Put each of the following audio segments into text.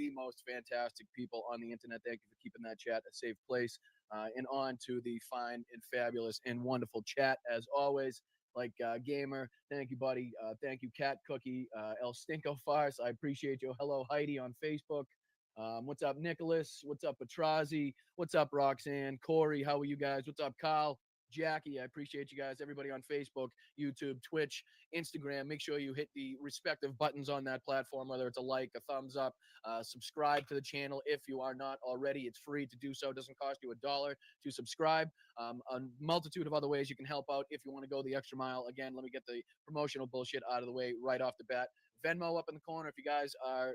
the most fantastic people on the internet. Thank you for keeping that chat a safe place. And on to the fine and fabulous and wonderful chat, as always. Like Gamer, thank you, buddy. Thank you, Cat Cookie, El Stinko Farce. I appreciate you. Hello, Heidi on Facebook. What's up, Nicholas? What's up, Petrazi? What's up, Roxanne? Corey, how are you guys? What's up, Kyle? Jackie, I appreciate you guys. Everybody on Facebook, YouTube, Twitch, Instagram. Make sure you hit the respective buttons on that platform, whether it's a like, a thumbs up, subscribe to the channel if you are not already. It's free to do so. It doesn't cost you $1 to subscribe. A multitude of other ways you can help out if you want to go the extra mile. Again, let me get the promotional bullshit out of the way right off the bat. Venmo up in the corner. If you guys are,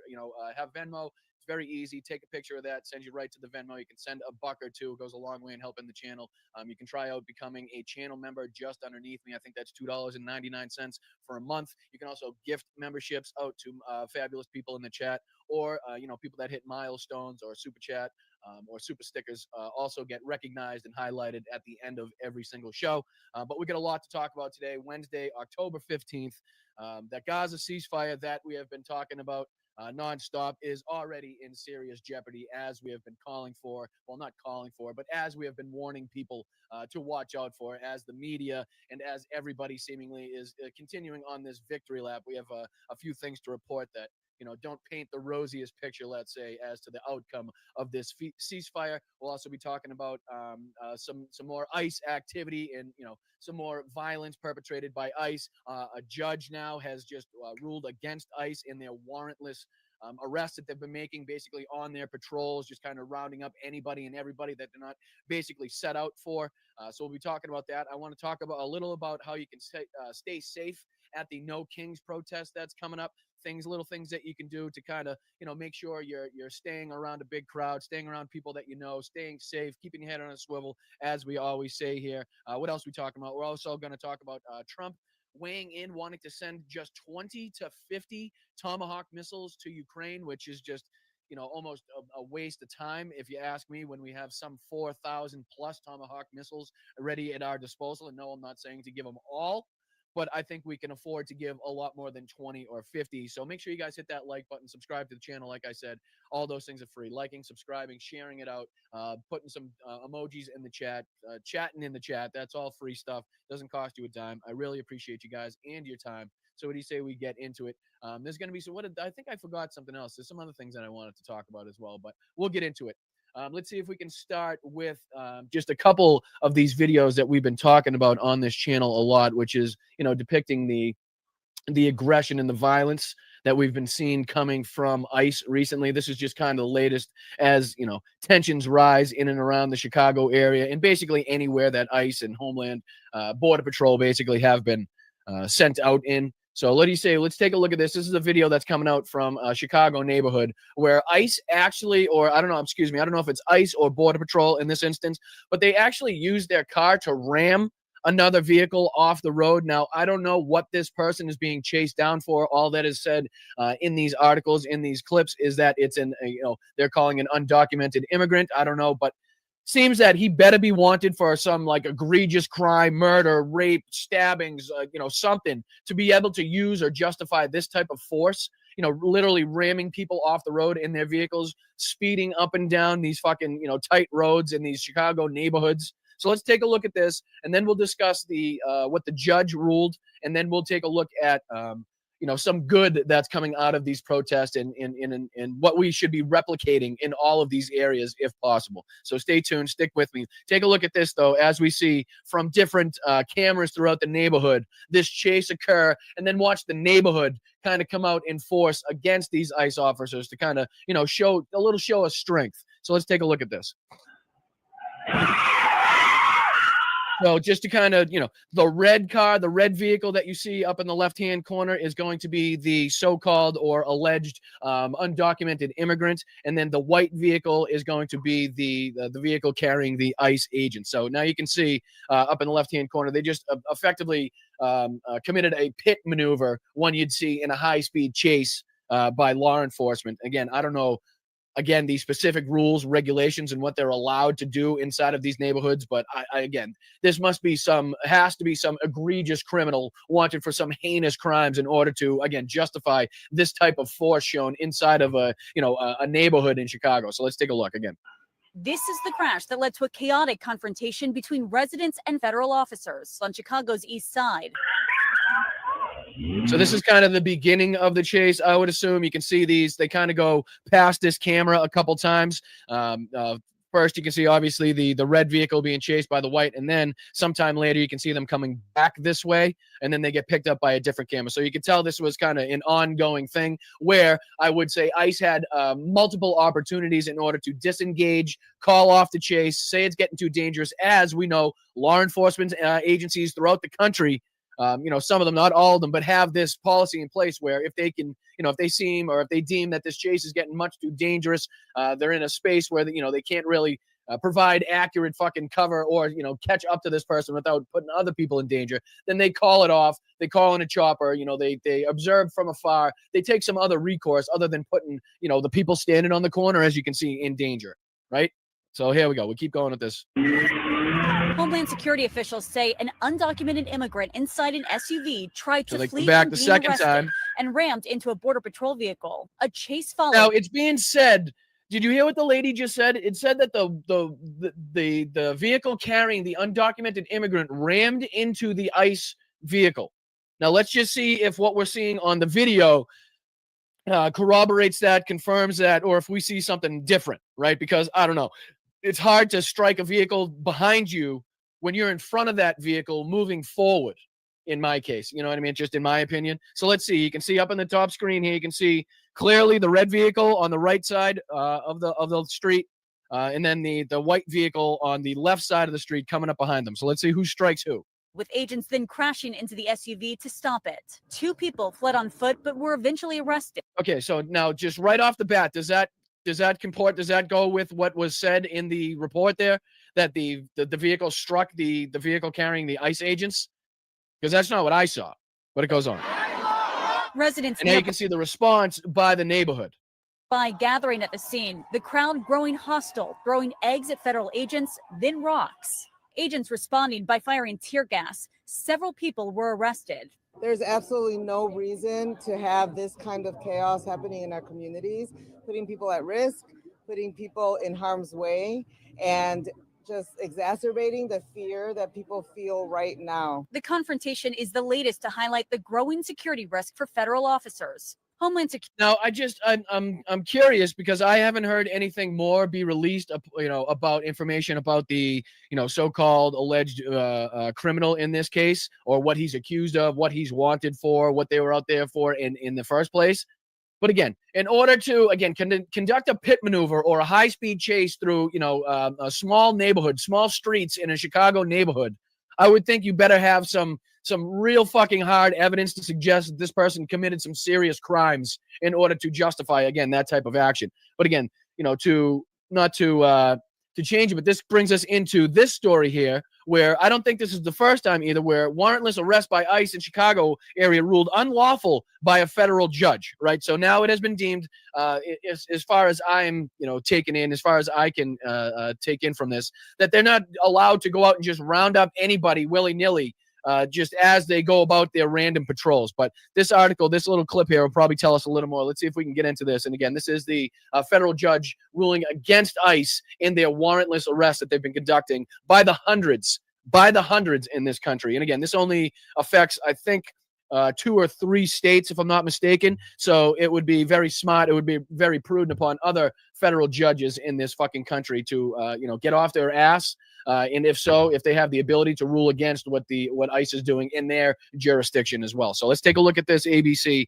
have Venmo, it's very easy. Take a picture of that, send you right to the Venmo. You can send a buck or two. It goes a long way in helping the channel. You can try out becoming a channel member just underneath me. I think that's $2.99 for a month. You can also gift memberships out to fabulous people in the chat, or people that hit milestones or super chat or super stickers also get recognized and highlighted at the end of every single show. But we got a lot to talk about today, Wednesday, October 15th. That Gaza ceasefire that we have been talking about nonstop is already in serious jeopardy, as we have been calling for. Well, not calling for, but as we have been warning people to watch out for, as the media and as everybody seemingly is continuing on this victory lap. We have a few things to report that don't paint the rosiest picture, let's say, as to the outcome of this ceasefire. We'll also be talking about some more ICE activity and, some more violence perpetrated by ICE. A judge now has just ruled against ICE in their warrantless arrests that they've been making, basically on their patrols, just kind of rounding up anybody and everybody that they're not basically set out for. So we'll be talking about that. I want to talk about a little about how you can stay safe at the No Kings protest that's coming up. Little things that you can do to kind of, make sure you're staying around a big crowd, staying around people that staying safe, keeping your head on a swivel, as we always say here. What else are we talking about? We're also going to talk about Trump weighing in, wanting to send just 20 to 50 Tomahawk missiles to Ukraine, which is just, almost a waste of time, if you ask me, when we have some 4,000 plus Tomahawk missiles ready at our disposal. And no, I'm not saying to give them all, but I think we can afford to give a lot more than 20 or 50. So make sure you guys hit that like button, subscribe to the channel. Like I said, all those things are free. Liking, subscribing, sharing it out, putting some emojis in the chat, chatting in the chat. That's all free stuff. Doesn't cost you a dime. I really appreciate you guys and your time. So what do you say we get into it? There's going to be I think I forgot something else. There's some other things that I wanted to talk about as well, but we'll get into it. Let's see if we can start with just a couple of these videos that we've been talking about on this channel a lot, which is, depicting the aggression and the violence that we've been seeing coming from ICE recently. This is just kind of the latest as, tensions rise in and around the Chicago area and basically anywhere that ICE and Homeland Border Patrol basically have been sent out in. So let's take a look at this. This is a video that's coming out from a Chicago neighborhood where ICE actually, or I don't know if it's ICE or Border Patrol in this instance, but they actually used their car to ram another vehicle off the road. Now, I don't know what this person is being chased down for. All that is said in these articles, in these clips, is that it's they're calling an undocumented immigrant. I don't know, but seems that he better be wanted for some egregious crime, murder, rape, stabbings, something to be able to use or justify this type of force, literally ramming people off the road in their vehicles, speeding up and down these fucking, tight roads in these Chicago neighborhoods. So let's take a look at this, and then we'll discuss what the judge ruled, and then we'll take a look at some good that's coming out of these protests and what we should be replicating in all of these areas if possible. So stay tuned, stick with me. Take a look at this, though, as we see from different cameras throughout the neighborhood, this chase occur, and then watch the neighborhood kind of come out in force against these ICE officers to kind of, show a little show of strength. So let's take a look at this. So just to kind of, the red vehicle that you see up in the left-hand corner is going to be the so-called or alleged undocumented immigrant. And then the white vehicle is going to be the vehicle carrying the ICE agent. So now you can see up in the left-hand corner, they just effectively committed a pit maneuver, one you'd see in a high-speed chase by law enforcement. Again, I don't know again, the specific rules, regulations, and what they're allowed to do inside of these neighborhoods. But again, this has to be some egregious criminal wanted for some heinous crimes in order to, again, justify this type of force shown inside of a neighborhood in Chicago. So let's take a look again. This is the crash that led to a chaotic confrontation between residents and federal officers on Chicago's east side. So this is kind of the beginning of the chase, I would assume. You can see these. They kind of go past this camera a couple times. First, you can see, obviously, the red vehicle being chased by the white, and then sometime later, you can see them coming back this way, and then they get picked up by a different camera. So you can tell this was kind of an ongoing thing where I would say ICE had multiple opportunities in order to disengage, call off the chase, say it's getting too dangerous. As we know, law enforcement agencies throughout the country, some of them, not all of them, but have this policy in place where if they can, if they seem or if they deem that this chase is getting much too dangerous, they're in a space where, they can't really provide accurate fucking cover or, catch up to this person without putting other people in danger, then they call it off. They call in a chopper, they observe from afar. They take some other recourse other than putting, the people standing on the corner, as you can see, in danger, right? So here we go. We'll keep going with this. Homeland Security officials say an undocumented immigrant inside an SUV tried to flee back from the being second arrested time and rammed into a Border Patrol vehicle. A chase followed. Now, it's being said, did you hear what the lady just said? It said that the vehicle carrying the undocumented immigrant rammed into the ICE vehicle. Now, let's just see if what we're seeing on the video corroborates that, confirms that, or if we see something different, right? Because, I don't know. It's hard to strike a vehicle behind you when you're in front of that vehicle moving forward, in my case. You know what I mean? Just in my opinion. So let's see. You can see up on the top screen here, you can see clearly the red vehicle on the right side of the street, and then the white vehicle on the left side of the street coming up behind them. So let's see who strikes who. With agents then crashing into the SUV to stop it. 2 people fled on foot but were eventually arrested. Okay, so now just right off the bat, does that comport? Does that go with what was said in the report there, that the vehicle struck the vehicle carrying the ICE agents? Because that's not what I saw, but it goes on. Residents and now you can see the response by the neighborhood. By gathering at the scene, the crowd growing hostile, throwing eggs at federal agents, then rocks. Agents responding by firing tear gas. Several people were arrested. There's absolutely no reason to have this kind of chaos happening in our communities, putting people at risk, putting people in harm's way, and just exacerbating the fear that people feel right now. The confrontation is the latest to highlight the growing security risk for federal officers. Homeland Security. Now, I'm curious because I haven't heard anything more be released, about information about the, so-called alleged criminal in this case, or what he's accused of, what he's wanted for, what they were out there for in the first place. But again, in order to, conduct a pit maneuver or a high-speed chase through, a small neighborhood, small streets in a Chicago neighborhood, I would think you better have some real fucking hard evidence to suggest that this person committed some serious crimes in order to justify, again, that type of action. But again, to change it, but this brings us into this story here, where I don't think this is the first time either, where warrantless arrest by ICE in Chicago area ruled unlawful by a federal judge, right? So now it has been deemed, as far as I'm, taken in, as far as I can take in from this, that they're not allowed to go out and just round up anybody willy-nilly, just as they go about their random patrols. But this article, this little clip here will probably tell us a little more. Let's see if we can get into this. And again, this is the federal judge ruling against ICE in their warrantless arrest that they've been conducting by the hundreds in this country. And again, this only affects, I think, 2 or 3 states, if I'm not mistaken. So it would be very smart. It would be very prudent upon other federal judges in this fucking country to, get off their ass. And if so, if they have the ability to rule against what ICE is doing in their jurisdiction as well. So let's take a look at this ABC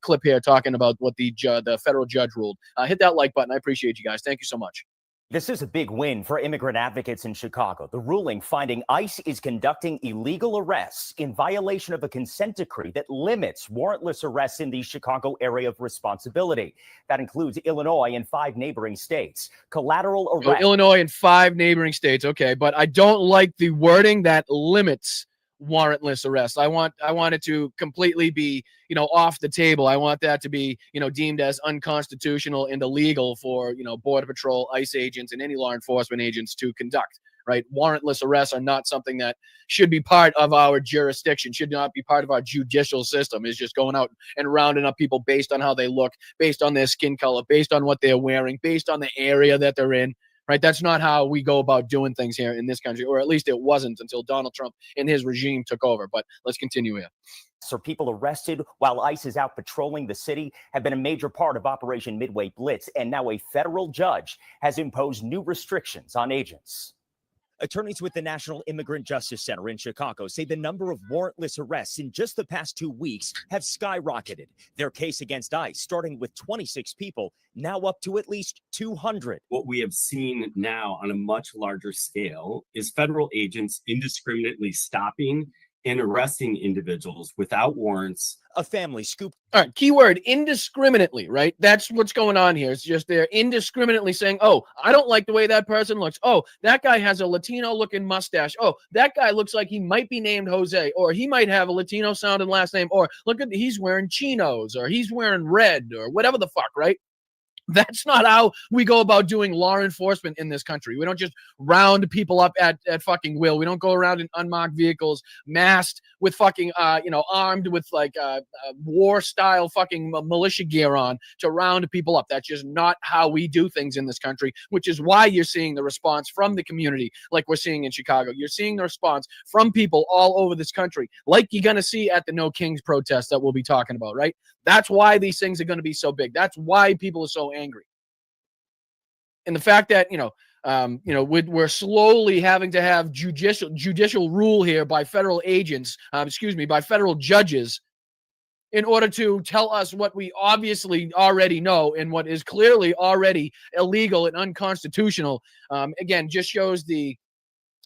clip here talking about what the federal judge ruled. Hit that like button. I appreciate you guys. Thank you so much. This is a big win for immigrant advocates in Chicago. The ruling finding ICE is conducting illegal arrests in violation of a consent decree that limits warrantless arrests in the Chicago area of responsibility. That includes Illinois and 5 neighboring states. Collateral arrest. So Illinois and 5 neighboring states. Okay, but I don't like the wording that limits warrantless arrest. I want it to completely be, off the table. I want that to be, deemed as unconstitutional and illegal for, Border Patrol, ICE agents, and any law enforcement agents to conduct. Right? Warrantless arrests are not something that should be part of our jurisdiction, should not be part of our judicial system, is just going out and rounding up people based on how they look, based on their skin color, based on what they're wearing, based on the area that they're in. Right? That's not how we go about doing things here in this country, or at least it wasn't until Donald Trump and his regime took over. But let's continue here. So people arrested while ICE is out patrolling the city have been a major part of Operation Midway Blitz, and now a federal judge has imposed new restrictions on agents. Attorneys with the National Immigrant Justice Center in Chicago say the number of warrantless arrests in just the past 2 weeks have skyrocketed. Their case against ICE, starting with 26 people, now up to at least 200. What we have seen now on a much larger scale is federal agents indiscriminately stopping and arresting individuals without warrants. A family scoop. All right, keyword indiscriminately, right? That's what's going on here. It's just they're indiscriminately saying, oh, I don't like the way that person looks. Oh, that guy has a Latino looking mustache. Oh, that guy looks like he might be named Jose, or he might have a Latino sounding last name, or look at, he's wearing chinos, or he's wearing red, or whatever the fuck, right? That's not how we go about doing law enforcement in this country. We don't just round people up at fucking will. We don't go around in unmarked vehicles, masked with fucking, armed with like war style fucking militia gear on to round people up. That's just not how we do things in this country, which is why you're seeing the response from the community like we're seeing in Chicago. You're seeing the response from people all over this country, like you're going to see at the No Kings protest that we'll be talking about, right? That's why these things are going to be so big. That's why people are so angry. And the fact that, we're slowly having to have judicial rule here by federal agents, by federal judges, in order to tell us what we obviously already know and what is clearly already illegal and unconstitutional, again, just shows the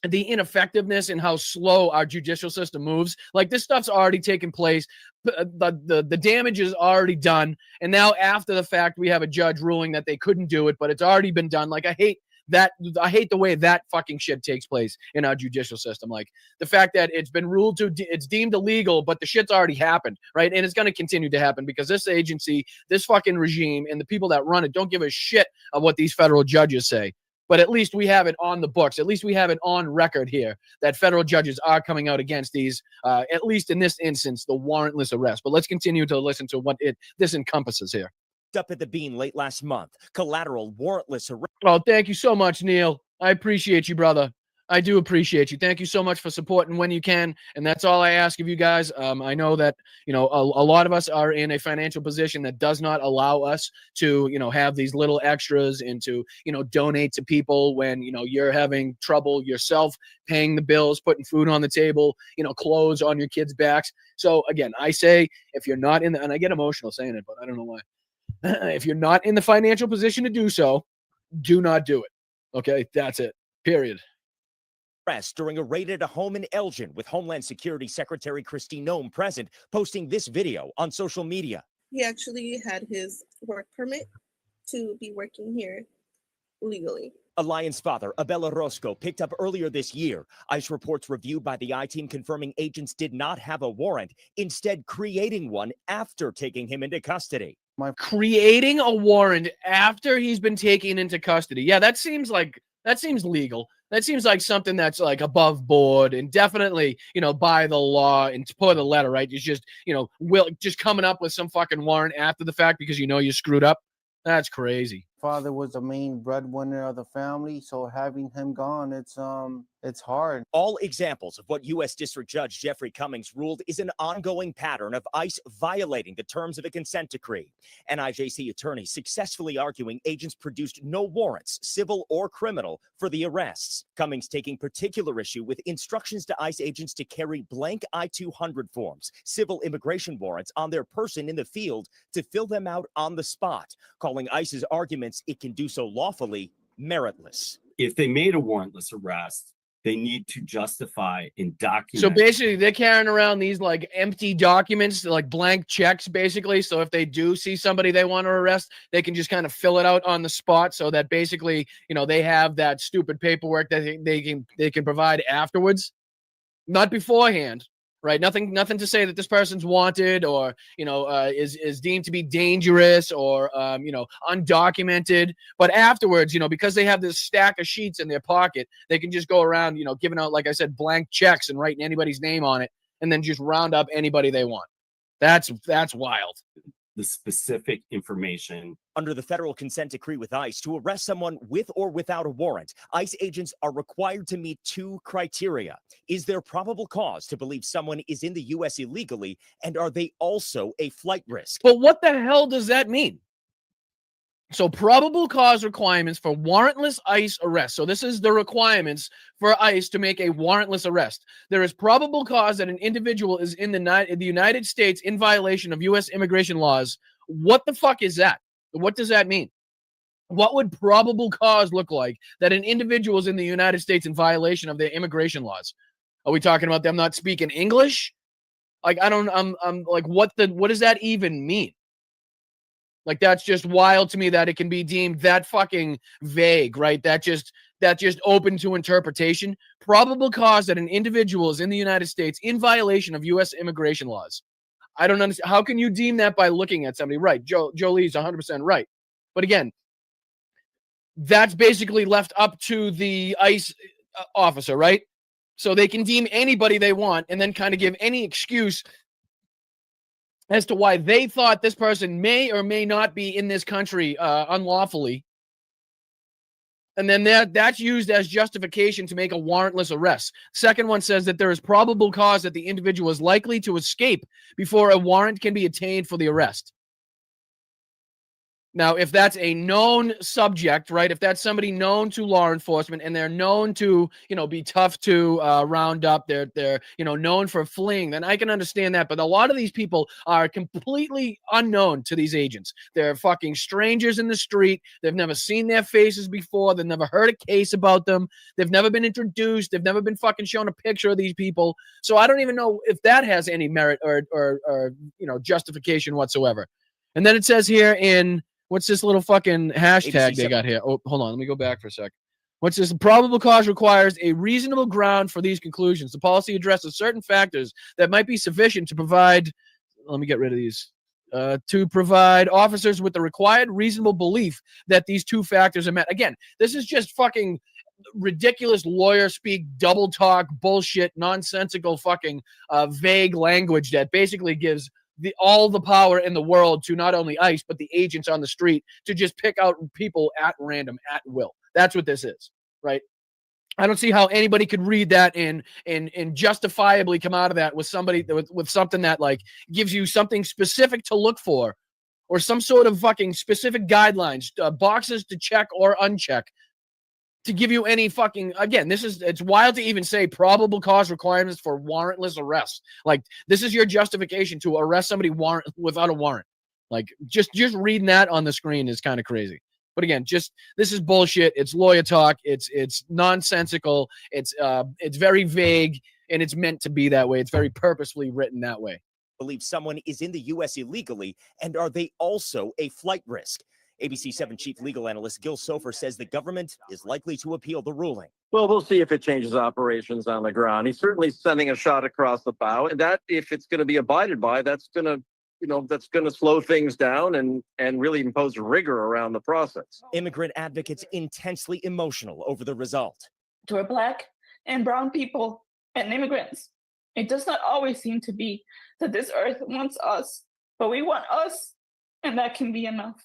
ineffectiveness and how slow our judicial system moves. Like, this stuff's already taken place. The damage is already done. And now after the fact, we have a judge ruling that they couldn't do it, but it's already been done. Like, I hate the way that fucking shit takes place in our judicial system. Like, the fact that it's been ruled it's deemed illegal, but the shit's already happened, right? And it's going to continue to happen because this agency, this fucking regime, and the people that run it don't give a shit of what these federal judges say. But at least we have it on the books. At least we have it on record here that federal judges are coming out against these, at least in this instance, the warrantless arrest. But let's continue to listen to what this encompasses here. Up at the Bean late last month, collateral warrantless arrest. Oh, thank you so much, Neil. I appreciate you, brother. I do appreciate you. Thank you so much for supporting when you can. And that's all I ask of you guys. I know that, a lot of us are in a financial position that does not allow us to, have these little extras and to, donate to people when, you're having trouble yourself paying the bills, putting food on the table, clothes on your kids' backs. So again, I say, if you're not in and I get emotional saying it, but I don't know why. If you're not in the financial position to do so, do not do it. Okay. That's it. Period. During a raid at a home in Elgin, with Homeland Security Secretary Kristi Noem present, posting this video on social media. He actually had his work permit to be working here legally. Alliance father Abella Roscoe picked up earlier this year. ICE reports reviewed by the I-Team confirming agents did not have a warrant, instead creating one after taking him into custody. Creating a warrant after he's been taken into custody. Yeah, that seems legal. That seems like something that's like above board and definitely, by the law and to put a letter, right? It's just, just coming up with some fucking warrant after the fact because you screwed up. That's crazy. Father was the main breadwinner of the family, so having him gone, it's hard. All examples of what U.S. District Judge Jeffrey Cummings ruled is an ongoing pattern of ICE violating the terms of a consent decree. NIJC attorneys successfully arguing agents produced no warrants, civil or criminal, for the arrests. Cummings taking particular issue with instructions to ICE agents to carry blank I-200 forms, civil immigration warrants, on their person in the field to fill them out on the spot, calling ICE's arguments it can do so lawfully meritless. If they made a warrantless arrest, they need to justify and document. So basically, they're carrying around these like empty documents, like blank checks, basically. So if they do see somebody they want to arrest, they can just kind of fill it out on the spot, so that basically, they have that stupid paperwork that they can provide afterwards. not beforehand, right? Nothing to say that this person's wanted or, is deemed to be dangerous or, undocumented. But afterwards, because they have this stack of sheets in their pocket, they can just go around, giving out, like I said, blank checks and writing anybody's name on it and then just round up anybody they want. That's wild. The specific information. Under the federal consent decree with ICE, to arrest someone with or without a warrant, ICE agents are required to meet 2 criteria. Is there probable cause to believe someone is in the U.S. illegally, and are they also a flight risk? But what the hell does that mean? So probable cause requirements for warrantless ICE arrest. So this is the requirements for ICE to make a warrantless arrest. There is probable cause that an individual is in the United States in violation of U.S. immigration laws. What the fuck is that? What does that mean? What would probable cause look like that an individual is in the United States in violation of their immigration laws? Are we talking about them not speaking English? Like, I'm like, what does that even mean? Like, that's just wild to me that it can be deemed that fucking vague, right? That just open to interpretation. Probable cause that an individual is in the United States in violation of U.S. immigration laws. I don't understand. How can you deem that by looking at somebody? Right. Jolie's 100% right. But again, that's basically left up to the ICE officer, right? So they can deem anybody they want and then kind of give any excuse as to why they thought this person may or may not be in this country unlawfully. And then that's used as justification to make a warrantless arrest. Second one says that there is probable cause that the individual is likely to escape before a warrant can be obtained for the arrest. Now, if that's a known subject, right, if that's somebody known to law enforcement and they're known to, be tough to round up, they're known for fleeing, then I can understand that. But a lot of these people are completely unknown to these agents. They're fucking strangers in the street. They've never seen their faces before. They've never heard a case about them. They've never been introduced. They've never been fucking shown a picture of these people. So I don't even know if that has any merit or justification whatsoever. And then it says here in... What's this little fucking hashtag they got here? Oh, hold on. Let me go back for a sec. What's this? Probable cause requires a reasonable ground for these conclusions. The policy addresses certain factors that might be sufficient to provide, let me get rid of these, to provide officers with the required reasonable belief that these 2 factors are met. Again, this is just fucking ridiculous lawyer speak, double talk, bullshit, nonsensical fucking vague language that basically gives all the power in the world to not only ICE, but the agents on the street to just pick out people at random, at will. That's what this is, right? I don't see how anybody could read that and justifiably come out of that with somebody with something that like gives you something specific to look for or some sort of fucking specific guidelines, boxes to check or uncheck to give you any fucking, again, it's wild to even say probable cause requirements for warrantless arrest. Like, this is your justification to arrest somebody without a warrant. Like, just reading that on the screen is kind of crazy. But again, this is bullshit. It's lawyer talk. It's nonsensical. It's very vague, and it's meant to be that way. It's very purposefully written that way. Believe someone is in the U.S. illegally, and are they also a flight risk? ABC 7 chief legal analyst Gil Sofer says the government is likely to appeal the ruling. Well, we'll see if it changes operations on the ground. He's certainly sending a shot across the bow, and that, if it's going to be abided by, that's going to slow things down and really impose rigor around the process. Immigrant advocates intensely emotional over the result. To our Black and brown people and immigrants, it does not always seem to be that this earth wants us, but we want us, and that can be enough.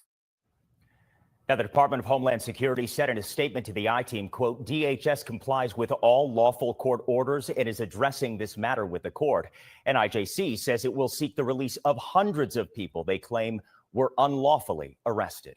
Now, the Department of Homeland Security said in a statement to the I-Team, quote, DHS complies with all lawful court orders and is addressing this matter with the court. NIJC says it will seek the release of hundreds of people they claim were unlawfully arrested.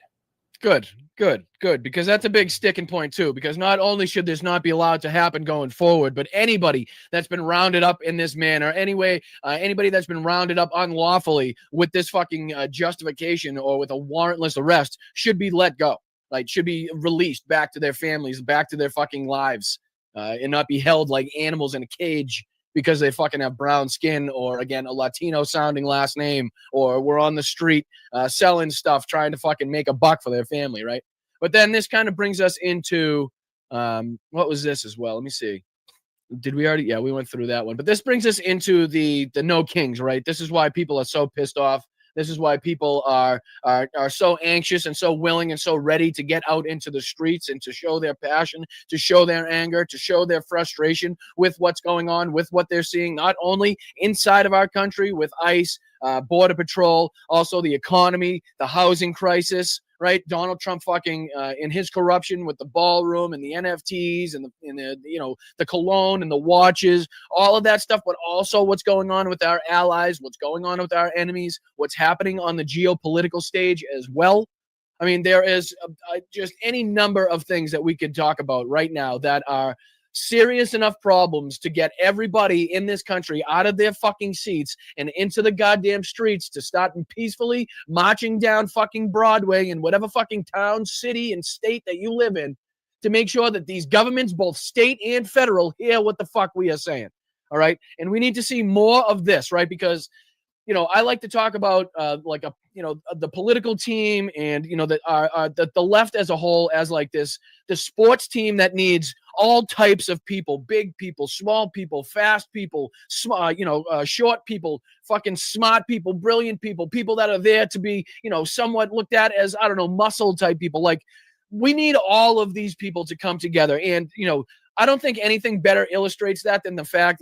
Good. Because that's a big sticking point, too. Because not only should this not be allowed to happen going forward, but anybody that's been rounded up in this manner, anybody that's been rounded up unlawfully with this fucking justification or with a warrantless arrest should be let go. Like, should be released back to their families, back to their fucking lives, and not be held like animals in a cage because they fucking have brown skin or, again, a Latino sounding last name, or we're on the street selling stuff, trying to fucking make a buck for their family, right? But then this kind of brings us into, what was this as well? Let me see. Did we already? Yeah, we went through that one. But this brings us into the no kings, right? This is why people are so pissed off. This is why people are so anxious and so willing and so ready to get out into the streets and to show their passion, to show their anger, to show their frustration with what's going on, with what they're seeing, not only inside of our country with ICE, Border Patrol, also the economy, the housing crisis, right? Donald Trump fucking in his corruption with the ballroom and the NFTs and the cologne and the watches, all of that stuff, but also what's going on with our allies, what's going on with our enemies, what's happening on the geopolitical stage as well. I mean, there is just any number of things that we could talk about right now that are serious enough problems to get everybody in this country out of their fucking seats and into the goddamn streets to start peacefully marching down fucking Broadway in whatever fucking town, city, and state that you live in to make sure that these governments, both state and federal, hear what the fuck we are saying. All right. And we need to see more of this, right? Because I like to talk about the political team and the left as a whole as like the sports team that needs all types of people, big people, small people, fast people, short people, fucking smart people, brilliant people, people that are there to be somewhat looked at as muscle type people. Like, we need all of these people to come together, and I don't think anything better illustrates that than the fact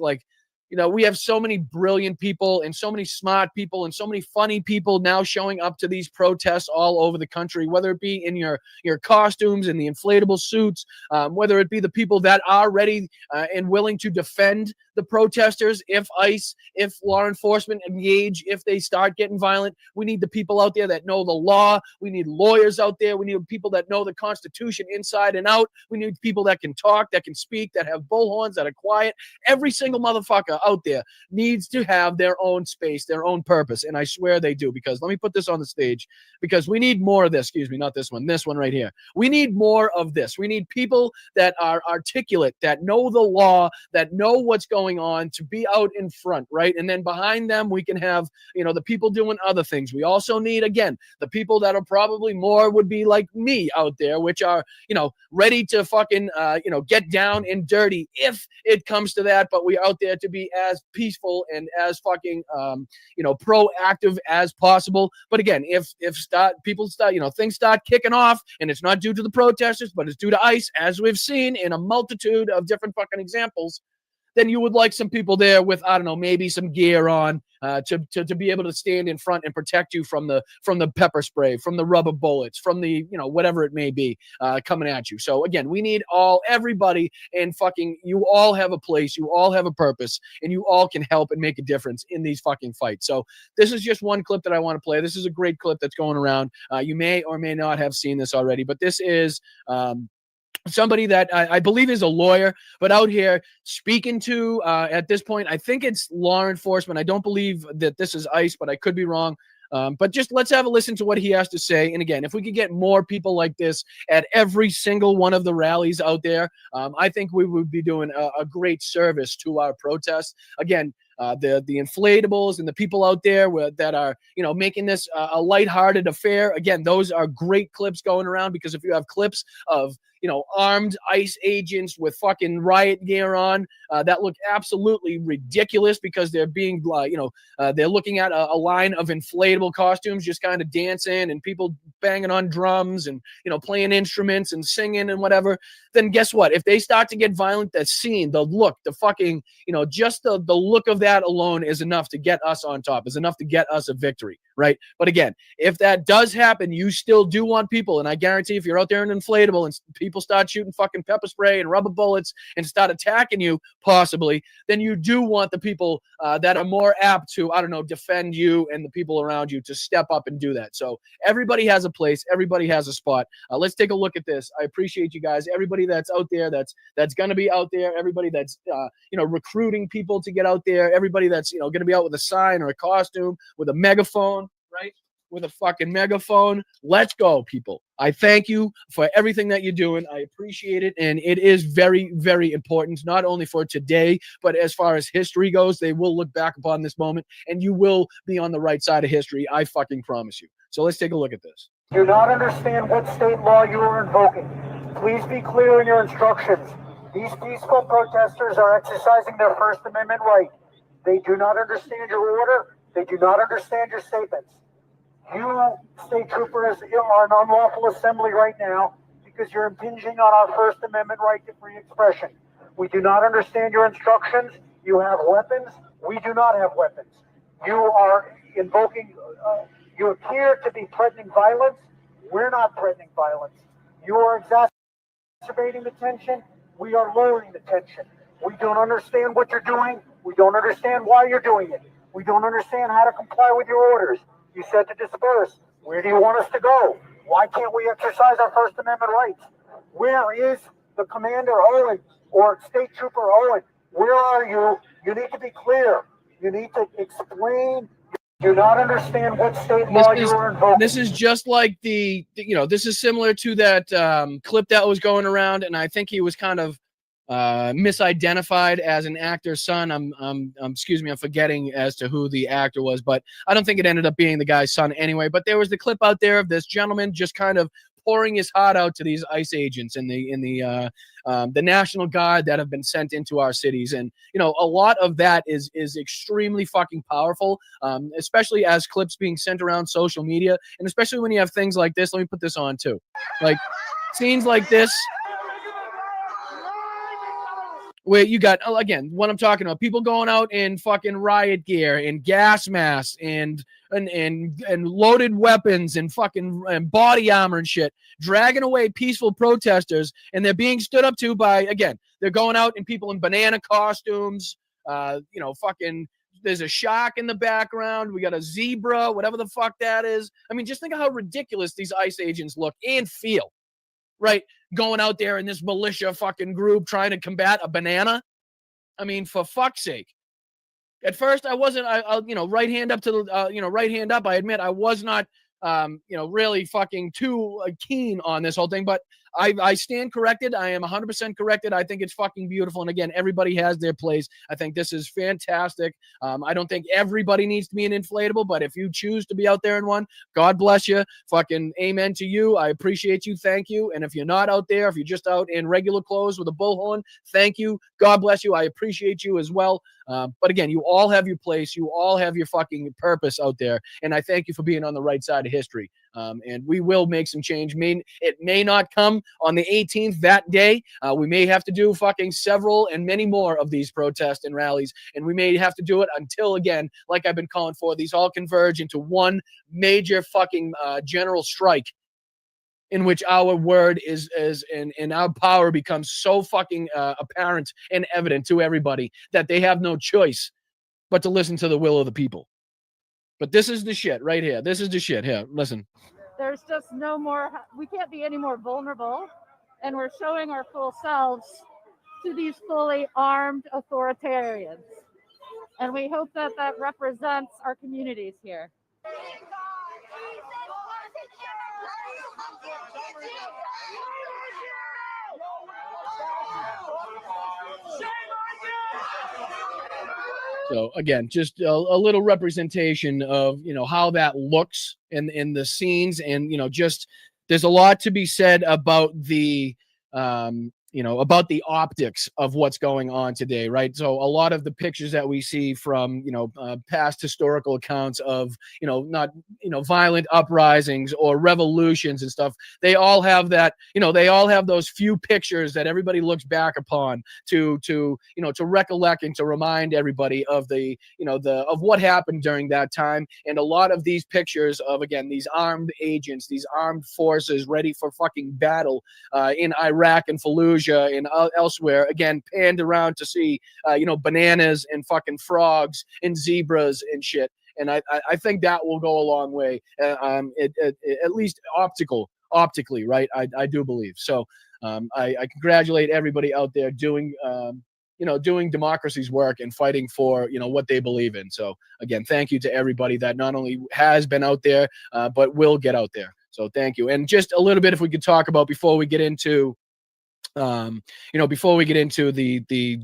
we have so many brilliant people and so many smart people and so many funny people now showing up to these protests all over the country, whether it be in your costumes and the inflatable suits, whether it be the people that are ready and willing to defend the protesters if ICE, if law enforcement engage, if they start getting violent. We need the people out there that know the law. We need lawyers out there. We need people that know the Constitution inside and out. We need people that can talk, that can speak, that have bullhorns, that are quiet. Every single motherfucker out there needs to have their own space, their own purpose. And I swear they do, because let me put this on the stage, because we need more of this. Excuse me, not this one right here. We need more of this. We need people that are articulate, that know the law, that know what's going on, to be out in front, right? And then behind them, we can have, the people doing other things. We also need, again, the people that are probably more would be like me out there, which are, ready to fucking, get down and dirty if it comes to that. But we're out there to be as peaceful and as fucking, proactive as possible. But again, if things start kicking off, and it's not due to the protesters, but it's due to ICE, as we've seen in a multitude of different fucking examples, then you would like some people there with, maybe some gear on to be able to stand in front and protect you from the pepper spray, from the rubber bullets, from the, whatever it may be coming at you. So again, we need everybody, and fucking you all have a place, you all have a purpose, and you all can help and make a difference in these fucking fights. So this is just one clip that I want to play. This is a great clip that's going around. You may or may not have seen this already, but this is somebody that I believe is a lawyer, but out here speaking to, at this point, I think it's law enforcement. I don't believe that this is ICE, but I could be wrong. But just let's have a listen to what he has to say. And again, if we could get more people like this at every single one of the rallies out there, I think we would be doing a great service to our protests. Again, the inflatables and the people out there that are, making this a lighthearted affair. Again, those are great clips going around, because if you have clips of, armed ICE agents with fucking riot gear on that look absolutely ridiculous, because they're being, they're looking at a line of inflatable costumes just kind of dancing, and people banging on drums and, playing instruments and singing and whatever, then guess what? If they start to get violent, that scene, the look, the fucking, just the look of that alone is enough to get us on top, is enough to get us a victory, right? But again, if that does happen, you still do want people, and I guarantee if you're out there in an inflatable and people start shooting fucking pepper spray and rubber bullets and start attacking you, possibly, then you do want the people that are more apt to, defend you and the people around you to step up and do that. So everybody has a place, everybody has a spot. Let's take a look at this. I appreciate you guys, everybody that's out there, that's going to be out there, everybody that's recruiting people to get out there, everybody that's going to be out with a sign or a costume with a megaphone, right? With a fucking megaphone. Let's go, people. I thank you for everything that you're doing. I appreciate it. And it is very, very important, not only for today, but as far as history goes. They will look back upon this moment, and you will be on the right side of history. I fucking promise you. So let's take a look at this. Do not understand what state law you are invoking. Please be clear in your instructions. These peaceful protesters are exercising their First Amendment right. They do not understand your order. They do not understand your statements. You, state troopers, are an unlawful assembly right now because you're impinging on our First Amendment right to free expression. We do not understand your instructions. You have weapons. We do not have weapons. You are invoking, you appear to be threatening violence. We're not threatening violence. You are exacerbating the tension. We are lowering the tension. We don't understand what you're doing. We don't understand why you're doing it. We don't understand how to comply with your orders. You said to disperse. Where do you want us to go? Why can't we exercise our First Amendment rights? Where is the Commander Owen or State Trooper Owen? Where are you? You need to be clear. You need to explain. You do not understand what state law you are invoking. This is just like this is similar to that clip that was going around, and I think he was kind of misidentified as an actor's son. I'm forgetting as to who the actor was, but I don't think it ended up being the guy's son anyway. But there was the clip out there of this gentleman just kind of pouring his heart out to these ICE agents and the National Guard that have been sent into our cities. And, a lot of that is extremely fucking powerful, especially as clips being sent around social media. And especially when you have things like this. Let me put this on too. Like scenes like this, where you got, again, what I'm talking about, people going out in fucking riot gear and gas masks and loaded weapons and fucking body armor and shit, dragging away peaceful protesters, and they're being stood up to by, again, they're going out and people in banana costumes, fucking, there's a shark in the background, we got a zebra, whatever the fuck that is. I mean, just think of how ridiculous these ICE agents look and feel. Right, going out there in this militia fucking group trying to combat a banana. I mean, for fuck's sake. At first, I wasn't. Right hand up to the. Right hand up. I admit I was not. Really fucking too keen on this whole thing, but I stand corrected. I am 100% corrected. I think it's fucking beautiful. And again, everybody has their place. I think this is fantastic. I don't think everybody needs to be an inflatable, but if you choose to be out there in one, God bless you. Fucking amen to you. I appreciate you. Thank you. And if you're not out there, if you're just out in regular clothes with a bullhorn, thank you. God bless you. I appreciate you as well. But again, you all have your place. You all have your fucking purpose out there. And I thank you for being on the right side of history. And we will make some change. It may not come on the 18th that day. We may have to do fucking several and many more of these protests and rallies. And we may have to do it until, again, like I've been calling for, these all converge into one major fucking general strike in which our word is and our power becomes so fucking apparent and evident to everybody that they have no choice but to listen to the will of the people. But this is the shit right here. This is the shit here. Listen. There's just no more, we can't be any more vulnerable, and we're showing our full selves to these fully armed authoritarians. And we hope that that represents our communities here. So again, just a little representation of, how that looks in the scenes. And, just there's a lot to be said about the, about the optics of what's going on today, right? So a lot of the pictures that we see from, past historical accounts of, not, violent uprisings or revolutions and stuff, they all have that, they all have those few pictures that everybody looks back upon to recollect and to remind everybody of of what happened during that time. And a lot of these pictures of, again, these armed agents, these armed forces ready for fucking battle in Iraq and Fallujah and elsewhere, again, panned around to see, bananas and fucking frogs and zebras and shit. And I think that will go a long way, at least optically, right? I do believe. So I congratulate everybody out there doing democracy's work and fighting for, what they believe in. So again, thank you to everybody that not only has been out there, but will get out there. So thank you. And just a little bit, if we could talk about before we get into the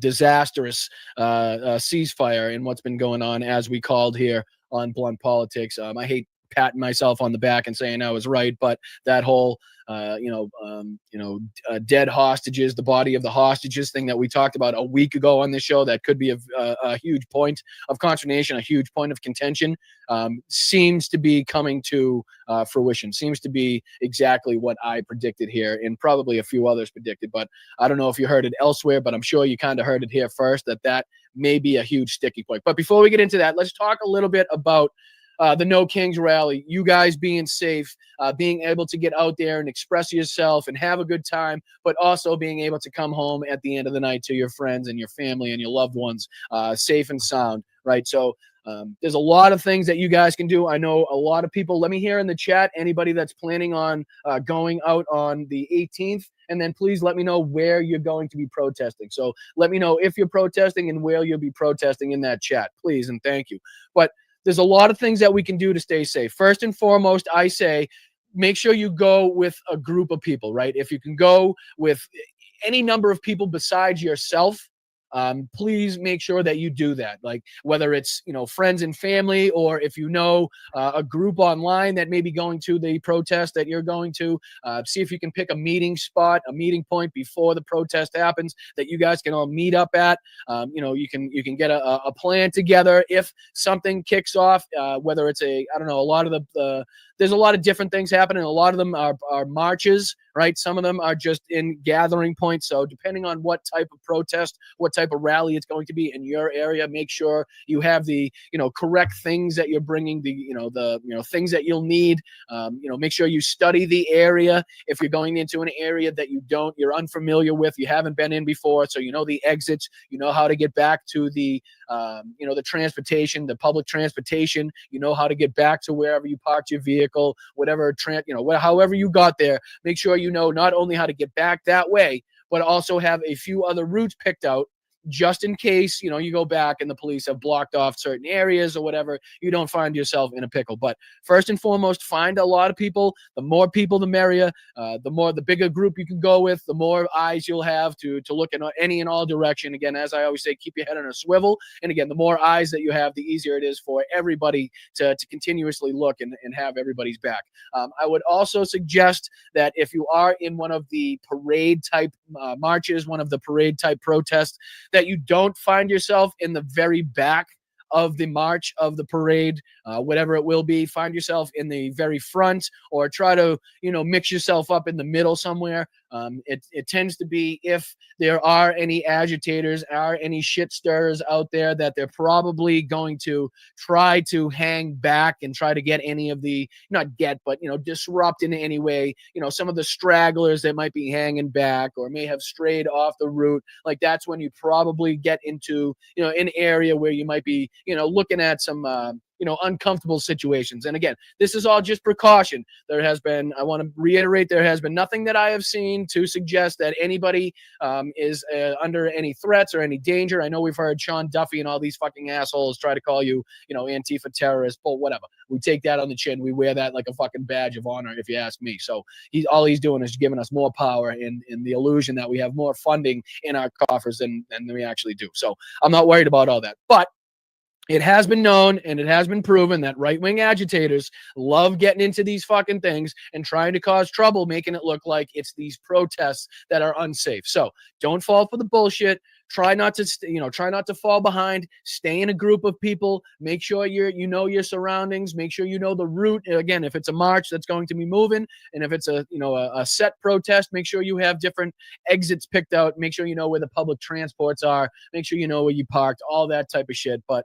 disastrous ceasefire and what's been going on, as we called here on Blunt Politics. I hate patting myself on the back and saying I was right, but that whole dead hostages, the body of the hostages thing that we talked about a week ago on this show, that could be a huge point of consternation, a huge point of contention, seems to be coming to fruition, seems to be exactly what I predicted here, and probably a few others predicted, but I don't know if you heard it elsewhere, but I'm sure you kind of heard it here first, that may be a huge sticky point. But before we get into that, let's talk a little bit about the No Kings rally, you guys being safe, being able to get out there and express yourself and have a good time, but also being able to come home at the end of the night to your friends and your family and your loved ones safe and sound, right? So there's a lot of things that you guys can do. I know a lot of people, let me hear in the chat, anybody that's planning on going out on the 18th, and then please let me know where you're going to be protesting. So let me know if you're protesting and where you'll be protesting in that chat, please, and thank you. But there's a lot of things that we can do to stay safe. First and foremost, I say, make sure you go with a group of people, right? If you can go with any number of people besides yourself, please make sure that you do that. Like whether it's, friends and family, or if a group online that may be going to the protest that you're going to, see if you can pick a meeting spot, a meeting point before the protest happens that you guys can all meet up at. You can get a plan together if something kicks off, whether it's there's a lot of different things happening. A lot of them are marches, right? Some of them are just in gathering points. So depending on what type of protest, what type of rally it's going to be in your area, make sure you have the, correct things that you're bringing, the things that you'll need. Make sure you study the area. If you're going into an area that you're unfamiliar with, you haven't been in before. So, the exits, how to get back to the transportation, the public transportation, how to get back to wherever you parked your vehicle, whatever, however you got there, make sure you know not only how to get back that way, but also have a few other routes picked out just in case, you go back and the police have blocked off certain areas or whatever, you don't find yourself in a pickle. But first and foremost, find a lot of people. The more people, the merrier. The bigger group you can go with, the more eyes you'll have to look in any and all direction. Again, as I always say, keep your head on a swivel. And again, the more eyes that you have, the easier it is for everybody to continuously look and have everybody's back. I would also suggest that if you are in one of the parade type marches, one of the parade type protests, that you don't find yourself in the very back of the march of the parade, whatever it will be. Find yourself in the very front, or try to, mix yourself up in the middle somewhere. It tends to be, if there are any agitators, are any shit stirrers out there, that they're probably going to try to hang back and try to get any of the, disrupt in any way, some of the stragglers that might be hanging back or may have strayed off the route. Like that's when you probably get into, an area where you might be, looking at some, uncomfortable situations. And again, this is all just precaution. I want to reiterate, there has been nothing that I have seen to suggest that anybody is under any threats or any danger. I know we've heard Sean Duffy and all these fucking assholes try to call you, Antifa terrorist, but whatever. We take that on the chin. We wear that like a fucking badge of honor, if you ask me. So all he's doing is giving us more power in the illusion that we have more funding in our coffers than we actually do. So I'm not worried about all that. But it has been known and it has been proven that right-wing agitators love getting into these fucking things and trying to cause trouble, making it look like it's these protests that are unsafe. So don't fall for the bullshit. Try not to fall behind. Stay in a group of people. Make sure you know your surroundings. Make sure you know the route. Again, if it's a march that's going to be moving, and if it's a set protest, make sure you have different exits picked out. Make sure you know where the public transports are. Make sure you know where you parked. All that type of shit. But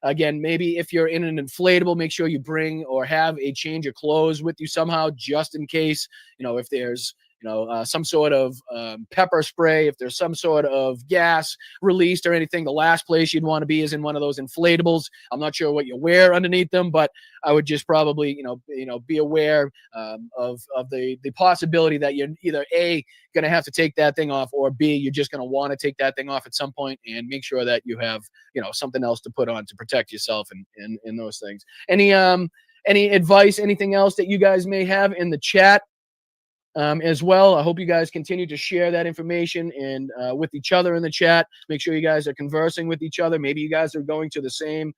again, maybe if you're in an inflatable, make sure you bring or have a change of clothes with you somehow, just in case, if there's, some sort of pepper spray, if there's some sort of gas released or anything. The last place you'd want to be is in one of those inflatables. I'm not sure what you wear underneath them, but I would just probably, be aware of the possibility that you're either A, going to have to take that thing off, or B, you're just going to want to take that thing off at some point, and make sure that you have, something else to put on to protect yourself and those things. Any advice, anything else that you guys may have in the chat? As well, I hope you guys continue to share that information and with each other in the chat. Make sure you guys are conversing with each other. Maybe you guys are going to the same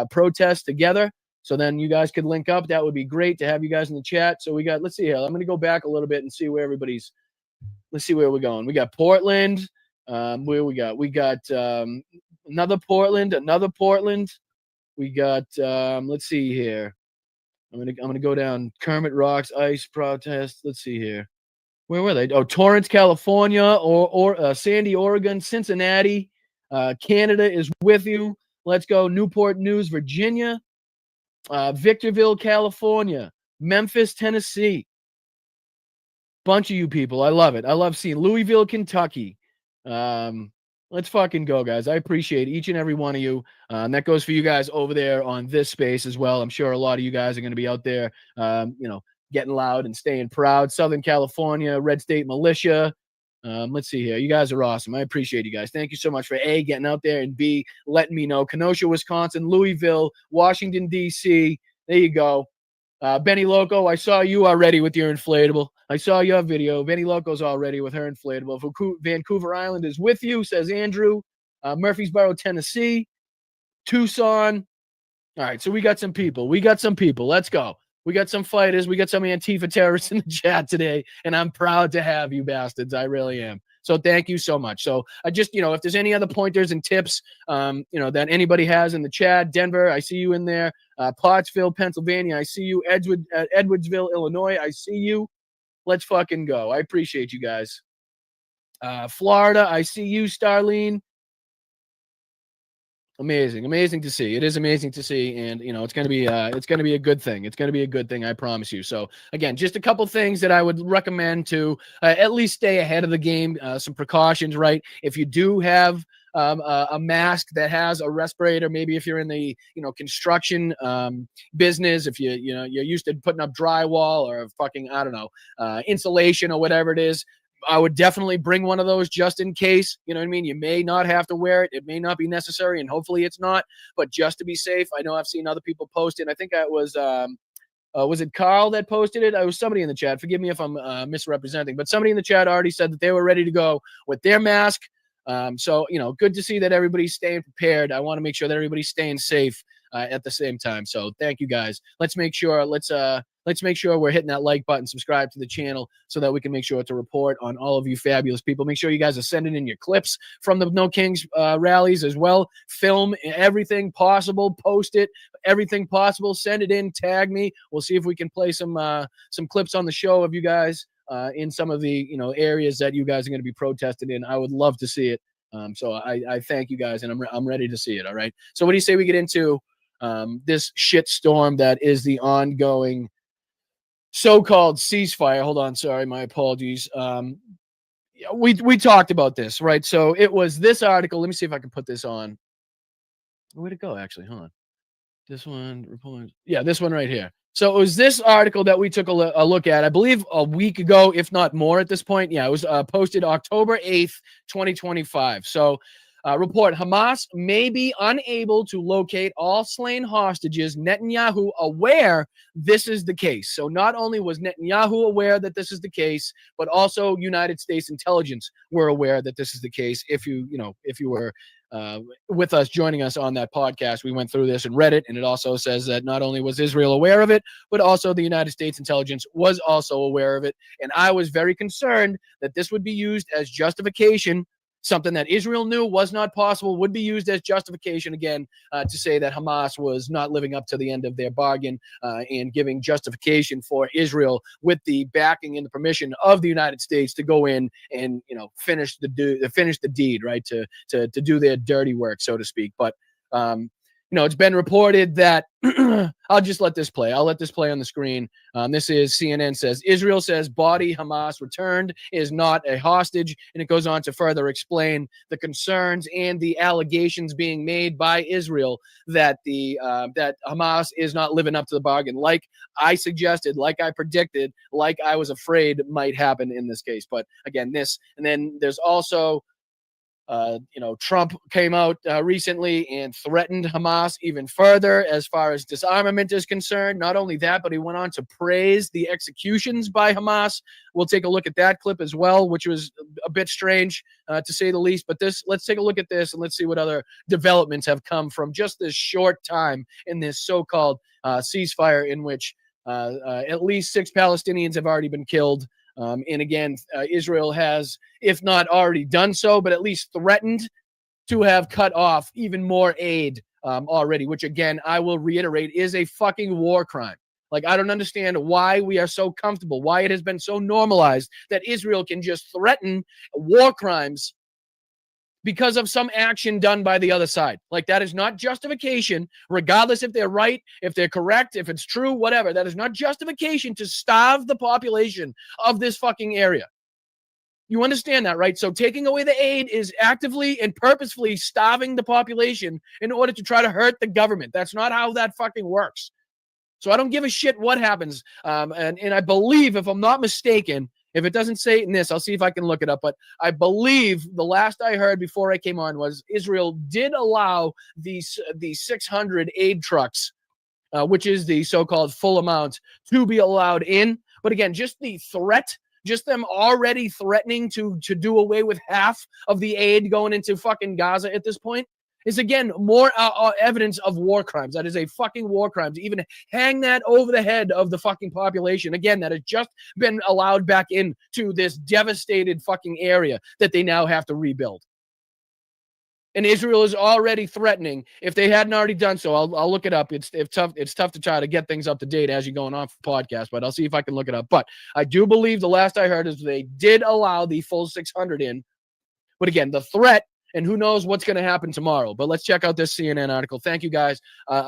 protest together. So then you guys could link up. That would be great to have you guys in the chat. So we got, let's see here. I'm going to go back a little bit and see where everybody's, let's see where we're going. We got Portland. Where we got? We got another Portland. We got, let's see here. I'm gonna go down. Kermit Rocks, ICE protest. Let's see here. Where were they? Oh, Torrance, California, or Sandee, Oregon, Cincinnati. Canada is with you. Let's go. Newport News, Virginia. Victorville, California. Memphis, Tennessee. Bunch of you people. I love it. I love seeing Louisville, Kentucky. Let's fucking go, guys. I appreciate each and every one of you. And that goes for you guys over there on this space as well. I'm sure a lot of you guys are going to be out there, getting loud and staying proud. Southern California, Red State Militia. Let's see here. You guys are awesome. I appreciate you guys. Thank you so much for A, getting out there, and B, letting me know. Kenosha, Wisconsin, Louisville, Washington, D.C. There you go. Benny Loco, I saw you already with your inflatable. I saw your video. Benny Loco's already with her inflatable. Vancouver Island is with you, says Andrew. Murfreesboro, Tennessee. Tucson. All right, so we got some people. Let's go. We got some fighters. We got some Antifa terrorists in the chat today, and I'm proud to have you bastards. I really am. So thank you so much. So I just, if there's any other pointers and tips, that anybody has in the chat, Denver, I see you in there. Pottsville, Pennsylvania, I see you. Edwardsville, Illinois, I see you. Let's fucking go. I appreciate you guys. Florida, I see you, Starlene. Amazing to see. It is amazing to see, and it's gonna be a good thing. It's gonna be a good thing, I promise you. So again, just a couple things that I would recommend to at least stay ahead of the game. Some precautions, right? If you do have a mask that has a respirator, maybe if you're in the construction business, if you're used to putting up drywall or fucking insulation or whatever it is, I would definitely bring one of those just in case. You know what I mean? You may not have to wear it. It may not be necessary, and hopefully it's not. But just to be safe, I know I've seen other people post it. I think it was it Carl that posted it? It was somebody in the chat. Forgive me if I'm misrepresenting, but somebody in the chat already said that they were ready to go with their mask. So good to see that everybody's staying prepared. I want to make sure that everybody's staying safe at the same time. So thank you guys. Let's make sure we're hitting that like button, subscribe to the channel so that we can make sure to report on all of you fabulous people. Make sure you guys are sending in your clips from the No Kings rallies as well. Film everything possible, post it, everything possible, send it in, tag me. We'll see if we can play some clips on the show of you guys in some of the areas that you guys are going to be protesting in. I would love to see it. So I thank you guys, and I'm ready to see it. All right. So what do you say we get into this shit storm that is the ongoing so-called ceasefire? Hold on, sorry, my apologies. We talked about this, right? So it was this article. Let me see if I can put this on. Where'd it go? Actually, hold on. This one, yeah, this one right here. So it was this article that we took a look at, I believe a week ago, if not more at this point. Yeah, it was posted October 8th, 2025. So report, Hamas may be unable to locate all slain hostages. Netanyahu aware this is the case. So not only was Netanyahu aware that this is the case, but also United States intelligence were aware that this is the case. If you were with us, joining us on that podcast, we went through this and read it, and it also says that not only was Israel aware of it, but also the United States intelligence was also aware of it. And I was very concerned that this would be used as justification. Something that Israel knew was not possible would be used as justification again to say that Hamas was not living up to the end of their bargain and giving justification for Israel with the backing and the permission of the United States to go in and finish the deed, right, to do their dirty work, so to speak. But it's been reported that I'll just let this play. I'll let this play on the screen. This is CNN says, Israel says body Hamas returned is not a hostage. And it goes on to further explain the concerns and the allegations being made by Israel that that Hamas is not living up to the bargain, like I suggested, like I predicted, like I was afraid might happen in this case. But again, and then there's also Trump came out recently and threatened Hamas even further as far as disarmament is concerned. Not only that, but he went on to praise the executions by Hamas. We'll take a look at that clip as well, which was a bit strange to say the least. But let's take a look at this and let's see what other developments have come from just this short time in this so-called ceasefire in which at least 6 Palestinians have already been killed. And again, Israel has, if not already done so, but at least threatened to have cut off even more aid already, which again, I will reiterate, is a fucking war crime. Like, I don't understand why we are so comfortable, why it has been so normalized that Israel can just threaten war crimes because of some action done by the other side. Like, that is not justification, regardless if they're right, if they're correct, if it's true, whatever. That is not justification to starve the population of this fucking area. You understand that, right? So taking away the aid is actively and purposefully starving the population in order to try to hurt the government. That's not how that fucking works. So I don't give a shit what happens. And I believe, if I'm not mistaken, if it doesn't say it in this, I'll see if I can look it up. But I believe the last I heard before I came on was Israel did allow these 600 aid trucks, which is the so-called full amount, to be allowed in. But again, just the threat, just them already threatening to do away with half of the aid going into fucking Gaza at this point is, again, more evidence of war crimes. That is a fucking war crime to even hang that over the head of the fucking population. Again, that has just been allowed back into this devastated fucking area that they now have to rebuild. And Israel is already threatening. If they hadn't already done so, I'll look it up. It's tough to try to get things up to date as you're going on for podcast, but I'll see if I can look it up. But I do believe the last I heard is they did allow the full 600 in. But again, the threat, and who knows what's going to happen tomorrow. But let's check out this CNN article. Thank you guys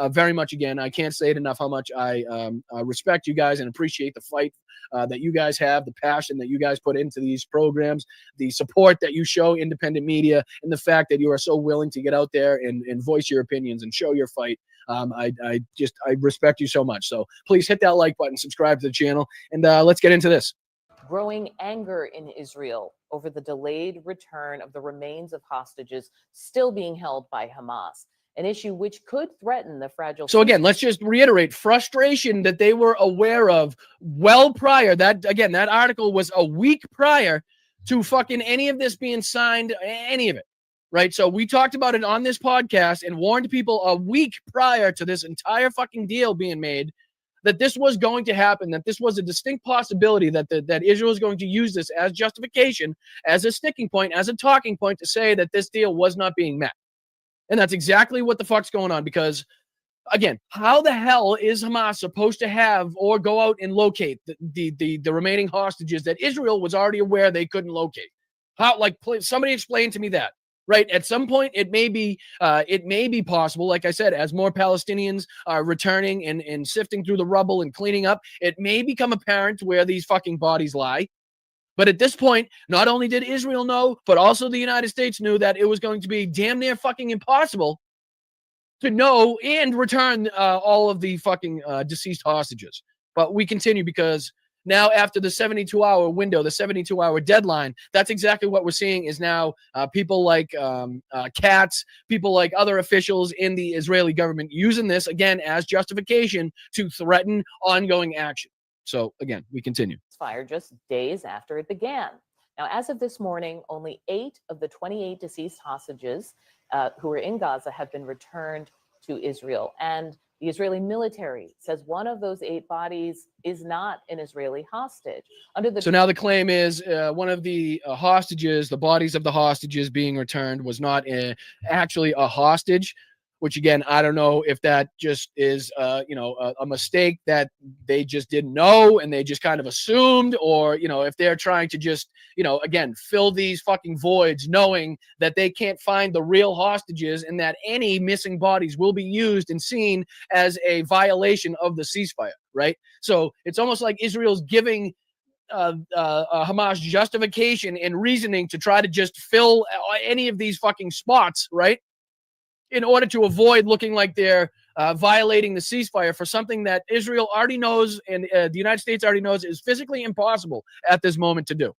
very much again. I can't say it enough how much I respect you guys and appreciate the fight that you guys have, the passion that you guys put into these programs, the support that you show independent media, and the fact that you are so willing to get out there and voice your opinions and show your fight. I respect you so much. So please hit that like button, subscribe to the channel, and let's get into this. Growing anger in Israel over the delayed return of the remains of hostages still being held by Hamas, an issue which could threaten the fragile. So again, let's just reiterate frustration that they were aware of well prior. That article was a week prior to fucking any of this being signed, any of it, right? So we talked about it on this podcast and warned people a week prior to this entire fucking deal being made that this was going to happen, that this was a distinct possibility, that Israel is going to use this as justification, as a sticking point, as a talking point to say that this deal was not being met. And that's exactly what the fuck's going on, because, again, how the hell is Hamas supposed to have or go out and locate the remaining hostages that Israel was already aware they couldn't locate? How, like, somebody explain to me that. Right. At some point, it may be possible, like I said, as more Palestinians are returning and sifting through the rubble and cleaning up, it may become apparent where these fucking bodies lie. But at this point, not only did Israel know, but also the United States knew that it was going to be damn near fucking impossible to know and return all of the fucking deceased hostages. But we continue because now, after the 72-hour window, the 72-hour deadline, that's exactly what we're seeing is now people like Katz, people like other officials in the Israeli government using this, again, as justification to threaten ongoing action. So, again, we continue. Fire just days after it began. Now, as of this morning, only 8 of the 28 deceased hostages who are in Gaza have been returned to Israel. And the Israeli military says one of those 8 bodies is not an Israeli hostage. So now the claim is one of the hostages, the bodies of the hostages being returned was not actually a hostage, which, again, I don't know if that just is, a mistake that they just didn't know and they just kind of assumed, or, if they're trying to just, again, fill these fucking voids knowing that they can't find the real hostages and that any missing bodies will be used and seen as a violation of the ceasefire, right? So it's almost like Israel's giving Hamas justification and reasoning to try to just fill any of these fucking spots, right? In order to avoid looking like they're violating the ceasefire for something that Israel already knows and the United States already knows is physically impossible at this moment to do.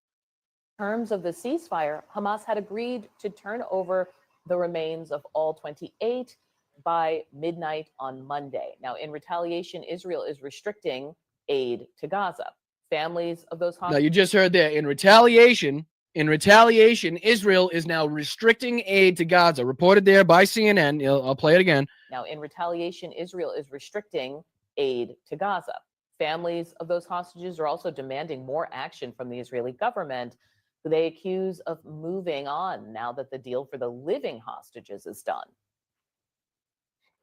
terms of the ceasefire, Hamas had agreed to turn over the remains of all 28 by midnight on Monday. Now, in retaliation, Israel is restricting aid to Gaza. Families of those Now, you just heard there. In retaliation, Israel is now restricting aid to Gaza. Reported there by CNN. I'll play it again. Now, in retaliation, Israel is restricting aid to Gaza. Families of those hostages are also demanding more action from the Israeli government, who they accuse of moving on now that the deal for the living hostages is done.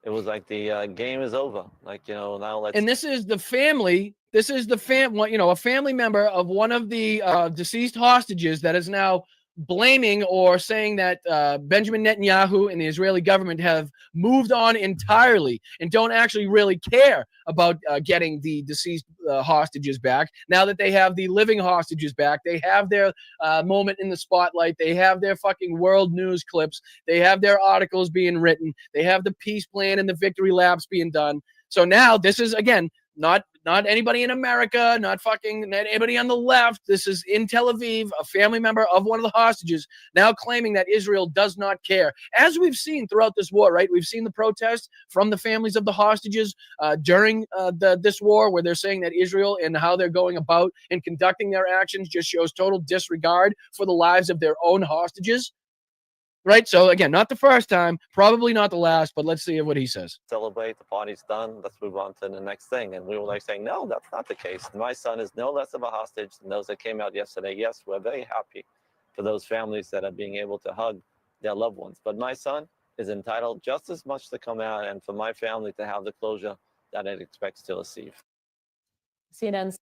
It was like the game is over. Like, now let's. And this is the family. This is the a family member of one of the deceased hostages that is now blaming or saying that Benjamin Netanyahu and the Israeli government have moved on entirely and don't actually really care about getting the deceased hostages back. Now that they have the living hostages back, they have their moment in the spotlight. They have their fucking world news clips. They have their articles being written. They have the peace plan and the victory laps being done. So now this is, again, not anybody in America, not anybody on the left. This is in Tel Aviv, a family member of one of the hostages now claiming that Israel does not care. As we've seen throughout this war, right? We've seen the protests from the families of the hostages during this war, where they're saying that Israel and how they're going about and conducting their actions just shows total disregard for the lives of their own hostages. Right? So, again, not the first time, probably not the last, but let's see what he says. Celebrate, the party's done, let's move on to the next thing. And we were like saying, no, that's not the case. My son is no less of a hostage than those that came out yesterday. Yes, we're very happy for those families that are being able to hug their loved ones. But my son is entitled just as much to come out and for my family to have the closure that it expects to receive. CNN's.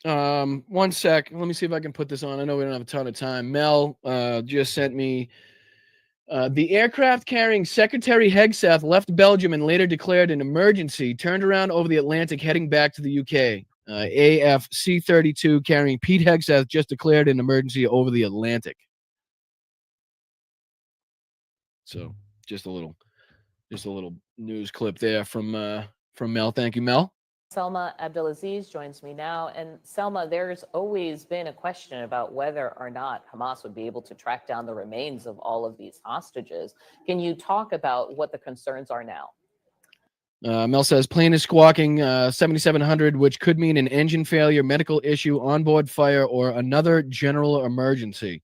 One sec. Let me see if I can put this on. I know we don't have a ton of time. Mel just sent me the aircraft carrying Secretary Hegseth left Belgium and later declared an emergency, turned around over the Atlantic heading back to the UK. AF C-32 carrying Pete Hegseth just declared an emergency over the Atlantic. So just a little news clip there from Mel. Thank you, Mel. Selma Abdelaziz joins me now. And Selma, there's always been a question about whether or not Hamas would be able to track down the remains of all of these hostages. Can you talk about what the concerns are now? Mel says plane is squawking 7700, which could mean an engine failure, medical issue, onboard fire, or another general emergency.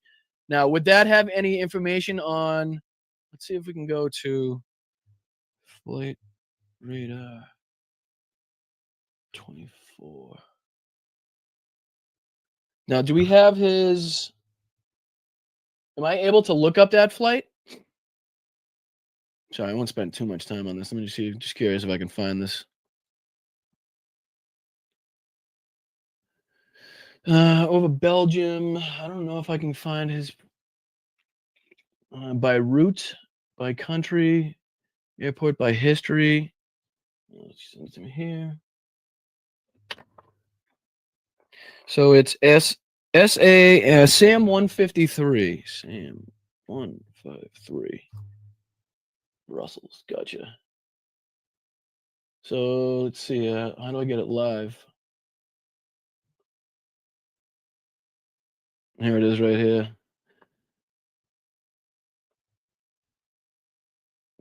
Now, would that have any information on? Let's see if we can go to flight radar 24. Now, do we have his? Am I able to look up that flight? Sorry, I won't spend too much time on this. Let me just see. Just curious if I can find this. Over Belgium. I don't know if I can find his by route, by country, airport by history. Let's send it to me here. So it's SAM 153. SAM 153. Brussels. Gotcha. So let's see. How do I get it live? Here it is right here.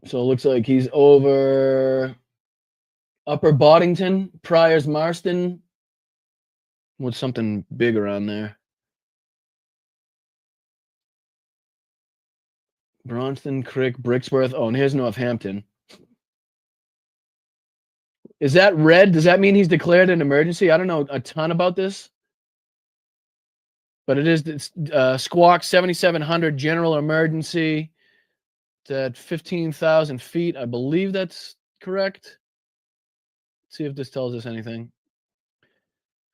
So it looks like he's over Upper Boddington, Priors Marston. What's something big around there? Braunston, Crick, Brixworth. Oh, and here's Northampton. Is that red? Does that mean he's declared an emergency? I don't know a ton about this. But it's Squawk 7700 general emergency. It's at 15,000 feet. I believe that's correct. Let's see if this tells us anything.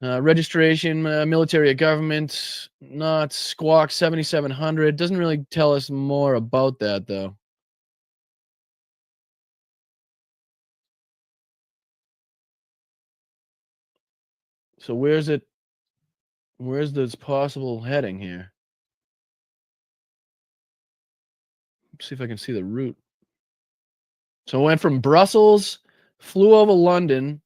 Registration, military or government, not Squawk 7700. Doesn't really tell us more about that, though. So where's it? Where's this possible heading here? Let's see if I can see the route. So it went from Brussels, flew over London,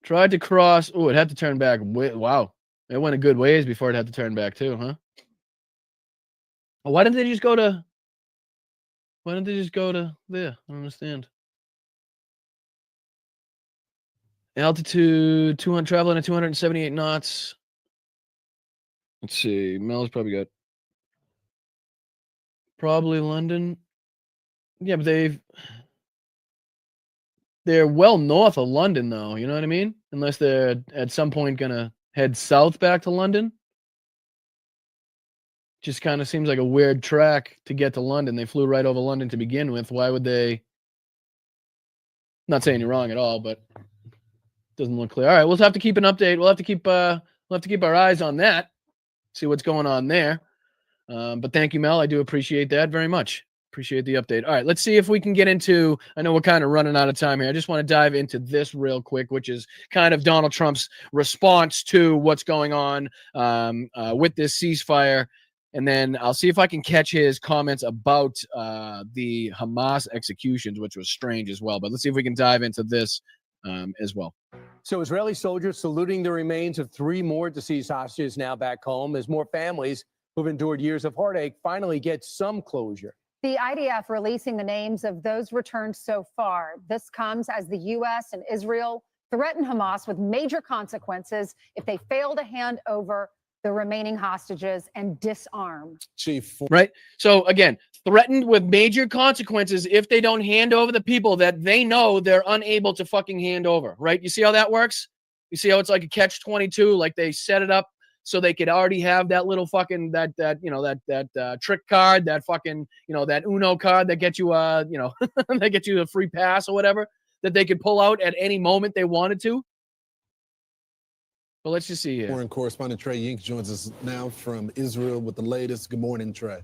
tried to cross. Oh, it had to turn back. Wow. It went a good ways before it had to turn back too, huh? Why didn't they just go to? Why didn't they just go to there? I don't understand. Altitude 200, traveling at 278 knots. Let's see. Mel's probably got probably London. Yeah, but they're well north of London though. You know what I mean? Unless they're at some point gonna head south back to London. Just kind of seems like a weird track to get to London. They flew right over London to begin with. Why would they? Not saying you're wrong at all, but doesn't look clear. All right, we'll have to keep an update. We'll have to keep our eyes on that. See what's going on there. But thank you, Mel. I do appreciate that very much. Appreciate the update. All right, let's see if we can get into, I know we're kind of running out of time here. I just want to dive into this real quick, which is kind of Donald Trump's response to what's going on with this ceasefire. And then I'll see if I can catch his comments about the Hamas executions, which was strange as well. But let's see if we can dive into this as well. So Israeli soldiers saluting the remains of 3 more deceased hostages now back home as more families who've endured years of heartache finally get some closure. The IDF releasing the names of those returned so far. This comes as the U.S. and Israel threaten Hamas with major consequences if they fail to hand over the remaining hostages and disarm. Chief. Right. So again, threatened with major consequences if they don't hand over the people that they know they're unable to fucking hand over. Right. You see how that works? You see how it's like a catch-22, like they set it up so they could already have that little fucking that trick card, that fucking, that Uno card that gets you that gets you a free pass or whatever, that they could pull out at any moment they wanted to. But let's just see here. Foreign correspondent Trey Yink joins us now from Israel with the latest. Good morning, Trey.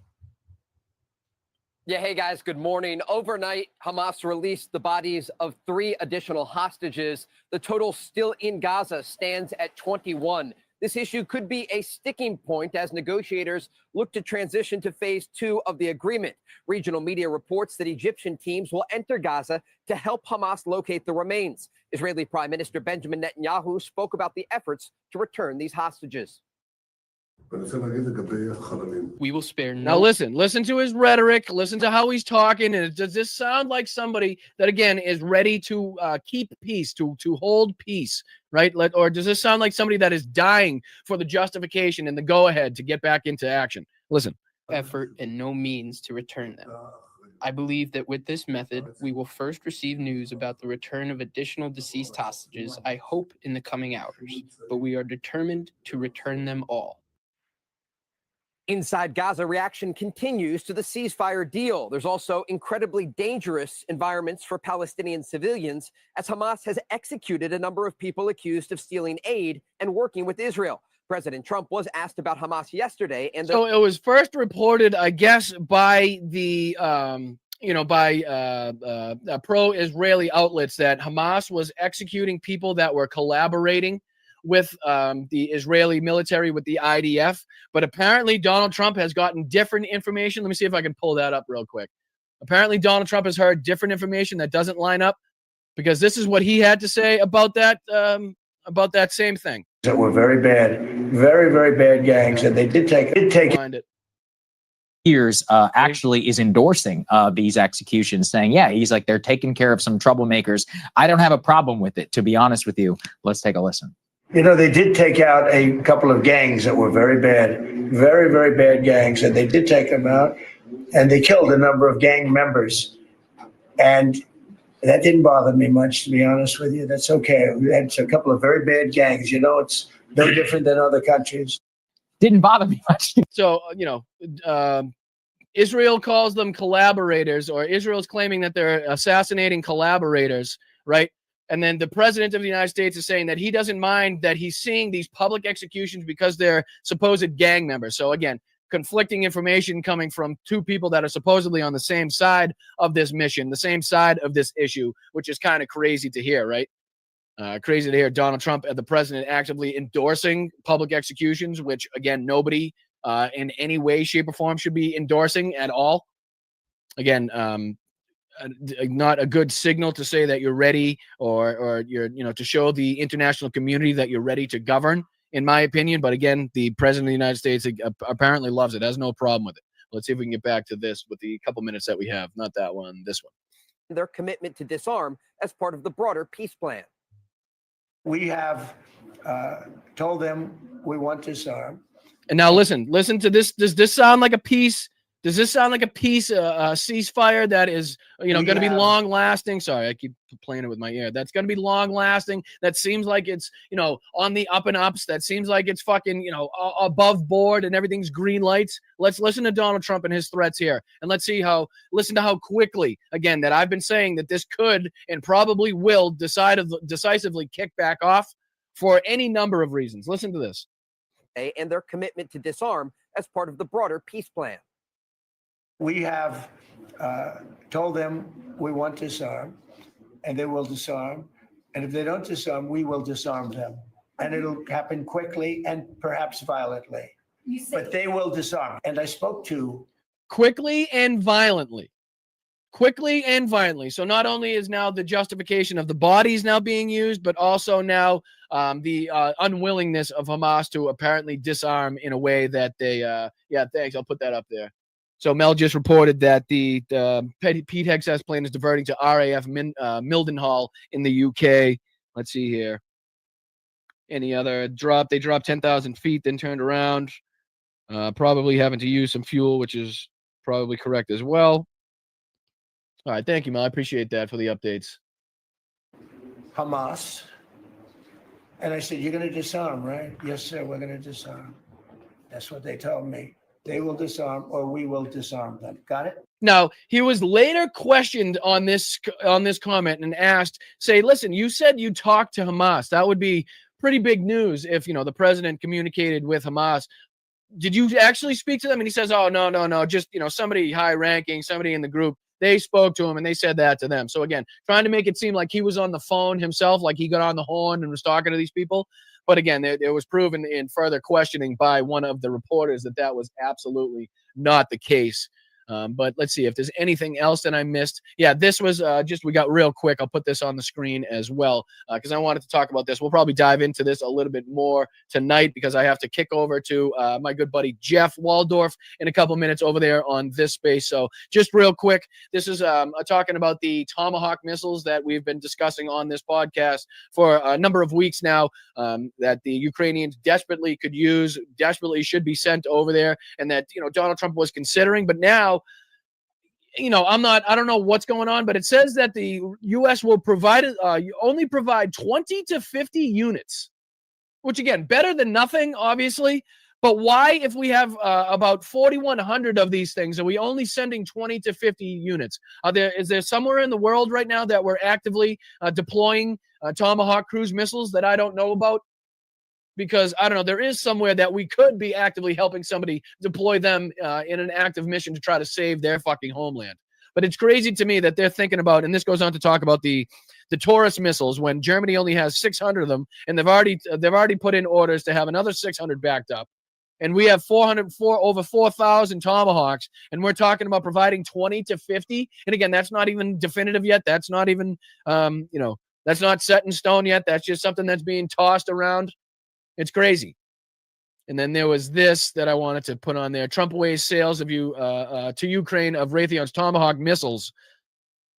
Yeah, hey guys, good morning. Overnight, Hamas released the bodies of 3 additional hostages. The total still in Gaza stands at 21. This issue could be a sticking point as negotiators look to transition to phase 2 of the agreement. Regional media reports that Egyptian teams will enter Gaza to help Hamas locate the remains. Israeli Prime Minister Benjamin Netanyahu spoke about the efforts to return these hostages. We will spare no. Now listen to his rhetoric, listen to how he's talking. And does this sound like somebody that, again, is ready to keep peace, to hold peace, right? Or does this sound like somebody that is dying for the justification and the go-ahead to get back into action? Listen. Effort and no means to return them. I believe that with this method, we will first receive news about the return of additional deceased hostages, I hope in the coming hours, but we are determined to return them all. Inside Gaza, reaction continues to the ceasefire deal. There's also incredibly dangerous environments for Palestinian civilians as Hamas has executed a number of people accused of stealing aid and working with Israel. President Trump was asked about Hamas yesterday. And so it was first reported, I guess, by the, pro-Israeli outlets that Hamas was executing people that were collaborating with the Israeli military, with the IDF. But apparently Donald Trump has gotten different information. Let me see if I can pull that up real quick. Apparently Donald Trump has heard different information that doesn't line up, because this is what he had to say about that same thing. That were very bad, very, very bad gangs, and they did take it. Years actually is endorsing these executions, saying, yeah, he's like, they're taking care of some troublemakers. I don't have a problem with it, to be honest with you. Let's take a listen. You know, they did take out a couple of gangs that were very bad, very, very bad gangs, and they did take them out, and they killed a number of gang members. And that didn't bother me much, to be honest with you. That's okay. We had a couple of very bad gangs. You know, it's no different than other countries. Didn't bother me much. So, Israel calls them collaborators, or Israel's claiming that they're assassinating collaborators, right? And then the president of the United States is saying that he doesn't mind that he's seeing these public executions because they're supposed gang members. So again, conflicting information coming from 2 people that are supposedly on the same side of this mission, the same side of this issue, which is kind of crazy to hear, right? Crazy to hear Donald Trump and the president actively endorsing public executions, which, again, nobody in any way, shape, or form should be endorsing at all. Again, not a good signal to say that you're ready, or you're, to show the international community that you're ready to govern in my opinion. But again, the president of the United States apparently loves it, has no problem with it. Let's see if we can get back to this with the couple minutes that we have. Not that one, this one. Their commitment to disarm as part of the broader peace plan. We have told them we want to disarm. And now listen to this. Does this sound like a peace? Does this sound like a peace ceasefire that is, going to be long lasting? Sorry, I keep playing it with my ear. That's going to be long lasting. That seems like it's, on the up and ups. That seems like it's fucking, above board and everything's green lights. Let's listen to Donald Trump and his threats here. And let's listen to how quickly, again, that I've been saying that this could and probably will decisively kick back off for any number of reasons. Listen to this. And their commitment to disarm as part of the broader peace plan. We have told them we want to disarm, and they will disarm. And if they don't disarm, we will disarm them. And it'll happen quickly and perhaps violently. But they will disarm. And I spoke to... Quickly and violently. Quickly and violently. So not only is now the justification of the bodies now being used, but also now the unwillingness of Hamas to apparently disarm in a way that they... yeah, thanks. I'll put that up there. So Mel just reported that the Pete Hegseth's plane is diverting to RAF Mildenhall in the UK. Let's see here. Any other drop? They dropped 10,000 feet, then turned around. Probably having to use some fuel, which is probably correct as well. All right, thank you, Mel. I appreciate that for the updates. Hamas. And I said, you're going to disarm, right? Yes, sir, we're going to disarm. That's what they told me. They will disarm or we will disarm them. Got it? Now, he was later questioned on this comment and asked, say, listen, you said you talked to Hamas. That would be pretty big news if, the president communicated with Hamas. Did you actually speak to them? And he says, oh, no. Just, somebody high ranking, somebody in the group, they spoke to him and they said that to them. So again, trying to make it seem like he was on the phone himself, like he got on the horn and was talking to these people. But again, it was proven in further questioning by one of the reporters that was absolutely not the case. But let's see if there's anything else that I missed. Yeah, this was we got real quick. I'll put this on the screen as well because I wanted to talk about this. We'll probably dive into this a little bit more tonight because I have to kick over to my good buddy Jeff Waldorf in a couple minutes over there on this space. So just real quick, this is talking about the Tomahawk missiles that we've been discussing on this podcast for a number of weeks now that the Ukrainians desperately should be sent over there and that, Donald Trump was considering. But now, I don't know what's going on, but it says that the U.S. will only provide 20 to 50 units, which again, better than nothing, obviously. But why, if we have about 4,100 of these things, are we only sending 20 to 50 units? Is there somewhere in the world right now that we're actively deploying Tomahawk cruise missiles that I don't know about? Because, I don't know, there is somewhere that we could be actively helping somebody deploy them in an active mission to try to save their fucking homeland. But it's crazy to me that they're thinking about, and this goes on to talk about the Taurus missiles when Germany only has 600 of them, and they've already put in orders to have another 600 backed up. And we have over 4,000 Tomahawks, and we're talking about providing 20 to 50. And again, that's not even definitive yet. That's not even, that's not set in stone yet. That's just something that's being tossed around. It's crazy. And then there was this that I wanted to put on there. Trump weighs sales to Ukraine of Raytheon's Tomahawk missiles.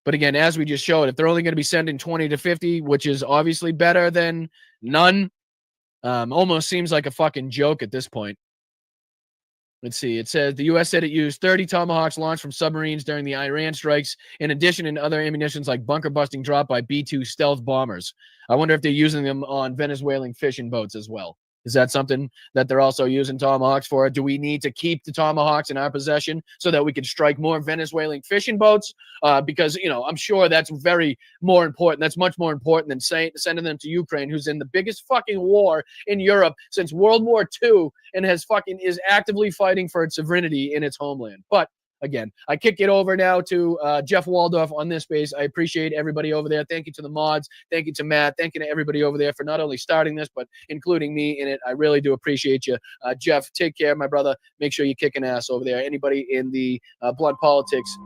But again, as we just showed, if they're only going to be sending 20 to 50, which is obviously better than none, almost seems like a fucking joke at this point. Let's see. It says the U.S. said it used 30 Tomahawks launched from submarines during the Iran strikes, in addition in other ammunitions like bunker-busting dropped by B-2 stealth bombers. I wonder if they're using them on Venezuelan fishing boats as well. Is that something that they're also using Tomahawks for? Do we need to keep the Tomahawks in our possession so that we can strike more Venezuelan fishing boats? Because, I'm sure that's more important. That's much more important than sending them to Ukraine, who's in the biggest fucking war in Europe since World War II and is actively fighting for its sovereignty in its homeland. But again, I kick it over now to Jeff Waldorf on this space. I appreciate everybody over there. Thank you to the mods. Thank you to Matt. Thank you to everybody over there for not only starting this, but including me in it. I really do appreciate you. Jeff, take care, my brother. Make sure you're kicking ass over there. Anybody in the blood politics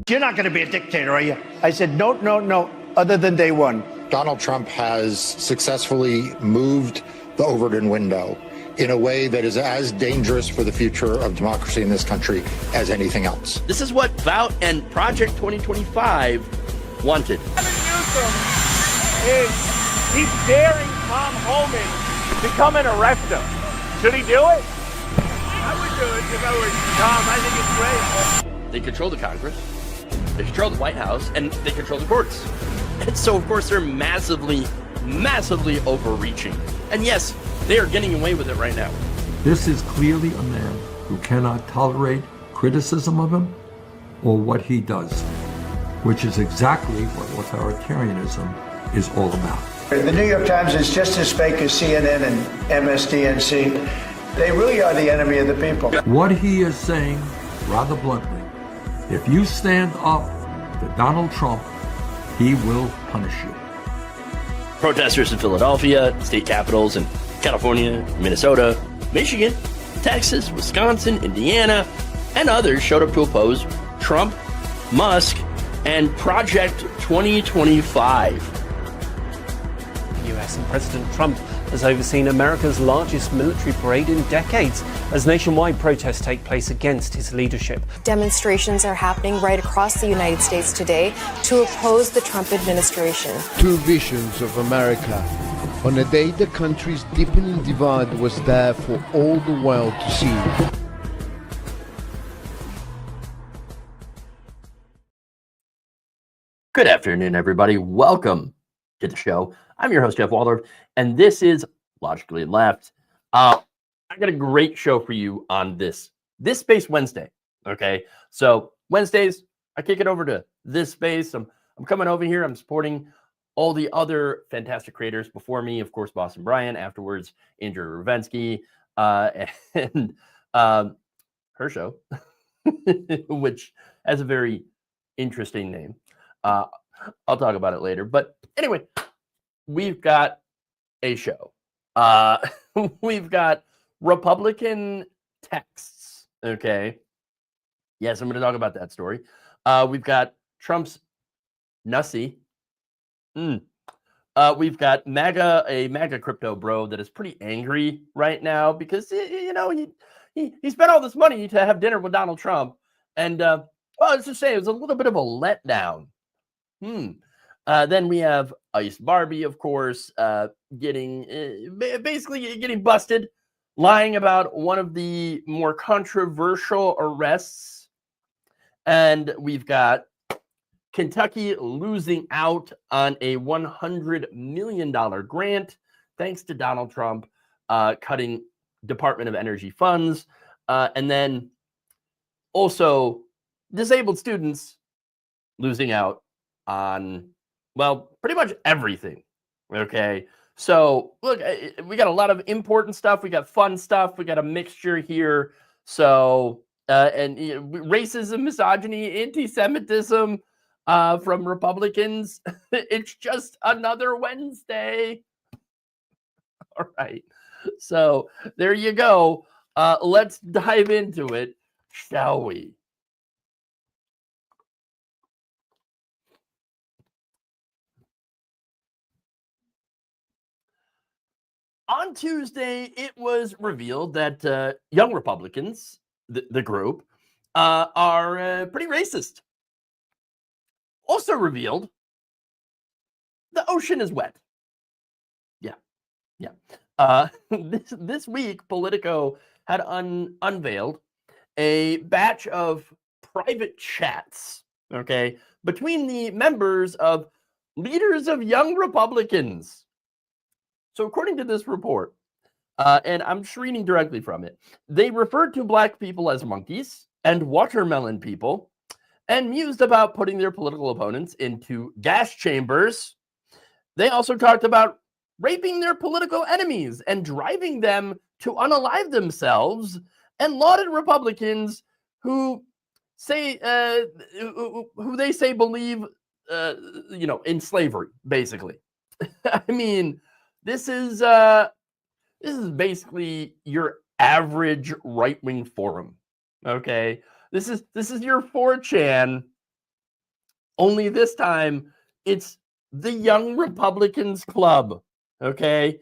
You're not going to be a dictator, are you? I said, no, no, no, other than day one. Donald Trump has successfully moved the Overton window in a way that is as dangerous for the future of democracy in this country as anything else. This is what Vout and Project 2025 wanted. Is he's daring Tom Homan to come and arrest him. Should he do it? I would do it if I were Tom. I think it's great. They control the Congress, they control the White House, and they control the courts. And so, of course, they're massively overreaching. And yes, they are getting away with it right now. This is clearly a man who cannot tolerate criticism of him or what he does, which is exactly what authoritarianism is all about. The New York Times is just as fake as CNN and MSDNC. They really are the enemy of the people. What he is saying, rather bluntly, if you stand up to Donald Trump, he will punish you. Protesters in Philadelphia, state capitals in California, Minnesota, Michigan, Texas, Wisconsin, Indiana, and others showed up to oppose Trump, Musk, and Project 2025. US and President Trump has overseen America's largest military parade in decades as nationwide protests take place against his leadership. Demonstrations are happening right across the United States today to oppose the Trump administration. Two visions of America. On a day the country's deepening divide was there for all the world to see. Good afternoon, everybody. Welcome to the show. I'm your host, Jeff Waldorf, and this is Logically Left. I got a great show for you on this Space Wednesday. Okay, so Wednesdays, I kick it over to this space. I'm coming over here. I'm supporting all the other fantastic creators before me. Of course, Boston Brian. Afterwards, Andrea Rovenski, and her show, which has a very interesting name. I'll talk about it later. But anyway, we've got a show. We've got Republican texts. Okay. Yes, I'm going to talk about that story. We've got Trump's Nussy. We've got a MAGA crypto bro that is pretty angry right now because, you know, he spent all this money to have dinner with Donald Trump. And, well, let's just say it was a little bit of a letdown. Then we have Ice Barbie, of course, basically getting busted, lying about one of the more controversial arrests. And we've got Kentucky losing out on a $100 million grant, thanks to Donald Trump cutting Department of Energy funds. And then also disabled students losing out on, well, pretty much everything. Okay. So look, we got a lot of important stuff. We got fun stuff. We got a mixture here. So, and you know, racism, misogyny, anti-Semitism from Republicans. It's just another Wednesday. All right. So there you go. Let's dive into it, shall we? On Tuesday, it was revealed that Young Republicans, the group, are pretty racist. Also revealed, the ocean is wet. Yeah. This week, Politico had unveiled a batch of private chats, okay, between the members of leaders of Young Republicans. So according to this report, and I'm just reading directly from it, they referred to black people as monkeys and watermelon people and mused about putting their political opponents into gas chambers. They also talked about raping their political enemies and driving them to unalive themselves, and lauded Republicans who say who they say believe in slavery, basically. I mean, this is basically your average right-wing forum. Okay, this is your 4chan only this time it's the Young Republicans Club. Okay.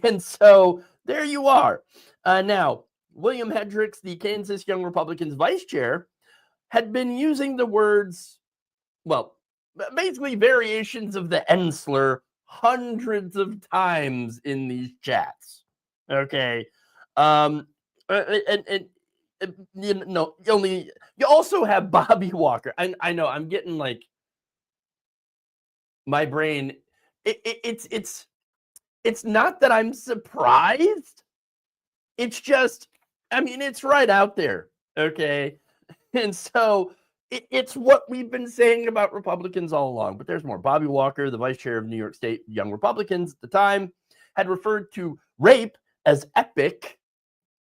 And so there you are. Now, William Hendricks, the Kansas Young Republicans vice chair, had been using the words, well, basically variations of the N slur hundreds of times in these chats. Okay. And you also have Bobby Walker. I know I'm getting like my brain. It's not that I'm surprised. It's just, I mean, it's right out there. Okay. And so it's what we've been saying about Republicans all along, but there's more. Bobby Walker, the vice chair of New York State Young Republicans at the time, had referred to rape as epic,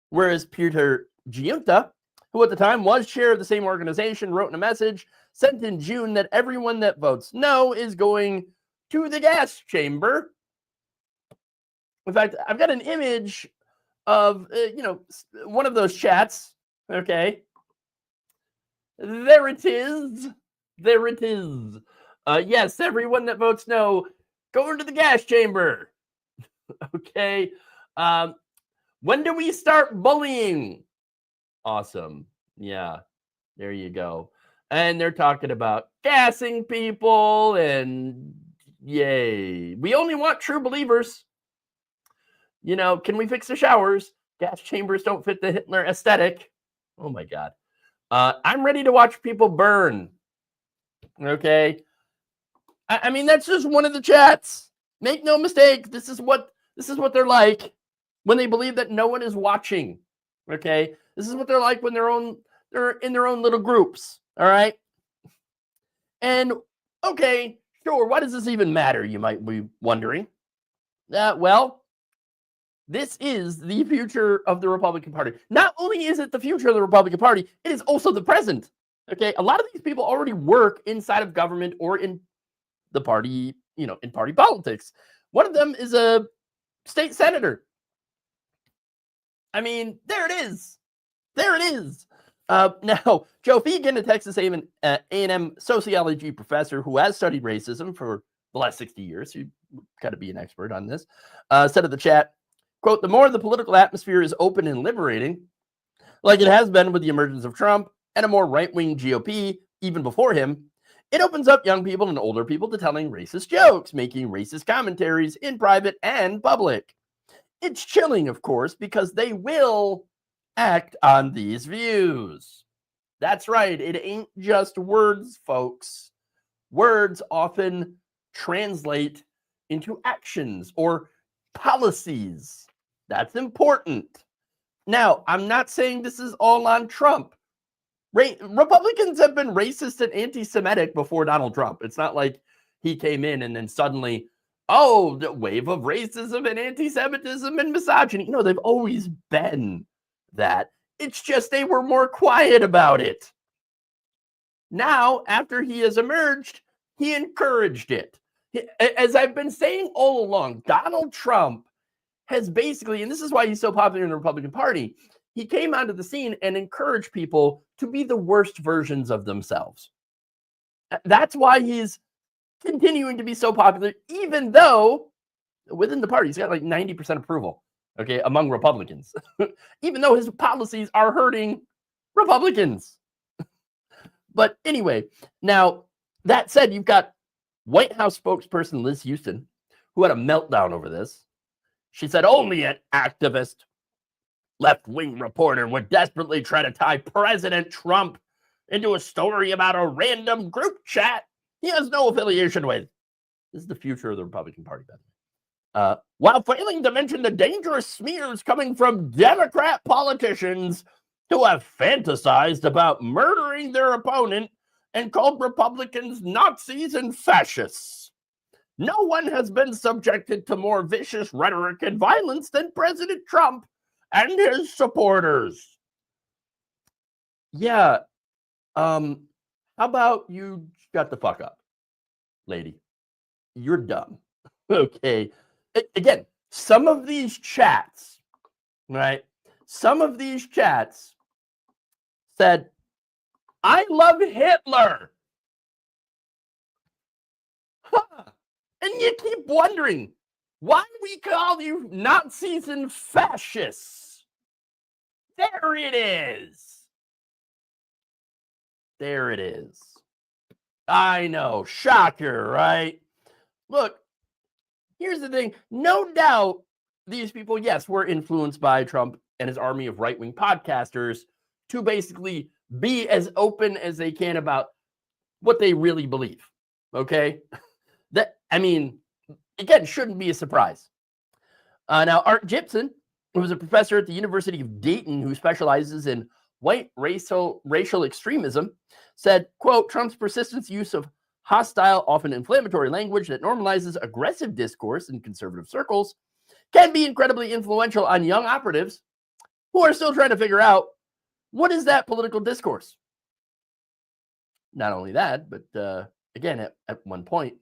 whereas Peter Giunta, who at the time was chair of the same organization, wrote in a message sent in June that everyone that votes no is going to the gas chamber. In fact, I've got an image of, one of those chats. Okay. There it is. There it is. Yes, everyone that votes no, going to the gas chamber. Okay. When do we start bullying? Awesome. Yeah, there you go. And they're talking about gassing people and yay. We only want true believers. Can we fix the showers? Gas chambers don't fit the Hitler aesthetic. Oh my God. I'm ready to watch people burn. Okay. I mean, that's just one of the chats. Make no mistake. This is what they're like when they believe that no one is watching. Okay. This is what they're like when they're in their own little groups. All right. And okay, sure. Why does this even matter? You might be wondering. Well, this is the future of the Republican Party. Not only is it the future of the Republican Party, it is also the present. Okay. A lot of these people already work inside of government or in the party, in party politics. One of them is a state senator. I mean, there it is. There it is. Now, Joe Fegan, a Texas A&M sociology professor who has studied racism for the last 60 years, you've got to be an expert on this, said in the chat, quote, the more the political atmosphere is open and liberating, like it has been with the emergence of Trump and a more right-wing GOP, even before him, it opens up young people and older people to telling racist jokes, making racist commentaries in private and public. It's chilling, of course, because they will act on these views. That's right. It ain't just words, folks. Words often translate into actions or policies. That's important. Now, I'm not saying this is all on Trump. Republicans have been racist and anti-Semitic before Donald Trump. It's not like he came in and then suddenly, the wave of racism and anti-Semitism and misogyny. They've always been that. It's just they were more quiet about it. Now, after he has emerged, he encouraged it. As I've been saying all along, Donald Trump has basically, and this is why he's so popular in the Republican Party, he came onto the scene and encouraged people to be the worst versions of themselves. That's why he's continuing to be so popular, even though within the party, he's got like 90% approval, okay, among Republicans, even though his policies are hurting Republicans. But anyway, now that said, you've got White House spokesperson Liz Houston, who had a meltdown over this. She said only an activist left-wing reporter would desperately try to tie President Trump into a story about a random group chat he has no affiliation with. This is the future of the Republican Party, by the way. While failing to mention the dangerous smears coming from Democrat politicians who have fantasized about murdering their opponent and called Republicans Nazis and fascists. No one has been subjected to more vicious rhetoric and violence than President Trump and his supporters. Yeah. How about you shut the fuck up, lady? You're dumb. Okay. Again, some of these chats, right? Some of these chats said, I love Hitler. And you keep wondering, why we call you Nazis and fascists? There it is. There it is. I know, shocker, right? Look, here's the thing. No doubt these people, yes, were influenced by Trump and his army of right-wing podcasters to basically be as open as they can about what they really believe, okay? That, I mean, again, shouldn't be a surprise. Now, Art Gibson, who was a professor at the University of Dayton who specializes in white racial extremism, said, quote, Trump's persistent use of hostile, often inflammatory language that normalizes aggressive discourse in conservative circles can be incredibly influential on young operatives who are still trying to figure out what is that political discourse. Not only that, but again, at one point,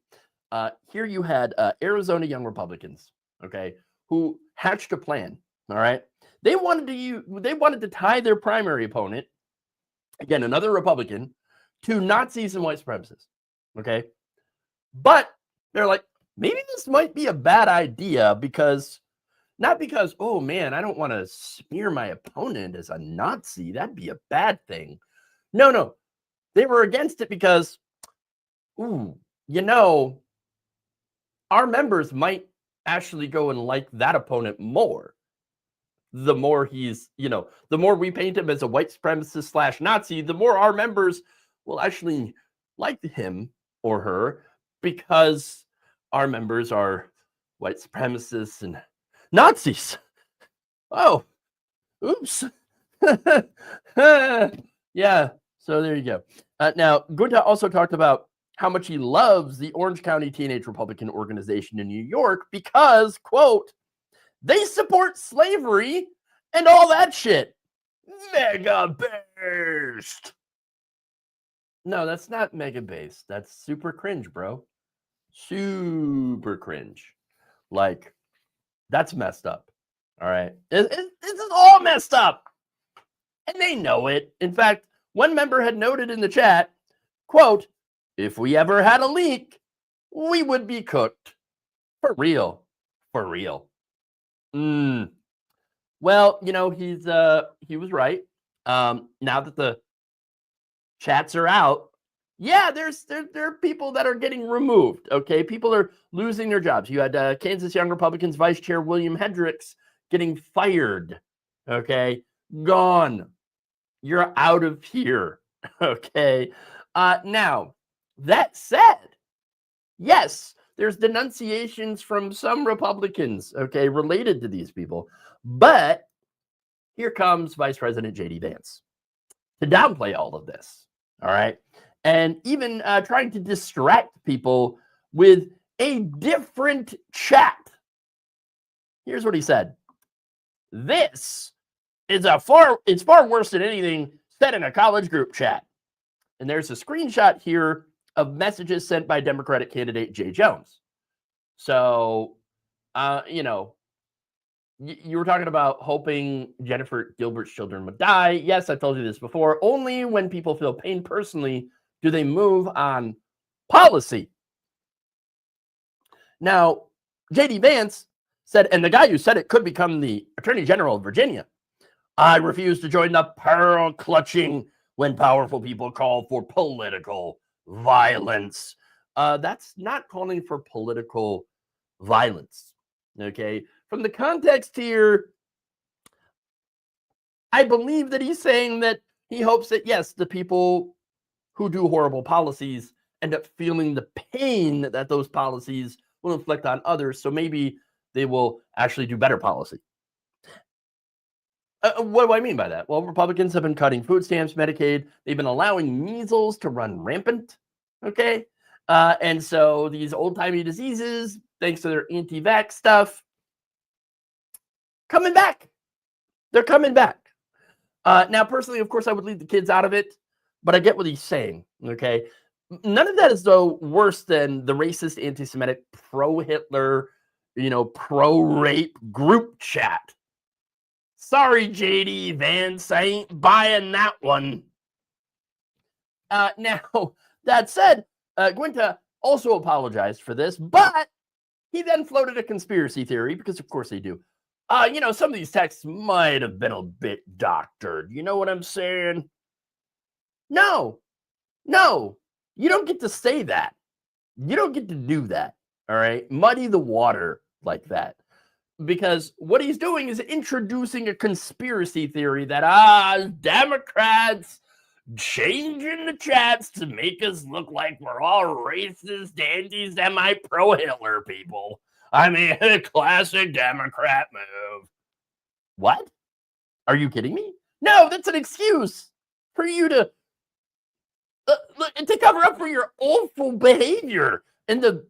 here you had Arizona young Republicans, okay, who hatched a plan. All right, they wanted to tie their primary opponent, again, another Republican, to Nazis and white supremacists. Okay, but they're like, maybe this might be a bad idea not because, oh man, I don't want to smear my opponent as a Nazi. That'd be a bad thing. No. They were against it because, our members might actually go and like that opponent more. The more he's, the more we paint him as a white supremacist / Nazi, the more our members will actually like him or her because our members are white supremacists and Nazis. Oh, oops. Yeah, so there you go. Now, Gunta also talked about how much he loves the Orange County Teenage Republican Organization in New York because, quote, they support slavery and all that shit. Mega based. No, that's not mega based. That's super cringe, bro. Super cringe. Like, that's messed up. All right. This is all messed up. And they know it. In fact, one member had noted in the chat, quote, if we ever had a leak, we would be cooked. For real. For real. Well, he was right. Now that the chats are out, yeah, there are people that are getting removed. Okay, people are losing their jobs. You had Kansas Young Republicans Vice Chair William Hendricks getting fired. Okay, gone. You're out of here. Okay. Now that said, yes, there's denunciations from some Republicans, okay, related to these people. But here comes Vice President J.D. Vance to downplay all of this, all right? And even trying to distract people with a different chat. Here's what he said. This is it's far worse than anything said in a college group chat. And there's a screenshot here of messages sent by Democratic candidate Jay Jones. So, you were talking about hoping Jennifer Gilbert's children would die. Yes, I told you this before. Only when people feel pain personally do they move on policy. Now, J.D. Vance said, and the guy who said it could become the Attorney General of Virginia. I refuse to join the pearl clutching when powerful people call for political violence. That's not calling for political violence. Okay. From the context here, I believe that he's saying that he hopes that, yes, the people who do horrible policies end up feeling the pain that those policies will inflict on others. So maybe they will actually do better policy. What do I mean by that? Well, Republicans have been cutting food stamps, Medicaid. They've been allowing measles to run rampant. Okay. And so these old-timey diseases, thanks to their anti-vax stuff, coming back. They're coming back. Now, personally, of course, I would leave the kids out of it, but I get what he's saying, okay? None of that is, though, worse than the racist, anti-Semitic, pro-Hitler, pro-rape group chat. Sorry, J.D. Vance, I ain't buying that one. Now, that said, Gwynta, also apologized for this, but he then floated a conspiracy theory, because of course they do. Some of these texts might have been a bit doctored. You know what I'm saying? No, you don't get to say that. You don't get to do that. All right. Muddy the water like that. Because what he's doing is introducing a conspiracy theory that, Democrats changing the chats to make us look like we're all racist, anti-Semite, pro-Hitler people. I mean, a classic Democrat move. What? Are you kidding me? No, that's an excuse for you to cover up for your awful behavior and the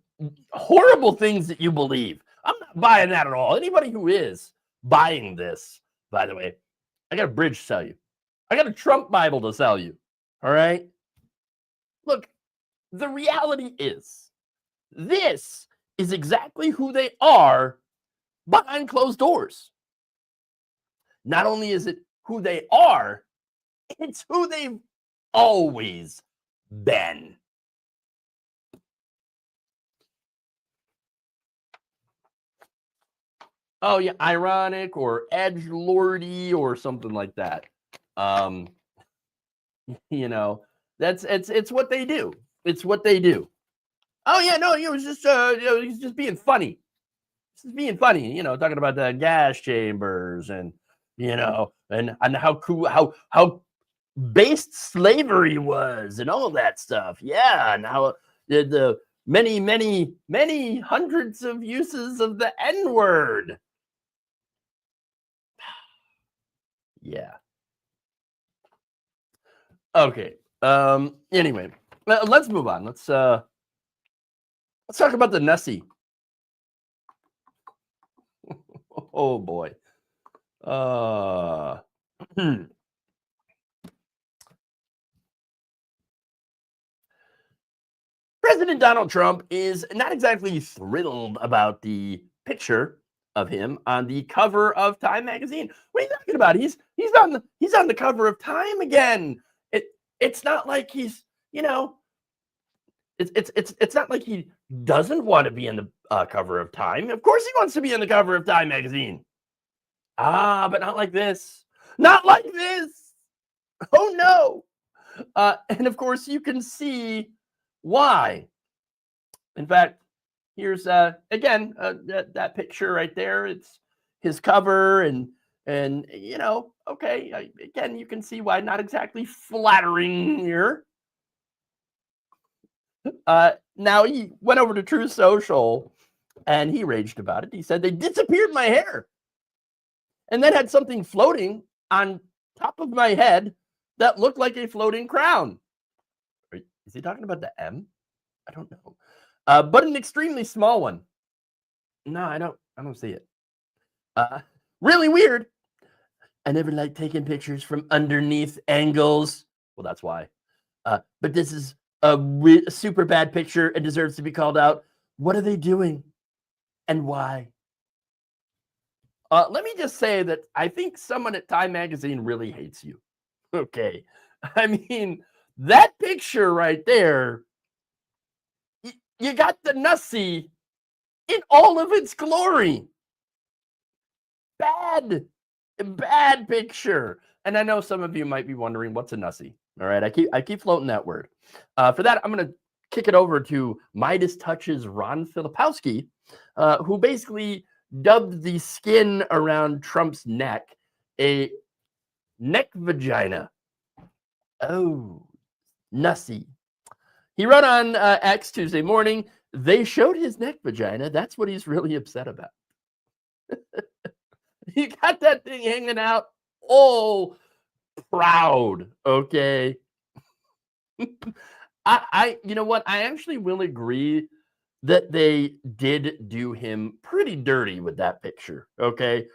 horrible things that you believe. I'm not buying that at all. Anybody who is buying this, by the way, I got a bridge to sell you. I got a Trump Bible to sell you. All right? Look, the reality is, this is exactly who they are behind closed doors. Not only is it who they are, it's who they've always been. Oh yeah, ironic or edgelordy or something like that. It's what they do. It's what they do. Oh yeah, no, it was just he's just being funny. Just being funny, talking about the gas chambers and and how cool, how based slavery was and all of that stuff. Yeah, and how the many hundreds of uses of the N-word. Yeah. Okay. Anyway, let's move on. Let's talk about the Nessie. Oh boy. President Donald Trump is not exactly thrilled about the picture of him on the cover of Time magazine. What are you talking about? He's on the cover of Time again. It's not like he's, it's not like he doesn't want to be in the cover of Time. Of course he wants to be in the cover of Time magazine. But not like this. Not like this. Oh no. And of course you can see why. In fact, here's again that picture right there. It's his cover, and okay, again you can see why not exactly flattering here. Now he went over to Truth Social and he raged about it. He said they disappeared my hair and then had something floating on top of my head that looked like a floating crown. Is he talking about the M? I don't know. But an extremely small one. No, I don't see it. Really weird. I never like taking pictures from underneath angles. Well, that's why. But this is a super bad picture and deserves to be called out. What are they doing? And why? Let me just say that I think someone at Time Magazine really hates you. Okay. I mean, that picture right there, you got the Nussie in all of its glory. Bad picture. And I know some of you might be wondering, what's a Nussie? All right, I keep floating that word. For that, I'm going to kick it over to Midas Touch's Ron Filipowski, who basically dubbed the skin around Trump's neck a neck vagina. Oh, Nussie. He wrote on X Tuesday morning, they showed his neck vagina. That's what he's really upset about. He got that thing hanging out all proud, okay? You know what? I actually will agree that they did do him pretty dirty with that picture, okay?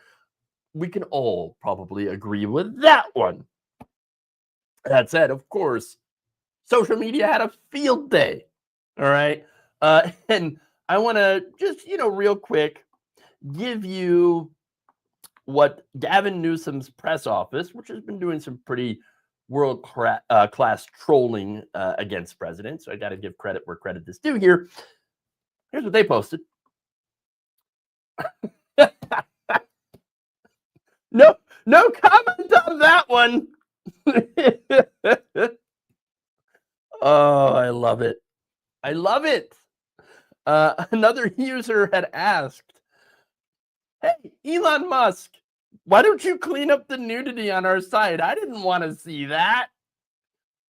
We can all probably agree with that one. That said, of course, social media had a field day, all right? And I want to just, real quick, give you what Gavin Newsom's press office, which has been doing some pretty class trolling against presidents. So I got to give credit where credit is due here. Here's what they posted. No comment on that one. Oh, I love it. I love it. Another user had asked, hey, Elon Musk, why don't you clean up the nudity on our site? I didn't want to see that.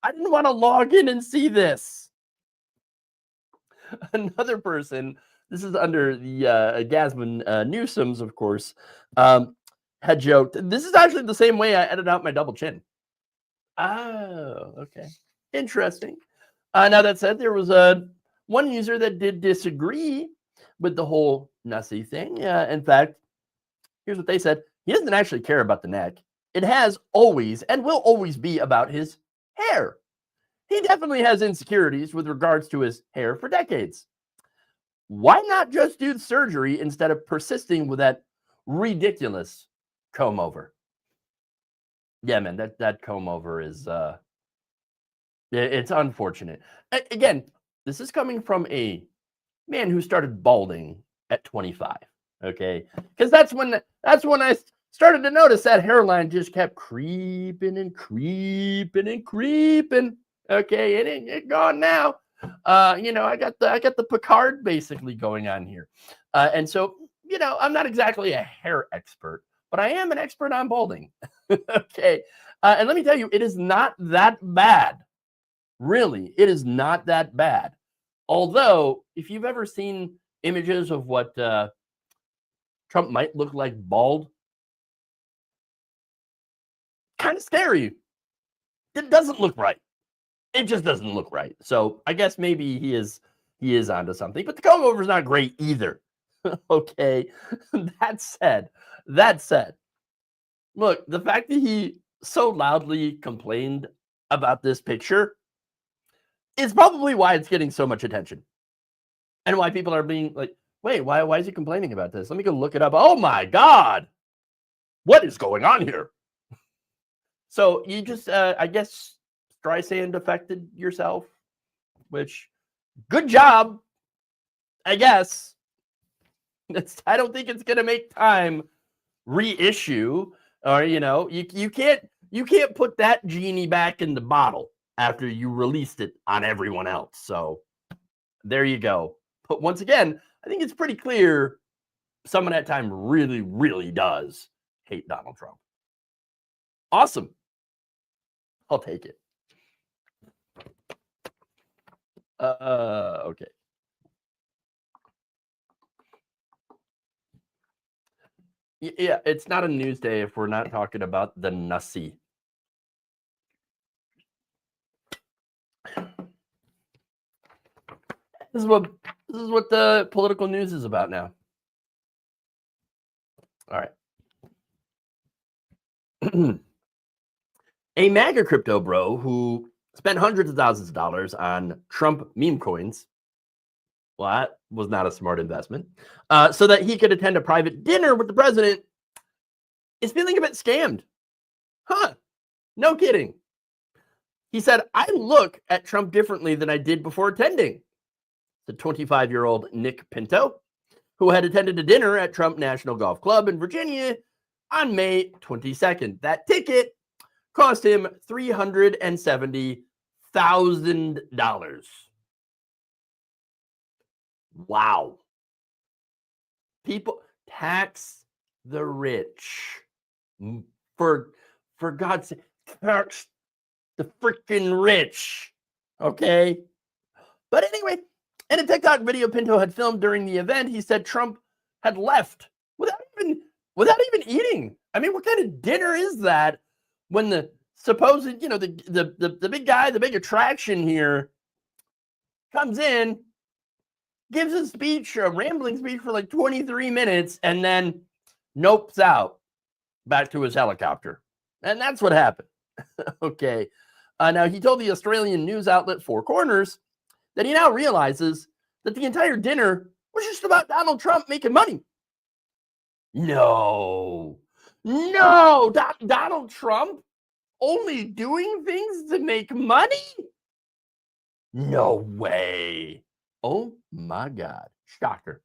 I didn't want to log in and see this. Another person, this is under the Jasmine Newsome's, of course, had joked, this is actually the same way I edit out my double chin. Oh, okay. Interesting. Now that said, there was one user that did disagree with the whole Nussie thing. In fact, here's what they said. He doesn't actually care about the neck. It has always and will always be about his hair. He definitely has insecurities with regards to his hair for decades. Why not just do the surgery instead of persisting with that ridiculous comb over? Yeah, man, that comb over is it's unfortunate. Again, this is coming from a man who started balding at 25. Okay, because that's when I started to notice that hairline just kept creeping and creeping and creeping. Okay, it ain't gone now. You know, I got the Picard basically going on here, and so you know, I'm not exactly a hair expert, but I am an expert on balding. Okay, and let me tell you, it is not that bad. Really, it is not that bad. Although, if you've ever seen images of what Trump might look like bald, kind of scary. It doesn't look right. It just doesn't look right. So I guess maybe he is onto something. But the comb over is not great either. Okay. That said, look, the fact that he so loudly complained about this picture is probably why it's getting so much attention. And why people are being like, wait, why is he complaining about this? Let me go look it up. Oh my God. What is going on here? So you just, I guess, Streisand affected yourself, which, good job, I guess. I don't think it's going to make time reissue, or, you know, you can't put that genie back in the bottle after you released it on everyone else. So there you go. But once again, I think it's pretty clear someone at time really, really does hate Donald Trump. Awesome. I'll take it. Okay. Yeah, it's not a news day if we're not talking about the Nussie. This is what the political news is about now. All right. A MAGA crypto bro who spent hundreds of thousands of dollars on Trump meme coins. Well, that was not a smart investment. So that he could attend a private dinner with the president is feeling a bit scammed. Huh. No kidding. He said, I look at Trump differently than I did before attending. The 25-year-old Nick Pinto, who had attended a dinner at Trump National Golf Club in Virginia on May 22nd. That ticket cost him $370,000. Wow. People tax the rich. For God's sake, tax the freaking rich. Okay? But anyway, in a TikTok video Pinto had filmed during the event, he said Trump had left without even eating. I mean, what kind of dinner is that when the supposed, you know, the big guy, the big attraction here comes in, gives a speech, a rambling speech for like 23 minutes, and then nopes out back to his helicopter. And that's what happened. Okay. Now, he told the Australian news outlet Four Corners that he now realizes that the entire dinner was just about Donald Trump making money. No, Donald Trump only doing things to make money? No way. Oh my God. Shocker.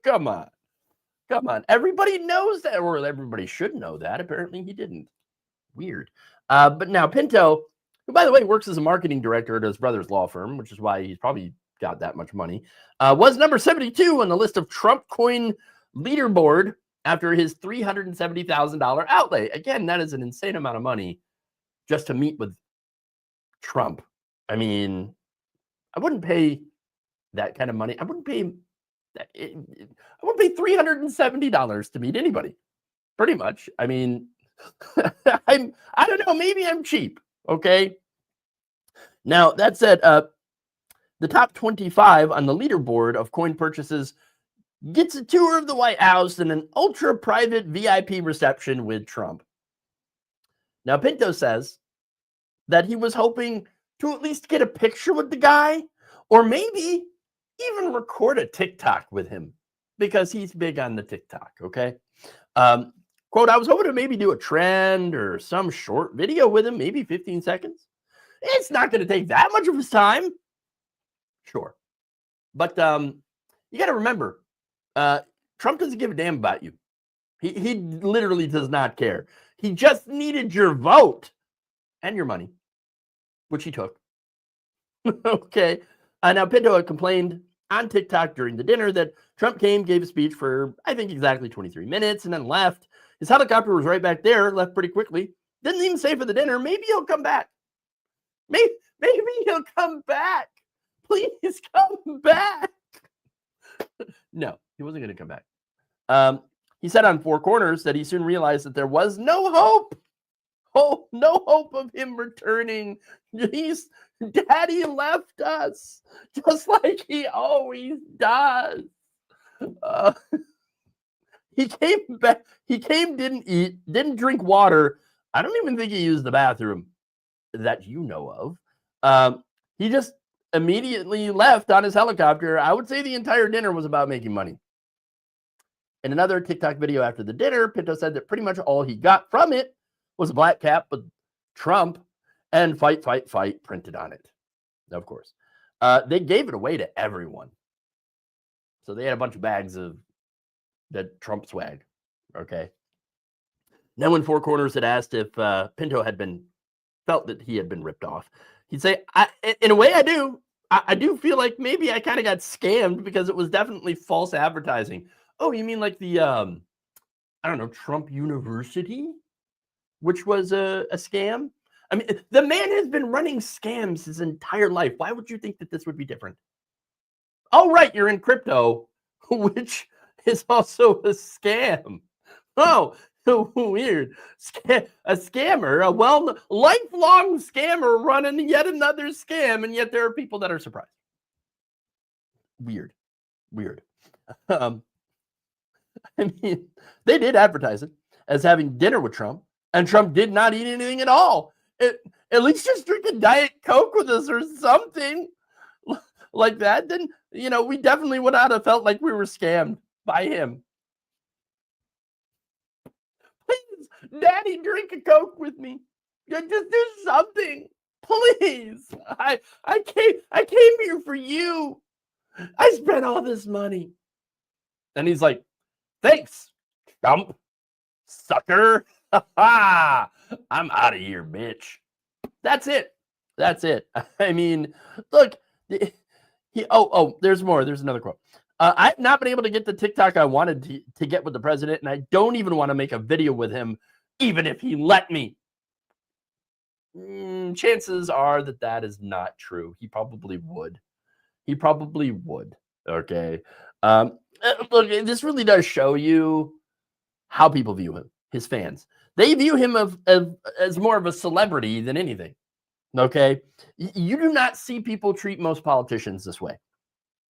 Come on. Come on. Everybody knows that, or everybody should know that. Apparently he didn't. Weird. But now Pinto, who, by the way, works as a marketing director at his brother's law firm, which is why he's probably got that much money, was number 72 on the list of Trump coin leaderboard after his $370,000 outlay. Again, that is an insane amount of money just to meet with Trump. I mean, I wouldn't pay that kind of money. I wouldn't pay $370 to meet anybody. Pretty much. I mean, I don't know, maybe I'm cheap. Okay. Now that said, the top 25 on the leaderboard of coin purchases gets a tour of the White House and an ultra private VIP reception with Trump. Now Pinto says that he was hoping to at least get a picture with the guy, or maybe even record a TikTok with him, because he's big on the TikTok. Okay. Quote, I was hoping to maybe do a trend or some short video with him, maybe 15 seconds. It's not going to take that much of his time. Sure. But you got to remember, Trump doesn't give a damn about you. He literally does not care. He just needed your vote and your money, which he took. Okay. Now Pinto had complained on TikTok during the dinner that Trump came, gave a speech for, I think, exactly 23 minutes and then left. His helicopter was right back there, left pretty quickly. Didn't even say for the dinner, maybe he'll come back. Maybe he'll come back. Please come back. No, he wasn't going to come back. He said on Four Corners that he soon realized that there was no hope. Oh, no hope of him returning. Daddy left us, just like he always does. He came back. He came, didn't eat, didn't drink water. I don't even think he used the bathroom that you know of. He just immediately left on his helicopter. I would say the entire dinner was about making money. In another TikTok video after the dinner, Pinto said that pretty much all he got from it was a black cap with Trump and fight, fight, fight printed on it. Of course. They gave it away to everyone. So they had a bunch of bags of the Trump swag. Okay. Now when Four Corners had asked if Pinto had felt that he had been ripped off, he'd say, in a way I do. I do feel like maybe I kind of got scammed because it was definitely false advertising. Oh, you mean like the, I don't know, Trump University, which was a scam? I mean, the man has been running scams his entire life. Why would you think that this would be different? Oh, right, you're in crypto, which is also a scam. Oh, weird. A scammer, a lifelong scammer running yet another scam, and yet there are people that are surprised. Weird. I mean, they did advertise it as having dinner with Trump, and Trump did not eat anything at all. At least just drink a Diet Coke with us or something like that. Then, we definitely would not have felt like we were scammed by him. Please, Daddy, drink a Coke with me. Just do something. Please. I came here for you. I spent all this money. And he's like, thanks, Trump, sucker. I'm out of here, bitch. That's it. I mean, look, there's more. There's another quote. I've not been able to get the TikTok I wanted to get with the president, and I don't even want to make a video with him, even if he let me. Chances are that is not true. He probably would. Okay. Look, this really does show you how people view him, his fans. They view him as more of a celebrity than anything. Okay. You do not see people treat most politicians this way.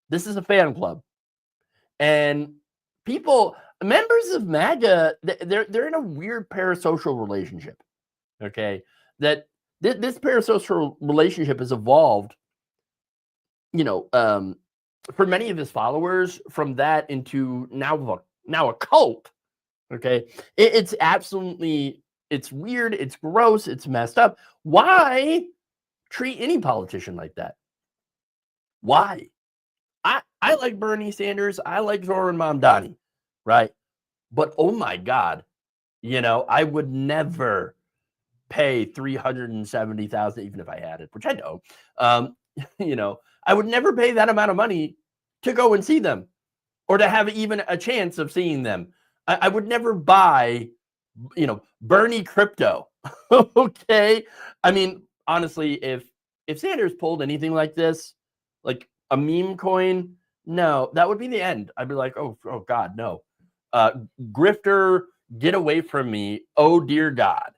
This is a fan club. And members of MAGA, they're in a weird parasocial relationship. Okay. That this parasocial relationship has evolved, for many of his followers, from that into now a cult. Okay. It's absolutely It's weird. It's gross. It's messed up. Why treat any politician like that? Why? I like Bernie Sanders. I like Zoran Mamdani, right? But oh my God, I would never pay $370,000, even if I had it, which I don't. I would never pay that amount of money to go and see them, or to have even a chance of seeing them. I would never buy, Bernie crypto. Okay. I mean, honestly, if Sanders pulled anything like this, like a meme coin, no, that would be the end. I'd be like, oh God, no. Grifter, get away from me. Oh dear God.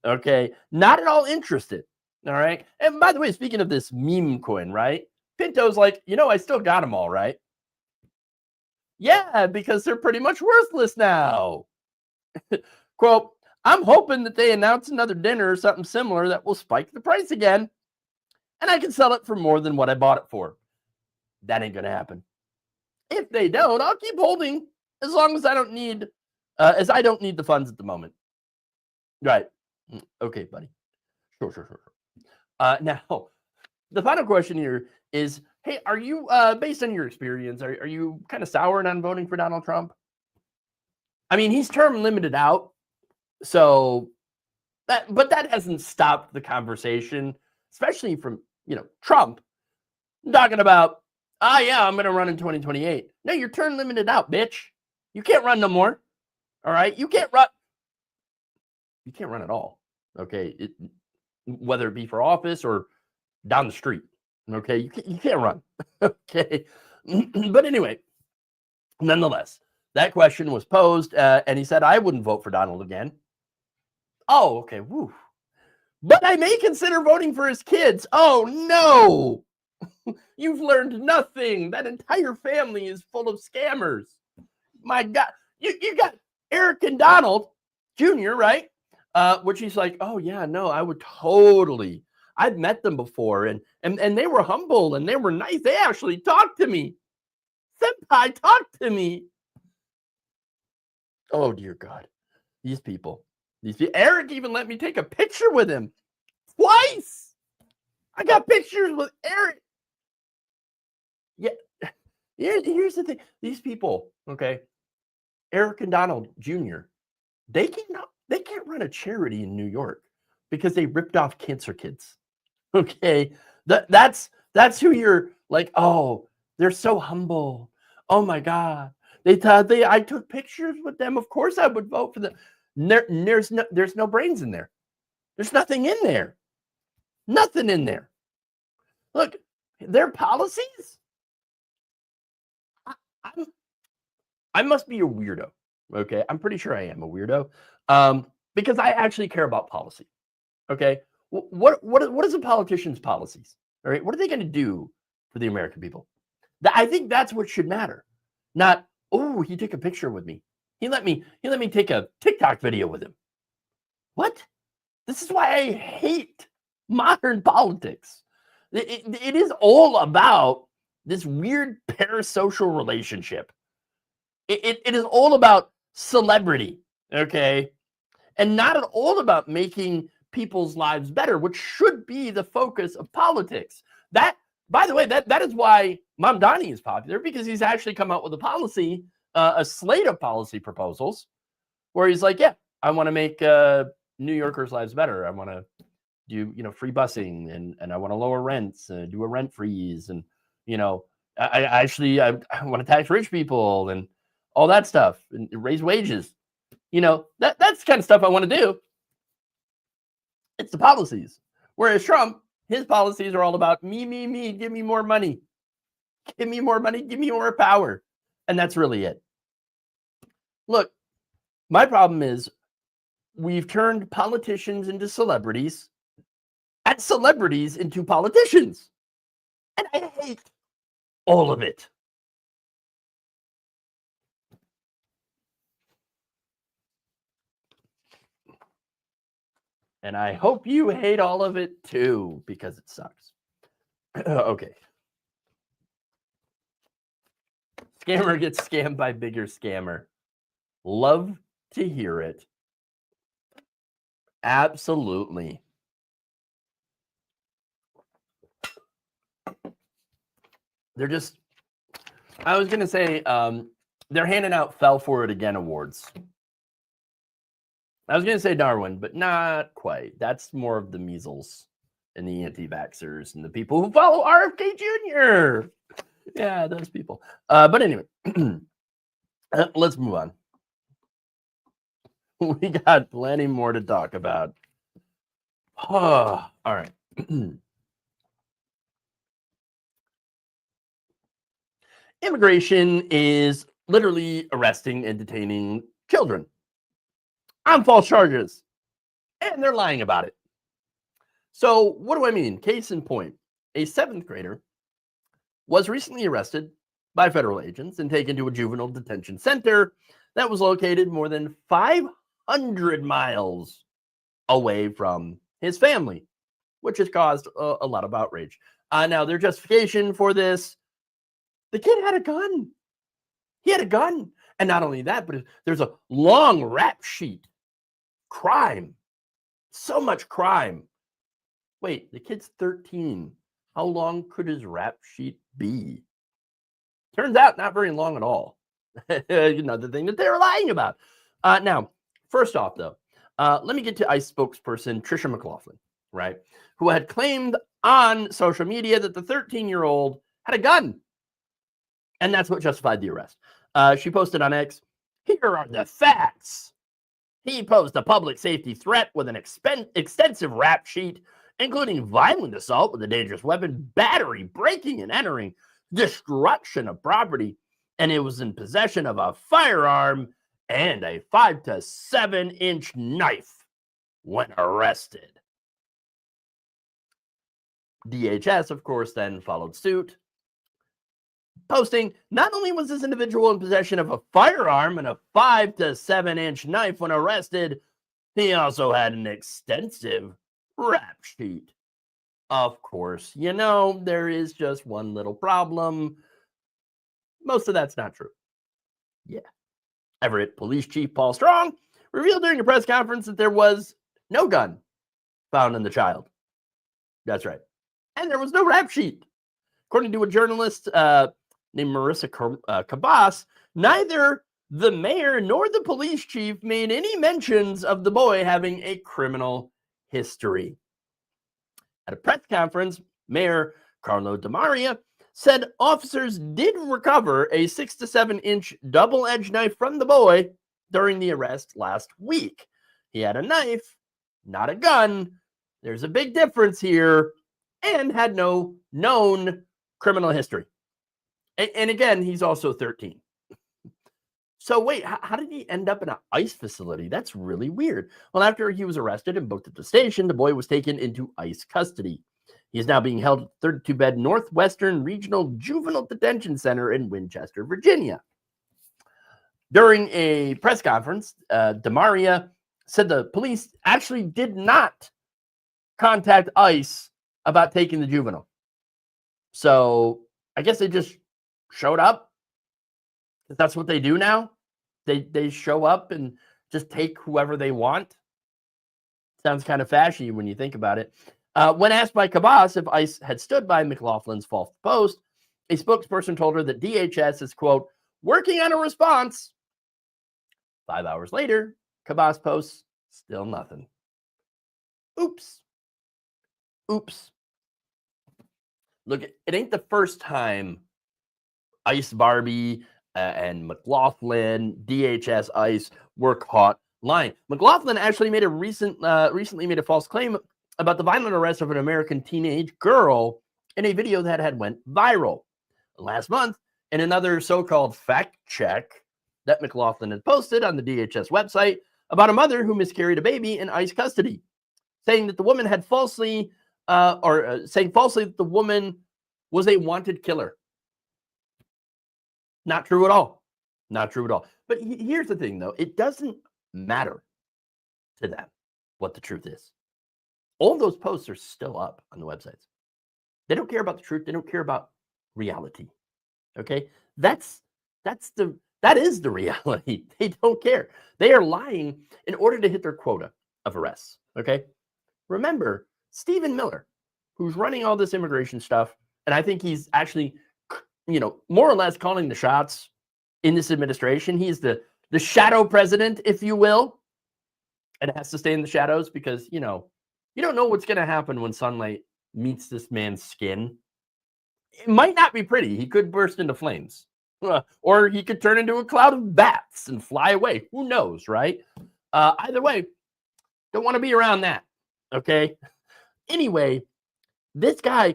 Okay. Not at all interested. All right. And by the way, speaking of this meme coin, right? Pinto's like, I still got them all, right? Yeah, because they're pretty much worthless now. Quote, I'm hoping that they announce another dinner or something similar that will spike the price again, and I can sell it for more than what I bought it for. That ain't going to happen. If they don't, I'll keep holding as long as I don't need the funds at the moment. Right. Okay, buddy. Sure. Now, the final question here is, hey, are you, based on your experience, are you kind of soured on voting for Donald Trump? I mean, he's term limited out, but that hasn't stopped the conversation, especially from, Trump talking about, yeah, I'm going to run in 2028. No, you're term limited out, bitch. You can't run no more. All right. You can't run. You can't run at all. Okay. Whether it be for office or down the street. Okay. You can't run. Okay. But anyway, nonetheless, that question was posed, and he said, I wouldn't vote for Donald again. Oh, okay. Woo. But I may consider voting for his kids. Oh, no. You've learned nothing. That entire family is full of scammers. My God. You got Eric and Donald Jr., right? Which he's like, oh, yeah, no, I would totally. I've met them before, and they were humble, and they were nice. They actually talked to me. Senpai talked to me. Oh, dear God. These people. Eric even let me take a picture with him twice. I got pictures with Eric. Yeah. Here's the thing. These people, okay, Eric and Donald Jr., they can't run a charity in New York because they ripped off cancer kids. Okay. That's who you're like, oh, they're so humble. Oh my God. I took pictures with them. Of course I would vote for them. There's no brains in there. There's nothing in there. Nothing in there. Look, their policies. I must be a weirdo. Okay. I'm pretty sure I am a weirdo. Because I actually care about policy. Okay. What is a politician's policies? All right. What are they going to do for the American people? I think that's what should matter. Not, oh, he took a picture with me. He let me take a TikTok video with him. What? This is why I hate modern politics. It is all about this weird parasocial relationship. It is all about celebrity, okay? And not at all about making people's lives better, which should be the focus of politics. That, by the way, that is why Mamdani is popular, because he's actually come out with a policy, a slate of policy proposals, where he's like, yeah, I want to make New Yorkers' lives better. I want to do, free busing, and I want to lower rents, do a rent freeze, and, I want to tax rich people and all that stuff, and raise wages. That's the kind of stuff I want to do. It's the policies. Whereas Trump, his policies are all about me, give me more money. Give me more money, give me more power. And that's really it. Look, my problem is we've turned politicians into celebrities and celebrities into politicians. And I hate all of it. And I hope you hate all of it too, because it sucks. Okay. Scammer gets scammed by bigger scammer. Love to hear it. Absolutely. They're just, I was going to say, they're handing out Fell For It Again awards. I was going to say Darwin, but not quite. That's more of the measles and the anti-vaxxers and the people who follow RFK Jr. Yeah, those people. But anyway, let's move on. We got plenty more to talk about. Oh, all right. Immigration is literally arresting and detaining children on false charges, and they're lying about it. So what do I mean? Case in point, a 7th grader was recently arrested by federal agents and taken to a juvenile detention center that was located more than 500 miles away from his family, which has caused a lot of outrage. Now, their justification for this, the kid had a gun. He had a gun. And not only that, but there's a long rap sheet. Crime. So much crime. Wait, the kid's 13. How long could his rap sheet be? Turns out not very long at all. Another thing that they're lying about. Now, first off, though, let me get to ICE spokesperson Trisha McLaughlin, right, who had claimed on social media that the 13-year-old had a gun. And that's what justified the arrest. She posted on X, "Here are the facts. He posed a public safety threat with an extensive rap sheet, including violent assault with a dangerous weapon, battery, breaking and entering, destruction of property, and it was in possession of a firearm and a 5 to 7 inch knife when arrested." DHS, of course, then followed suit, posting, "Not only was this individual in possession of a firearm and a 5 to 7 inch knife when arrested, he also had an extensive rap sheet." Of course, you know, there is just one little problem. Most of that's not true. Yeah. Everett Police Chief Paul Strong revealed during a press conference that there was no gun found in the child. That's right. And there was no rap sheet. According to a journalist named Marissa Cabas, neither the mayor nor the police chief made any mentions of the boy having a criminal history. At a press conference, Mayor Carlo DeMaria said officers did recover a 6 to 7 inch double-edged knife from the boy during the arrest last week. He had a knife, not a gun. There's a big difference here, and had no known criminal history. And again, he's also 13. So wait, how did he end up in an ICE facility? That's really weird. Well, after he was arrested and booked at the station, the boy was taken into ICE custody. He is now being held at 32-bed Northwestern Regional Juvenile Detention Center in Winchester, Virginia. During a press conference, DeMaria said the police actually did not contact ICE about taking the juvenile. So I guess they just showed up. That's what they do now. They show up and just take whoever they want. Sounds kind of fashy when you think about it. When asked by Cabas if ICE had stood by McLaughlin's false post, a spokesperson told her that DHS is, quote, working on a response. 5 hours later, Cabas posts, still nothing. Oops. Oops. Look, it ain't the first time ICE Barbie and McLaughlin, DHS, ICE were caught lying. McLaughlin actually made a recently made a false claim about the violent arrest of an American teenage girl in a video that had went viral. Last month, in another so-called fact check that McLaughlin had posted on the DHS website about a mother who miscarried a baby in ICE custody, saying that the woman had falsely that the woman was a wanted killer. Not true at all. Not true at all. But here's the thing, though. It doesn't matter to them what the truth is. All those posts are still up on the websites. They don't care about the truth. They don't care about reality. Okay? That is the reality. They don't care. They are lying in order to hit their quota of arrests. Okay. Remember, Stephen Miller, who's running all this immigration stuff, and I think he's actually, more or less calling the shots in this administration. He's the shadow president, if you will. And it has to stay in the shadows because, you don't know what's going to happen when sunlight meets this man's skin. It might not be pretty. He could burst into flames. Or he could turn into a cloud of bats and fly away. Who knows, right? Either way, don't want to be around that. Okay? Anyway, this guy,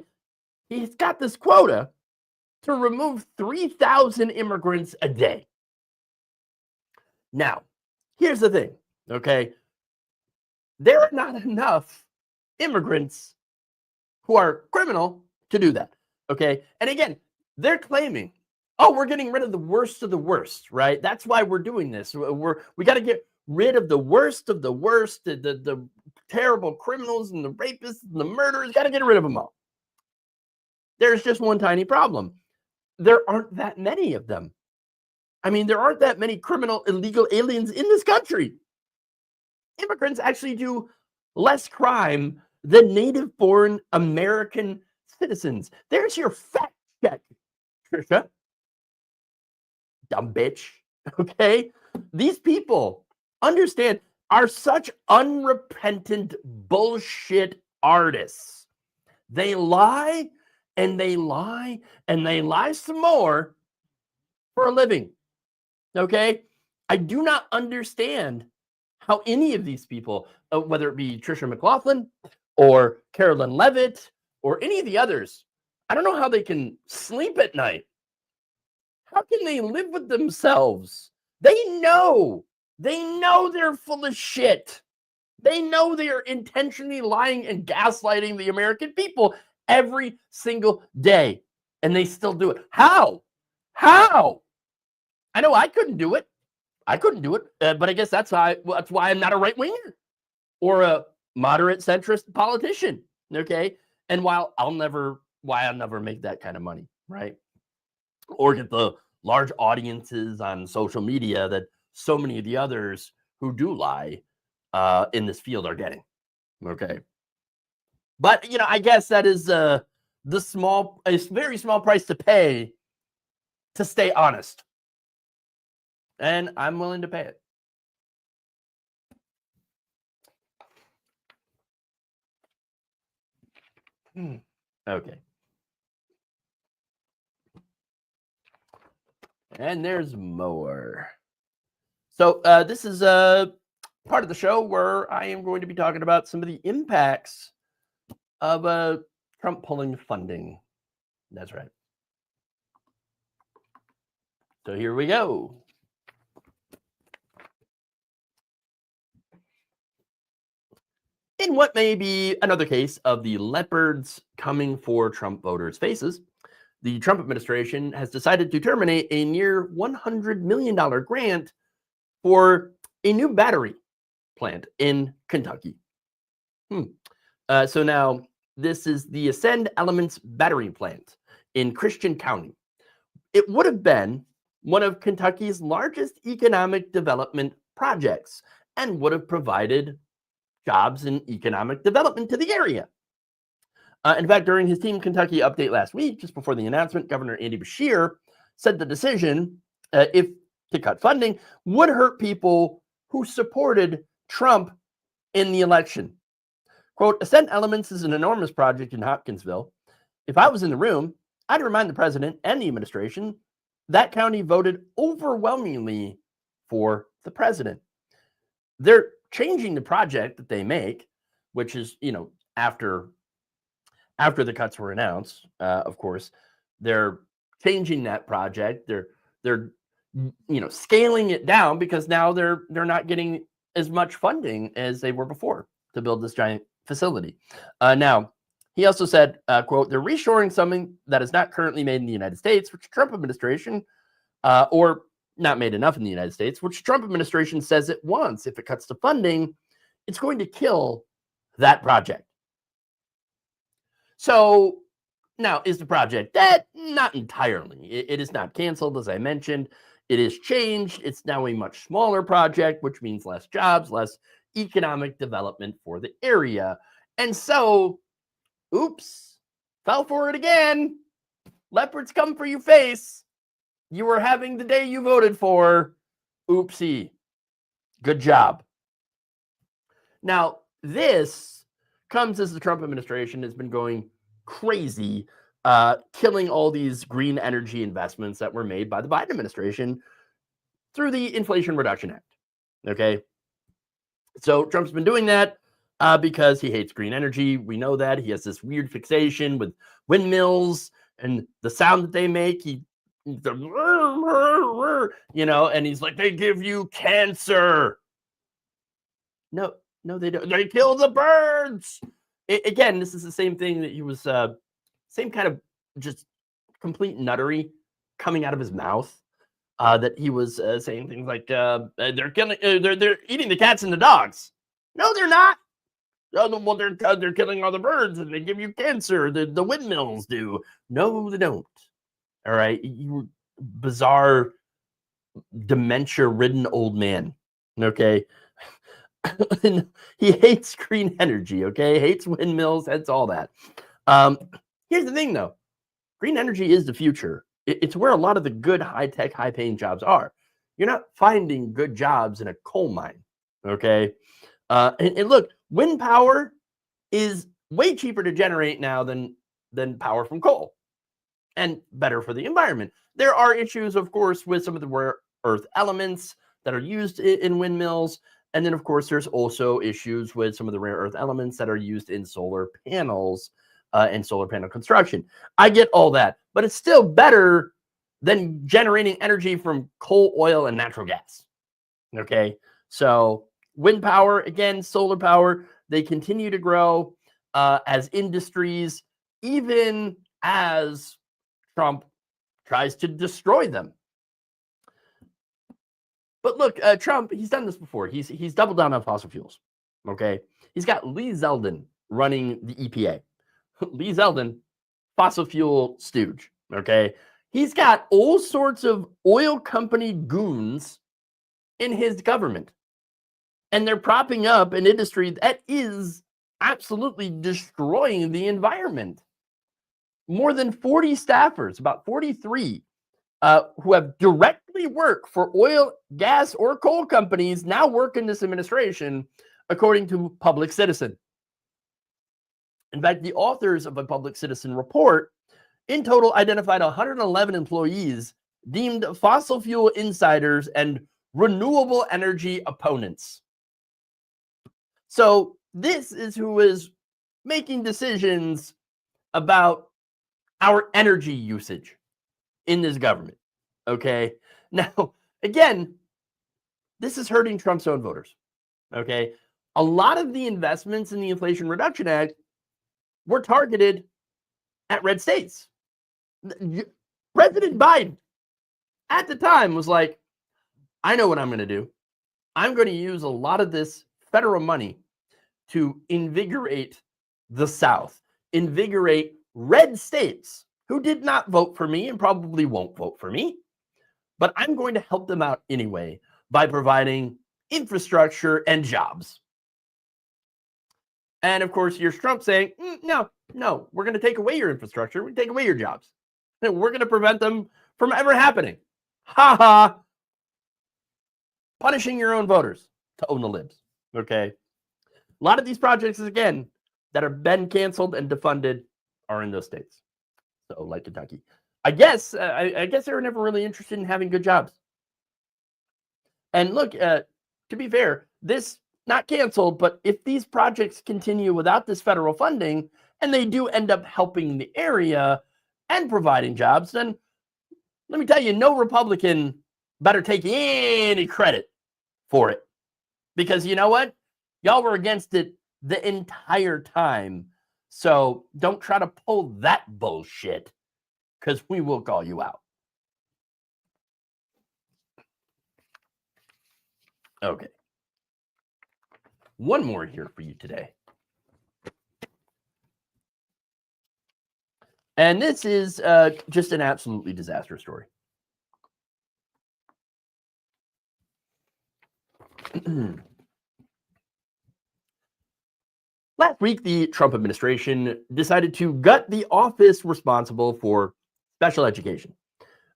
he's got this quota to remove 3,000 immigrants a day. Now, here's the thing, okay? There are not enough immigrants who are criminal to do that, okay? And again, they're claiming, oh, we're getting rid of the worst, right? That's why we're doing this. We got to get rid of the worst, the terrible criminals and the rapists and the murderers. Got to get rid of them all. There's just one tiny problem. There aren't that many of them. I mean, there aren't that many criminal, illegal aliens in this country. Immigrants actually do less crime than native-born American citizens. There's your fact check, Trisha. Dumb bitch. Okay? These people, understand, are such unrepentant bullshit artists. They lie and they lie and they lie some more for a living. Okay? I do not understand how any of these people, whether it be Trisha McLaughlin or Carolyn Levitt or any of the others, I don't know how they can sleep at night. How can they live with themselves? They know they're full of shit. They know they are intentionally lying and gaslighting the American people every single day, and they still do it. How? I know I couldn't do it. But I guess that's why I'm not a right winger or a moderate centrist politician. Okay, and while I'll never make that kind of money, right? Or get the large audiences on social media that so many of the others who do lie in this field are getting. Okay. But, I guess that is a very small price to pay to stay honest. And I'm willing to pay it. Okay. And there's more. So this is a part of the show where I am going to be talking about some of the impacts of Trump pulling funding. That's right. So here we go. In what may be another case of the leopards coming for Trump voters' faces, the Trump administration has decided to terminate a near $100 million grant for a new battery plant in Kentucky. So now this is the Ascend Elements battery plant in Christian County. It would have been one of Kentucky's largest economic development projects and would have provided jobs and economic development to the area. In fact, during his Team Kentucky update last week, just before the announcement, Governor Andy Beshear said the decision, if to cut funding, would hurt people who supported Trump in the election. Quote, Ascend Elements is an enormous project in Hopkinsville. If I was in the room, I'd remind the president and the administration that county voted overwhelmingly for the president. They're changing the project that they make, which is, after the cuts were announced, of course, they're changing that project. They're scaling it down because now they're not getting as much funding as they were before to build this giant facility. Now, he also said, quote, they're reshoring something that is not currently made in the United States, which Trump administration, or not made enough in the United States, which Trump administration says it wants. If it cuts to funding, it's going to kill that project. So now, is the project dead? Not entirely. It is not canceled, as I mentioned. It is changed. It's now a much smaller project, which means less jobs, less economic development for the area. And so, oops, fell for it again. Leopards come for your face. You were having the day you voted for. Oopsie. Good job. Now, this comes as the Trump administration has been going crazy, killing all these green energy investments that were made by the Biden administration through the Inflation Reduction Act. Okay. So Trump's been doing that because he hates green energy. We know that. He has this weird fixation with windmills and the sound that they make. And he's like, they give you cancer. No, they don't. They kill the birds. Again, this is the same thing that he was, same kind of just complete nuttery coming out of his mouth. That he was saying things like they're killing, they're eating the cats and the dogs. No, they're not. Well, they're killing all the birds and they give you cancer. The windmills do. No, they don't. All right, you bizarre, dementia-ridden old man. Okay, he hates green energy. Okay, hates windmills. Hates all that. Here's the thing, though. Green energy is the future. It's where a lot of the good, high-tech, high-paying jobs are. You're not finding good jobs in a coal mine, okay? And look, wind power is way cheaper to generate now than power from coal, and better for the environment. There are issues, of course, with some of the rare earth elements that are used in windmills, and then, of course, there's also issues with some of the rare earth elements that are used in solar panels and solar panel construction. I get all that, but it's still better than generating energy from coal, oil, and natural gas. Okay, so wind power, again, solar power, they continue to grow as industries, even as Trump tries to destroy them. But look, Trump, he's done this before. He's doubled down on fossil fuels. Okay, he's got Lee Zeldin running the EPA. Lee Zeldin, fossil fuel stooge, okay? He's got all sorts of oil company goons in his government. And they're propping up an industry that is absolutely destroying the environment. More than 40 staffers, about 43, who have directly worked for oil, gas, or coal companies now work in this administration, according to Public Citizen. In fact, the authors of a Public Citizen report in total identified 111 employees deemed fossil fuel insiders and renewable energy opponents. So this is who is making decisions about our energy usage in this government. Okay. Now, again, this is hurting Trump's own voters. Okay. A lot of the investments in the Inflation Reduction Act were targeted at red states. President Biden at the time was like, I know what I'm going to do. I'm going to use a lot of this federal money to invigorate the South, invigorate red states who did not vote for me and probably won't vote for me. But I'm going to help them out anyway by providing infrastructure and jobs. And of course, here's Trump saying, no, we're going to take away your infrastructure. We're going to take away your jobs. And we're going to prevent them from ever happening. Ha ha. Punishing your own voters to own the libs. Okay. A lot of these projects, again, that have been canceled and defunded are in those states. So like Kentucky. I guess they were never really interested in having good jobs. And look, to be fair, this not canceled, but if these projects continue without this federal funding and they do end up helping the area and providing jobs, then let me tell you, no Republican better take any credit for it. Because you know what? Y'all were against it the entire time. So don't try to pull that bullshit, because we will call you out. Okay. One more here for you today. And this is just an absolutely disastrous story. Last week, the Trump administration decided to gut the office responsible for special education.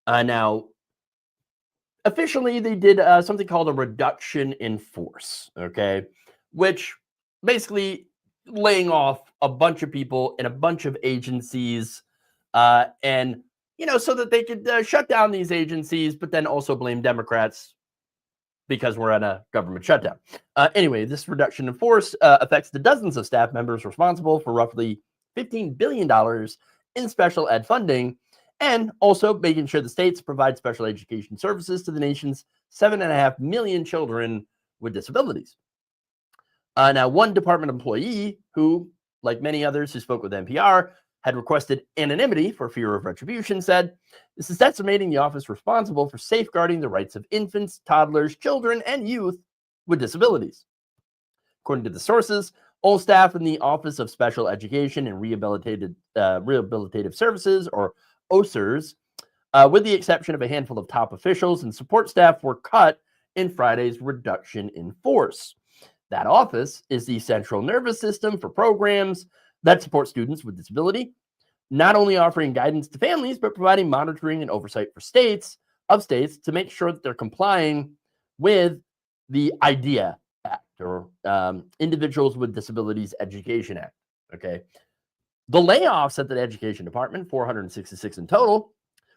Now, officially, they did something called a reduction in force, okay, which basically laying off a bunch of people in a bunch of agencies, and so that they could shut down these agencies, but then also blame Democrats because we're on a government shutdown. Anyway, this reduction in force affects the dozens of staff members responsible for roughly $15 billion in special ed funding, and also making sure the states provide special education services to the nation's 7.5 million children with disabilities. Now, one department employee who, like many others who spoke with NPR, had requested anonymity for fear of retribution, said, "This is decimating the office responsible for safeguarding the rights of infants, toddlers, children, and youth with disabilities." According to the sources, all staff in the Office of Special Education and Rehabilitative Services, or OSERS, with the exception of a handful of top officials and support staff, were cut in Friday's reduction in force. That office is the central nervous system for programs that support students with disability, not only offering guidance to families, but providing monitoring and oversight for states to make sure that they're complying with the IDEA Act, or Individuals with Disabilities Education Act. Okay. The layoffs at the Education Department, 466 in total,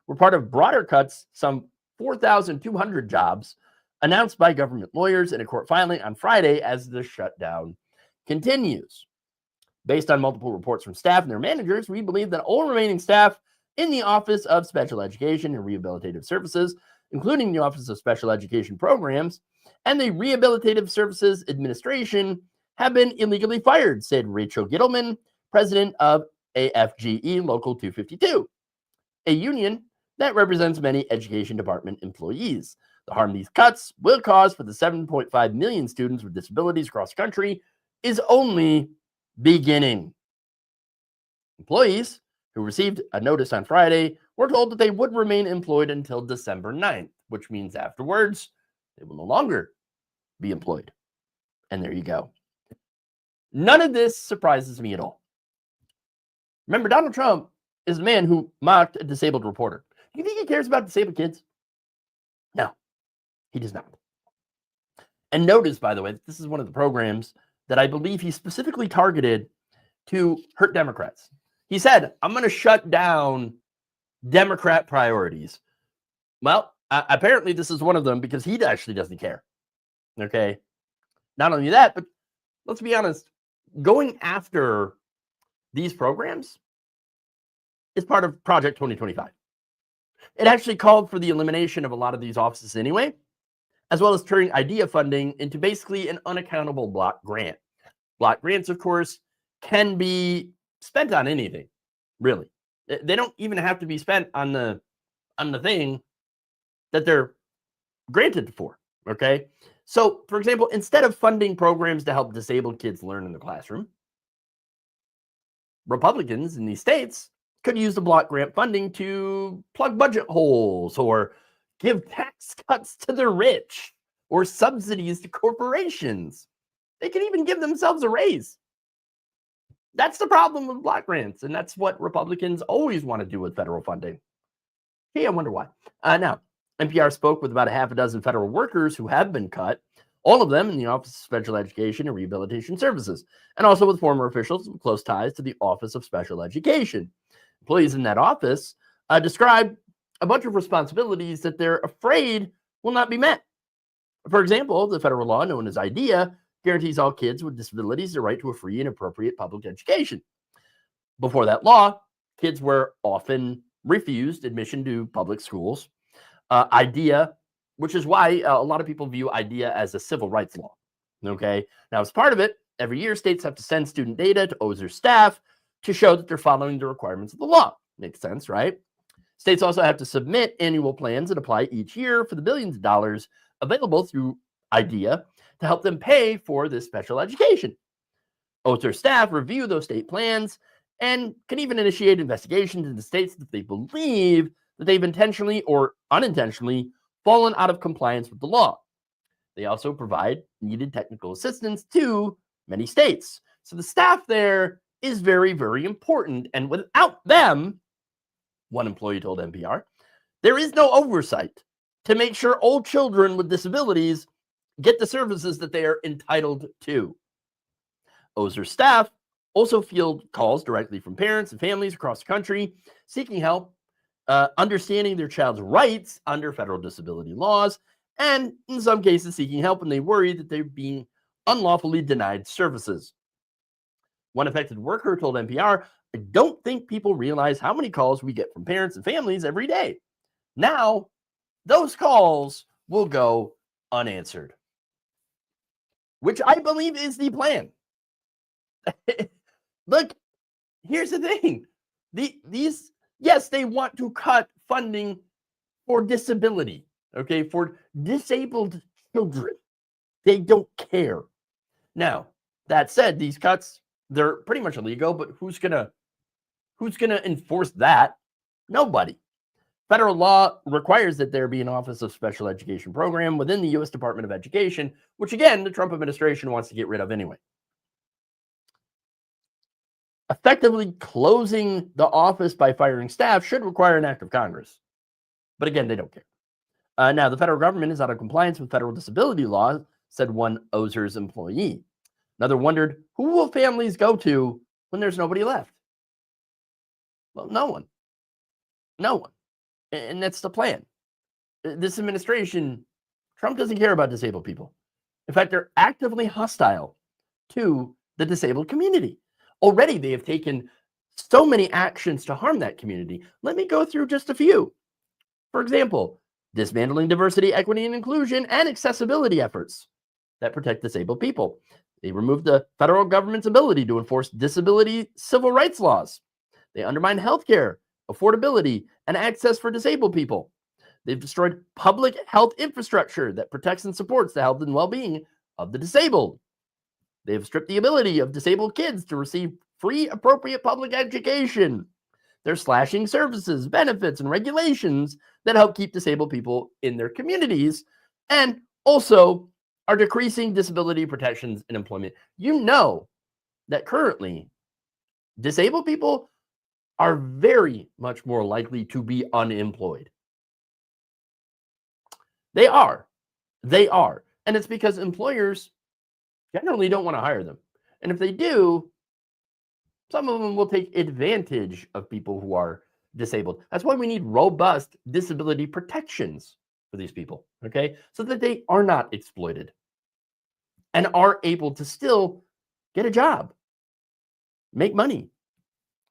were part of broader cuts, some 4,200 jobs, announced by government lawyers in a court filing on Friday as the shutdown continues. Based on multiple reports from staff and their managers, we believe that all remaining staff in the Office of Special Education and Rehabilitative Services, including the Office of Special Education Programs and the Rehabilitative Services Administration, have been illegally fired, said Rachel Gittleman, president of AFGE Local 252, a union that represents many education department employees. The harm these cuts will cause for the 7.5 million students with disabilities across the country is only beginning. Employees who received a notice on Friday were told that they would remain employed until December 9th, which means afterwards they will no longer be employed. And there you go. None of this surprises me at all. Remember, Donald Trump is the man who mocked a disabled reporter. Do you think he cares about disabled kids? No, he does not. And notice, by the way, this is one of the programs that I believe he specifically targeted to hurt Democrats. He said, "I'm going to shut down Democrat priorities." Well, apparently this is one of them, because he actually doesn't care. Okay. Not only that, but let's be honest, going after these programs is part of Project 2025. It actually called for the elimination of a lot of these offices anyway, as well as turning IDEA funding into basically an unaccountable block grant. Block grants, of course, can be spent on anything, really. They don't even have to be spent on the thing that they're granted for, okay? So, for example, instead of funding programs to help disabled kids learn in the classroom, Republicans in these states could use the block grant funding to plug budget holes, or give tax cuts to the rich, or subsidies to corporations. They can even give themselves a raise. That's the problem with block grants, and that's what Republicans always want to do with federal funding. Hey, I wonder why. Now, NPR spoke with about a half a dozen federal workers who have been cut, all of them in the Office of Special Education and Rehabilitation Services, and also with former officials with close ties to the Office of Special Education. Employees in that office describe a bunch of responsibilities that they're afraid will not be met. For example, the federal law known as IDEA guarantees all kids with disabilities the right to a free and appropriate public education. Before that law, kids were often refused admission to public schools. IDEA, which is why a lot of people view IDEA as a civil rights law. Okay. Now, as part of it, every year states have to send student data to OSER staff to show that they're following the requirements of the law. Makes sense, right? States also have to submit annual plans that apply each year for the billions of dollars available through IDEA to help them pay for this special education. OSER staff review those state plans and can even initiate investigations into states that they believe that they've intentionally or unintentionally fallen out of compliance with the law. They also provide needed technical assistance to many states So the staff there is very, very important. And without them, one employee told NPR, there is no oversight to make sure old children with disabilities get the services that they are entitled to. Azor staff also field calls directly from parents and families across the country seeking help understanding their child's rights under federal disability laws, and in some cases seeking help when they worry that they're being unlawfully denied services. One affected worker told NPR, "I don't think people realize how many calls we get from parents and families every day. Now, those calls will go unanswered." Which I believe is the plan. Look, here's the thing. Yes, they want to cut funding for disability, okay, for disabled children. They don't care. Now, that said, these cuts, they're pretty much illegal, but who's gonna enforce that? Nobody. Federal law requires that there be an Office of Special Education program within the U.S. Department of Education, which again, the Trump administration wants to get rid of anyway. Effectively closing the office by firing staff should require an act of Congress. But again, they don't care. Now, the federal government is out of compliance with federal disability law, said one Azor's employee. Another wondered, who will families go to when there's nobody left? Well, no one. No one. And that's the plan. This administration, Trump doesn't care about disabled people. In fact, they're actively hostile to the disabled community. Already, they have taken so many actions to harm that community. Let me go through just a few. For example, dismantling diversity, equity, and inclusion and accessibility efforts that protect disabled people. They removed the federal government's ability to enforce disability civil rights laws. They undermine healthcare, affordability, and access for disabled people. They've destroyed public health infrastructure that protects and supports the health and well-being of the disabled. They've stripped the ability of disabled kids to receive free, appropriate public education. They're slashing services, benefits, and regulations that help keep disabled people in their communities, and also are decreasing disability protections and employment. You know that currently disabled people are very much more likely to be unemployed. They are. They are. And it's because employers generally don't want to hire them. And if they do, some of them will take advantage of people who are disabled. That's why we need robust disability protections for these people, okay? So that they are not exploited and are able to still get a job, make money,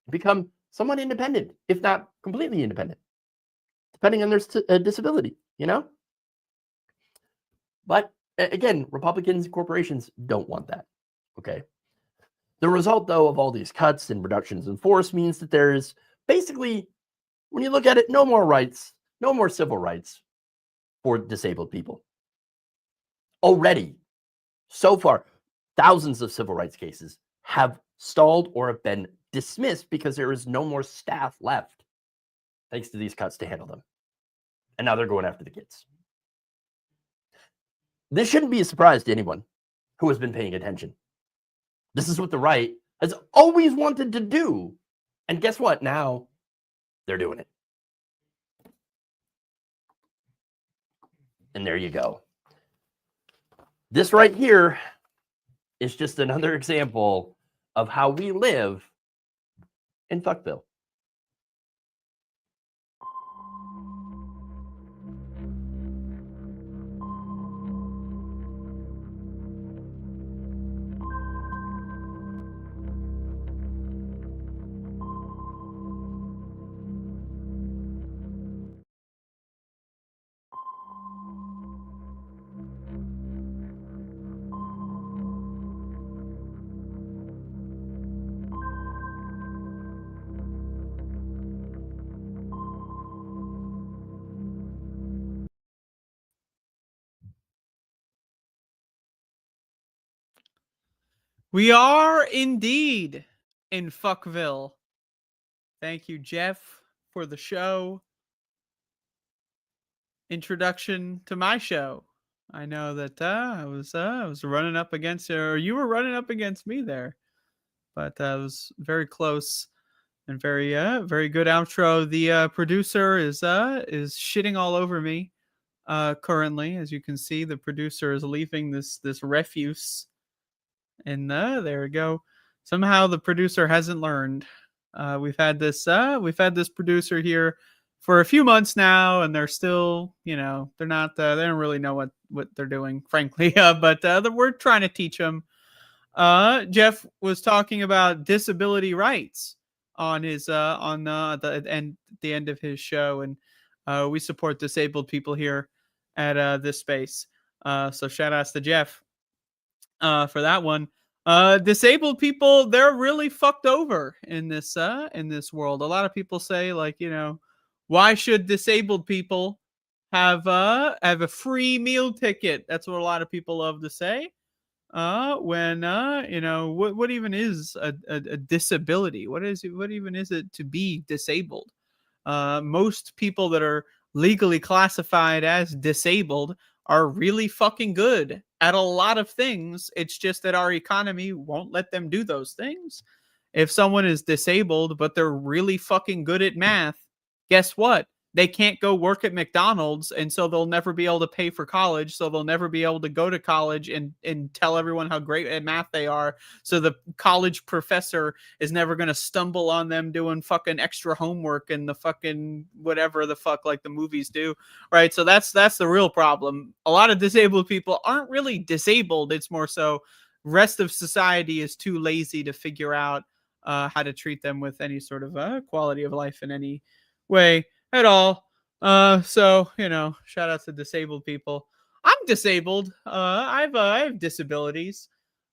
become somewhat independent, if not completely independent, depending on their disability, you know? But again, Republicans and corporations don't want that, okay? The result, though, of all these cuts and reductions in force means that there's basically, when you look at it, no more rights, no more civil rights for disabled people. Already, so far, thousands of civil rights cases have stalled or have been dismissed because there is no more staff left, thanks to these cuts to handle them. And now they're going after the kids. This shouldn't be a surprise to anyone who has been paying attention. This is what the right has always wanted to do. And guess what? Now they're doing it. And there you go. This right here is just another example of how we live in Fuckville. We are indeed in Fuckville. Thank you, Jeff, for the show. Introduction to my show. I know that I was running up against, or you were running up against me there. but it was very close and very good outro. The producer is shitting all over me currently. As you can see, the producer is leaving this refuse, and there we go. Somehow the producer hasn't learned. We've had this producer here for a few months now, and they're still, they're not, they don't really know what they're doing, frankly. But we're trying to teach them. Jeff was talking about disability rights on his the end of his show, and we support disabled people here at this space. So shout outs to Jeff for that one. Disabled people, they're really fucked over in this world. A lot of people say, like, why should disabled people have a free meal ticket? That's what a lot of people love to say. When what even is a disability? What even is it to be disabled? Most people that are legally classified as disabled are really fucking good at a lot of things. It's just that our economy won't let them do those things. If someone is disabled, but they're really fucking good at math, guess what? They can't go work at McDonald's, and so they'll never be able to pay for college. So they'll never be able to go to college and tell everyone how great at math they are. So the college professor is never going to stumble on them doing fucking extra homework and the fucking whatever the fuck like the movies do, right? So that's the real problem. A lot of disabled people aren't really disabled. It's more so rest of society is too lazy to figure out how to treat them with any sort of quality of life in any way at all. So shout out to disabled people. I'm disabled. I have disabilities.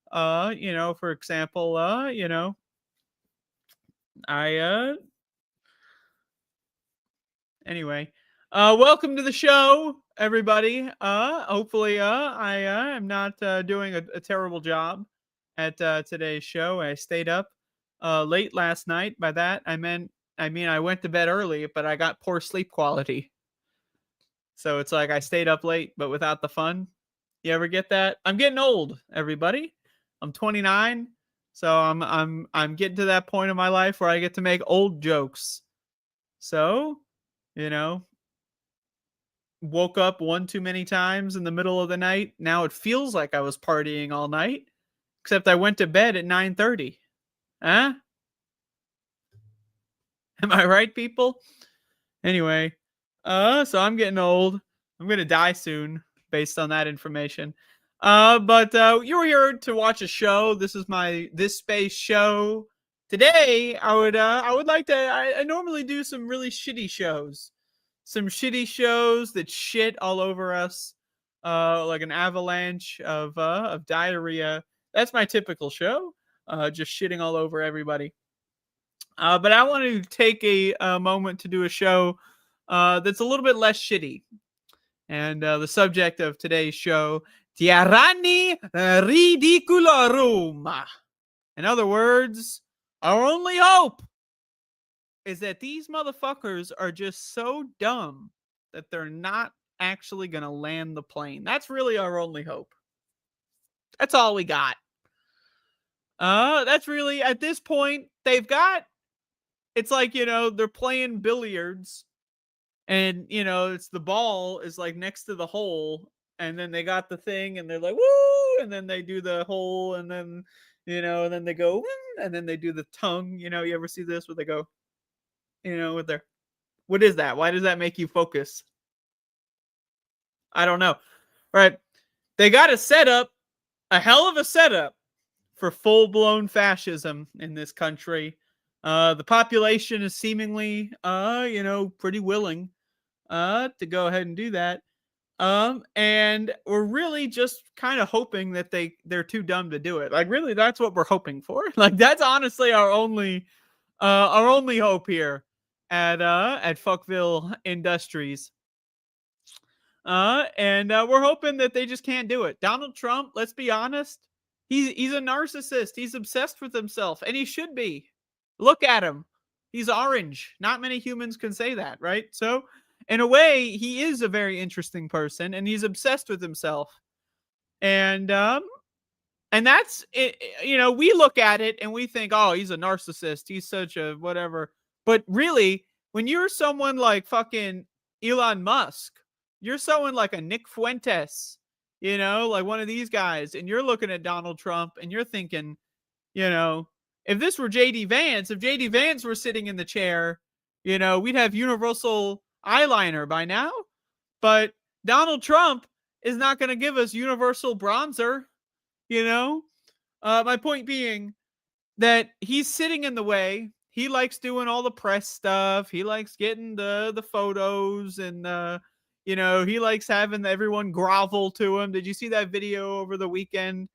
For example, anyway, welcome to the show, everybody. Hopefully I am not doing a terrible job at today's show. I stayed up late last night. By that I mean I went to bed early, but I got poor sleep quality. So it's like I stayed up late, but without the fun. You ever get that? I'm getting old, everybody. I'm 29, so I'm getting to that point in my life where I get to make old jokes. So, woke up one too many times in the middle of the night. Now it feels like I was partying all night, except I went to bed at 9:30. Huh? Am I right, people? Anyway, so I'm getting old. I'm going to die soon based on that information. But you're here to watch a show. This is my This Space show. Today, I would like to, I normally do some really shitty shows. Some shitty shows that shit all over us. Like an avalanche of diarrhea. That's my typical show. Just shitting all over everybody. But I want to take a moment to do a show that's a little bit less shitty. And the subject of today's show, Tyranny Ridiculorum. In other words, our only hope is that these motherfuckers are just so dumb that they're not actually going to land the plane. That's really our only hope. That's all we got. That's really, at this point, they've got, it's like, they're playing billiards and, it's the ball is like next to the hole and then they got the thing and they're like, woo, and then they do the hole and then, and then they go, and then they do the tongue, you ever see this where they go, with their, what is that? Why does that make you focus? I don't know. Right. They got a setup, a hell of a setup for full-blown fascism in this country. The population is seemingly, pretty willing to go ahead and do that. And we're really just kind of hoping that they're too dumb to do it. Like, really, that's what we're hoping for. Like, that's honestly our only hope here at Fuckville Industries. And we're hoping that they just can't do it. Donald Trump, let's be honest, he's a narcissist. He's obsessed with himself, and he should be. Look at him. He's orange. Not many humans can say that, right? So, in a way, he is a very interesting person, and he's obsessed with himself. And And that's it. You know, we look at it and we think, oh, he's a narcissist. He's such a whatever. But really, when you're someone like fucking Elon Musk, you're someone like a Nick Fuentes, you know, like one of these guys, and you're looking at Donald Trump and you're thinking, you know, if this were JD Vance, if JD Vance were sitting in the chair, you know, we'd have universal eyeliner by now. But Donald Trump is not going to give us universal bronzer, you know? My point being that he's sitting in the way. He likes doing all the press stuff. He likes getting the photos and, you know, he likes having everyone grovel to him. Did you see that video over the weekend?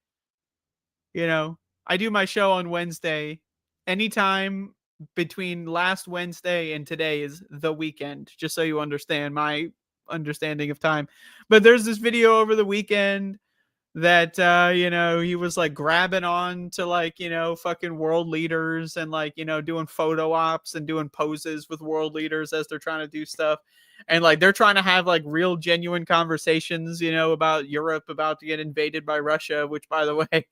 You know, I do my show on Wednesday. Anytime between last Wednesday and today is the weekend, just so you understand my understanding of time. But there's this video over the weekend that, you know, he was like grabbing on to like, you know, fucking world leaders and like, you know, doing photo ops and doing poses with world leaders as they're trying to do stuff. And like, they're trying to have like real genuine conversations, you know, about Europe about to get invaded by Russia, which by the way,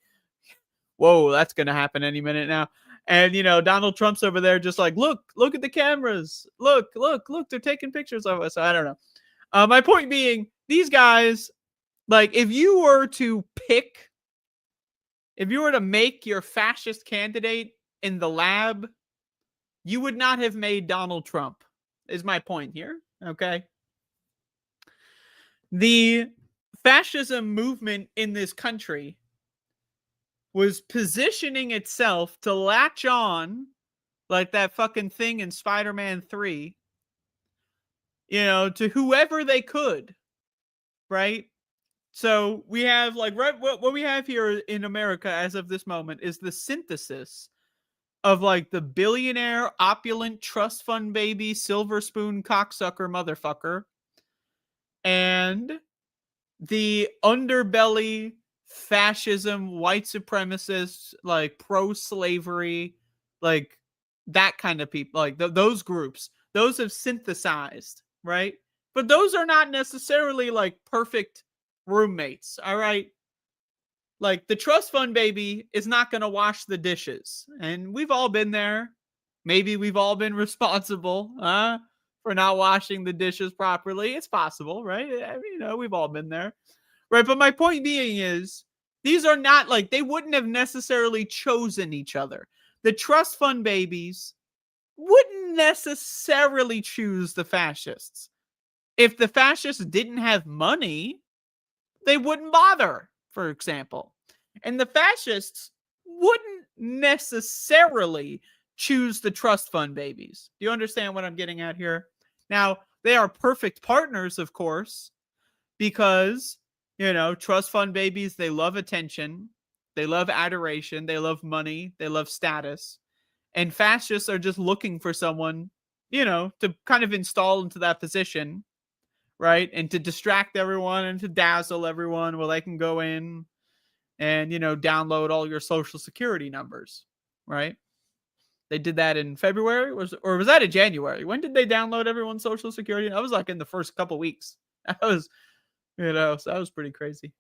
whoa, that's going to happen any minute now. And, you know, Donald Trump's over there just like, look at the cameras. Look, they're taking pictures of us. I don't know. My point being, these guys, like, if you were to make your fascist candidate in the lab, you would not have made Donald Trump, is my point here. Okay. The fascism movement in this country was positioning itself to latch on like that fucking thing in Spider-Man 3, you know, to whoever they could, right? So we have like, right, what we have here in America as of this moment is the synthesis of like the billionaire, opulent, trust fund baby, silver spoon, cocksucker, motherfucker, and the underbelly, fascism, white supremacists, like pro-slavery, like that kind of people, like those groups, those have synthesized, right? But those are not necessarily like perfect roommates, all right? Like the trust fund baby is not going to wash the dishes, and we've all been there. Maybe we've all been responsible for not washing the dishes properly. It's possible, right? I mean, you know, we've all been there, right? But my point being is, these are not like, they wouldn't have necessarily chosen each other. The trust fund babies wouldn't necessarily choose the fascists. If the fascists didn't have money, they wouldn't bother, for example. And the fascists wouldn't necessarily choose the trust fund babies. Do you understand what I'm getting at here? Now, they are perfect partners, of course, because, you know, trust fund babies, they love attention, they love adoration, they love money, they love status. And fascists are just looking for someone, you know, to kind of install into that position, right? And to distract everyone and to dazzle everyone while they can go in and, you know, download all your social security numbers, right? They did that in February, or was that in January? When did they download everyone's social security? That was like in the first couple weeks. That was, you know, so that was pretty crazy.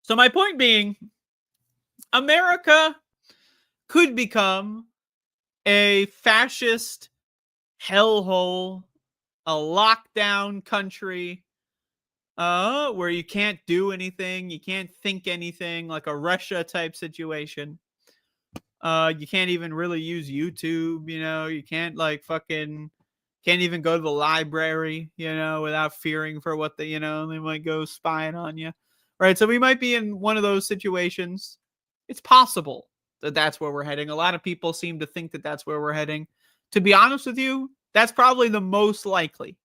So my point being, America could become a fascist hellhole, a lockdown country, where you can't do anything, you can't think anything, like a Russia type situation. You can't even really use YouTube, you know, you can't like fucking, can't even go to the library, you know, without fearing for what they, you know, they might go spying on you. Right. So we might be in one of those situations. It's possible that that's where we're heading. A lot of people seem to think that that's where we're heading. To be honest with you, that's probably the most likely.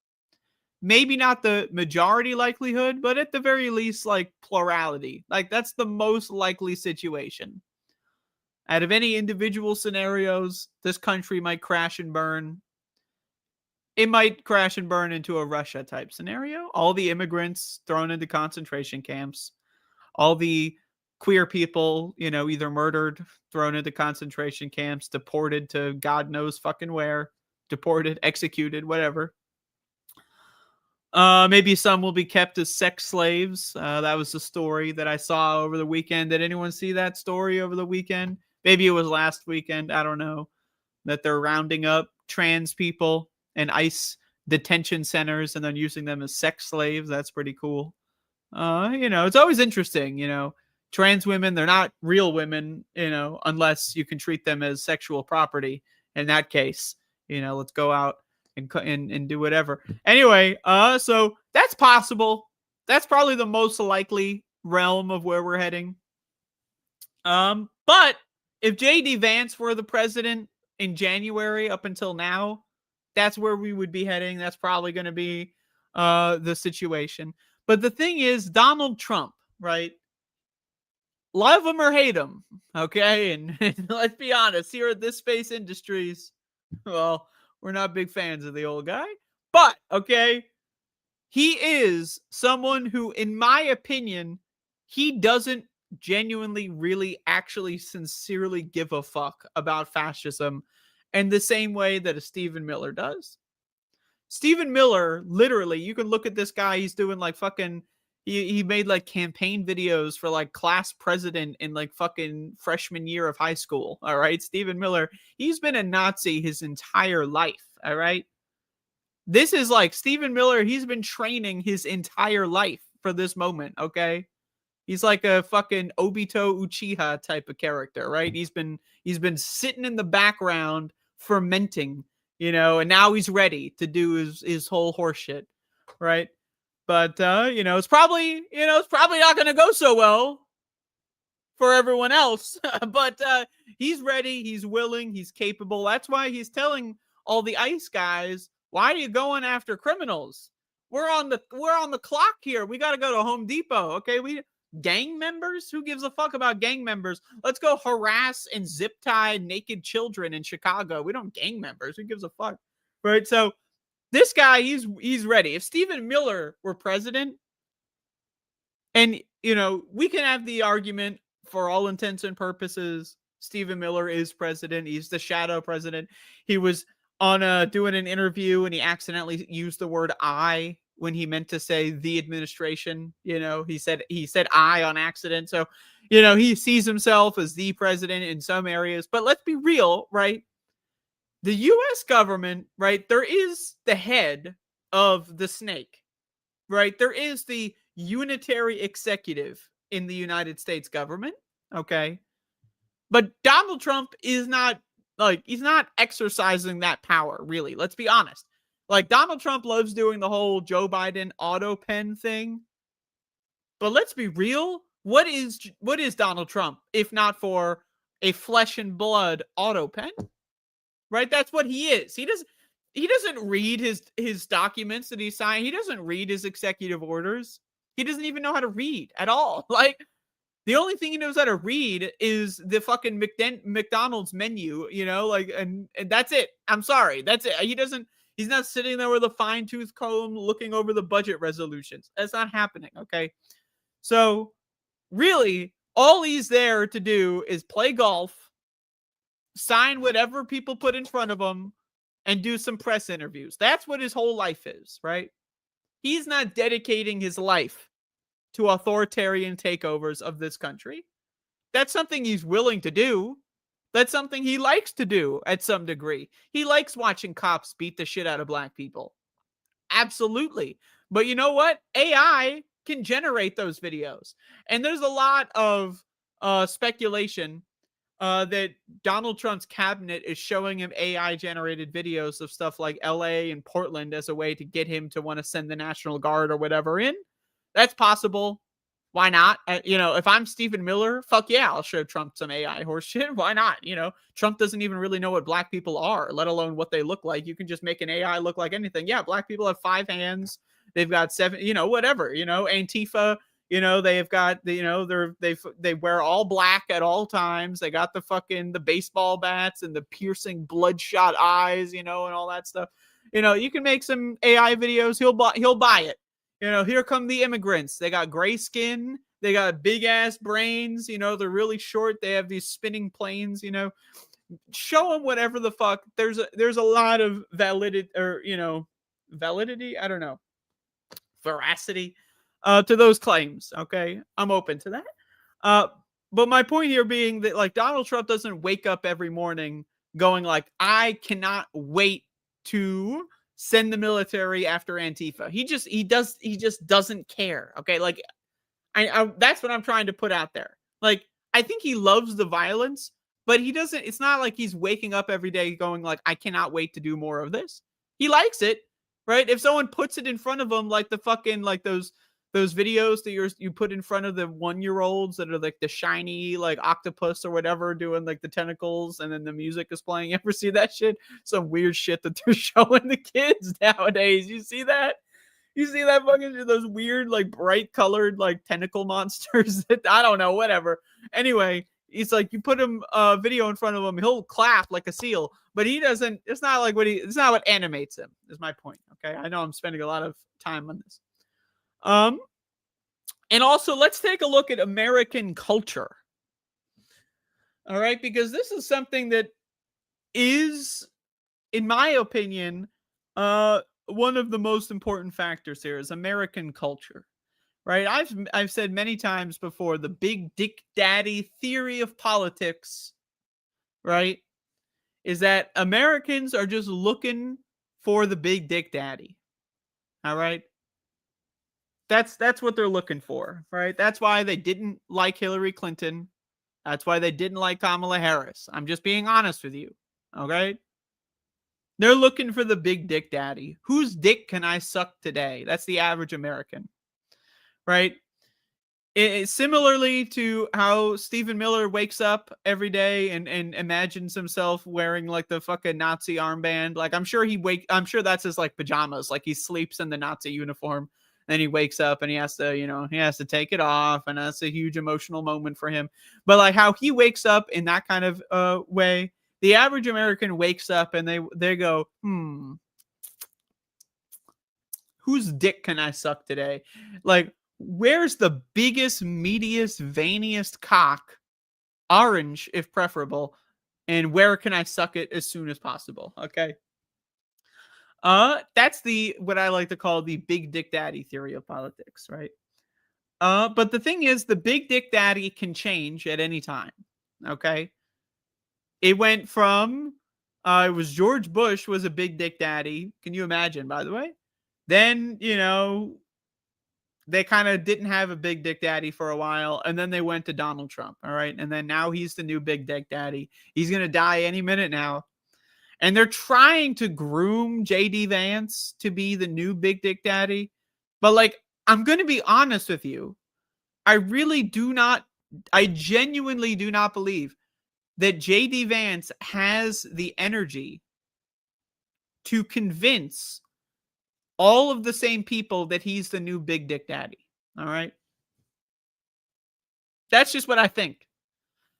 Maybe not the majority likelihood, but at the very least, like plurality. Like that's the most likely situation. Out of any individual scenarios, this country might crash and burn. It might crash and burn into a Russia type scenario. All the immigrants thrown into concentration camps. All the queer people, you know, either murdered, thrown into concentration camps, deported to God knows fucking where, deported, executed, whatever. Maybe some will be kept as sex slaves. That was the story that I saw over the weekend. Did anyone see that story over the weekend? Maybe it was last weekend. I don't know. That they're rounding up trans people in ICE detention centers and then using them as sex slaves. That's pretty cool. It's always interesting, trans women, they're not real women, unless you can treat them as sexual property. In that case, let's go out and do whatever. Anyway, so that's possible. That's probably the most likely realm of where we're heading. But if J.D. Vance were the president in January up until now, that's where we would be heading. That's probably going to be the situation. But the thing is, Donald Trump, right? Love him or hate him, okay? And let's be honest, here at This Space Industries, well, we're not big fans of the old guy. But, okay, he is someone who, in my opinion, he doesn't genuinely, really, actually, sincerely give a fuck about fascism in the same way that a Stephen Miller does. Stephen Miller, literally, you can look at this guy. He's doing like fucking, he made like campaign videos for like class president in like fucking freshman year of high school. All right. Stephen Miller, he's been a Nazi his entire life. All right. This is like Stephen Miller. He's been training his entire life for this moment. Okay. He's like a fucking Obito Uchiha type of character, right? He's been sitting in the background fermenting, and now he's ready to do his whole horseshit, right? But it's probably not going to go so well for everyone else. But he's ready, he's willing, he's capable. That's why he's telling all the ICE guys, "Why are you going after criminals? We're on the clock here. We got to go to Home Depot, okay? Gang members? Who gives a fuck about gang members? Let's go harass and zip tie naked children in Chicago. We don't gang members. Who gives a fuck?" Right? So this guy, he's ready. If Stephen Miller were president, and we can have the argument for all intents and purposes, Stephen Miller is president. He's the shadow president. He was on doing an interview and he accidentally used the word "I" when he meant to say the administration. He said "I" on accident. So, he sees himself as the president in some areas. But let's be real, right? The U.S. government, right? There is the head of the snake, right? There is the unitary executive in the United States government, okay? But Donald Trump is not, he's not exercising that power, really. Let's be honest. Like, Donald Trump loves doing the whole Joe Biden auto pen thing. But let's be real. What is Donald Trump, if not for a flesh and blood auto pen? Right? That's what he is. He doesn't read his documents that he signed. He doesn't read his executive orders. He doesn't even know how to read at all. Like, the only thing he knows how to read is the fucking McDonald's menu, and that's it. I'm sorry. That's it. He's not sitting there with a fine-tooth comb looking over the budget resolutions. That's not happening, okay? So, really, all he's there to do is play golf, sign whatever people put in front of him, and do some press interviews. That's what his whole life is, right? He's not dedicating his life to authoritarian takeovers of this country. That's something he's willing to do. That's something he likes to do at some degree. He likes watching cops beat the shit out of black people. Absolutely. But you know what? AI can generate those videos. And there's a lot of speculation that Donald Trump's cabinet is showing him AI-generated videos of stuff like LA and Portland as a way to get him to want to send the National Guard or whatever in. That's possible. Why not? If I'm Stephen Miller, fuck yeah, I'll show Trump some AI horse shit. Why not? Trump doesn't even really know what black people are, let alone what they look like. You can just make an AI look like anything. Yeah, black people have 5 hands. They've got 7, whatever, Antifa, they've got, they wear all black at all times. They got the baseball bats and the piercing bloodshot eyes, and all that stuff. You can make some AI videos. He'll buy it. Here come the immigrants. They got gray skin. They got big ass brains. They're really short. They have these spinning planes. Show them whatever the fuck. There's a lot of validity. I don't know. veracity to those claims. Okay, I'm open to that. But my point here being that like Donald Trump doesn't wake up every morning going like, I cannot wait to send the military after Antifa. He just doesn't care. Okay, like I that's what I'm trying to put out there. Like I think he loves the violence, but he doesn't. It's not like he's waking up every day going like, I cannot wait to do more of this. He likes it, right? If someone puts it in front of him, like the fucking like those videos that you put in front of the 1-year-olds that are like the shiny like octopus or whatever doing like the tentacles and then the music is playing. You ever see that shit? Some weird shit that they're showing the kids nowadays. You see that? You see that fucking shit? Those weird like bright colored like tentacle monsters that I don't know, whatever. Anyway, it's like you put him a video in front of him, he'll clap like a seal, but he doesn't. It's not like it's not what animates him. Is my point. Okay, I know I'm spending a lot of time on this. And also let's take a look at American culture. All right, because this is something that is, in my opinion, one of the most important factors here is American culture. Right? I've said many times before the big dick daddy theory of politics, right? Is that Americans are just looking for the big dick daddy. All right? That's what they're looking for, right? That's why they didn't like Hillary Clinton. That's why they didn't like Kamala Harris. I'm just being honest with you, okay? They're looking for the big dick daddy. Whose dick can I suck today? That's the average American, right? Similarly to how Stephen Miller wakes up every day and imagines himself wearing like the fucking Nazi armband. Like I'm sure that's his like pajamas. Like he sleeps in the Nazi uniform. Then he wakes up and he has to take it off, and that's a huge emotional moment for him. But like how he wakes up in that kind of way, the average American wakes up and they go, whose dick can I suck today? Like, where's the biggest, meatiest, veiniest cock? Orange, if preferable. And where can I suck it as soon as possible? Okay. That's what I like to call the big dick daddy theory of politics, right? But the thing is, the big dick daddy can change at any time. Okay. It went from, it was George Bush was a big dick daddy. Can you imagine, by the way? Then, they kind of didn't have a big dick daddy for a while. And then they went to Donald Trump. All right. And then now he's the new big dick daddy. He's going to die any minute now. And they're trying to groom J.D. Vance to be the new big dick daddy. But like, I'm going to be honest with you. I genuinely do not believe that J.D. Vance has the energy to convince all of the same people that he's the new big dick daddy. All right. That's just what I think.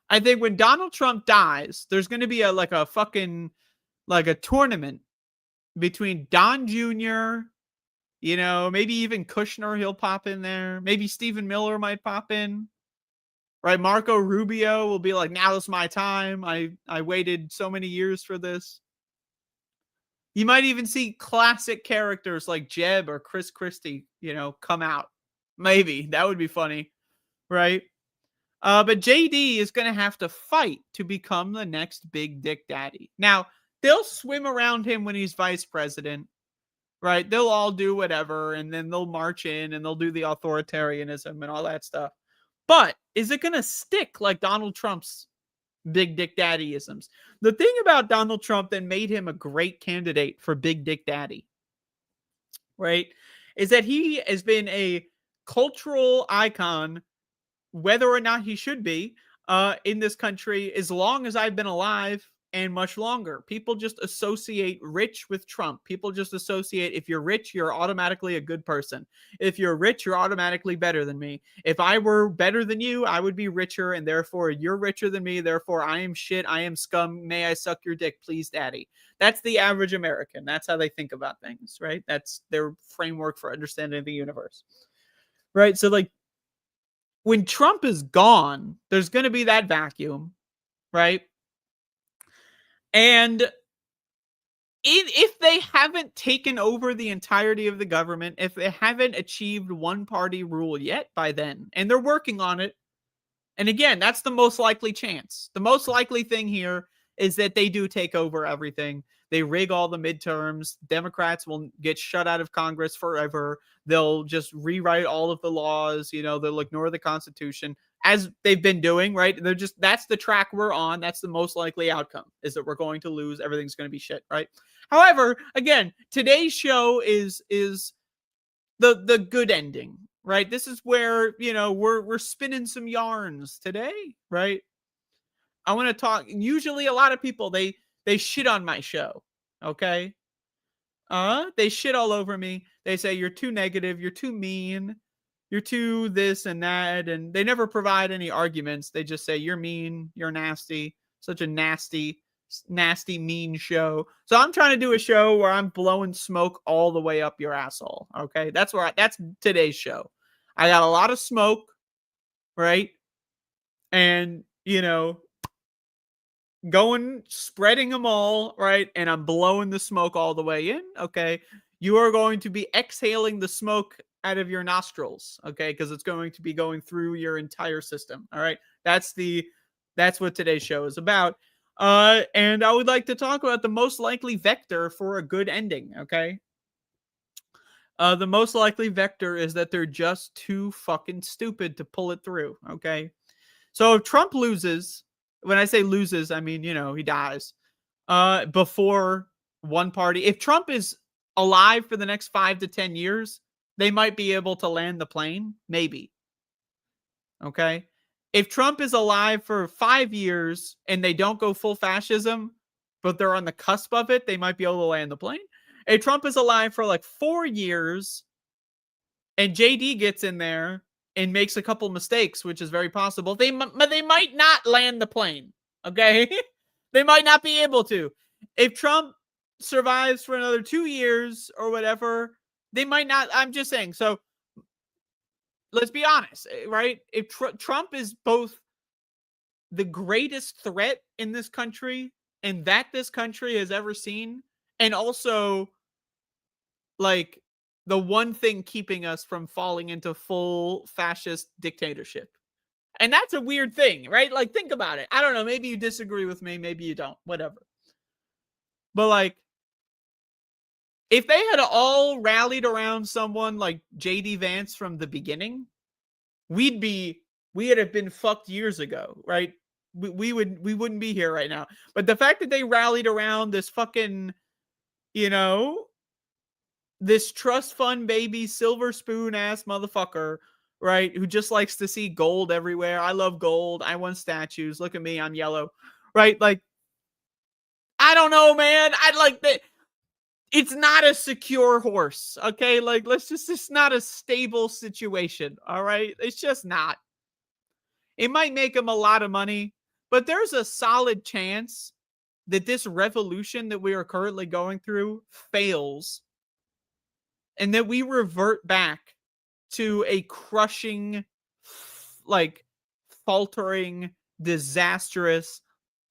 I think when Donald Trump dies, there's going to be a tournament between Don Jr., maybe even Kushner, he'll pop in there. Maybe Stephen Miller might pop in, right? Marco Rubio will be like, now is my time. I waited so many years for this. You might even see classic characters like Jeb or Chris Christie, come out. Maybe. That would be funny, right? But JD is going to have to fight to become the next big dick daddy. Now, they'll swim around him when he's vice president, right? They'll all do whatever, and then they'll march in, and they'll do the authoritarianism and all that stuff. But is it going to stick like Donald Trump's big dick daddyisms? The thing about Donald Trump that made him a great candidate for big dick daddy, right, is that he has been a cultural icon, whether or not he should be, in this country as long as I've been alive. And much longer. People just associate rich with Trump. People just associate, if you're rich, you're automatically a good person. If you're rich, you're automatically better than me. If I were better than you, I would be richer, and therefore you're richer than me. Therefore, I am shit. I am scum. May I suck your dick, please, daddy. That's the average American. That's how they think about things, right? That's their framework for understanding the universe, right? So, like, when Trump is gone, there's going to be that vacuum, right? And if they haven't taken over the entirety of the government, if they haven't achieved one party rule yet by then, and they're working on it, and again, that's the most likely chance. The most likely thing here is that they do take over everything. They rig all the midterms. Democrats will get shut out of Congress forever. They'll just rewrite all of the laws. They'll ignore the Constitution, as they've been doing, right? That's the track we're on. That's the most likely outcome, is that we're going to lose. Everything's going to be shit, right? However, again, today's show is the good ending, right? This is where, we're spinning some yarns today, right? I want to talk. Usually a lot of people, they shit on my show, okay? They shit all over me. They say, you're too negative, you're too mean, you're too this and that, and they never provide any arguments. They just say, you're mean, you're nasty, such a nasty, mean show. So I'm trying to do a show where I'm blowing smoke all the way up your asshole, okay? That's today's show. I got a lot of smoke, right? And, spreading them all, right? And I'm blowing the smoke all the way in, okay? You are going to be exhaling the smoke out of your nostrils, okay? Because it's going to be going through your entire system, all right? That's what today's show is about. And I would like to talk about the most likely vector for a good ending, okay? The most likely vector is that they're just too fucking stupid to pull it through, okay? So if Trump loses, when I say loses, I mean, he dies, before one party. If Trump is alive for the next 5 to 10 years, they might be able to land the plane. Maybe. Okay. If Trump is alive for 5 years and they don't go full fascism, but they're on the cusp of it, they might be able to land the plane. If Trump is alive for like 4 years and JD gets in there and makes a couple mistakes, which is very possible, they might not land the plane. Okay. They might not be able to. If Trump survives for another 2 years or whatever, they might not. I'm just saying. So let's be honest, right? If Trump is both the greatest threat in this country and that this country has ever seen, and also like the one thing keeping us from falling into full fascist dictatorship. And that's a weird thing, right? Like, think about it. I don't know. Maybe you disagree with me. Maybe you don't. Whatever. But like, if they had all rallied around someone like JD Vance from the beginning, we'd have been fucked years ago, right? We wouldn't be here right now. But the fact that they rallied around this fucking, this trust fund baby, silver spoon ass motherfucker, right? Who just likes to see gold everywhere. I love gold. I want statues. Look at me. I'm yellow, right? Like, I don't know, man. I'd like that. It's not a secure horse, okay? Like, it's not a stable situation, all right? It's just not. It might make him a lot of money, but there's a solid chance that this revolution that we are currently going through fails and that we revert back to a crushing, like, faltering, disastrous,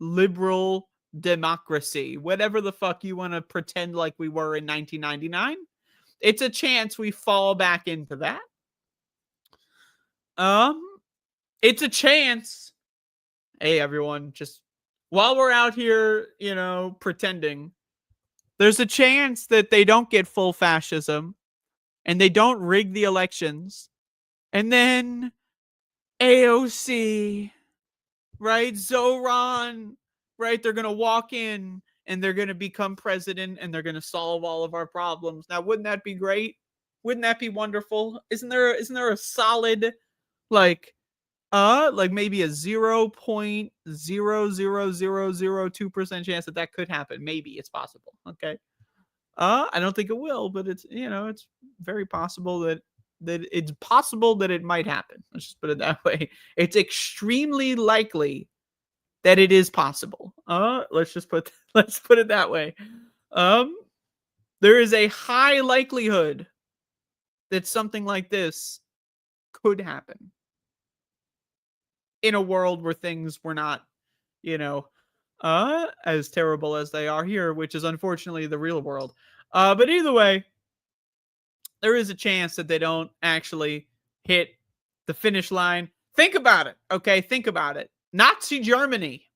liberal democracy, whatever the fuck you want to pretend like we were in 1999. It's a chance we fall back into that. It's a chance. Hey, everyone, just while we're out here, pretending, there's a chance that they don't get full fascism and they don't rig the elections. And then AOC, right? Zoran, right? They're going to walk in and they're going to become president and they're going to solve all of our problems. Now, wouldn't that be great? Wouldn't that be wonderful? Isn't there a solid, like maybe a 0.00002% chance that could happen? Maybe it's possible. Okay. I don't think it will, but it's, it's very possible that it's possible that it might happen. Let's just put it that way. It's extremely likely that it is possible. Let's put it that way. There is a high likelihood that something like this could happen in a world where things were not, as terrible as they are here, which is unfortunately the real world. But either way, there is a chance that they don't actually hit the finish line. Think about it, okay? Think about it. Nazi Germany.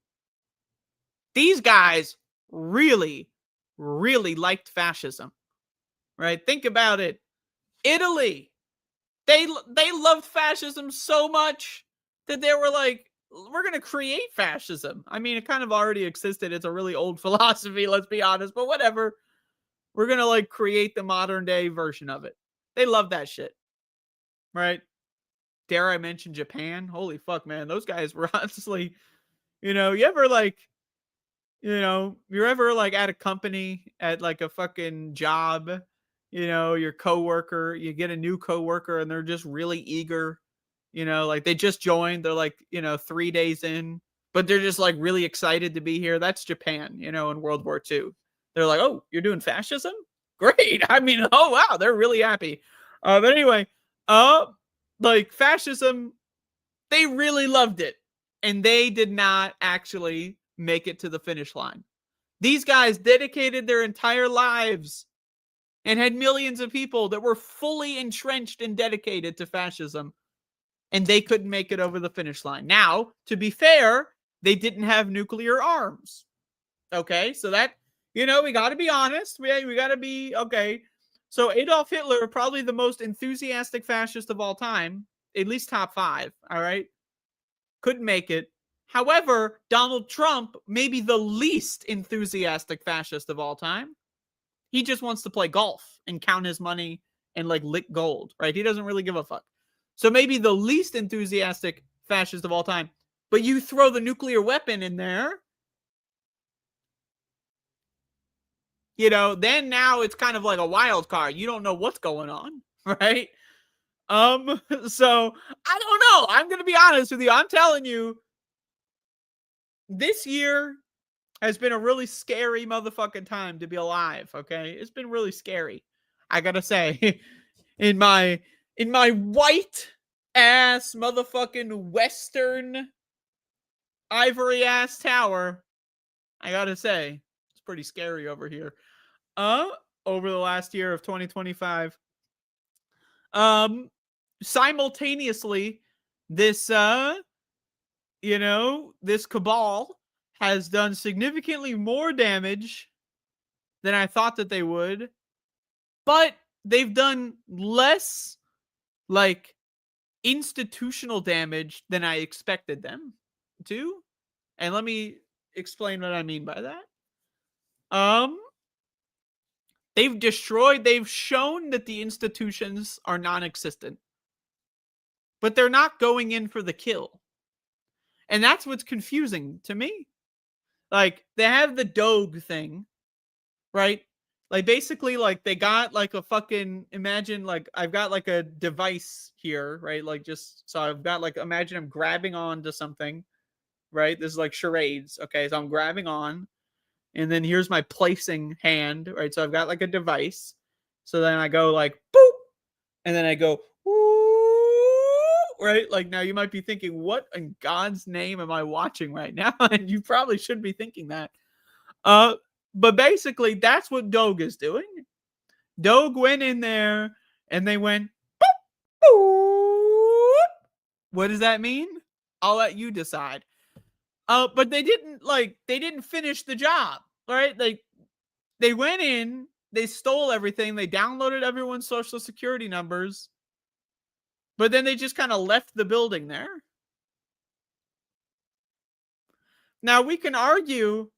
These guys really, really liked fascism, right? Think about it. Italy. They loved fascism so much that they were like, we're going to create fascism. I mean, it kind of already existed. It's a really old philosophy, let's be honest, but whatever. We're going to like create the modern day version of it. They love that shit, right? Dare I mention Japan? Holy fuck, man. Those guys were honestly, you know, you're ever like at a company, at like a fucking job, you know, your coworker, you get a new coworker and they're just really eager, you know, like they just joined, they're like, 3 days in, but they're just like really excited to be here. That's Japan, in World War II. They're like, oh, you're doing fascism? Great. I mean, oh wow, they're really happy. But anyway, like fascism, they really loved it. And they did not actually make it to the finish line. These guys dedicated their entire lives and had millions of people that were fully entrenched and dedicated to fascism, and they couldn't make it over the finish line. Now, to be fair, they didn't have nuclear arms. Okay, so that, we got to be honest. We got to be, okay. So Adolf Hitler, probably the most enthusiastic fascist of all time, at least top 5, all right? Couldn't make it. However, Donald Trump may be the least enthusiastic fascist of all time. He just wants to play golf and count his money and like lick gold, right? He doesn't really give a fuck. So maybe the least enthusiastic fascist of all time. But you throw the nuclear weapon in there, then now it's kind of like a wild card. You don't know what's going on, right? So I don't know. I'm going to be honest with you. I'm telling you, this year has been a really scary motherfucking time to be alive, okay? It's been really scary. I got to say, in my white ass motherfucking Western ivory ass tower, I got to say, it's pretty scary over here. Over the last year of 2025. Simultaneously, this this cabal has done significantly more damage than I thought that they would, but they've done less like institutional damage than I expected them to. And let me explain what I mean by that. They've shown that the institutions are non-existent, but they're not going in for the kill. And that's what's confusing to me. Like, they have the Doge thing, right? Like, basically, like, they got, like, a fucking, imagine, like, I've got, like, a device here, right? Like, so I've got, like, imagine I'm grabbing on to something, right? This is, like, charades, okay? So I'm grabbing on, and then here's my placing hand, right? So I've got, like, a device. So then I go, like, boop, and then I go, right? Like, now you might be thinking, what in God's name am I watching right now? And you probably should be thinking that. But basically, that's what Doge is doing. Doge went in there and they went, boop, boop. What does that mean? I'll let you decide. But they didn't finish the job, right? They went in, they stole everything, they downloaded everyone's social security numbers, but then they just kind of left the building there. Now, we can argue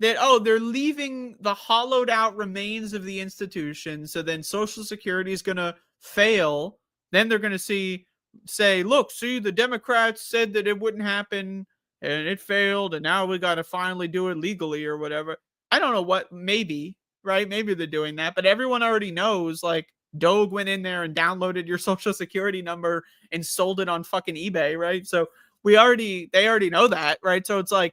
that, they're leaving the hollowed out remains of the institution, so then Social Security is going to fail. Then they're going to say, look, see, the Democrats said that it wouldn't happen, and it failed, and now we got to finally do it legally or whatever. I don't know what, maybe, right? Maybe they're doing that, but everyone already knows, like, Doge went in there and downloaded your social security number and sold it on fucking eBay, right? So they already know that, right? So it's like,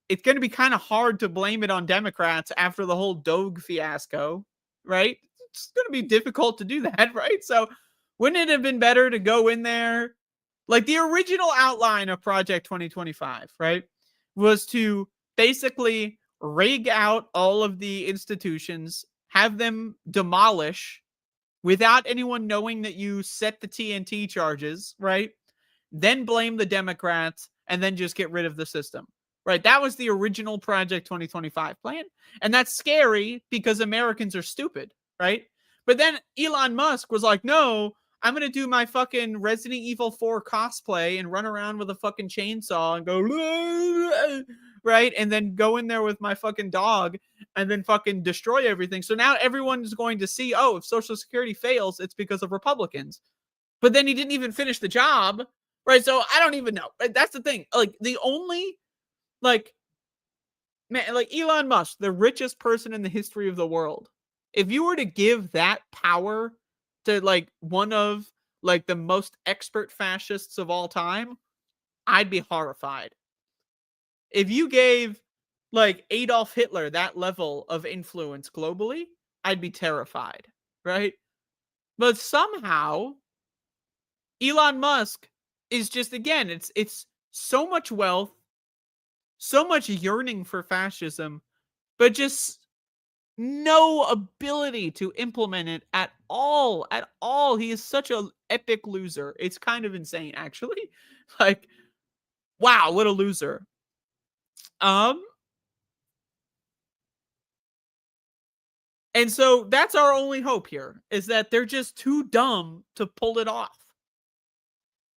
it's going to be kind of hard to blame it on Democrats after the whole Doge fiasco, right? It's going to be difficult to do that, right? So wouldn't it have been better to go in there? Like, the original outline of Project 2025, right, was to basically rig out all of the institutions, have them demolish without anyone knowing that you set the TNT charges, right? Then blame the Democrats and then just get rid of the system, right? That was the original Project 2025 plan. And that's scary because Americans are stupid, right? But then Elon Musk was like, no, I'm going to do my fucking Resident Evil 4 cosplay and run around with a fucking chainsaw and go, right? And then go in there with my fucking dog and then fucking destroy everything. So now everyone's going to see, oh, if Social Security fails, it's because of Republicans. But then he didn't even finish the job, right? So I don't even know. Right? That's the thing. Like, the only, like, man, like Elon Musk, the richest person in the history of the world, if you were to give that power to like one of like the most expert fascists of all time, I'd be horrified. If you gave like Adolf Hitler that level of influence globally, I'd be terrified, right? But somehow Elon Musk is just, again, it's so much wealth, so much yearning for fascism, but just no ability to implement it at all. At all. He is such an epic loser. It's kind of insane, actually. Like, wow, what a loser. And so that's our only hope here, is that they're just too dumb to pull it off.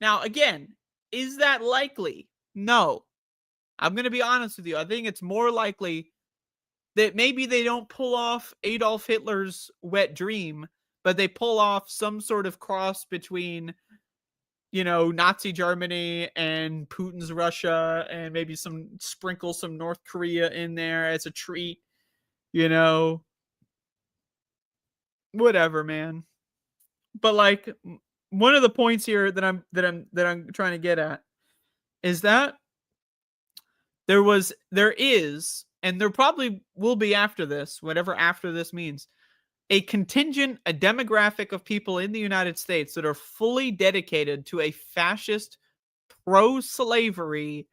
Now, again, is that likely? No. I'm going to be honest with you. I think it's more likely that maybe they don't pull off Adolf Hitler's wet dream, but they pull off some sort of cross between, you know, Nazi Germany and Putin's Russia, and maybe sprinkle some North Korea in there as a treat, you know. Whatever, man. But like, one of the points here that I'm trying to get at is that there is, and there probably will be after this, whatever after this means, a contingent, a demographic of people in the United States that are fully dedicated to a fascist, pro-slavery,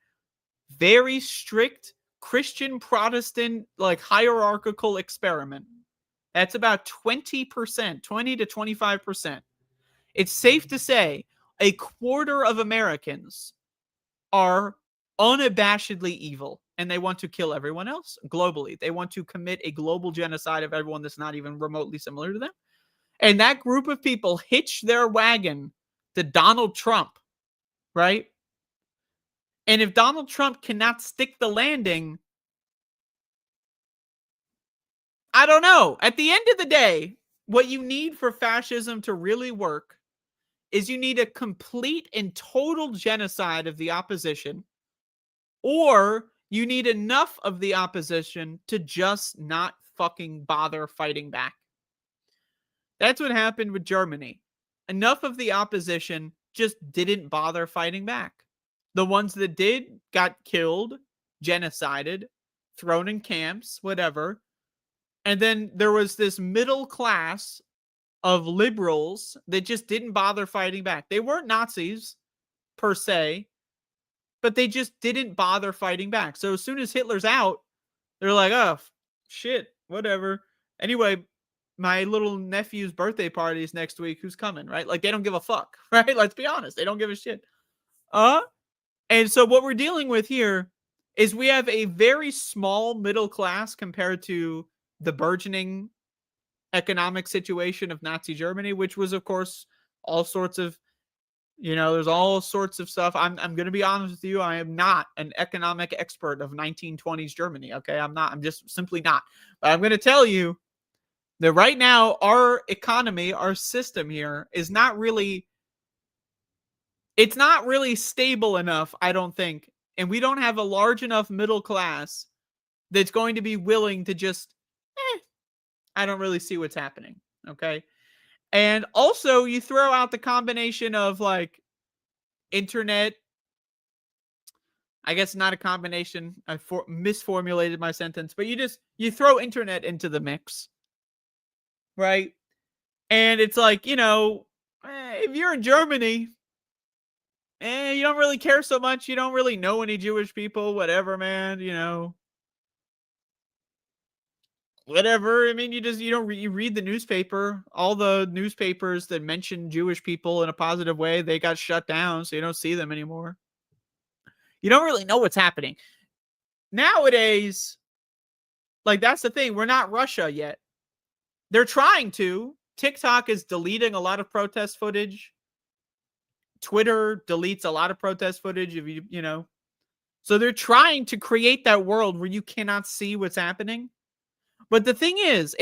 very strict Christian Protestant, like hierarchical experiment. That's about 20%, 20 to 25%. It's safe to say a quarter of Americans are unabashedly evil, and they want to kill everyone else globally. They want to commit a global genocide of everyone that's not even remotely similar to them. And that group of people hitch their wagon to Donald Trump, right? And if Donald Trump cannot stick the landing, I don't know. At the end of the day, what you need for fascism to really work is you need a complete and total genocide of the opposition, or you need enough of the opposition to just not fucking bother fighting back. That's what happened with Germany. Enough of the opposition just didn't bother fighting back. The ones that did got killed, genocided, thrown in camps, whatever. And then there was this middle class of liberals that just didn't bother fighting back. They weren't Nazis, per se, but they just didn't bother fighting back. So as soon as Hitler's out, they're like, oh, shit, whatever. Anyway, my little nephew's birthday party is next week. Who's coming, right? Like, they don't give a fuck, right? Let's be honest. They don't give a shit. And so what we're dealing with here is we have a very small middle class compared to the burgeoning economic situation of Nazi Germany, which was, of course, all sorts of, you know, there's all sorts of stuff. I'm going to be honest with you. I am not an economic expert of 1920s Germany. Okay. I'm just simply not. But I'm going to tell you that right now, our economy, our system here is not really, it's not really stable enough, I don't think. And we don't have a large enough middle class that's going to be willing to just, I don't really see what's happening. Okay. And also you throw out the combination of like internet. I guess not a combination. I misformulated my sentence, but you throw internet into the mix. Right. And it's like, you know, if you're in Germany, you don't really care so much. You don't really know any Jewish people, whatever, man, you know. whatever. I mean, you don't you read the newspaper. All the newspapers that mention Jewish people in a positive way, they got shut down, so you don't see them anymore. You don't really know what's happening. Nowadays, like, that's the thing. We're not Russia yet. They're trying to. TikTok is deleting a lot of protest footage. Twitter deletes a lot of protest footage if you know. So they're trying to create that world where you cannot see what's happening. But the thing is,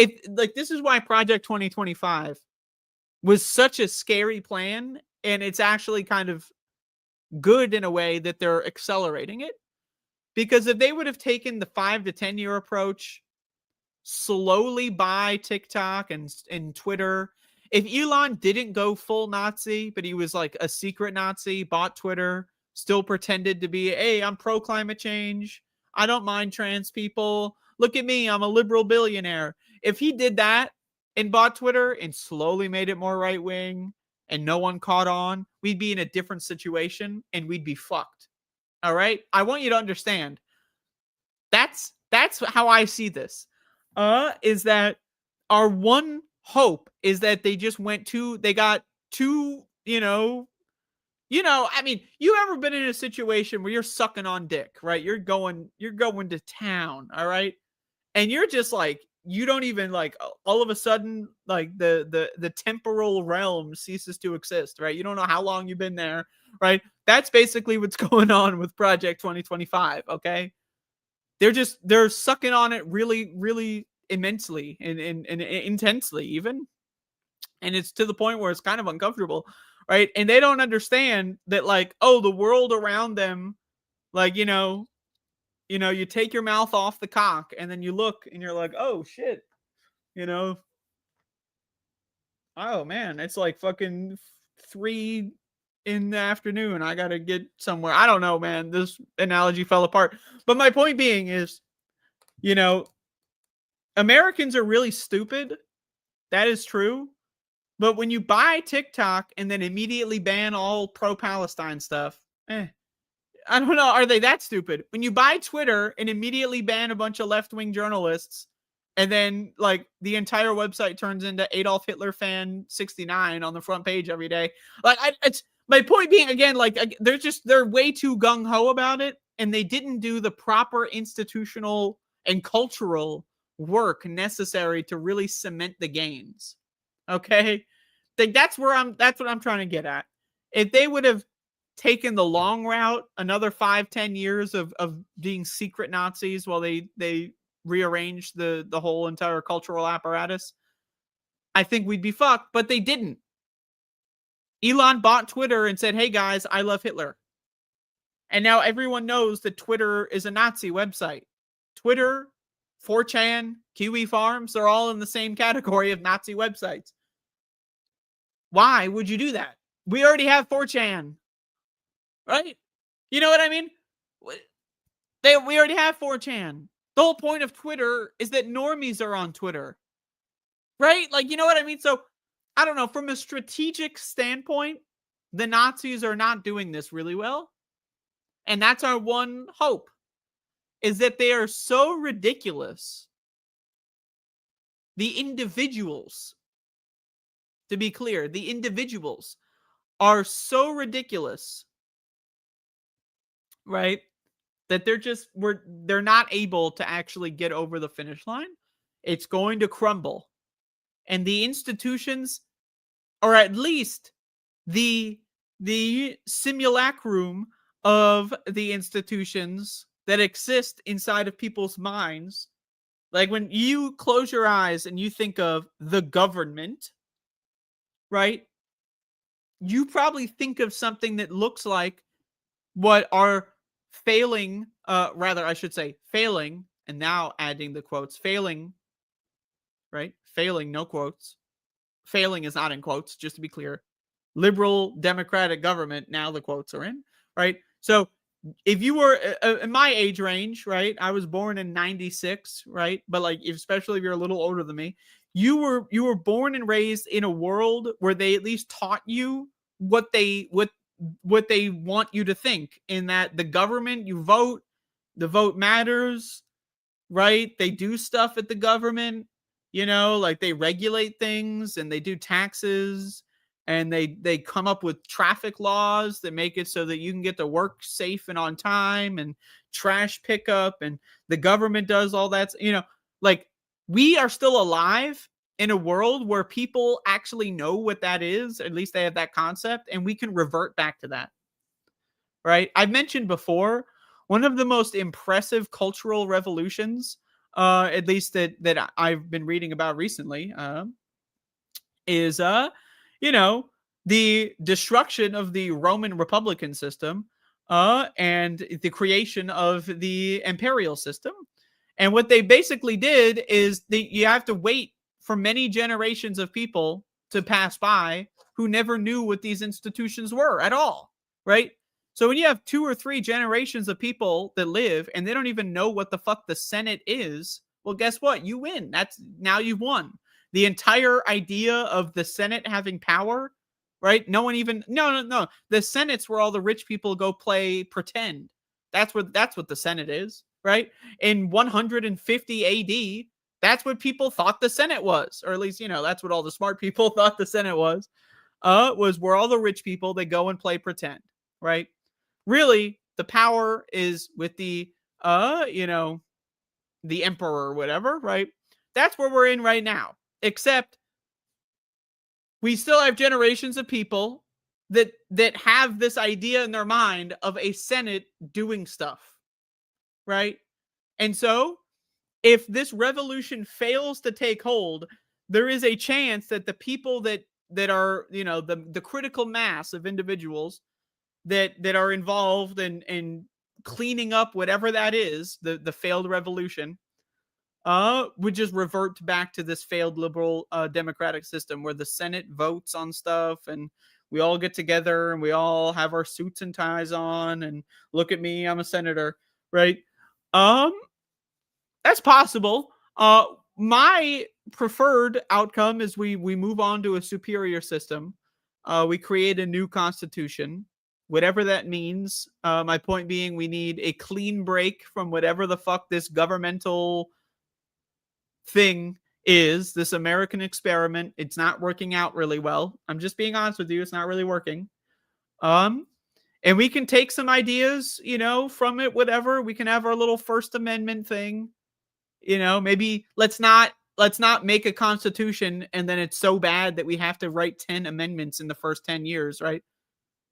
this is why Project 2025 was such a scary plan, and it's actually kind of good in a way that they're accelerating it. Because if they would have taken the 5 to 10 year approach, slowly buy TikTok and Twitter, if Elon didn't go full Nazi, but he was like a secret Nazi, bought Twitter, still pretended to be, hey, I'm pro climate change, I don't mind trans people, look at me, I'm a liberal billionaire. If he did that and bought Twitter and slowly made it more right wing and no one caught on, we'd be in a different situation and we'd be fucked. All right? I want you to understand. That's how I see this. Is that our one hope is that they just got too, I mean, you ever been in a situation where you're sucking on dick, right? You're going to town, all right? And you're just like, you don't even like, all of a sudden, like the temporal realm ceases to exist, right? You don't know how long you've been there, right? That's basically what's going on with Project 2025, okay? They're sucking on it really, really immensely and intensely even. And it's to the point where it's kind of uncomfortable, right? And they don't understand that, like, oh, the world around them, like, you take your mouth off the cock and then you look and you're like, oh shit, oh man, it's like fucking 3 in the afternoon. I gotta get somewhere. I don't know, man. This analogy fell apart. But my point being is, Americans are really stupid. That is true. But when you buy TikTok and then immediately ban all pro-Palestine stuff, I don't know. Are they that stupid? When you buy Twitter and immediately ban a bunch of left-wing journalists, and then like the entire website turns into Adolf Hitler fan 69 on the front page every day, like it's my point being, again, like they're way too gung-ho about it, and they didn't do the proper institutional and cultural work necessary to really cement the gains. Okay, that's what I'm trying to get at. If they would have taken the long route, another 5-10 years of being secret Nazis while they rearranged the whole entire cultural apparatus, I think we'd be fucked. But they didn't. Elon bought Twitter and said, hey guys, I love Hitler. And now everyone knows that Twitter is a Nazi website. Twitter, 4chan, Kiwi Farms, they're all in the same category of Nazi websites. Why would you do that? We already have 4chan. Right? You know what I mean? We already have 4chan. The whole point of Twitter is that normies are on Twitter. Right? Like, you know what I mean? So, I don't know. From a strategic standpoint, the Nazis are not doing this really well. And that's our one hope, is that they are so ridiculous. The individuals, to be clear, the individuals are so ridiculous, right, that they're not able to actually get over the finish line. It's going to crumble. And the institutions, or at least the simulacrum of the institutions that exist inside of people's minds, like when you close your eyes and you think of the government, right? You probably think of something that looks like what are failing, failing, and now adding the quotes, failing, right? Failing, no quotes. Failing is not in quotes, just to be clear. Liberal democratic government, now the quotes are in, right? So if you were in my age range, right? I was born in 96, right? But like, especially if you're a little older than me, you were born and raised in a world where they at least taught you what they want you to think, in that the government, you vote, the vote matters, right? They do stuff at the government, you know, like they regulate things and they do taxes and they come up with traffic laws that make it so that you can get to work safe and on time, and trash pickup, and the government does all that, you know, like we are still alive in a world where people actually know what that is, at least they have that concept, and we can revert back to that. Right? I've mentioned before, one of the most impressive cultural revolutions, at least that I've been reading about recently, is you know, the destruction of the Roman Republican system, and the creation of the imperial system. And what they basically did is you have to wait for many generations of people to pass by who never knew what these institutions were at all, right? So when you have 2 or 3 generations of people that live and they don't even know what the fuck the Senate is, well, guess what? You win. Now you've won. The entire idea of the Senate having power, right? No. The Senate's where all the rich people go play pretend. That's what the Senate is, right? In 150 AD, that's what people thought the Senate was, or at least, you know, that's what all the smart people thought the Senate was where all the rich people, they go and play pretend, right? Really, the power is with the, you know, the emperor or whatever, right? That's where we're in right now. Except we still have generations of people that have this idea in their mind of a Senate doing stuff, right? And so if this revolution fails to take hold, there is a chance that the people that are, you know, the critical mass of individuals that are involved in cleaning up whatever that is, the failed revolution, would just revert back to this failed liberal democratic system where the Senate votes on stuff and we all get together and we all have our suits and ties on and look at me, I'm a senator, right? That's possible. My preferred outcome is we move on to a superior system. We create a new constitution, whatever that means. My point being, we need a clean break from whatever the fuck this governmental thing is, this American experiment. It's not working out really well. I'm just being honest with you. It's not really working. And we can take some ideas, you know, from it, whatever. We can have our little First Amendment thing. You know, maybe let's not make a constitution and then it's so bad that we have to write 10 amendments in the first 10 years, right?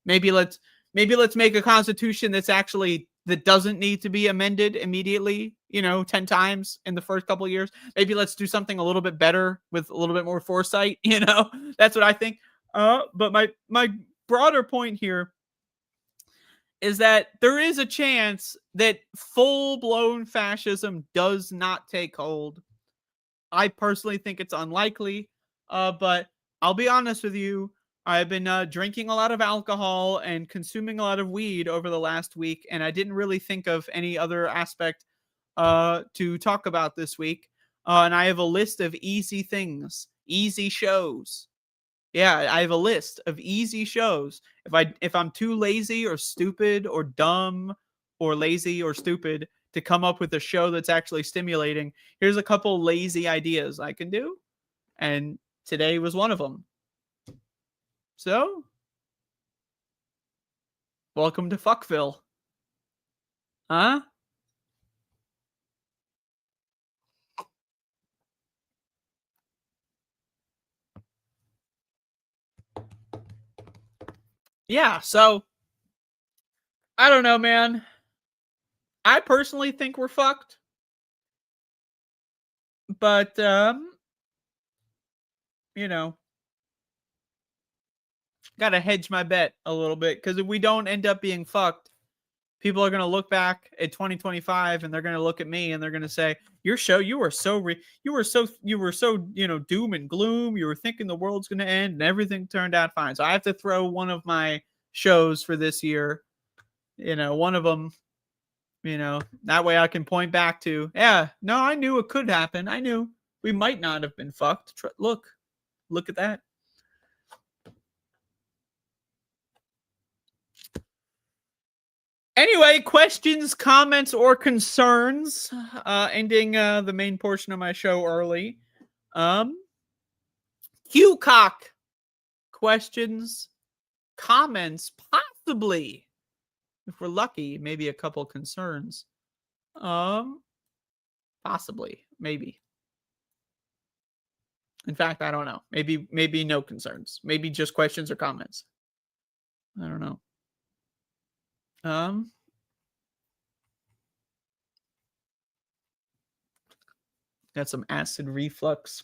Maybe let's make a constitution that doesn't need to be amended immediately, you know, 10 times in the first couple of years. Maybe let's do something a little bit better with a little bit more foresight, you know. That's what I think. But my broader point here is that there is a chance that full-blown fascism does not take hold. I personally think it's unlikely, but I'll be honest with you. I've been drinking a lot of alcohol and consuming a lot of weed over the last week, and I didn't really think of any other aspect to talk about this week. And I have a list of easy things, easy shows. Yeah, I have a list of easy shows. If I'm too lazy or stupid or dumb or lazy or stupid to come up with a show that's actually stimulating, here's a couple lazy ideas I can do. And today was one of them. So, welcome to Fuckville. Huh? Yeah, so I don't know, man. I personally think we're fucked. But you know, gotta hedge my bet a little bit, because if we don't end up being fucked, people are gonna look back at 2025 and they're gonna look at me and they're gonna say, "Your show, you were so you know, doom and gloom. You were thinking the world's gonna end, and everything turned out fine." So I have to throw one of my shows for this year, you know, one of them, you know, that way I can point back to, yeah, no, I knew it could happen. I knew we might not have been fucked. Look at that. Anyway, questions, comments, or concerns? Ending the main portion of my show early. QCock. Questions, comments, possibly. If we're lucky, maybe a couple concerns. Possibly, maybe. In fact, I don't know. Maybe no concerns. Maybe just questions or comments. I don't know. Got some acid reflux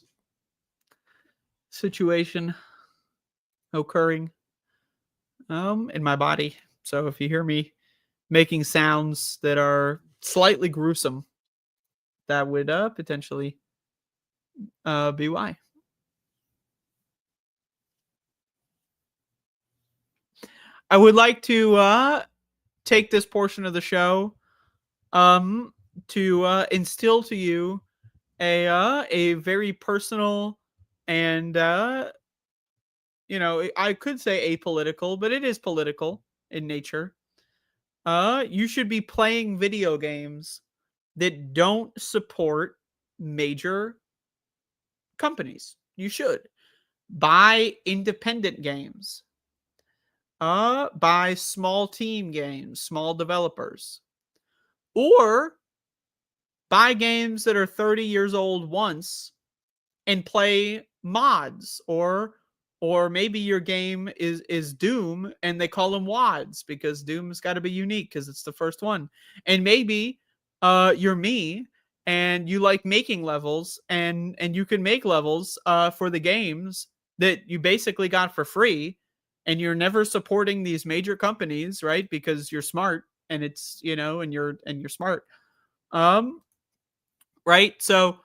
situation occurring in my body. So if you hear me making sounds that are slightly gruesome, that would potentially be why. I would like to take this portion of the show to instill to you a very personal and I could say apolitical, but it is political in nature. You should be playing video games that don't support major companies. You should buy independent games. Buy small team games, small developers, or buy games that are 30 years old once and play mods, or maybe your game is Doom and they call them WODs because Doom's got to be unique because it's the first one. And maybe you're me and you like making levels and you can make levels for the games that you basically got for free, and you're never supporting these major companies, right? Because you're smart and it's, and you're smart. Right? So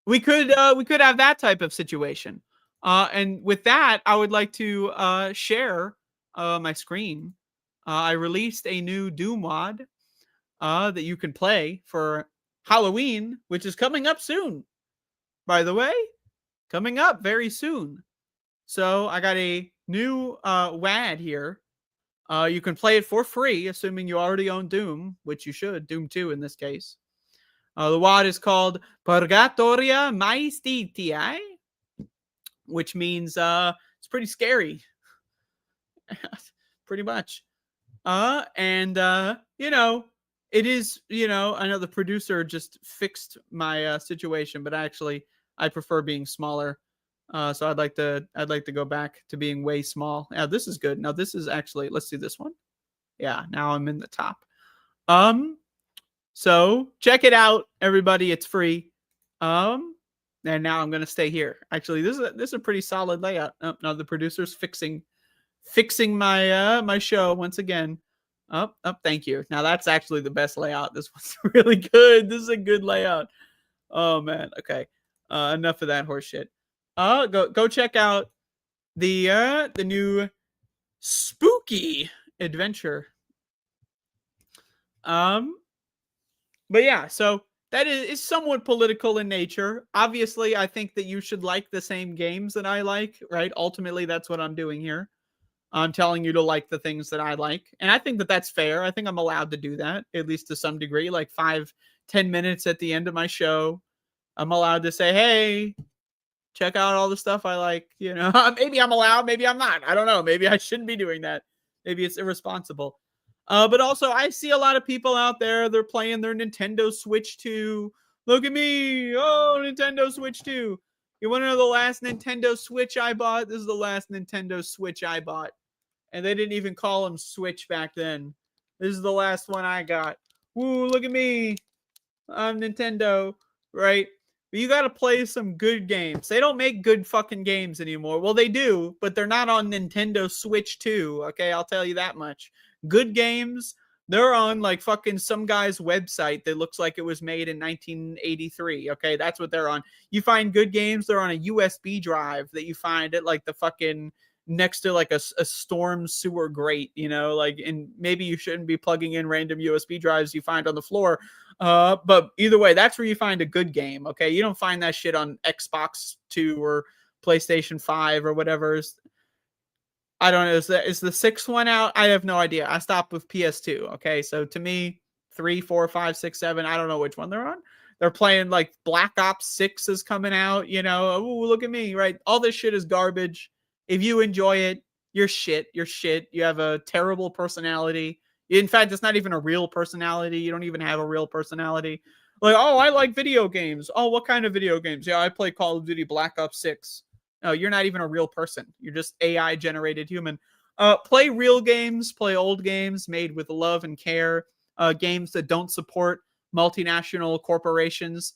we could have that type of situation. And with that, I would like to share my screen. I released a new Doom mod that you can play for Halloween, which is coming up soon. By the way, coming up very soon. So I got a new WAD here. You can play it for free, assuming you already own Doom, which you should. Doom 2 in this case. The WAD is called Purgatoria Maestitiae, which means it's pretty scary. Pretty much. It is, I know the producer just fixed my situation, but actually I prefer being smaller. So I'd like to go back to being way small. Now this is good. Now this is actually, let's do this one. Yeah, now I'm in the top. So check it out, everybody. It's free. And now I'm gonna stay here. Actually, this is a pretty solid layout. Oh, no, the producer's fixing my my show once again. Thank you. Now that's actually the best layout. This one's really good. This is a good layout. Oh man. Okay. Enough of that horse shit. Go check out the new spooky adventure. But yeah, so that is somewhat political in nature. Obviously, I think that you should like the same games that I like, right? Ultimately, that's what I'm doing here. I'm telling you to like the things that I like. And I think that that's fair. I think I'm allowed to do that, at least to some degree, like 5-10 minutes at the end of my show. I'm allowed to say, hey, check out all the stuff I like. Maybe I'm allowed, maybe I'm not. I don't know. Maybe I shouldn't be doing that. Maybe it's irresponsible. But also, I see a lot of people out there, they're playing their Nintendo Switch 2. Look at me. Oh, Nintendo Switch 2. You want to know the last Nintendo Switch I bought? This is the last Nintendo Switch I bought. And they didn't even call them Switch back then. This is the last one I got. Woo, look at me. I'm Nintendo, right? But you got to play some good games. They don't make good fucking games anymore. Well, they do, but they're not on Nintendo Switch 2. Okay, I'll tell you that much. Good games, they're on like fucking some guy's website that looks like it was made in 1983. Okay, that's what they're on. You find good games, they're on a USB drive that you find at like the fucking next to like a storm sewer grate, and maybe you shouldn't be plugging in random USB drives you find on the floor. But either way, that's where you find a good game. Okay, you don't find that shit on Xbox 2 or PlayStation 5 or whatever. I don't know. Is the 6th one out? I have no idea. I stopped with PS2. Okay, so to me, 3, 4, 5, 6, 7. I don't know which one they're on. They're playing like Black Ops 6 is coming out. You know, oh, look at me, right? All this shit is garbage. If you enjoy it, you're shit. You're shit. You have a terrible personality. In fact, it's not even a real personality. You don't even have a real personality. Like, oh, I like video games. Oh, what kind of video games? Yeah, I play Call of Duty Black Ops 6. No, you're not even a real person. You're just AI generated human. Play real games, play old games made with love and care. Games that don't support multinational corporations,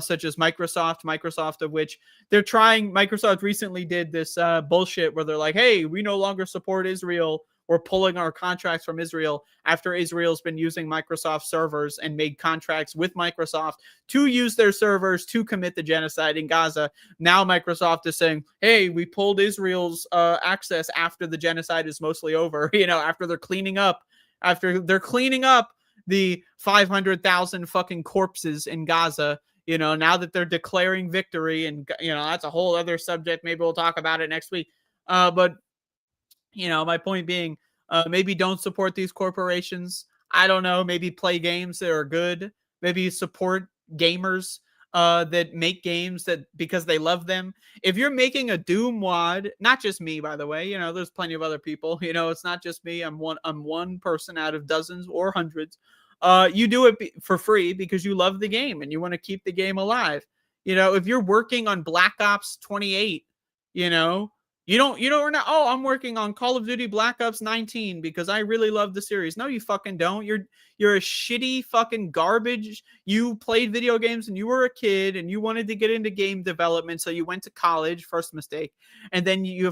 such as Microsoft of which they're trying. Microsoft recently did this bullshit where they're like, hey, we no longer support Israel. We're pulling our contracts from Israel after Israel's been using Microsoft servers and made contracts with Microsoft to use their servers to commit the genocide in Gaza. Now Microsoft is saying, hey, we pulled Israel's access after the genocide is mostly over, you know, after they're cleaning up the 500,000 fucking corpses in Gaza, you know, now that they're declaring victory. And, you know, that's a whole other subject. Maybe we'll talk about it next week. But, you know, my point being, maybe don't support these corporations. I don't know. Maybe play games that are good. Maybe support gamers that make games that because they love them. If you're making a Doom WOD, not just me, by the way, you know, there's plenty of other people. You know, it's not just me. I'm one person out of dozens or hundreds. You do it for free because you love the game and you want to keep the game alive. You know, if you're working on Black Ops 28, you know, you don't, oh, I'm working on Call of Duty Black Ops 19 because I really love the series. No, you fucking don't. You're a shitty fucking garbage. You played video games and you were a kid and you wanted to get into game development. So you went to college, first mistake. And then you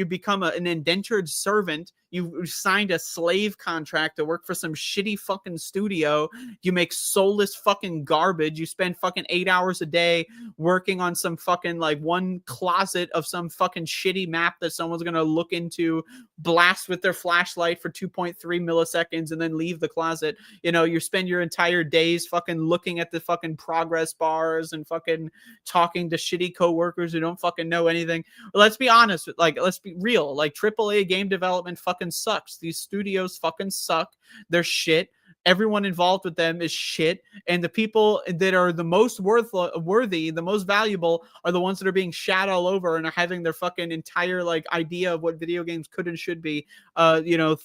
become an indentured servant. You signed a slave contract to work for some shitty fucking studio. You make soulless fucking garbage. You spend fucking 8 hours a day working on some fucking like one closet of some fucking shitty map that someone's going to look into, blast with their flashlight for 2.3 milliseconds and then leave the closet. You know, you spend your entire days fucking looking at the fucking progress bars and fucking talking to shitty coworkers who don't fucking know anything. Let's be honest, like, let's be real. Like, AAA game development fucking sucks. These studios fucking suck. They're shit. Everyone involved with them is shit. And the people that are the most worthy, the most valuable, are the ones that are being shat all over and are having their fucking entire like idea of what video games could and should be, you know,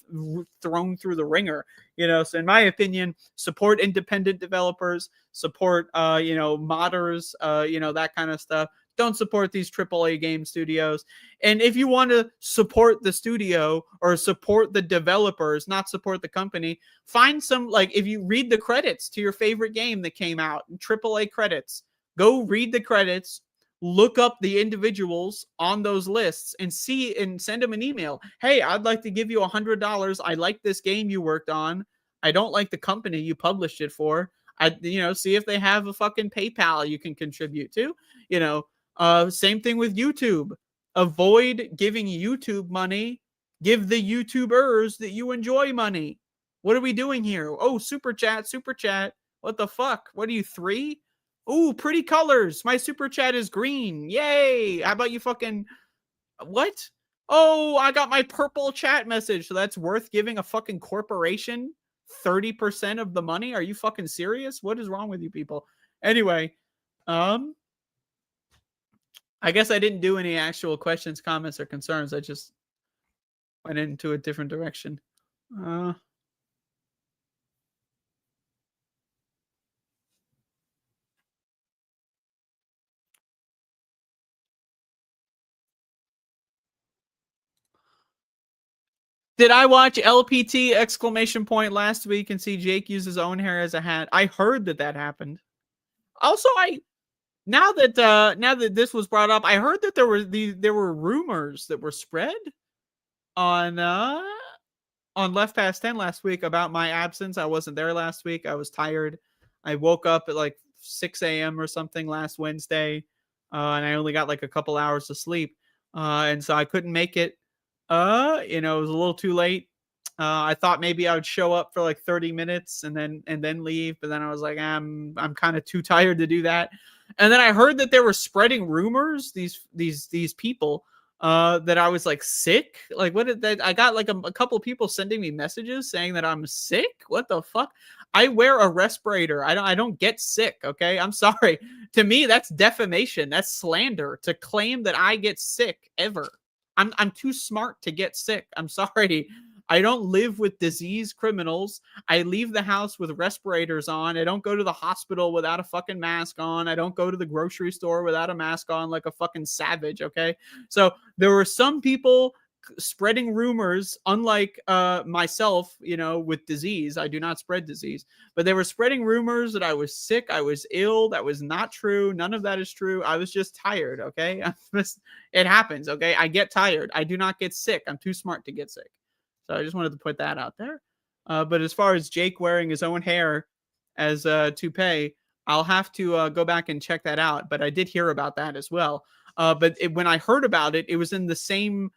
thrown through the ringer. You know, so in my opinion, support independent developers, support, you know, modders, you know, that kind of stuff. Don't support these AAA game studios. And if you want to support the studio or support the developers, not support the company, find some, like, if you read the credits to your favorite game that came out, AAA credits, go read the credits, look up the individuals on those lists and see and send them an email. Hey, I'd like to give you $100. I like this game you worked on. I don't like the company you published it for. You know, see if they have a fucking PayPal you can contribute to, you know. Same thing with YouTube. Avoid giving YouTube money. Give the YouTubers that you enjoy money. What are we doing here? Oh, super chat. What the fuck? What are you, 3? Ooh, pretty colors. My super chat is green. Yay. How about you fucking... What? Oh, I got my purple chat message. So that's worth giving a fucking corporation 30% of the money? Are you fucking serious? What is wrong with you people? Anyway, I guess I didn't do any actual questions, comments, or concerns. I just went into a different direction. Did I watch LPT exclamation point last week and see Jake use his own hair as a hat? I heard that happened. Also, now that this was brought up, I heard that there were rumors that were spread on Left Past 10 last week about my absence. I wasn't there last week. I was tired. I woke up at like 6 a.m. or something last Wednesday, and I only got like a couple hours of sleep, and so I couldn't make it. You know, it was a little too late. I thought maybe I would show up for like 30 minutes and then leave, but then I was like, I'm kind of too tired to do that. And then I heard that they were spreading rumors, these people, that I was like sick. Like, what did that? I got like a couple people sending me messages saying that I'm sick. What the fuck? I wear a respirator. I don't get sick. Okay, I'm sorry. To me, that's defamation. That's slander to claim that I get sick ever. I'm too smart to get sick. I'm sorry. I don't live with disease criminals. I leave the house with respirators on. I don't go to the hospital without a fucking mask on. I don't go to the grocery store without a mask on like a fucking savage, okay? So there were some people spreading rumors, unlike myself, you know, with disease. I do not spread disease. But they were spreading rumors that I was sick, I was ill. That was not true. None of that is true. I was just tired, okay? It happens, okay? I get tired. I do not get sick. I'm too smart to get sick. So I just wanted to put that out there. But as far as Jake wearing his own hair as toupee, I'll have to go back and check that out. But I did hear about that as well. But when I heard about it, it was in the same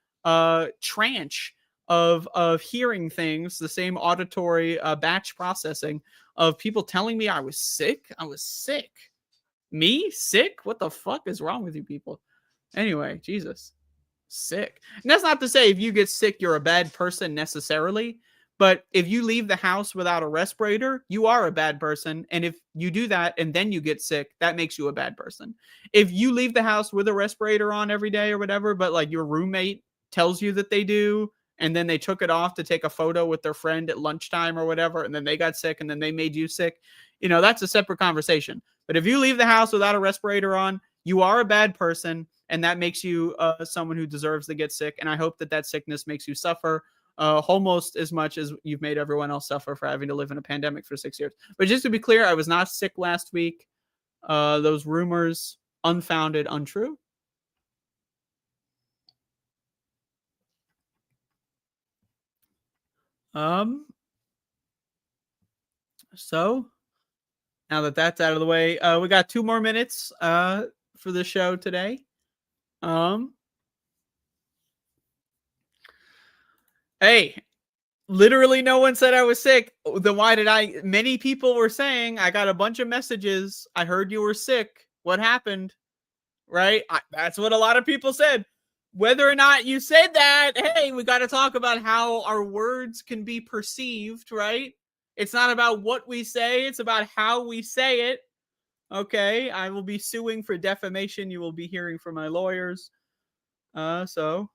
tranche of hearing things, the same auditory batch processing of people telling me I was sick. I was sick. Me? Sick? What the fuck is wrong with you people? Anyway, Jesus. Sick. And that's not to say if you get sick, you're a bad person necessarily. But if you leave the house without a respirator, you are a bad person. And if you do that and then you get sick, that makes you a bad person. If you leave the house with a respirator on every day or whatever, but like your roommate tells you that they do, and then they took it off to take a photo with their friend at lunchtime or whatever, and then they got sick and then they made you sick, you know, that's a separate conversation. But if you leave the house without a respirator on, you are a bad person. And that makes you someone who deserves to get sick. And I hope that that sickness makes you suffer almost as much as you've made everyone else suffer for having to live in a pandemic for 6 years. But just to be clear, I was not sick last week. Those rumors, unfounded, untrue. So now that that's out of the way, we got 2 more minutes for the show today. Hey, literally no one said I was sick. Then why did many people were saying, I got a bunch of messages. I heard you were sick. What happened? Right? That's what a lot of people said. Whether or not you said that, hey, we got to talk about how our words can be perceived, right? It's not about what we say. It's about how we say it. Okay, I will be suing for defamation. You will be hearing from my lawyers. So.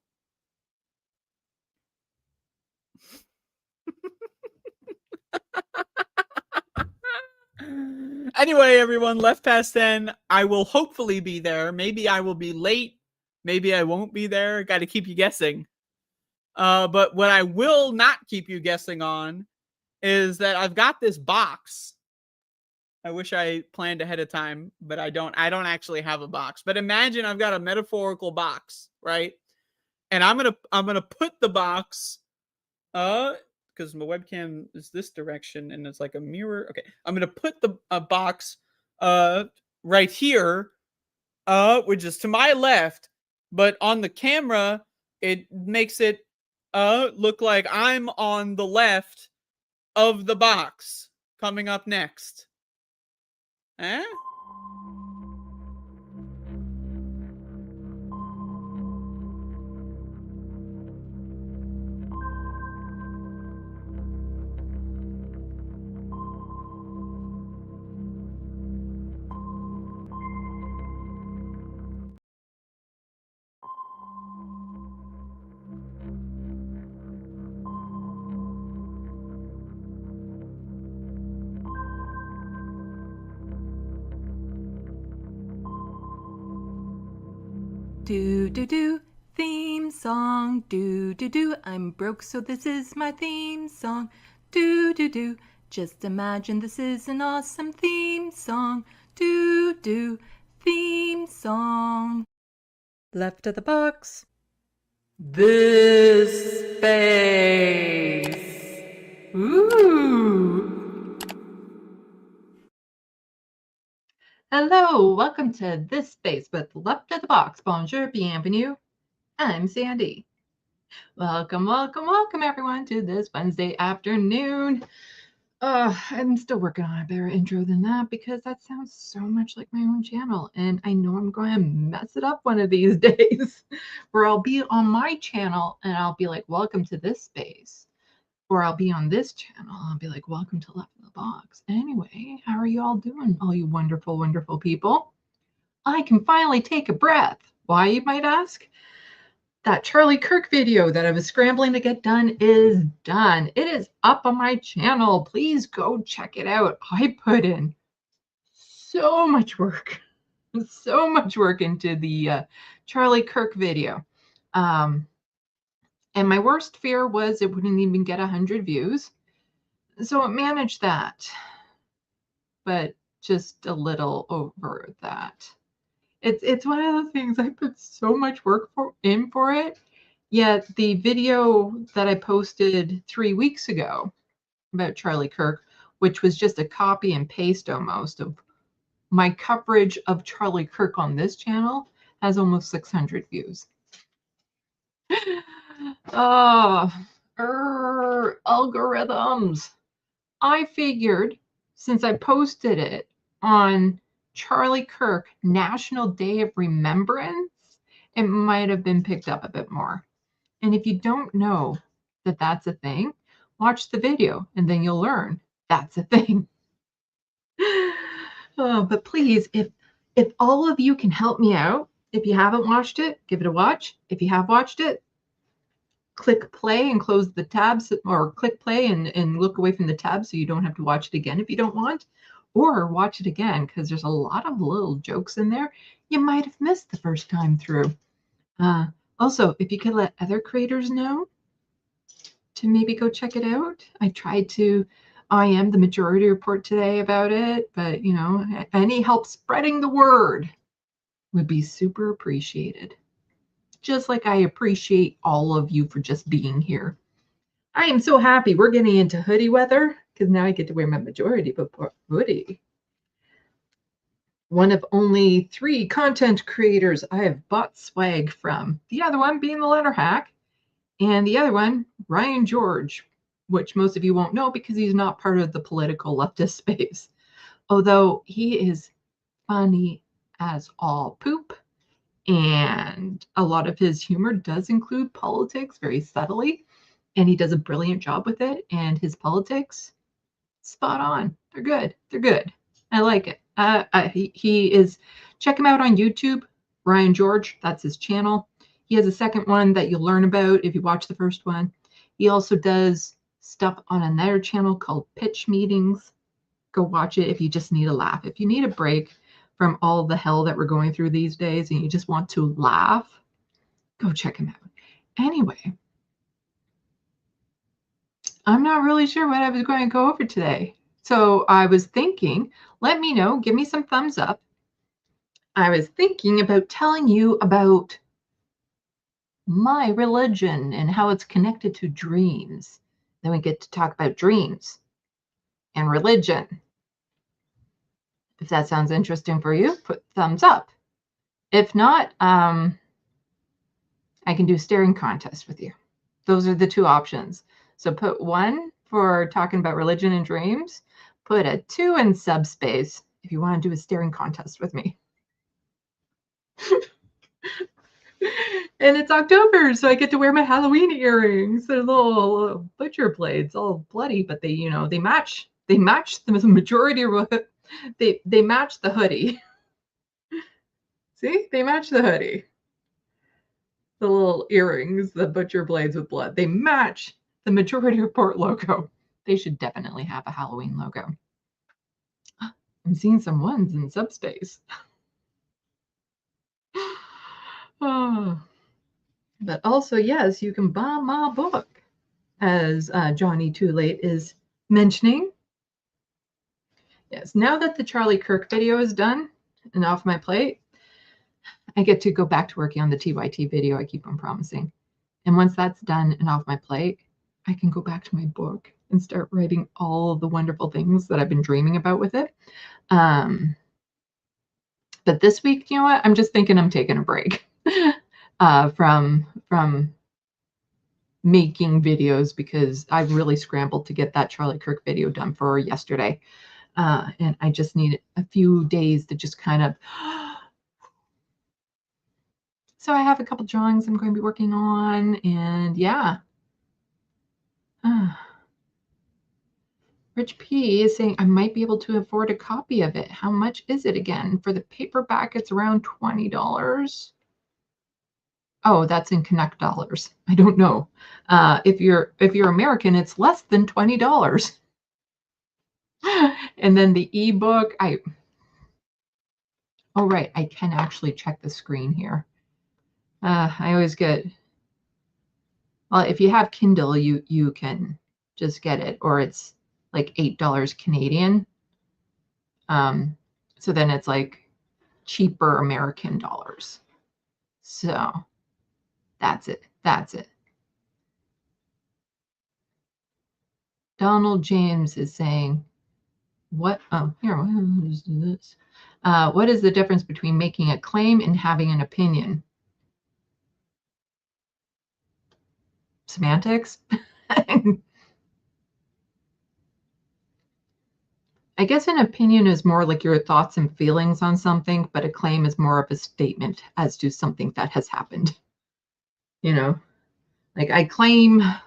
Anyway, everyone, left past 10. I will hopefully be there. Maybe I will be late. Maybe I won't be there. Got to keep you guessing. But what I will not keep you guessing on is that I've got this box. I wish I planned ahead of time, but I don't actually have a box. But imagine I've got a metaphorical box, right? And I'm gonna put the box, because my webcam is this direction and it's like a mirror. Okay, I'm gonna put the box right here, which is to my left, but on the camera it makes it look like I'm on the left of the box coming up next. Eh? Do do do, theme song. Do do do, I'm broke so this is my theme song. Do do do, just imagine this is an awesome theme song. Do do, theme song. Left of the box. This space. Ooh. Hello, welcome to This Space with Left of the Box. Bonjour, bienvenue. I'm Sandee. Welcome, welcome, welcome everyone to this Wednesday afternoon. I'm still working on a better intro than that because that sounds so much like my own channel. And I know I'm going to mess it up one of these days where I'll be on my channel and I'll be like, welcome to this space. Or I'll be on this channel. I'll be like, welcome to Left in the Box. Anyway, how are you all doing, all you wonderful, wonderful people? I can finally take a breath. Why, you might ask? That Charlie Kirk video that I was scrambling to get done is done. It is up on my channel. Please go check it out. I put in so much work into the Charlie Kirk video. And my worst fear was it wouldn't even get 100 views. So it managed that, but just a little over that. It's one of those things I put so much work in for it, yet the video that I posted 3 weeks ago about Charlie Kirk, which was just a copy and paste almost of my coverage of Charlie Kirk on this channel, has almost 600 views. Algorithms. I figured since I posted it on Charlie Kirk National Day of Remembrance, it might have been picked up a bit more. And if you don't know that that's a thing, watch the video and then you'll learn that's a thing. But please, if all of you can help me out, if you haven't watched it, give it a watch. If you have watched it, click play and close the tabs, or click play and look away from the tab so you don't have to watch it again if you don't want. Or watch it again because there's a lot of little jokes in there you might have missed the first time through. Also, if you could let other creators know to maybe go check it out. I tried to IM the Majority Report today about it, but, you know, any help spreading the word would be super appreciated. Just like I appreciate all of you for just being here. I am so happy we're getting into hoodie weather because now I get to wear my Majority Report hoodie. One of only 3 content creators I have bought swag from. The other one being the Letterhack, and the other one, Ryan George, which most of you won't know because he's not part of the political leftist space. Although he is funny as all poop, and a lot of his humor does include politics very subtly, and he does a brilliant job with it, and his politics, spot on. They're good. They're good. I like it. He is, check him out on YouTube, Ryan George, that's his channel. He has a second one that you'll learn about if you watch the first one. He also does stuff on another channel called Pitch Meetings. Go watch it if you just need a laugh. If you need a break from all the hell that we're going through these days and you just want to laugh, go check him out. Anyway, I'm not really sure what I was going to go over today. So I was thinking, let me know, give me some thumbs up. I was thinking about telling you about my religion and how it's connected to dreams. Then we get to talk about dreams and religion. If that sounds interesting for you, put thumbs up. If not, I can do a staring contest with you. Those are the 2 options. So put 1 for talking about religion and dreams. Put a 2 in subspace if you want to do a staring contest with me. And it's October, so I get to wear my Halloween earrings. They're little butcher blades, all bloody, but they, you know, they match. They match the majority of it. They match the hoodie. See, they match the hoodie. The little earrings, the butcher blades with blood. They match the Majority Report logo. They should definitely have a Halloween logo. I'm seeing some ones in subspace. Oh. But also, yes, you can buy my book, as Johnny Too Late is mentioning. Yes, now that the Charlie Kirk video is done and off my plate, I get to go back to working on the TYT video I keep on promising. And once that's done and off my plate, I can go back to my book and start writing all of the wonderful things that I've been dreaming about with it. But this week, you know what? I'm just thinking I'm taking a break from making videos because I really scrambled to get that Charlie Kirk video done for yesterday. And I just need a few days to just kind of. So I have a couple drawings I'm going to be working on, and yeah. Rich P is saying I might be able to afford a copy of it. How much is it again? For the paperback, it's around $20. Oh, that's in Connect dollars. I don't know. If you're American, it's less than $20. And then the ebook, oh right, I can actually check the screen here. I always get, well, if you have Kindle, you can just get it, or it's like $8 Canadian. So then it's like cheaper American dollars. So that's it. That's it. Donald James is saying, what? Oh, here, let's do this. What is the difference between making a claim and having an opinion? Semantics? I guess an opinion is more like your thoughts and feelings on something, but a claim is more of a statement as to something that has happened. You know, like I claim, I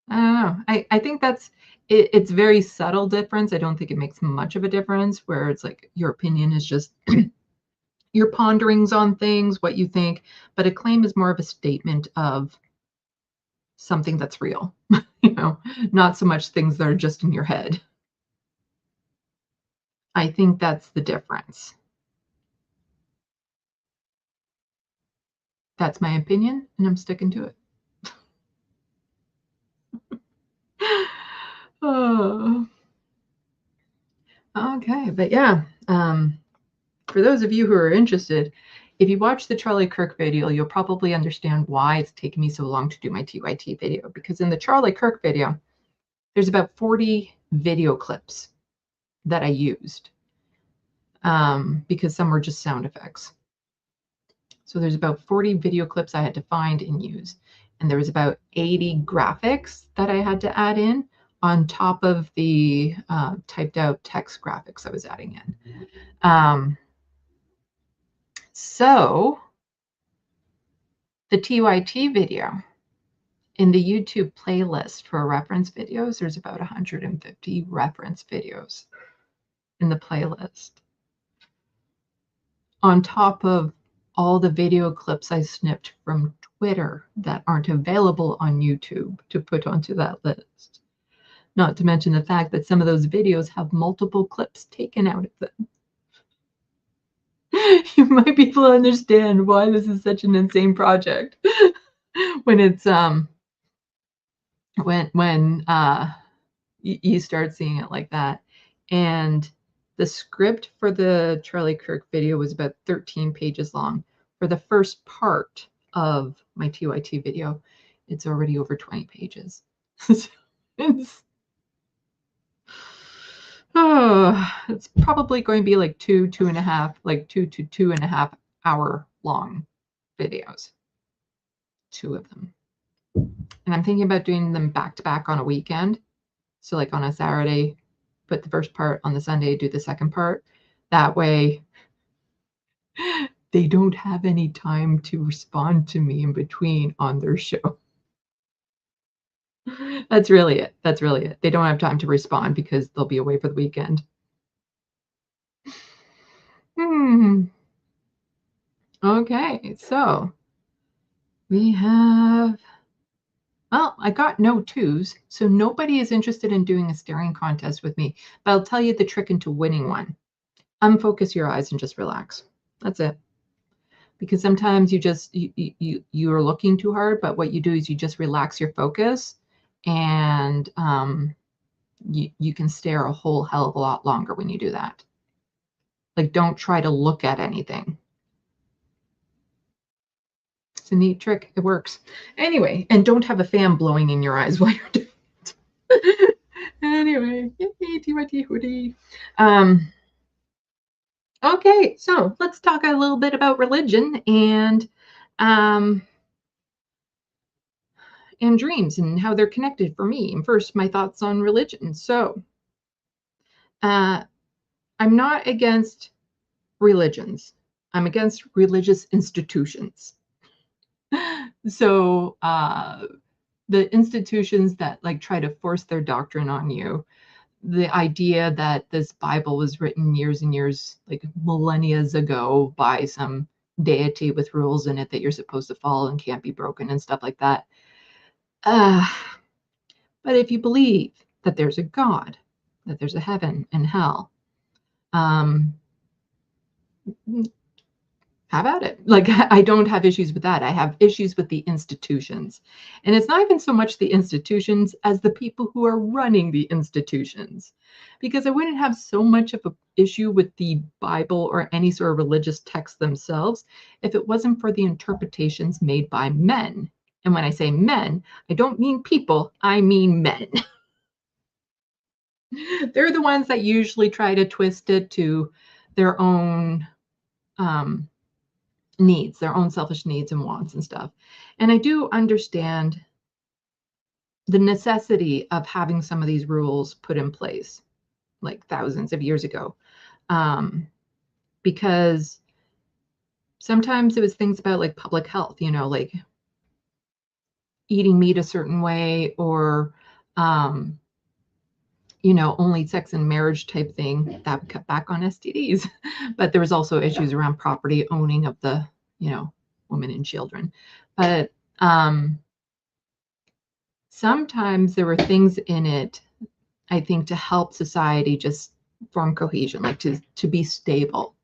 don't know. I think that's, it's very subtle difference. I don't think it makes much of a difference, where it's like your opinion is just your ponderings on things, what you think, but a claim is more of a statement of something that's real, you know, not so much things that are just in your head. I think that's the difference. That's my opinion, and I'm sticking to it. Oh. Okay, but yeah, for those of you who are interested, if you watch the Charlie Kirk video, you'll probably understand why it's taken me so long to do my TYT video, because in the Charlie Kirk video, there's about 40 video clips that I used, because some were just sound effects. So there's about 40 video clips I had to find and use. And there was about 80 graphics that I had to add in on top of the typed out text graphics I was adding in. So the TYT video, in the YouTube playlist for reference videos, there's about 150 reference videos in the playlist, on top of all the video clips I snipped from Twitter that aren't available on YouTube to put onto that list. Not to mention the fact that some of those videos have multiple clips taken out of them. You might be able to understand why this is such an insane project when it's when you start seeing it like that. And the script for the Charlie Kirk video was about 13 pages long. For the first part of my TYT video, it's already over 20 pages. It's probably going to be like two to 2.5 hour long videos. 2 of them. And I'm thinking about doing them back to back on a weekend. So like on a Saturday, put the first part, on the Sunday, do the second part. That way they don't have any time to respond to me in between on their show. That's really it. That's really it. They don't have time to respond because they'll be away for the weekend. Okay, so we have, well, I got no 2s, so nobody is interested in doing a staring contest with me, but I'll tell you the trick into winning one. Unfocus your eyes and just relax. That's it. Because sometimes you're looking too hard, but what you do is you just relax your focus, and you can stare a whole hell of a lot longer when you do that. Like, don't try to look at anything. It's a neat trick. It works. Anyway, and don't have a fan blowing in your eyes while you're doing it. Anyway, yay, TYT hoodie. Okay, so let's talk a little bit about religion. And and dreams and how they're connected for me. And first, my thoughts on religion. So I'm not against religions. I'm against religious institutions. So the institutions that like try to force their doctrine on you, the idea that this Bible was written years and years, like millennia ago, by some deity with rules in it that you're supposed to follow and can't be broken and stuff like that. But if you believe that there's a God, that there's a heaven and hell, how about it? Like, I don't have issues with that. I have issues with the institutions. And it's not even so much the institutions as the people who are running the institutions. Because I wouldn't have so much of an issue with the Bible or any sort of religious text themselves if it wasn't for the interpretations made by men. And when I say men, I don't mean people, I mean men. They're the ones that usually try to twist it to their own needs, their own selfish needs and wants and stuff. And I do understand the necessity of having some of these rules put in place like thousands of years ago, because sometimes it was things about like public health, you know, like eating meat a certain way, or you know, only sex and marriage type thing that would cut back on STDs. But there was also issues around property owning of the, you know, women and children. But sometimes there were things in it, I think, to help society just form cohesion, like to be stable.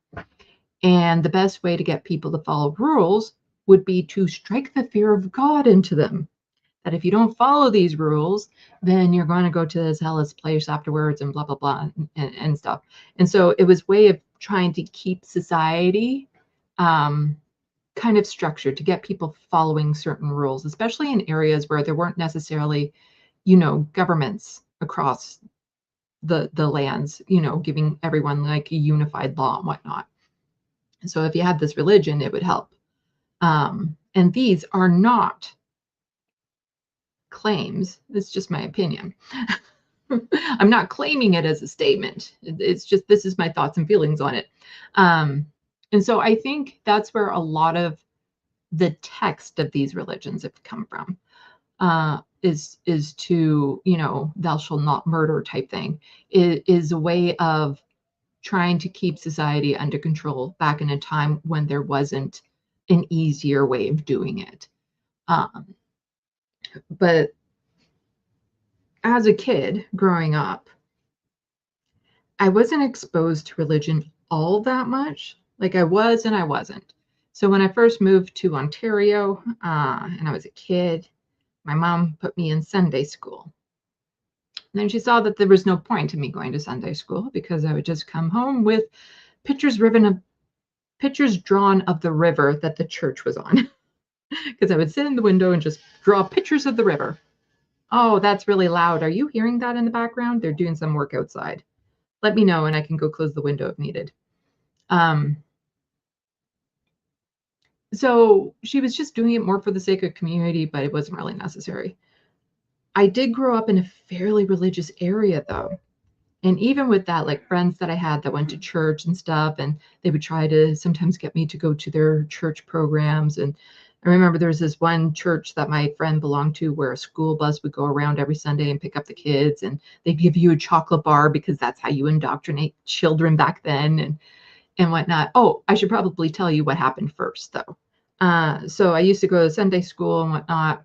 And the best way to get people to follow rules would be to strike the fear of God into them. That if you don't follow these rules, then you're going to go to this hellish place afterwards and blah, blah, blah, and stuff. And so it was a way of trying to keep society kind of structured, to get people following certain rules, especially in areas where there weren't necessarily, you know, governments across the lands, you know, giving everyone like a unified law and whatnot. So if you had this religion, it would help. And these are not claims. It's just my opinion. I'm not claiming it as a statement. It's just, this is my thoughts and feelings on it. And so I think that's where a lot of the text of these religions have come from, is to, you know, thou shalt not murder type thing. It is a way of trying to keep society under control back in a time when there wasn't an easier way of doing it. But as a kid growing up, I wasn't exposed to religion all that much. Like I was and I wasn't. So when I first moved to Ontario and I was a kid, my mom put me in Sunday school. And then she saw that there was no point in me going to Sunday school because I would just come home with pictures drawn of the river that the church was on. Because I would sit in the window and just draw pictures of the river. Oh, that's really loud. Are you hearing that in the background? They're doing some work outside. Let me know and I can go close the window if needed. So she was just doing it more for the sake of community, but it wasn't really necessary. I did grow up in a fairly religious area though. And even with that, like friends that I had that went to church and stuff, and they would try to sometimes get me to go to their church programs. And I remember there was this one church that my friend belonged to where a school bus would go around every Sunday and pick up the kids, and they'd give you a chocolate bar because that's how you indoctrinate children back then and whatnot. Oh, I should probably tell you what happened first though. So I used to go to Sunday school and whatnot.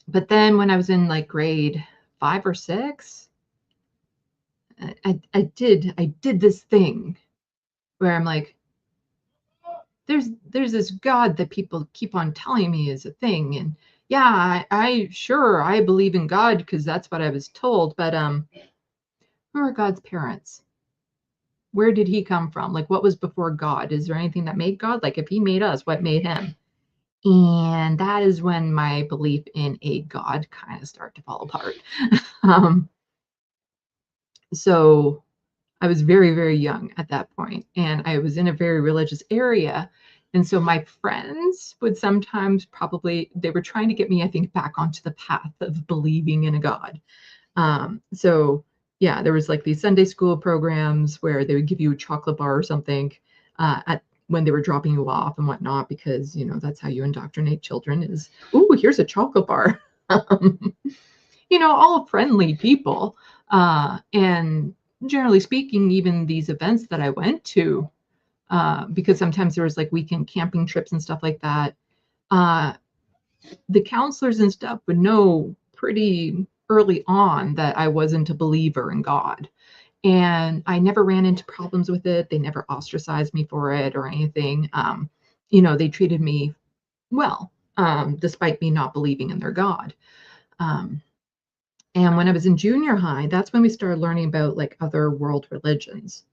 But then when I was in like grade 5 or 6, I did this thing where I'm like, there's this God that people keep on telling me is a thing. And yeah, I believe in God because that's what I was told. But who are God's parents? Where did he come from? Like, what was before God? Is there anything that made God? Like, if he made us, what made him? And that is when my belief in a God kind of started to fall apart. So I was very, very young at that point, and I was in a very religious area. And so my friends would sometimes they were trying to get me, I think, back onto the path of believing in a God. So yeah, there was like these Sunday school programs where they would give you a chocolate bar or something when they were dropping you off and whatnot, because, you know, that's how you indoctrinate children is, ooh, here's a chocolate bar. You know, all friendly people. And generally speaking, even these events that I went to, because sometimes there was like weekend camping trips and stuff like that, the counselors and stuff would know pretty early on that I wasn't a believer in God. And I never ran into problems with it. They never ostracized me for it or anything. You know, they treated me well, despite me not believing in their God. And when I was in junior high, that's when we started learning about like other world religions.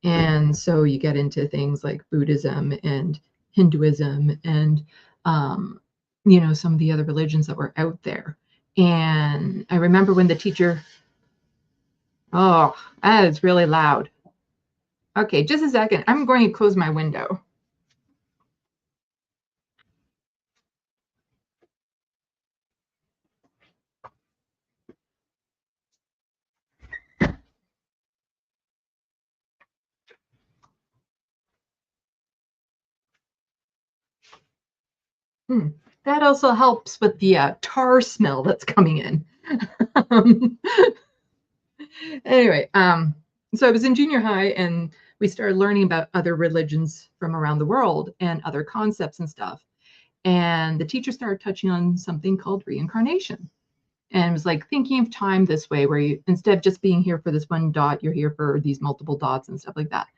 And so you get into things like Buddhism and Hinduism and, you know, some of the other religions that were out there. And I remember when the teacher, oh, that is really loud. Okay, just a second. I'm going to close my window. That also helps with the tar smell that's coming in. Anyway, so I was in junior high and we started learning about other religions from around the world and other concepts and stuff. And the teacher started touching on something called reincarnation. And it was like thinking of time this way, where you, instead of just being here for this one dot, you're here for these multiple dots and stuff like that.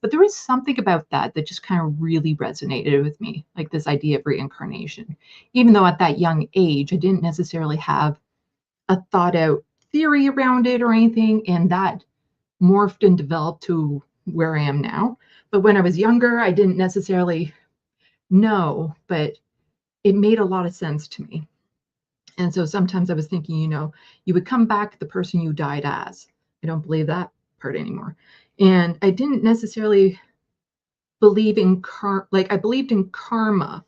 But there was something about that that just kind of really resonated with me, like this idea of reincarnation. Even though at that young age, I didn't necessarily have a thought out theory around it or anything. And that morphed and developed to where I am now. But when I was younger, I didn't necessarily know, but it made a lot of sense to me. And so sometimes I was thinking, you know, you would come back the person you died as. I don't believe that part anymore. And I didn't necessarily believe in I believed in karma,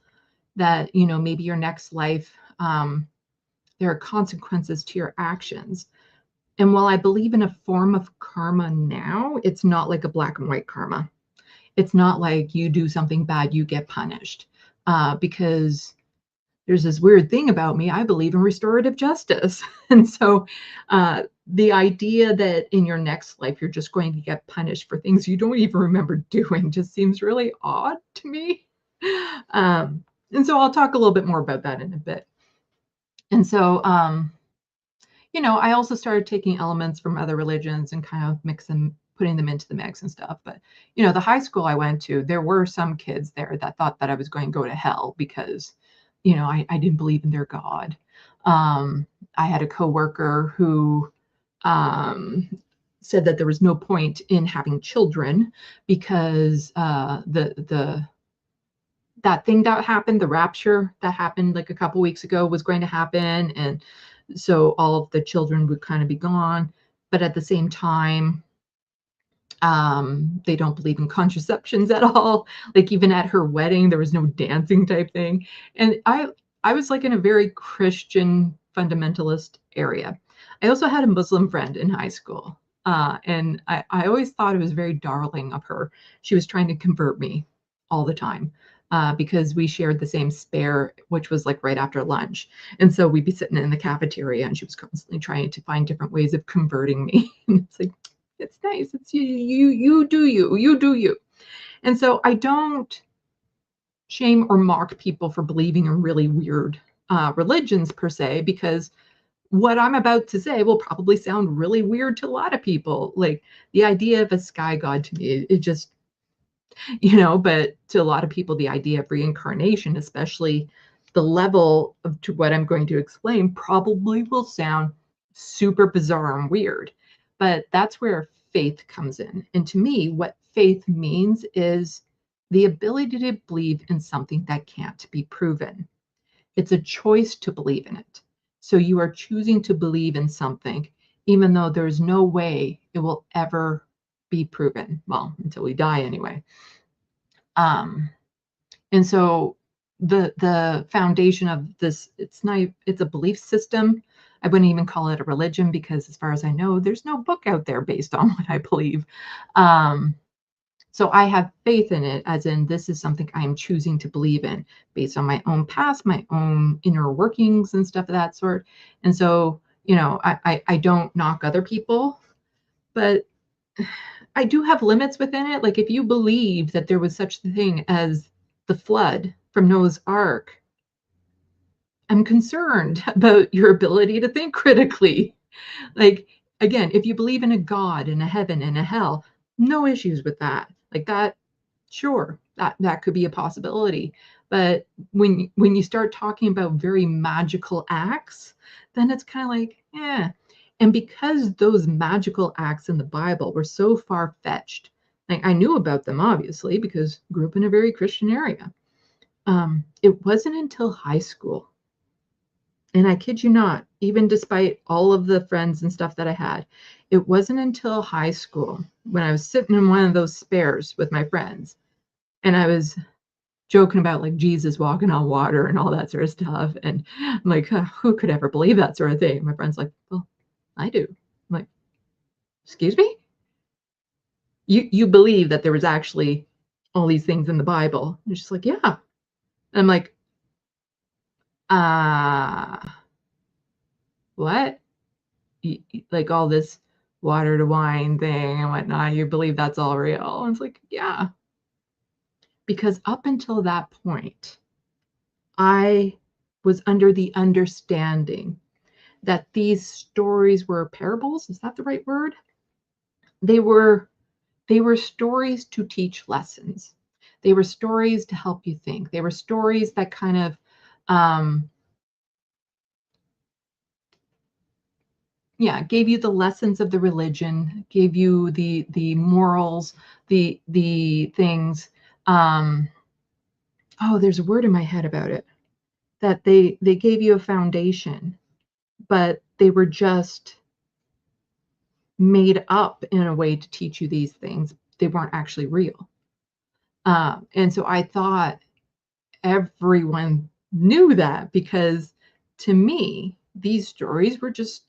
that, you know, maybe your next life, there are consequences to your actions. And while I believe in a form of karma now, it's not like a black and white karma. It's not like you do something bad, you get punished. Because there's this weird thing about me. I believe in restorative justice. And so the idea that in your next life, you're just going to get punished for things you don't even remember doing just seems really odd to me. And so I'll talk a little bit more about that in a bit. And so, you know, I also started taking elements from other religions and kind of putting them into the mix and stuff. But, you know, the high school I went to, there were some kids there that thought that I was going to go to hell because, you know, I didn't believe in their God. I had a coworker who said that there was no point in having children because that thing that happened, the rapture that happened like a couple weeks ago, was going to happen. And so all of the children would kind of be gone. But at the same time, they don't believe in contraceptions at all. Like even at her wedding, there was no dancing type thing. And I was like in a very Christian fundamentalist area. I also had a Muslim friend in high school. And I always thought it was very darling of her. She was trying to convert me all the time because we shared the same spare, which was like right after lunch. And so we'd be sitting in the cafeteria and she was constantly trying to find different ways of converting me. And it's like, it's nice. It's you do you. And so I don't shame or mock people for believing in really weird religions per se, because what I'm about to say will probably sound really weird to a lot of people. Like the idea of a sky god to me, it just, you know, but to a lot of people, the idea of reincarnation, especially the level of to what I'm going to explain, probably will sound super bizarre and weird. But that's where faith comes in. And to me, what faith means is the ability to believe in something that can't be proven. It's a choice to believe in it. So you are choosing to believe in something, even though there's no way it will ever be proven. Well, until we die anyway. And And so the foundation of this, it's a belief system. I wouldn't even call it a religion, because as far as I know, there's no book out there based on what I believe. So I have faith in it, as in this is something I am choosing to believe in based on my own past, my own inner workings and stuff of that sort. And so, you know, I don't knock other people, but I do have limits within it. Like if you believe that there was such a thing as the flood from Noah's Ark, I'm concerned about your ability to think critically. Like, again, if you believe in a God and a heaven and a hell, no issues with that. Like that, sure, that could be a possibility. But when you start talking about very magical acts, then it's kind of like, eh. And because those magical acts in the Bible were so far-fetched, like I knew about them, obviously, because I grew up in a very Christian area. It wasn't until high school, and I kid you not, even despite all of the friends and stuff that I had, it wasn't until high school when I was sitting in one of those spares with my friends and I was joking about like Jesus walking on water and all that sort of stuff. And I'm like, who could ever believe that sort of thing? My friend's like, well, I do. I'm like, excuse me? You believe that there was actually all these things in the Bible? And she's like, yeah. And I'm like, what? Like all this water to wine thing and whatnot, you believe that's all real? And it's like, yeah. Because up until that point, I was under the understanding that these stories were parables. Is that the right word? They were stories to teach lessons. They were stories to help you think. They were stories that kind of gave you the lessons of the religion, gave you the morals, the things. There's a word in my head about it. That they gave you a foundation, but they were just made up in a way to teach you these things. They weren't actually real. And so I thought everyone knew that, because to me, these stories were just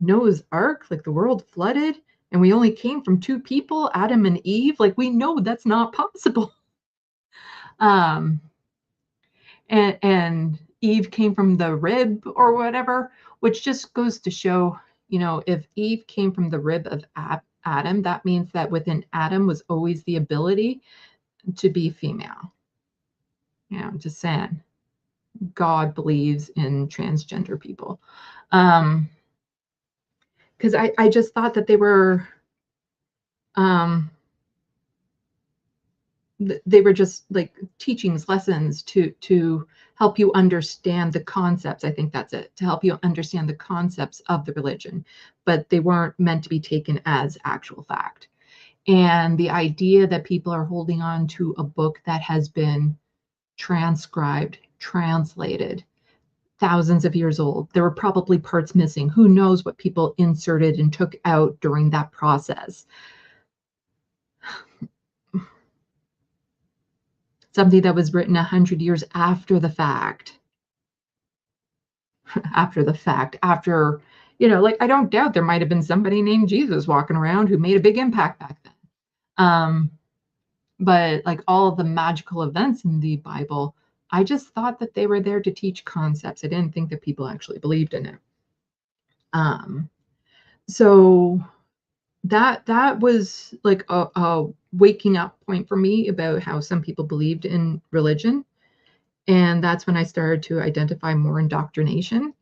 Noah's Ark, like the world flooded and we only came from two people, Adam and Eve. Like we know that's not possible. And Eve came from the rib or whatever, which just goes to show, you know, if Eve came from the rib of Adam, that means that within Adam was always the ability to be female. You know, just saying. God believes in transgender people. Because I just thought that they were just like teachings, lessons to help you understand the concepts. I think that's it, to help you understand the concepts of the religion, but they weren't meant to be taken as actual fact. And the idea that people are holding on to a book that has been transcribed, translated, thousands of years old. There were probably parts missing. Who knows what people inserted and took out during that process. Something that was written 100 years after the fact. After, you know, like I don't doubt there might have been somebody named Jesus walking around who made a big impact back then. But like all of the magical events in the Bible, I just thought that they were there to teach concepts. I didn't think that people actually believed in it. So that was like a waking up point for me about how some people believed in religion. And that's when I started to identify more indoctrination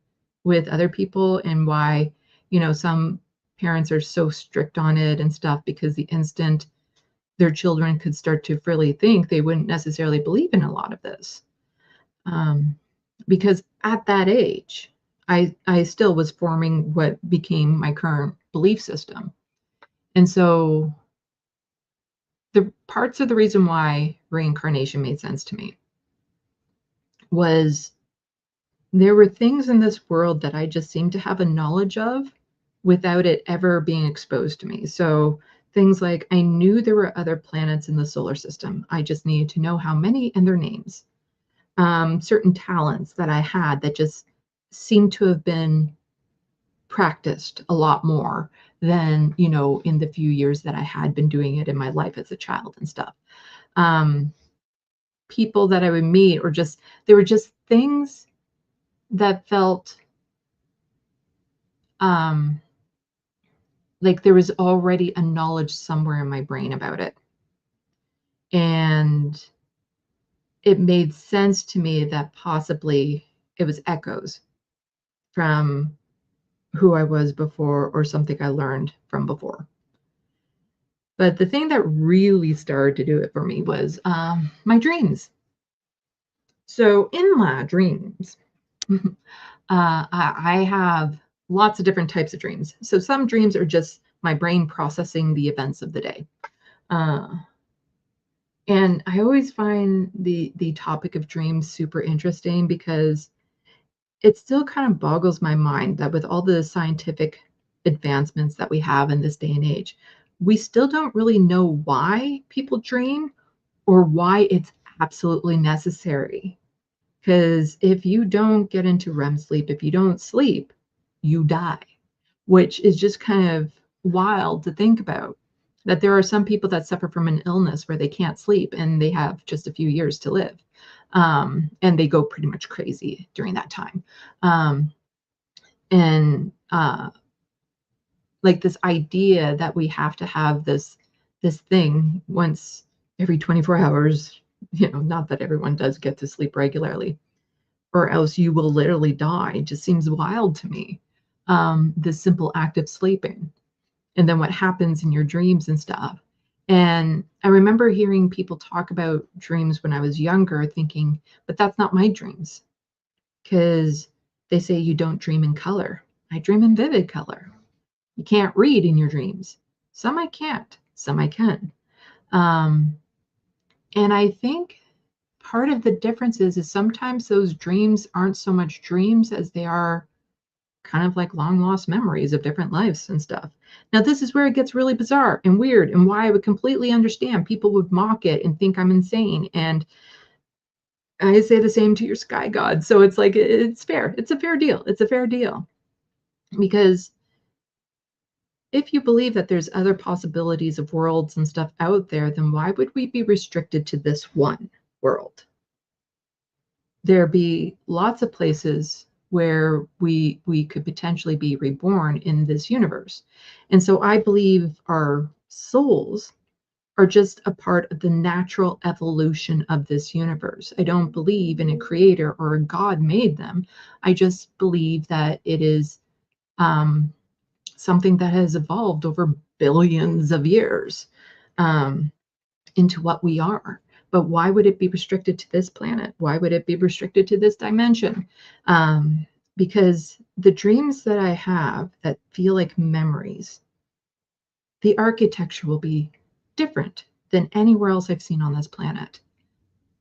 with other people, and why, you know, some parents are so strict on it and stuff, because the instant their children could start to freely think, they wouldn't necessarily believe in a lot of this. Because at that age, I still was forming what became my current belief system. And so the parts of the reason why reincarnation made sense to me was there were things in this world that I just seemed to have a knowledge of without it ever being exposed to me. So Things like I knew there were other planets in the solar system. I just needed to know how many and their names. Certain talents that I had that just seemed to have been practiced a lot more than, you know, in the few years that I had been doing it in my life as a child and stuff. People that I would meet, or just, there were just things that felt like there was already a knowledge somewhere in my brain about it. And it made sense to me that possibly it was echoes from who I was before, or something I learned from before. But the thing that really started to do it for me was my dreams. So in my dreams, I have lots of different types of dreams. So some dreams are just my brain processing the events of the day. And I always find the topic of dreams super interesting, because it still kind of boggles my mind that with all the scientific advancements that we have in this day and age, we still don't really know why people dream or why it's absolutely necessary. Because if you don't get into REM sleep, if you don't sleep, you die, which is just kind of wild to think about. That there are some people that suffer from an illness where they can't sleep and they have just a few years to live. And they go pretty much crazy during that time. Like this idea that we have to have this thing once every 24 hours, you know, not that everyone does get to sleep regularly, or else you will literally die, just seems wild to me. This simple act of sleeping, and then what happens in your dreams and stuff. And I remember hearing people talk about dreams when I was younger, thinking, but that's not my dreams, because they say you don't dream in color. I dream in vivid color. You can't read in your dreams. Some I can't, some I can. And I think part of the difference is sometimes those dreams aren't so much dreams as they are kind of like long lost memories of different lives and stuff. Now, this is where it gets really bizarre and weird, and why I would completely understand people would mock it and think I'm insane. And I say the same to your sky god. So it's like, it's fair. It's a fair deal. It's a fair deal. Because if you believe that there's other possibilities of worlds and stuff out there, then why would we be restricted to this one world? There'd be lots of places where we could potentially be reborn in this universe. And so I believe our souls are just a part of the natural evolution of this universe. I don't believe in a creator or a God made them. I just believe that it is something that has evolved over billions of years into what we are. But why would it be restricted to this planet? Why would it be restricted to this dimension? Because the dreams that I have that feel like memories, the architecture will be different than anywhere else I've seen on this planet.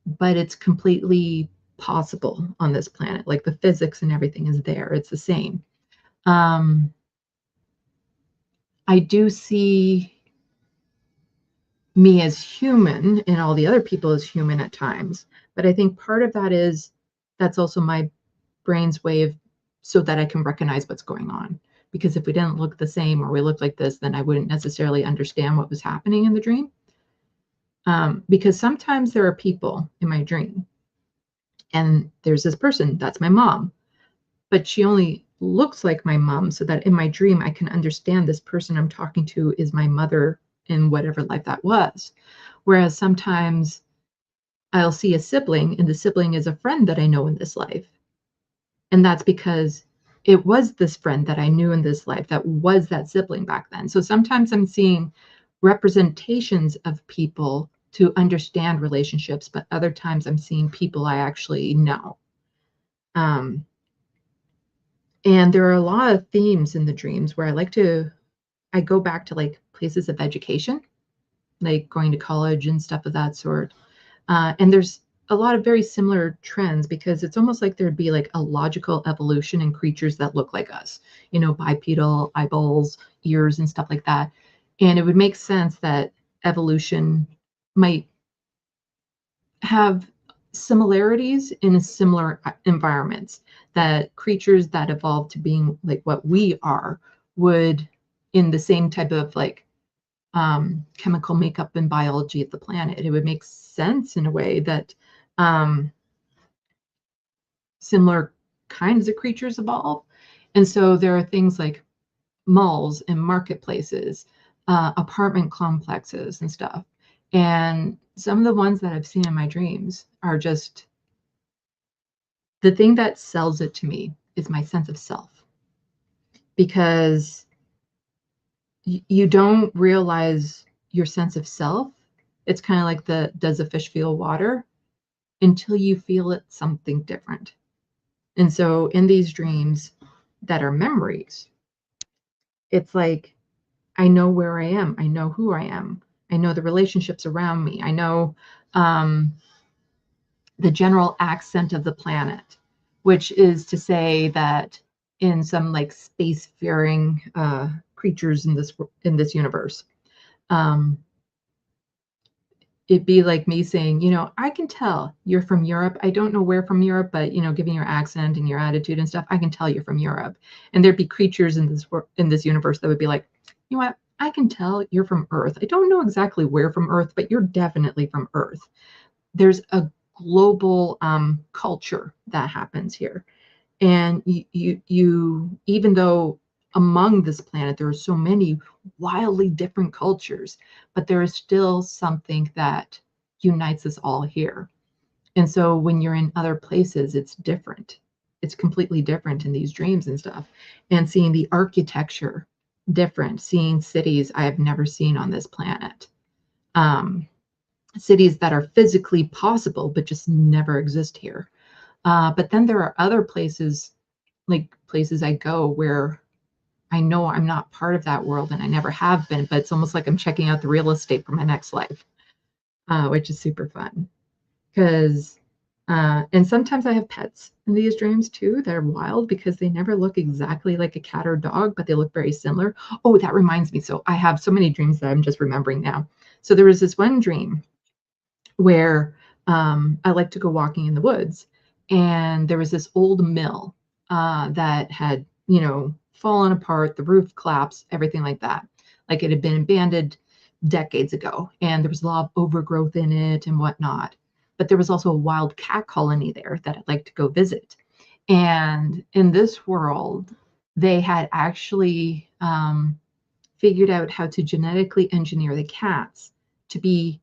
But it's completely possible on this planet. Like the physics and everything is there. It's the same. I do see me as human and all the other people as human at times. But I think part of that is that's also my brain's way of, so that I can recognize what's going on. Because if we didn't look the same, or we looked like this, then I wouldn't necessarily understand what was happening in the dream. Because sometimes there are people in my dream, and there's this person, that's my mom, but she only looks like my mom, so that in my dream I can understand this person I'm talking to is my mother in whatever life that was. Whereas sometimes I'll see a sibling, and the sibling is a friend that I know in this life. And that's because it was this friend that I knew in this life that was that sibling back then. So sometimes I'm seeing representations of people to understand relationships, but other times I'm seeing people I actually know. And there are a lot of themes in the dreams where I go back to like places of education, like going to college and stuff of that sort. And there's a lot of very similar trends, because it's almost like there'd be like a logical evolution in creatures that look like us, you know, bipedal eyeballs, ears and stuff like that. And it would make sense that evolution might have similarities in similar environments, that creatures that evolved to being like what we are would, in the same type of like chemical makeup and biology of the planet, it would make sense in a way that similar kinds of creatures evolve. And so there are things like malls and marketplaces, apartment complexes and stuff. And some of the ones that I've seen in my dreams are just, the thing that sells it to me is my sense of self. Because you don't realize your sense of self. It's kind of like the, does a fish feel water? Until you feel it something different. And so in these dreams that are memories, it's like, I know where I am. I know who I am. I know the relationships around me. I know the general accent of the planet, which is to say that in some like spacefaring creatures in this universe, it'd be like me saying, you know, I can tell you're from Europe. I don't know where from Europe, but you know, given your accent and your attitude and stuff, I can tell you're from Europe. And there'd be creatures in this universe that would be like, you know what? I can tell you're from Earth. I don't know exactly where from Earth, but you're definitely from Earth. There's a global culture that happens here. And you even though among this planet there are so many wildly different cultures, but there is still something that unites us all here. And so when you're in other places, it's different. It's completely different in these dreams and stuff. And seeing the architecture different, seeing cities I have never seen on this planet. Cities that are physically possible, but just never exist here. But then there are other places, like places I go where I know I'm not part of that world and I never have been, but it's almost like I'm checking out the real estate for my next life, which is super fun. Because, and sometimes I have pets in these dreams too. They're wild because they never look exactly like a cat or dog, but they look very similar. Oh, that reminds me. So I have so many dreams that I'm just remembering now. So there was this one dream where I like to go walking in the woods, and there was this old mill that had, you know, fallen apart, the roof collapsed, everything like that. Like it had been abandoned decades ago, and there was a lot of overgrowth in it and whatnot. But there was also a wild cat colony there that I'd like to go visit. And in this world, they had actually figured out how to genetically engineer the cats to be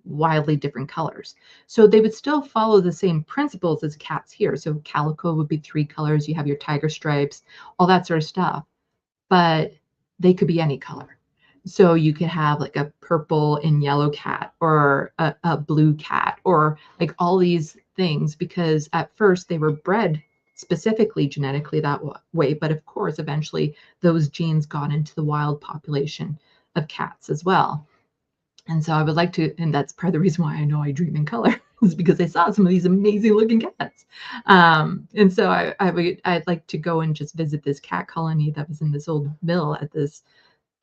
wildly different colors. So they would still follow the same principles as cats here. So calico would be 3 colors. You have your tiger stripes, all that sort of stuff, but they could be any color. So you could have like a purple and yellow cat, or a blue cat, or like all these things, because at first they were bred specifically genetically that way. But of course, eventually those genes got into the wild population of cats as well. And so I would like to, and that's part of the reason why I know I dream in color, is because I saw some of these amazing looking cats. And so I'd like to go and just visit this cat colony that was in this old mill at this,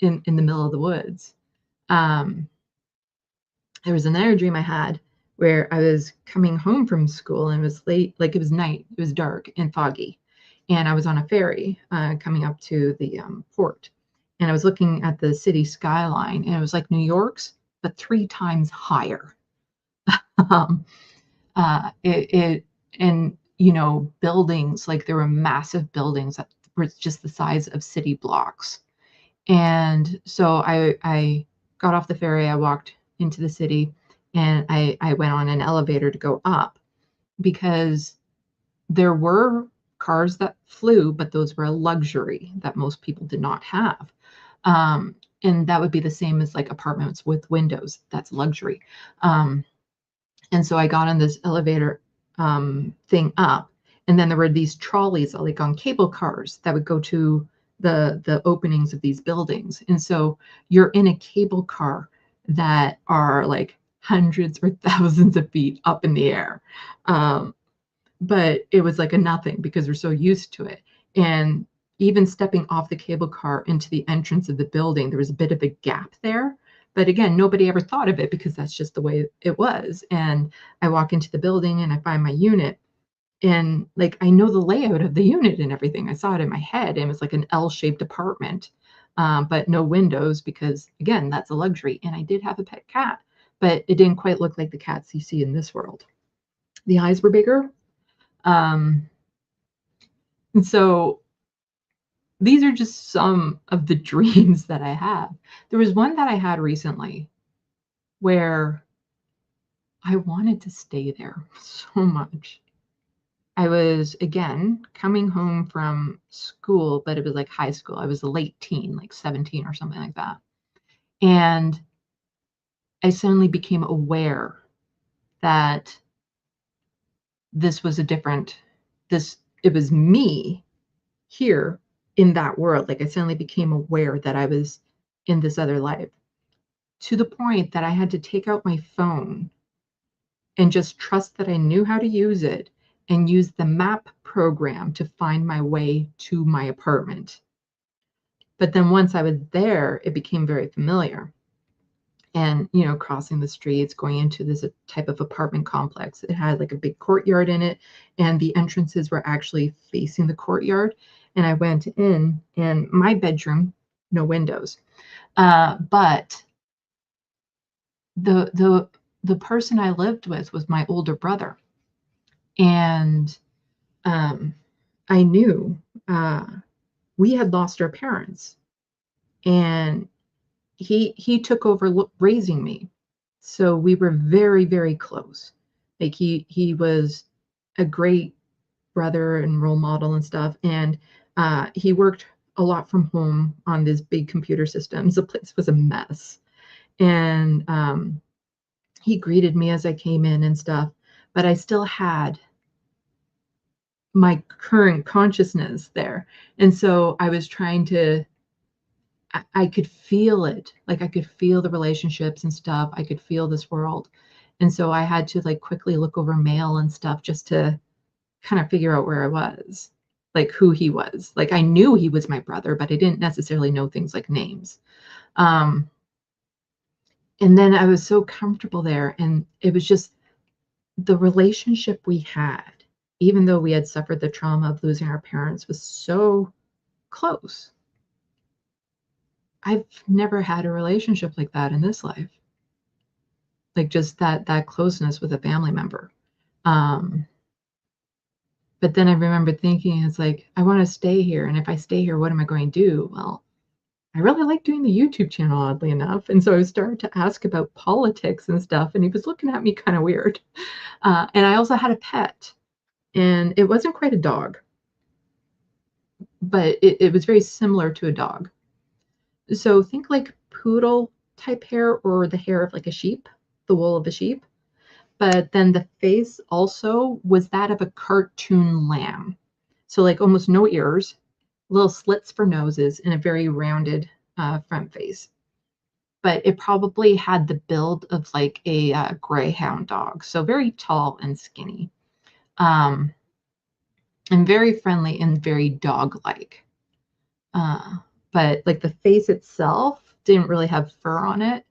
in the middle of the woods. There was another dream I had where I was coming home from school and it was late, like it was night, it was dark and foggy. And I was on a ferry coming up to the port. And I was looking at the city skyline, and it was like New York's, but 3 times higher. And you know, buildings, like there were massive buildings that were just the size of city blocks. And so I got off the ferry, I walked into the city, and I went on an elevator to go up, because there were cars that flew, but those were a luxury that most people did not have. And that would be the same as like apartments with windows. That's luxury. And so I got on this elevator thing up, and then there were these trolleys like on cable cars that would go to the openings of these buildings. And so you're in a cable car that are like hundreds or thousands of feet up in the air. But it was like a nothing because we're so used to it. And even stepping off the cable car into the entrance of the building, there was a bit of a gap there. But again, nobody ever thought of it because that's just the way it was. And I walk into the building and I find my unit. And like, I know the layout of the unit and everything. I saw it in my head, and it was like an L-shaped apartment, but no windows because, again, that's a luxury. And I did have a pet cat, but it didn't quite look like the cats you see in this world. The eyes were bigger. And so these are just some of the dreams that I have. There was one that I had recently where I wanted to stay there so much. I was, again, coming home from school, but it was like high school. I was a late teen, like 17 or something like that. And I suddenly became aware that this was it was me here in that world. Like I suddenly became aware that I was in this other life, to the point that I had to take out my phone and just trust that I knew how to use it and use the map program to find my way to my apartment. But then once I was there, it became very familiar. And, you know, crossing the streets, going into this type of apartment complex, it had like a big courtyard in it, and the entrances were actually facing the courtyard. And I went in, and my bedroom, no windows, but the person I lived with was my older brother. And I knew we had lost our parents, and he took over raising me. So we were very, very close. Like he was a great brother and role model and stuff. And he worked a lot from home on these big computer systems. The place was a mess. And he greeted me as I came in and stuff, but I still had my current consciousness there. And so I was trying to, I could feel it. Like I could feel the relationships and stuff. I could feel this world. And so I had to like quickly look over mail and stuff just to kind of figure out where I was, like who he was. Like I knew he was my brother, but I didn't necessarily know things like names. And then I was so comfortable there, and it was just the relationship we had, even though we had suffered the trauma of losing our parents, was so close. I've never had a relationship like that in this life. Like just that closeness with a family member. But then I remember thinking, it's like, I want to stay here. And if I stay here, what am I going to do? Well, I really like doing the YouTube channel, oddly enough. And so I started to ask about politics and stuff. And he was looking at me kind of weird. And I also had a pet. And it wasn't quite a dog, but it was very similar to a dog. So think like poodle type hair, or the hair of like a sheep, the wool of a sheep. But then the face also was that of a cartoon lamb. So like almost no ears, little slits for noses, and a very rounded front face. But it probably had the build of like a greyhound dog. So very tall and skinny. And very friendly and very dog-like. But like the face itself didn't really have fur on it.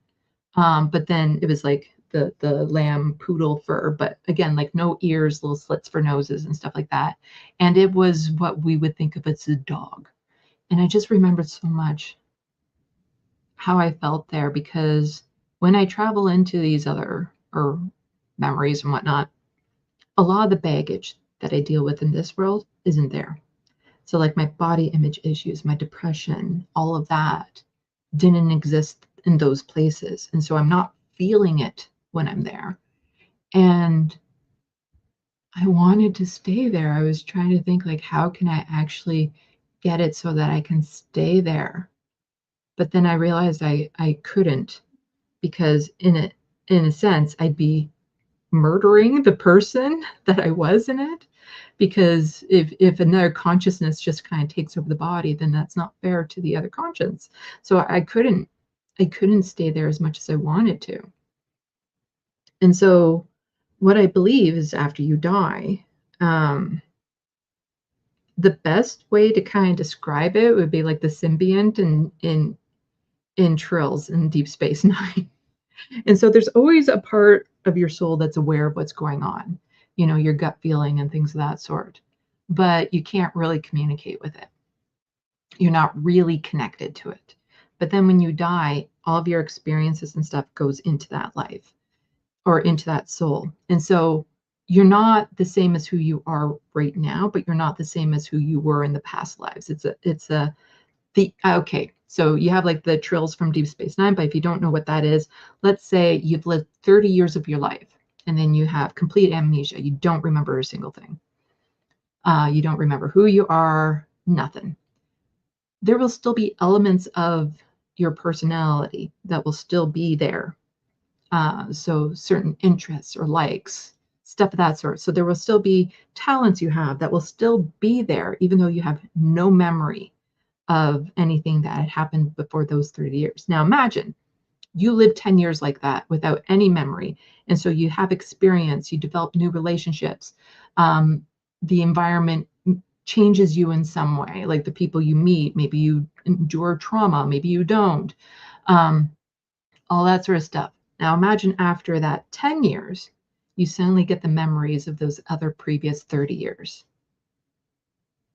But then it was like the lamb poodle fur, but again, like no ears, little slits for noses and stuff like that. And it was what we would think of as a dog. And I just remembered so much how I felt there, because when I travel into these other memories and whatnot, a lot of the baggage that I deal with in this world isn't there. So like my body image issues, my depression, all of that didn't exist in those places. And so I'm not feeling it when I'm there. And I wanted to stay there. I was trying to think like, how can I actually get it so that I can stay there? But then I realized I couldn't, because in a sense, I'd be murdering the person that I was in it. Because if another consciousness just kind of takes over the body, then that's not fair to the other conscience. So I couldn't stay there as much as I wanted to. And so what I believe is after you die, the best way to kind of describe it would be like the symbiont in Trills in Deep Space Nine. And so there's always a part of your soul that's aware of what's going on, you know, your gut feeling and things of that sort, but you can't really communicate with it. You're not really connected to it. But then when you die, all of your experiences and stuff goes into that life or into that soul. And so you're not the same as who you are right now, but you're not the same as who you were in the past lives. Okay, so you have like the Trills from Deep Space Nine, but if you don't know what that is, let's say you've lived 30 years of your life and then you have complete amnesia. You don't remember a single thing. You don't remember who you are, nothing. There will still be elements of your personality that will still be there. So certain interests or likes, stuff of that sort. So there will still be talents you have that will still be there, even though you have no memory of anything that had happened before those 30 years. Now imagine you live 10 years like that without any memory. And so you have experience, you develop new relationships. The environment changes you in some way, like the people you meet, maybe you endure trauma, maybe you don't, all that sort of stuff. Now imagine after that 10 years, you suddenly get the memories of those other previous 30 years.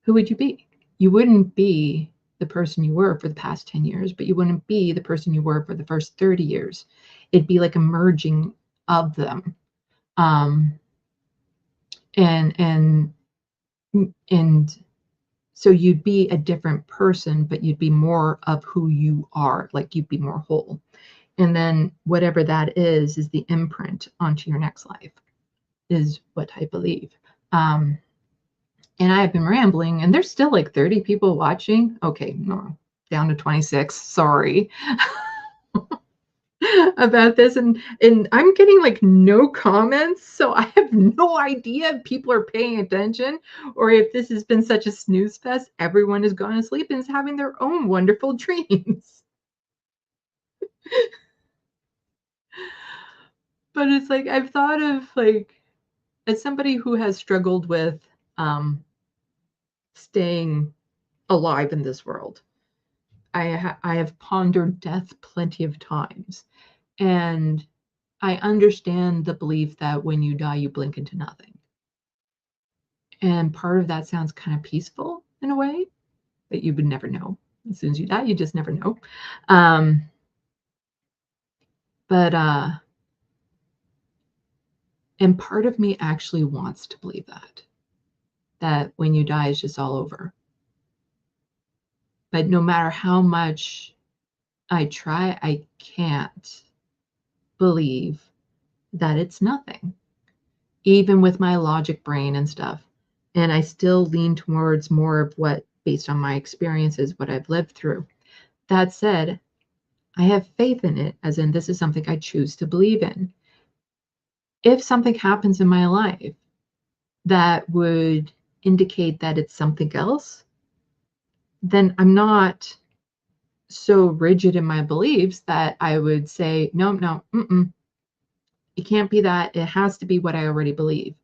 Who would you be? You wouldn't be the person you were for the past 10 years, but you wouldn't be the person you were for the first 30 years. It'd be like a merging of them. And so you'd be a different person, but you'd be more of who you are, like you'd be more whole. And then whatever that is the imprint onto your next life, is what I believe. And I've been rambling, and there's still like 30 people watching. Okay, no, down to 26. Sorry about this. And I'm getting like no comments. So I have no idea if people are paying attention or if this has been such a snooze fest. Everyone has gone to sleep and is having their own wonderful dreams. But it's like, I've thought of like, as somebody who has struggled with staying alive in this world, I have pondered death plenty of times, and I understand the belief that when you die, you blink into nothing. And part of that sounds kind of peaceful in a way, that you would never know. As soon as you die, you just never know. And part of me actually wants to believe that when you die, it's just all over. But no matter how much I try, I can't believe that it's nothing, even with my logic brain and stuff. And I still lean towards more of what, based on my experiences, what I've lived through. That said, I have faith in it, as in this is something I choose to believe in. If something happens in my life that would indicate that it's something else, then I'm not so rigid in my beliefs that I would say, no, it can't be that. It has to be what I already believe.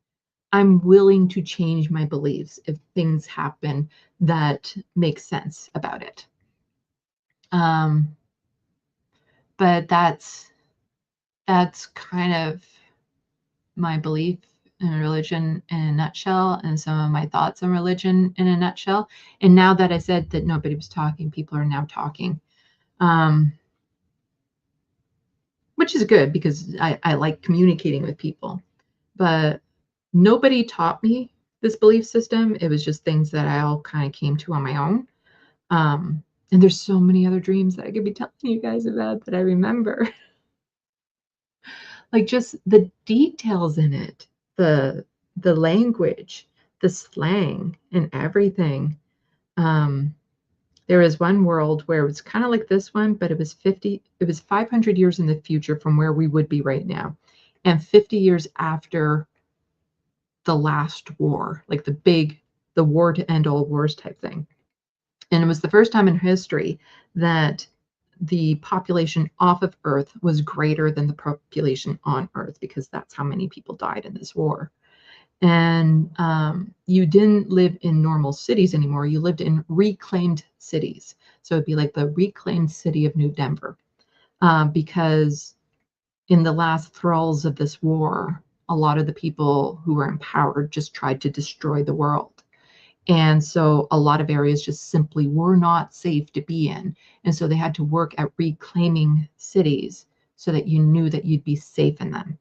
I'm willing to change my beliefs if things happen that make sense about it. But that's kind of my belief in religion in a nutshell, and some of my thoughts on religion in a nutshell. And now that I said that nobody was talking, people are now talking, which is good because I like communicating with people. But nobody taught me this belief system. It was just things that I all kind of came to on my own. And there's so many other dreams that I could be telling you guys about that I remember. Like just the details in it, the language, the slang, and everything. There was one world where it was kind of like this one, but it was 500 years in the future from where we would be right now, and 50 years after the last war, like the war to end all wars type thing. And it was the first time in history that the population off of Earth was greater than the population on Earth, because that's how many people died in this war. And you didn't live in normal cities anymore. You lived in reclaimed cities. So it'd be like the reclaimed city of New Denver, because in the last thralls of this war, a lot of the people who were empowered just tried to destroy the world. And so a lot of areas just simply were not safe to be in. And so they had to work at reclaiming cities so that you knew that you'd be safe in them.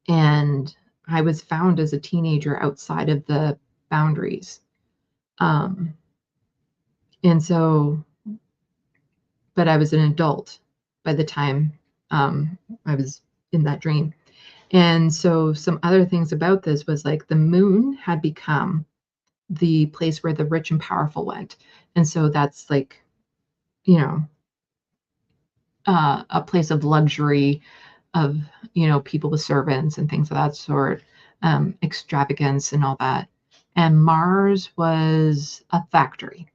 And I was found as a teenager outside of the boundaries. And so, but I was an adult by the time I was in that dream. And so some other things about this was like the moon had become the place where the rich and powerful went. And so that's like, you know, a place of luxury, of, you know, people with servants and things of that sort, extravagance and all that. And Mars was a factory.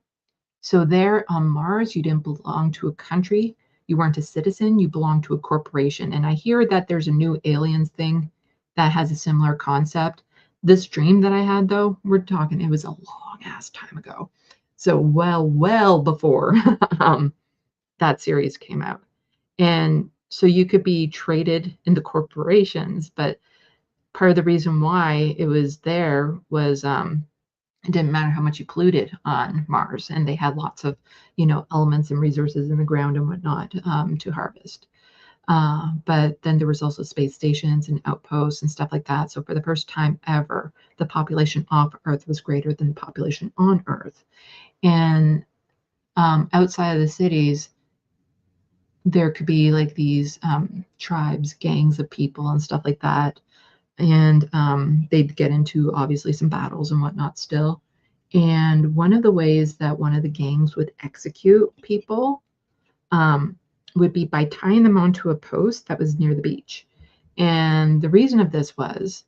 So there on Mars, you didn't belong to a country. You weren't a citizen. You belonged to a corporation. And I hear that there's a new aliens thing that has a similar concept. This dream that I had, though, we're talking, it was a long ass time ago. So well before that series came out. And so you could be traded into corporations, but part of the reason why it was there was it didn't matter how much you polluted on Mars, and they had lots of, you know, elements and resources in the ground and whatnot to harvest. But then there was also space stations and outposts and stuff like that. So for the first time ever, the population off Earth was greater than the population on Earth. And outside of the cities, there could be like these tribes, gangs of people and stuff like that. And they'd get into obviously some battles and whatnot still. And one of the ways that one of the gangs would execute people would be by tying them onto a post that was near the beach. And the reason of this was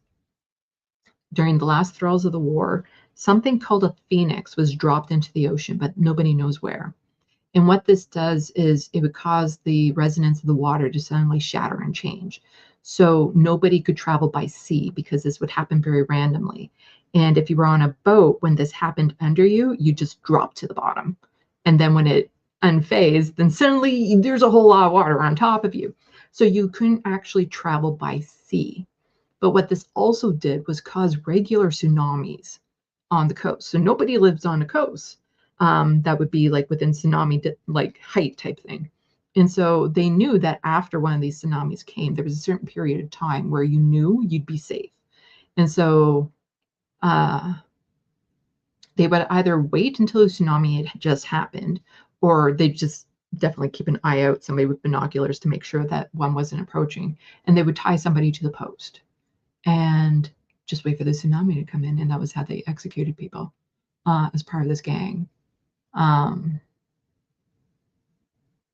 during the last thralls of the war, something called a phoenix was dropped into the ocean, but nobody knows where. And what this does is it would cause the resonance of the water to suddenly shatter and change. So nobody could travel by sea because this would happen very randomly. And if you were on a boat, when this happened under you, you just drop to the bottom. And then when it unfazed, then suddenly there's a whole lot of water on top of you. So you couldn't actually travel by sea. But what this also did was cause regular tsunamis on the coast. So nobody lives on the coast. That would be like within tsunami like height type thing. And so they knew that after one of these tsunamis came, there was a certain period of time where you knew you'd be safe. And so they would either wait until the tsunami had just happened, or they just definitely keep an eye out, somebody with binoculars, to make sure that one wasn't approaching. And they would tie somebody to the post and just wait for the tsunami to come in. And that was how they executed people as part of this gang.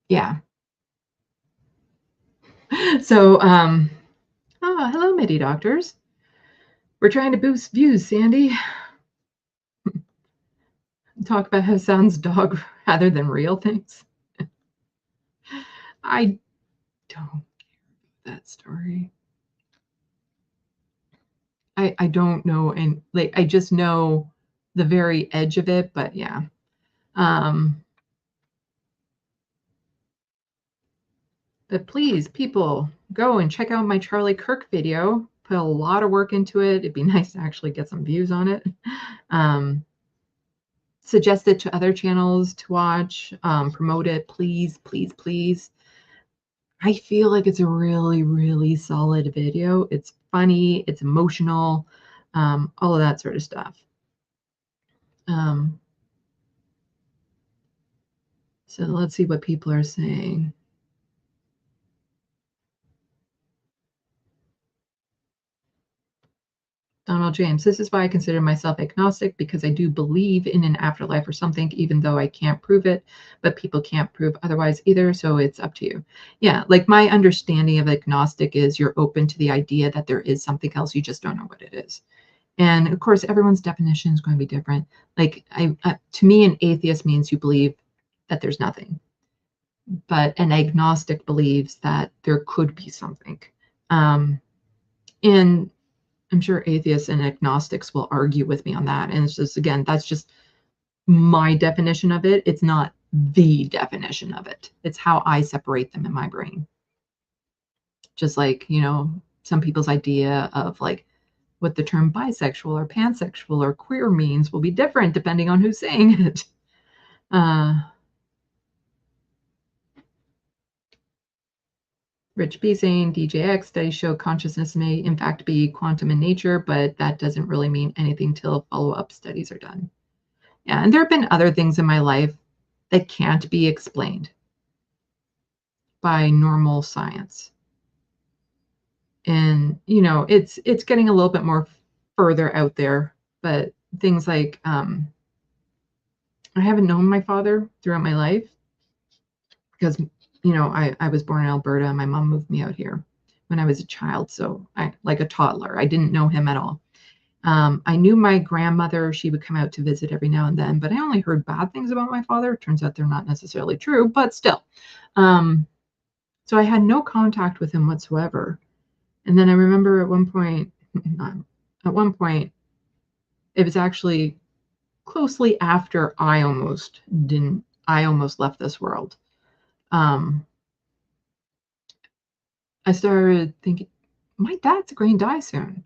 Yeah. So, oh, hello, Midi Doctors. We're trying to boost views, Sandee. Talk about how it sounds dog rather than real things. I don't care about that story. I don't know, and like I just know the very edge of it, but yeah. But please, people, go and check out my Charlie Kirk video. Put a lot of work into it. It'd be nice to actually get some views on it. Suggest it to other channels to watch. Promote it, please, please, please. I feel like it's a really, really solid video. It's funny, it's emotional, all of that sort of stuff. So let's see what people are saying. Donald James, this is why I consider myself agnostic, because I do believe in an afterlife or something, even though I can't prove it, but people can't prove otherwise either, so it's up to you. Yeah, like my understanding of agnostic is you're open to the idea that there is something else, you just don't know what it is. And of course, everyone's definition is going to be different. Like to me, an atheist means you believe that there's nothing, but an agnostic believes that there could be something. And I'm sure atheists and agnostics will argue with me on that. And it's just, again, that's just my definition of it. It's not the definition of it. It's how I separate them in my brain. Just like, you know, some people's idea of like what the term bisexual or pansexual or queer means will be different depending on who's saying it. Rich B saying DJX studies show consciousness may in fact be quantum in nature, but that doesn't really mean anything till follow-up studies are done. Yeah, and there have been other things in my life that can't be explained by normal science. And, you know, it's getting a little bit more further out there, but things like, I haven't known my father throughout my life because, you know, I was born in Alberta and my mom moved me out here when I was a child. So like a toddler, I didn't know him at all. I knew my grandmother, she would come out to visit every now and then, but I only heard bad things about my father. Turns out they're not necessarily true, but still. So I had no contact with him whatsoever. And then I remember at one point, it was actually closely after I almost left this world. I started thinking, my dad's going to die soon.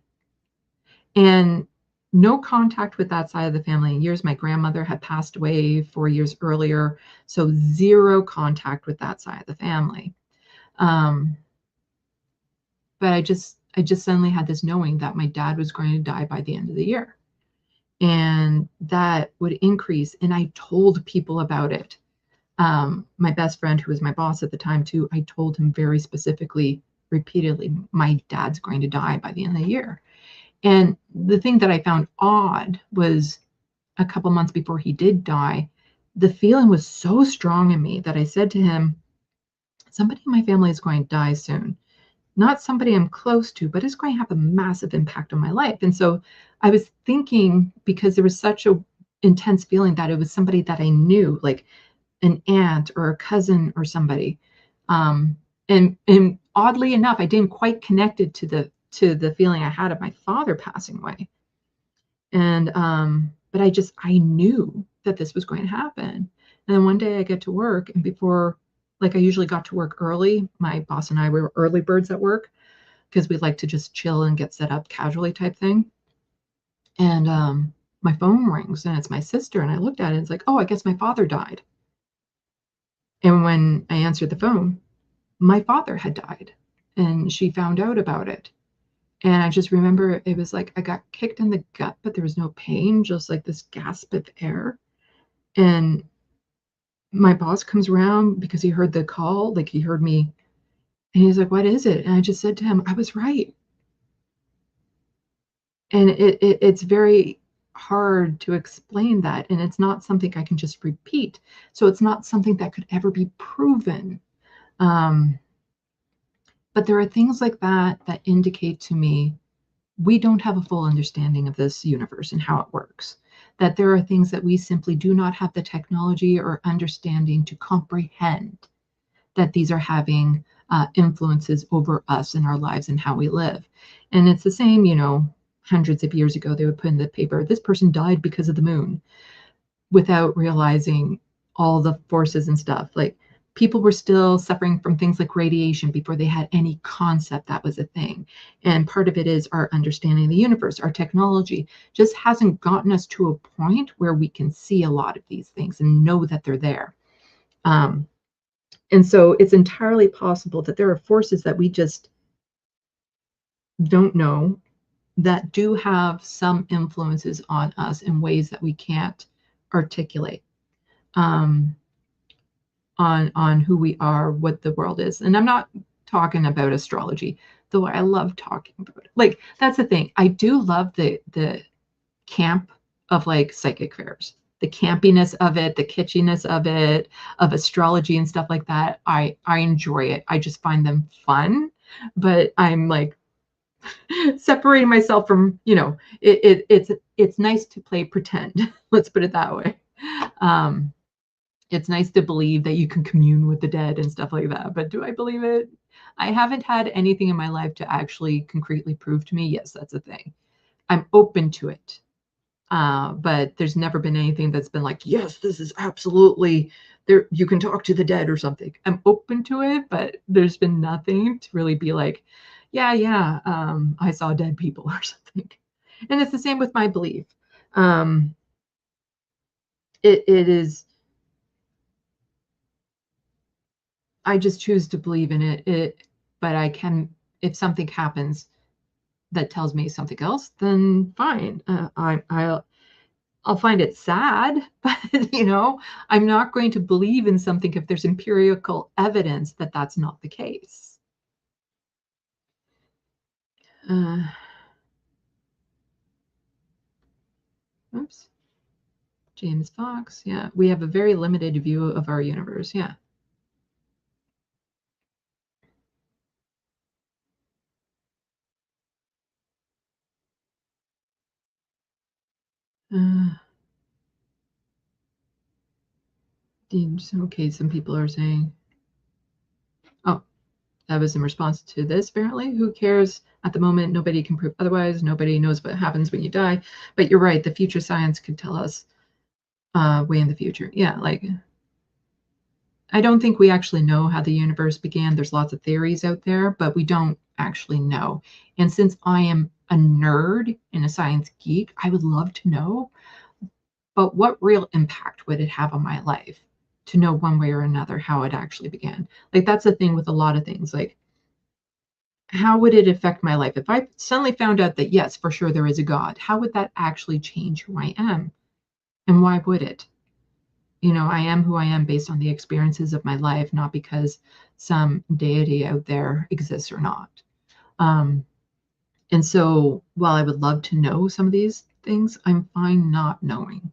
And no contact with that side of the family in years. My grandmother had passed away 4 years earlier, so zero contact with that side of the family. But I just suddenly had this knowing that my dad was going to die by the end of the year. And that would increase. And I told people about it. My best friend, who was my boss at the time too, I told him very specifically, repeatedly, my dad's going to die by the end of the year. And the thing that I found odd was a couple months before he did die, the feeling was so strong in me that I said to him, somebody in my family is going to die soon. Not somebody I'm close to, but it's going to have a massive impact on my life. And so I was thinking, because there was such a intense feeling that it was somebody that I knew, like an aunt or a cousin or somebody. And oddly enough, I didn't quite connect it to the feeling I had of my father passing away. And but I knew that this was going to happen. And then one day I get to work, and before, like, I usually got to work early. My boss and I were early birds at work because we like to just chill and get set up casually type thing. And my phone rings and it's my sister. And I looked at it and it's like, oh, I guess my father died. And when I answered the phone, my father had died and she found out about it. And I just remember it was like I got kicked in the gut, but there was no pain, just like this gasp of air. And my boss comes around because he heard the call, like he heard me, and he's like, what is it? And I just said to him, I was right. And it's very hard to explain that. And it's not something I can just repeat. So it's not something that could ever be proven. But there are things like that that indicate to me we don't have a full understanding of this universe and how it works. That there are things that we simply do not have the technology or understanding to comprehend, that these are having influences over us in our lives and how we live. And it's the same, you know, hundreds of years ago, they would put in the paper, this person died because of the moon, without realizing all the forces and stuff. Like, people were still suffering from things like radiation before they had any concept that was a thing. And part of it is our understanding of the universe. Our technology just hasn't gotten us to a point where we can see a lot of these things and know that they're there. And so it's entirely possible that there are forces that we just don't know that do have some influences on us in ways that we can't articulate. On who we are, what the world is. And I'm not talking about astrology, though I love talking about it. Like, that's the thing. I do love the camp of like psychic fairs, the campiness of it, the kitschiness of it, of astrology and stuff like that. I enjoy it. I just find them fun, but I'm like separating myself from, you know, it's nice to play pretend. Let's put it that way. It's nice to believe that you can commune with the dead and stuff like that. But do I believe it? I haven't had anything in my life to actually concretely prove to me, yes, that's a thing. I'm open to it. But there's never been anything that's been like, yes, this is absolutely there. You can talk to the dead or something. I'm open to it, but there's been nothing to really be like, yeah, I saw dead people or something. And it's the same with my belief. It is, I just choose to believe in it. But I can, if something happens that tells me something else, then fine. I'll find it sad, but I'm not going to believe in something if there's empirical evidence that that's not the case. Oops. James Fox. Yeah, we have a very limited view of our universe. Yeah. Okay, some people are saying, oh, that was in response to this, apparently. Who cares? At the moment, nobody can prove otherwise. Nobody knows what happens when you die. But you're right. The future science could tell us way in the future. Yeah, like, I don't think we actually know how the universe began. There's lots of theories out there, but we don't actually know. And since I am a nerd and a science geek, I would love to know. But what real impact would it have on my life to know one way or another how it actually began? Like, that's the thing with a lot of things. Like, how would it affect my life? If I suddenly found out that, yes, for sure there is a God, how would that actually change who I am? And why would it? I am who I am based on the experiences of my life, not because some deity out there exists or not. And so while I would love to know some of these things, I'm fine not knowing.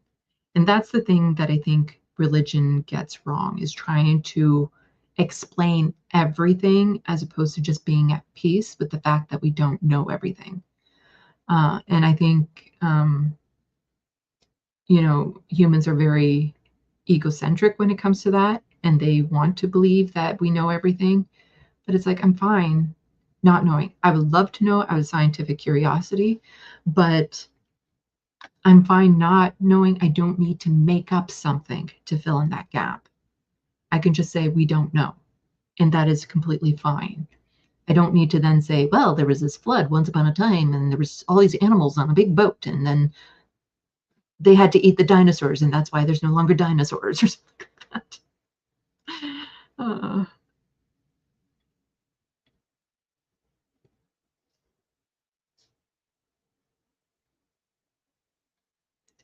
And that's the thing that I think religion gets wrong, is trying to explain everything as opposed to just being at peace with the fact that we don't know everything. And I think, humans are very egocentric when it comes to that, and they want to believe that we know everything. But it's like, I'm fine not knowing. I would love to know. I have a scientific curiosity, but I'm fine not knowing. I don't need to make up something to fill in that gap. I can just say we don't know, and that is completely fine. I don't need to then say, well, there was this flood once upon a time, and there was all these animals on a big boat, and then they had to eat the dinosaurs, and that's why there's no longer dinosaurs or something like that.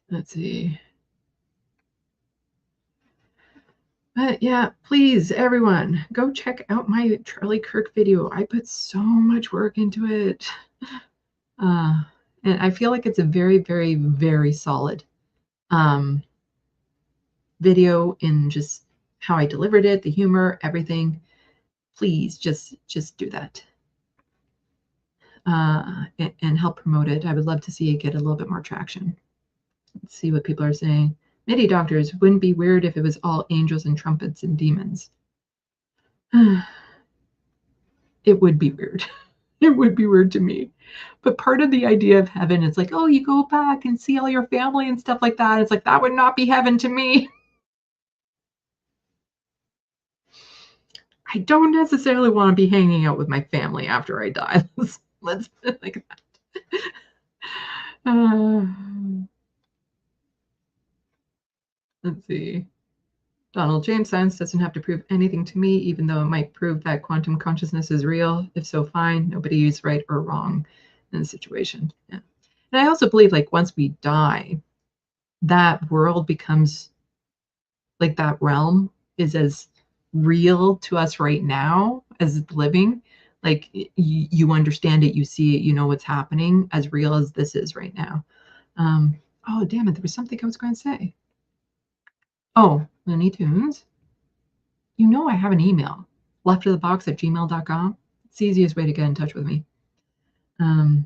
Let's see. But yeah, please, everyone, go check out my Charlie Kirk video. I put so much work into it. And I feel like it's a very, very, very solid video in just how I delivered it, the humor, everything. Please just do that. And help promote it. I would love to see it get a little bit more traction. Let's see what people are saying. MIDI doctors, wouldn't be weird if it was all angels and trumpets and demons. It would be weird. It would be weird to me. But part of the idea of heaven is like, oh, you go back and see all your family and stuff like that. It's like, that would not be heaven to me. I don't necessarily want to be hanging out with my family after I die. Let's put it like that. Let's see. Donald James, science doesn't have to prove anything to me, even though it might prove that quantum consciousness is real. If so, fine. Nobody is right or wrong in the situation. Yeah. And I also believe, like, once we die, that world becomes, like, that realm is as real to us right now as living. Like, you understand it, you see it, you know what's happening, as real as this is right now. Oh, damn it. There was something I was going to say. Oh, Looney Tunes. You know I have an email, leftofthebox@gmail.com. It's the easiest way to get in touch with me. That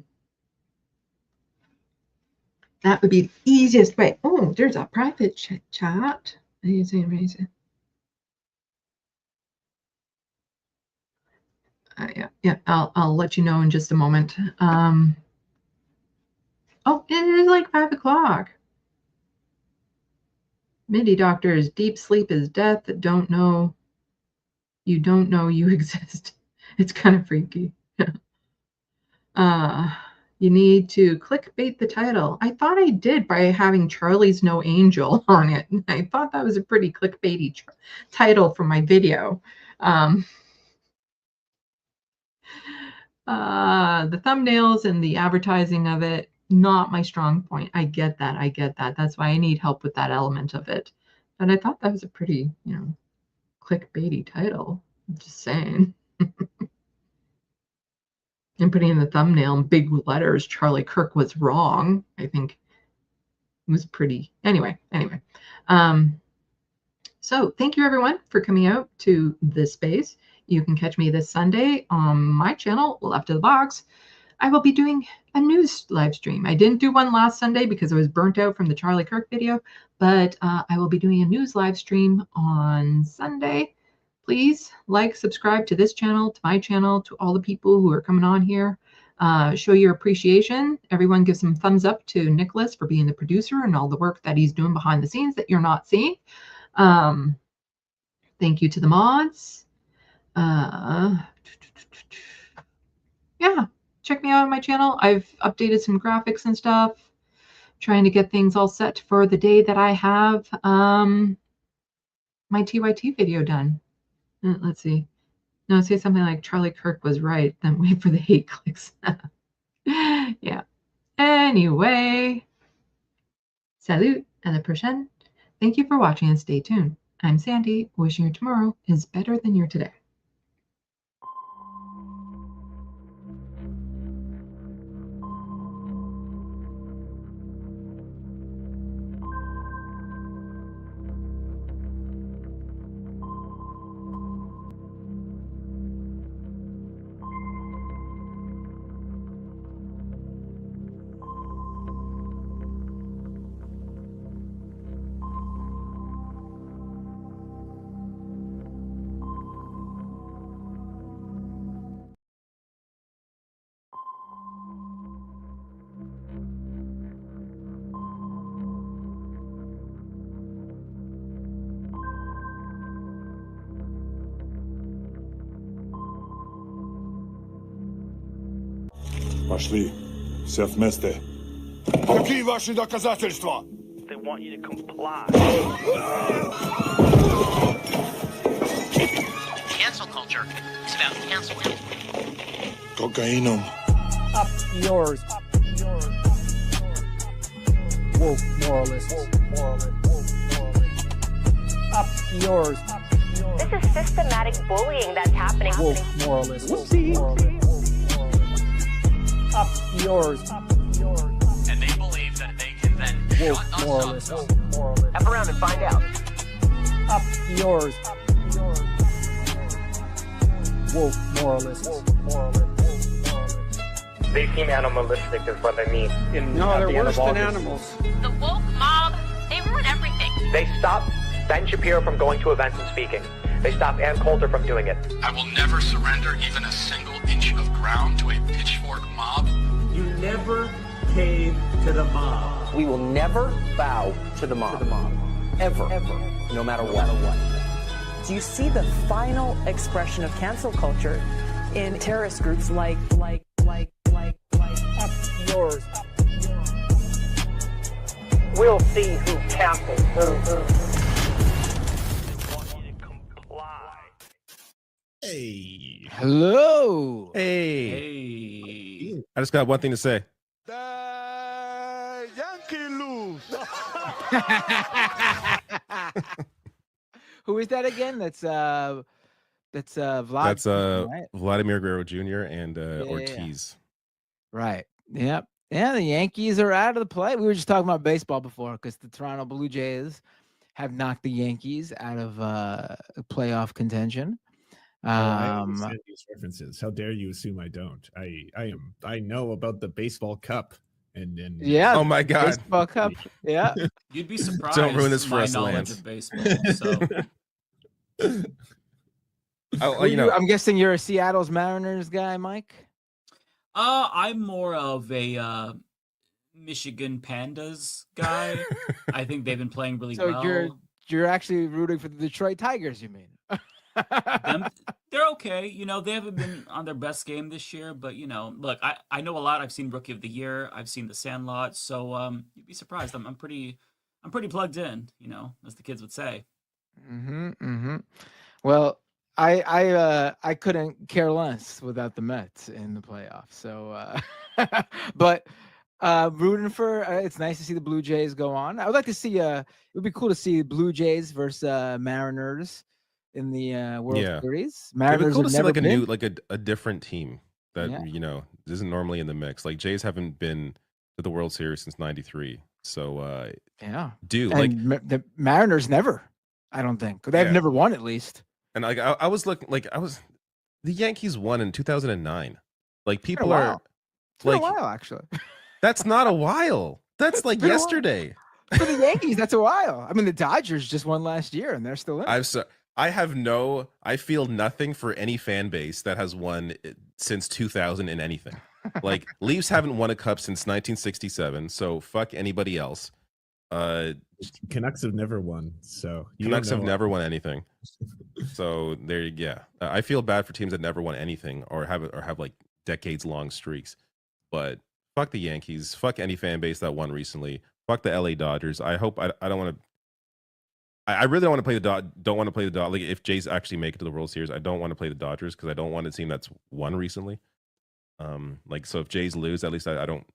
would be the easiest way. Oh, there's a private chat. Amazing. Yeah. I'll let you know in just a moment. Oh, it is like 5 o'clock. Mindy doctors, deep sleep is death. Don't know you exist. It's kind of freaky. You need to clickbait the title. I thought I did by having Charlie's No Angel on it. I thought that was a pretty clickbaity title for my video. The thumbnails and the advertising of it, not my strong point. I get that. That's why I need help with that element of it. But I thought that was a pretty, clickbaity title. I'm just saying. And putting in the thumbnail in big letters, Charlie Kirk was wrong. I think it was pretty. Anyway. So thank you everyone for coming out to this space. You can catch me this Sunday on my channel, Left of the Box. I will be doing a news live stream. I didn't do one last Sunday because I was burnt out from the Charlie Kirk video, but I will be doing a news live stream on Sunday. Please like, subscribe to this channel, to my channel, to all the people who are coming on here. Show your appreciation. Everyone give some thumbs up to Nicholas for being the producer and all the work that he's doing behind the scenes that you're not seeing. Thank you to the mods. Yeah, check me out on my channel. I've updated some graphics and stuff, trying to get things all set for the day that I have my TYT video done. Let's see. No, say something like Charlie Kirk was right, then wait for the hate clicks. Yeah. Anyway, salut à la prochaine. Thank you for watching and stay tuned. I'm Sandee, wishing your tomorrow is better than your today. Пошли. Все вместе. Какие ваши доказательства? They want you to comply. Cancel culture is about canceling. Cocaínom. Up yours. Woke moralists. Up yours. This is systematic bullying that's happening. Woke moralists. Up yours. And they believe that they can then shut us up. F around and find out. Up yours. Woke moralists. They seem animalistic is what I mean. No, they're worse than animals. The woke mob, they ruin everything. They stop Ben Shapiro from going to events and speaking. They stop Ann Coulter from doing it. I will never surrender even a single inch of ground to a pitchfork mob. You never cave to the mob. We will never bow to the mob. Ever. No matter what. Do you see the final expression of cancel culture in terrorist groups like Up yours. We'll see who cancels who. Hey. Hello. Hey. I just got one thing to say. Yankee lose. Who is that again? That's Vlad. That's right? Vladimir Guerrero Jr. and Ortiz. Right. Yep. Yeah, the Yankees are out of the play. We were just talking about baseball before because the Toronto Blue Jays have knocked the Yankees out of playoff contention. I understand these references. How dare you assume I don't? I know about the baseball cup and yeah. Oh my God. Baseball cup. Yeah. You'd be surprised. Don't ruin this for my us, knowledge Lance. of baseball. So I'm guessing you're a Seattle's Mariners guy, Mike. I'm more of a Michigan Pandas guy. I think they've been playing really So well. you're actually rooting for the Detroit Tigers, you mean? They're okay. They haven't been on their best game this year, but look, I know a lot. I've seen Rookie of the Year. I've seen The Sandlot. So you'd be surprised. I'm pretty plugged in. As the kids would say. Well, I couldn't care less without the Mets in the playoffs. So, but rooting for. It's nice to see the Blue Jays go on. I would like to see. It would be cool to see Blue Jays versus Mariners in the World Series. Mariners It'd be cool to see like been. a different team that isn't normally in the mix. Like Jays haven't been to the World Series since '93. So the Mariners never. I don't think they've never won at least. And like I was looking, the Yankees won in 2009. Like people are it's been a while actually. That's not a while. That's like yesterday. For the Yankees, that's a while. I mean, the Dodgers just won last year, and they're still in. I feel nothing for any fan base that has won since 2000 in anything. Like Leafs haven't won a cup since 1967, so fuck anybody else. Canucks have never won, so Canucks have never won anything. So I feel bad for teams that never won anything or have like decades long streaks. But fuck the Yankees. Fuck any fan base that won recently. Fuck the LA Dodgers. I hope I don't want to. I really don't want to play don't want to play the Dodgers. Like if Jays actually make it to the World Series, I don't want to play the Dodgers because I don't want a team that's won recently. So if Jays lose, at least I don't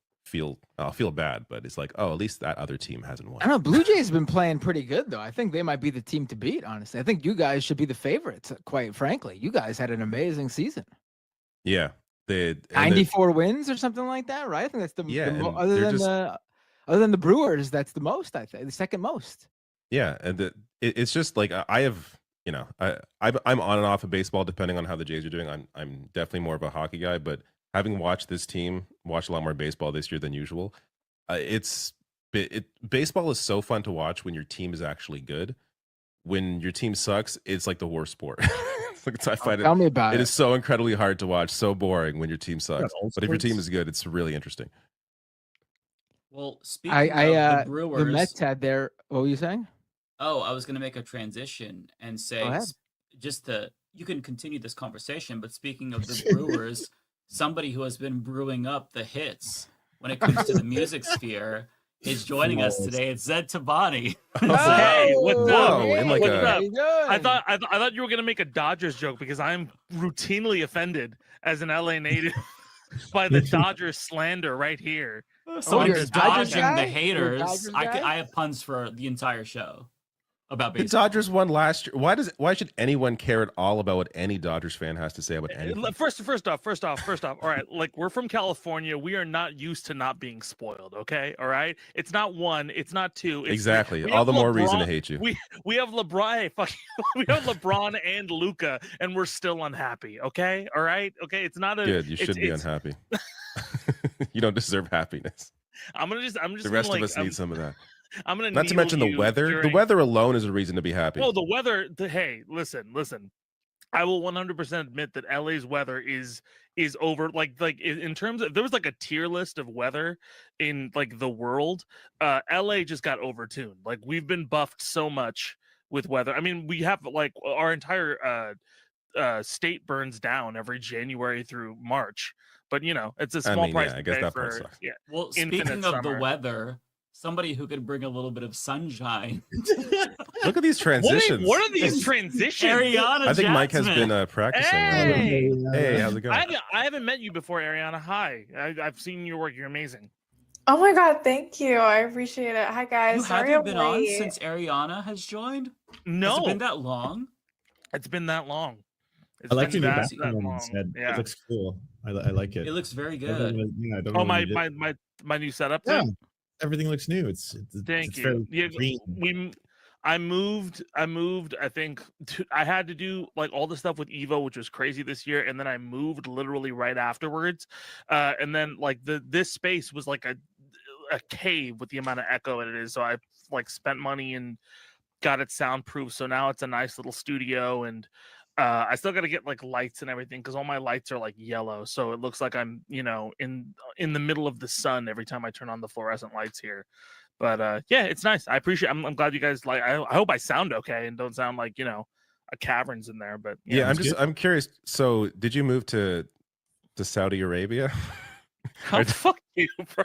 I'll feel bad, but it's like, at least that other team hasn't won. I don't know. Blue Jays have been playing pretty good though. I think they might be the team to beat. Honestly, I think you guys should be the favorites. Quite frankly, you guys had an amazing season. Yeah, 94 wins or something like that, right? I think that's other than the Brewers, that's the most. I think the second most. Yeah, and it's just like I have, I'm on and off of baseball depending on how the Jays are doing. I'm definitely more of a hockey guy, but having watched this team, watched a lot more baseball this year than usual. Baseball is so fun to watch when your team is actually good. When your team sucks, it's like the worst sport. I find tell me about it is so incredibly hard to watch, so boring when your team sucks. But if your team is good, it's really interesting. Well, speaking of the Brewers, the Mets had their. What were you saying? Oh, I was going to make a transition and say you can continue this conversation. But speaking of the Brewers, somebody who has been brewing up the hits when it comes to the music sphere is joining us today. It's Zed Tabani. Hey, what's up? What's up? I thought you were gonna make a Dodgers joke because I'm routinely offended as an LA native by the Dodgers slander right here. So I'm just dodging the haters. I have puns for the entire show about baseball. The Dodgers won last year. Why should anyone care at all about what any Dodgers fan has to say about anything? First off. All right, like we're from California. We are not used to not being spoiled. Okay, all right. It's not one. It's not two. Exactly. All the more reason to hate you. We have LeBron. We have LeBron and Luka, and we're still unhappy. Okay, all right. Okay, it's not a good. You should be unhappy. You don't deserve happiness. I'm just. The rest of us need some of that. I'm gonna not to mention the weather. The weather alone is a reason to be happy. Oh, the weather. Hey, listen. I will 100% admit that LA's weather is over. Like in terms of, there was like a tier list of weather in like the world. LA just got overtuned. Like we've been buffed so much with weather. I mean, we have like our entire state burns down every January through March. But it's a small price. I guess that for, part sucks. Yeah. Well, speaking of the weather, somebody who could bring a little bit of sunshine. Look at these transitions. What are these transitions? Ariana I think Jasmine. Mike has been practicing. Hey, how's it going? I haven't met you before, Ariana. Hi. I've seen your work. You're amazing. Oh my God, thank you. I appreciate it. Hi guys. You haven't been on since Ariana has joined? No. Has it been that long? It's been that long. I like your new background instead. Yeah. It looks cool. I like it. It looks very good. My new setup. Yeah, everything looks new. Thank you. I moved. I think I had to do like all the stuff with Evo, which was crazy this year, and then I moved literally right afterwards. And then like this space was like a cave with the amount of echo it is. So I like spent money and got it soundproof. So now it's a nice little studio and. I still got to get like lights and everything because all my lights are like yellow, so it looks like I'm, you know, in the middle of the sun every time I turn on the fluorescent lights here. But yeah, it's nice. I appreciate. I'm glad you guys like. I hope I sound okay and don't sound like, you know, a cavern's in there. But yeah, I'm curious. So did you move to Saudi Arabia? Oh, fuck you, bro.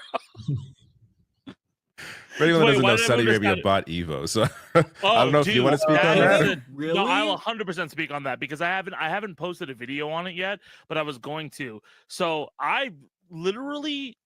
For anyone that doesn't know, Saudi Arabia bought Evo, so I don't know if you want to speak on that. Really? No, I'll 100% speak on that because I haven't posted a video on it yet, but I was going to. So I literally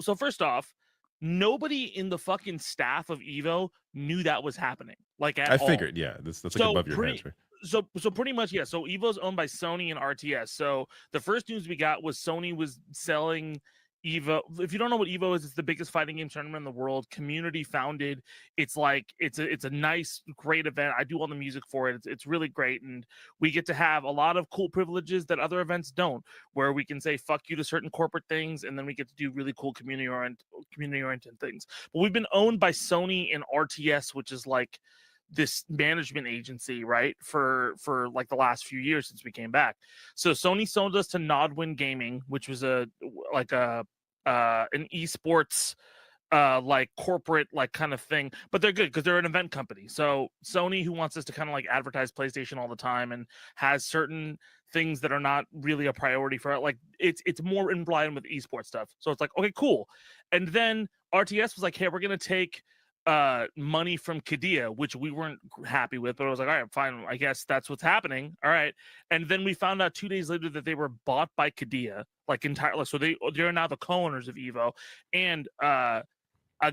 so first off, nobody in the fucking staff of Evo knew that was happening. Like at all. I figured, yeah, that's like above your heads, right? So pretty much, yeah. So Evo's owned by Sony and RTS. So the first news we got was Sony was selling Evo. If you don't know what Evo is, it's the biggest fighting game tournament in the world, community founded. It's like it's a nice, great event. I do all the music for it. It's really great, and we get to have a lot of cool privileges that other events don't, where we can say fuck you to certain corporate things, and then we get to do really cool community oriented things. But we've been owned by Sony and RTS, which is like this management agency, right, for like the last few years since we came back. So Sony sold us to Nodwin Gaming, which was an esports like corporate like kind of thing, but they're good because they're an event company. So Sony, who wants us to kind of like advertise PlayStation all the time and has certain things that are not really a priority for it, like it's more in line with esports stuff. So it's like, okay, cool. And then RTS was like, hey, we're gonna take money from Qiddiya, which we weren't happy with, but I was like, all right, fine, I guess that's what's happening. All right. And then we found out 2 days later that they were bought by Qiddiya, like entirely. So they're now the co-owners of Evo. And a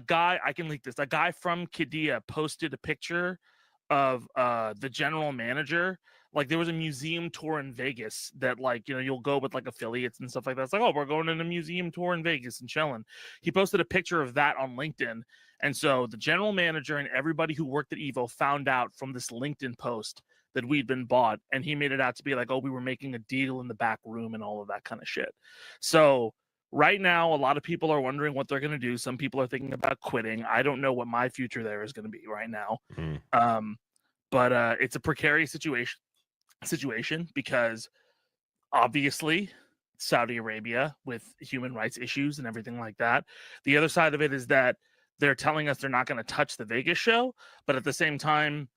guy, I can leak this, a guy from Qiddiya posted a picture of the general manager. Like there was a museum tour in Vegas that, like, you know, you'll go with like affiliates and stuff like that. It's like, oh, we're going on a museum tour in Vegas and chilling. He posted a picture of that on LinkedIn. And so the general manager and everybody who worked at Evo found out from this LinkedIn post that we'd been bought. And he made it out to be like, oh, we were making a deal in the back room and all of that kind of shit. So right now, a lot of people are wondering what they're going to do. Some people are thinking about quitting. I don't know what my future there is going to be right now. But it's a precarious situation because obviously Saudi Arabia with human rights issues and everything like that. The other side of it is that they're telling us they're not going to touch the Vegas show, but at the same time,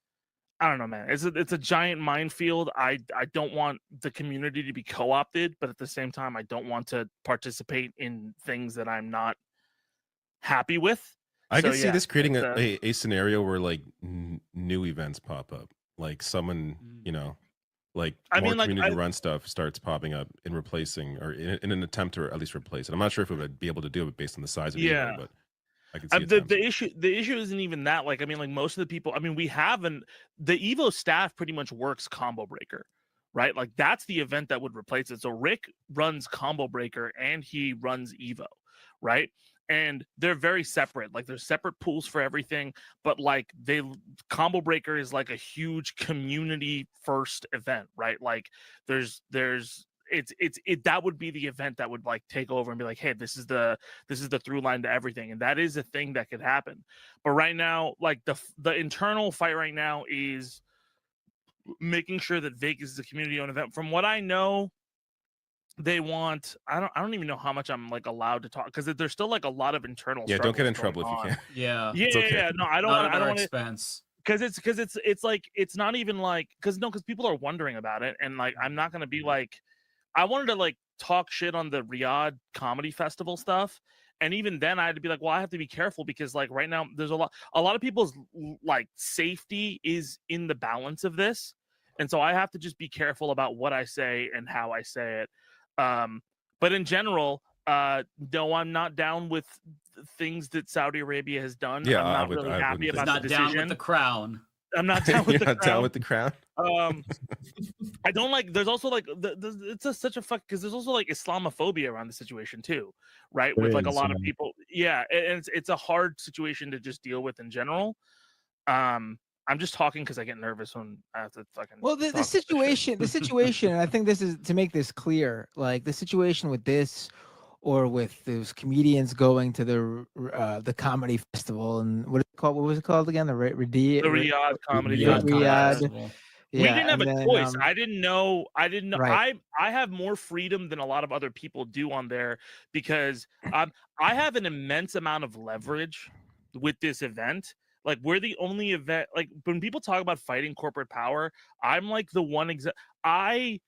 I don't know, man. It's a giant minefield. I don't want the community to be co-opted, but at the same time, I don't want to participate in things that I'm not happy with. I can see this creating a scenario where like new events pop up, like someone, you know, like more community run stuff starts popping up and replacing, or in an attempt to at least replace it. I'm not sure if we would be able to do it based on the size of the event, but I can see the issue isn't even that. Like, I mean, like most of the people, I mean, the Evo staff pretty much works Combo Breaker, right? Like that's the event that would replace it. So Rick runs Combo Breaker and he runs Evo, right? And they're very separate. Like there's separate pools for everything, but like Combo Breaker is like a huge community first event, right? Like that would be the event that would like take over and be like, hey, this is the through line to everything. And that is a thing that could happen. But right now, like the internal fight right now is making sure that Vegas is a community owned event. From what I know, they want, I don't even know how much I'm like allowed to talk because there's still like a lot of internal. Yeah, don't get in trouble if you can. Yeah. Yeah. No, I don't want expense. Because it's like it's not even like because people are wondering about it, and like I'm not gonna be like, I wanted to like talk shit on the Riyadh Comedy Festival stuff, and even then I had to be like, well, I have to be careful because like right now there's a lot of people's like safety is in the balance of this, and so I have to just be careful about what I say and how I say it. But in general, no, I'm not down with things that Saudi Arabia has done. Yeah, I'm not really happy about the decision. Not down with the crown. I'm not down with the crown. Down with the crown. I don't like. There's also like it's such a fuck because there's also like Islamophobia around the situation too, right? With like a lot of people. Yeah, and it's a hard situation to just deal with in general. I'm just talking because I get nervous when I have to fucking. Well, the situation, and I think this is to make this clear. Like the situation with this, or with those comedians going to the comedy festival, and what was it called again? The Riyadh Comedy Festival. We didn't have a then, choice. I didn't know. Right. I have more freedom than a lot of other people do on there because I have an immense amount of leverage with this event. Like we're the only event. Like when people talk about fighting corporate power, I'm like the one I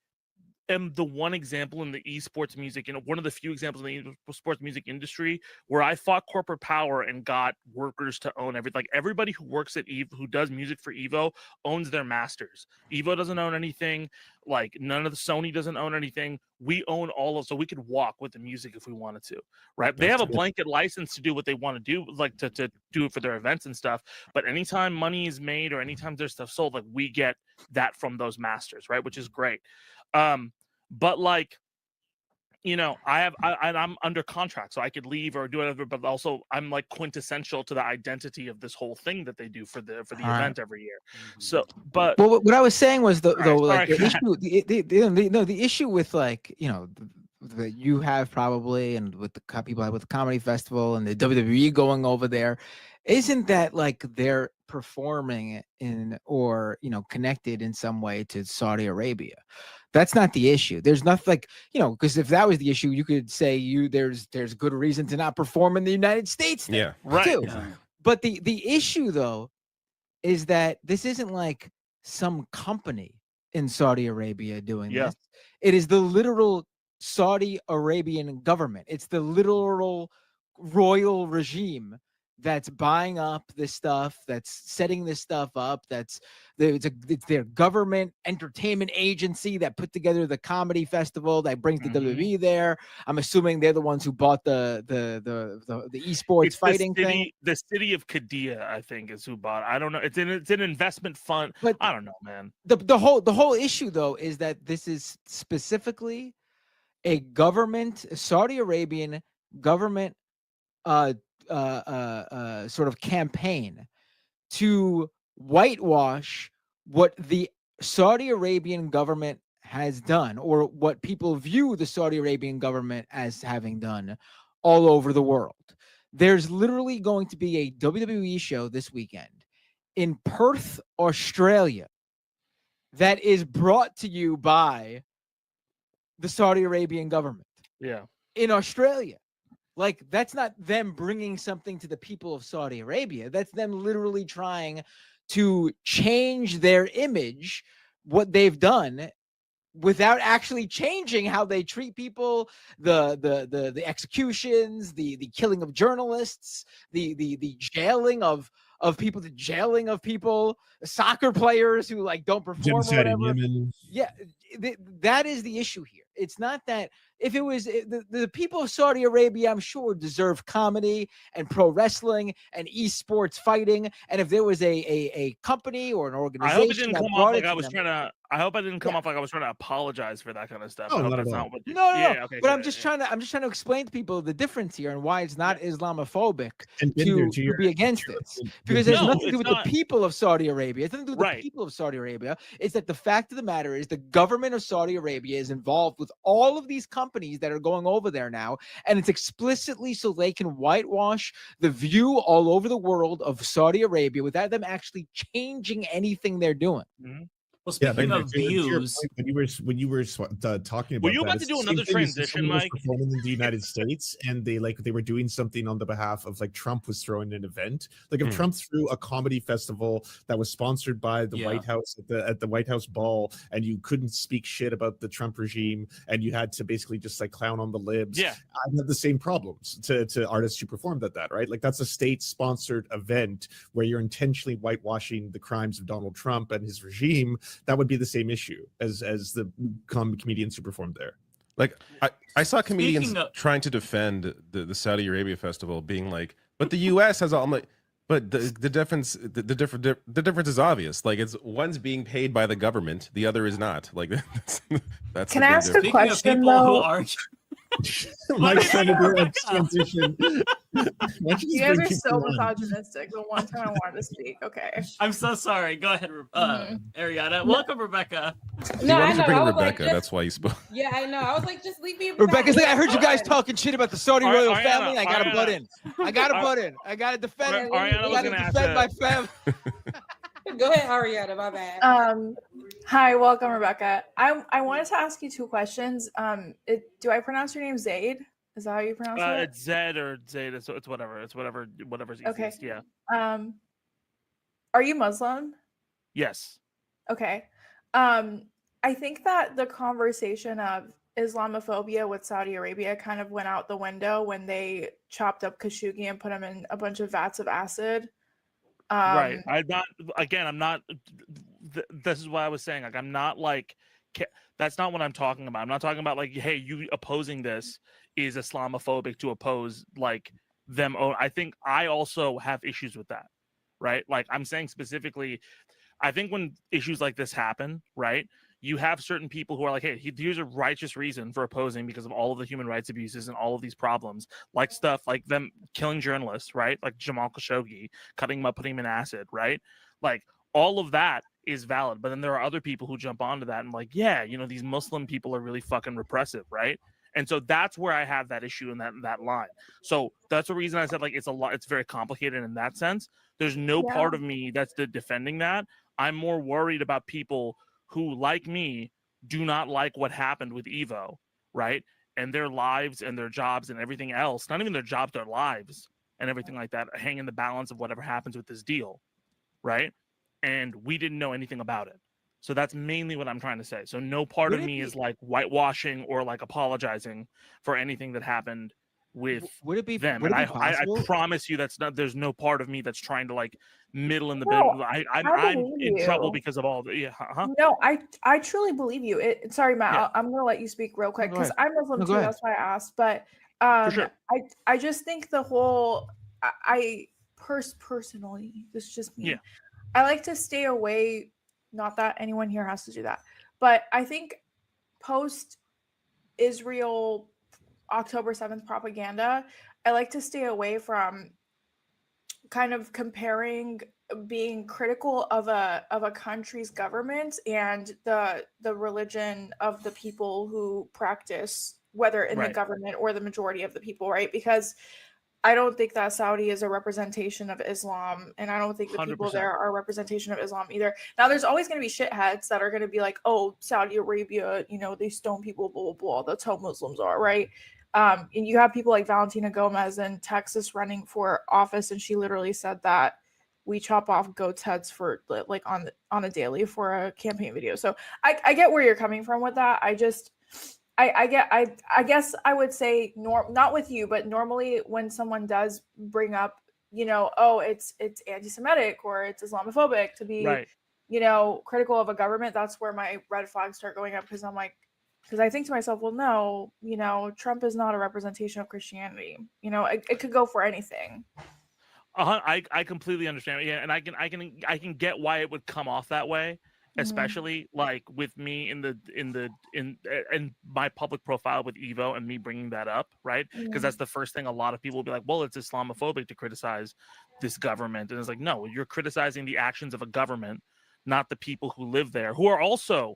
am the one example in the esports music, and one of the few examples in the esports music industry where I fought corporate power and got workers to own everything. Like everybody who works at Evo, who does music for Evo, owns their masters. Evo doesn't own anything. Like none of the Sony doesn't own anything. We own all of, so we could walk with the music if we wanted to, right? They have a blanket license to do what they want to do, like to do it for their events and stuff. But anytime money is made or anytime there's stuff sold, like we get that from those masters, right? Which is great. But like, you know, I'm under contract, so I could leave or do whatever. But also, I'm like quintessential to the identity of this whole thing that they do for the event every year. So, but well, what I was saying was the issue with like that you have probably and with the people with the comedy festival and the WWE going over there, isn't that like they're performing in or connected in some way to Saudi Arabia? That's not the issue. There's nothing like, because if that was the issue, you could say there's good reason to not perform in the United States. Yeah, right. Too. Yeah. But the issue though is that this isn't like some company in Saudi Arabia doing this. It is the literal Saudi Arabian government. It's the literal royal regime that's buying up this stuff, that's setting this stuff up, it's their government entertainment agency that put together the comedy festival that brings the WWE there. I'm assuming they're the ones who bought the esports fighting thing. The city of Qadiyah, I think, is who bought. I don't know. It's an investment fund. But I don't know, man. The whole issue though is that this is specifically a Saudi Arabian government sort of campaign to whitewash what the Saudi Arabian government has done, or what people view the Saudi Arabian government as having done all over the world. There's literally going to be a WWE show this weekend in Perth, Australia, that is brought to you by the Saudi Arabian government. Yeah. In Australia. Like, that's not them bringing something to the people of Saudi Arabia. That's them literally trying to change their image, what they've done, without actually changing how they treat people, the executions, the killing of journalists, the jailing of people, the jailing of people, soccer players who like don't perform or whatever. Yeah, that is the issue here. It's not that if it was the people of Saudi Arabia, I'm sure deserve comedy and pro wrestling and esports fighting. And if there was a company or an organization, I hope it didn't come off like I was trying to. I hope I didn't come off like I was trying to apologize for that kind of stuff. Oh, I hope not that's at all. not what. No. Okay, but I'm just trying to explain to people the difference here and why it's not Islamophobic And to be against this, because it has nothing to do with the people of Saudi Arabia. It's nothing to do with the people of Saudi Arabia. It's that the fact of the matter is the government of Saudi Arabia is involved with all of these companies that are going over there now, and it's explicitly so they can whitewash the view all over the world of Saudi Arabia without them actually changing anything they're doing. Mm-hmm. Well, speaking of views, when you were talking about, were you about to do another transition, Mike? Performing in the United States, and they were doing something on the behalf of like Trump was throwing an event. Like if Trump threw a comedy festival that was sponsored by the White House at the White House ball, and you couldn't speak shit about the Trump regime, and you had to basically just like clown on the libs. Yeah, I have the same problems to artists who performed at that, right? Like that's a state-sponsored event where you're intentionally whitewashing the crimes of Donald Trump and his regime. That would be the same issue as the comedians who performed there. Like I saw comedians trying to defend the Saudi Arabia festival, being like, "But the U.S. has all." I'm like, but the difference is obvious. Like it's one's being paid by the government, the other is not. Like that's. Can I ask a question though? Mike's trying to do a transition. You guys are so misogynistic. The one time I wanted to speak. Okay. I'm so sorry. Go ahead, Ariana. Welcome, Rebecca. No, I know. I was Rebecca. Like, that's why you spoke. Yeah, I know. I was like, just leave me. Rebecca's like, I heard you guys talking shit about the Saudi royal family. I gotta butt in. I gotta defend. I gotta defend my family. Go ahead, Ariana. My bad. Hi, welcome, Rebecca. I wanted to ask you two questions. Do I pronounce your name Zaid? Is that how you pronounce it? It's Zed or Zeta, so it's whatever. It's whatever's easiest. Okay. Yeah. Are you Muslim? Yes. Okay. I think that the conversation of Islamophobia with Saudi Arabia kind of went out the window when they chopped up Khashoggi and put him in a bunch of vats of acid. Right. I'm not. This is what I was saying. Like, I'm not like. That's not what I'm talking about. I'm not talking about like, hey, you opposing this is Islamophobic to oppose like them. Oh, I think I also have issues with that. Right. Like, I'm saying specifically, I think when issues like this happen, right, you have certain people who are like, hey, here's a righteous reason for opposing because of all of the human rights abuses and all of these problems, like stuff like them killing journalists, right? Like Jamal Khashoggi, cutting him up, putting him in acid, right? Like all of that is valid. But then there are other people who jump onto that and like, yeah, you know, these Muslim people are really fucking repressive, right? And so that's where I have that issue in that line. So that's the reason I said like it's very complicated in that sense. There's no part of me that's defending that. I'm more worried about people who, like me, do not like what happened with Evo, right? And their lives and their jobs and everything else, not even their jobs, their lives and everything like that, hang in the balance of whatever happens with this deal, right? And we didn't know anything about it. So that's mainly what I'm trying to say. So no part of me is like whitewashing or like apologizing for anything that happened with them. And I promise you there's no part of me that's trying to like middle in the middle. I'm in trouble because of all the No, I truly believe you. Sorry, Matt, I'm gonna let you speak real quick because I'm Muslim too. That's why I asked. But I just think the whole personally, this is just me. Yeah. I like to stay away. Not that anyone here has to do that, but I think post Israel October 7th propaganda, I like to stay away from kind of comparing being critical of a country's government and the religion of the people who practice, whether in the government or the majority of the people, right? Because I don't think that Saudi is a representation of Islam, and I don't think the people 100%. there are a representation of Islam either. Now, there's always going to be shitheads that are going to be like, oh, Saudi Arabia, you know, they stone people, blah, blah, blah. That's how Muslims are, right? And you have people like Valentina Gomez in Texas running for office, and she literally said that we chop off goats' heads for like on a daily for a campaign video. So I get where you're coming from with that. I guess I would say not with you, but normally when someone does bring up, you know, oh, it's anti-Semitic or it's Islamophobic to be, you know, critical of a government, that's where my red flags start going up because I'm like, because I think to myself, well, no, you know, Trump is not a representation of Christianity. You know, it could go for anything. I completely understand. Yeah, and I can get why it would come off that way. Especially like with me in my public profile with Evo and me bringing that up, right? Because that's the first thing a lot of people will be like, well, it's Islamophobic to criticize this government. And it's like, no, you're criticizing the actions of a government, not the people who live there, who also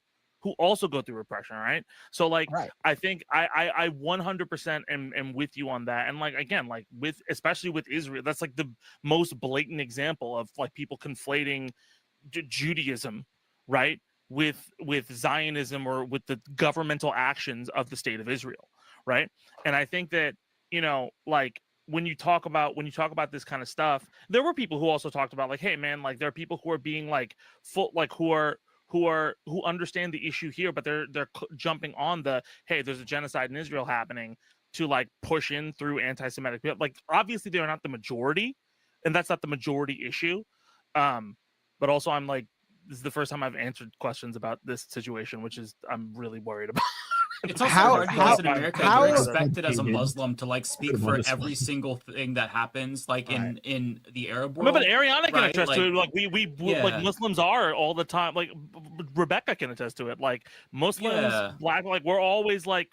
go through repression, right? So like, I think I 100% am with you on that. And like, again, like especially with Israel, that's like the most blatant example of like people conflating Judaism, right, with Zionism or with the governmental actions of the state of Israel, right? And I think that, you know, like when you talk about this kind of stuff, there were people who also talked about like, hey man, like there are people who are being like who understand the issue here, but they're jumping on the, hey, there's a genocide in Israel happening, to like push in through anti-Semitic people. Like obviously they're not the majority, and that's not the majority issue. But also I'm like, this is the first time I've answered questions about this situation, which is I'm really worried about. It's also hard because in America you're expected as a Muslim to like speak for every single thing that happens, like in the Arab world. But Ariana can attest to it. Like we like Muslims are all the time. Like Rebecca can attest to it. Like Muslims, Black, like we're always like,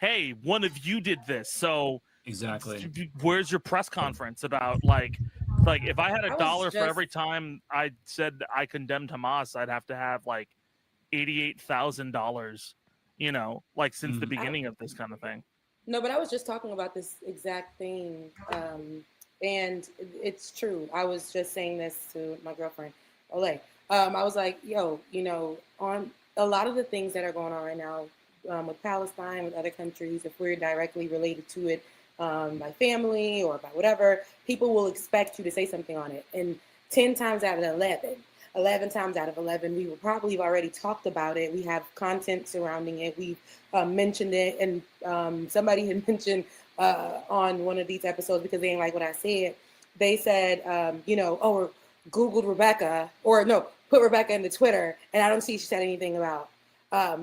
hey, one of you did this. So exactly, where's your press conference about like if I had $1 for every time I said I condemned Hamas, I'd have to have like $88,000. You know, like since the beginning of this kind of thing. No, but I was just talking about this exact thing. And it's true. I was just saying this to my girlfriend, Olay. I was like, yo, you know, a lot of the things that are going on right now with Palestine, with other countries, if we're directly related to it by family or by whatever, people will expect you to say something on it. And 10 times out of 11 times out of 11, we will probably have already talked about it. We have content surrounding it. We've mentioned it. And somebody had mentioned on one of these episodes, because they didn't like what I said, they said, or Googled Rebecca, or no, put Rebecca into Twitter, and I don't see she said anything about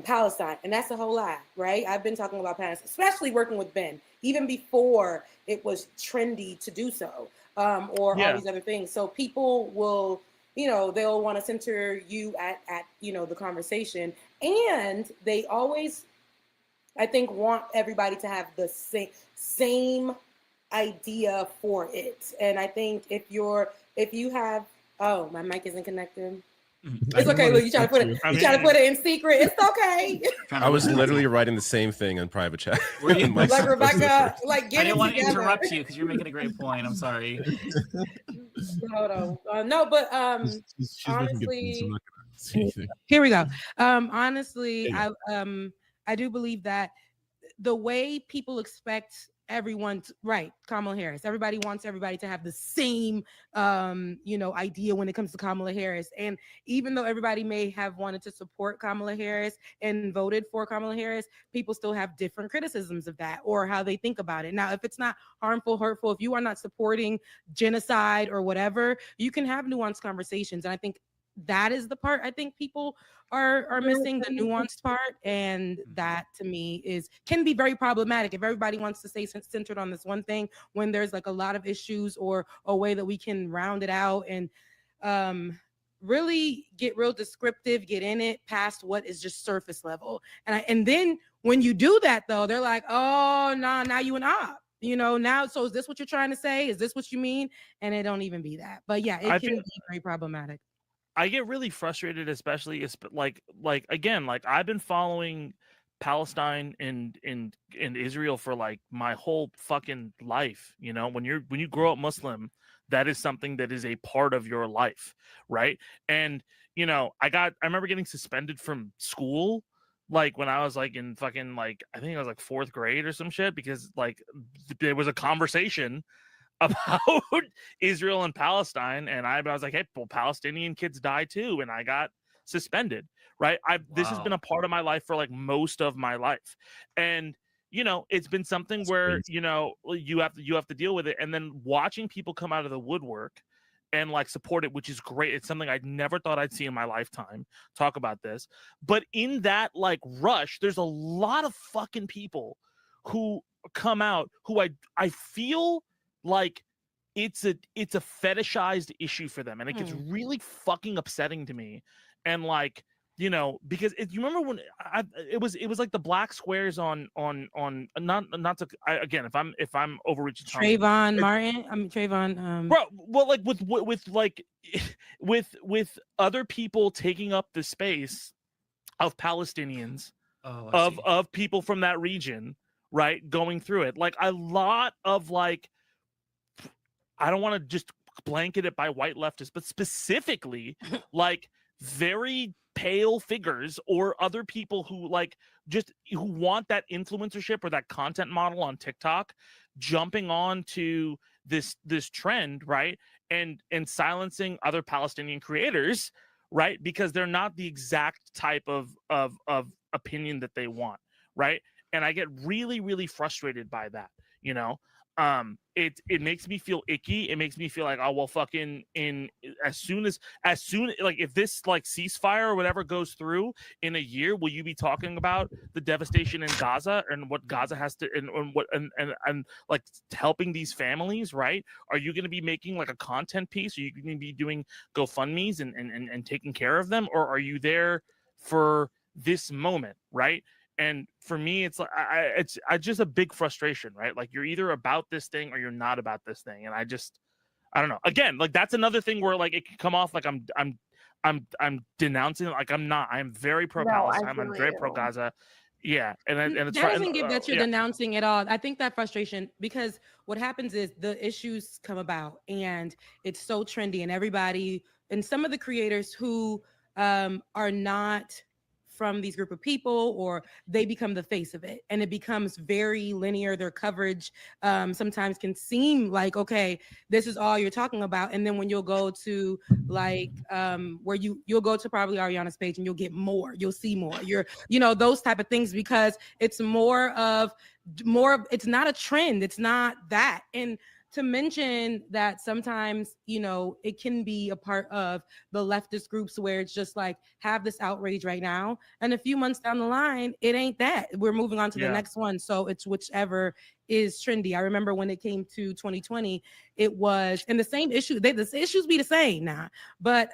Palestine. And that's a whole lie, right? I've been talking about Palestine, especially working with Ben, even before it was trendy to do so, or all these other things. So people will, they'll want to center you at the conversation. And they always, I think, want everybody to have the same idea for it. And I think if you have, oh, my mic isn't connected. It's okay. Look, you try to put it in secret. It's okay. I was literally writing the same thing in private chat. Like Rebecca, like get I didn't want to together. interrupt you because you're making a great point. I'm sorry. No, but She's honestly, I'm not gonna say anything. Here we go. Honestly, I do believe that the way people expect everyone right, Kamala Harris, everybody wants everybody to have the same idea when it comes to Kamala Harris. And even though everybody may have wanted to support Kamala Harris and voted for Kamala Harris, people still have different criticisms of that or how they think about it. Now, if it's not harmful, hurtful, if you are not supporting genocide or whatever, you can have nuanced conversations. And I think that is the part I think people are missing, the nuanced part. And that to me can be very problematic if everybody wants to stay centered on this one thing when there's like a lot of issues or a way that we can round it out and really get real descriptive, get in it past what is just surface level. And then when you do that though, they're like, oh no, now you an op. Now, so is this what you're trying to say? Is this what you mean? And it don't even be that. But yeah, it can be very problematic. I get really frustrated, especially like again, like I've been following Palestine and Israel for like my whole fucking life. When you grow up Muslim, that is something that is a part of your life, right? And I remember getting suspended from school like when I was like in fucking like I think I was like 4th grade or some shit because like there was a conversation about Israel and Palestine, and I was like, hey, well, Palestinian kids die too, and I got suspended, right? This has been a part of my life for like most of my life, and it's been something where you have to deal with it, and then watching people come out of the woodwork and like support it, which is great. It's something I never thought I'd see in my lifetime. Talk about this, but in that like rush, there's a lot of fucking people who come out who I feel like it's a fetishized issue for them, and it gets really fucking upsetting to me. And like because you remember when it was like the black squares on not to again if I'm overreaching Trayvon Martin, Trayvon bro, well like with like with other people taking up the space of Palestinians of people from that region, right, going through it, like a lot of like I don't want to just blanket it by white leftists, but specifically like very pale figures or other people who like just who want that influencership or that content model on TikTok jumping on to this trend, right? And silencing other Palestinian creators, right? Because they're not the exact type of opinion that they want, right? And I get really, really frustrated by that, it makes me feel icky. It makes me feel like, oh well, fucking as soon like if this like ceasefire or whatever goes through in a year, will you be talking about the devastation in Gaza and what Gaza has to and like helping these families, right? Are you going to be making like a content piece? Are you going to be doing GoFundMes and taking care of them, or are you there for this moment, right? And for me, it's like it's just a big frustration, right? Like you're either about this thing or you're not about this thing, and I don't know. Again, like that's another thing where like it can come off like I'm denouncing. Like I'm not. I'm very pro Palestine. I'm very pro Gaza. Yeah, and it's that doesn't give that you're denouncing at all. I think that frustration, because what happens is the issues come about and it's so trendy, and everybody and some of the creators who are not from these group of people, or they become the face of it, and it becomes very linear. Their coverage sometimes can seem like, okay, this is all you're talking about, and then when you'll go to like where you'll go to probably Ariana's page and you'll get more, you'll see more, those type of things, because it's more of it's not a trend, it's not that. And to mention that sometimes, it can be a part of the leftist groups where it's just like, have this outrage right now, and a few months down the line, it ain't that. We're moving on to the next one. So it's whichever is trendy. I remember when it came to 2020, it was, and the same issue, the issues be the same now, but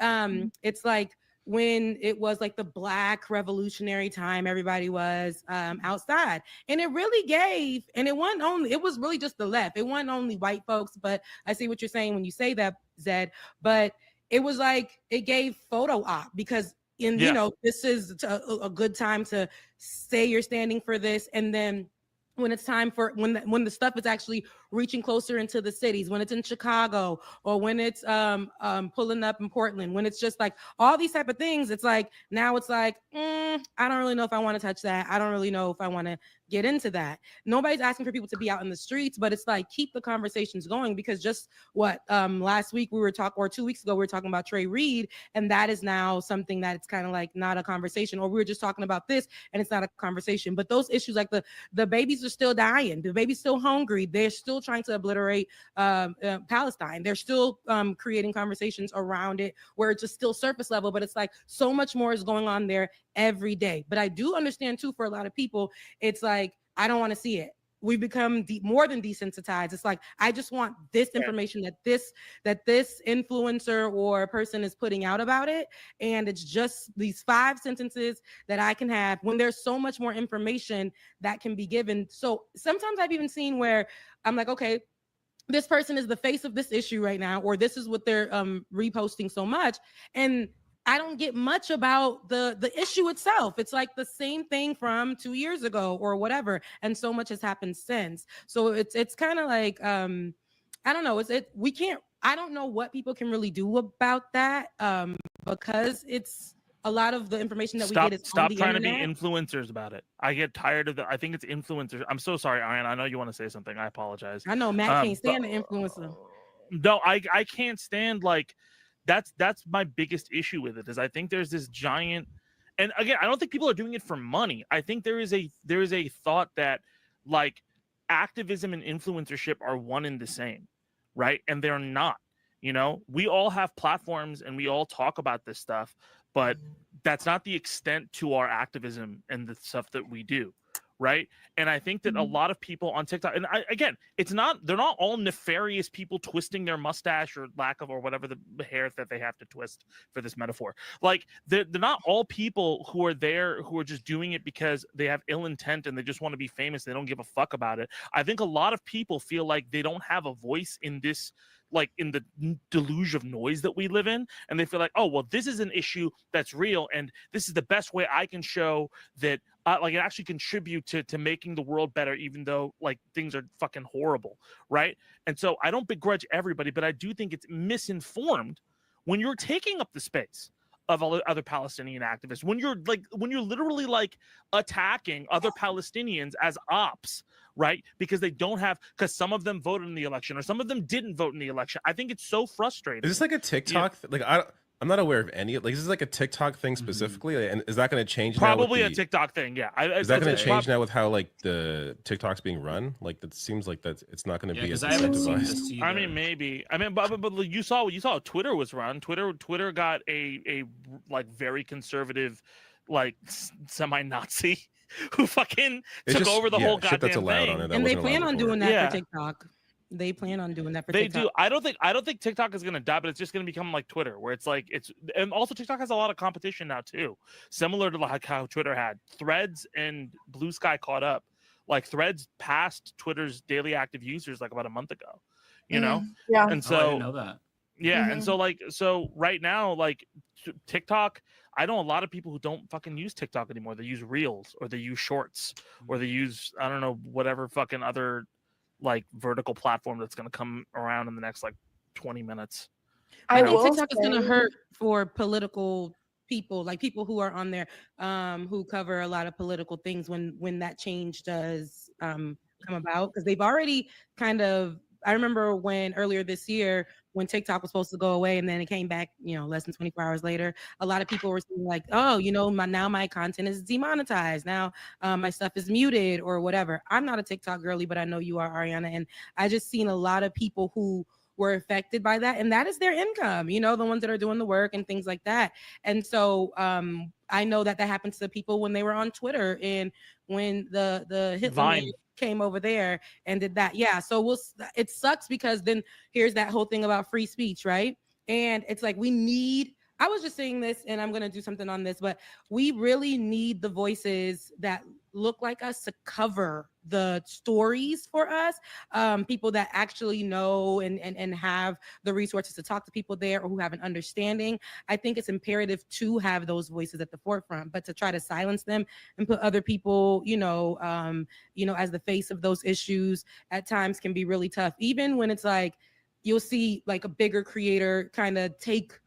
it's like, when it was like the Black revolutionary time, everybody was outside, and it really gave, and it was really just the left. It wasn't only white folks, but I see what you're saying when you say that, Zed, but it was like, it gave photo op, because this is a good time to say you're standing for this. And then when it's time for, when the stuff is actually reaching closer into the cities, when it's in Chicago, or when it's pulling up in Portland, when it's just like all these type of things, it's like, now it's like, I don't really know if I want to touch that. I don't really know if I want to get into that. Nobody's asking for people to be out in the streets, but it's like, keep the conversations going, because just last week we were talking, or 2 weeks ago, we were talking about Trey Reed, and that is now something that it's kind of like not a conversation, or we were just talking about this and it's not a conversation. But those issues, like the babies are still dying, the baby's still hungry, they're still trying to obliterate Palestine, they're still creating conversations around it where it's just still surface level, but it's like so much more is going on there every day. But I do understand too, for a lot of people, it's like, I don't want to see it. We become more than desensitized. It's like, I just want this information that this influencer or person is putting out about it, and it's just these 5 sentences that I can have, when there's so much more information that can be given. So sometimes I've even seen where I'm like, okay, this person is the face of this issue right now, or this is what they're reposting so much, and I don't get much about the issue itself. It's like the same thing from 2 years ago or whatever, and so much has happened since. So it's kind of like I don't know. I don't know what people can really do about that, because it's a lot of the information that we get is on the trying internet. to be influencers about it. I get tired of I think it's influencers. I'm so sorry, Ariana. I know you want to say something. I apologize. I know Matt can't stand the influencer. No, I can't stand, like, that's my biggest issue with it, is I think there's this giant, and again, I don't think people are doing it for money. I think there is a thought that, like, activism and influencership are one and the same, right? And they're not. We all have platforms and we all talk about this stuff, but that's not the extent to our activism and the stuff that we do, right? And I think that a lot of people on TikTok, and they're not all nefarious people twisting their mustache or lack of, or whatever the hair that they have to twist for this metaphor. Like, they're not all people who are there who are just doing it because they have ill intent and they just want to be famous. They don't give a fuck about it. I think a lot of people feel like they don't have a voice in this, like, in the deluge of noise that we live in, and they feel like, oh, well, this is an issue that's real, and this is the best way I can show that like, it actually contribute to making the world better, even though, like, things are fucking horrible, right? And so I don't begrudge everybody, but I do think it's misinformed when you're taking up the space of other Palestinian activists, when you're literally, like, attacking other Palestinians as ops, right? Because because some of them voted in the election, or some of them didn't vote in the election. I think it's so frustrating. Is this like a TikTok? Like, I'm not aware of any. Like, is this like a TikTok thing specifically? And is that going to change? Probably now a TikTok thing. Yeah. Is that going to change now with how, like, the TikTok's being run? Like, that seems like it's not going to be as incentivized. I mean, maybe. I mean, but you saw how Twitter was run. Twitter got a like very conservative, like, semi-Nazi who fucking took over the whole goddamn thing. And they plan on doing that for TikTok. They plan on doing that for TikTok. They do. I don't think TikTok is going to die, but it's just going to become like Twitter, where it's like, and also TikTok has a lot of competition now too, similar to like how Twitter had. Threads and Blue Sky caught up. Like, Threads passed Twitter's daily active users like about a month ago, you know? Yeah. And so I didn't know that. Yeah. And so right now, like, TikTok, I know a lot of people who don't fucking use TikTok anymore. They use Reels, or they use Shorts, or they use, I don't know, whatever fucking other, like, vertical platform that's going to come around in the next, like, 20 minutes. I think TikTok is going to hurt for political people, like people who are on there who cover a lot of political things when that change does come about, because they've already kind of, I remember when earlier this year when TikTok was supposed to go away and then it came back, less than 24 hours later, a lot of people were saying like, oh, now my content is demonetized. Now my stuff is muted or whatever. I'm not a TikTok girly, but I know you are, Ariana. And I just seen a lot of people who were affected by that. And that is their income, the ones that are doing the work and things like that. And so I know that happens to people when they were on Twitter and when the Hitler came over there and did that. Yeah. So it sucks because then here's that whole thing about free speech, right? And it's like I was just saying this and I'm going to do something on this, but we really need the voices that look like us to cover the stories for us, people that actually know and have the resources to talk to people there or who have an understanding. I think it's imperative to have those voices at the forefront, but to try to silence them and put other people, as the face of those issues at times can be really tough. Even when it's like, you'll see like a bigger creator kind of take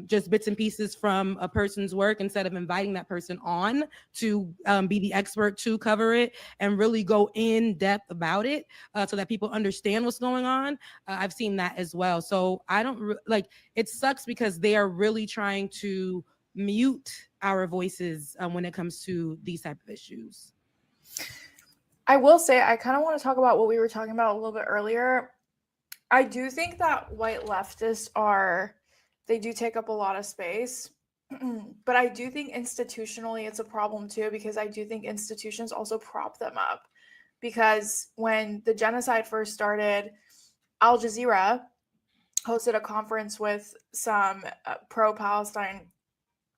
just bits and pieces from a person's work instead of inviting that person on to be the expert to cover it and really go in depth about it so that people understand what's going on. I've seen that as well. So I don't it sucks because they are really trying to mute our voices when it comes to these type of issues. I will say, I kind of want to talk about what we were talking about a little bit earlier. I do think that white leftists they do take up a lot of space, but I do think institutionally it's a problem too, because I do think institutions also prop them up. Because when the genocide first started, Al Jazeera hosted a conference with some pro-Palestine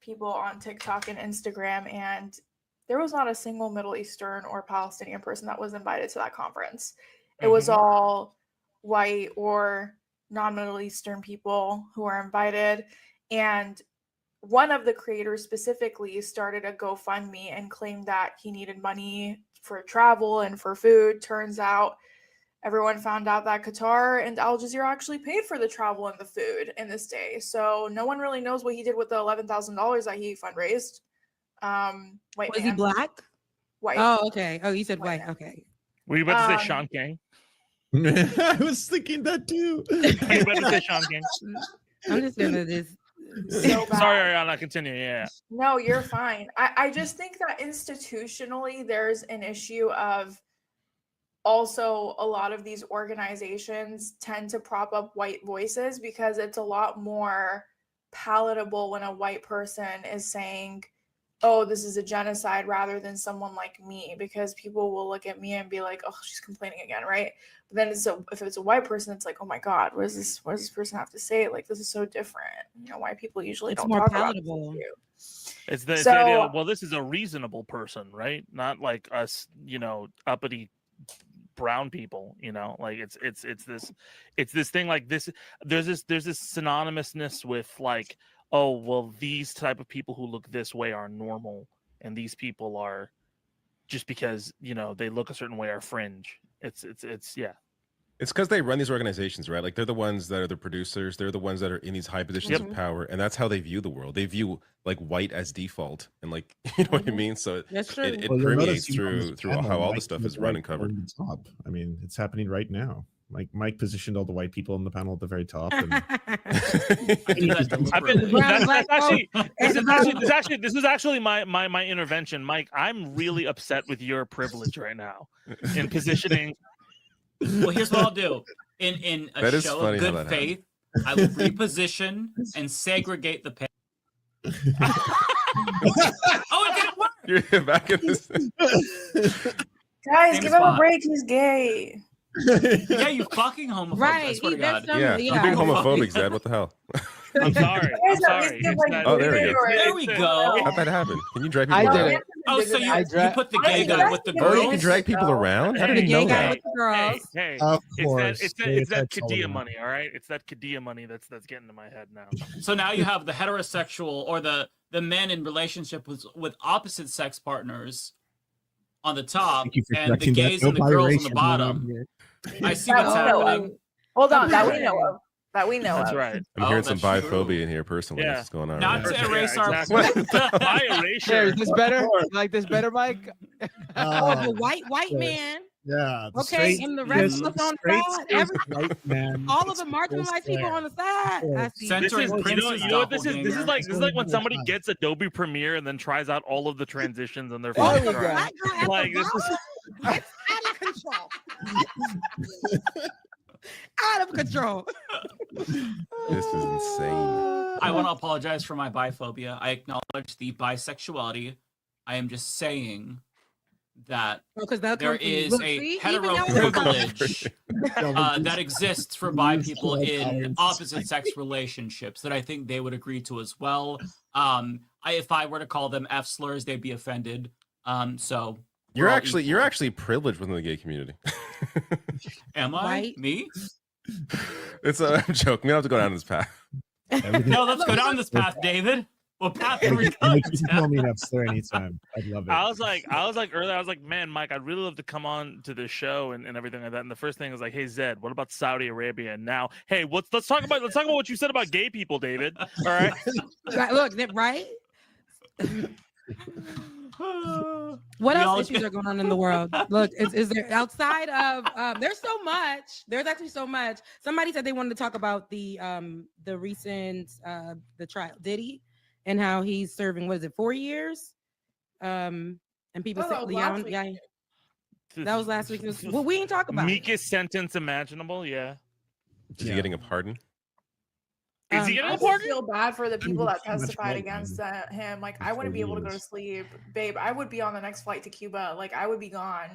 people on TikTok and Instagram, and there was not a single Middle Eastern or Palestinian person that was invited to that conference. It was all white or non-Middle Eastern people who were invited. And one of the creators specifically started a GoFundMe and claimed that he needed money for travel and for food. Turns out everyone found out that Qatar and Al Jazeera actually paid for the travel and the food in this day. So no one really knows what he did with the $11,000 that he fundraised. White Was man. he black? White. Oh, okay. Oh, you said white. Okay. Were you about to say Sean King? I was thinking that too. Were you about to say Sean King? I'm just gonna just. So bad. Sorry, Ariana. Continue. Yeah. No, you're fine. I just think that institutionally there's an issue of also a lot of these organizations tend to prop up white voices because it's a lot more palatable when a white person is saying, oh, this is a genocide, rather than someone like me, because people will look at me and be like, oh, she's complaining again, right? But then if it's a white person, it's like, oh my God, what does this person have to say? Like, this is so different. White people usually don't talk palatable. about It's the idea of, well, this is a reasonable person, right? Not like us, uppity brown people, like it's this thing like this. There's this synonymousness with like, oh, well, these type of people who look this way are normal, and these people are just because they look a certain way are fringe. It's yeah. It's because they run these organizations, right? Like they're the ones that are the producers. They're the ones that are in these high positions of power, and that's how they view the world. They view like white as default, and like what I mean. So it permeates through how all the stuff is run and covered. Top. I mean, it's happening right now. Like Mike positioned all the white people on the panel at the very top. And... This is actually my intervention, Mike. I'm really upset with your privilege right now in positioning. Well, here's what I'll do. In a show of good faith, I will reposition and segregate the pay. Oh, it didn't work. You're back in this. Guys, give him a break. He's gay. Yeah, you fucking homophobe. Right. I swear to God. Yeah, you're being homophobic, Zed. What the hell? I'm sorry. Oh, there we go. There we go. How'd that happen? Can you drag people I did around? it. Oh, so you put the gay guy with the Oh, girls? you can drag people around? How did you know that? Hey, of course. It's that Kadia money, all right? It's that Kadia money that's getting to my head now. So now you have the heterosexual or the men in relationship with opposite sex partners on the top, and the gays and the girls on the bottom. I see what's happening. Hold on, that we know of. that we know That's of. right. I'm hearing some biphobia in here personally. Yeah. What's going on? Not right to now. erase our My erasure. There, is this better? You like this better, Mike? Oh, the white man. Yeah. the Okay, straight- and the rest the of us on the straight side. faced white man. All of the marginalized people on the side. I see. This is, you know what this is? This is doppelganger. like when somebody gets Adobe Premiere and then tries out all of the transitions on their There phone. we go. Black guy at Like the this is bottom? It's out of control. Out of control. This is insane. I want to apologize for my biphobia. I acknowledge the bisexuality. I am just saying that Because that there comes from you. is Look, a see? hetero Even though- privilege that exists for bi people in opposite sex relationships that I think they would agree to as well. If I were to call them F slurs, they'd be offended. So You're we're all actually privileged within the gay community. Am I? Right. Me? I'm joking. We don't have to go down this path. No, let's go down this path, David. What path are we You going can call me an F-slur anytime. I'd love it. I was like earlier, I was like, man, Mike, I'd really love to come on to this show and everything like that. And the first thing was like, hey Zed, what about Saudi Arabia? And now, hey, let's talk about what you said about gay people, David. All right. Right, look, right? What else issues are going on in the world? Look, is there outside of there's so much. There's actually so much. Somebody said they wanted to talk about the recent the trial Diddy and how he's serving, what is it, 4 years? And people said that was last week. Well, we didn't talk about Meekest sentence imaginable, yeah. Is he getting a pardon? Is he getting I a pardon? feel bad for the people that too much testified white against him. Like, I That's wouldn't be able to go to years. sleep, babe. I would be on the next flight to Cuba. Like, I would be gone.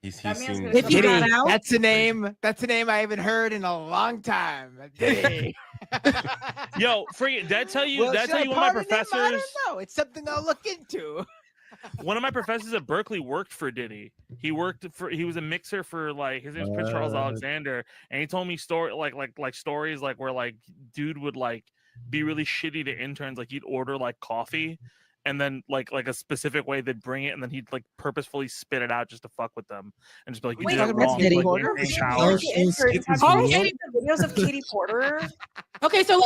He's That man's seen. gonna If you come got back. out, That's a name. That's a name I haven't heard in a long time. Diddy. Yo, did I tell you? Well, Did I should tell you one of my pardon him? I professors? don't know. It's something I'll look into. One of my professors at Berkeley worked for Diddy. He was a mixer for, like, his name was Prince Charles Alexander, and he told me stories like where like dude would like be really shitty to interns. Like he'd order like coffee, and then like a specific way they'd bring it, and then he'd like purposefully spit it out just to fuck with them, and just be like, you Wait, did it that's wrong. Diddy Like, Porter? in Did shower. you interns have you seen the videos of Katie Porter? okay, so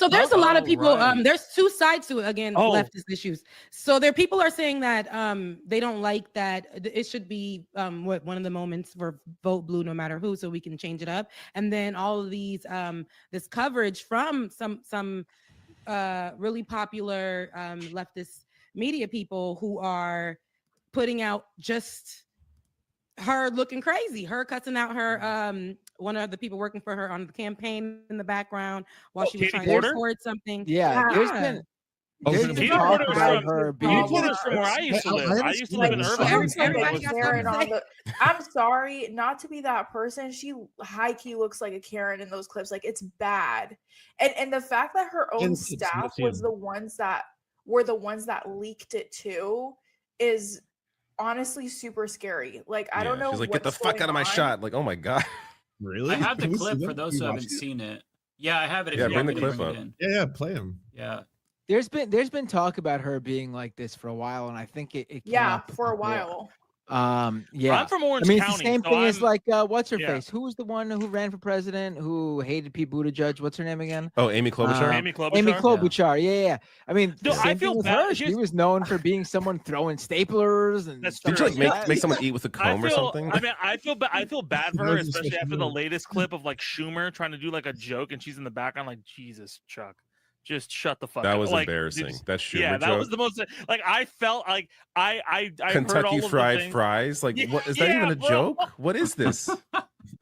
there's a lot of people. right. There's two sides to it. Again, Oh. leftist issues. So there people are saying that they don't like that it should be what one of the moments for vote blue no matter who, so we can change it up. And then all of these this coverage from some really popular leftist media people who are putting out just her looking crazy, her cussing out her one of the people working for her on the campaign in the background while she was Katie trying Porter? to record something. Yeah, there's been Katie talk Porter about was her Katie being. Porter's from where I used to live. I used to live in Irvine. Everybody got Karen something to on the, I'm sorry, not to be that person. She high key looks like a Karen in those clips. Like, it's bad. And the fact that her own Yes, it's staff Museum. was the ones that leaked it too is honestly super scary. Like, I don't know. She's like, get the what's fuck going out of my on. shot. Like, oh my god. Really? I have the Can we see clip that? for those Can who we haven't watch it? seen it. Yeah, I have it. If Yeah, you bring want the me to clip bring it up. in. Yeah, play him. Yeah. There's been talk about her being like this for a while, and I think it came Yeah, up for a before. while. Yeah. I'm from Orange I mean, County. it's the same so thing as I'm- like what's her yeah. face? Who was the one who ran for president who hated Pete Buttigieg? What's her name again? Oh, Amy Klobuchar. Amy Klobuchar. Amy Klobuchar. Yeah. I mean, Dude, the I same feel thing with bad. her. She She was known for being someone throwing staplers and That's stuff Did you like that. make someone eat with a comb or something? I mean, I feel bad for her, Knows especially especially after the me. latest clip of like Schumer trying to do like a joke, and she's in the background like, Jesus, Chuck, just shut the fuck That up. was Like, embarrassing. dude, That Schumer yeah, that joke. was the most. Like, I felt like I heard all Kentucky of the Fried things. Fries. Like, Yeah, what is that yeah, even a bro. joke? What is this?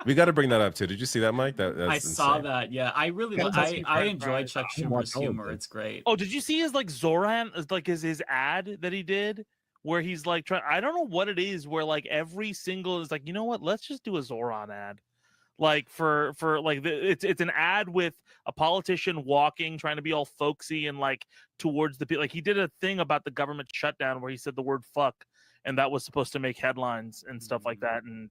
We got to bring that up too. Did you see that, Mike? That's I saw insane. that. Yeah, I really Kentucky I Fried enjoy Fries. Chuck I watch Schumer's all of humor. it. It's great. Oh, did you see his like Zoran? Like his ad that he did, where he's like trying. I don't know what it is. Where like every single is like, you know what? Let's just do a Zoran ad. Like for like it's an ad with a politician walking, trying to be all folksy and like towards the people. Like he did a thing about the government shutdown where he said the word fuck, and that was supposed to make headlines and stuff like that. And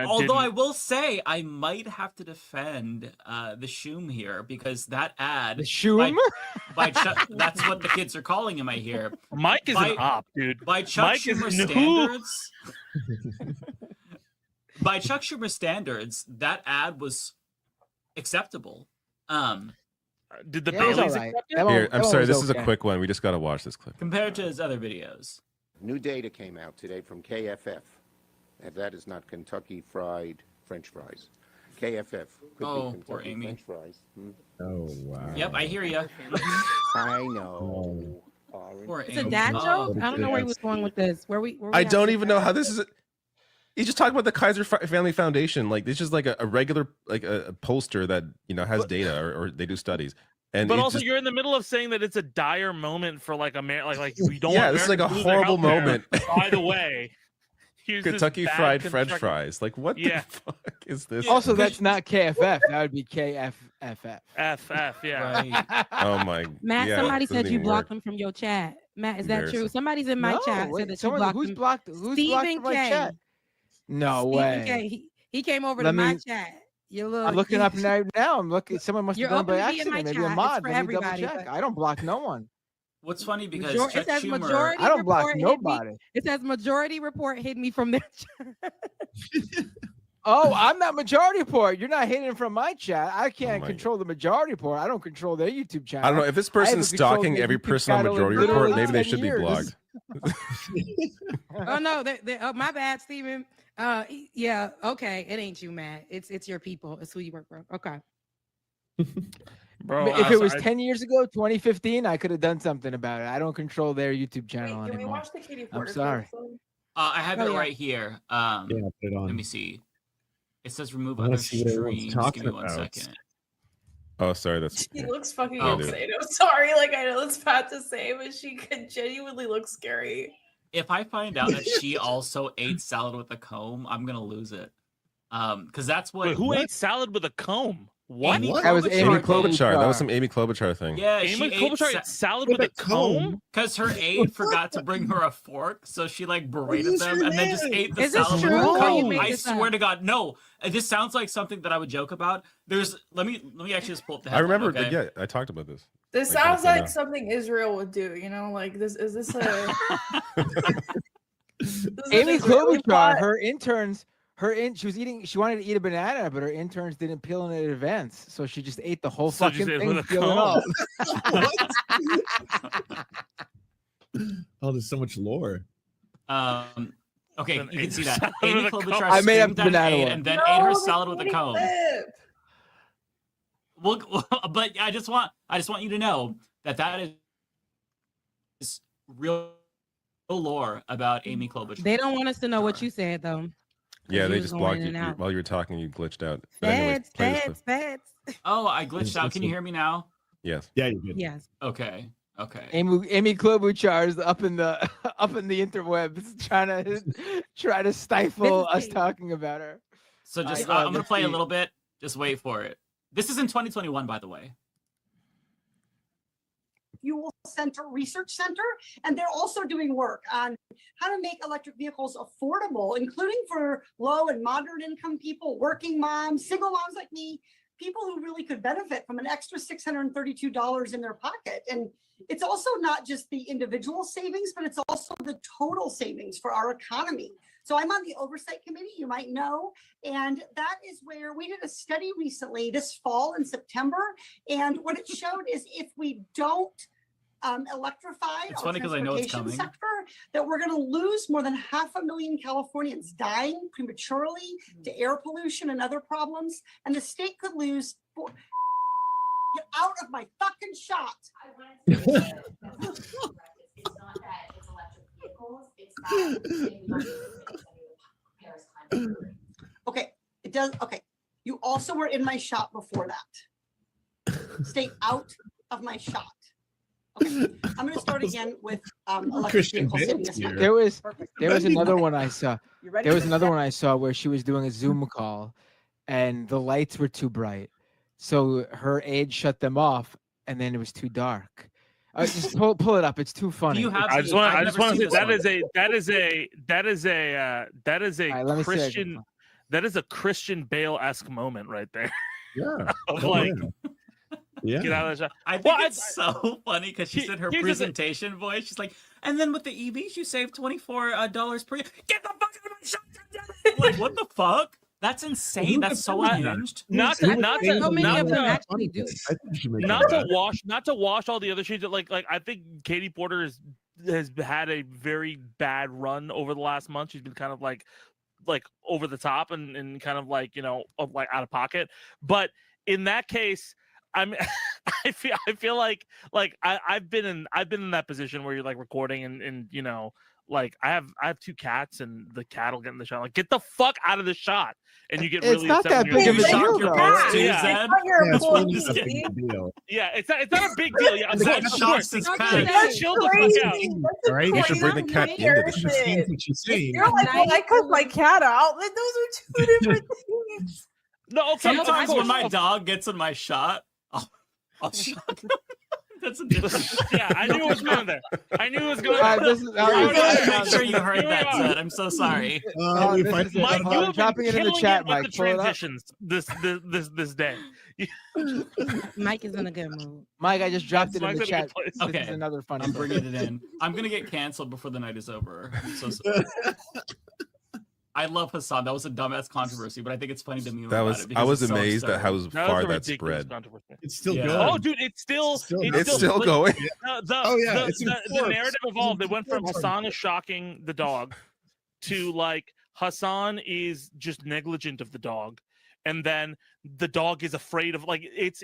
Although I will say, I might have to defend the Shoom here because that ad, The Shoom? by Chuck, that's what the kids are calling him. I hear Mike is an op, dude. By Chuck Mike is Schumer no- standards, by Chuck Schumer standards, that ad was acceptable. Did the Yeah, it was Baileys all right. accept it? That one- Here, that I'm one sorry. was This is a okay. quick one. We just got to watch this clip. Compared to his other videos. New data came out today from KFF, and that is not Kentucky Fried French fries. KFF could Oh, be poor Kentucky Amy. French fries. Oh wow. Yep, I hear you. I know. Poor It's a Amy. dad Oh. joke. I don't know where he was going with this. Where we I at don't with even that? know how this is. He's just talking about the Kaiser Family Foundation. Like, this is like a regular, like a pollster that, you know, has data or they do studies. And But it also, just- you're in the middle of saying that it's a dire moment for like like we don't. Yeah, want this is like a Americans to lose their horrible healthcare. moment. By the way, here's this Kentucky bad Fried French construct- fries. Like, what Yeah. the fuck is this? Also, that's not KFF. That would be KFFF. FF, yeah. Oh my. Matt, yeah, somebody it doesn't said you even blocked work. him from your chat. Matt, is that true? Embarrassing. Somebody's in my No, chat wait, said that you someone- blocked who's him. blocked? Who's blocked Stephen from my K. chat? No Stephen way. K. He came over Let to my me- chat. You little. I'm looking up right now. I'm looking. Someone must You're have done it by open to be in my accident. Maybe a chat. mod. It's for Let me double everybody, check. but- I don't block no one. What's funny because Major- Chuck it says Schumer. majority I don't block report hid me- nobody. It says majority report hid me from their chat. Oh, I'm not majority report. You're not hidden from my chat. I can't my control the majority report. I don't control their YouTube channel. I don't know if this I haven't person's controlled stalking their every YouTube person on channel in Majority literally Report. Maybe they 10 should be years. blocked. Oh no, oh, my bad, Steven. Yeah, okay. It ain't you, Matt. It's your people. It's who you work for. Okay. Bro, If it was I- 10 years ago, 2015, I could have done something about it. I don't control their YouTube channel Wait, can we anymore. watch the Katie I'm Porter sorry. clip? I have Oh, it yeah. right here. Yeah, I'll put it on. Let me see. It says remove I wanna other see what everyone's streams. talking Give me 1 about. second. Oh, sorry. That's She looks fucking Oh, insane. I'm sorry. Like, I know it's bad to say, but she could genuinely look scary. If I find out that she also ate salad with a comb, I'm gonna lose it. Because that's what. Wait, who ate salad with a comb? What? Amy That was Amy Klobuchar. That was Klobuchar. some Amy Klobuchar thing. Yeah, Amy she Klobuchar ate ate salad with a comb? because her aide forgot to bring her a fork, so she like berated is them her and then just name? ate the Is this salad with true a or you comb. made I this swear up? to God, no. This sounds like something that I would joke about. Let me actually just pull up the I headline, remember. okay? Yeah, I talked about this. This Like, sounds I like know. something Israel would do, you know? Like, this is this a. This is an Amy Israeli Klobuchar, plot? her interns, she wanted to eat a banana, but her interns didn't peel in advance, so she just ate the whole So fucking just ate thing. with a peel it comb. off. Oh, there's so much lore. Okay, Then you can ate see the that. salad Amy with a comb. Klobuchar I made up screamed the at an banana aide one. and then ate her No, salad with a that's comb. clip. Well, but I just want you to know that is real lore about Amy Klobuchar. They don't want us to know what you said though. Yeah, you they was just going blocked in you and out. while you were talking. You glitched out. But anyways, Feds, play this clip. feds. Oh, I glitched out. Can you hear me now? Yes. Yeah, you did. Yes. Okay. Amy Klobuchar is up in the interwebs trying to stifle us talking about her. So just I I'm gonna play a see. little bit. Just wait for it. This is in 2021, by the way. Fuel Center Research Center, and they're also doing work on how to make electric vehicles affordable, including for low and moderate income people, working moms, single moms like me, people who really could benefit from an extra $632 in their pocket. And it's also not just the individual savings, but it's also the total savings for our economy. So I'm on the oversight committee, you might know, and that is where we did a study recently this fall in September. And what it showed is if we don't electrify It's our funny 'cause I know it's transportation coming. sector, that we're going to lose more than 500,000 Californians dying prematurely to air pollution and other problems. And the state could lose. Get out of my fucking shot. It's not that it's electric vehicles, it's that Paris climate. Okay, it does. Okay, you also were in my shot before that. Stay out of my shot. Okay, I'm going to start again with electric Christian vehicle Bale's savings. here. There was another Okay. one I saw. You ready There was for another this? one I saw where she was doing a Zoom call, and the lights were too bright, so her aide shut them off, and then it was too dark. Just pull it up. It's too funny. I just want to say that is a All right, let me see if I can Christian find- that is a Christian Bale-esque moment right there. Yeah. Of Oh, like, yeah. get out of the shot. I think Well, it's so funny because she said her here's the thing. presentation voice. She's like, and then with the EVs, you save $24 per year. Get the fuck out of my shop! Like, what the fuck? That's insane. That's so unhinged. Not to wash all the other shades. Like I think Katie Porter has had a very bad run over the last month. She's been kind of like over the top and kind of like, you know, like out of pocket. But in that case, I feel like I've been in that position where you're like recording and you know, like I have 2 cats and the cat will get in the shot. Like, get the fuck out of the shot, and you get really not upset. that big of a deal, your though. pets too, Yeah. Zed. Yeah, it's not a big deal. Yeah, Zed shocks his pet. Chill the fuck out. Right? You should bring the cat into the shot. What she's saying. You're like, well, I cut my cat out. Like, those are 2 different things. No, okay. Sometimes when my dog gets in my shot, I'll shock him. That's a different. Yeah, I knew it was going there. I knew it was going I there. wanted to make sure you heard that, Zed. I'm so sorry. Mike, you have dropping been it in the killing chat, it Mike. with the Pull it up. transitions this day. Mike is in a good mood. Mike, I just dropped it in Mike's the in a good chat. place. This Okay, is another funny. I'm bringing it in. I'm gonna get canceled before the night is over. I'm so sorry. I love Hassan. That was a dumbass controversy, but I think it's funny to me. That was I was amazed at how far that spread. It's still Yeah. going. Oh, dude, it's still going. The narrative evolved. It went from Hassan is shocking the dog to like Hassan is just negligent of the dog, and then the dog is afraid of like it's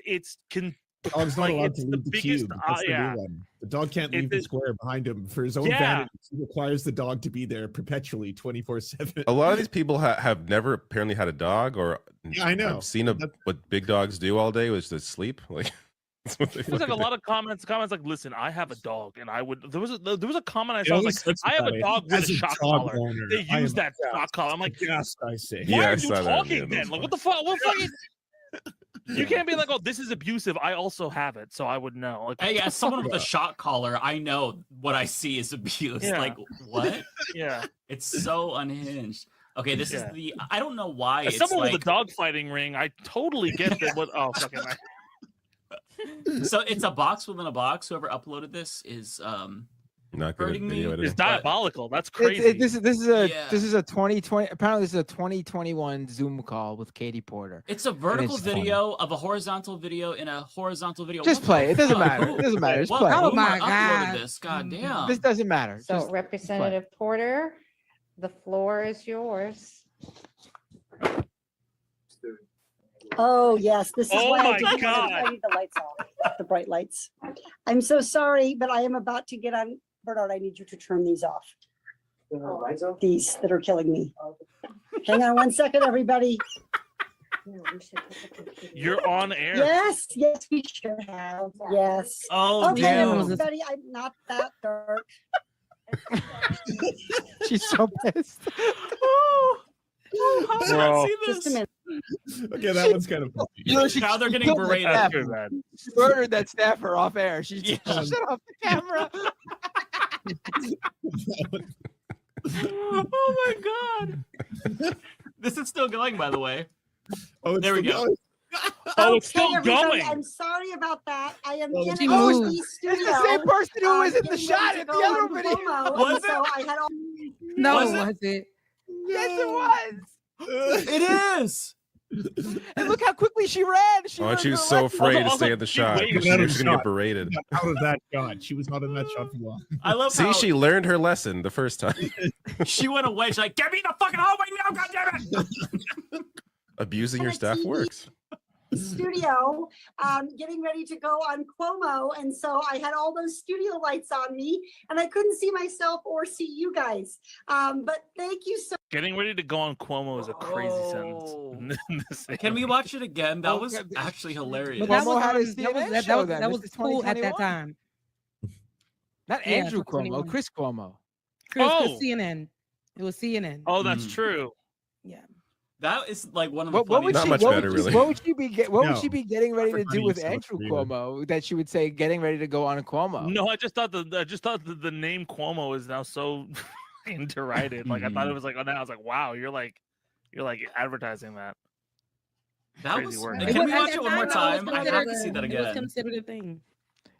Dog's not like, allowed it's to the leave the biggest, cube. That's the yeah. new one. The dog can't leave the square behind him for his own Yeah. vanity. He requires the dog to be there perpetually, 24/7. A lot of these people have never apparently had a dog, or Yeah, I know. I've seen what big dogs do all day, which is sleep. Like that's what they There's like a fucking lot of comments like, listen, I have a dog, and I would. There was a comment I saw. Yeah, I was like, I have a dog with As a a shock dog collar. owner, They I use am that shock collar. I'm like, yes, I say. why Yeah, I are you saw that. talking Yeah, then? that's Like, what the fuck? What fucking? You can't be like, oh, this is abusive. I also have it, so I would know. Like, Hey, as someone with a shock collar, I know what I see is abuse. Yeah. Like, what? Yeah. It's so unhinged. Okay, this is the. I don't know why. As It's someone like, with a dog fighting ring, I totally get that. What? Oh, fucking. So it's a box within a box. Whoever uploaded this is not good at hurting me. video editing. It's diabolical. That's crazy. This is a 2020. Apparently, this is a 2021 Zoom call with Katie Porter. It's a vertical video of a horizontal video in a horizontal video. Just What play. the It doesn't fuck? matter. It doesn't matter. Just What- play. who Oh my uploaded God. this? God damn. This doesn't matter. So, Just Representative Porter, the floor is yours. Oh yes, this is Oh why my I didn't God. I need the lights off, the bright lights. I'm so sorry, but I am about to get on. Bernard, I need you to turn these off. These that are killing me. Hang on 1 second, everybody. You're on air. Yes, yes, we should have. Yes. Oh, okay, damn. everybody, I'm not that dark. She's so pissed. How did I Bro. see this? Just a minute. Okay, that one's kind of funny. You know, Now they're getting killed the berated. staffer. Too bad. She murdered that staffer off air. She Yeah. shut off the camera. Oh my god. This is still going, by the way. Oh, it's There we still go. going. Oh, it's still everybody, going. I'm sorry about that. I am Oh, in she a moved. TV studio. It's the same person who was in the getting shot ready in to the go other on video. promo, Was and so it? I had all. No, Was it? was it? Yes, it was. It is. And look how quickly she ran. She Oh, ran and she was her so left- afraid to Also, stay at the shot wait, because she out knew of she was gonna shot. get berated. Got out of that shot. She was not in that shot for long. I love See, how she learned her lesson the first time. she went away. She's like, get me the fucking hallway now, goddammit! Abusing your staff works. Studio, getting ready to go on Cuomo, and so I had all those studio lights on me, and I couldn't see myself or see you guys. But thank you so. Getting ready to go on Cuomo is a crazy Oh. sentence. Can we watch it again? That Oh, was God. actually hilarious. But That Cuomo was, had his that CNN was, that show was, then. that This was is cool at that 2021. time. Not Yeah, Andrew Cuomo, 2021. Chris Cuomo. Chris, Oh. CNN. It was CNN. Oh, that's Mm. true. Yeah. That is like one of the What would funniest. she? much What better, would she, really. what would she be? What would No. she be getting ready to do Funny with stuff, Andrew really. Cuomo? That she would say, "Getting ready to go on a Cuomo." No, I just thought the name Cuomo is now so derided. Like I thought it was like, oh, now I was like, wow, you're like advertising that. That Crazy was. work. Can we At watch that it one more was time? I have considered to see that It was again. considered a thing.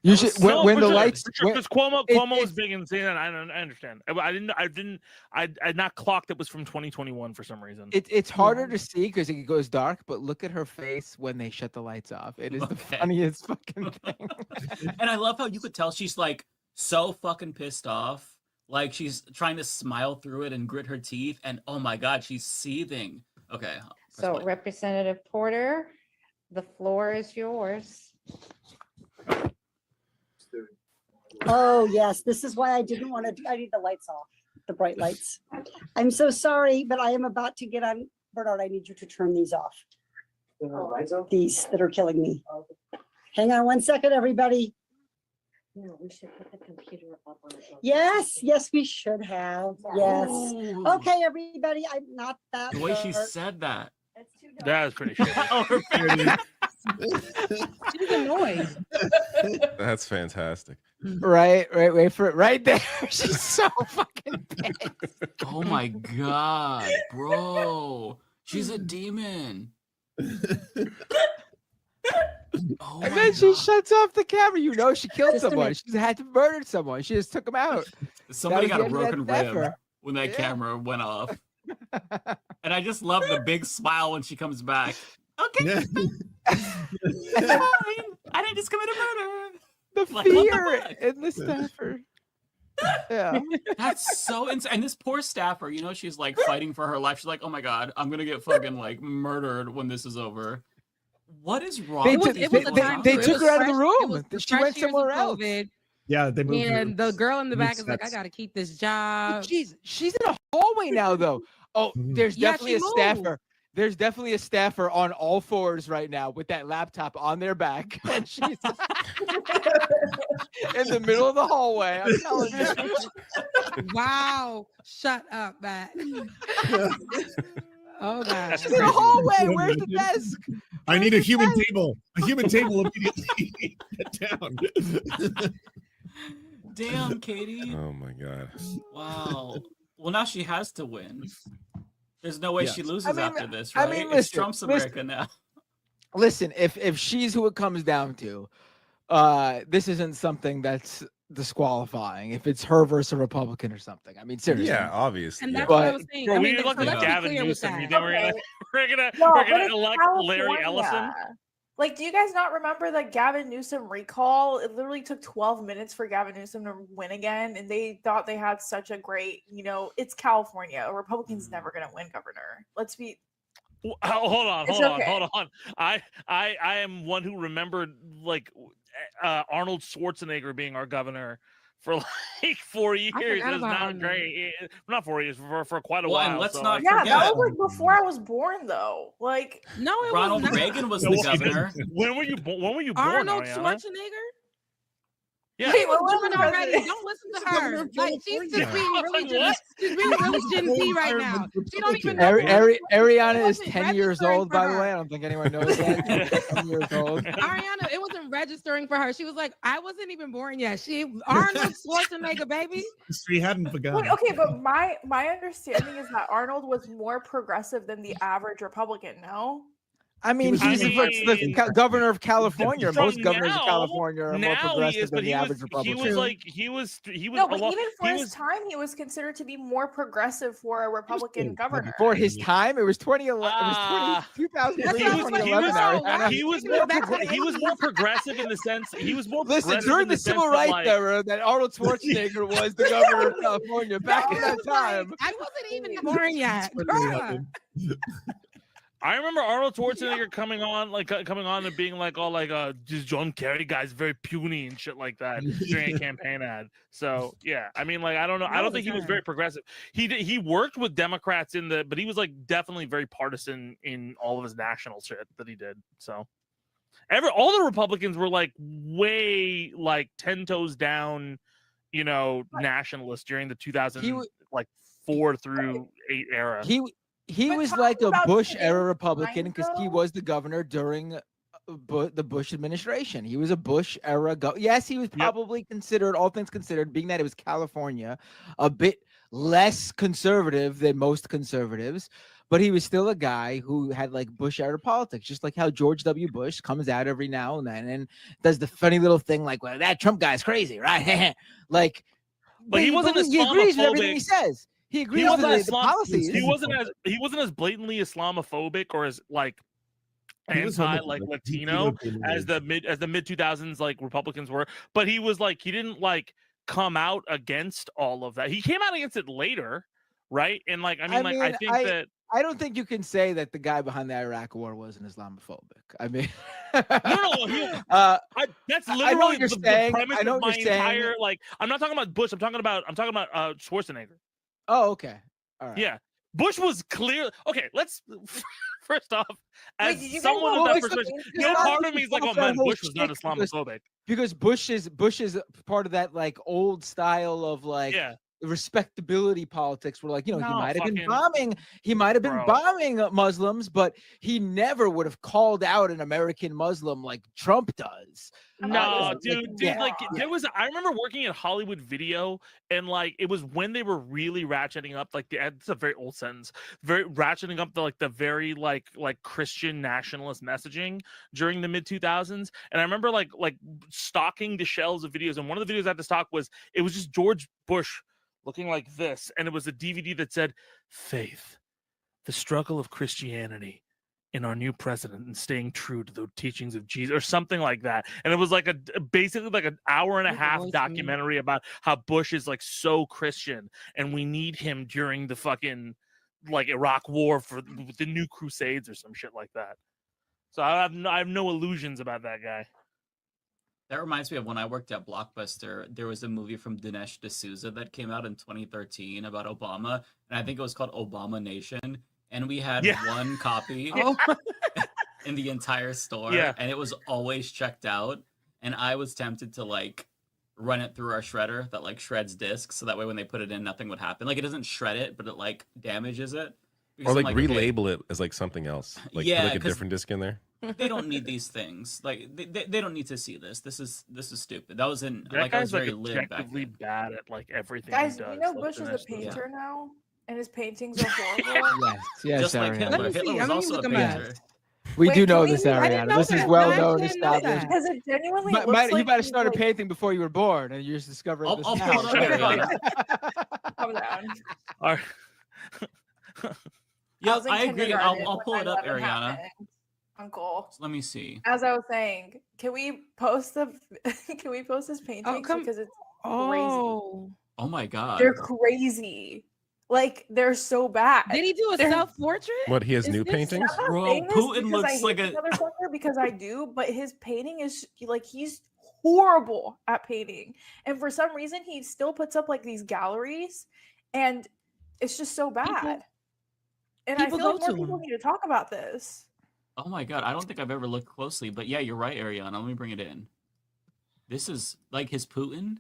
You should when the sure, lights. Because Cuomo was big in saying that. I understand. I had not clocked it was from 2021 for some reason. It's harder to see because it goes dark, but look at her face when they shut the lights off. It is the funniest fucking thing. And I love how you could tell she's like so fucking pissed off. Like she's trying to smile through it and grit her teeth, and oh my god, she's seething. Okay. So Representative Porter, the floor is yours. Oh, yes. This is why I didn't want to. I need the lights off, the bright lights. I'm so sorry, but I am about to get on. Bernard, I need you to turn these off. These that are killing me. Hang on 1 second, everybody. No, we should put the computer up on it. Yes, yes, we should have. Yes. Okay, everybody. I'm not that. The way she said that. That was pretty shit. She's annoyed. That's fantastic. Right, wait for it. Right there. She's so fucking pissed. Oh my god, bro. She's a demon. Oh And then she shuts off the camera. You know she killed someone. She had to murder someone. She just took him out. Somebody That got a was the end broken of that rib effort. when that camera went off. And I just love the big smile when she comes back. Okay. It's fine. I didn't just commit a murder. The Like, what the fear fuck? in the staffer. Yeah. That's so insane. And this poor staffer, you know, she's like fighting for her life. She's like, oh my god, I'm gonna get fucking like murdered when this is over. What is wrong They, with took- these they, people they, in they Congress? took her out of the It room. was the She went fresh years of somewhere else. COVID, Yeah, they moved her. and the girl in the back is like, I steps. gotta keep this job. She's in a hallway now, though. Oh, there's Yeah, definitely she a staffer. There's definitely a staffer on all fours right now with that laptop on their back. And she's in the middle of the hallway. I'm telling you. Wow, shut up, Matt. Oh god. She's in the hallway. Where's the desk? I need a human table. A human table immediately. Get down. Damn, Katie. Oh my god. Wow. Well, now she has to win. There's no way Yes. she loses I mean, after this, I right? mean, It's listen, Trump's America now. Listen, if she's who it comes down to, this isn't something that's disqualifying. If it's her versus a Republican or something, I mean, seriously. Yeah, obviously. And that's But- what I was saying. Bro, I we mean, were so looking let's at be Gavin clear with Newsom. that. You think we're gonna No, we're but gonna it's elect Larry Ellison? California. Like, do you guys not remember the Gavin Newsom recall? It literally took 12 minutes for Gavin Newsom to win again, and they thought they had such a great, it's California. A Republican's never going to win governor. Let's be. Hold on. It's okay. Hold on. I am one who remembered like Arnold Schwarzenegger being our governor for like 4 years. It forgot was about not Arnold. great. Not 4 years, for quite a Well, while. and let's so, not Yeah, forget. that was like before I was born, though. Like, No, it Ronald was not. Reagan was No, the well, governor. When were you born? Arnold Ariana? Schwarzenegger. Yeah. She was Well, doing well, already. president. Don't listen to Governor her. of Like she's just California. being really What? she's being really Gen Z right now. She don't even know. Ariana is wasn't 10 years registering old, for by the her. way. I don't think anyone knows that. She's 10 years old. Ariana, it wasn't registering for her. She was like, I wasn't even born yet. She Arnold Schwarzenegger, baby. She hadn't begun. wait, okay, but my understanding is that Arnold was more progressive than the average Republican, no? I mean, was he's even- the governor of California. So Most governors of now- California are more now he progressive is, than but the he average was Republican. like he was No, but a lot- even for he his was- time, he was considered to be more progressive for a Republican governor. For his time, it was 2011. It was Ah. 2003, That's what I was 2011. Ariana. he was Taking more it back to the he was more progressive in the sense he was more Listen, progressive during in the the sense civil that, rights like, era, that Arnold Schwarzenegger was the governor of California back in that time. I wasn't even born yet. What Girl. happened? I remember Arnold Schwarzenegger coming on and being like, "Oh, like this John Kerry guy's very puny and shit like that" during a campaign ad. So yeah, I mean, like I don't know, I don't think he was very progressive. He worked with Democrats but he was like definitely very partisan in all of his national shit that he did. So all the Republicans were like way like 10 toes down, nationalists during the 2004 through 8 era. He But was talk like a about Bush today's era Republican time, because he though. was the governor during the Bush administration. He was a Bush era yes, he was probably considered, all things considered, being that it was California, a bit less conservative than most conservatives, but he was still a guy who had like Bush era politics, just like how George W. Bush comes out every now and then and does the funny little thing like, well, that Trump guy's crazy, right? like, but he wasn't he agrees with everything he says. He agrees with the policies. He wasn't as blatantly Islamophobic or as like anti like Latino as the mid 2000s like Republicans were, but he was like he didn't like come out against all of that. He came out against it later, right? And like I think I don't think you can say that the guy behind the Iraq War wasn't Islamophobic. I mean, that's literally the premise of my entire saying. like. I'm not talking about Bush. I'm talking about Schwarzenegger. Oh, okay, all right. Yeah, Bush was clear. Okay, let's first off, as Wait, someone with that perspective, no part of me is like, oh man, Bush was not Islamophobic. Because Bush is part of that like old style of like respectability politics where like, you know, he might have been bombing Muslims, but he never would have called out an American Muslim like Trump does. No, dude, there was. I remember working at Hollywood Video, and like it was when they were really ratcheting up. Like it's a very old sentence, very ratcheting up the very like Christian nationalist messaging during the mid 2000s. And I remember like stalking the shelves of videos, and one of the videos I had to stock was just George Bush looking like this, and it was a DVD that said "Faith, the struggle of Christianity in our new president and staying true to the teachings of Jesus," or something like that. And it was like basically like an hour and a half documentary about how Bush is like so Christian and we need him during the fucking like Iraq war for the new crusades or some shit like that. So I have no illusions about that guy. That reminds me of when I worked at Blockbuster. There was a movie from Dinesh D'Souza that came out in 2013 about Obama, and I think it was called Obama Nation. And we had one copy in the entire store, and it was always checked out. And I was tempted to like run it through our shredder that like shreds discs, so that way when they put it in, nothing would happen. Like it doesn't shred it, but it like damages it. Or like relabel it as like something else, like put like a different disc in there. They don't need these things. Like they don't need to see this. This is stupid. That was in that like I was guy's very like lit back objectively then. bad at like everything. Guys, he does. you know like, Bush is a Dinesh painter now, and his paintings are horrible. Yes, Just like Ariana. Hitler. Hitler was also a painter. We Wait, do know can this, we- I Ariana. didn't This know is that. well I known, didn't know that. established. Because it genuinely looks You like might have he's, started like- painting before you were born, and you're just discovering this I'll now. pull it up, Ariana. Calm down. All right. Yeah, was in I agree. kindergarten I'll when pull it up, 9/11 Ariana. happened. Uncle. Let me see. As I was saying, can we post his paintings because it's crazy. Oh my god. They're crazy. Like they're so bad. Did he do a self-portrait? What, he has new paintings? Bro, Putin looks like a motherfucker because I do, but his painting is like he's horrible at painting. And for some reason he still puts up like these galleries and it's just so bad. And I people feel go like more to people him. need to talk about this. Oh my god, I don't think I've ever looked closely, but yeah, you're right, Ariana. Let me bring it in. This is like his Putin.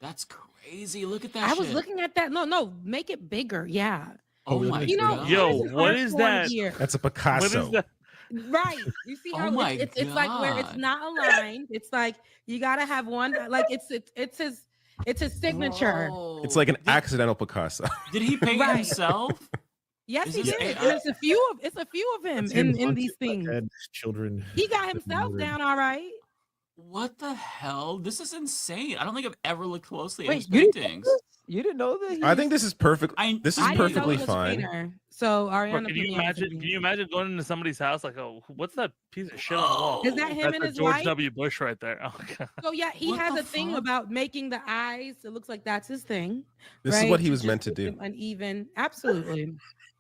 That's crazy. Look at that. I was looking at that. No, make it bigger. Yeah. Oh my You know, god. Yo, there's an what art is form that? here. That's a What Picasso. is that? Right. You see Oh how my it's like where it's God. not aligned. It's like you gotta have one. Like it's his signature. Whoa. It's like an Did- accidental Picasso. Did he paint Right. himself? Yes, Is he this did. AI? And it's a few of him in these things. Children. He got himself down all right. What the hell? This is insane. I don't think I've ever looked closely at Wait, his you didn't know paintings. this? You didn't know that? I think this is perfect. This is I didn't know perfectly he was a fine. painter. So Bro, Ariana, can put you me on imagine? something. Can you imagine going into somebody's house like, oh, what's that piece of shit on the wall? Is that him That's and a his George wife? W. Bush right there. Oh god. So yeah, he What has the a thing fuck? about making the eyes. It looks like that's his thing. This is right? what he was Just meant to make do. them uneven. Absolutely.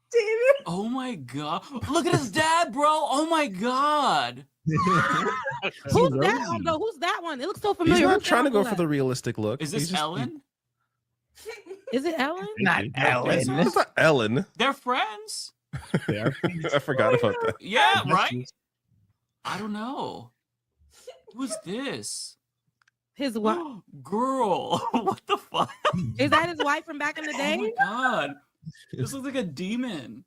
David. Oh my god. Look at his dad, bro. Oh my god. Who's that one though? Who's that one? It looks so He's familiar. not Who's that trying to on go the for the realistic look. Is He's this just- Ellen? Is it Ellen? Not Ellen. It's not Ellen. They're friends. They are. I forgot about that. Yeah, right? I don't know. Who's this? His wife. Girl. What the fuck? Is that his wife from back in the Oh day? my god. This looks like a demon.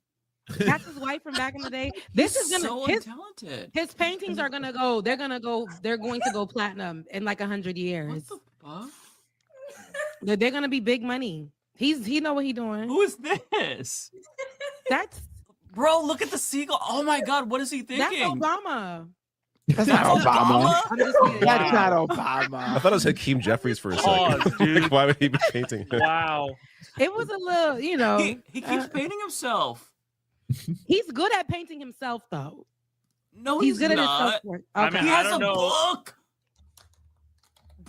That's his wife from back in the day. This is gonna so his, untalented. his paintings are gonna go. They're going to go platinum in like 100 years. What the fuck? They're gonna be big money. He know what he's doing. Who is this? That's Bro, look at the seagull. Oh my God, what is he That's thinking? Obama. That's not Obama. I'm just kidding. That's not Obama. I thought it was Hakeem Jeffries for a second. dude. Like, why would he be painting him? Wow. It was a little, you know. He keeps painting himself. He's good at painting himself, though. No, he's good not. at his self-work. I Okay. mean, He I has don't a know. book.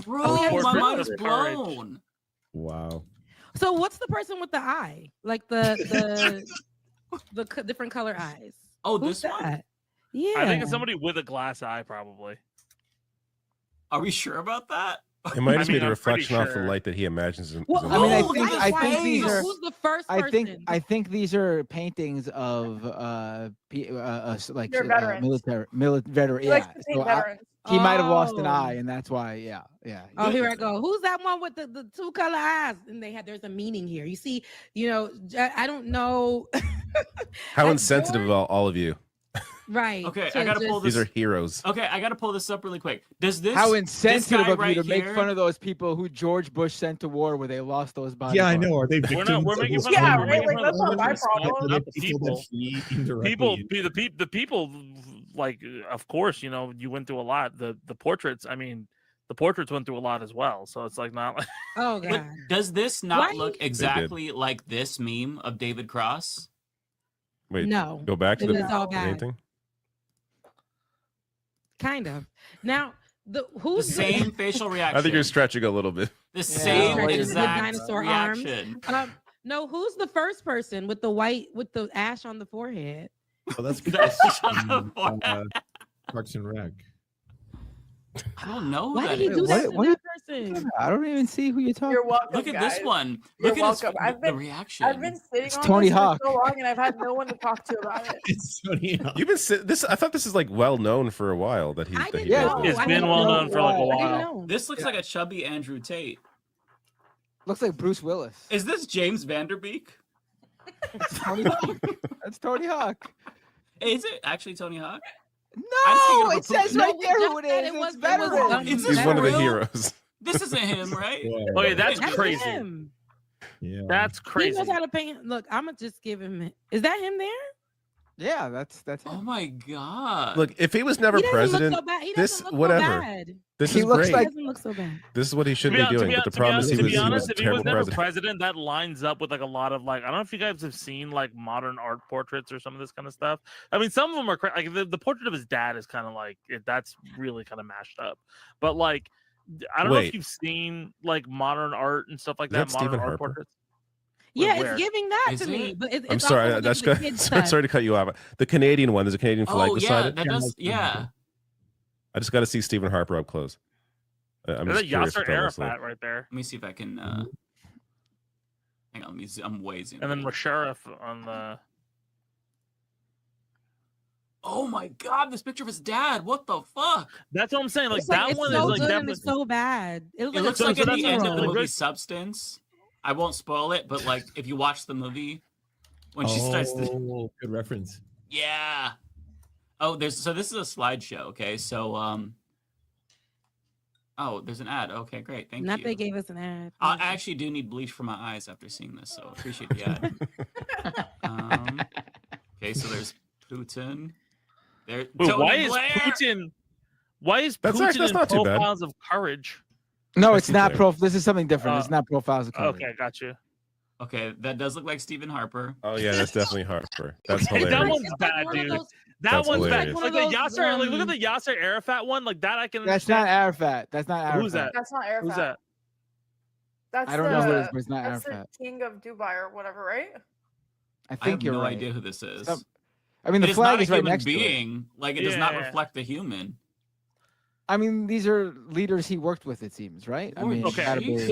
Bro, Oh, he has my a mind book. is blown. Wow. So what's the person with the eye? Like the different color eyes. Oh, Who's this one? that? Yeah. I think it's somebody with a glass eye, probably. Are we sure about that? It might I just be mean, the I'm pretty reflection off the sure. light that he imagines. Well, I mean, look at I his think these face. are. Who's the first person? I think these are paintings of like They're veterans. military veteran. He Yeah, likes to paint so veterans. he might have lost an Oh. eye, and that's why. Yeah. Oh, here I go. Who's that one with the two color eyes? And there's a meaning here. You see, I don't know. How Like insensitive of all of you. Right. Okay, to I gotta just- pull this. These are heroes. Okay, I gotta pull this up really quick. Does this? How this insensitive guy of you right to make here- fun of those people who George Bush sent to war where they lost those bodies. Yeah, I know. Are they We're victims? not. We're of making his fun Yeah, of. We're right, making like, fun of that's not my the problem. not the people people. that he indirectly- The people. Like, of course, you went through a lot. The portraits. I mean, the portraits went through a lot as well. So it's like not like. Oh But god. does this not Why- look exactly like this meme of David Cross? Wait, No, go back to it the was all bad. painting. Kind of. Now, The who's same facial reaction. I think you're stretching a little bit. the same Stretching with exact dinosaur arms. reaction. No, who's the first person with the ash on the forehead? Oh, that's That's on the forehead. Parks and Rec. I don't know. Why that did he is. do that to what- that person? I don't even see who you're talking. You're welcome. Look at this guys. one. You're Look at his, welcome. I've the been- reaction. I've been sitting It's on Tony this Hawk. for so long, and I've had no one to talk to about it. It's Tony Hawk. You've been this. I thought this is like well known for a while that he. I that didn't he does know. this. It's I been didn't well know. known for like a I didn't while. know. This looks like a chubby Andrew Tate. Looks like Bruce Willis. Is this James Vanderbeek? That's Tony Hawk. That's Tony Hawk. Is it actually Tony Hawk? No, thinking of it says No, right we there just who it said is. it was- It's it was veteran. done. Is He's this one of the real? heroes. This isn't him, right? Okay, that's Oh, That's crazy. him. Yeah. That's He crazy. knows how to paint. Look, I'm gonna just give him. Is that him there? Yeah, that's Oh him. my god. Look, if he was never He doesn't president, look so bad. He this doesn't look whatever. so bad. This He is looks great. like- He doesn't look so bad. This is what he should be doing. But the problem is he to was be a honest, if he was terrible never president. president, that lines up with like a lot of like I don't know if you guys have seen like modern art portraits or some of this kind of stuff. I mean, some of them are like the portrait of his dad is kind of like that's really kind of mashed up. But like, I don't know if Wait. you've seen like modern art and stuff like Is that. that Modern Stephen art Harper? portraits. Yeah, Where? it's giving that Is to me. it? But it's I'm also sorry. giving That's the good. kids Sorry, touch. sorry to cut you off. The Canadian one. There's a Canadian flag Oh beside yeah, it. that does. Yeah. I just got to see Stephen Harper up close. I'm There's just a curious Yasser what that looks like. Arafat right there, Let me see if I can. Hang on. I'm way zoomed. and then in. Musharraf on the. Oh my god, this picture of his dad. What the fuck? That's what I'm saying. Like It's like, that it's one so is like good and definitely. it's so bad. It looks It like looks a like at the end of the 15-year-old. movie Substance. I won't spoil it, but like if you watch the movie, when she starts to Oh, good reference. yeah. Oh, this is a slideshow. Okay, so oh, there's an ad. Okay, great, thank Not you. they gave us an ad. I actually do need bleach for my eyes after seeing this, so appreciate the ad. Okay, so there's Putin. There. Wait, Tony why is Blair! Putin? Why is That's Putin actually- that's in not too bad. Profiles of Courage? No, That's it's not fair. This is something different. It's not profiles of coverage. Okay, got you. Okay, that does look like Stephen Harper. Oh yeah, that's definitely Harper. That's Hey, that hilarious. one's It's like bad, one of dude. those- That That's one's hilarious. bad. One Like of the those, Yasser, like look at the Yasser Arafat one. Like that, I can. That's not understand. Arafat. That's not Arafat. Who's that? That's not Arafat. Who's that? That's I don't know who it is, the, but it's not that's Arafat. the king of Dubai or whatever, right? I I think have you're no right. idea who this is. I mean, the It is flag not a is right human next to it. being. Like it does not Yeah. reflect the human. I mean, these are leaders he worked with. It seems right. I mean, Okay, gotta be-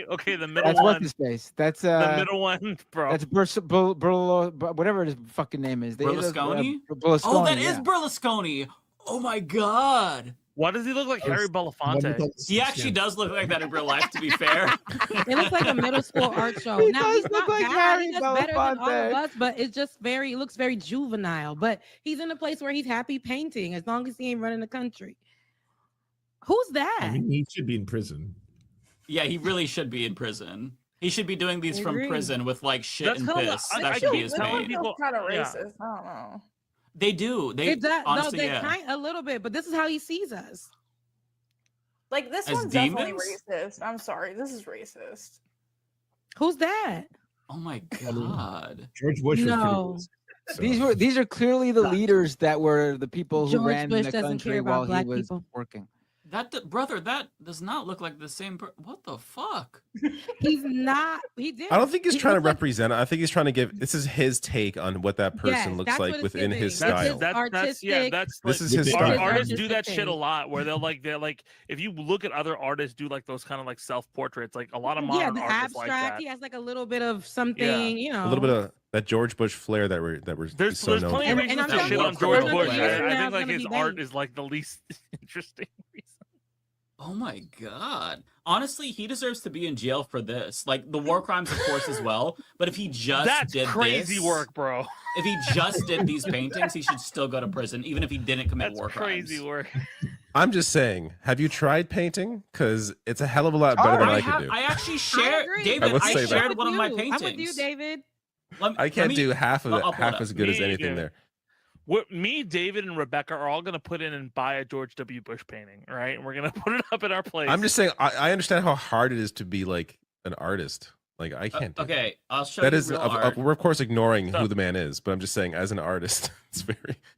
okay. The middle That's one. what's his face. That's The middle one, bro. That's whatever his fucking name is. Berlusconi? Berlusconi. Oh, that is yeah. Berlusconi. Oh my god. Why does he look like Harry Belafonte? He actually does look like that in real life, to be fair. It looks like a middle school art show. He Now does he's look not like bad. Harry He does better than all Belafonte. of us, but it's just it looks very juvenile. But he's in a place where he's happy painting as long as he ain't running the country. Who's that? I mean, he should be in prison. Yeah, he really should be in prison. He should be doing these I from agree. prison with like shit That's and hella- piss. I- That I should be feel- his that paint. people- kind of yeah. racist. I don't know. They do. They It does, honestly, no, they yeah. kind a little bit, but this is how he sees us. Like this As one's definitely demons? racist. I'm sorry, this is racist. Who's that? Oh my god. George Bush was No. pretty racist, so. These are clearly the leaders that were the people who George ran Bush the doesn't country care about while he black was people. working. Brother, that does not look like the same. What the fuck? He's not. He did. I don't think he's He trying to looks like- represent. I think he's trying to give. This is his take on what that person Yes, looks that's like what it's within his giving. style. That's That's This like, is his style. Artists do that Artistic shit a thing. lot, where they're like if you look at other artists do like those kind of like self portraits, like a lot of Yeah, modern the artists abstract. like that. He has like a little bit of something, you know. A little bit of that George Bush flair that we're There's so known plenty for. of And reasons I'm to telling shit you, on George for Bush. years I now, think like it's his gonna be art banned. is like the least interesting reason. Oh my god. Honestly, he deserves to be in jail for this. Like the war crimes, of course, as well. But if he just That's did crazy this, work, bro. If he just did these paintings, he should still go to prison, even if he didn't commit That's war crimes. crazy work. I'm just saying. Have you tried painting? Because it's a hell of a lot better than I could do. I actually shared, agree. David. would I say that. shared one of my I'm paintings. with you, David. I can't do half of it, half as good as Me anything either. there. Me, David, and Rebecca are all gonna put in and buy a George W. Bush painting, right? And we're gonna put it up in our place. I'm just saying. I understand how hard it is to be like an artist. Like I can't. Do Okay, I'll show that you is real art. we're of course ignoring who the man is, but I'm just saying as an artist,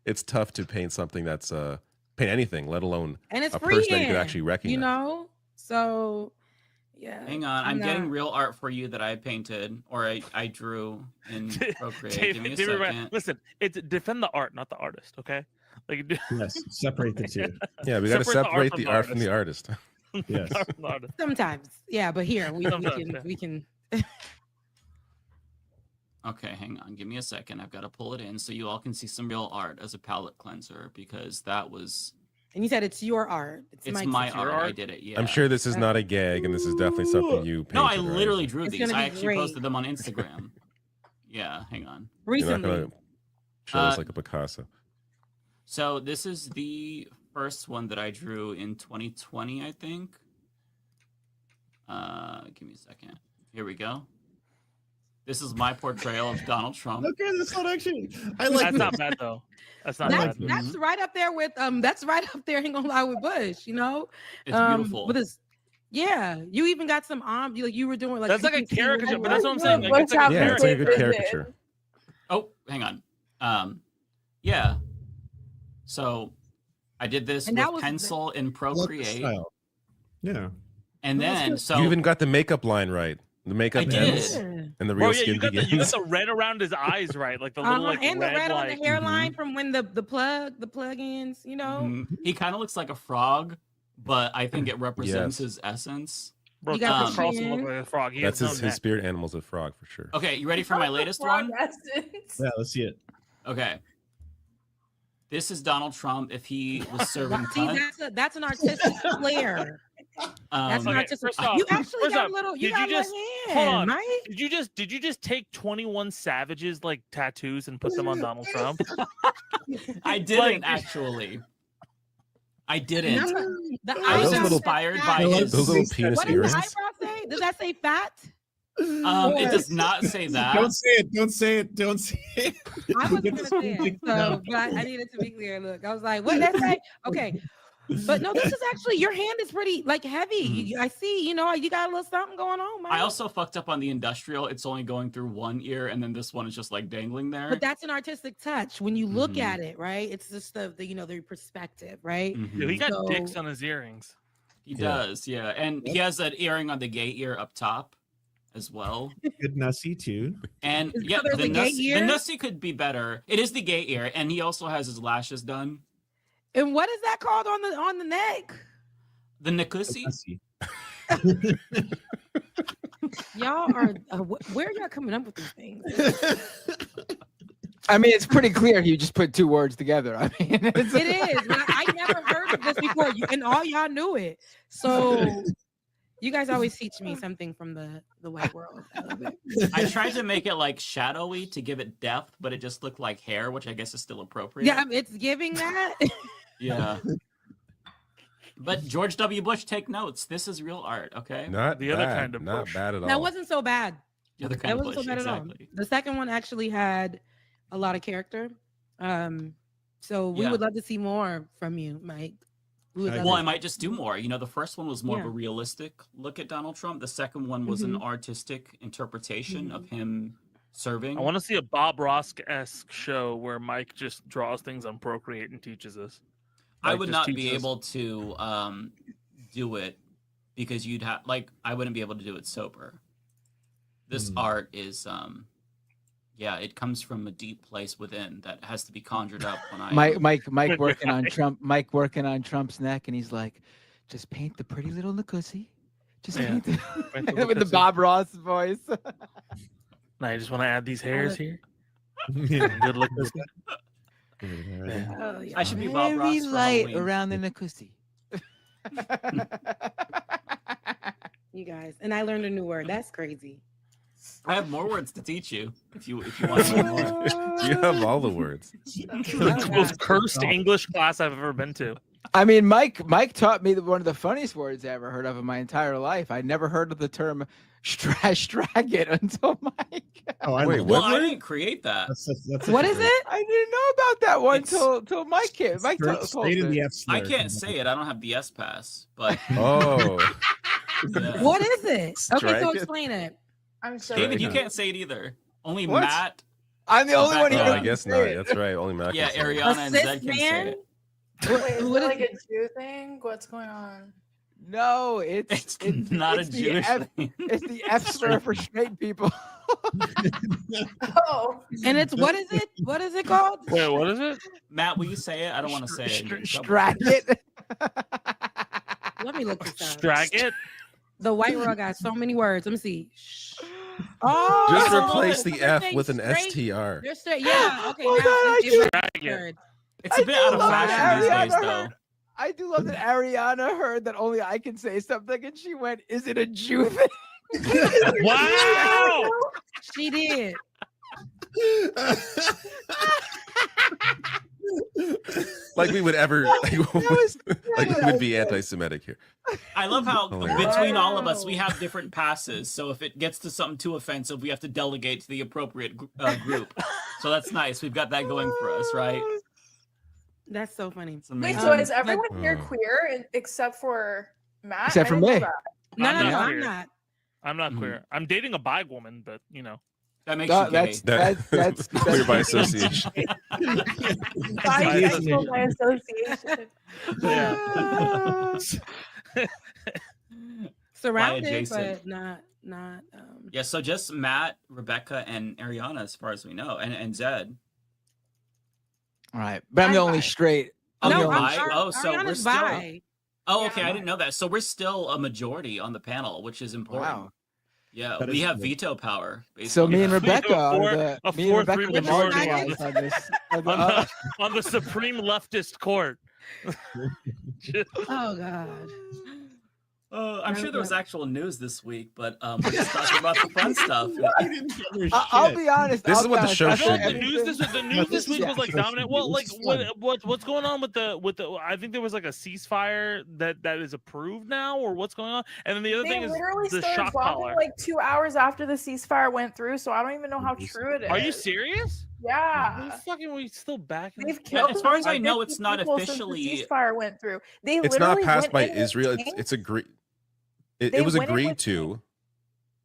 it's tough to paint something that's paint anything, let alone And it's a person that you could freehand, actually recognize. You know, so yeah. Hang on, I'm getting real art for you that I painted or I drew in Procreate. Give me a David, second. listen, it's defend the art, not the artist. Okay, like Yes, separate the two. Yeah, we got to separate from the art from the artist. Yes. Art from the artist. Sometimes, yeah, but here Sometimes, we can. Okay, hang on. Give me a second. I've got to pull it in so you all can see some real art as a palette cleanser because that was. And you said it's your art. It's my art. I did it. Yeah. I'm sure this is not a gag, and this is definitely something you painted. No, I right? literally drew It's these. gonna I be actually great. posted them on Instagram. Yeah, hang on. You're not Recently. gonna show us like a Picasso. So this is the first one that I drew in 2020, I think. Give me a second. Here we go. This is my portrayal of Donald Trump. Okay, that's not actually. I like That's that. not bad though. That's not bad. That's right up there with that's right up there. Ain't gonna lie with Bush, you know. It's beautiful. With his, yeah, you even got some you were doing like That's like you a can see caricature, what- but that's what I'm saying. Like, it's like a Yeah, it's like a good caricature. caricature. Oh, hang on. Yeah. So I did this And that with was pencil in I like the Procreate. style. Yeah. And then so You even got the makeup line right. The makeup I ends did. and the Bro, real yeah, skin you got begins. the red around his eyes, right? Like the little like and the red on like, the hairline from when the plugins, you know. He kind of looks like a frog, but I think it represents Yes. his essence. Bro, You got Tucker the Carlson chin. look like a frog. He That's has no his neck. spirit animal's a frog for sure. Okay, you ready for my latest one? Yeah, let's see it. Okay. This is Donald Trump if he was serving See, cunt. that's an artistic flair. That's an Okay, artistic. first off- You actually first got off, a little. You did got you a just- little Hold on. hand, right? Did you just take 21 Savages like tattoos and put them on Donald Trump? I didn't actually. I didn't. The I was eyebrows inspired say by fat. his. Those little penis What does earrings. the eyebrow say? Does that say fat? It does not say that. Don't say it. Don't say it. Don't say it. I wasn't gonna say it, so but I needed to be clear. Look, I was like, what did that say? Okay, but no, this is actually your hand is pretty like heavy. I see, you know, you got a little something going on, man. I also fucked up on the industrial. It's only going through one ear, and then this one is just like dangling there. But that's an artistic touch when you look at it, right? It's just the you know the perspective, right? Dude, he got So- dicks on his earrings. He does, yeah. And he has an earring on the gay ear up top as well. Good Nussy too. And Is yeah, there the the gay Nussy, ear? the Nussy could be better. It is the gay ear, and he also has his lashes done. And what is that called on the neck? The Nikusi. Y'all are where are y'all coming up with these things? I mean, it's pretty clear. You just put two words together. I mean, It is. I never heard of this before, and all y'all knew it. So you guys always teach me something from the white world. I love it. I tried to make it like shadowy to give it depth, but it just looked like hair, which I guess is still appropriate. Yeah, it's giving that. Yeah. But George W. Bush, take notes. This is real art, okay? Not The other bad, kind of not Bush. bad at all. That wasn't so bad. The other That kind of wasn't Bush, so bad at all. exactly. The second one actually had a lot of character. So we would love to see more from you, Mike. Well, I might just do more. You know, the first one was more of a Yeah. realistic look at Donald Trump. The second one was an artistic interpretation of him serving. I want to see a Bob Ross-esque show where Mike just draws things on Procreate and teaches us. I Like, would just not be teaches us. able to do it because you'd have I wouldn't be able to do it sober. This art is it comes from a deep place within that has to be conjured up when I Mike working on Trump. Mike working on Trump's neck, and he's like, "Just paint the pretty little Nikusi. Just paint the with the Bob Ross voice." I just want to add these hairs here. Good look. I should be Bob Ross Very for light Halloween. around the Nikusi. You guys, and I learned a new word. That's crazy. I have more words to teach you if you want to know more. You have all the words. The most cursed English class I've ever been to. I mean, Mike taught me one of the funniest words I ever heard of in my entire life. I never heard of the term "stragget" until Mike. Oh, Wait, Well, I didn't create that. What is it? I didn't know about that one It's- till Mike came. Mike told Straight in the me. F slur. I can't say it. I don't have the S pass. But Oh, yeah. What is it? Okay, Strike so it? explain it. I'm so David, you can't say it either. Only What? Matt. I'm the only one Oh, who I doesn't guess say not. it. That's right. Only Mac. Yeah, can say it. Ariana and A Zed can say cis-man? it. Wait, is What it is like a Jew thing? What's going on? No, it's not it's a the Jewish F, thing. It's the F slur for straight people. Oh, And it's what is it? What is it called? Wait, what is it? Matt, will you say it? I don't want to say it. and get in trouble. Stragget. Let me look this up. Stragget? The white rug got so many words. Let me see. Oh, Just look, replace the they're F saying with an straight. STR. They're straight. Yeah. Okay. Hold now on, it's Stragget. It's a bit out of love fashion these days, Ariana though. heard- I do love that Ariana heard that only I can say something, and she went, "Is it a Jew thing?" Wow! She did. Like we would ever, like we would be anti-Semitic here. I love how Hilarious. between all of us, we have different passes. So if it gets to something too offensive, we have to delegate to the appropriate group. So that's nice. We've got that going for us, right? That's so funny. It's wait. amazing. So is everyone here Oh. queer except for Matt? Except I for didn't know me. that. No, no, no, not I'm queer. not. I'm not queer. I'm dating a bi woman, but you know. That makes you gay. That's Clear by association. Bisexual by association. Yeah. Surrounded, adjacent. but not. Yeah, so just Matt, Rebecca, and Ariana, as far as we know, and Zed. All right, but I'm the only bi. straight. Oh, I'm you're the only bi? straight- Oh, so we're Ariana's still. bi. Oh, Yeah, okay, I'm I didn't know that. So we're still a majority on the panel, which is important. Wow. Yeah, That we is have good. veto power. So me and basically. Rebecca are four- the a me and 4-3 Rebecca are the majority. marginalized on this. on the supreme leftist court. Oh God. I'm sure there was actual news this week, but we're just talking about the fun stuff. I didn't hear I'll shit. be honest. This I'll is be what the honest, show I should thought be. The news this week was like Yeah. dominant. Well, like This is what's going on with the I think there was like a ceasefire that is approved now, or what's going on? And then the other They thing is literally the started shock bombing collar. like 2 hours after the ceasefire went through, so I don't even know how true it is. Are you serious? Yeah. We still back? in They've this- killed. As far as I like know, 50 it's not people since the officially. ceasefire went through. They It's literally not passed went by in with Israel. tanks. It's agreed. It They was went in agreed with to,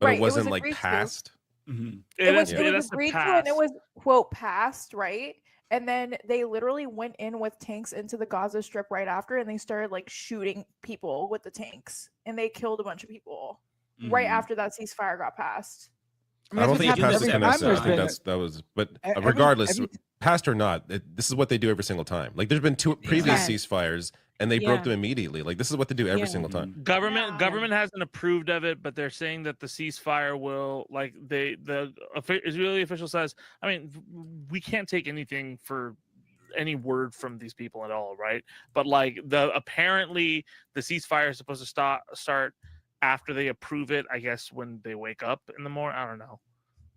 but Right, it it was wasn't like agreed to. passed. Mhm. It was, has- it has was to agreed to, and it pass. was quote passed, right? And then they literally went in with tanks into the Gaza Strip right after, and they started like shooting people with the tanks, and they killed a bunch of people right Mhm. after that ceasefire got passed. I don't they think it do passed this the every Knesset. time. I think that was. But Every- regardless, every- passed or not, this is what they do every single time. Like there's been 2 previous Yeah. ceasefires, and they Yeah. broke them immediately. Like this is what they do every Yeah. single time. Government hasn't approved of it, but they're saying that the ceasefire will Israeli official says. I mean, we can't take anything for any word from these people at all, right? But like apparently the ceasefire is supposed to start after they approve it. I guess when they wake up in the morning. I don't know.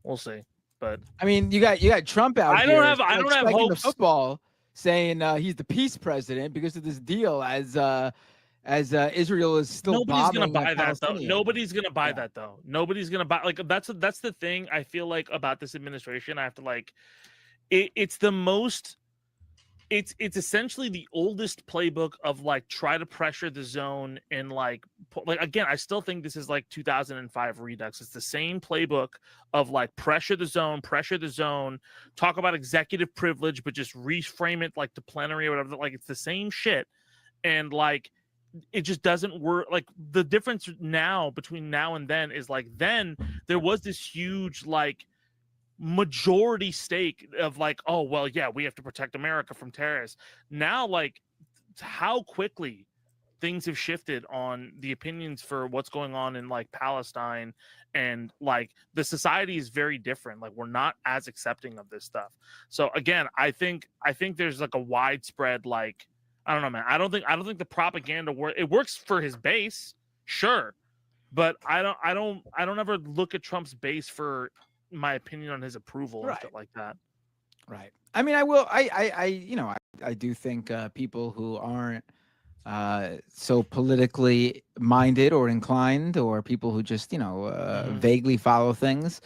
We'll see. But I mean, you got Trump out I here. don't have spiking the hopes. football, saying he's the peace president because of this deal. As as Israel is still Nobody's gonna bombing buy that though. Palestinians. Nobody's gonna buy that though. Nobody's gonna buy that's the thing I feel like about this administration. I have to like it's the most it's essentially the oldest playbook of like try to pressure the zone and like again, I still think this is like 2005 Redux. It's the same playbook of like pressure the zone, talk about executive privilege, but just reframe it like to plenary or whatever. Like it's the same shit, and like it just doesn't work. Like the difference now between now and then is like then there was this huge like majority stake of like, oh well, yeah, we have to protect America from terrorists. Now like how quickly things have shifted on the opinions for what's going on in like Palestine, and like the society is very different. Like we're not as accepting of this stuff. So again, I think there's like a widespread like, I don't know, man. I don't think the propaganda it works for his base, sure, but I don't ever look at Trump's base for my opinion on his approval and stuff like that. Right. I mean, I do think people who aren't so politically minded or inclined, or people who just vaguely follow things,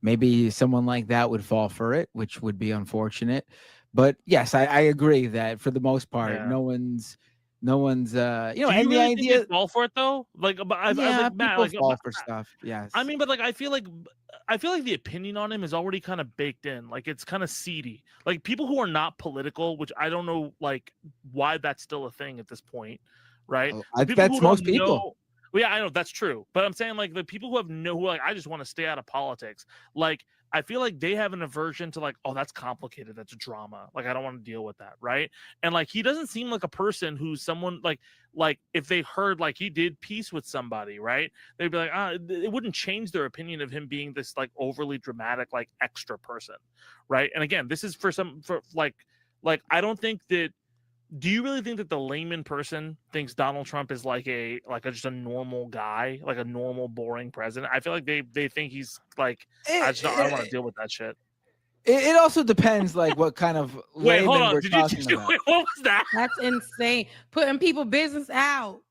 maybe someone like that would fall for it, which would be unfortunate. But yes, I agree that for the most part, no one's Do you and the really idea think they fall for it though? Like, but I like Matt, people like fall for stuff. Yes. I mean, but like I feel like the opinion on him is already kind of baked in. Like it's kind of seedy. Like people who are not political, which I don't know like why that's still a thing at this point, right? That's most people. Well, yeah, I know that's true, but I'm saying like the people who who like I just want to stay out of politics. Like I feel like they have an aversion to like, oh, that's complicated, that's drama. Like I don't want to deal with that, right? And like he doesn't seem like a person who's someone like if they heard like he did peace with somebody, right? They'd be like, it wouldn't change their opinion of him being this like overly dramatic like extra person, right? And again, this is for like I don't think that. Do you really think that the layman person thinks Donald Trump is like just a normal guy, like a normal boring president? I feel like they think he's like I don't want to deal with that shit. It also depends like what kind of wait, hold layman on. we're talking about. Wait, what was that? That's insane. Putting people business out.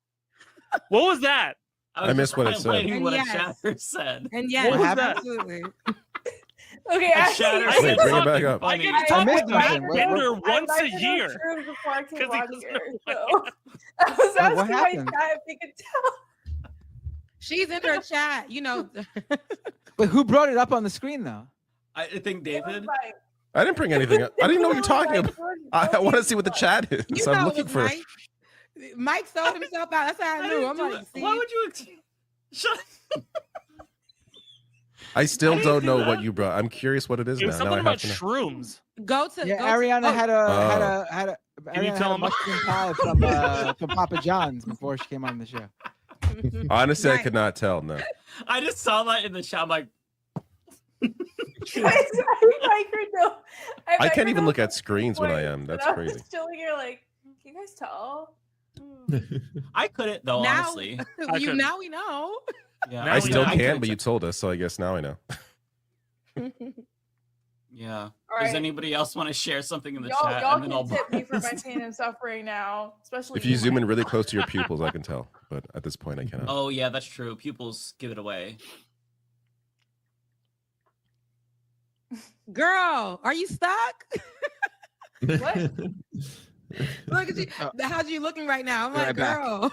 What was that? I missed what it said. What a chatter said. And yes, What was that? absolutely. Okay, actually, Wait, bring it back up. I get to talk with Matt Bender I once a invited year. him through before I came Because on he here, doesn't so I was What asking my happened? chat if they could tell. She's in her chat, you know. But who brought it up on the screen though? I think David. I didn't bring anything up. I didn't know what you're talking about. I want to see what the chat is. You I'm know looking it was for. Mike sold himself out. That's how I knew. I'm like, see? Why would you? Shut. I still don't know what you brought. I'm curious what it is It was now. something Now I about have to know. shrooms. Go to Yeah, go Ariana to, had a Can you Ariana tell had a him? mushroom pie from Papa John's before she came on the show. Honestly, I Right. could not tell. No. I just saw that in the chat. I'm like, I can't even look at screens when I am. That's I crazy. was still here like, can you guys tell? I couldn't though, now, honestly. now we know. Yeah, I still I can, couldn't but you told us, so I guess now I know. Yeah. All Does right. anybody else want to share something in the Y'all chat? And then can I'll tip me for my pain and suffering now, especially If you zoom Mike. in really close to your pupils, I can tell. But at this point, I cannot. Oh yeah, that's true. Pupils give it away. Girl, are you stuck? What? Look at you. How's you looking right now? I'm Be like, right back. girl.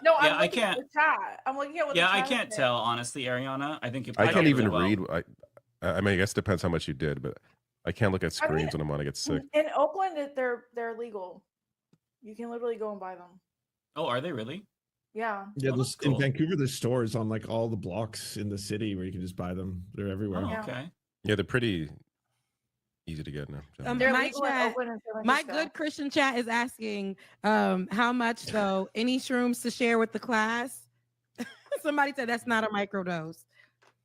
No, I'm Yeah, I looking can't- at the chat. I'm looking at what Yeah, the I chat can't is tell honestly, Ariana. I think you I played can't it even really well. read. I mean, I guess it depends how much you did, but I can't look at I mean, screens when I'm on. I get sick. In Oakland, they're legal. You can literally go and buy them. Oh, are they really? Yeah. Yeah, Oh, there's, that's cool. in Vancouver, there's stores on like all the blocks in the city where you can just buy them. They're everywhere. Oh, Yeah. okay. Yeah, they're pretty easy to get now. They're My legal in chat, Oakland and San my Francisco. good Christian chat is asking, how much though? Any shrooms to share with the class? Somebody said that's not a microdose.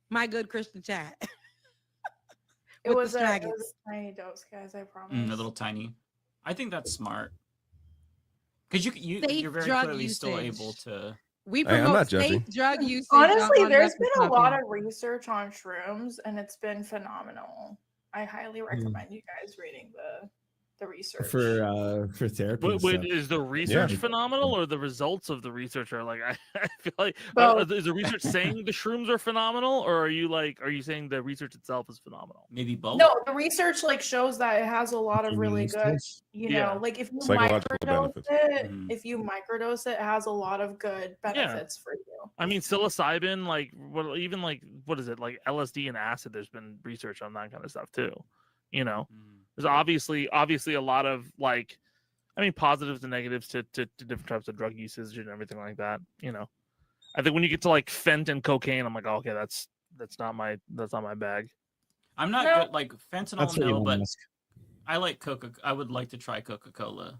My good Christian chat. It With was, the a, it straggles. was a tiny dose, guys. I promise. A little tiny. I think that's smart. Because you're Safe very drug clearly still usage. able to. We Hey, I'm promote not safe judging. drug usage. Honestly, on there's Leftist been a lot Mafia. of research on shrooms, and it's been phenomenal. I highly recommend you guys reading the research. For therapy. and Wait, stuff. is the research phenomenal or the results of the research are like? I feel like is the research saying the shrooms are phenomenal, or are you saying the research itself is phenomenal? Maybe both. No, the research like shows that it has a lot of really good, like if you microdose it, if you microdose it, it has a lot of good benefits for you. I mean, psilocybin, like what is it, like LSD and acid? There's been research on that kind of stuff too. You know, there's obviously a lot of like, I mean, positives and negatives to different types of drug usage and everything like that. You know, I think when you get to like fent and cocaine, I'm like, oh, okay, that's not my bag. I'm not good like fentanyl, no, but I like Coca. I would like to try Coca-Cola.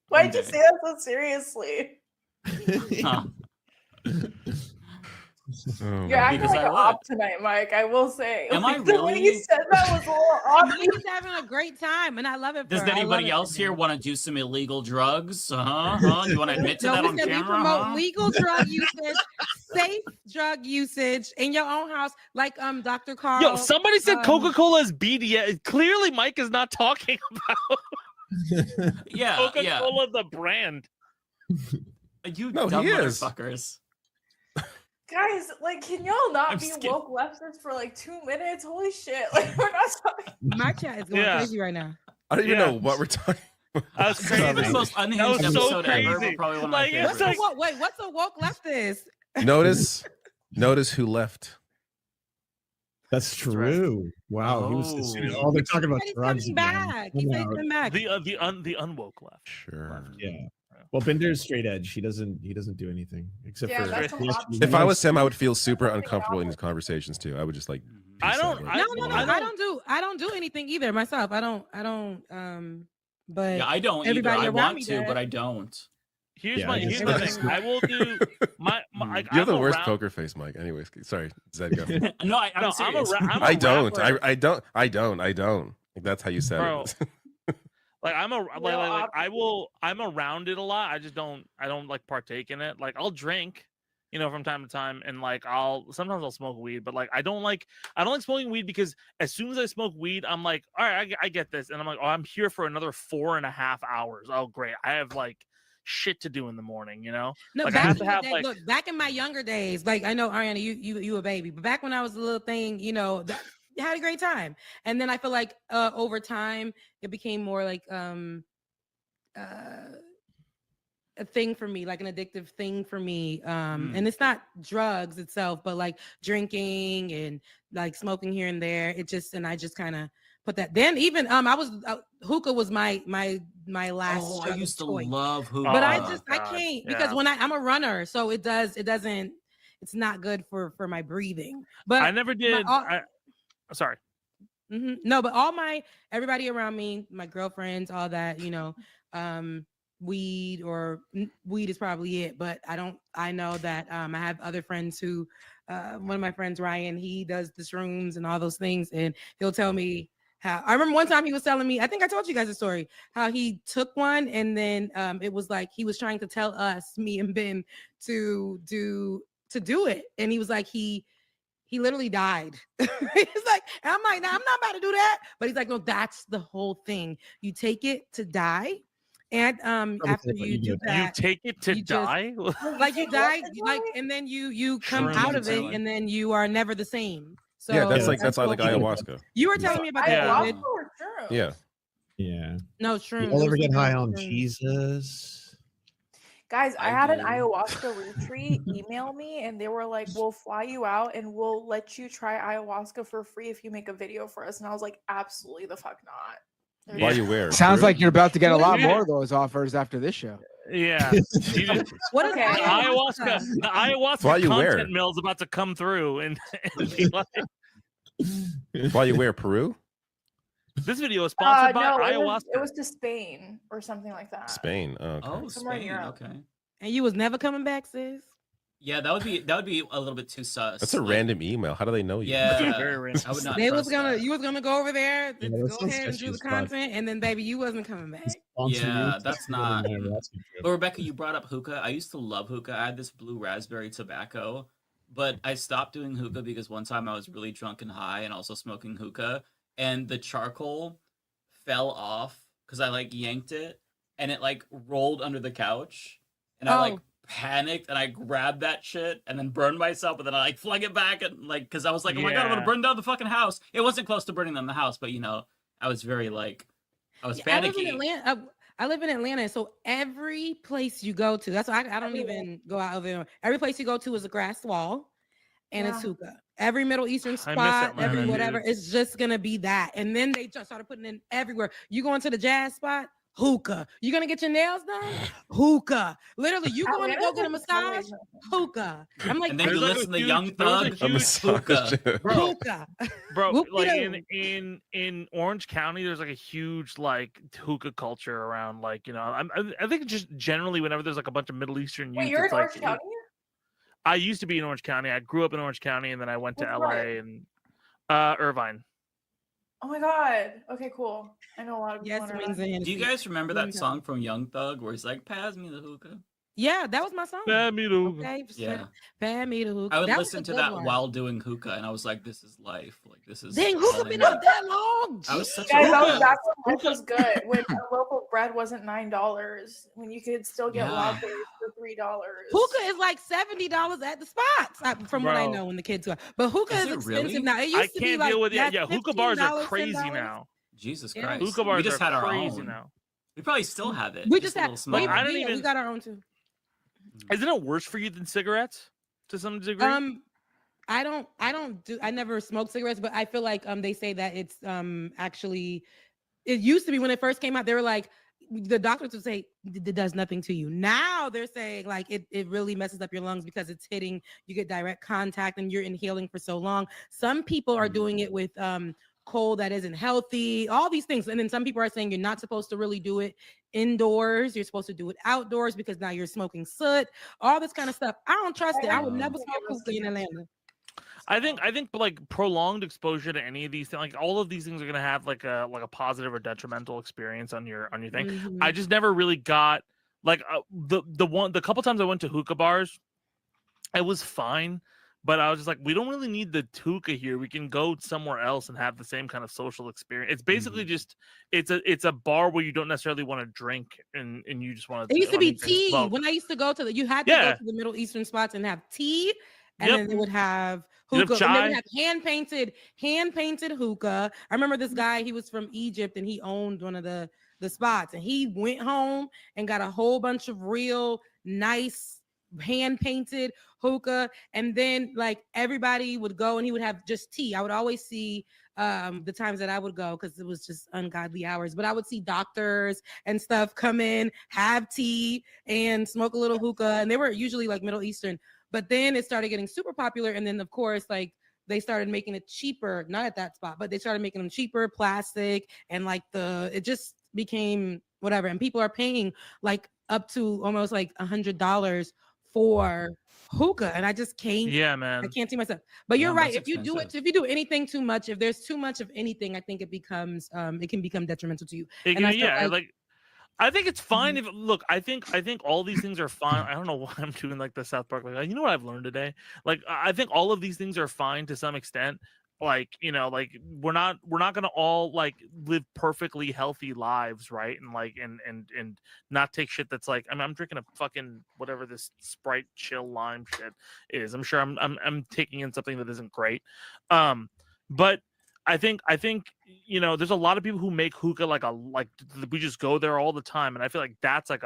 Why'd you say that so seriously? You're acting like an op tonight, Mike. I will say. Am I The way really? you said that was a little off. He's having a great time, and I love it. Does anybody else here want to do some illegal drugs? Do you want to admit to that on we camera? promote legal drug usage, safe drug usage in your own house, like Dr. Carl. Yo, somebody said Coca-Cola is BDS. Clearly, Mike is not talking about Coca-Cola, the brand. You No, dumb he is. motherfuckers. Guys, like, can y'all not be woke leftists for like 2 minutes? Holy shit! Like, we're not talking. My chat is going crazy right now. I don't even know what we're talking about. That's crazy. That was the most unhinged episode ever. Probably one of my favorites. What's a woke leftist? Notice who left. That's true. Wow, he was. Oh, they're talking about drugs. He's back. He's coming back. The unwoke left. Sure. Yeah. Well, Bender's straight edge. He doesn't do anything except for. If I was him, I would feel super uncomfortable in these conversations too. I would just like. I don't do anything either myself. I don't. But Yeah, I don't either. everybody I around want me to, does. but I don't. Here's Yeah, here's the thing. I will do my like, You're the I'm worst around- poker face, Mike. Anyways, sorry. Zed, go. No, I'm No, serious. I don't. I don't. Like, that's how you said Bro. it. Like I'm I'm around it a lot. I don't like partake in it. Like I'll drink, from time to time, and like sometimes I'll smoke weed, but like I don't like smoking weed because as soon as I smoke weed, I'm like, all right, I get this, and I'm like, oh, I'm here for another 4.5 hours. Oh, great, I have like shit to do in the morning, No, like, back I have in to the have day, like look, back in my younger days, like I know Ariana, you a baby, but back when I was a little thing, I had a great time. And then I feel like over time it became more like a thing for me, like an addictive thing for me. And it's not drugs itself, but like drinking and like smoking here and there. And I just kind of put that. Then even I was hookah was my last. Oh, I drug of used to choice. love hookah. But I God. can't because when I'm a runner, so it doesn't. It's not good for my breathing. But I never did. Sorry. Mm-hmm. No, but everybody around me, my girlfriends, all that, weed is probably it. But I know that I have other friends who, one of my friends, Ryan, he does the shrooms and all those things. And he'll tell me how, I remember one time he was telling me, I think I told you guys a story, how he took one and then it was like, he was trying to tell us, me and Ben, to do it. And he was like, he literally died. He's like, I'm like, no, I'm not about to do that. But he's like, no, that's the whole thing. You take it to die. And after you do that, you take it to die? Like you die, like, and then you come out of it, and then you are never the same. So yeah, that's like ayahuasca. You were telling me about that. Ayahuasca or shrooms? Yeah. Yeah. No, shrooms. You all ever get high on Jesus? Guys, I had an ayahuasca retreat email me and they were like, we'll fly you out and we'll let you try ayahuasca for free if you make a video for us. And I was like, absolutely the fuck not. Why you wear? Sounds like you're about to get a lot more of those offers after this show. Yeah. What is ayahuasca? The ayahuasca Why you wear? content mill's about to come through and be like, Why you wear Peru? This video is sponsored by no, ayahuasca. It was to Spain or something like that. Spain. Oh, okay. Oh, Somewhere in Spain. Europe. Okay. And you was never coming back, sis? Yeah, that would be a little bit too sus. That's a random email. How do they know you? Yeah, very random. I would not. You trust that. was gonna go over there, Yeah, go that sounds ahead and sketchy do the as fuck. content, and then baby, you wasn't coming back. Yeah, that's not. But Rebecca, you brought up hookah. I used to love hookah. I had this blue raspberry tobacco but I stopped doing hookah because one time I was really drunk and high and also smoking hookah, and the charcoal fell off because I like yanked it and it like rolled under the couch, and I like panicked and I grabbed that shit and then burned myself, and then I like flung it back and like because I was like, oh my god, I'm gonna burn down the fucking house. It wasn't close to burning down the house, but you know, I was very like, I was panicky. I live in Atlanta, so every place you go to, that's why I don't even go out of there. Every place you go to is a grass wall, and it's hookah. Every Middle Eastern spot, every whatever, it's just gonna be that. And then they just started putting in everywhere. You go into the jazz spot, hookah. You gonna get your nails done? Hookah. Literally, you going to go get a massage? Hookah. I'm like, and then you listen to Young Thug, hookah. Hookah. Bro, like in Orange County, there's like a huge like hookah culture around, like, you know, I think just generally whenever there's like a bunch of Middle Eastern youth. Wait, you're in Orange County? I used to be in Orange County. I grew up in Orange County, and then I went to LA and Irvine. Oh my god. Okay, cool. I know a lot of people. Do you guys remember that song from Young Thug where he's like, "Pass me the hookah"? Yeah, that was my song. Pass me the hookah. Okay, yeah. Pass me the hookah. I would listen to that while doing hookah, and I was like, "This is life. Like this is." Dang, hookah been out that long. I was such Guys, a that's when life was good. When a loaf of bread wasn't $9, when you could still get wild berries for $3. Hookah is like $70 at the spots, from what I know when the kids go. But hookah is expensive really? now. It used to be like deal with it. Yeah, $15, hookah bars are crazy $10. now. Jesus Yeah. Christ. Hookah bars we just are had our crazy own. now. We probably still have it. We just a had. little smaller. We got our own too. Isn't it worse for you than cigarettes to some degree? I never smoked cigarettes, but I feel like they say that it's actually, it used to be when it first came out, they were like, the doctors would say it does nothing to you. Now they're saying like it really messes up your lungs because it's hitting, you get direct contact and you're inhaling for so long. Some people are doing it with coal that isn't healthy, all these things. And then some people are saying you're not supposed to really do it indoors. You're supposed to do it outdoors because now you're smoking soot, all this kind of stuff. I don't trust it. I would never smoke hookah in Atlanta. I think like prolonged exposure to any of these things, like all of these things are gonna have like a positive or detrimental experience on your thing. Mm-hmm. I just never really got like the couple times I went to hookah bars, it was fine, but I was just like, we don't really need the hookah here. We can go somewhere else and have the same kind of social experience. It's basically just it's a bar where you don't necessarily want to drink and you just want to. It used to be tea when I used to go to you had to go to the Middle Eastern spots and have tea. And then they would have hookah. And they would have hand painted hookah. I remember this guy, he was from Egypt and he owned one of the spots. And he went home and got a whole bunch of real nice hand painted hookah. And then like everybody would go and he would have just tea. I would always see the times that I would go because it was just ungodly hours. But I would see doctors and stuff come in, have tea and smoke a little hookah. And they were usually like Middle Eastern. But then it started getting super popular. And then, of course, like they started making it cheaper, not at that spot, but they started making them cheaper, plastic. And like it just became whatever. And people are paying like up to almost like $100 for hookah. And I just can't. Yeah, man. I can't see myself. But you're right. If you do anything too much, if there's too much of anything, I think it becomes, it can become detrimental to you. I think it's fine if look. I think all these things are fine. I don't know why I'm doing like the South Park. Like, you know what I've learned today? Like, I think all of these things are fine to some extent. Like, you know, like we're not gonna all like live perfectly healthy lives, right? And like and not take shit that's like I'm drinking a fucking whatever this Sprite chill lime shit is. I'm sure I'm taking in something that isn't great. But I think you know there's a lot of people who make hookah like we just go there all the time, and I feel like that's like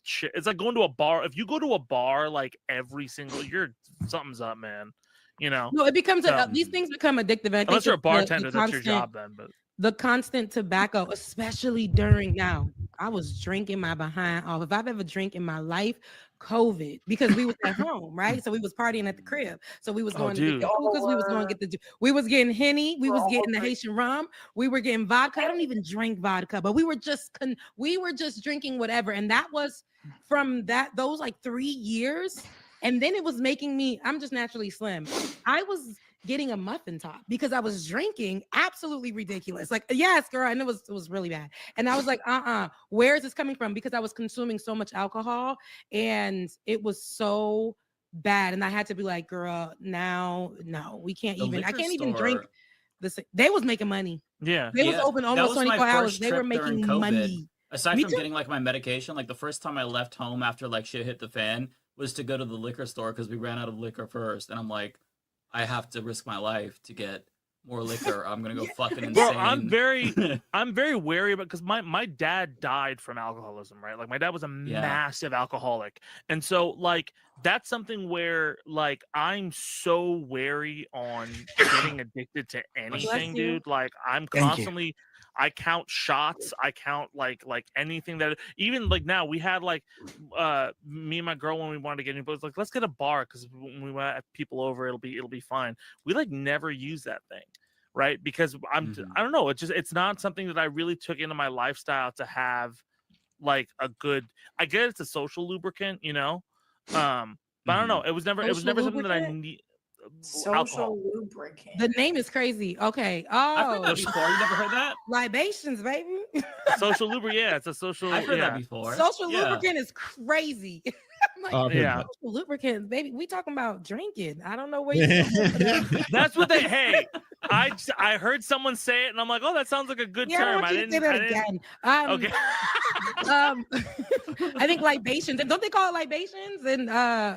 shit. It's like going to a bar. If you go to a bar like every single year, something's up, man. You know. No, it becomes these things become addictive. Unless you're a bartender, that's your job then. But the constant tobacco, especially during now, I was drinking my behind off. If I've ever drank in my life, COVID, because we was at home, right? So we was partying at the crib. So we was going to get the hookahs, we was going to get we was getting Henny, we was getting the Haitian rum, we were getting vodka. I don't even drink vodka, but we were just drinking whatever. And that was from those like 3 years. And then it was making me, I'm just naturally slim. I was getting a muffin top because I was drinking absolutely ridiculous. Like, yes, girl, and it was really bad. And I was like, where is this coming from? Because I was consuming so much alcohol and it was so bad, and I had to be like, girl, now no, we can't The even. I liquor can't even drink. store- They was making money. Yeah, they was open that almost was my 24 hours. first They were trip during making COVID. money. Aside Me from too. getting like my medication, like the first time I left home after like shit hit the fan was to go to the liquor store because we ran out of liquor first, and I'm like, I have to risk my life to get more liquor. I'm gonna go fucking insane. Well, I'm very wary about, because my dad died from alcoholism, right? Like my dad was a massive alcoholic, and so like that's something where like I'm so wary on getting addicted to anything, dude. Like I'm constantly. I count shots. I count like anything that, even like now we had like me and my girl when we wanted to get into, it's like, let's get a bar because when we want people over, it'll be fine. We like never use that thing, right? Because I don't know. It's not something that I really took into my lifestyle to have like a good. I get it's a social lubricant, you know, but I don't know. It was never something that I need. Social Alcohol. lubricant. The name is crazy. Okay. I've heard Oh, that before. You never heard that? libations, baby. Social lubricant. Yeah, it's a social. I've heard that before. Social Yeah. lubricant is crazy. I'm like, I've heard Yeah. that. social lubricants, baby. We talking about drinking. I don't know where you're going. That's what they. Hey, I heard someone say it, and I'm like, oh, that sounds like a good Yeah, term. I want you to say that again. Okay. I think libations. And don't they call it libations and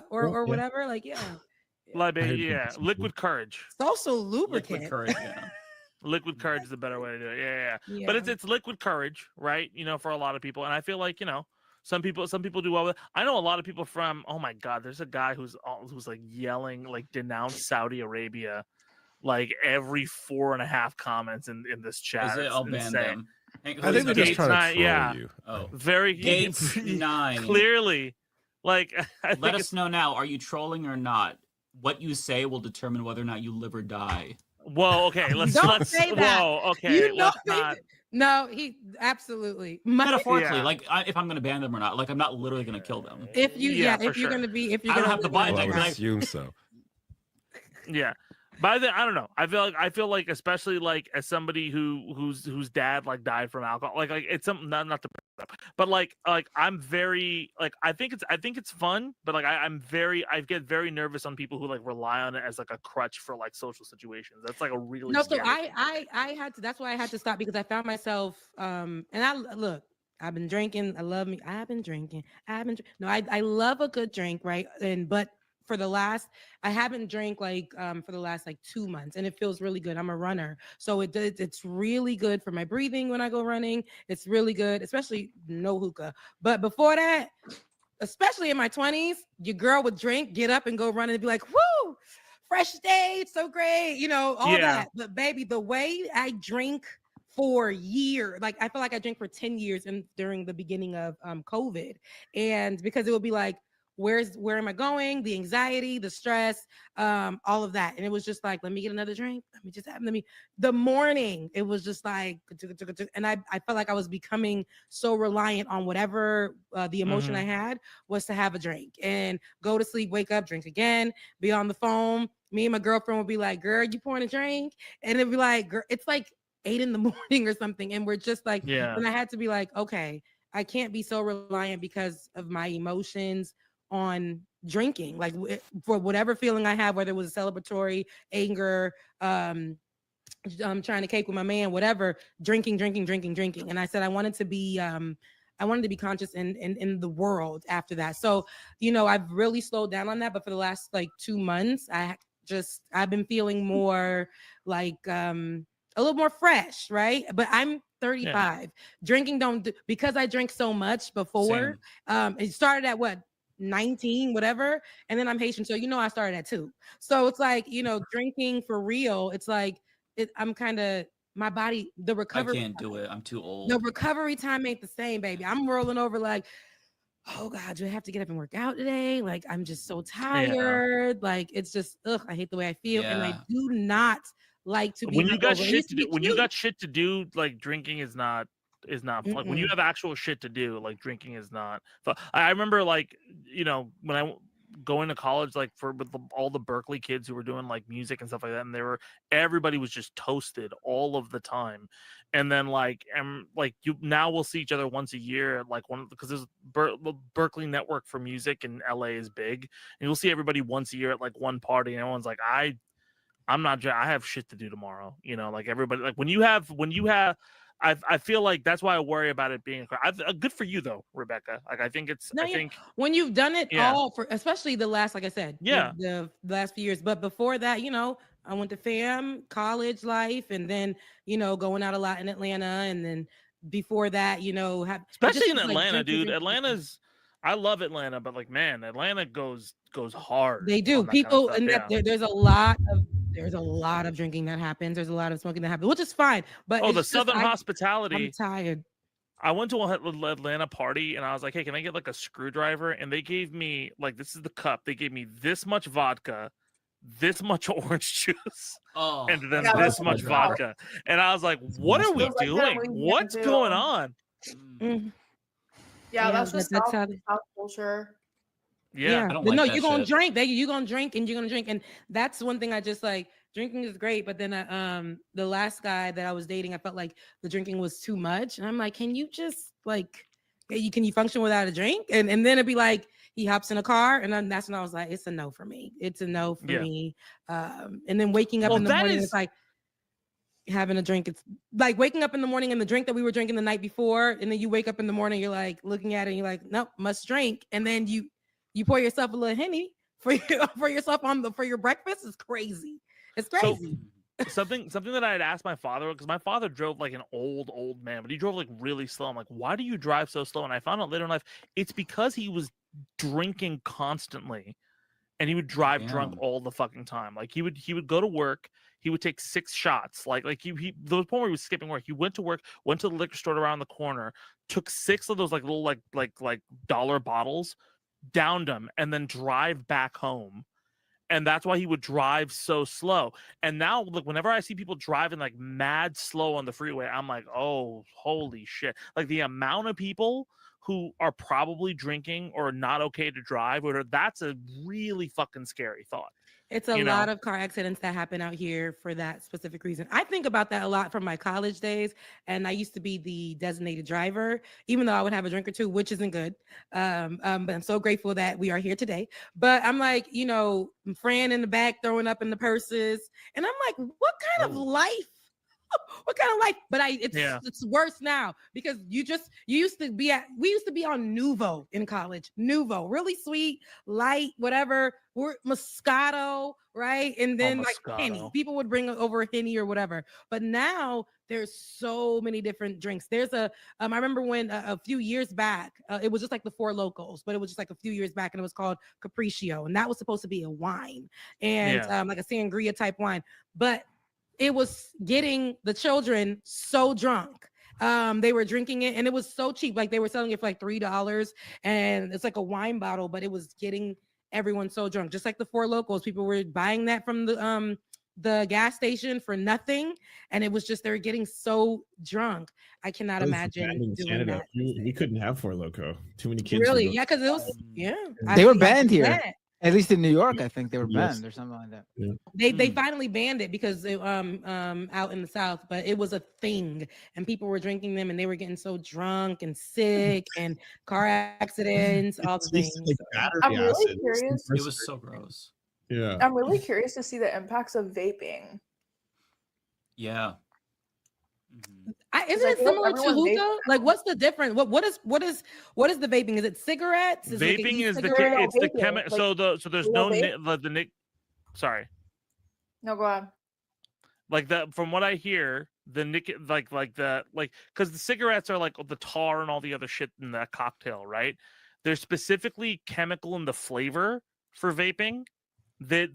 or whatever? Like, yeah. Liquid courage. Social lubricant. Liquid courage, yeah. Liquid courage is the better way to do it. Yeah. Yeah. But it's liquid courage, right? You know, for a lot of people, and I feel like, you know, some people do well with it. I know a lot of people from. Oh my God, there's a guy who's like yelling, like denounce Saudi Arabia, like every 4.5 comments in this chat. Is it? It's I'll ban insane. them. I think they're just Gates trying to 9, troll yeah. you. Oh, Very Gates 9. clearly. Like, Let us know now. Are you trolling or not? What you say will determine whether or not you live or die. Whoa, okay, let's say that. Whoa, okay, You know, let's not. No, he absolutely. Metaphorically, Yeah. like if I'm gonna ban them or not, like I'm not literally gonna kill them. If you, Yeah, if for you're sure. gonna be, if you're I don't gonna have to live buy on that I it, would because assume so. Yeah. But I don't know. I feel like especially like as somebody whose dad like died from alcohol, like it's something not to, but like I'm very like I think it's fun, but like I get very nervous on people who like rely on it as like a crutch for like social situations. That's like a really No, so scary thing. I had to. That's why I had to stop because I found myself. And I look. I've been drinking. I love me. I've been drinking. No, I love a good drink, right? But for the last, I haven't drank like for the last like 2 months, and it feels really good. I'm a runner, so it's really good for my breathing when I go running. It's really good, especially no hookah. But before that, especially in my 20s, your girl would drink, get up, and go run, and be like, "Woo, fresh day, it's so great," you know, all that. But baby, the way I drink for years, like I feel like I drank for 10 years and during the beginning of COVID, and because it would be like, where am I going? The anxiety, the stress, all of that. And it was just like, let me get another drink. The morning, it was just like, and I felt like I was becoming so reliant on whatever the emotion I had was to have a drink and go to sleep, wake up, drink again, be on the phone. Me and my girlfriend would be like, girl, you pouring a drink? And it'd be like, girl, it's like 8 a.m. or something. And we're just like, and I had to be like, okay, I can't be so reliant because of my emotions on drinking, like for whatever feeling I have, whether it was a celebratory, anger, I'm trying to cake with my man, whatever, drinking. And I said I wanted to be conscious in the world after that. So, you know, I've really slowed down on that, but for the last like 2 months, I've been feeling more like a little more fresh, right? But I'm 35. Drinking because I drank so much before. It started at what? 19, whatever, and then I'm Haitian, so you know I started at 2. So it's like, you know, drinking for real, it's like I'm kind of, my body, the recovery, I can't do it. I'm too old. the recovery time ain't the same, baby. I'm rolling over like, oh God, do I have to get up and work out today? Like I'm just so tired. Like it's just I hate the way I feel, and I do not like to be when you got hungover. shit to do. When you got shit to do, like drinking is not fun. When you have actual shit to do, like drinking is not fun. I remember, like, you know, when going to college, like all the Berkeley kids who were doing like music and stuff like that, and everybody was just toasted all of the time. And then you now we'll see each other once a year, like because there's Berkeley Network for Music in LA is big, and you'll see everybody once a year at like one party, and everyone's like, I'm not, I have shit to do tomorrow, like everybody, like when you have. I feel like that's why I worry about it being good for you though, Rebecca. Like I think when you've done it all for, especially the last, like I said, the last few years. But before that, I went to fam, college life, and then going out a lot in Atlanta, and then before that, especially in Atlanta, dude. Atlanta's, I love Atlanta, but like man, Atlanta goes hard. They do. People, and there's a lot of drinking that happens. There's a lot of smoking that happens, which is fine. But the Southern hospitality. I'm tired. I went to an Atlanta party and I was like, hey, can I get like a screwdriver? And they gave me like, this is the cup. They gave me this much vodka, this much orange juice, and then this much vodka. And I was like, what are we doing? What's going on? Yeah, that's just South culture. Yeah. But no, you're gonna drink. You're gonna drink, and that's one thing I just like. Drinking is great, but then the last guy that I was dating, I felt like the drinking was too much, and I'm like, can you just like, can you function without a drink? And then it'd be like he hops in a car, and then that's when I was like, it's a no for me. It's a no for me. And then waking up in the morning, it's like having a drink. It's like waking up in the morning and the drink that we were drinking the night before, and then you wake up in the morning, you're like looking at it, and you're like, nope, must drink, and then you pour yourself a little Henny for yourself for your breakfast. Is crazy. It's crazy. So, something that I had asked my father, because my father drove like an old man, but he drove like really slow. I'm like, why do you drive so slow? And I found out later in life, it's because he was drinking constantly, and he would drive drunk all the fucking time. Like he would go to work, he would take 6 shots. Like he there was a point where he was skipping work. He went to work, went to the liquor store around the corner, took 6 of those like little like dollar bottles, downed them, and then drive back home. And that's why he would drive so slow. And now, look, whenever I see people driving like mad slow on the freeway, I'm like, oh, holy shit. Like the amount of people who are probably drinking or not okay to drive, that's a really fucking scary thought. It's a lot of car accidents that happen out here for that specific reason. I think about that a lot from my college days, and I used to be the designated driver, even though I would have a drink or two, which isn't good. But I'm so grateful that we are here today. But I'm like, Fran in the back throwing up in the purses, and I'm like, what kind of life? What kind of life? But it's worse now because we used to be on Nuvo in college. Nuvo, really sweet, light, whatever. We're Moscato, right? And then like Henny. People would bring over Henny or whatever. But now there's so many different drinks. There's I remember when a few years back, it was just like the Four Locos, but it was just like a few years back, and it was called Capriccio, and that was supposed to be a wine and like a sangria type wine, but it was getting the children so drunk. They were drinking it, and it was so cheap. Like they were selling it for like $3, and it's like a wine bottle, but it was getting everyone so drunk. Just like the Four Locos, people were buying that from the gas station for nothing, and it was just they were getting so drunk. I cannot imagine doing that. We couldn't have Four Loco. Too many kids. Really? Yeah, because it was They were banned here. At least in New York, I think they were banned or something like that. Yeah. They finally banned it because it, out in the South, but it was a thing, and people were drinking them, and they were getting so drunk and sick, and car accidents, all the things. I'm really curious. It was so gross. Yeah. I'm really curious to see the impacts of vaping. Yeah. Isn't it similar to hookah? Like, what's the difference? What is the vaping? Is it cigarettes? Vaping is the chemical. So there's no sorry. No, go on. Like that, from what I hear, the because the cigarettes are like the tar and all the other shit in that cocktail, right? There's specifically chemical in the flavor for vaping that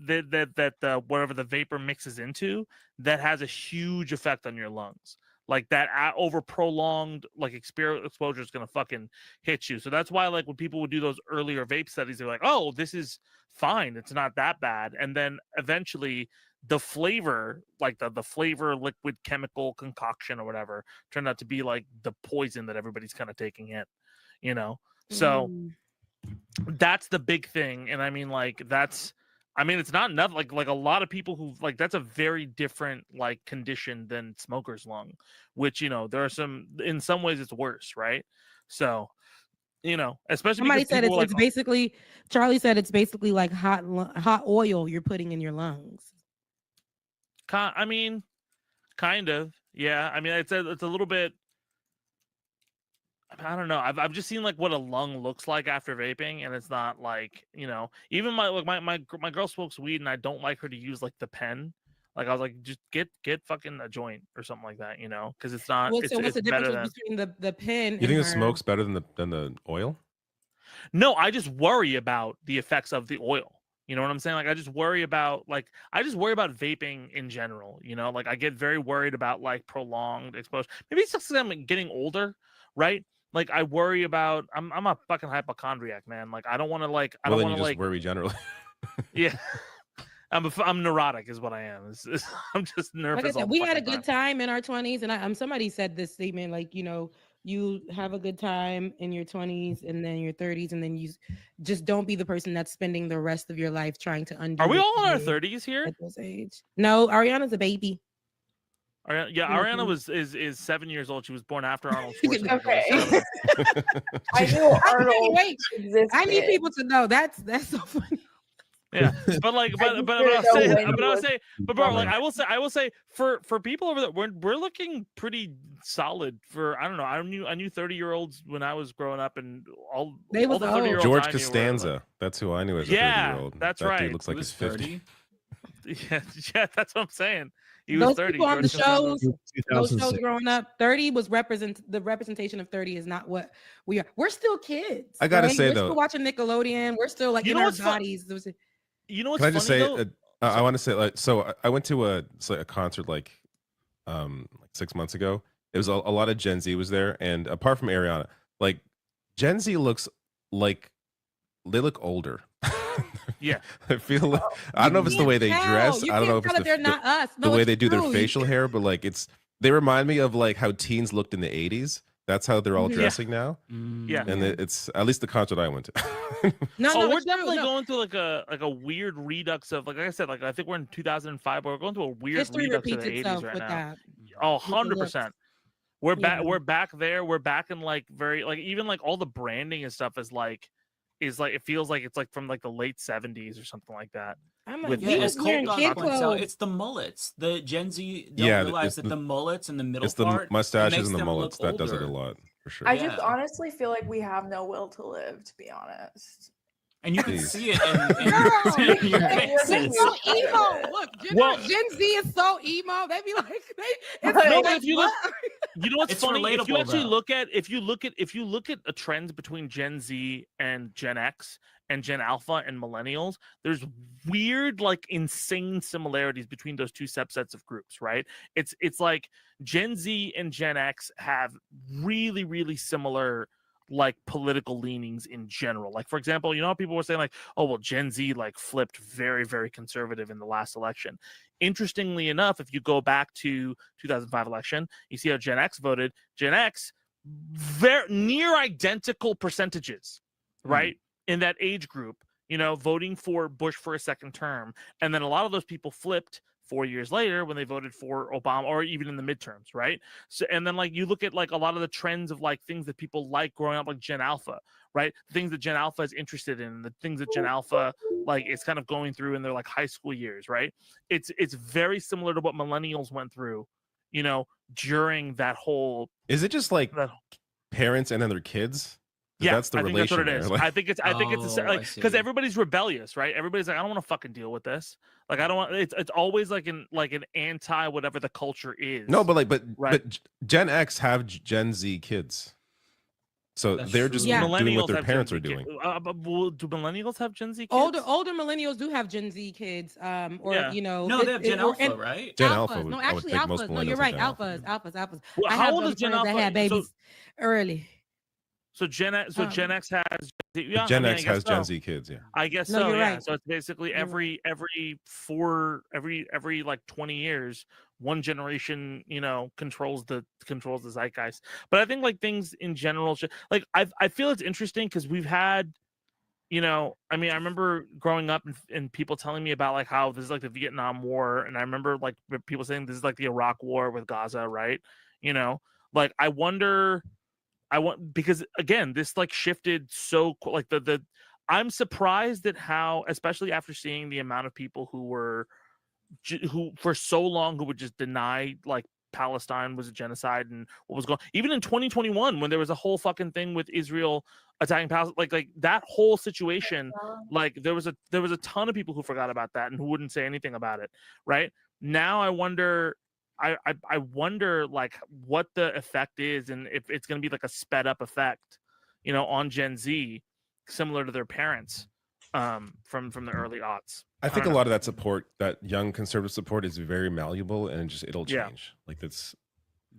whatever the vapor mixes into that has a huge effect on your lungs. Like that over prolonged like exposure is gonna fucking hit you. So that's why like when people would do those earlier vape studies, they're like, oh, this is fine, it's not that bad. And then eventually the flavor, like the flavor liquid chemical concoction or whatever, turned out to be like the poison that everybody's kind of taking in, So that's the big thing. And I mean, like, it's not enough. Like a lot of people who like, that's a very different like condition than smoker's lung, which, you know, there are in some ways it's worse. Right. So, you know, especially somebody said it's, like, it's basically, Charlie said it's basically like hot oil you're putting in your lungs. I mean, kind of, yeah. I mean, it's a little bit. I don't know. I've just seen like what a lung looks like after vaping, and it's not like, you know. Even my girl smokes weed, and I don't like her to use like the pen. Like I was like, just get fucking a joint or something like that, you know, because it's not. So what's the difference between the pen? You think the smoke's better than the oil? No, I just worry about the effects of the oil. You know what I'm saying? Like I just worry about vaping in general. You know, like I get very worried about like prolonged exposure. Maybe it's just because I'm getting older, right? Like I worry about. I'm a fucking hypochondriac, man. Like I don't want to like. I don't want to like worry generally. Yeah. I'm neurotic is what I am. I'm just nervous. Like I said, we had a good time in our 20s, and somebody said this statement, like, you know, you have a good time in your 20s and then your 30s, and then you just don't be the person that's spending the rest of your life trying to undo. Are we all in our 30s here? At this age? No, Ariana's a baby. Ariana is 7 years old. She was born after Arnold Schwarzenegger. Okay. I knew Arnold. Wait, I need people to know that's so funny. Yeah, but like, but bro, like I will say for people over there, we're looking pretty solid for, I don't know. I knew 30-year-olds when I was growing up, and all the 30-year-olds. George Costanza, that's who I knew as a 30-year-old. That's that right. Dude looks like he's 50. Yeah, that's what I'm saying. He was 30. People on the shows, those shows growing up, 30 was the representation of 30 is not what we are. We're still kids. I gotta say, we're though, still watching Nickelodeon. We're still like in our bodies. You know what's Can I just funny, say? though? I want to say, like, so I went to a concert like 6 months ago. It was a lot of Gen Z was there, and apart from Ariana, like Gen Z looks like they look older. Yeah, I feel like, I don't know if it's the way they dress. I don't know if it's they're not us. the way they do their facial hair, but like they remind me of like how teens looked in the 80s. That's how they're all dressing now. Yeah, and it's at least the concert I went to. We're definitely going through like a weird redux of, like I said, like I think we're in 2005, but we're going through a weird history redux of repeats the 80s itself right with now. that. Oh, 100%. We're back. Yeah. We're back there. We're back in like very, like, even like all the branding and stuff is like it feels like it's like from like the late 70s or something like that. I'm like, With as Colt points out, it's the mullets. The Gen Z don't realize that the mullets in the middle part, mustaches and the mullets that does it a lot for sure. I just honestly feel like we have no will to live, to be honest. And you can see it in your faces. It's so emo. Look, Gen Z is so emo. They be like, if you look, you know what's It's funny? If you relatable, actually though. if you look at a trends between Gen Z and Gen X and Gen Alpha and Millennials, there's weird, like, insane similarities between those two subsets of groups, right? It's like Gen Z and Gen X have really, really similar, like, political leanings in general. Like, for example, you know how people were saying like, oh well, Gen Z like flipped very, very conservative in the last election. Interestingly enough, if you go back to 2005 election, you see how Gen X voted. Gen X, very near identical percentages, right? In that age group, you know, voting for Bush for a second term. And then a lot of those people flipped 4 years later when they voted for Obama, or even in the midterms, right? So, and then like you look at like a lot of the trends of like things that people like growing up, like Gen Alpha, right? Things that Gen Alpha is interested in, the things that Gen Alpha like is kind of going through in their like high school years, right? It's very similar to what millennials went through, you know, during that whole. Is it just like parents and then their kids? Yeah, that's the I think relation. that's what it is. Like... I think it's like, because everybody's rebellious, right? Everybody's like, I don't want to fucking deal with this. Like, I don't want. It's always like an anti whatever the culture is. No, but Gen X have Gen Z kids, so they're just doing what their parents are doing. Do millennials have Gen Z kids? Older millennials do have Gen Z kids, you know. No, they have Gen Alpha, right? Gen Alpha. No, actually, alphas. No, you're right. Alphas. Well, how old is Gen Alpha? That had babies early. So Gen X has Gen X has Gen Z kids, yeah. I guess no, so. You're yeah. right. So it's basically every like 20 years, one generation, you know, controls the zeitgeist. But I think like things in general, like I feel it's interesting because we've had you know, I mean, I remember growing up and people telling me about like how this is like the Vietnam War, and I remember like people saying this is like the Iraq War with Gaza, right? You know, like I wonder, because again, this like shifted so like the I'm surprised at how, especially after seeing the amount of people who for so long who would just deny like Palestine was a genocide and what was going, even in 2021 when there was a whole fucking thing with Israel attacking Palestine, like that whole situation, like there was a ton of people who forgot about that and who wouldn't say anything about it. Right now, I wonder. I wonder like what the effect is and if it's going to be like a sped up effect, you know, on Gen Z, similar to their parents from the early aughts. I think a lot of that support, that young conservative support, is very malleable and it'll change. Like that's,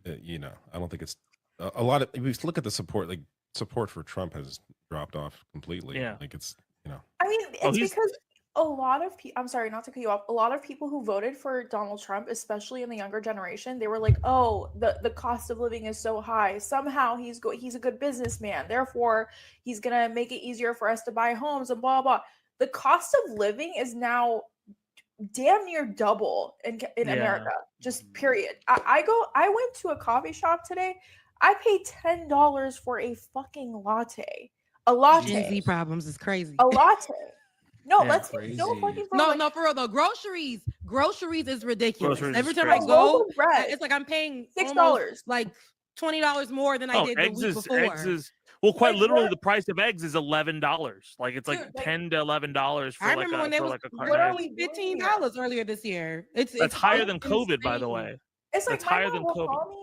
you know, I don't think it's a lot of. If you look at the support, like support for Trump has dropped off completely. Yeah, like it's, you know. I mean, it's because a lot of people, I'm sorry, not to cut you off, a lot of people who voted for Donald Trump, especially in the younger generation, they were like, oh, the cost of living is so high. Somehow he's a good businessman. Therefore, he's going to make it easier for us to buy homes and blah, blah. The cost of living is now damn near double in America, just period. I went to a coffee shop today. I paid $10 for a fucking latte. A latte. Gen Z problems is crazy. A latte. No, Yeah, let's be so fucking no, for real though. Groceries is ridiculous. Groceries Every is time I crazy. go, it's like I'm paying $6, like $20 more than I did the week before. Eggs is well, quite literally, the price of eggs is $11. Like it's like $10 to $11 for I like remember when they was a carton of eggs. $15 earlier this year. It's higher than COVID, by the way. It's like that's higher than COVID.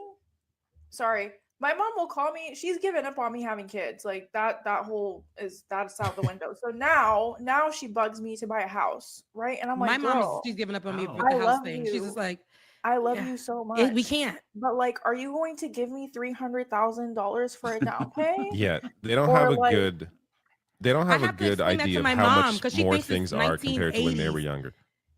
Sorry, my mom will call me. She's given up on me having kids. Like that's out the window. So now she bugs me to buy a house, right? And I'm like, my mom, she's giving up on me with the house thing. She's just like, I love you so much. We can't. But like, are you going to give me $300,000 for a down pay? Yeah, they don't have a good. They don't have a good idea of how much more things are compared to when they were younger.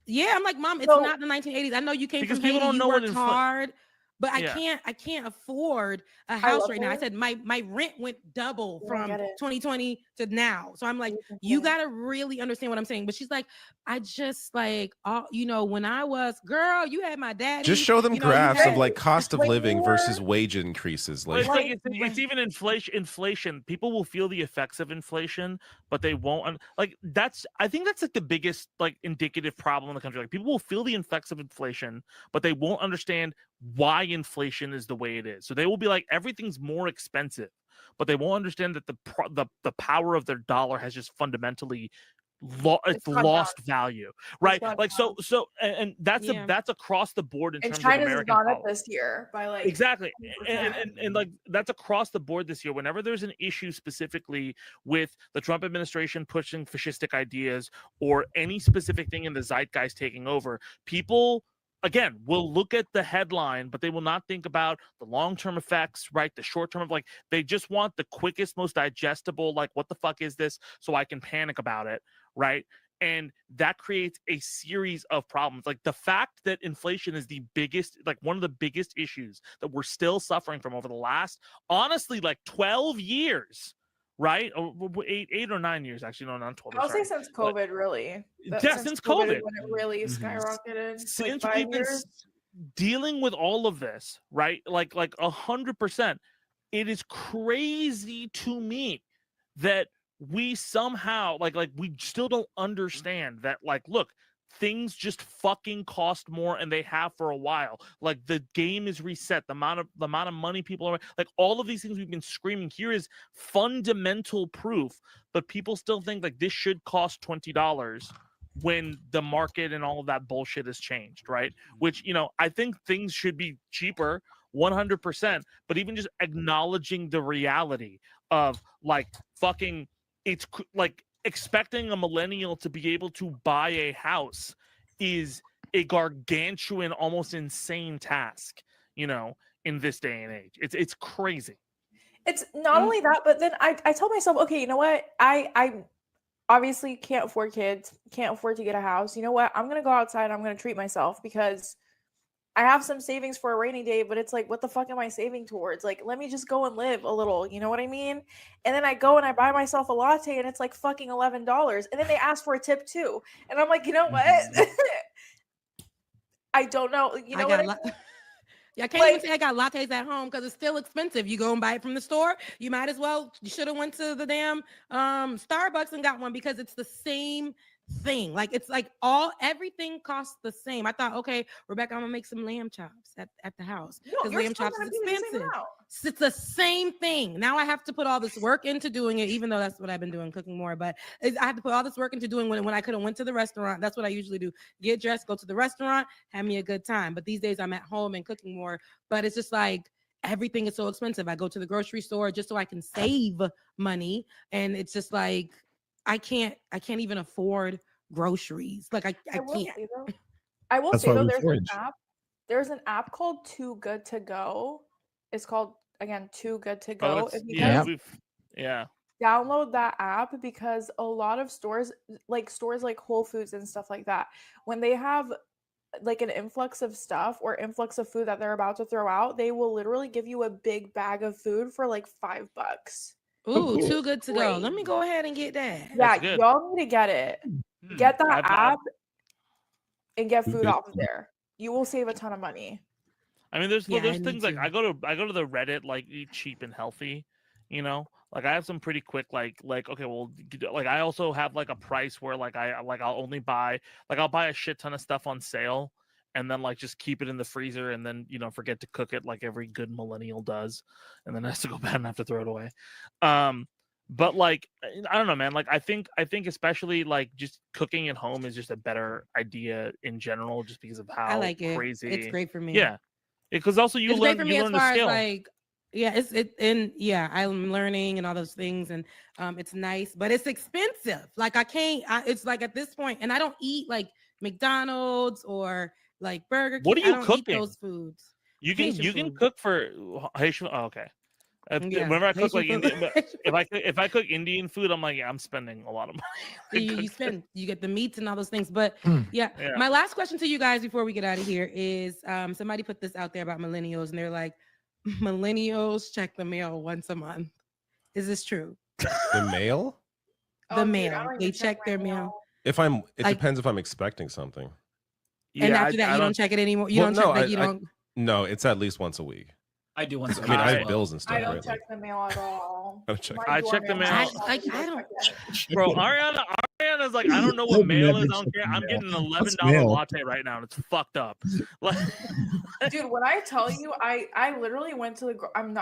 Yeah, I'm like, Mom, it's not the 1980s. I know you came from Haiti, you worked hard, but I can't afford a house right now. I said my rent went double from 2020 to now. So I'm like, you gotta really understand what I'm saying. But she's like, I just like, when I was girl, you had my daddy. Just show them graphs of like cost of living versus wage increases. Like, it's even inflation. People will feel the effects of inflation, but they won't. Like I think that's like the biggest like indicative problem in the country. Like people will feel the effects of inflation, but they won't understand why inflation is the way it is. So they will be like, everything's more expensive, but they won't understand that the power of their dollar has just fundamentally lost value, right? Like so and that's across the board in terms of American gone policy. up this year by like exactly and like that's across the board this year. Whenever there's an issue specifically with the Trump administration pushing fascistic ideas or any specific thing in the zeitgeist taking over, people again will look at the headline, but they will not think about the long-term effects, right? The short-term of like, they just want the quickest, most digestible, like, what the fuck is this? So I can panic about it, right? And that creates a series of problems. Like the fact that inflation is the biggest, like one of the biggest issues that we're still suffering from over the last, honestly, like 12 years, right? Or 8 or 9 years, actually, no, not 12. I'll say since COVID, really. Since COVID. When it really skyrocketed. Since like we've 5 been years. dealing with all of this, right? Like 100%. It is crazy to me that we somehow, like we still don't understand that, like, look, things just fucking cost more, and they have for a while. Like the game is reset. The amount of money people are like, all of these things we've been screaming here is fundamental proof, but people still think like this should cost $20 when the market and all of that bullshit has changed, right? Which, I think things should be cheaper 100%, but even just acknowledging the reality of like fucking, it's like expecting a millennial to be able to buy a house is a gargantuan, almost insane task, in this day and age. It's crazy. It's not only that, but then I told myself, okay, you know what? I obviously can't afford kids, can't afford to get a house. You know what? I'm going to go outside. I'm going to treat myself because I have some savings for a rainy day, but it's like, what the fuck am I saving towards? Like, let me just go and live a little, you know what I mean? And then I go and I buy myself a latte and it's like fucking $11. And then they ask for a tip too. And I'm like, you know what? I don't know. You know what I mean? Yeah, I can't even say I got lattes at home because it's still expensive. You go and buy it from the store. You might as well. You should have went to the damn Starbucks and got one because it's the same thing. Like it's like everything costs the same. I thought, okay, Rebecca, I'm gonna make some lamb chops at the house because lamb chops is expensive. It's the same thing. Now I have to put all this work into doing it, even though that's what I've been doing, cooking more. But I have to put all this work into doing when I could have went to the restaurant. That's what I usually do: get dressed, go to the restaurant, have me a good time. But these days I'm at home and cooking more. But it's just like everything is so expensive. I go to the grocery store just so I can save money, and it's just like I can't even afford groceries. Like I can't. I will That's say why though, we there's forage. an app. There's an app called Too Good to Go. It's called again Too Good to Go. If you guys download that app, because a lot of stores like Whole Foods and stuff like that, when they have like an influx of stuff or influx of food that they're about to throw out, they will literally give you a big bag of food for like $5. Ooh, Too Good to Go. Let me go ahead and get that. Yeah, y'all need to get it. Get that app and get food Good. off of there. You will save a ton of money. I mean, there's Yeah, there's I things need like I go to the Reddit like eat cheap and healthy, you know. Like I have some pretty quick like okay, well, like I also have like a price where I'll only buy I'll buy a shit ton of stuff on sale and then like just keep it in the freezer and then forget to cook it like every good millennial does, and then it has to go bad and have to throw it away. But like I don't know, man. Like I think especially like just cooking at home is just a better idea in general, just because of how I like it. crazy. It's great for me. Yeah, because also you It's learn great for me you as learn to far as scale. like, I'm learning and all those things, and it's nice, but it's expensive. Like I can't. It's like at this point, and I don't eat like McDonald's or like Burger King. What are you I don't cooking? eat those foods. You Haitian can food. cook for Haitian. Oh, okay. Yeah, Whenever I cook like Haitian food. Indian, if I cook Indian food, I'm like, yeah, I'm spending a lot of money. You get the meats and all those things. But yeah, my last question to you guys before we get out of here is somebody put this out there about millennials, and they're like, millennials check the mail once a month. Is this true? The mail? The mail. They check their mail. It depends if I'm expecting something. And after that, you don't check it anymore. You don't check that. You don't. No, it's at least once a week. I do once a week. I mean, I as have well. bills and stuff. I don't right? check the mail at all. I check. I check the mail. I don't. Bro, Ariana's like, I don't know what mail is. I don't care. I'm getting an $11 latte right now, and it's fucked up. Like, dude, when I tell you, I literally went to the. I'm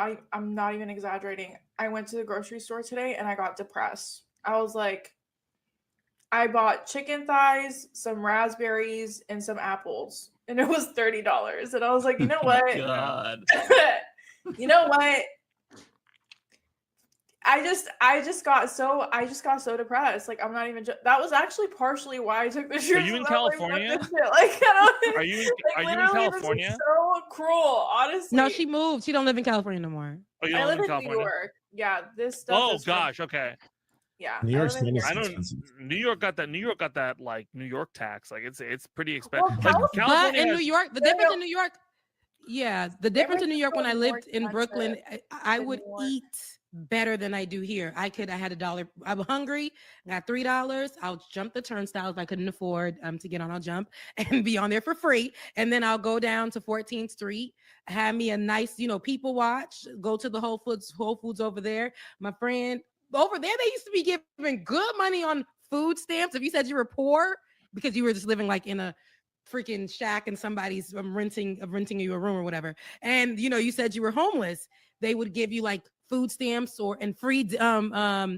not even exaggerating. I went to the grocery store today and I got depressed. I was like, I bought chicken thighs, some raspberries, and some apples, and it was $30. And I was like, you know what? God. You know what? I just got so depressed. Like I'm not even. That was actually partially why I took the shoot. Are you in California? Like, Are you in California? This is so cruel, honestly. No, she moved. She don't live in California no more. Oh, you I don't live in in California? New York. Yeah, this stuff. Oh is gosh, okay. Yeah, New York's I don't. New York got that like New York tax. Like it's pretty expensive. Well, like, But in has- New York, the difference in New York. Yeah, the difference in New York when I lived in Brooklyn, I would eat better than I do here. I had $1. I'm hungry. Got $3. I'll jump the turnstiles if I couldn't afford to get on. I'll jump and be on there for free. And then I'll go down to 14th Street, have me a nice, people watch. Go to the Whole Foods over there. My friend over there, they used to be giving good money on food stamps. If you said you were poor because you were just living like in a freaking shack and somebody's renting you a room or whatever, and you said you were homeless, they would give you like food stamps and free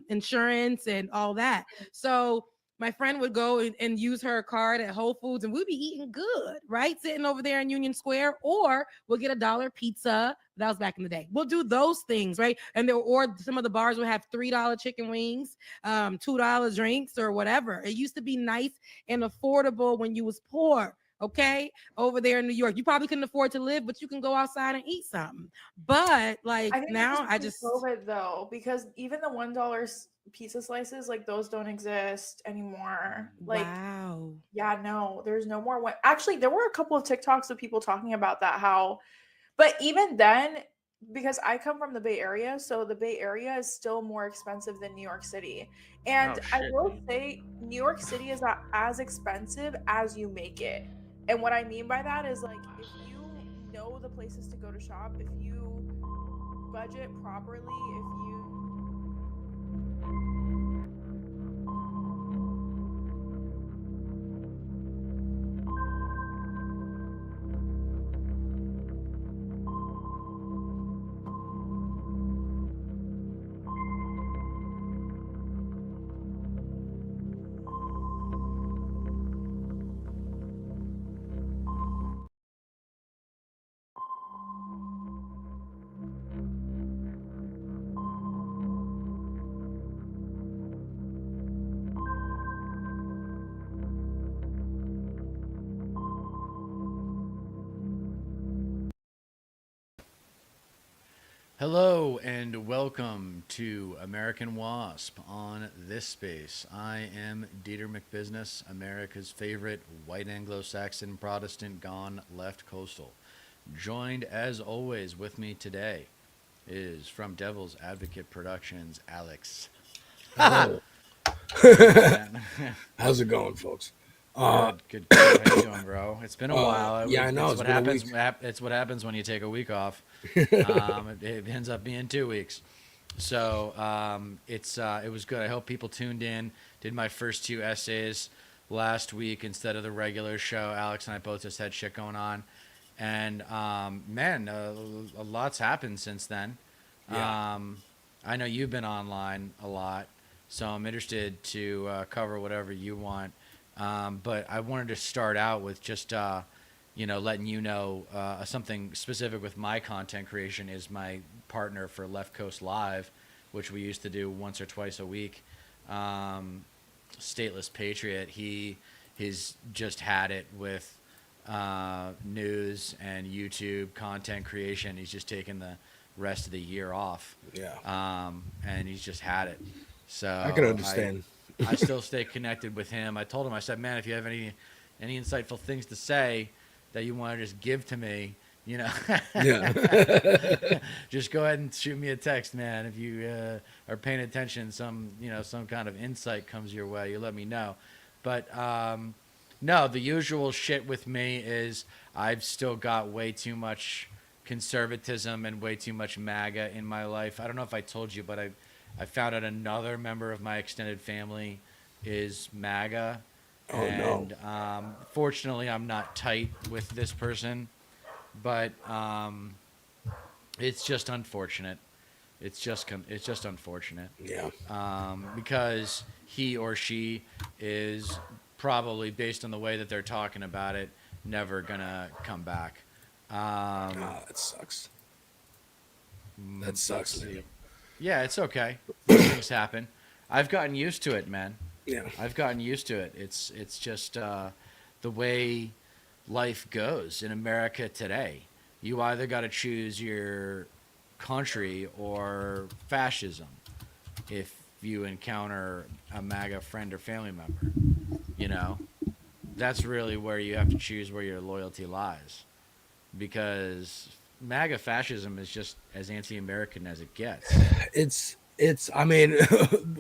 insurance and all that. So my friend would go and use her card at Whole Foods, and we'd be eating good, right? Sitting over there in Union Square, or we'll get $1 pizza. That was back in the day. We'll do those things, right? And or some of the bars would have $3 chicken wings, $2 drinks or whatever. It used to be nice and affordable when you was poor. okay, over there in New York. You probably couldn't afford to live, but you can go outside and eat something. But like I think now, that I was just COVID though, because even the $1 pizza slices, like those don't exist anymore. Like, wow. yeah, no, there's no more. Actually, there were a couple of TikToks of people talking about that. But even then, because I come from the Bay Area, so the Bay Area is still more expensive than New York City. And I will say, New York City is not as expensive as you make it. And what I mean by that is like, if you know the places to go to shop, if you budget properly, if you Hello and welcome to American Wasp on this space. I am Deter McBizness, America's favorite white Anglo-Saxon Protestant gone left coastal. Joined as always with me today is from Devil's Advocate Productions, Alex. Hello. How's it going, folks? Good. How you doing, bro? It's been a while. Yeah, I know. It's what happens. It's what happens when you take a week off. It ends up being 2 weeks. So it was good. I hope people tuned in. Did my first 2 essays last week instead of the regular show. Alex and I both just had shit going on, and man, a lot's happened since then. Yeah. I know you've been online a lot, so I'm interested to cover whatever you want. But I wanted to start out with just, letting you know something specific with my content creation is my partner for Left Coast Live, which we used to do once or twice a week. Stateless Patriot, he's just had it with news and YouTube content creation. He's just taken the rest of the year off. Yeah. And he's just had it. So I can understand. I still stay connected with him. I told him, I said, man, if you have any insightful things to say that you want to just give to me, Yeah. just go ahead and shoot me a text, man. If you are paying attention, some kind of insight comes your way, you let me know. But no, the usual shit with me is I've still got way too much conservatism and way too much MAGA in my life. I don't know if I told you, but I found out another member of my extended family is MAGA. Oh, and no. Fortunately, I'm not tight with this person, but it's just unfortunate. It's just unfortunate. Yeah. Because he or she is probably, based on the way that they're talking about it, never gonna come back. That sucks. That sucks, man. Yeah, it's okay. These things happen. I've gotten used to it, man. Yeah. I've gotten used to it. It's just the way life goes in America today. You either got to choose your country or fascism if you encounter a MAGA friend or family member. That's really where you have to choose where your loyalty lies, because MAGA fascism is just as anti-American as it gets. I mean,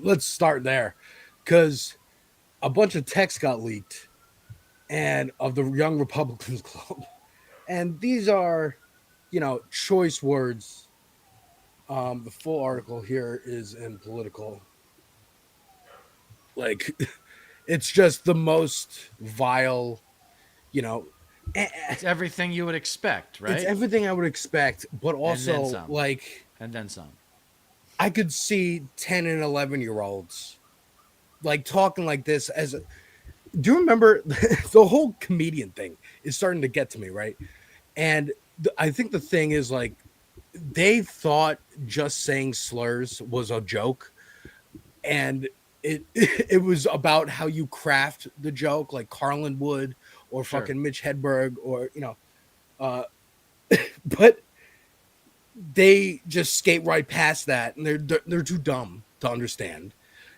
let's start there, because a bunch of texts got leaked and of the Young Republicans Club. And these are, choice words. The full article here is in Political. Like, it's just the most vile, It's everything you would expect, right? It's everything I would expect, but also and then some. I could see 10 and 11-year-olds talking like this do you remember the whole comedian thing is starting to get to me, right? And I think the thing is they thought just saying slurs was a joke, and it was about how you craft the joke, like Carlin would, or Sure. fucking Mitch Hedberg or but they just skate right past that, and they're too dumb to understand,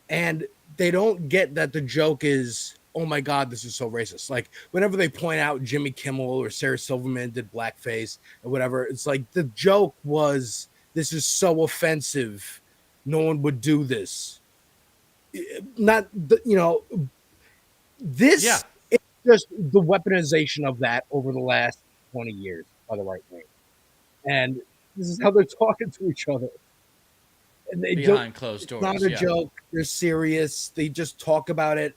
and they don't get that the joke is, oh my God, this is so racist. Like whenever they point out Jimmy Kimmel or Sarah Silverman did blackface or whatever, it's like the joke was, this is so offensive, no one would do this. Not this. Yeah. It's just the weaponization of that over the last 20 years by the right wing, and this is how they're talking to each other. And they Behind closed doors. It's not a joke. They're serious. They just talk about it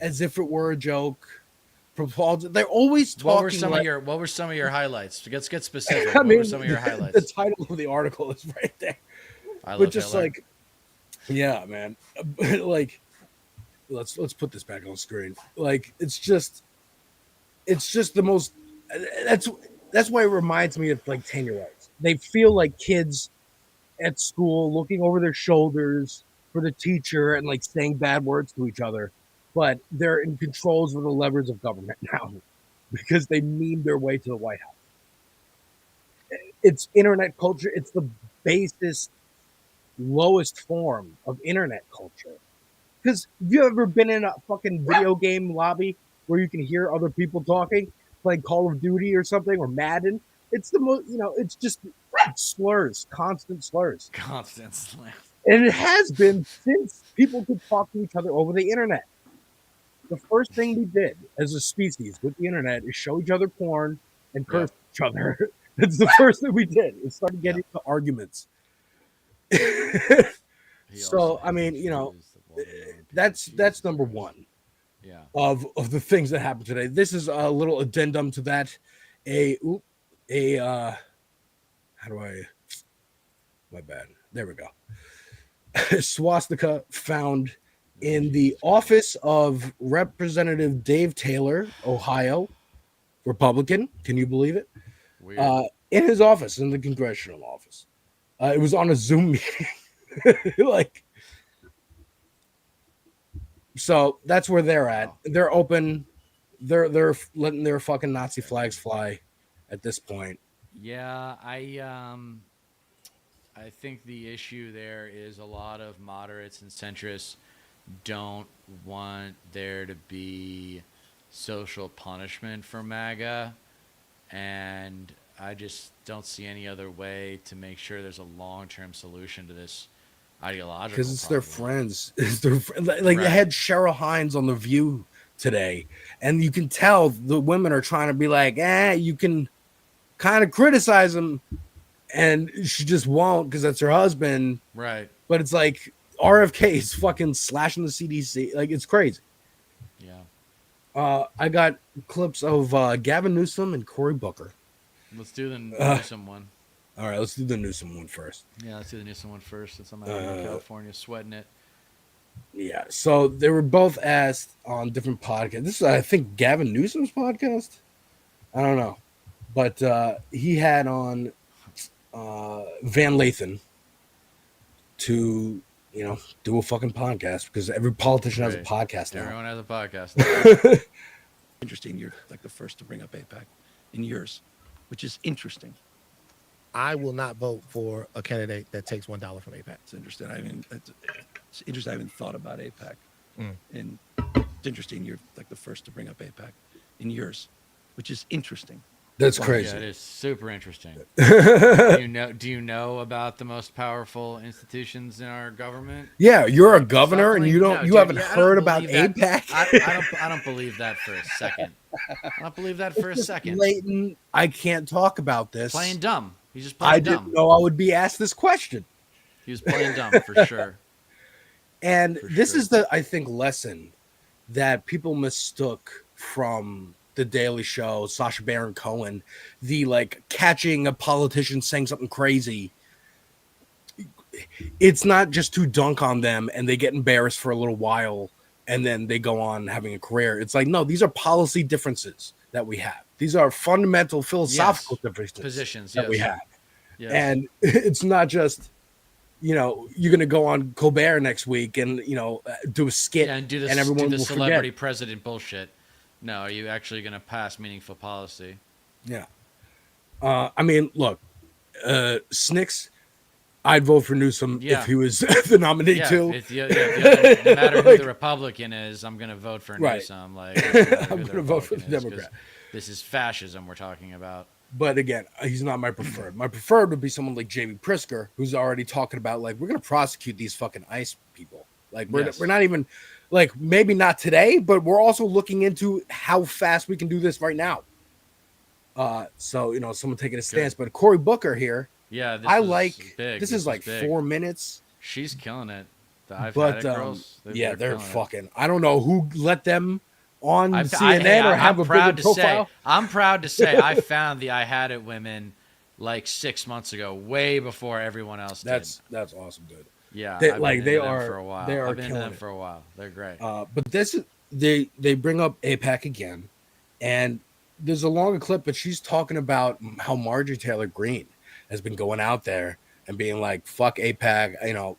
as if it were a joke. They're always talking. What were some of your highlights? Let's get specific. I What mean, were some of your highlights? The title of the article is right there. But just Hitler. like, yeah, man. Like, let's put this back on screen. Like, it's just the most. That's why it reminds me of like 10-year-olds. They feel like kids at school looking over their shoulders for the teacher and like saying bad words to each other, but they're in controls of the levers of government now because they meme their way to the White House. It's internet culture. It's the basest, lowest form of internet culture. Because have you ever been in a fucking video game lobby where you can hear other people talking, playing Call of Duty or something, or Madden? It's the most, it's just slurs, constant slurs. Constant slurs. And it has been since people could talk to each other over the internet. The first thing we did as a species with the internet is show each other porn and curse each other. That's the first thing we did. We started getting into arguments. So, I mean, that's number one. Yeah. Of the things that happened today. This is a little addendum to that. My bad. There we go. Swastika found in the office of Representative Dave Taylor, Ohio, Republican. Can you believe it? Weird. In his office, in the congressional office. It was on a Zoom meeting. So that's where they're at. They're open. They're letting their fucking Nazi flags fly at this point. Yeah, I think the issue there is a lot of moderates and centrists don't want there to be social punishment for MAGA, and I just don't see any other way to make sure there's a long-term solution to this ideological Because it's problem. their friends. It's their like they had Cheryl Hines on The View today, and you can tell the women are trying to be like, you can kind of criticize them, and she just won't because that's her husband. Right. But it's like RFK is fucking slashing the CDC. Like, it's crazy. Yeah. I got clips of Gavin Newsom and Cory Booker. Let's do the Newsom one. All right, let's do the Newsom one first. Yeah, let's do the Newsom one first since I'm out in California sweating it. Yeah, so they were both asked on different podcasts. This is, I think, Gavin Newsom's podcast. I don't know. But he had on Van Lathan to, do a fucking podcast because every politician has a podcast now. Everyone has a podcast. Interesting. You're like the first to bring up AIPAC in years, which is interesting. I will not vote for a candidate that takes $1 from AIPAC. It's interesting. It's interesting. I haven't thought about AIPAC. And it's interesting. You're like the first to bring up AIPAC in years, which is interesting. That's crazy. Yeah, it is super interesting. Do you know about the most powerful institutions in our government? Yeah, you're a governor and you haven't I heard don't about believe that. AIPAC. I don't believe that for a second. I don't believe that for a It's just second. blatant, I can't talk about this. Playing dumb. He's just playing I dumb. didn't know I would be asked this question. He was playing dumb for sure. And this is the, I think, lesson that people mistook from The Daily Show, Sacha Baron Cohen, the like catching a politician saying something crazy. It's not just to dunk on them and they get embarrassed for a little while and then they go on having a career. It's like, no, these are policy differences that we have. These are fundamental philosophical differences Positions that we yes. have. Yes. And it's not just, you're going to go on Colbert next week and, do a skit Yeah, and do and everyone the will celebrity forget. president bullshit. No, are you actually going to pass meaningful policy? Yeah. I mean, look, Snicks, I'd vote for Newsom if he was the nominee too. No matter who the Republican is, I'm going to vote for Newsom. Like, I'm going to vote for the Democrat. This is fascism we're talking about. But again, he's not my preferred. My preferred would be someone like Jamie Prisker, who's already talking about, like, we're going to prosecute these fucking ICE people. Like, we're not even, like, maybe not today, but we're also looking into how fast we can do this right now. So, you know, someone taking a stance. But Cory Booker here, this is like 4 minutes. She's killing it. The I've had it girls. They're fucking, I don't know who let them on CNN or have a bigger profile. I'm proud to say I found the I Had It women like 6 months ago, way before everyone else did. That's awesome, dude. Yeah, they are for a while. They are I've been to killing them it. for a while. They're great. But this is they bring up AIPAC again, and there's a longer clip, but she's talking about how Marjorie Taylor Greene has been going out there and being like, "Fuck AIPAC, you know,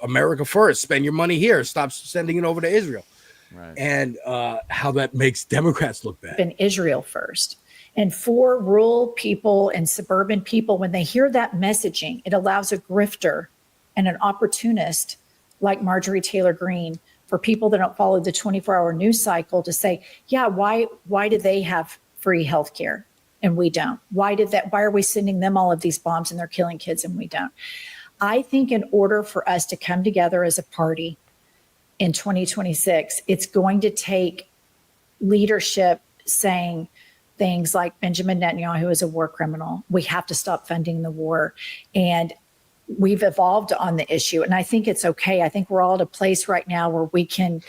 America first. Spend your money here. Stop sending it over to Israel." Right. And how that makes Democrats look bad. In Israel first. And for rural people and suburban people, when they hear that messaging, it allows a grifter and an opportunist like Marjorie Taylor Greene, for people that don't follow the 24-hour news cycle, to say, yeah, why do they have free health care and we don't? Why are we sending them all of these bombs and they're killing kids and we don't? I think in order for us to come together as a party in 2026, it's going to take leadership saying things like Benjamin Netanyahu is a war criminal. We have to stop funding the war. And we've evolved on the issue. And I think it's okay. I think we're all at a place right now where we can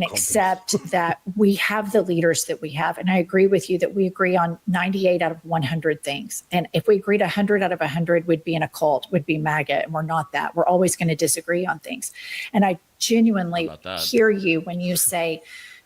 accept that we have the leaders that we have. And I agree with you that we agree on 98 out of 100 things. And if we agreed 100 out of 100, we'd be in a cult, would be MAGA. And we're not that. We're always going to disagree on things. And I genuinely hear you when you say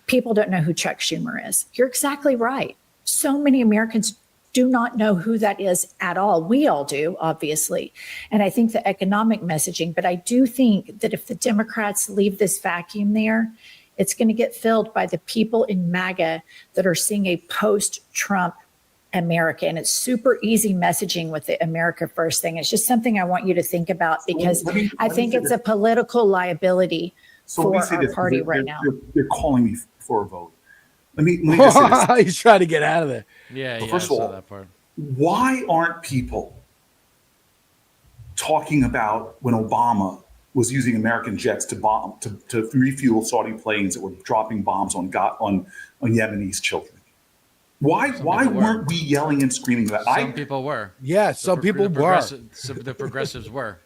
people don't know who Chuck Schumer is. You're exactly right. So many Americans do not know who that is at all. We all do, obviously. And I think the economic messaging, but I do think that if the Democrats leave this vacuum there, it's going to get filled by the people in MAGA that are seeing a post-Trump America. And it's super easy messaging with the America First thing. It's just something I want you to think about, because I think it's a political liability for our party right now. They're calling me for a vote. Let me just say this. He's trying to get out of there. Yeah, First of all, that part. Why aren't people talking about when Obama was using American jets to refuel Saudi planes that were dropping bombs on Yemenis children? Why weren't we yelling and screaming about? Some people were. Yeah, some people were. The progressives were.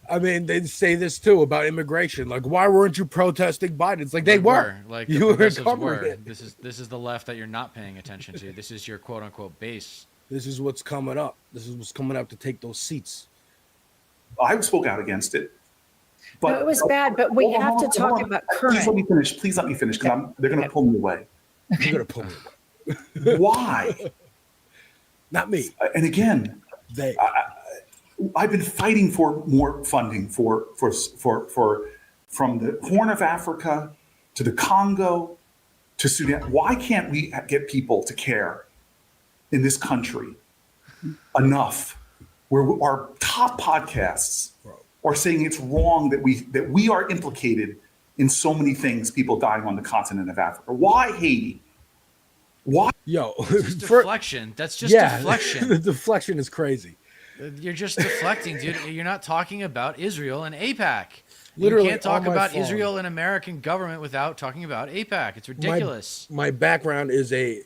I mean, they say this too about immigration. Like, why weren't you protesting Biden? It's like they were. Like you the were progressives covering were. it. This is the left that you're not paying attention to. This is your quote unquote base. This is what's coming up. This is what's coming up to take those seats. I spoke out against it. But No, it was bad, but we have to talk about current. Please let me finish, because they're going to pull me away. You're going to pull me away. Why? Not me. And again, I've been fighting for more funding from the Horn of Africa to the Congo to Sudan. Why can't we get people to care in this country enough, where our top podcasts are saying it's wrong that we are implicated in so many things, people dying on the continent of Africa? Why Haiti? Why? Yo, deflection. That's just deflection. The deflection is crazy. You're just deflecting, dude. You're not talking about Israel and AIPAC. Literally, you can't talk on my about phone. Israel and American government without talking about AIPAC. It's ridiculous. My background is a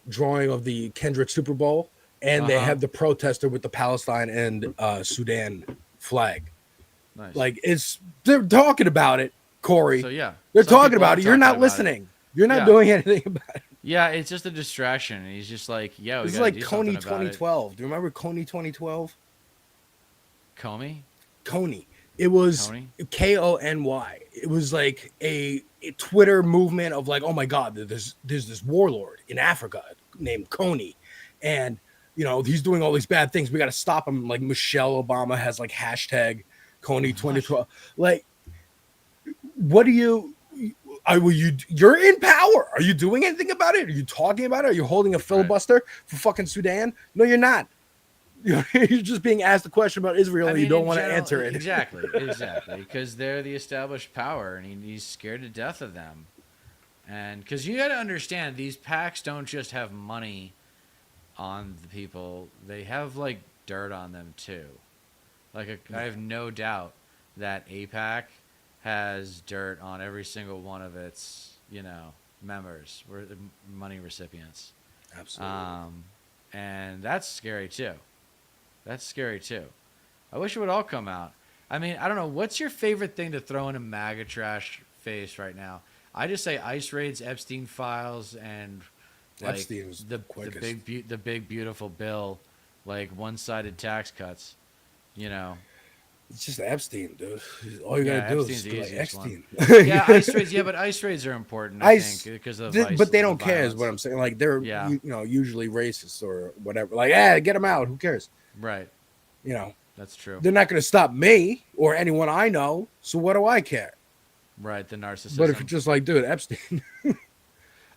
drawing of the Kendrick Super Bowl, and they have the protester with the Palestine and Sudan flag. Nice. Like, they're talking about it, Corey. So yeah, they're some talking people about are it. You're talking not about listening. You're not Yeah. doing anything about it. Yeah, it's just a distraction. And he's just like, yo, This is like Coney 2012. Do you remember Coney 2012? Comey? Coney. It was Kony. It was like a Twitter movement of like, oh my God, there's this warlord in Africa named Coney, and you know he's doing all these bad things. We got to stop him. Like Michelle Obama has like hashtag Coney 2012. Like, what do you? You're in power. Are you doing anything about it? Are you talking about it? Are you holding a filibuster for fucking Sudan? No, you're not. You're just being asked a question about Israel and you don't want to answer it. Exactly, because they're the established power, and he's scared to death of them. And because you got to understand, these packs don't just have money on the people; they have like dirt on them too. Like I have no doubt that APAC has dirt on every single one of its, members, or the money recipients. Absolutely. And that's scary too. I wish it would all come out. I mean, I don't know. What's your favorite thing to throw in a MAGA trash face right now? I just say ICE raids, Epstein files, and like Epstein was the big beautiful bill, like one-sided tax cuts. It's just Epstein, dude. All you gotta do is be like Epstein. Yeah, ICE raids. Yeah, but ICE raids are important. I think because of ICE, but they don't care, is what I'm saying. Like they're usually racist or whatever. Like, get them out. Who cares? Right. That's true. They're not gonna stop me or anyone I know. So what do I care? Right. The narcissism. But if you're just like, dude, Epstein.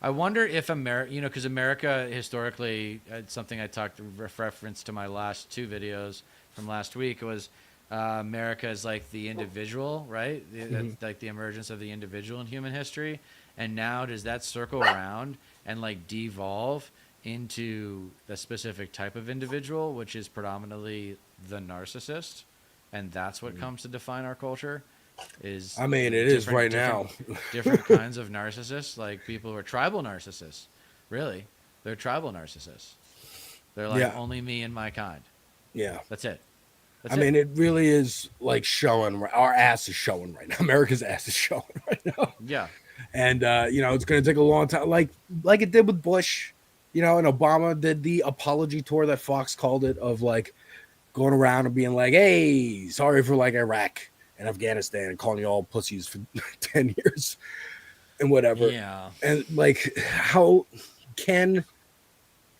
I wonder if America, because America historically, something I talked reference to my last 2 videos from last week was. America is like the individual, right? That's like the emergence of the individual in human history. And now does that circle around and like devolve into a specific type of individual, which is predominantly the narcissist? And that's what comes to define our culture is. I mean, it is right now. Different kinds of narcissists, like people who are tribal narcissists. Really, they're tribal narcissists. They're like only me and my kind. Yeah. That's it. I mean, it really is like showing. Our ass is showing right now. America's ass is showing right now. Yeah. And it's going to take a long time, like it did with Bush, and Obama did the apology tour that Fox called it, of like going around and being like, "Hey, sorry for like Iraq and Afghanistan, and calling you all pussies for 10 years and whatever." Yeah. And like, how can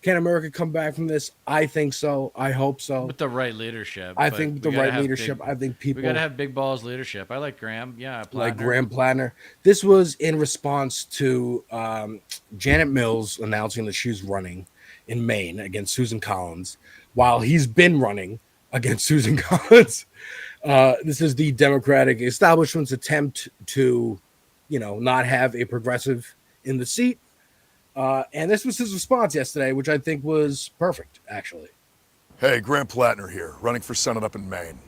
America come back from this? I think so. I hope so. With the right leadership. I think the right leadership. I think people. We got to have big balls leadership. I like Graham. Yeah. Plattner. Like Graham Plattner. This was in response to Janet Mills announcing that she's running in Maine against Susan Collins, while he's been running against Susan Collins. This is the Democratic establishment's attempt to, not have a progressive in the seat. And this was his response yesterday, which I think was perfect, actually. Hey, Graham Plattner here, running for Senate up in Maine.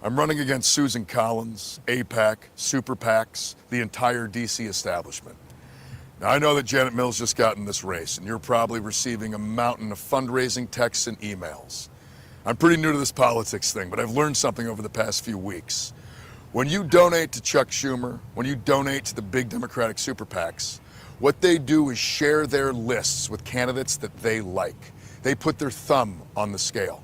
I'm running against Susan Collins, AIPAC, Super PACs, the entire DC establishment. Now, I know that Janet Mills just got in this race, and you're probably receiving a mountain of fundraising texts and emails. I'm pretty new to this politics thing, but I've learned something over the past few weeks. When you donate to Chuck Schumer, when you donate to the big Democratic Super PACs, what they do is share their lists with candidates that they like. They put their thumb on the scale.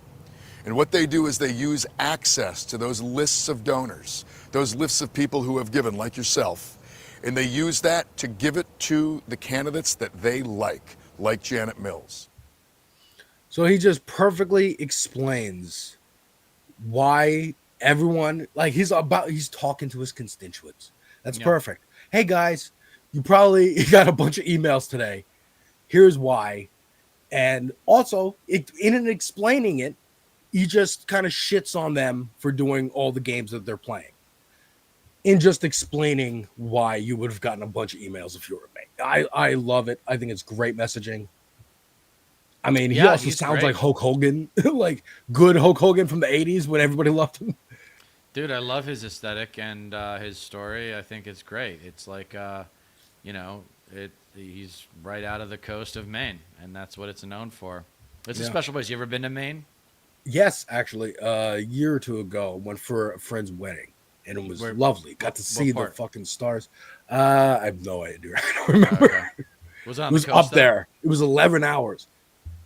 And what they do is they use access to those lists of donors, those lists of people who have given, like yourself, and they use that to give it to the candidates that they like Janet Mills. So he just perfectly explains why everyone, like he's talking to his constituents. That's perfect. Hey guys, you probably got a bunch of emails today. Here's why. And also, in explaining it, he just kind of shits on them for doing all the games that they're playing. In just explaining why you would have gotten a bunch of emails if you were me. I love it. I think it's great messaging. I mean, he also sounds great. Like Hulk Hogan, like good Hulk Hogan from the 80s when everybody loved him. Dude, I love his aesthetic and his story. I think it's great. It's like... he's right out of the coast of Maine, and that's what it's known for. It's a special place. You ever been to Maine? Yes, actually, a year or two ago, went for a friend's wedding, and it was lovely. Got to see the fucking stars. I have no idea. I don't remember. Okay. Was it on the coast, up there. It was 11 hours.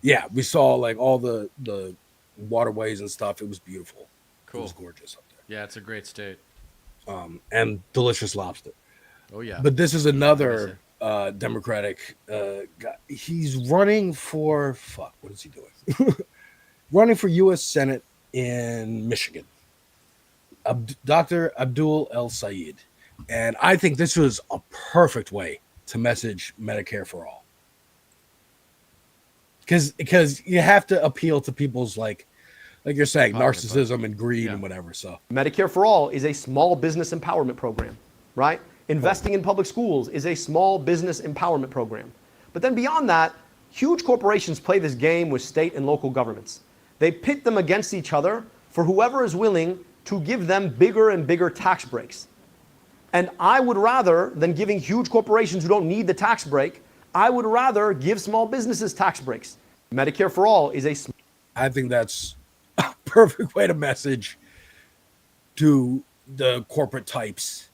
Yeah, we saw like all the waterways and stuff. It was beautiful. Cool. It was gorgeous up there. Yeah, it's a great state. And delicious lobster. Oh yeah. But this is another Democratic guy. He's running for what is he doing? Running for U.S. Senate in Michigan. Dr. Abdul El Sayed. And I think this was a perfect way to message Medicare for all. Because you have to appeal to people's like you're saying, narcissism and greed and whatever. So Medicare for All is a small business empowerment program, right? Investing in public schools is a small business empowerment program. But then beyond that, huge corporations play this game with state and local governments. They pit them against each other for whoever is willing to give them bigger and bigger tax breaks. And I would rather than giving huge corporations who don't need the tax break, I would rather give small businesses tax breaks. Medicare for All is a... I think that's a perfect way to message to the corporate types.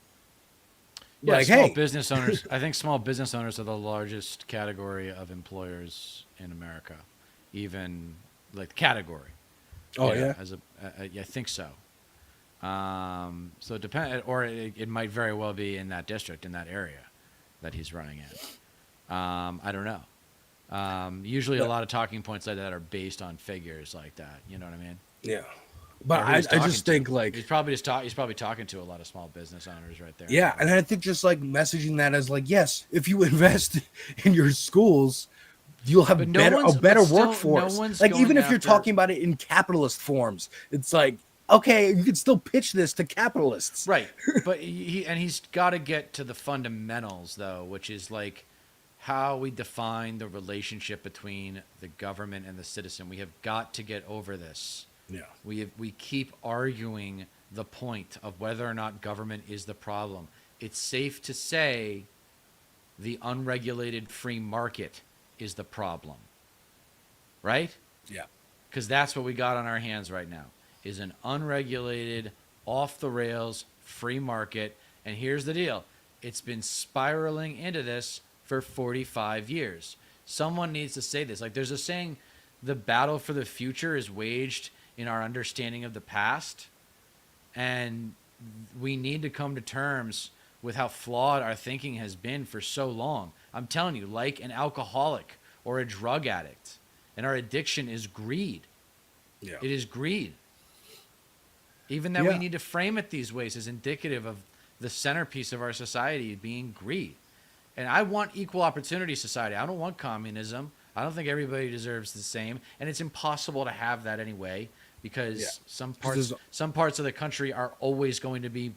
Yeah, like, small hey, business owners. I think small business owners are the largest category of employers in America, even like category. Oh, You know, yeah? as I think so. So it depends, or it might very well be in that district, in that area that he's running in. I don't know. Usually, a lot of talking points like that are based on figures like that. You know what I mean? Yeah. But Or I who he's talking just to. think like he's probably talking to a lot of small business owners right there. yeah, and I think just like messaging that as like, yes, if you invest in your schools, you'll have But no a one's- better but still, no workforce. one's Like even going if you're after- talking about it in capitalist forms, it's like, okay, you can still pitch this to capitalists. Right. But he's got to get to the fundamentals though, which is like how we define the relationship between the government and the citizen. We have got to get over this. Yeah. We keep arguing the point of whether or not government is the problem. It's safe to say the unregulated free market is the problem. Right? Yeah. Because that's what we got on our hands right now, is an unregulated, off the rails free market. And here's the deal. It's been spiraling into this for 45 years. Someone needs to say this. Like there's a saying, the battle for the future is waged in our understanding of the past. And we need to come to terms with how flawed our thinking has been for so long. I'm telling you, like an alcoholic or a drug addict, and our addiction is greed. Yeah. It is greed. Even that we need to frame it these ways is indicative of the centerpiece of our society being greed. And I want equal opportunity society. I don't want communism. I don't think everybody deserves the same. And it's impossible to have that anyway, because some parts of the country are always going to be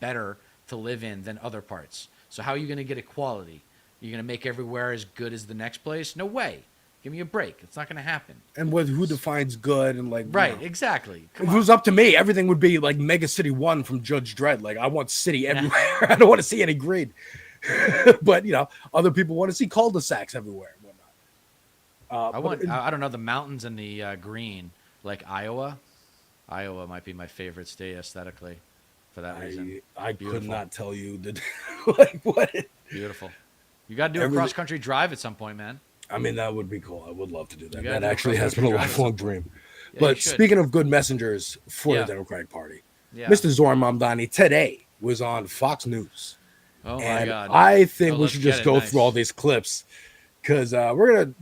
better to live in than other parts. So how are you going to get equality? You're going to make everywhere as good as the next place? No way. Give me a break. It's not going to happen. And with who defines good and like Right, you know, exactly. if it was up to me, everything would be like Mega City 1 from Judge Dredd. Like I want city everywhere. I don't want to see any greed. But you know, other people want to see cul-de-sacs everywhere and whatnot. I don't know, the mountains and the green, like Iowa. Iowa might be my favorite state aesthetically for that reason. I could Beautiful. not tell you that. Like what? Beautiful. You got to do a cross-country drive at some point, man. I mean, that would be cool. I would love to do that. You gotta That do a actually has been a cross-country lifelong drive. dream. Yeah, you But should. speaking of good messengers for Yeah. the Democratic Party, Yeah. Mr. Zoran Mamdani today was on Fox News. Oh my And God. I think Oh, we let's should get just it. go Nice. through all these clips because we're gonna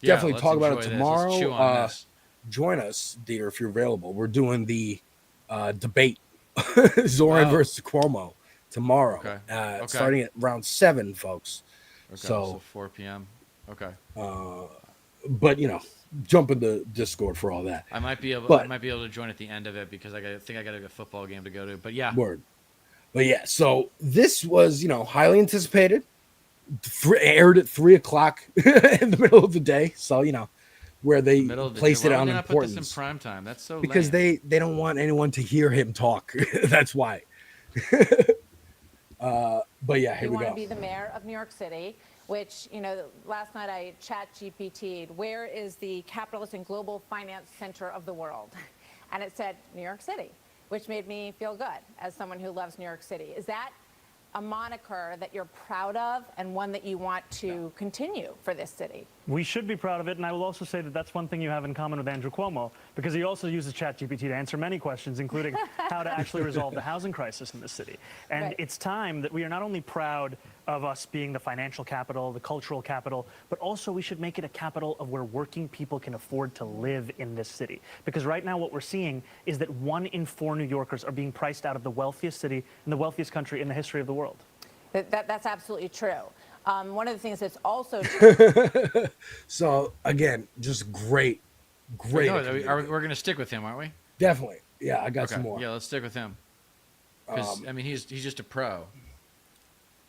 Yeah, definitely let's talk about enjoy it this. tomorrow. Let's chew on this. Join us, Deter, if you're available. We're doing the debate, Zoran Wow. versus Cuomo, tomorrow, Okay. starting at around 7, folks. Okay, So 4 p.m. Okay. but you know, jump in the Discord for all that. I might be able. But- I might be able to join at the end of it because I think I got a football game to go to. But yeah. Word. But yeah, so this was, you know, highly anticipated. Aired at 3 o'clock in the middle of the day. So, you know, where they Middle of the placed day. it Why on would they not put this in importance. prime time? That's so Because lame. they don't want anyone to hear him talk. That's why. But yeah, here You we want go. to be the mayor of New York City, which, you know, last night I chat GPT'd, where is the capitalist and global finance center of the world? And it said New York City, which made me feel good as someone who loves New York City. Is that a moniker that you're proud of and one that you want to continue for this city? We should be proud of it, and I will also say that that's one thing you have in common with Andrew Cuomo, because he also uses ChatGPT to answer many questions, including how to actually resolve the housing crisis in this city. And Right. it's time that we are not only proud of us being the financial capital, the cultural capital, but also we should make it a capital of where working people can afford to live in this city. Because right now what we're seeing is that 1 in 4 New Yorkers are being priced out of the wealthiest city and the wealthiest country in the history of the world. That's absolutely true. One of the things that's also true. So again, just great. No, we're going to stick with him, aren't we? Definitely. Yeah, I got Okay. some more. Yeah, let's stick with him. Because I mean, he's just a pro.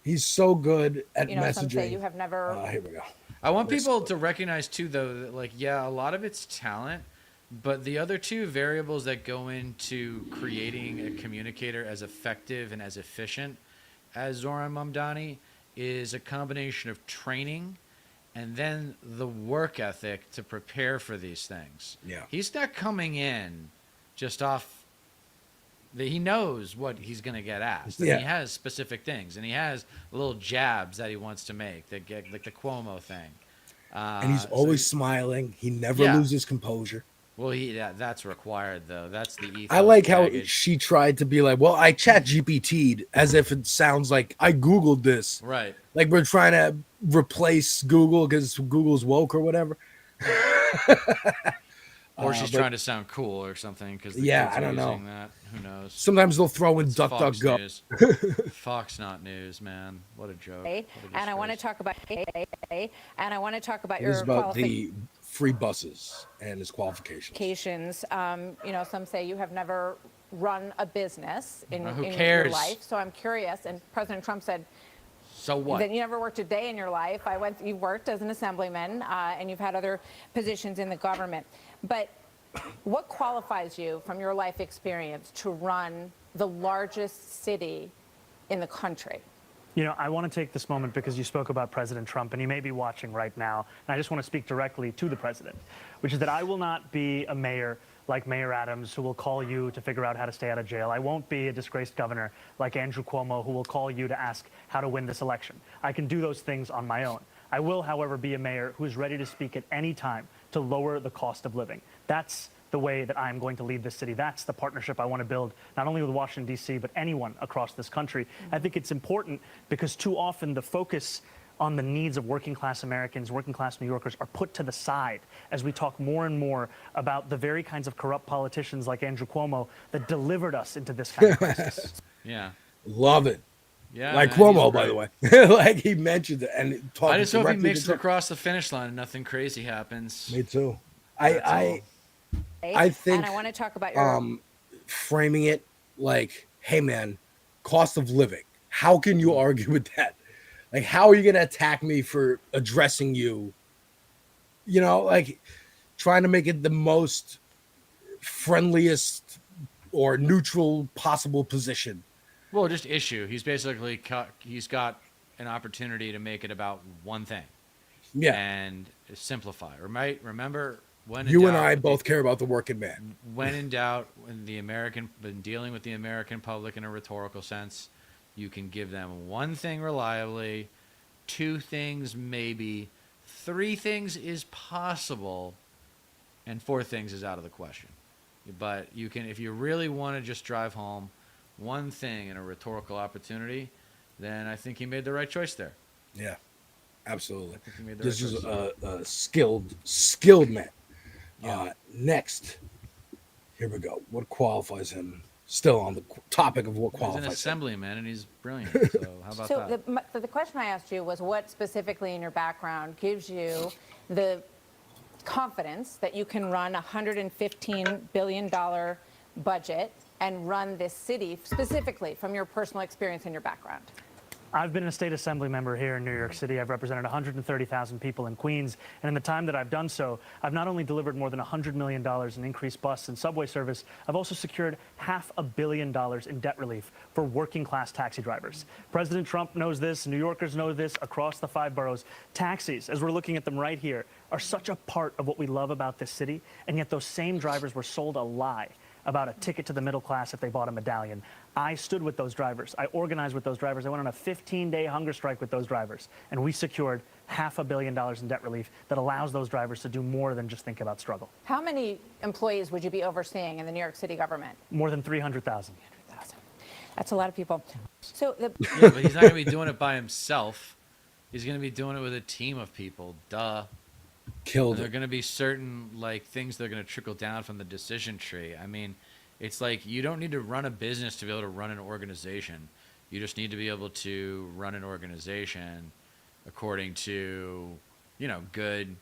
He's so good at You know, messaging. some say you have never. Here we go. I want people to recognize too, though, that like, yeah, a lot of it's talent, but the other two variables that go into creating a communicator as effective and as efficient as Zoran Mamdani is a combination of training and then the work ethic to prepare for these things. Yeah. He's not coming in just off he knows what he's going to get asked. And Yeah. he has specific things, and he has little jabs that he wants to make, that get like the Cuomo thing. And he's always smiling. He never Yeah. loses composure. Well, that's required though. That's the ethos. I like how baggage. she tried to be like, well, I chat GPT'd as if it sounds like I Googled this. Right. Like we're trying to replace Google because Google's woke or whatever. Or she's but trying to sound cool or something because Yeah, kids I are don't know. using that. Who knows? Sometimes they'll throw in It's Fox DuckDuckGo. News. Fox not news, man. What a joke. And I want to talk about It your is about qualifications. the free buses and his qualifications. You know, some say you have never run a business in, Who in your cares? life. So I'm curious. And President Trump said So what? that you never worked a day in your life. You've worked as an assemblyman, and you've had other positions in the government. But what qualifies you from your life experience to run the largest city in the country? You know, I want to take this moment because you spoke about President Trump, and he may be watching right now, and I just want to speak directly to the president, which is that I will not be a mayor like Mayor Adams who will call you to figure out how to stay out of jail. I won't be a disgraced governor like Andrew Cuomo who will call you to ask how to win this election. I can do those things on my own. I will, however, be a mayor who is ready to speak at any time to lower the cost of living. That's the way that I'm going to lead this city. That's the partnership I want to build, not only with Washington, D.C., but anyone across this country. I think it's important because too often the focus on the needs of working class Americans, working class New Yorkers are put to the side as we talk more and more about the very kinds of corrupt politicians like Andrew Cuomo that delivered us into this kind of crisis. Yeah. Love it. Yeah, like man, Cuomo, he's by the great. way. Like he mentioned it and talked I just hope he directly makes to it across the finish line and nothing crazy happens. Me too. That's I think And I want to talk about your. framing it like, hey man, cost of living. How can you argue with that? Like, how are you gonna attack me for addressing you? You know, like trying to make it the most friendliest or neutral possible position. Well, just issue. He's basically he's got an opportunity to make it about one thing. Yeah. And simplify. Remember when You and doubt, I both care about the working man. When in doubt, when dealing with the American public in a rhetorical sense, you can give them one thing reliably, two things maybe, three things is possible, and four things is out of the question. But you can, if you really want to just drive home one thing in a rhetorical opportunity, then I think he made the right choice there. Yeah, absolutely. He made the This right is choice. a skilled man. Yeah. Next, here we go. What qualifies him? Still on the topic of what He's an qualifies him. assemblyman, and he's brilliant. So how about So that? the question I asked you was what specifically in your background gives you the confidence that you can run a $115 billion budget and run this city specifically from your personal experience and your background? I've been a state assembly member here in New York City. I've represented 130,000 people in Queens. And in the time that I've done so, I've not only delivered more than $100 million in increased bus and subway service, I've also secured $500 million in debt relief for working class taxi drivers. President Trump knows this. New Yorkers know this across the 5 boroughs. Taxis, as we're looking at them right here, are such a part of what we love about this city. And yet those same drivers were sold a lie about a ticket to the middle class if they bought a medallion. I stood with those drivers. I organized with those drivers. I went on a 15-day hunger strike with those drivers, and we secured $500 million in debt relief that allows those drivers to do more than just think about struggle. How many employees would you be overseeing in the New York City government? More than 300,000. That's a lot of people. So yeah, but he's not going to be doing it by himself. He's going to be doing it with a team of people. Duh. Killed and there it. are going to be certain like things that are going to trickle down from the decision tree. I mean, it's like you don't need to run a business to be able to run an organization. You just need to be able to run an organization according to, you know, good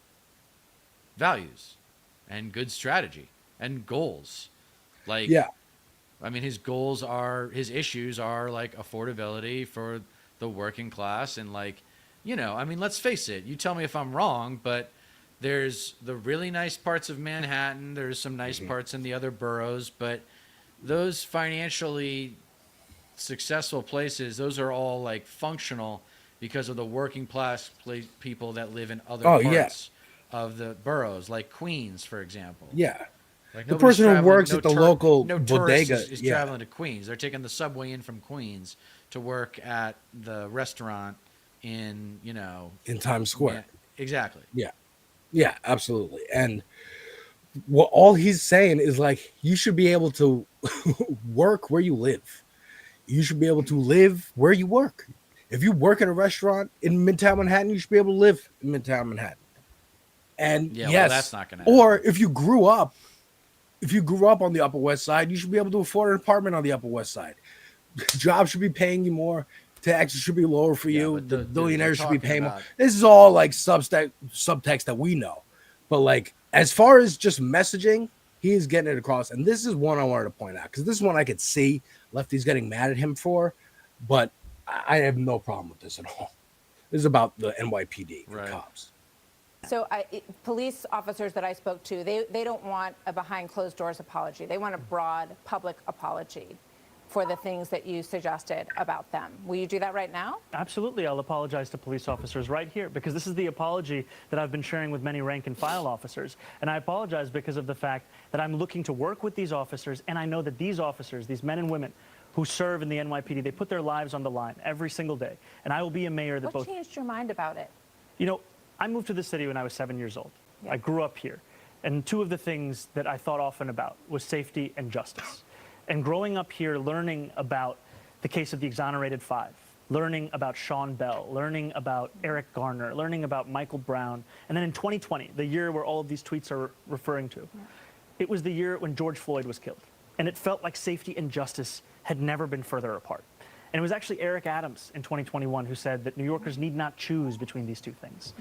values and good strategy and goals. Like, yeah. I mean, his issues are like affordability for the working class and like, you know, I mean, let's face it. You tell me if I'm wrong, but there's the really nice parts of Manhattan. There's some nice parts in the other boroughs, but those financially successful places, those are all like functional because of the working class people that live in other parts of the boroughs, like Queens, for example. Yeah. Like the person who works at the local bodega is traveling to Queens. They're taking the subway in from Queens to work at the restaurant in, you know, in Times Square. Yeah, exactly. Yeah. Yeah, absolutely. And what all he's saying is like you should be able to work where you live. You should be able to live where you work. If you work in a restaurant in Midtown Manhattan, you should be able to live in Midtown Manhattan. And yeah, yes, well, that's not gonna happen. Or if you grew up on the Upper West Side, you should be able to afford an apartment on the Upper West Side. Jobs should be paying you more. Taxes should be lower for you. The billionaires should be paying more. This is all like subtext that we know. But like as far as just messaging, he is getting it across. And this is one I wanted to point out because this is one I could see lefties getting mad at him for. But I have no problem with this at all. This is about the NYPD, the cops. So police officers that I spoke to, they don't want a behind closed doors apology. They want a broad public apology for the things that you suggested about them. Will you do that right now? Absolutely. I'll apologize to police officers right here because this is the apology that I've been sharing with many rank and file officers. And I apologize because of the fact that I'm looking to work with these officers, and I know that these officers, these men and women who serve in the NYPD, they put their lives on the line every single day. And I will be a mayor that What changed your mind about it? You know, I moved to the city when I was 7 years old. Yeah. I grew up here. And two of the things that I thought often about was safety and justice. And growing up here, learning about the case of the exonerated five, learning about Sean Bell, learning about Eric Garner, learning about Michael Brown. And then in 2020, the year where all of these tweets are referring to, it was the year when George Floyd was killed. And it felt like safety and justice had never been further apart. And it was actually Eric Adams in 2021 who said that New Yorkers need not choose between these two things.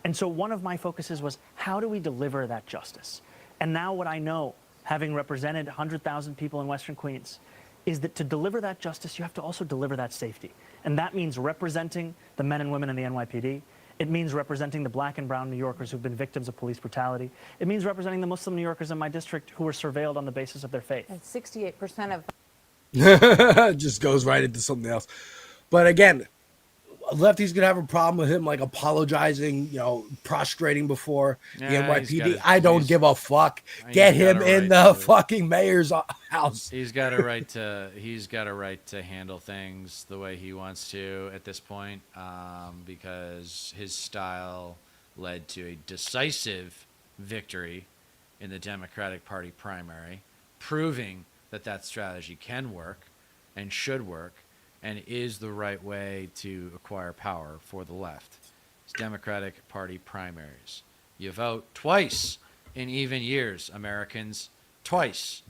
And so one of my focuses was, how do we deliver that justice? And now what I know, having represented 100,000 people in Western Queens, is that to deliver that justice, you have to also deliver that safety. And that means representing the men and women in the NYPD. It means representing the black and brown New Yorkers who've been victims of police brutality. It means representing the Muslim New Yorkers in my district who were surveilled on the basis of their faith. And 68% of just goes right into something else. But again, lefties could have a problem with him like apologizing, you know, prostrating before the NYPD. I don't give a fuck. Get him in the fucking mayor's house. He's got a right to handle things the way he wants to at this point, because his style led to a decisive victory in the Democratic Party primary, proving that strategy can work and should work and is the right way to acquire power for the left. It's Democratic Party primaries. You vote twice in even years, Americans. Twice.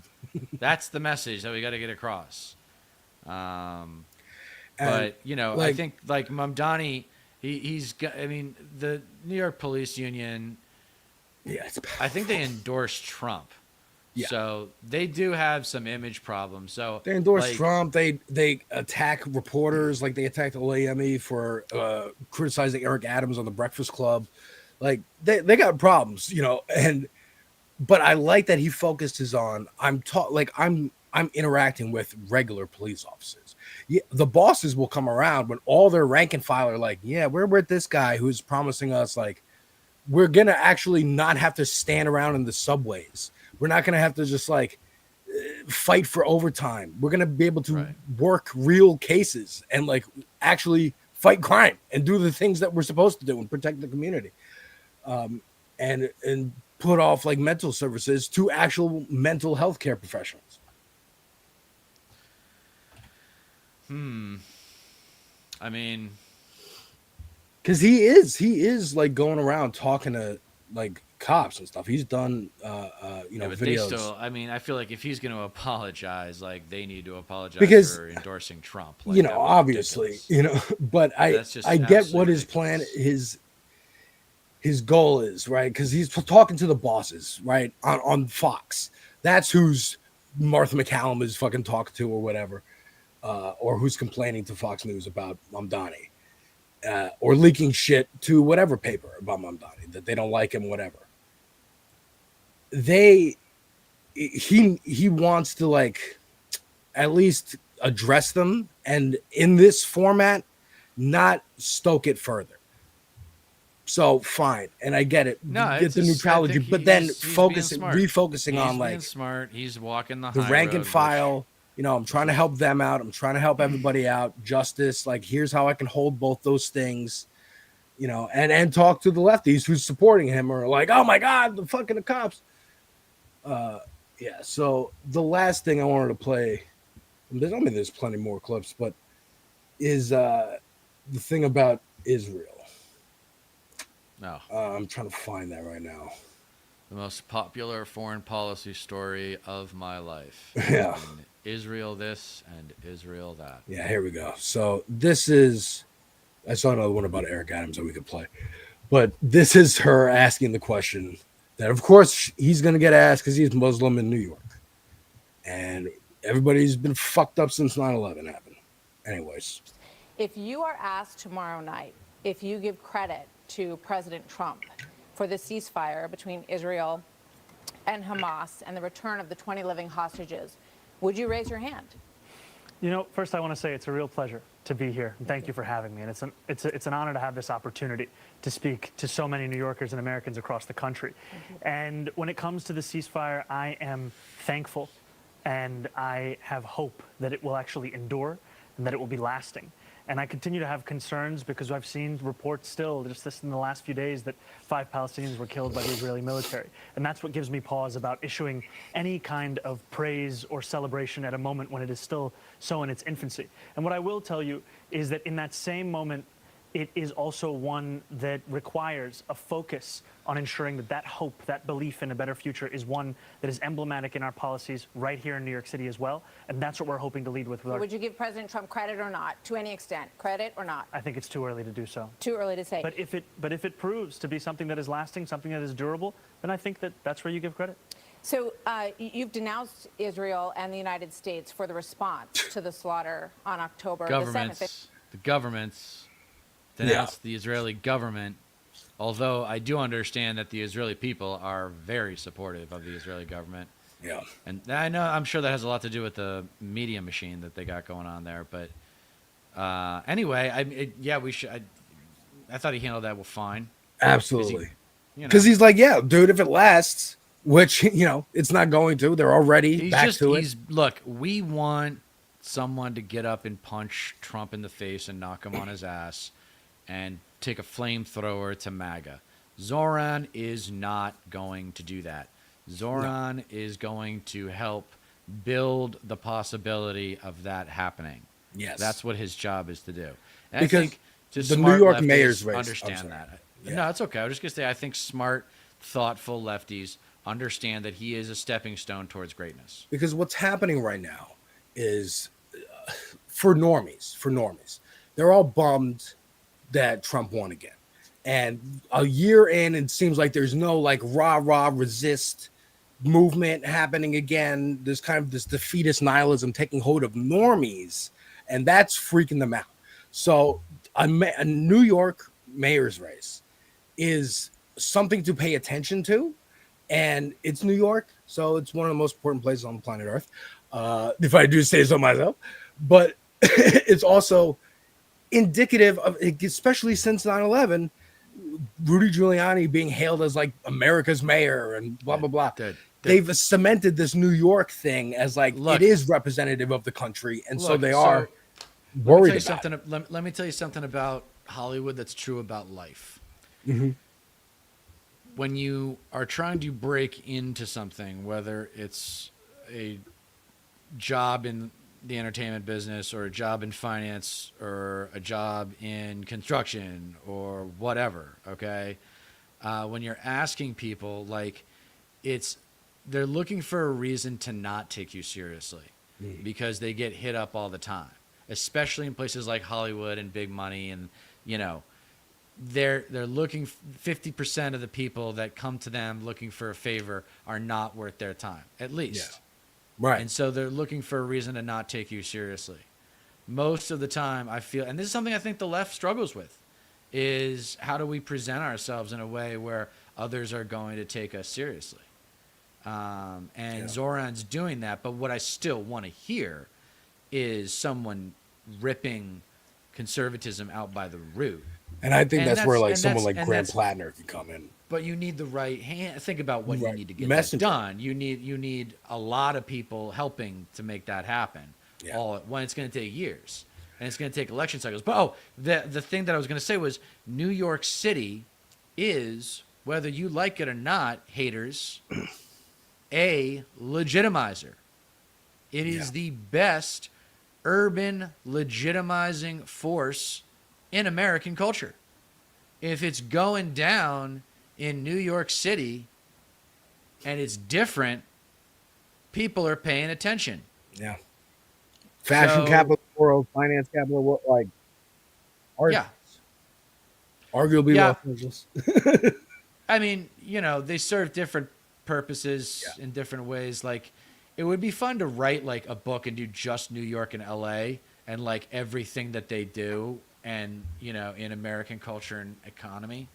That's the message that we got to get across. But, you know, I think like Mamdani, he's got, I mean, the New York Police Union, I think they endorsed Trump. Yeah. So they do have some image problems. So they endorse Trump. They attack reporters like they attacked Olayemi for criticizing Eric Adams on the Breakfast Club. Like they got problems, you know. But I like that he focused his on I'm interacting with regular police officers. Yeah, the bosses will come around when all their rank and file are like, yeah, we're with this guy who's promising us like we're gonna actually not have to stand around in the subways. We're not going to have to just like fight for overtime. We're going to be able to work real cases and like actually fight crime and do the things that we're supposed to do and protect the community. And put off like mental services to actual mental health care professionals. I mean, because he is like going around talking to like cops and stuff. He's done but videos. they still, I mean, I feel like if he's going to apologize, like they need to apologize Because, for endorsing Trump. Like, that was obviously, ridiculous. but That's just I get what absolutely his plan, his goal is, right? Because he's talking to the bosses, right, on Fox. That's who's Martha McCallum is fucking talking to or whatever, or who's complaining to Fox News about Mamdani, or leaking shit to whatever paper about Mamdani that they don't like him, whatever. He wants to like at least address them, and in this format, not stoke it further. So fine, and I get it. No, Get the neutrality, but then refocusing on like being smart. He's walking the the high rank road, and file. I'm trying to help them out. I'm trying to help everybody out. Justice, like here's how I can hold both those things. And talk to the lefties who's supporting him or like, oh my God, the fucking cops. So the last thing I wanted to play, there's plenty more clips, but is the thing about Israel. No. I'm trying to find that right now. The most popular foreign policy story of my life. Yeah. And Israel this and Israel that. Yeah, here we go. So this is, I saw another one about Eric Adams that we could play, but this is her asking the question that, of course, he's going to get asked because he's Muslim in New York. And everybody's been fucked up since 9/11 happened. Anyways. If you are asked tomorrow night if you give credit to President Trump for the ceasefire between Israel and Hamas and the return of the 20 living hostages, would you raise your hand? First I want to say it's a real pleasure to be here. And thank you for having me. And it's an honor to have this opportunity to speak to so many New Yorkers and Americans across the country. And when it comes to the ceasefire, I am thankful and I have hope that it will actually endure and that it will be lasting. And I continue to have concerns because I've seen reports still, just this in the last few days, that 5 Palestinians were killed by the Israeli military. And that's what gives me pause about issuing any kind of praise or celebration at a moment when it is still so in its infancy. And what I will tell you is that in that same moment, it is also one that requires a focus on ensuring that hope, that belief in a better future is one that is emblematic in our policies right here in New York City as well. And that's what we're hoping to lead with. Would you give President Trump credit or not, to any extent? Credit or not? I think it's too early to do so. Too early to say. But if it proves to be something that is lasting, something that is durable, then I think that's where you give credit. So you've denounced Israel and the United States for the response to the slaughter on October the 7th. The governments denounced the Israeli government, although I do understand that the Israeli people are very supportive of the Israeli government. Yeah. And I'm sure that has a lot to do with the media machine that they got going on there. But anyway, we should. I thought he handled that fine. Absolutely. Because he's like, yeah, dude, if it lasts, which, it's not going to, they're already back to it. Look, we want someone to get up and punch Trump in the face and knock him on his ass and take a flamethrower to MAGA. Zoran is not going to do that. Zoran is going to help build the possibility of that happening. Yes. That's what his job is to do. And because I think just the smart New York lefties mayor's race, understand that. Yeah. No, it's okay. I was just going to say, I think smart, thoughtful lefties understand that he is a stepping stone towards greatness. Because what's happening right now is for normies, they're all bummed that Trump won again. And a year in, it seems like there's no like rah resist movement happening again. There's kind of this defeatist nihilism taking hold of normies, and that's freaking them out. So a New York mayor's race is something to pay attention to, and it's New York, so it's one of the most important places on planet Earth, if I do say so myself. But it's also indicative of, especially since 9/11, Rudy Giuliani being hailed as like America's mayor and blah blah blah. they've cemented this New York thing as like it is representative of the country, and so they are worried about it. Let me tell you something about Hollywood that's true about life. When you are trying to break into something, whether it's a job in the entertainment business or a job in finance or a job in construction or whatever, okay? When you're asking people, like, they're looking for a reason to not take you seriously because they get hit up all the time, especially in places like Hollywood and big money. And, you know, they're looking, 50% of the people that come to them looking for a favor are not worth their time, at least. Right. And so they're looking for a reason to not take you seriously. Most of the time, I feel, and this is something I think the left struggles with, is how do we present ourselves in a way where others are going to take us seriously? Zoran's doing that, but what I still want to hear is someone ripping conservatism out by the root. And I think that's where like someone like Graham Plattner can come in. But you need the right hand. Think about what you need to get that done. You need a lot of people helping to make that happen. All at once. It's going to take years, and it's going to take election cycles. But the thing that I was going to say was New York City is, whether you like it or not, haters, a legitimizer. It is the best urban legitimizing force in American culture. If it's going down in New York City and it's different, people are paying attention. Yeah. Fashion capital of the world, finance capital of the world, like arguably Los Angeles. I mean, you know, they serve different purposes in different ways. Like, it would be fun to write like a book and do just New York and LA and like everything that they do and, you know, in American culture and economy.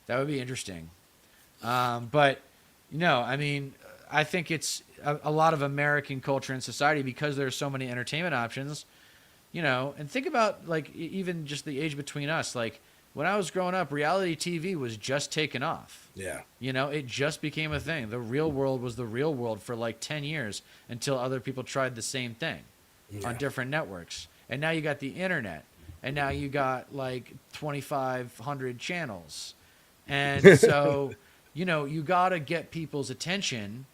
That would be interesting. But, you know, I mean, I think it's a lot of American culture and society, because there are so many entertainment options, you know, and think about like even just the age between us. Like, when I was growing up, reality TV was just taking off. Yeah. You know, it just became a thing. The Real World was the Real World for like 10 years until other people tried the same thing on different networks. And now you got the internet. And now you got like 2,500 channels. And so, you know, you got to get people's attention.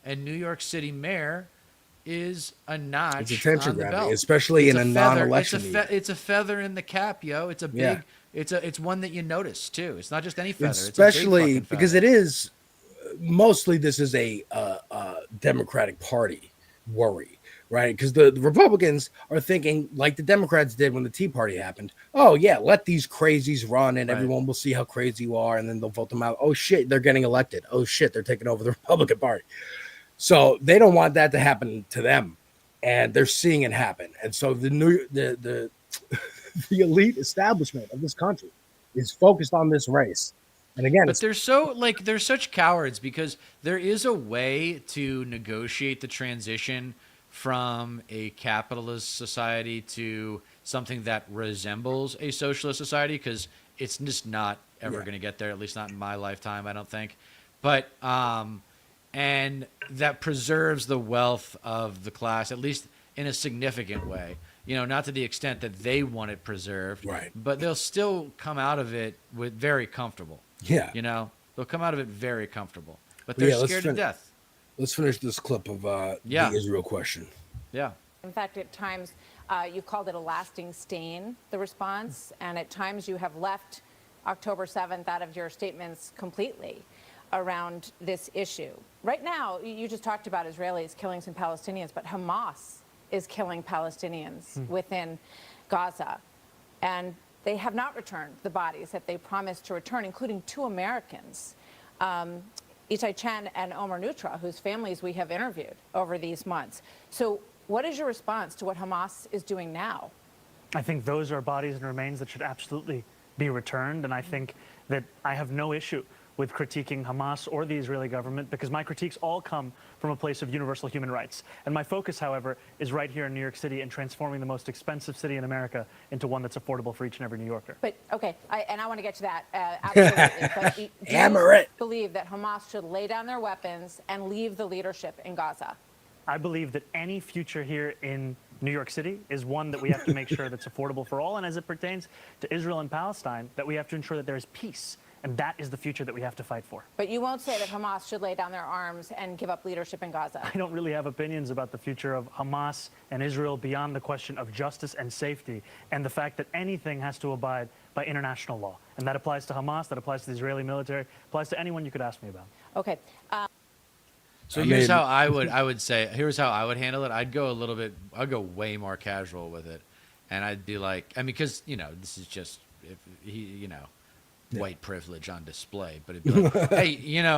And New York City mayor is a notch It's attention on the grabbing, belt. especially It's in a feather. non-election It's a feather in the cap, yo. It's a big... Yeah. It's one that you notice too. It's not just any feather. Especially it's a big because it is mostly this is a Democratic Party worry, right? Because the Republicans are thinking like the Democrats did when the Tea Party happened. Oh yeah, let these crazies run and everyone will see how crazy you are, and then they'll vote them out. Oh shit, they're getting elected. Oh shit, they're taking over the Republican Party. So they don't want that to happen to them, and they're seeing it happen. And so the elite establishment of this country is focused on this race. And again, but they're such cowards, because there is a way to negotiate the transition from a capitalist society to something that resembles a socialist society, because it's just not ever going to get there, at least not in my lifetime, I don't think. But and that preserves the wealth of the class, at least in a significant way. You know, not to the extent that they want it preserved, right? But they'll still come out of it with very comfortable. Yeah, you know, they'll come out of it very comfortable, but they're scared to death. Let's finish this clip of the Israel question. Yeah. In fact, at times you called it a lasting stain, the response, and at times you have left October 7th out of your statements completely around this issue. Right now, you just talked about Israelis killing some Palestinians, but Hamas is killing Palestinians within Gaza. And they have not returned the bodies that they promised to return, including 2 Americans, Itai Chen and Omer Nutra, whose families we have interviewed over these months. So what is your response to what Hamas is doing now? I think those are bodies and remains that should absolutely be returned. And I think that I have no issue with critiquing Hamas or the Israeli government, because my critiques all come from a place of universal human rights. And my focus, however, is right here in New York City and transforming the most expensive city in America into one that's affordable for each and every New Yorker. But okay, I want to get to that absolutely. But do Hammer you it. believe that Hamas should lay down their weapons and leave the leadership in Gaza? I believe that any future here in New York City is one that we have to make sure that's affordable for all. And as it pertains to Israel and Palestine, that we have to ensure that there is peace. And that is the future that we have to fight for. But you won't say that Hamas should lay down their arms and give up leadership in Gaza. I don't really have opinions about the future of Hamas and Israel beyond the question of justice and safety and the fact that anything has to abide by international law. And that applies to Hamas, that applies to the Israeli military, applies to anyone you could ask me about. Okay. So here's how I would say, here's how I would handle it. I'd go way more casual with it. And I'd be like, I mean, because, this is just, if he, white privilege on display. But it'd be like, hey,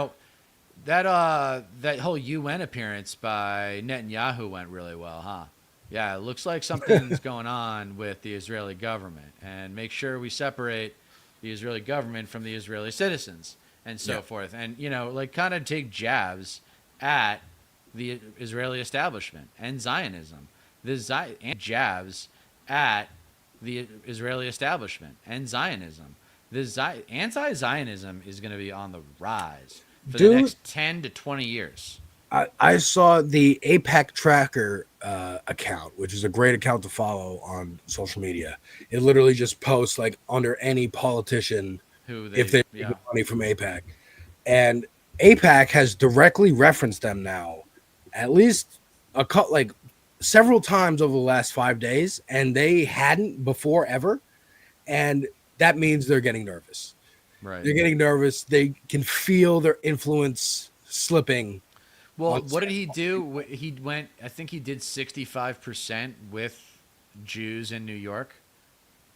that whole UN appearance by Netanyahu went really well, huh? Yeah, it looks like something's going on with the Israeli government. And make sure we separate the Israeli government from the Israeli citizens and so forth. And, kind of take jabs at the Israeli establishment and Zionism. And jabs at the Israeli establishment and Zionism. Anti-Zionism is going to be on the rise for the next 10 to 20 years. I saw the APAC tracker account, which is a great account to follow on social media. It literally just posts like under any politician if they get money from APAC. And APAC has directly referenced them now at least several times over the last 5 days, and they hadn't before ever. And that means they're getting nervous. Right. They're getting nervous. They can feel their influence slipping. Well, what did he do? He went, I think he did 65% with Jews in New York.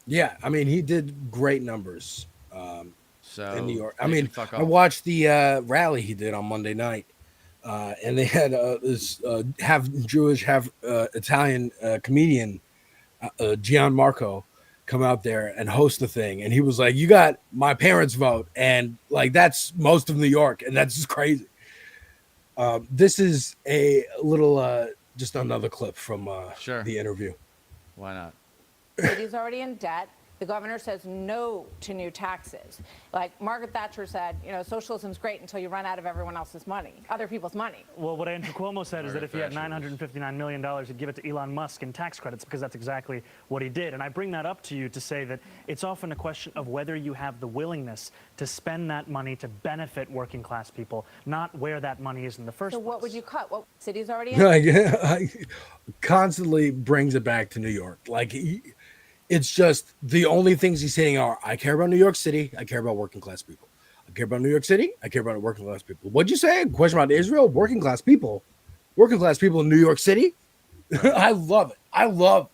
Yeah, I mean, he did great numbers in New York. I they mean, can fuck I off. watched the rally he did on Monday night, and they had this half Jewish, half Italian comedian, Gianmarco, come out there and host the thing. And he was like, you got my parents' vote. And that's most of New York. And that's just crazy. This is a little, just another clip from the interview. Why not? City's already in debt. The governor says no to new taxes. Like Margaret Thatcher said, socialism's great until you run out of everyone else's money, other people's money. Well, what Andrew Cuomo said is that if he had $959 million, he'd give it to Elon Musk in tax credits, because that's exactly what he did. And I bring that up to you to say that it's often a question of whether you have the willingness to spend that money to benefit working class people, not where that money is in the first So place. what would you cut? What city's already in? Constantly brings it back to New York. It's just the only things he's saying are, I care about New York City. I care about working class people. I care about New York City. I care about working class people. What'd you say? Question about Israel? Working class people. Working class people in New York City? I love it. I love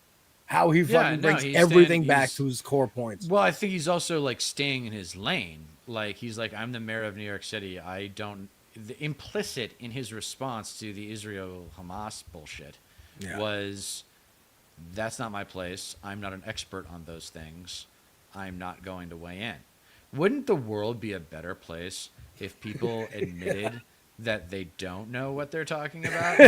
how he fucking brings everything back to his core points. Well, I think he's also staying in his lane. He's like, I'm the mayor of New York City. The implicit in his response to the Israel-Hamas bullshit was, that's not my place. I'm not an expert on those things. I'm not going to weigh in. Wouldn't the world be a better place if people admitted that they don't know what they're talking about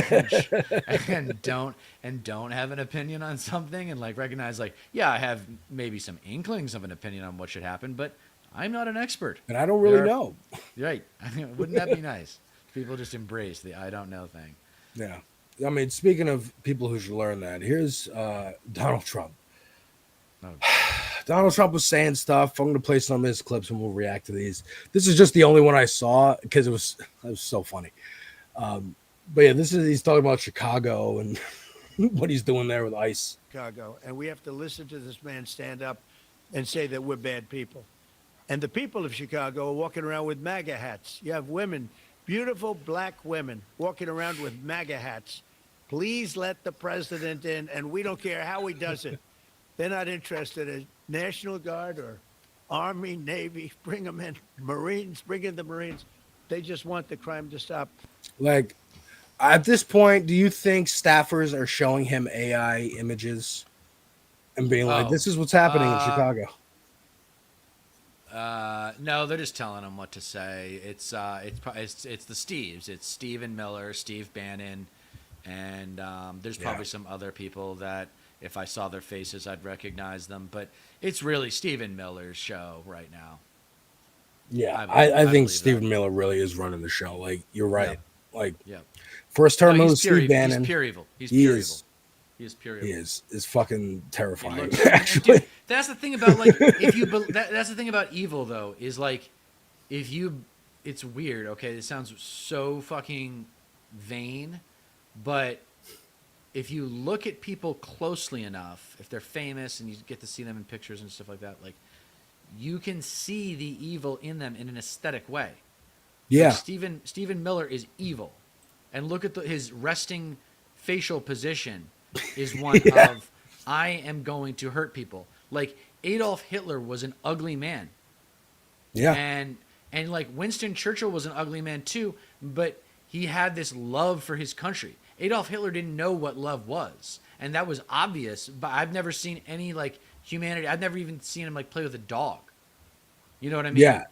and don't have an opinion on something, and recognize I have maybe some inklings of an opinion on what should happen, but I'm not an expert. And I don't really know. Right. Wouldn't that be nice? People just embrace the I don't know thing. Yeah. I mean, speaking of people who should learn that, here's Donald Trump. Donald Trump was saying stuff. I'm going to play some of his clips and we'll react to these. This is just the only one I saw because it was so funny. But yeah, he's talking about Chicago and what he's doing there with ICE. Chicago, and we have to listen to this man stand up and say that we're bad people. And the people of Chicago are walking around with MAGA hats. You have women, beautiful black women, walking around with MAGA hats. Please let the president in, and we don't care how he does it. They're not interested in National Guard or Army, Navy. Bring them in. Marines, bring in the Marines. They just want the crime to stop. At this point, do you think staffers are showing him AI images and being like, this is what's happening in Chicago? No, they're just telling him what to say. It's the Steves. It's Stephen Miller, Steve Bannon, and there's probably some other people that if I saw their faces, I'd recognize them. But it's really Stephen Miller's show right now. Yeah, I think Stephen Miller really is running the show. Like, you're right. Like, first term No, of he's pure Steve evil. Bannon. He's pure evil. He's pure evil. He is pure evil. He is fucking terrifying. And Actually, dude, that's the thing about like if you that's the thing about evil though is like if you it's weird. Okay, it sounds so fucking vain, but if you look at people closely enough, if they're famous and you get to see them in pictures and stuff like that, like you can see the evil in them in an aesthetic way. Yeah. Like Stephen Miller is evil, and look at his resting facial position is one of I am going to hurt people. Like Adolf Hitler was an ugly man. Yeah. And like Winston Churchill was an ugly man too, but he had this love for his country. Adolf Hitler didn't know what love was, and that was obvious, but I've never seen any like humanity. I've never even seen him like play with a dog. You know what I mean? Yeah.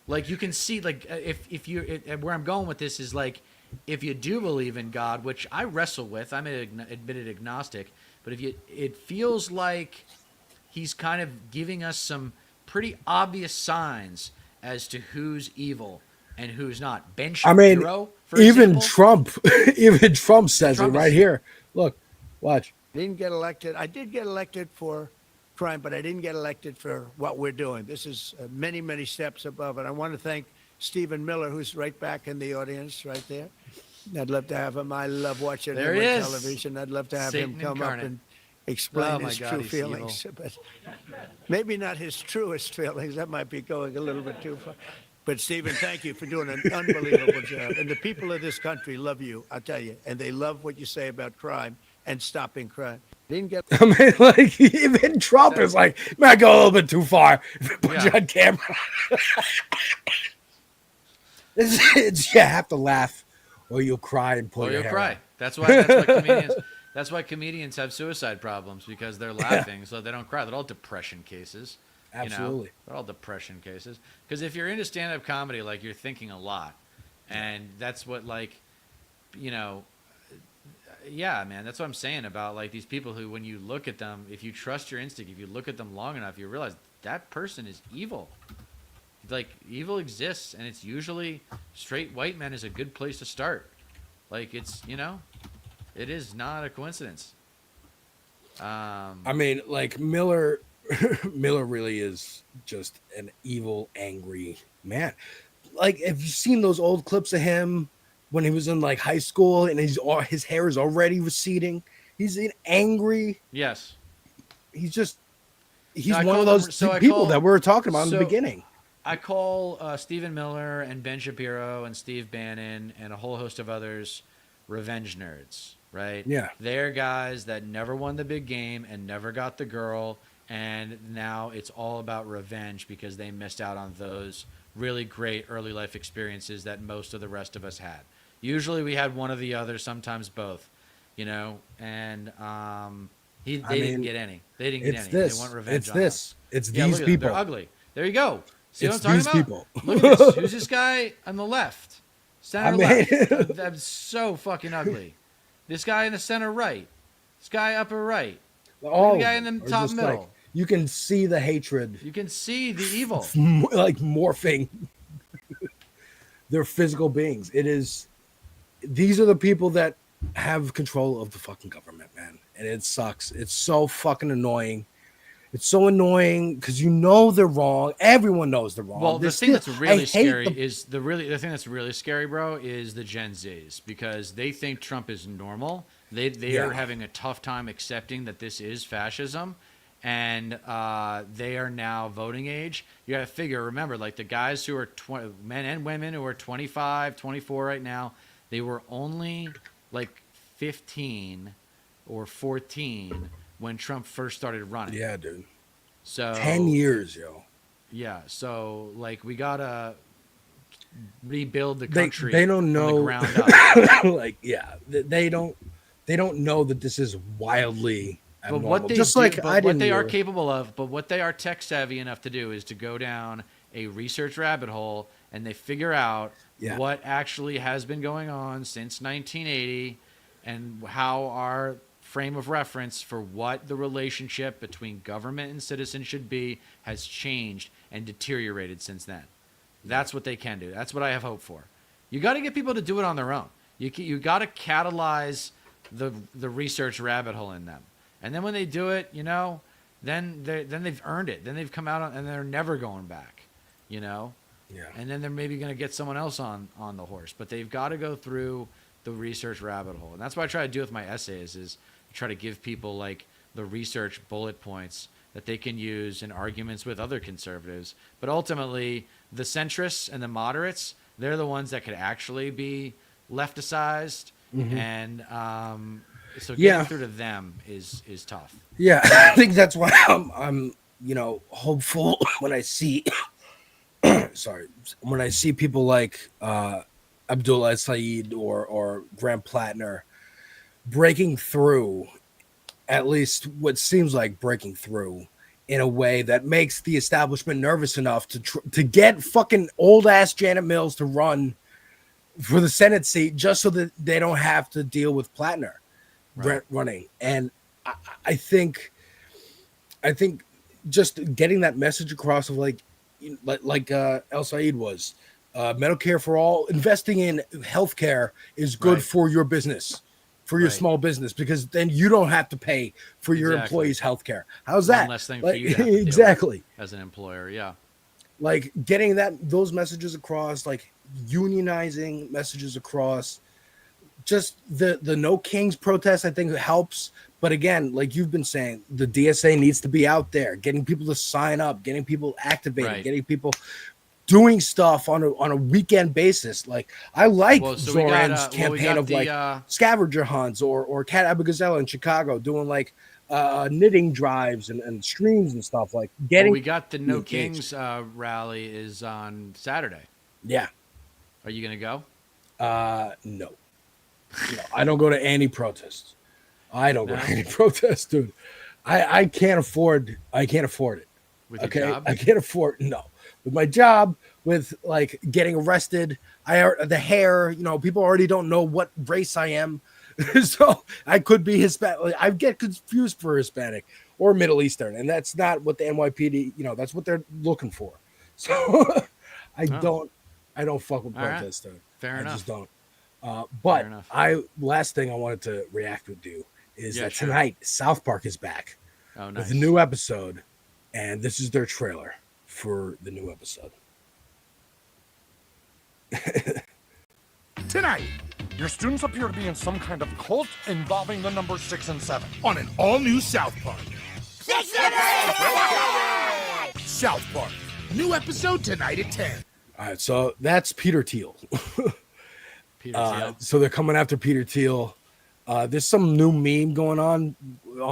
Like you can see like if you where I'm going with this is like if you do believe in God, which I wrestle with, I'm an admitted agnostic, but it feels like he's kind of giving us some pretty obvious signs as to who's evil and who's not. Ben Shapiro, for even example. Trump says Trump it right here. Look, watch. Didn't get elected. I did get elected for crime, but I didn't get elected for what we're doing. This is many, many steps above it. I want to thank Stephen Miller, who's right back in the audience right there. I'd love to have him. I love watching There him he on is. television. I'd love to have Satan him come incarnate. up and explain Oh my his God, true he's feelings. But maybe not his truest feelings. That might be going a little bit too far. But Stephen, thank you for doing an unbelievable job. And the people of this country love you, I'll tell you. And they love what you say about crime and stopping crime. Didn't get. I mean, like even Trump is like, man, go a little bit too far. Put you on camera. You have to laugh, or you'll cry and pull Or your you'll hair cry. out. That's why comedians have suicide problems, because they're laughing, so they don't cry. They're all depression cases. Absolutely. They're all depression cases. Because if you're into stand-up comedy, like you're thinking a lot, and that's what yeah, man, that's what I'm saying about like these people who, when you look at them, if you trust your instinct, if you look at them long enough, you realize that person is evil. Like evil exists, and it's usually straight white men is a good place to start. Like it's it is not a coincidence. I mean, like Miller really is just an evil, angry man. Like, have you seen those old clips of him when he was in like high school and his hair is already receding? He's an angry. Yes. He's No, I one call of those them- people that we were talking about in the beginning. I call Stephen Miller and Ben Shapiro and Steve Bannon and a whole host of others revenge nerds, right? Yeah. They're guys that never won the big game and never got the girl, and now it's all about revenge because they missed out on those really great early life experiences that most of the rest of us had. Usually we had one or the other, sometimes both, and they didn't get any. They didn't get any. They want revenge on us. It's Yeah, these look at them. people. They're ugly. There you go. See It's what I'm these talking people. about? Look at this. Who's this guy on the left? Center left. That's so fucking ugly. This guy in the center right. This guy upper right. All the guy of in them the are top just middle. like, you can see the hatred. You can see the evil. Like morphing their physical beings. These are the people that have control of the fucking government, man. And it sucks. It's so fucking annoying. It's so annoying because they're wrong. Everyone knows they're wrong. Well, the They're thing that's still- really I hate scary the- is the thing that's really scary, bro, is the Gen Zs, because they think Trump is normal. They are having a tough time accepting that this is fascism, and they are now voting age. You got to figure, remember, like the guys who are men and women who are 25, 24 right now, they were only like 15 or 14 when Trump first started running. Yeah, dude. So 10 years, yo. Yeah, so like we gotta rebuild the country. They don't from know. the ground up. Like, yeah, they don't know that this is wildly But abnormal. what they Just do, like but I what didn't. they are either. capable of, but what they are tech savvy enough to do is to go down a research rabbit hole and they figure out Yeah. what actually has been going on since 1980 and how our frame of reference for what the relationship between government and citizen should be has changed and deteriorated since then. That's what they can do. That's what I have hope for. You got to get people to do it on their own. You got to catalyze the research rabbit hole in them, and then when they do it, you know, then they've earned it. Then they've come out and they're never going back, you know. Yeah. And then they're maybe going to get someone else on the horse, but they've got to go through the research rabbit hole, and that's what I try to do with my essays is try to give people like the research bullet points that they can use in arguments with other conservatives. But ultimately, the centrists and the moderates, they're the ones that could actually be lefticized, and so getting through to them is tough. Yeah, I think that's why I'm you know, hopeful when I see when I see people like Abdullah Saeed or Graham Plattner breaking through, at least what seems like breaking through in a way that makes the establishment nervous enough to get fucking old ass Janet Mills to run for the Senate seat just so that they don't have to deal with Plattner running. And I think just getting that message across of like El Said was Medicare for all, investing in healthcare is good for your business, for your small business, because then you don't have to pay for your employees' healthcare. How's that? One less thing for you to have to deal with exactly as an employer. Yeah. Like getting those messages across, like unionizing messages across, just the No Kings protest, I think helps. But again, like you've been saying, the DSA needs to be out there, getting people to sign up, getting people activated, getting people doing stuff on a weekend basis. Like I like Zoran's campaign of like scavenger hunts or Cat Abigazella in Chicago doing like knitting drives and streams and stuff, like getting. We got the No Kings rally is on Saturday. Yeah. Are you gonna go? No, I don't go to any protests. I don't go to any protests, dude. I can't afford it. With your job? I can't afford with my job, with like getting arrested. The hair, people already don't know what race I am. So I could be Hispanic. I get confused for Hispanic or Middle Eastern, and that's not what the NYPD, that's what they're looking for. So I don't fuck with protests, dude. Fair enough. I just don't. But last thing I wanted to react with you is that tonight South Park is back with a new episode, and this is their trailer for the new episode. Tonight, your students appear to be in some kind of cult involving the numbers 6 and 7 on an all-new South Park. South Park, new episode tonight at 10. All right, so that's Peter Thiel. Peter Thiel. So they're coming after Peter Thiel. There's some new meme going on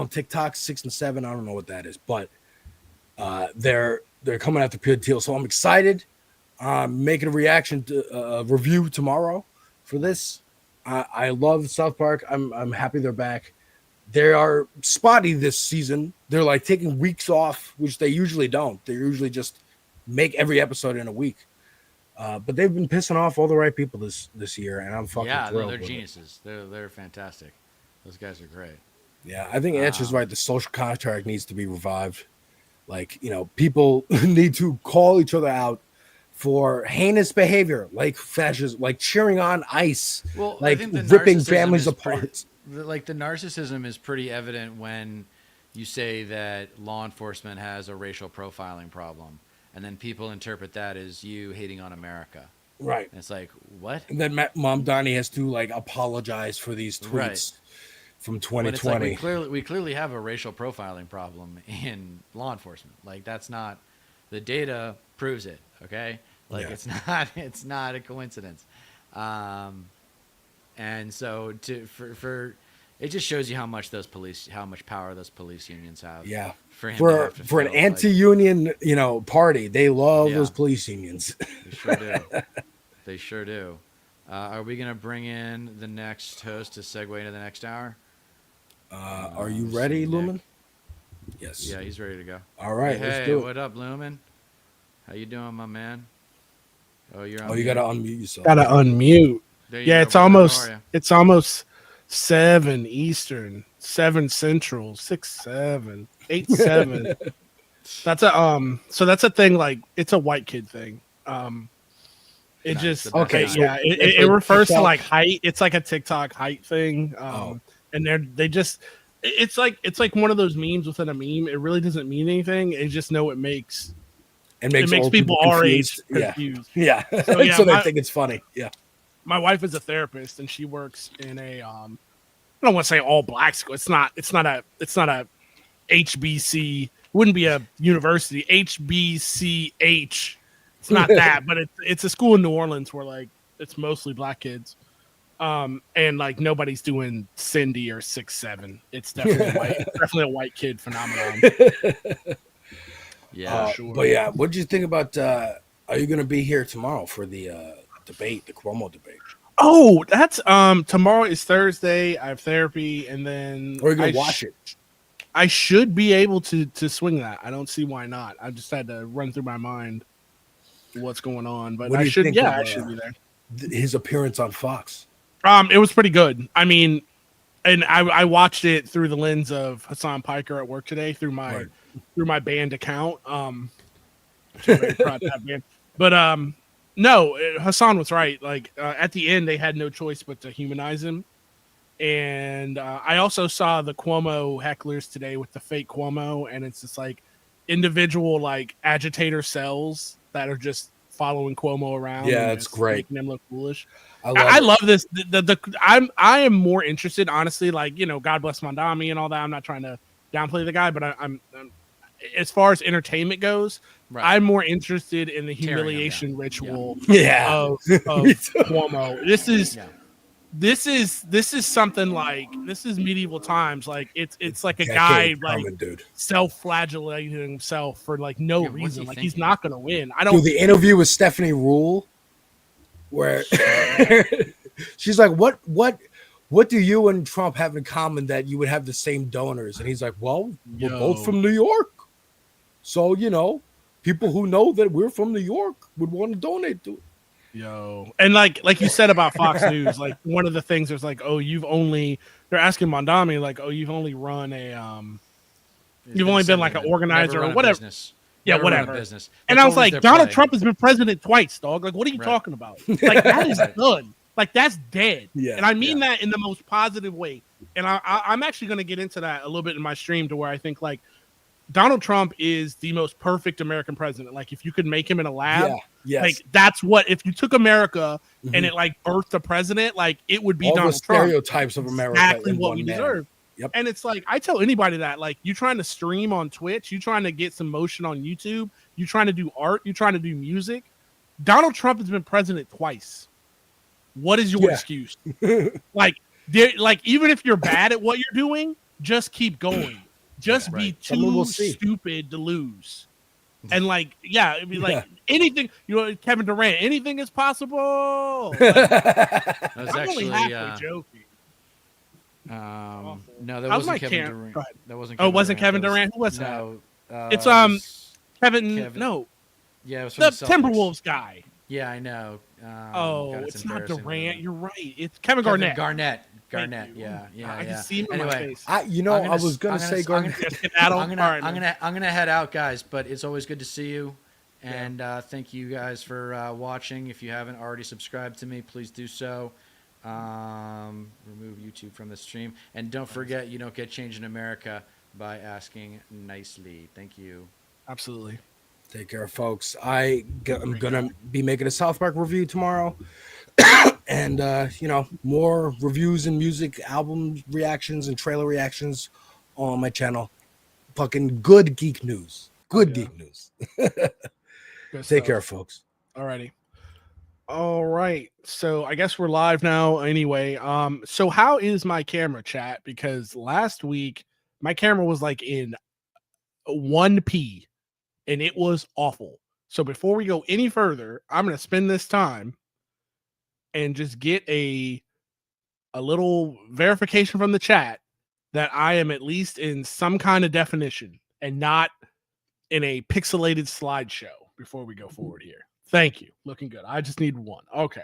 TikTok, 6 and 7. I don't know what that is, but they're coming after Peter Thiel. So I'm excited. I'm making a reaction to a review tomorrow for this. I love South Park. I'm happy they're back. They are spotty this season. They're like taking weeks off, which they usually don't. They usually just make every episode in a week. But they've been pissing off all the right people this year, and I'm fucking thrilled. They're with geniuses. They're fantastic. Those guys are great. Yeah, I think Answer's right. The social contract needs to be revived. Like, people need to call each other out for heinous behavior, like fascism, like cheering on ICE, like ripping families apart. The narcissism is pretty evident when you say that law enforcement has a racial profiling problem, and then people interpret that as you hating on America. Right. And it's like, what? And then Mom Donnie has to apologize for these tweets from 2020. Like we clearly have a racial profiling problem in law enforcement. Like, that's not, the data proves it. Okay. It's not a coincidence. And so for it just shows you how much power those police unions have. Yeah. For an anti-union, party, they love those police unions. They sure do. They sure do. Are we going to bring in the next host to segue into the next hour? Are you ready, Lumen? Yes. Yeah, he's ready to go. All right, hey, let's do it. What up, Lumen? How you doing, my man? Oh, you're on Oh, you mute. gotta unmute yourself. Gotta unmute. There you Yeah, go, brother. How are it's almost 7 Eastern, 7 Central, 6, 7, 8, 7. That's a so that's a thing, like it's a white kid thing. It Nice, just the best okay, kind. yeah, It's it like refers to TikTok. like height. It's like a TikTok height thing. And they just it's like one of those memes within a meme. It really doesn't mean anything. It just know it makes old people our age confused. confused. Yeah. So, yeah, So they think it's funny. Yeah. My wife is a therapist and she works in a I don't want to say all black school. It's not a HBC, wouldn't be a university, HBCH. It's not that, but it's a school in New Orleans where like it's mostly black kids. And like nobody's doing Cindy or 6'7". It's definitely a white kid phenomenon. Yeah, sure. But yeah, what do you think about? Are you gonna be here tomorrow for the debate, the Cuomo debate? Oh, that's tomorrow is Thursday. I have therapy, and then Or are you gonna watch it? I should be able to swing that. I don't see why not. I just had to run through my mind what's going on, but What do I you should. think Yeah, of, I should be there. His appearance on Fox. It was pretty good. I mean, and I watched it through the lens of Hassan Piker at work today through my band account. I'm very proud of that band. But no, Hassan was right. Like at the end, they had no choice but to humanize him. And I also saw the Cuomo hecklers today with the fake Cuomo, and it's just like individual like agitator cells that are just following Cuomo around. Yeah, and it's just great. making him look foolish. I love this. I am more interested, honestly. Like, you know, God bless Mondami and all that. I'm not trying to downplay the guy, but I'm as far as entertainment goes, Right. I'm more interested in the Tearing him humiliation ritual Yeah. of Cuomo. This is something like this is medieval times. Like it's like a guy Decades like coming, dude. self-flagellating himself for like no Yeah, what's he reason. Like he's thinking? not gonna win. I Dude, don't. the interview with Stephanie Rule, where she's like, "What do you and Trump have in common that you would have the same donors?" And he's like, "Well, we're both from New York, so you know, people who know that we're from New York would want to donate to it." Yo, and like you said about Fox News, like one of the things is like, oh, they're asking Mondami like, oh, you've only run a you've only been like an organizer or whatever. Yeah, Never run a whatever. business. And That's I was always like, their Donald play. Trump has been president twice, dog. Like, what are you talking about? Like that is done. Like that's dead. Yeah, and I mean that in the most positive way. And I'm actually going to get into that a little bit in my stream to where I think like Donald Trump is the most perfect American president. Like if you could make him in a lab, yes. like that's what if you took America and it like birthed a president, like it would be All the Donald Trump. stereotypes of America Exactly in what one we man. deserve. Yep. And it's like I tell anybody that like you trying to stream on Twitch, you trying to get some motion on YouTube, you trying to do art, you trying to do music. Donald Trump has been president twice. What is your excuse? like even if you're bad at what you're doing, just keep going. Just be Someone will too see. stupid to lose. And like, yeah, it'd be like anything, you know, Kevin Durant, anything is possible. Like, That was I'm only actually halfway joking. no, that How's my wasn't Kevin cam- Durant. Go ahead. That wasn't. Oh, Kevin it wasn't Kevin That was- Durant? Who was no, It's it was Kevin. No, Yeah, it was the from the Celtics. Timberwolves guy. Yeah, I know. Oh, God, it's not embarrassing. Durant. You're right. It's Kevin Garnett. Garnett. Thank Garnett. you. Yeah, yeah, I yeah. can see him in my Anyway, face. I was gonna say Garnett. All right, I'm gonna head out, guys. But it's always good to see you, and thank you guys for watching. If you haven't already subscribed to me, please do so. Remove YouTube from the stream, and don't forget you don't get change in America by asking nicely. Thank you. Absolutely. Take care, folks. I'm gonna be making a South Park review tomorrow, and you know, more reviews and music album reactions and trailer reactions on my channel. Fucking good geek news. Good geek news. Take care, folks. Alrighty. All right. So I guess we're live now anyway. So how is my camera, chat? Because last week my camera was like in 1p and it was awful. So before we go any further, I'm going to spend this time and just get a little verification from the chat that I am at least in some kind of definition and not in a pixelated slideshow. before we go forward here. Thank you. Looking good. I just need one. Okay.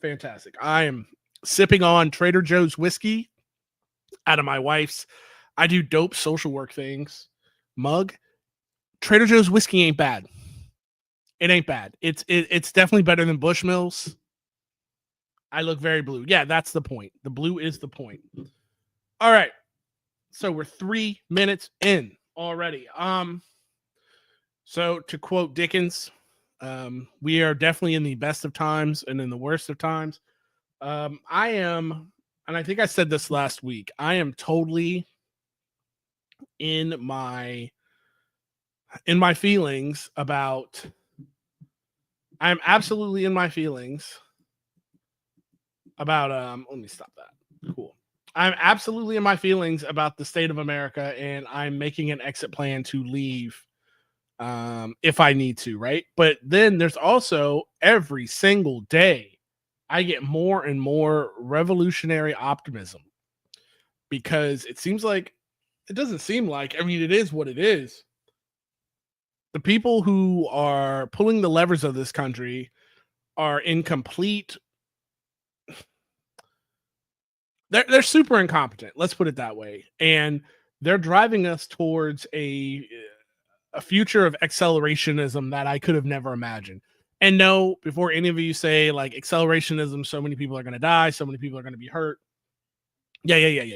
Fantastic. I am sipping on Trader Joe's whiskey out of my wife's I do dope social work things mug. Trader Joe's whiskey ain't bad. It ain't bad. It's definitely better than Bushmills. I look very blue. Yeah, that's the point. The blue is the point. All right. So we're 3 minutes in already. So to quote Dickens, we are definitely in the best of times and in the worst of times. I am, and I think I said this last week, I am totally in my feelings about, I'm absolutely in my feelings about, let me stop that. Cool. I'm absolutely in my feelings about the state of America, and I'm making an exit plan to leave if I need to, right? But then there's also every single day I get more and more revolutionary optimism, because it seems like, it doesn't seem like, I mean, it is what it is. The people who are pulling the levers of this country are incomplete. They're super incompetent. Let's put it that way. And they're driving us towards a future of accelerationism that I could have never imagined. And no, before any of you say like accelerationism, so many people are going to die, so many people are going to be hurt. Yeah.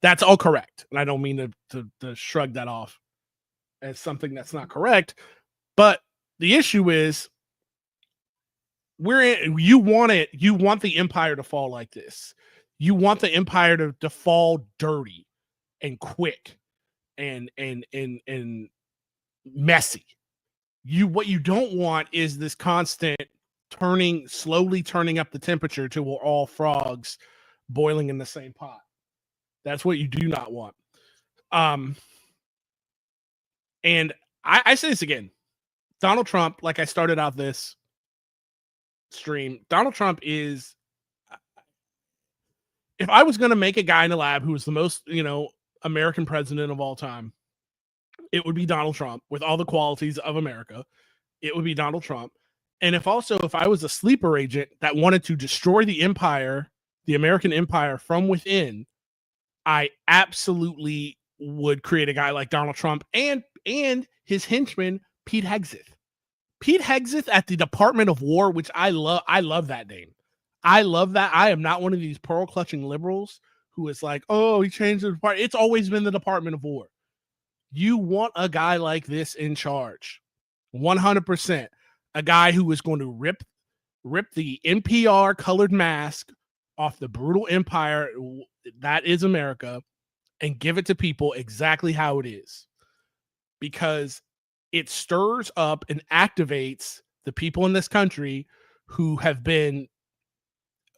That's all correct. And I don't mean to shrug that off as something that's not correct. But the issue is, you want the empire to fall like this. You want the empire to fall dirty and quick and messy. What you don't want is this constant slowly turning up the temperature till we're all frogs boiling in the same pot. That's what you do not want. And I say this again. Donald Trump, like I started out this stream, Donald Trump is, if I was going to make a guy in the lab who was the most, American president of all time, it would be Donald Trump with all the qualities of America. It would be Donald Trump. And if I was a sleeper agent that wanted to destroy the empire, the American empire from within, I absolutely would create a guy like Donald Trump and his henchman, Pete Hegseth. Pete Hegseth at the Department of War, which I love that name. I love that. I am not one of these pearl clutching liberals who is like, oh, he changed the department. It's always been the Department of War. You want a guy like this in charge. 100%. A guy who is going to rip the NPR colored mask off the brutal empire that is America and give it to people exactly how it is. Because it stirs up and activates the people in this country who have been,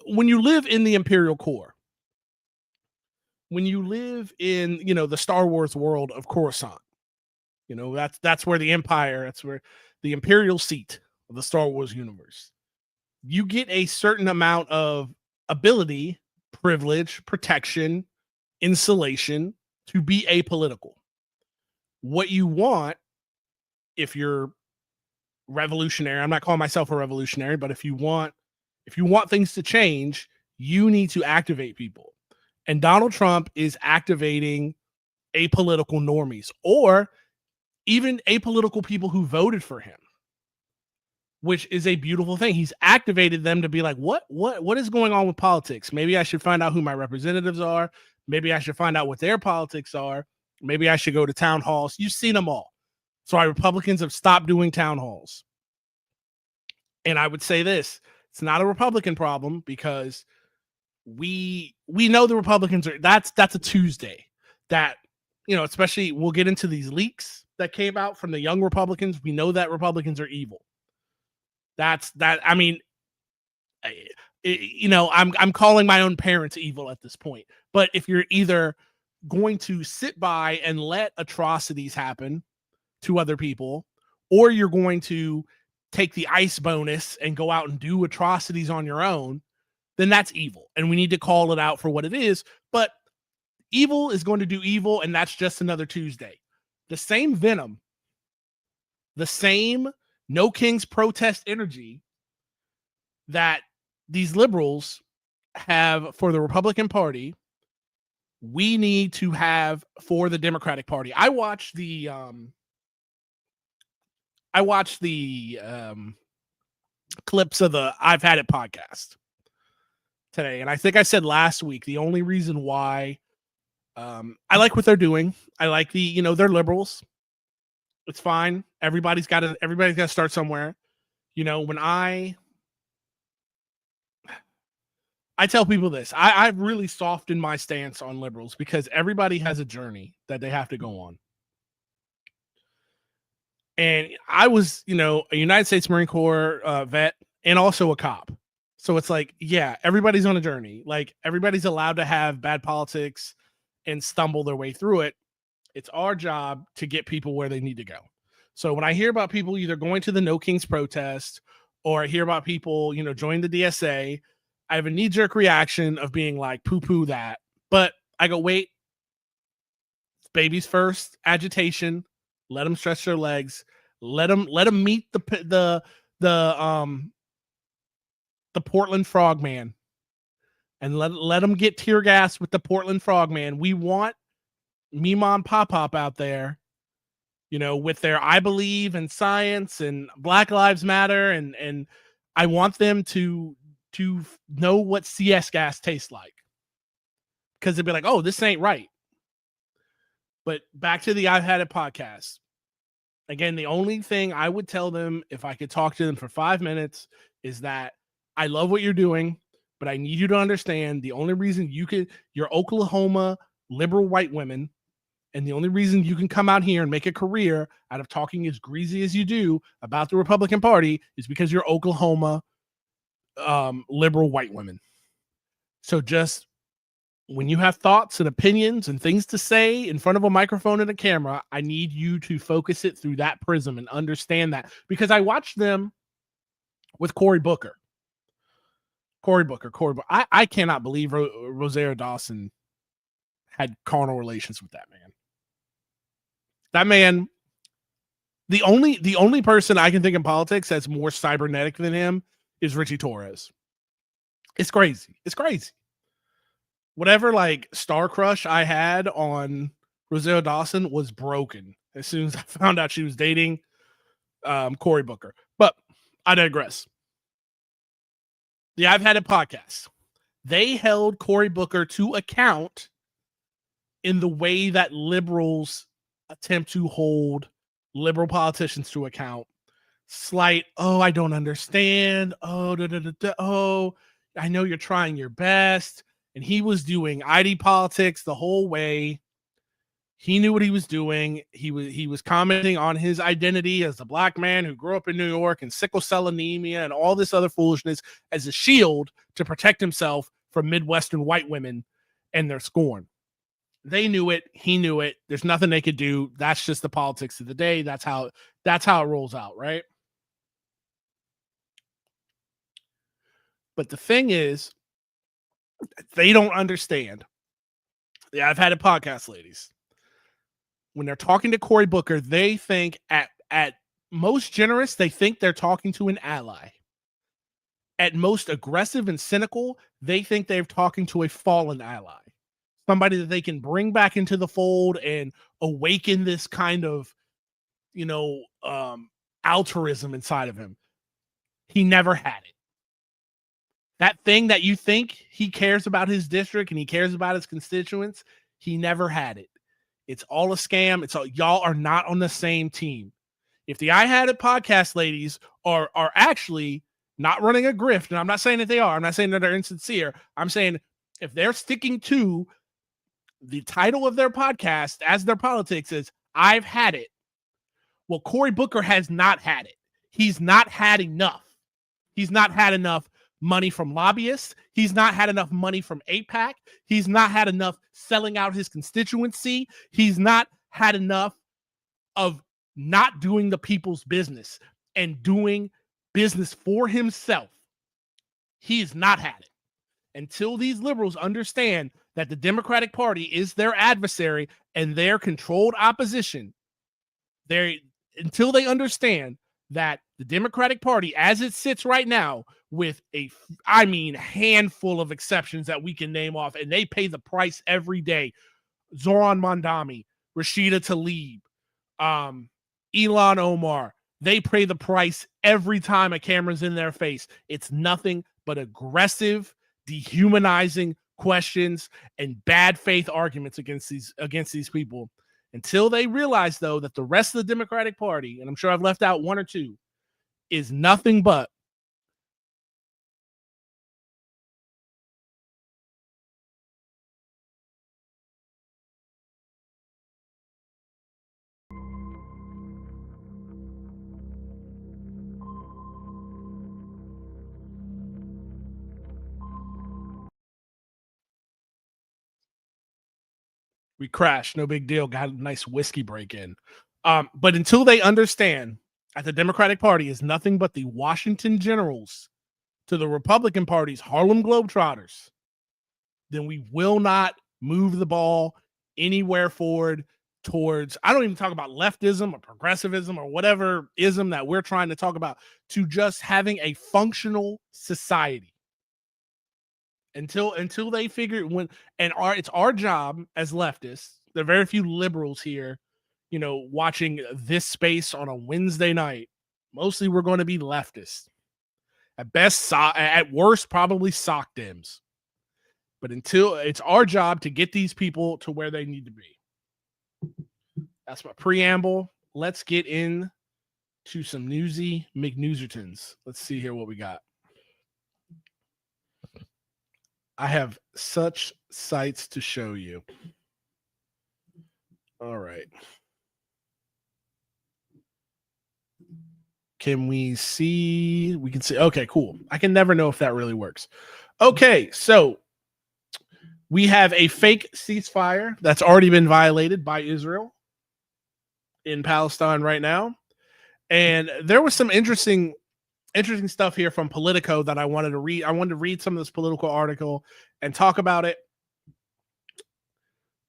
when you live in the imperial core, when you live in, the Star Wars world of Coruscant, that's where the empire, that's where the imperial seat of the Star Wars universe, you get a certain amount of ability, privilege, protection, insulation to be apolitical. What you want, if you're revolutionary, I'm not calling myself a revolutionary, but if you want things to change, you need to activate people. And Donald Trump is activating apolitical normies, or even apolitical people who voted for him, which is a beautiful thing. He's activated them to be like, what is going on with politics? Maybe I should find out who my representatives are. Maybe I should find out what their politics are. Maybe I should go to town halls. You've seen them all. So our Republicans have stopped doing town halls. And I would say this, it's not a Republican problem, because we know the Republicans are, that's a Tuesday that, especially we'll get into these leaks that came out from the young Republicans. We know that Republicans are evil. I mean, I'm calling my own parents evil at this point. But if you're either going to sit by and let atrocities happen to other people, or you're going to take the ICE bonus and go out and do atrocities on your own, then that's evil. And we need to call it out for what it is. But evil is going to do evil, and that's just another Tuesday. The same venom the same No Kings protest energy that these liberals have for the Republican Party, we need to have for the Democratic Party. I watched the clips of the I've Had It podcast today, and I think I said last week the only reason why I like what they're doing. I like they're liberals. It's fine. Everybody's got to start somewhere. When I tell people this, I've really softened my stance on liberals because everybody has a journey that they have to go on. And I was, a United States Marine Corps vet and also a cop. So it's like, yeah, everybody's on a journey. Like, everybody's allowed to have bad politics and stumble their way through it. It's our job to get people where they need to go. So when I hear about people either going to the No Kings protest or I hear about people, join the DSA, I have a knee-jerk reaction of being like, poo-poo that. But I go, wait, babies first, agitation, let them stretch their legs, let them meet the Portland Frogman, and let them get tear gas with the Portland Frogman. We want Mimon Pop-Pop out there, with their I believe in science and Black Lives Matter, and I want them to know what CS gas tastes like, because they'd be like, oh, this ain't right. But back to the I've Had It podcast. Again, the only thing I would tell them if I could talk to them for 5 minutes is that I love what you're doing, but I need you to understand the only reason you're Oklahoma liberal white women, and the only reason you can come out here and make a career out of talking as greasy as you do about the Republican Party is because you're Oklahoma liberal white women. So just when you have thoughts and opinions and things to say in front of a microphone and a camera, I need you to focus it through that prism and understand that, because I watched them with Cory Booker. I cannot believe Rosario Dawson had carnal relations with that man. That man, the only person I can think in politics that's more cybernetic than him is Richie Torres. It's crazy. Whatever star crush I had on Rosario Dawson was broken as soon as I found out she was dating Cory Booker. But I digress. The I've Had It podcast. They held Cory Booker to account in the way that liberals attempt to hold liberal politicians to account. Slight, oh, I don't understand. Oh, oh, I know you're trying your best. And he was doing ID politics the whole way. He knew what he was doing. He was commenting on his identity as a black man who grew up in New York and sickle cell anemia and all this other foolishness as a shield to protect himself from Midwestern white women and their scorn. They knew it. He knew it. There's nothing they could do. That's just the politics of the day. That's how it rolls out, right? But the thing is, they don't understand. Yeah, I've had a podcast, ladies. When they're talking to Cory Booker, they think at most generous, they think they're talking to an ally. At most aggressive and cynical, they think they're talking to a fallen ally. Somebody that they can bring back into the fold and awaken this kind of, altruism inside of him. He never had it. That thing that you think he cares about his district and he cares about his constituents, he never had it. It's all a scam. Y'all are not on the same team. If the I Had It podcast ladies are actually not running a grift, and I'm not saying that they are, I'm not saying that they're insincere. I'm saying if they're sticking to the title of their podcast as their politics is I've Had It. Well, Cory Booker has not had it. He's not had enough. He's not had enough money from lobbyists. He's not had enough money from AIPAC. He's not had enough selling out his constituency. He's not had enough of not doing the people's business and doing business for himself. He's not had it. Until these liberals understand that the Democratic Party is their adversary and their controlled opposition, until they understand that the Democratic Party, as it sits right now, with handful of exceptions that we can name off, and they pay the price every day. Zoran Mondami, Rashida Tlaib, Ilhan Omar, they pay the price every time a camera's in their face. It's nothing but aggressive, dehumanizing questions and bad faith arguments against these people. Until they realize, though, that the rest of the Democratic Party, and I'm sure I've left out one or two, is nothing but we crashed. No big deal. Got a nice whiskey break in. But until they understand that the Democratic Party is nothing but the Washington Generals to the Republican Party's Harlem Globetrotters, then we will not move the ball anywhere forward towards, I don't even talk about leftism or progressivism or whatever ism that we're trying to talk about, to just having a functional society. Until they figure it's our job as leftists. There are very few liberals here, watching this space on a Wednesday night. Mostly we're going to be leftists. At best, at worst, probably sock dims. But until it's our job to get these people to where they need to be. That's my preamble. Let's get in to some newsy McNewsertons. Let's see here what we got. I have such sights to show you. All right. Can we see? We can see. Okay, cool. I can never know if that really works. Okay, so we have a fake ceasefire that's already been violated by Israel in Palestine right now. And there was some interesting stuff here from Politico that I wanted to read. I wanted to read some of this Political article and talk about it.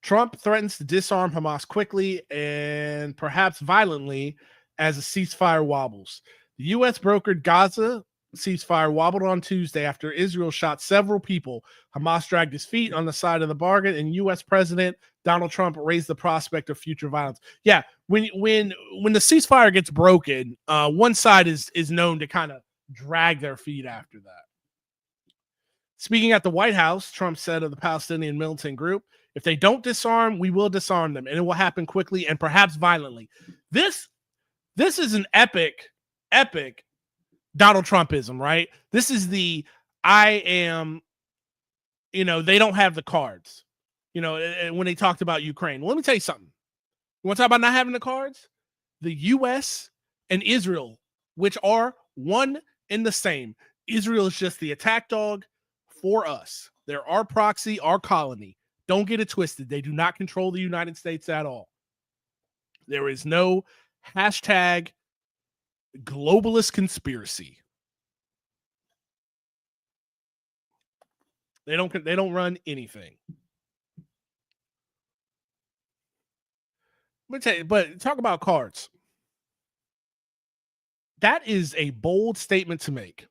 Trump threatens to disarm Hamas quickly and perhaps violently as a ceasefire wobbles. The U.S. brokered Gaza ceasefire wobbled on Tuesday after Israel shot several people. Hamas dragged his feet on the side of the bargain, and U.S. President Donald Trump raised the prospect of future violence. Yeah, when the ceasefire gets broken, one side is known to kind of drag their feet after that. Speaking at the White House, Trump said of the Palestinian militant group, "If they don't disarm, we will disarm them, and it will happen quickly and perhaps violently." This is an epic Donald Trumpism, right? This is the I am, they don't have the cards. When they talked about Ukraine. Well, let me tell you something. You want to talk about not having the cards? The U.S. and Israel, which are one and the same. Israel is just the attack dog for us. They're our proxy, our colony. Don't get it twisted. They do not control the United States at all. There is no hashtag globalist conspiracy. They don't run anything. Let me tell you, but talk about cards. That is a bold statement to make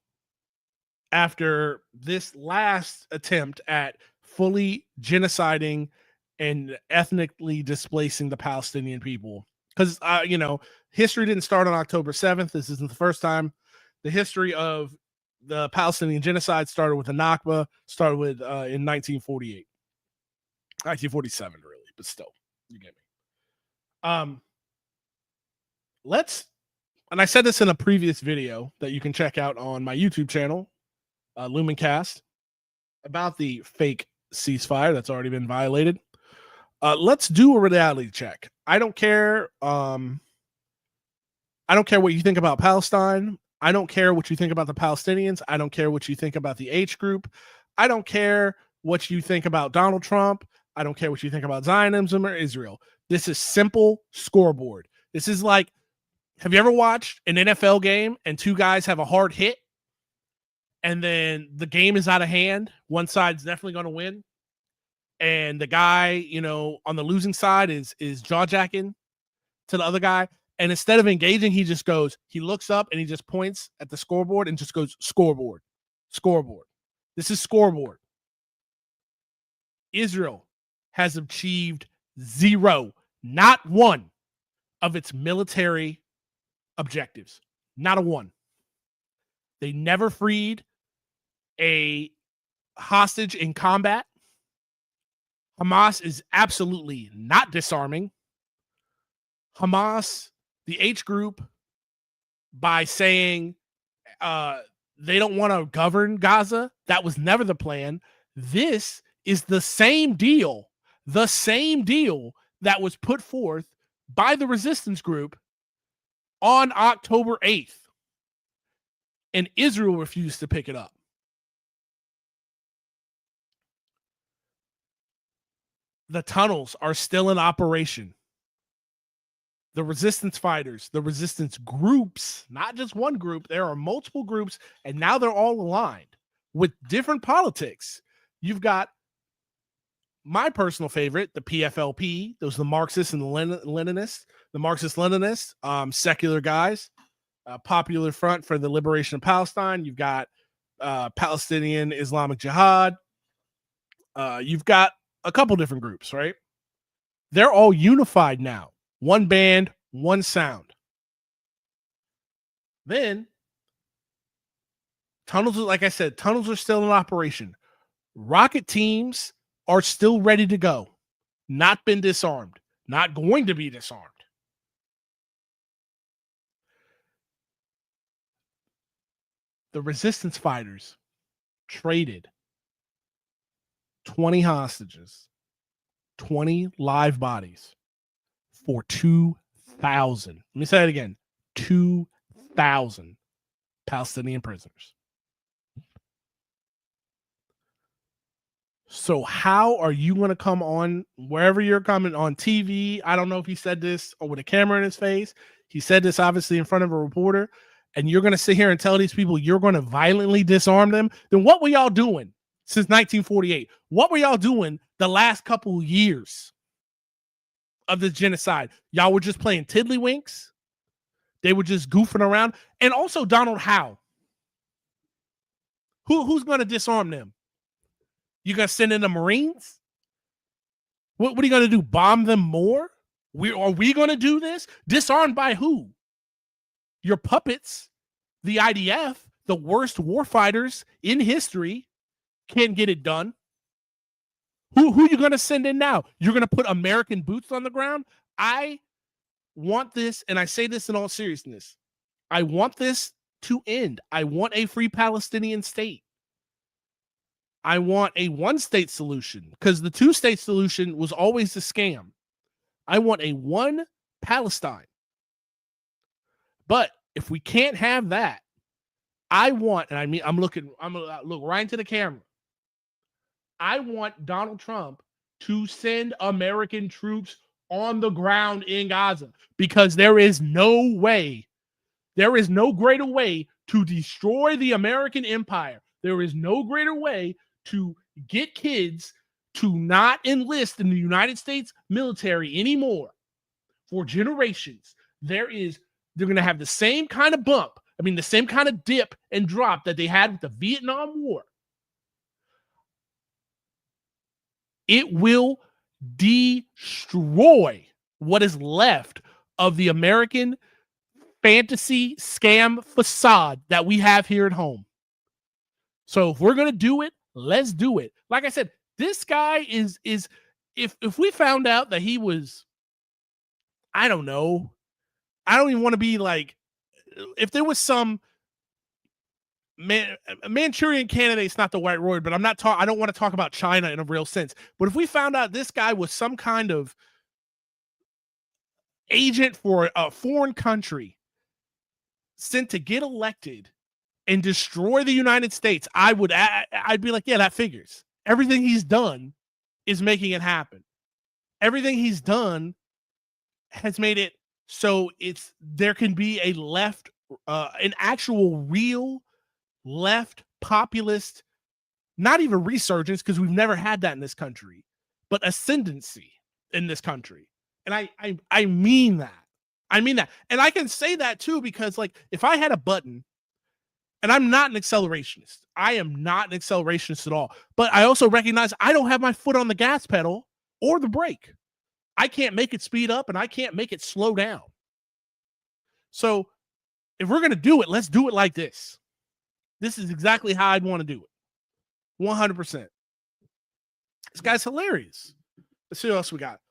after this last attempt at fully genociding and ethnically displacing the Palestinian people. Because, history didn't start on October 7th. This isn't the first time. The history of the Palestinian genocide started with the Nakba, started with in 1948. 1947, really, but still, you get me. And I said this in a previous video that you can check out on my YouTube channel, Lumencast, about the fake ceasefire that's already been violated. Let's do a reality check. I don't care. I don't care what you think about Palestine. I don't care what you think about the Palestinians. I don't care what you think about the H group. I don't care what you think about Donald Trump. I don't care what you think about Zionism or Israel. This is simple scoreboard. This is like, have you ever watched an NFL game and two guys have a hard hit and then the game is out of hand? One side's definitely going to win. And the guy, on the losing side is jaw-jacking to the other guy. And instead of engaging, he looks up and he just points at the scoreboard and just goes, scoreboard, scoreboard. This is scoreboard. Israel has achieved zero, not one, of its military objectives. Not a one. They never freed a hostage in combat. Hamas is absolutely not disarming. Hamas, the H group, by saying they don't want to govern Gaza, that was never the plan. This is the same deal that was put forth by the resistance group on October 8th. And Israel refused to pick it up. The tunnels are still in operation. The resistance fighters, the resistance groups, not just one group, there are multiple groups, and now they're all aligned with different politics. You've got my personal favorite, the PFLP, those are the Marxists and the Leninists, the Marxist-Leninists, secular guys, Popular Front for the Liberation of Palestine. You've got Palestinian Islamic Jihad. You've got a couple different groups, right? They're all unified now. One band, one sound. Then, tunnels, like I said, tunnels are still in operation. Rocket teams are still ready to go. Not been disarmed. Not going to be disarmed. The resistance fighters traded 20 hostages, 20 live bodies for 2,000. Let me say it again. 2,000 Palestinian prisoners. So how are you going to come on wherever you're coming on TV? I don't know if he said this or with a camera in his face. He said this obviously in front of a reporter, and you're going to sit here and tell these people you're going to violently disarm them. Then what were y'all doing since 1948? What were y'all doing the last couple years of this genocide? Y'all were just playing tiddlywinks. They were just goofing around. And also Donald Howe. Who's going to disarm them? You going to send in the Marines? What are you going to do? Bomb them more? Are we going to do this? Disarmed by who? Your puppets, the IDF, the worst warfighters in history, can't get it done. Who are you going to send in now? You're going to put American boots on the ground? I want this, and I say this in all seriousness, I want this to end. I want a free Palestinian state. I want a one-state solution, because the two-state solution was always a scam. I want a one Palestine. But if we can't have that, I want, and I'm gonna look right into the camera. I want Donald Trump to send American troops on the ground in Gaza, because there is no greater way to destroy the American empire. There is no greater way to get kids to not enlist in the United States military anymore for generations. They're going to have the same kind of bump. I mean, the same kind of dip and drop that they had with the Vietnam War. It will destroy what is left of the American fantasy scam facade that we have here at home. So if we're going to do it, let's do it. Like I said, this guy is if we found out that he was, I don't know, I don't even want to be like, if there was some Manchurian candidate's not the right word, but I don't want to talk about China in a real sense. But if we found out this guy was some kind of agent for a foreign country sent to get elected and destroy the United States, I'd be like, yeah, that figures. Everything he's done is making it happen. Everything he's done has made it so there can be a left, an actual real left populist, not even resurgence, because we've never had that in this country, but ascendancy in this country. And I mean that. I mean that. And I can say that too, because like if I had a button, and I'm not an accelerationist. I am not an accelerationist at all. But I also recognize I don't have my foot on the gas pedal or the brake. I can't make it speed up and I can't make it slow down. So if we're going to do it, let's do it like this. This is exactly how I'd want to do it. 100%. This guy's hilarious. Let's see what else we got.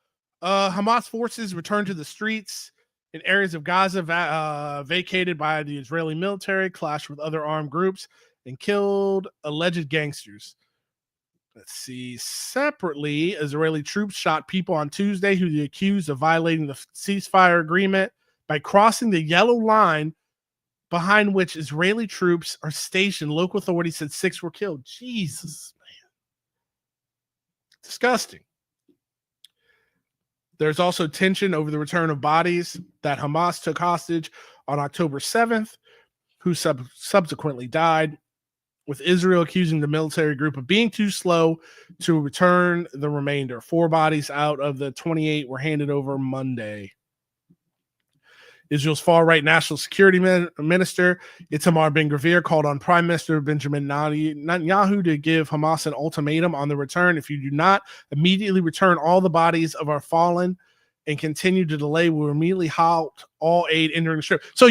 Hamas forces return to the streets in areas of Gaza vacated by the Israeli military, clashed with other armed groups, and killed alleged gangsters. Let's see. Separately, Israeli troops shot people on Tuesday who they accused of violating the ceasefire agreement by crossing the yellow line behind which Israeli troops are stationed. Local authorities said 6 were killed. Jesus, man. Disgusting. There's also tension over the return of bodies that Hamas took hostage on October 7th, who subsequently died, with Israel accusing the military group of being too slow to return the remainder. 4 bodies out of the 28 were handed over Monday. Israel's far-right national security minister, Itamar Ben-Gvir, called on Prime Minister Benjamin Netanyahu to give Hamas an ultimatum on the return. If you do not immediately return all the bodies of our fallen and continue to delay, we'll immediately halt all aid entering the strip. So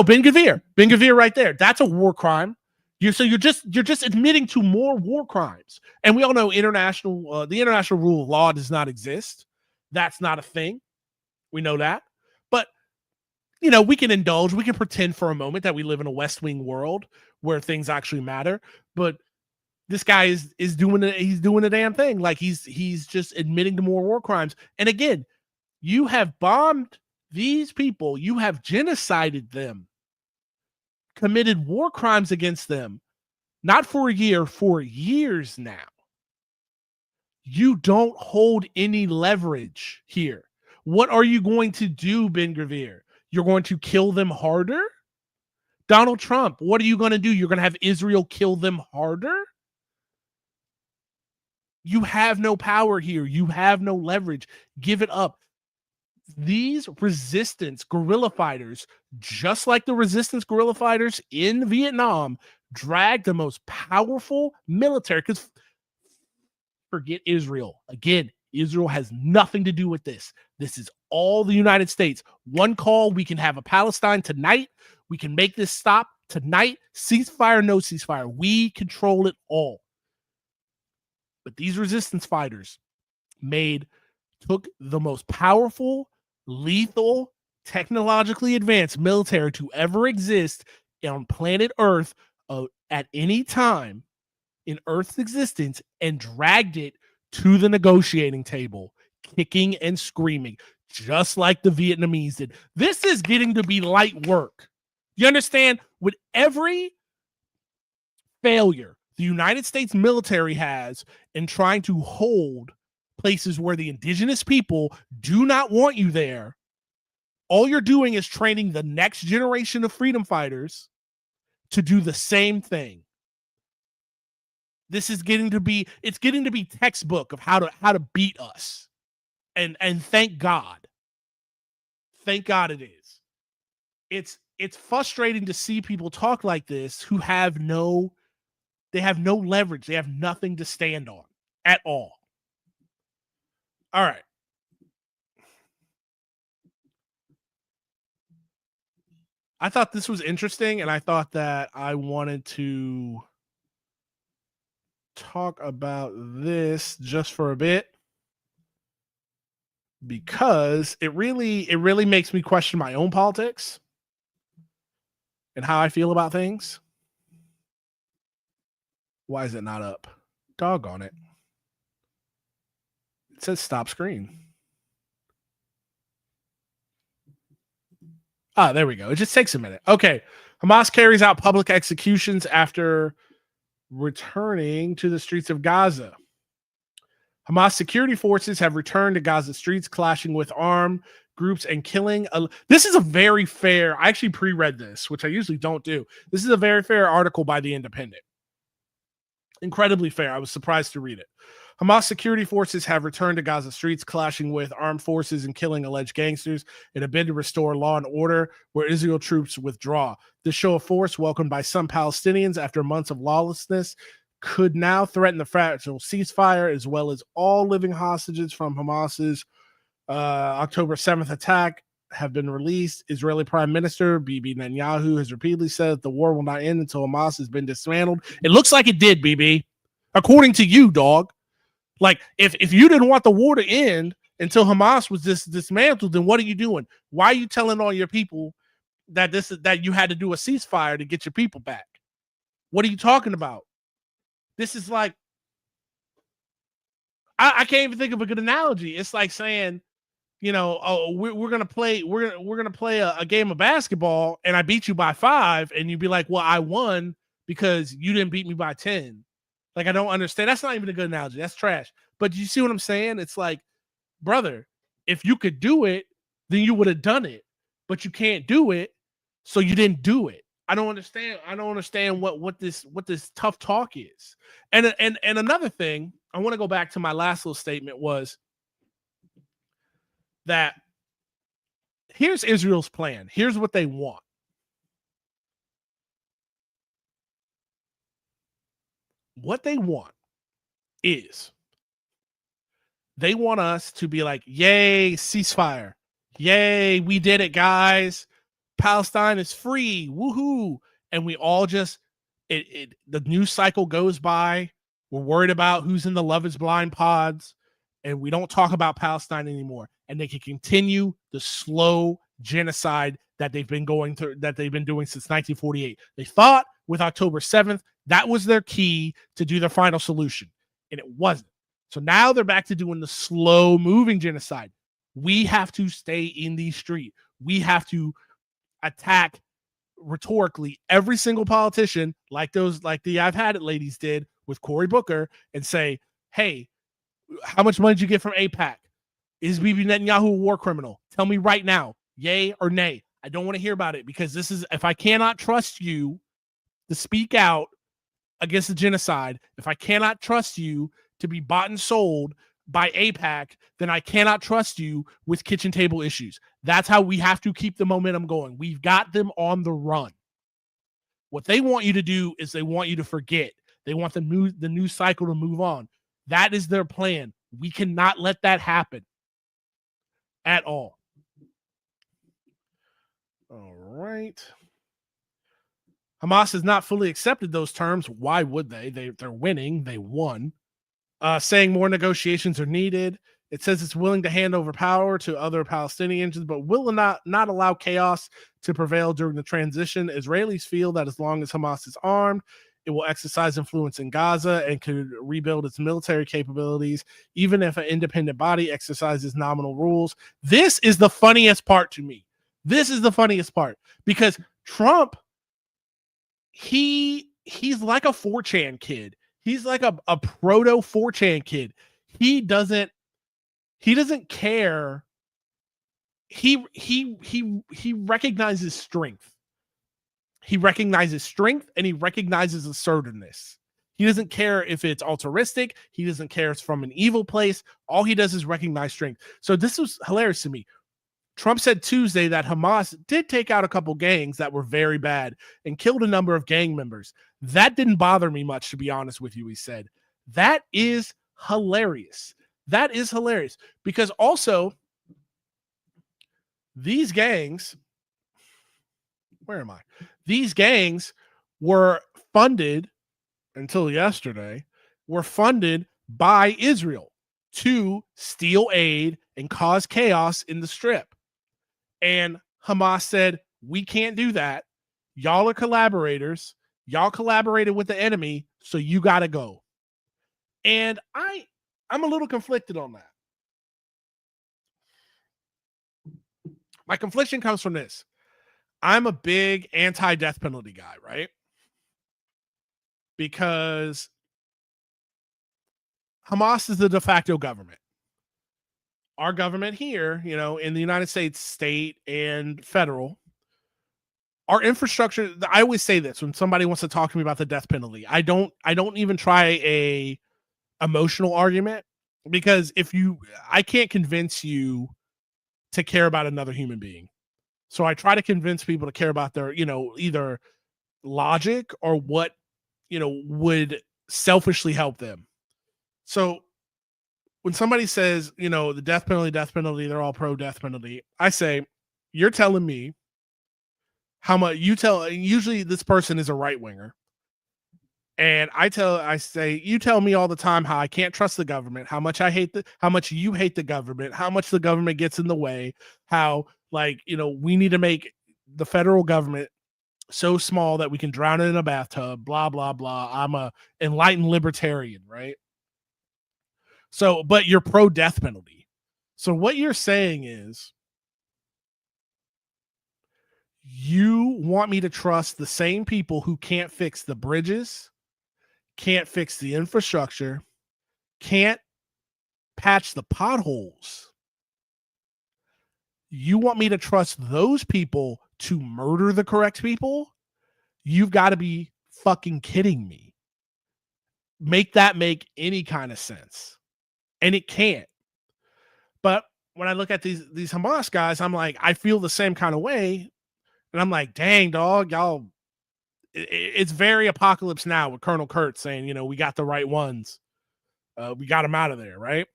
Ben-Gvir right there, that's a war crime. You're just admitting to more war crimes. And we all know the international rule of law does not exist. That's not a thing. We know that. But we can indulge. We can pretend for a moment that we live in a West Wing world where things actually matter. But this guy is doing it. He's doing the damn thing. Like he's just admitting to more war crimes. And again, you have bombed these people. You have genocided them, committed war crimes against them, not for a year, for years now. You don't hold any leverage here. What are you going to do, Ben-Gvir? You're going to kill them harder? Donald Trump, what are you going to do? You're going to have Israel kill them harder? You have no power here. You have no leverage. Give it up. These resistance guerrilla fighters, just like the resistance guerrilla fighters in Vietnam, dragged the most powerful military, because forget Israel. Again, Israel has nothing to do with this. This is all the United States. One call, we can have a Palestine tonight. We can make this stop tonight. Ceasefire, no ceasefire. We control it all. But these resistance fighters took the most powerful, lethal, technologically advanced military to ever exist on planet Earth at any time in Earth's existence and dragged it to the negotiating table, kicking and screaming, just like the Vietnamese did. This is getting to be light work. You understand? With every failure the United States military has in trying to hold places where the indigenous people do not want you there, all you're doing is training the next generation of freedom fighters to do the same thing. This is getting to be textbook of how to beat us. And thank God. Thank God it is. It's frustrating to see people talk like this who have no leverage. They have nothing to stand on at all. All right. I thought this was interesting, and I thought that I wanted to talk about this just for a bit because it really makes me question my own politics and how I feel about things. Why is it not up? Doggone it. It says stop screen. Ah, there we go. It just takes a minute. Okay. Hamas carries out public executions after returning to the streets of Gaza. Hamas security forces have returned to Gaza streets, clashing with armed groups and killing. This is a very fair. I actually pre-read this, which I usually don't do. This is a very fair article by The Independent. Incredibly fair. I was surprised to read it. Hamas security forces have returned to Gaza streets, clashing with armed forces and killing alleged gangsters in a bid to restore law and order where Israel troops withdraw. This show of force, welcomed by some Palestinians after months of lawlessness, could now threaten the fragile ceasefire as well as all living hostages from Hamas's October 7th attack have been released. Israeli Prime Minister Bibi Netanyahu has repeatedly said that the war will not end until Hamas has been dismantled. It looks like it did, Bibi, according to you, dog. Like, if you didn't want the war to end until Hamas was dismantled, then what are you doing? Why are you telling all your people that that you had to do a ceasefire to get your people back? What are you talking about? This is like, I can't even think of a good analogy. It's like saying, you know, oh, we're gonna play a game of basketball, and I beat you by 5, and you'd be like, well, I won because you didn't beat me by 10. Like, I don't understand. That's not even a good analogy. That's trash. But you see what I'm saying? It's like, brother, if you could do it, then you would have done it. But you can't do it, so you didn't do it. I don't understand. I don't understand what this tough talk is. And another thing, I want to go back to my last little statement was that here's Israel's plan. Here's what they want. What they want is they want us to be like, yay, ceasefire. Yay, we did it, guys. Palestine is free. Woohoo. And we all just, the news cycle goes by. We're worried about who's in the Love is Blind pods. And we don't talk about Palestine anymore. And they can continue the slow genocide that they've been doing since 1948. They thought with October 7th, that was their key to do their final solution. And it wasn't. So now they're back to doing the slow moving genocide. We have to stay in the street. We have to attack rhetorically every single politician like the I've Had It ladies did with Cory Booker and say, hey, how much money did you get from AIPAC? Is Bibi Netanyahu a war criminal? Tell me right now, yay or nay. I don't want to hear about it because if I cannot trust you to speak out against the genocide, if I cannot trust you to be bought and sold by AIPAC, then I cannot trust you with kitchen table issues. That's how we have to keep the momentum going. We've got them on the run. What they want you to do is they want you to forget. They want the news cycle to move on. That is their plan. We cannot let that happen at all. All right. Hamas has not fully accepted those terms. Why would they? They're winning. They won. Saying more negotiations are needed. It says it's willing to hand over power to other Palestinians, but will not allow chaos to prevail during the transition. Israelis feel that as long as Hamas is armed, it will exercise influence in Gaza and could rebuild its military capabilities, even if an independent body exercises nominal rules. This is the funniest part to me. This is the funniest part because Trump, he's like a 4chan kid. He's like a proto 4chan kid. He doesn't care. He recognizes strength. He recognizes strength and he recognizes assertiveness. He doesn't care if it's altruistic. He doesn't care if it's from an evil place. All he does is recognize strength. So this was hilarious to me. Trump said Tuesday that Hamas did take out a couple gangs that were very bad and killed a number of gang members. That didn't bother me much, to be honest with you, he said. That is hilarious. That is hilarious. Because also, these gangs, where am I? These gangs were funded, until yesterday, were funded by Israel to steal aid and cause chaos in the Strip. And Hamas said, we can't do that. Y'all are collaborators. Y'all collaborated with the enemy, so you got to go. And I'm a little conflicted on that. My confliction comes from this. I'm a big anti-death penalty guy, right? Because Hamas is the de facto government. Our government here, in the United States, state and federal, our infrastructure, I always say this when somebody wants to talk to me about the death penalty. I don't even try a emotional argument, because I can't convince you to care about another human being. So I try to convince people to care about their, either logic or what, would selfishly help them. So when somebody says, the death penalty, they're all pro death penalty, I say, you're telling me how much usually this person is a right winger. And I say, you tell me all the time how I can't trust the government, how much how much you hate the government, how much the government gets in the way, how we need to make the federal government so small that we can drown it in a bathtub, blah, blah, blah. I'm a enlightened libertarian, right? So, but you're pro death penalty. So what you're saying is you want me to trust the same people who can't fix the bridges, can't fix the infrastructure, can't patch the potholes. You want me to trust those people to murder the correct people? You've got to be fucking kidding me. Make that make any kind of sense. And it can't. But when I look at these Hamas guys, I'm like, I feel the same kind of way. And I'm like, dang, dog, y'all. It's very Apocalypse Now with Colonel Kurt saying, we got the right ones. We got them out of there, right?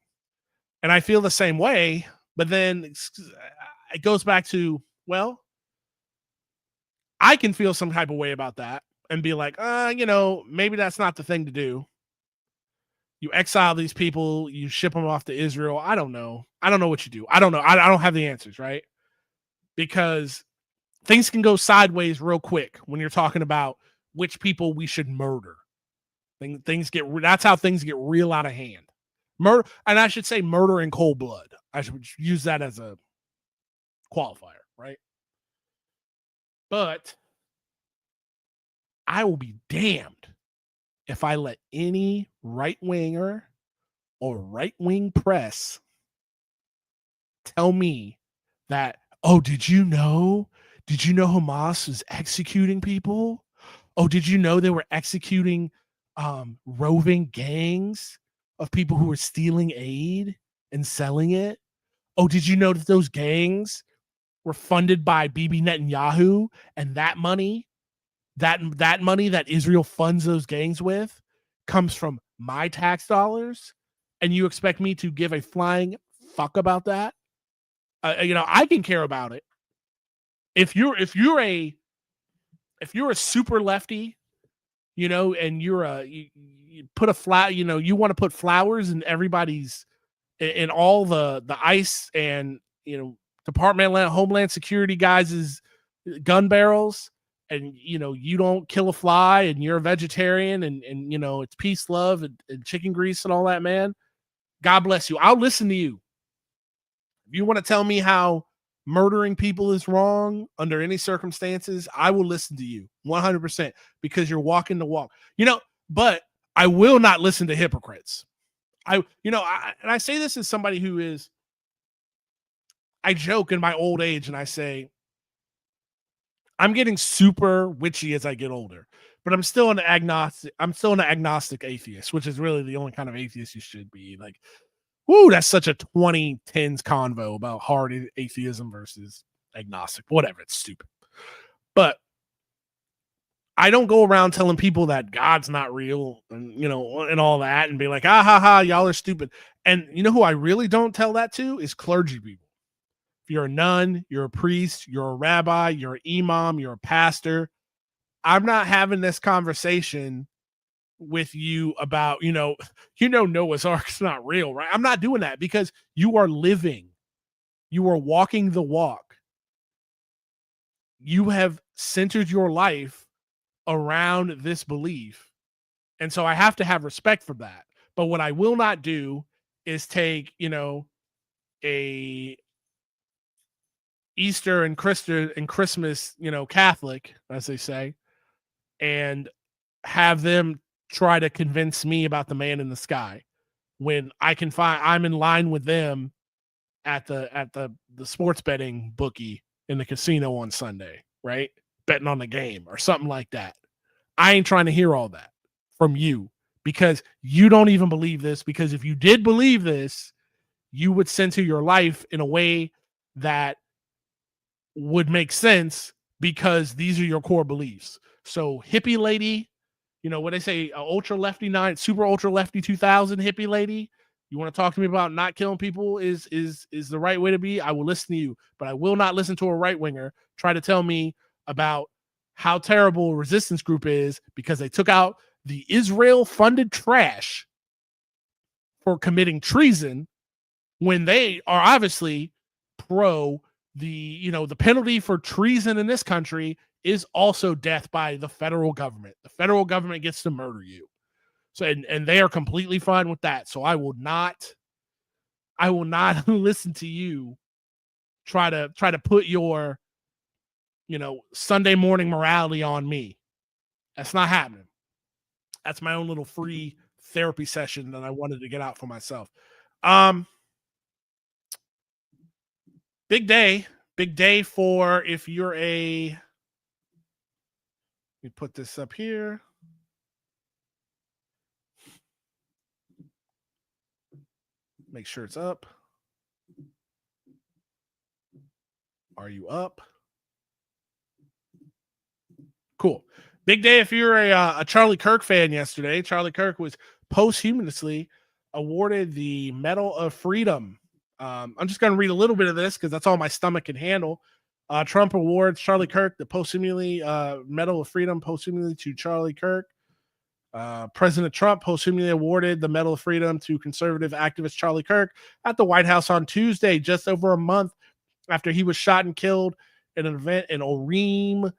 And I feel the same way, but then it goes back to, well, I can feel some type of way about that and be like, maybe that's not the thing to do. You exile these people, you ship them off to Israel. I don't know. I don't know what you do. I don't know. I don't have the answers, right? Because things can go sideways real quick when you're talking about which people we should murder. That's how things get real out of hand. Murder, and I should say murder in cold blood. I should use that as a qualifier, right? But I will be damned if I let any right-winger or right-wing press tell me that, oh, did you know Hamas was executing people? Oh, did you know they were executing roving gangs of people who were stealing aid and selling it? Oh, did you know that those gangs were funded by Bibi Netanyahu, and that money that Israel funds those gangs with comes from my tax dollars? And you expect me to give a flying fuck about that? I can care about it. If you're a super lefty, and you put a flower, you want to put flowers in everybody's, in all the ICE and Department of Homeland Security guys' gun barrels, and you don't kill a fly, and you're a vegetarian, and it's peace, love, and chicken grease and all that, man. God bless you. I'll listen to you. If you want to tell me how murdering people is wrong under any circumstances, I will listen to you 100%, because you're walking the walk. But I will not listen to hypocrites. And I say this as somebody who is, I joke in my old age and I say, I'm getting super witchy as I get older, but I'm still an agnostic atheist, which is really the only kind of atheist you should be. Like, woo, that's such a 2010s convo about hard atheism versus agnostic. Whatever, it's stupid. But I don't go around telling people that God's not real and and all that and be like, ah ha ha, y'all are stupid. And who I really don't tell that to is clergy people. If you're a nun, you're a priest, you're a rabbi, you're an imam, you're a pastor, I'm not having this conversation with you about, Noah's Ark's not real, right? I'm not doing that, because you are walking the walk. You have centered your life around this belief. And so I have to have respect for that. But what I will not do is take, a Easter and Christmas, Catholic, as they say, and have them try to convince me about the man in the sky, when I'm in line with them at the sports betting bookie in the casino on Sunday, right? betting on the game or something like that. I ain't trying to hear all that from you because you don't even believe this. Because if you did believe this, you would censor your life in a way that would make sense because these are your core beliefs. So hippie lady, what they say, ultra lefty super ultra lefty 2000 hippie lady. You want to talk to me about not killing people is the right way to be? I will listen to you, but I will not listen to a right winger try to tell me about how terrible a resistance group is because they took out the Israel funded trash for committing treason when they are obviously pro the penalty for treason in this country is also death by the federal government. The federal government gets to murder you. So and they are completely fine with that. So I will not listen to you try to put your Sunday morning morality on me. That's not happening. That's my own little free therapy session that I wanted to get out for myself. Big day for if you're let me put this up here. Make sure it's up. Are you up? Cool. Big day if you're a Charlie Kirk fan yesterday. Charlie Kirk was posthumously awarded the Medal of Freedom. I'm just going to read a little bit of this because that's all my stomach can handle. Trump awards Charlie Kirk the posthumously Medal of Freedom posthumously to Charlie Kirk. President Trump posthumously awarded the Medal of Freedom to conservative activist Charlie Kirk at the White House on Tuesday, just over a month after he was shot and killed in an event in Orem.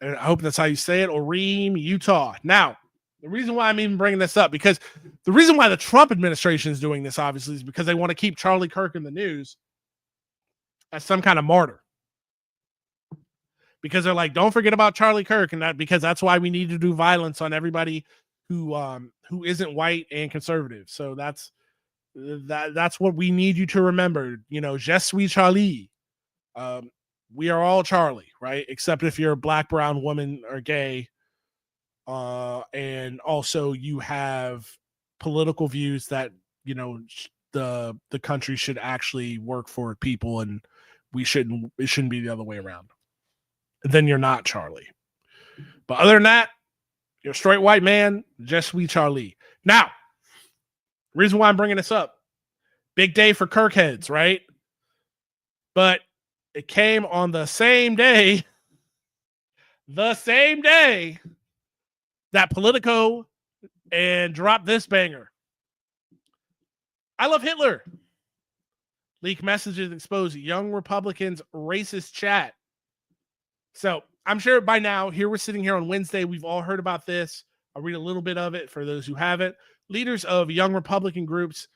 I hope that's how you say it, Orem, Utah. Now, the reason why I'm even bringing this up, because the reason why the Trump administration is doing this, obviously, is because they want to keep Charlie Kirk in the news as some kind of martyr. Because they're like, don't forget about Charlie Kirk, and that because that's why we need to do violence on everybody who isn't white and conservative. So that's what we need you to remember. Je suis Charlie. We are all Charlie, right? Except if you're a black, brown woman or gay. And also you have political views that, the country should actually work for people and it shouldn't be the other way around. Then you're not Charlie. But other than that, you're a straight white man, je suis Charlie. Now, reason why I'm bringing this up, big day for Kirk heads, right? But it came on the same day that Politico and dropped this banger. I love Hitler. Leak messages expose young Republicans' racist chat. So I'm sure by now, here we're sitting here on Wednesday, we've all heard about this. I'll read a little bit of it for those who haven't. Leaders of young Republican groups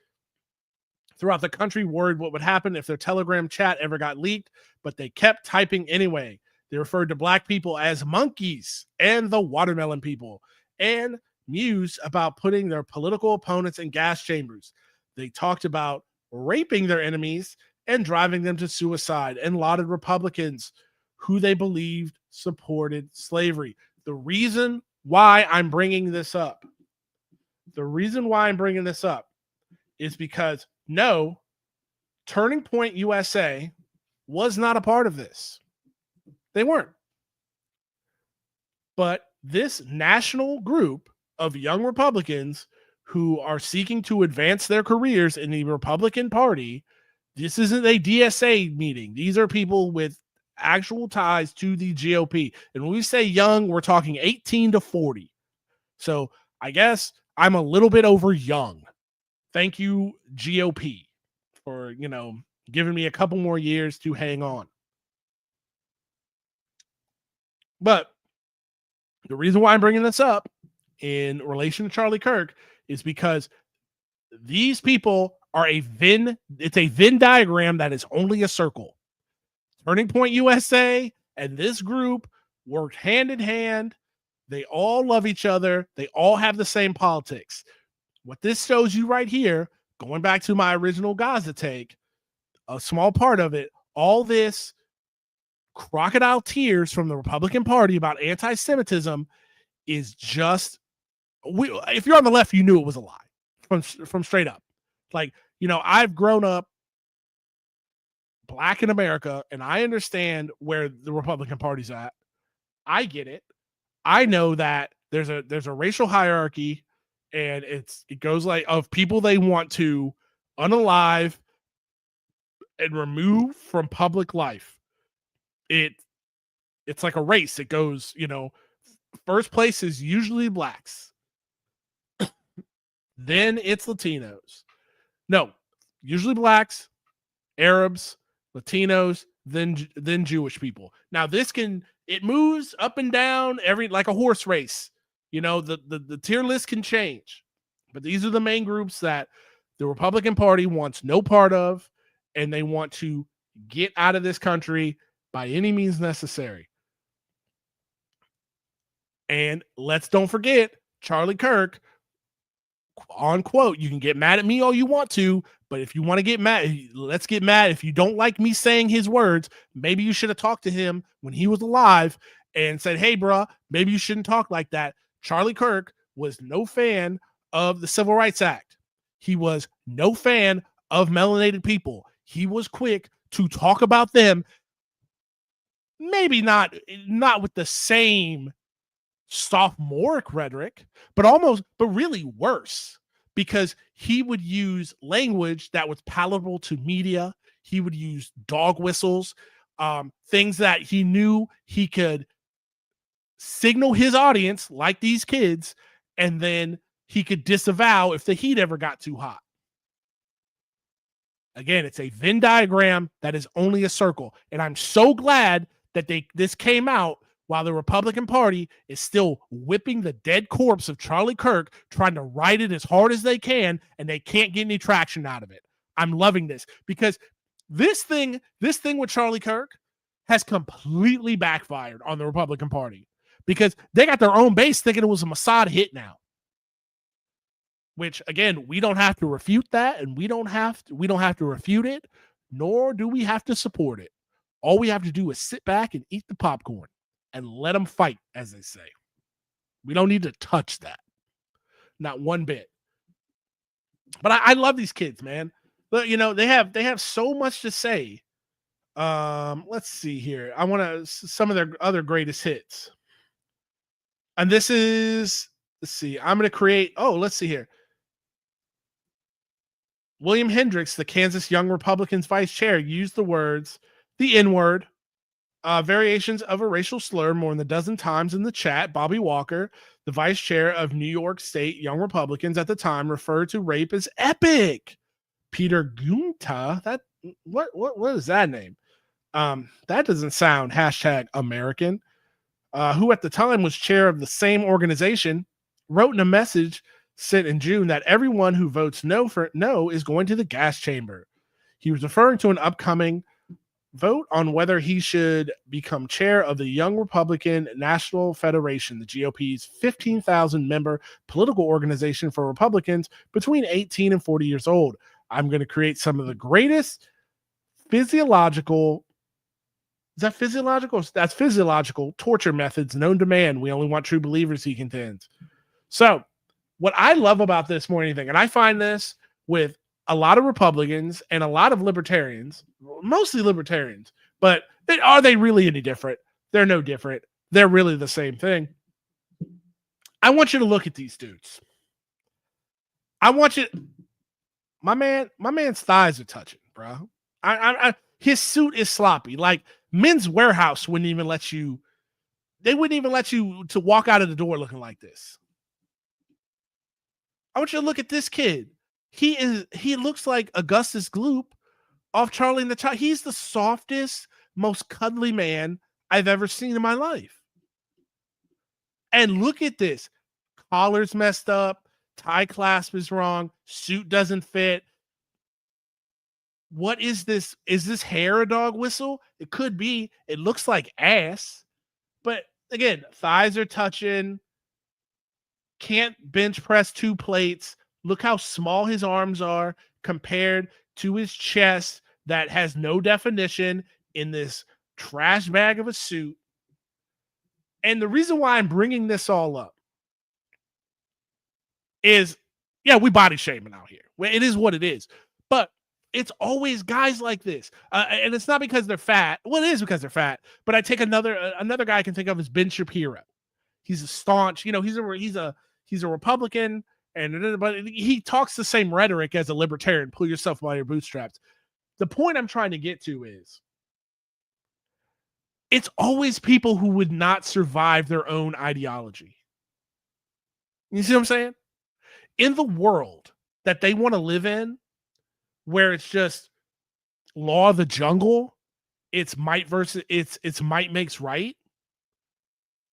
throughout the country worried what would happen if their Telegram chat ever got leaked, but they kept typing anyway. They referred to black people as monkeys and the watermelon people, and mused about putting their political opponents in gas chambers. They talked about raping their enemies and driving them to suicide, and lauded Republicans who they believed supported slavery. The reason why I'm bringing this up is because no, Turning Point USA was not a part of this. They weren't. But this national group of young Republicans who are seeking to advance their careers in the Republican Party, this isn't a DSA meeting. These are people with actual ties to the GOP. And when we say young, we're talking 18 to 40. So I guess I'm a little bit over young. Thank you, GOP, for, giving me a couple more years to hang on. But the reason why I'm bringing this up in relation to Charlie Kirk is because these people are it's a Venn diagram that is only a circle. Turning Point USA and this group worked hand in hand. They all love each other. They all have the same politics. What this shows you right here, going back to my original Gaza take, a small part of it, all this crocodile tears from the Republican Party about anti-Semitism is just, if you're on the left, you knew it was a lie from straight up. Like, I've grown up Black in America, and I understand where the Republican Party's at. I get it. I know that there's a racial hierarchy, and it goes like of people they want to unalive and remove from public life. It's like a race. It goes, first place is usually Blacks. Then it's Latinos. No, usually Blacks, Arabs, Latinos, then Jewish people. Now it moves up and down like a horse race. The tier list can change, but these are the main groups that the Republican Party wants no part of, and they want to get out of this country by any means necessary. And let's don't forget Charlie Kirk, on quote, you can get mad at me all you want to, but if you want to get mad, let's get mad. If you don't like me saying his words, maybe you should have talked to him when he was alive and said, hey, bruh, maybe you shouldn't talk like that. Charlie Kirk was no fan of the Civil Rights Act. He was no fan of melanated people. He was quick to talk about them, maybe not with the same sophomoric rhetoric, but really worse, because he would use language that was palatable to media. He would use dog whistles, things that he knew he could signal his audience, like these kids, and then he could disavow if the heat ever got too hot. Again, it's a Venn diagram that is only a circle, and I'm so glad that this came out while the Republican Party is still whipping the dead corpse of Charlie Kirk, trying to ride it as hard as they can, and they can't get any traction out of it. I'm loving this, because this thing with Charlie Kirk has completely backfired on the Republican Party, because they got their own base thinking it was a Mossad hit now. Which, again, we don't have to refute that, and we don't have to refute it, nor do we have to support it. All we have to do is sit back and eat the popcorn and let them fight, as they say. We don't need to touch that. Not one bit. But I love these kids, man. But they have so much to say. Let's see here. I want some of their other greatest hits. And this is, let's see. I'm going to create, let's see here. William Hendricks, the Kansas Young Republicans vice chair, used the words, the N-word, variations of a racial slur more than a dozen times in the chat. Bobby Walker, the vice chair of New York State Young Republicans at the time, referred to rape as epic. Peter Gunta, what is that name? That doesn't sound #American. Who at the time was chair of the same organization, wrote in a message sent in June that everyone who votes no is going to the gas chamber. He was referring to an upcoming vote on whether he should become chair of the Young Republican National Federation, the GOP's 15,000 member political organization for Republicans between 18 and 40 years old. I'm going to create some of the greatest physiological torture methods known to man. We only want true believers, he contends. So what I love about this more than anything, and I find this with a lot of Republicans and a lot of libertarians, mostly libertarians, but are they really any different? They're no different. They're really the same thing. I want you to look at these dudes. I want you, my man's thighs are touching, bro. His suit is sloppy. Like Men's Warehouse wouldn't even let you to walk out of the door looking like this. I want you to look at this kid. He looks like Augustus Gloop off Charlie and the Child. He's the softest, most cuddly man I've ever seen in my life. And look at this. Collar's messed up. Tie clasp is wrong. Suit doesn't fit. What is this? Is this hair a dog whistle? It could be. It looks like ass. But again, thighs are touching. Can't bench press 2 plates. Look how small his arms are compared to his chest that has no definition in this trash bag of a suit. And the reason why I'm bringing this all up is, yeah, we body shaming out here. It is what it is. But it's always guys like this. And it's not because they're fat. Well, it is because they're fat. But I take another guy I can think of is Ben Shapiro. He's a staunch, he's a Republican, but he talks the same rhetoric as a libertarian. Pull yourself by your bootstraps. The point I'm trying to get to is, it's always people who would not survive their own ideology. You see what I'm saying? In the world that they want to live in, where it's just law of the jungle, it's might versus it's might makes right.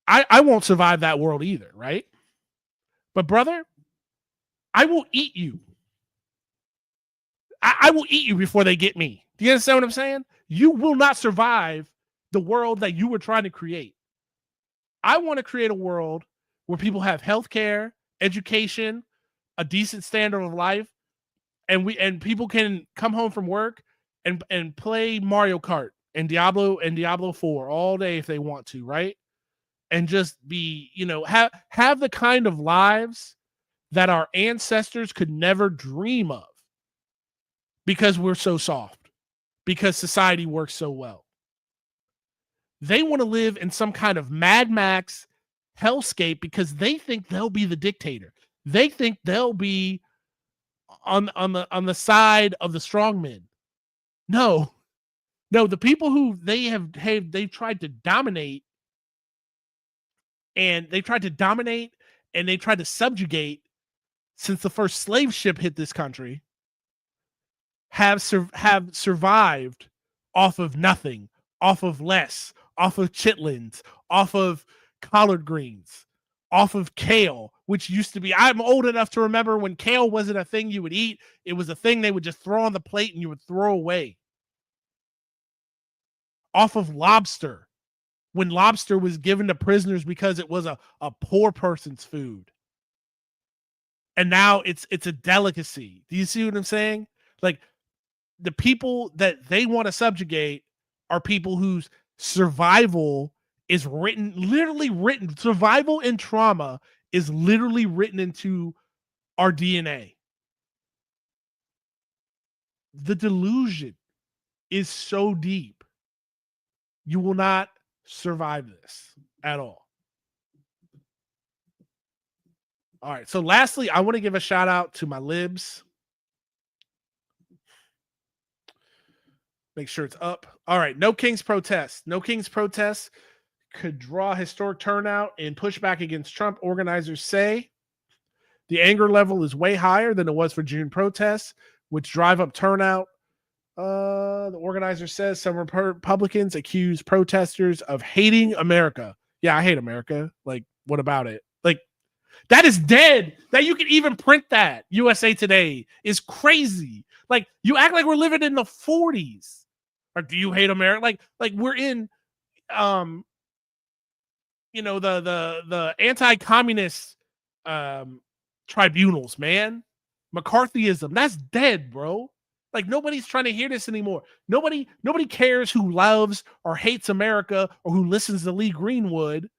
I won't survive that world either, right? But brother, I will eat you. I will eat you before they get me. Do you understand what I'm saying? You will not survive the world that you were trying to create. I want to create a world where people have healthcare, education, a decent standard of life, and people can come home from work and play Mario Kart and Diablo 4 all day if they want to, right? And just be, have the kind of lives that our ancestors could never dream of, because we're so soft, because society works so well. They want to live in some kind of Mad Max hellscape because they think they'll be the dictator. They think they'll be on the side of the strongmen. No, the people who they've tried to dominate, and they tried to subjugate since the first slave ship hit this country, have survived off of nothing, off of less, off of chitlins, off of collard greens, off of kale, which used to be, I'm old enough to remember when kale wasn't a thing you would eat. It was a thing they would just throw on the plate and you would throw away. Off of lobster, when lobster was given to prisoners because it was a poor person's food. And now it's a delicacy. Do you see what I'm saying? Like, the people that they want to subjugate are people whose survival is literally written. Survival and trauma is literally written into our DNA. The delusion is so deep. You will not survive this at all. All right. So lastly, I want to give a shout out to my libs. Make sure it's up. All right. No Kings protest. No Kings protest could draw historic turnout and pushback against Trump. Organizers say the anger level is way higher than it was for June protests, which drive up turnout. The organizer says some Republicans accuse protesters of hating America. Yeah, I hate America. Like, what about it? Like, that is dead. That you can even print that. USA Today is crazy. Like, you act like we're living in the 40s. Or do you hate America? Like we're in, the anti-communist tribunals, man. McCarthyism, that's dead, bro. Like, nobody's trying to hear this anymore. Nobody cares who loves or hates America or who listens to Lee Greenwood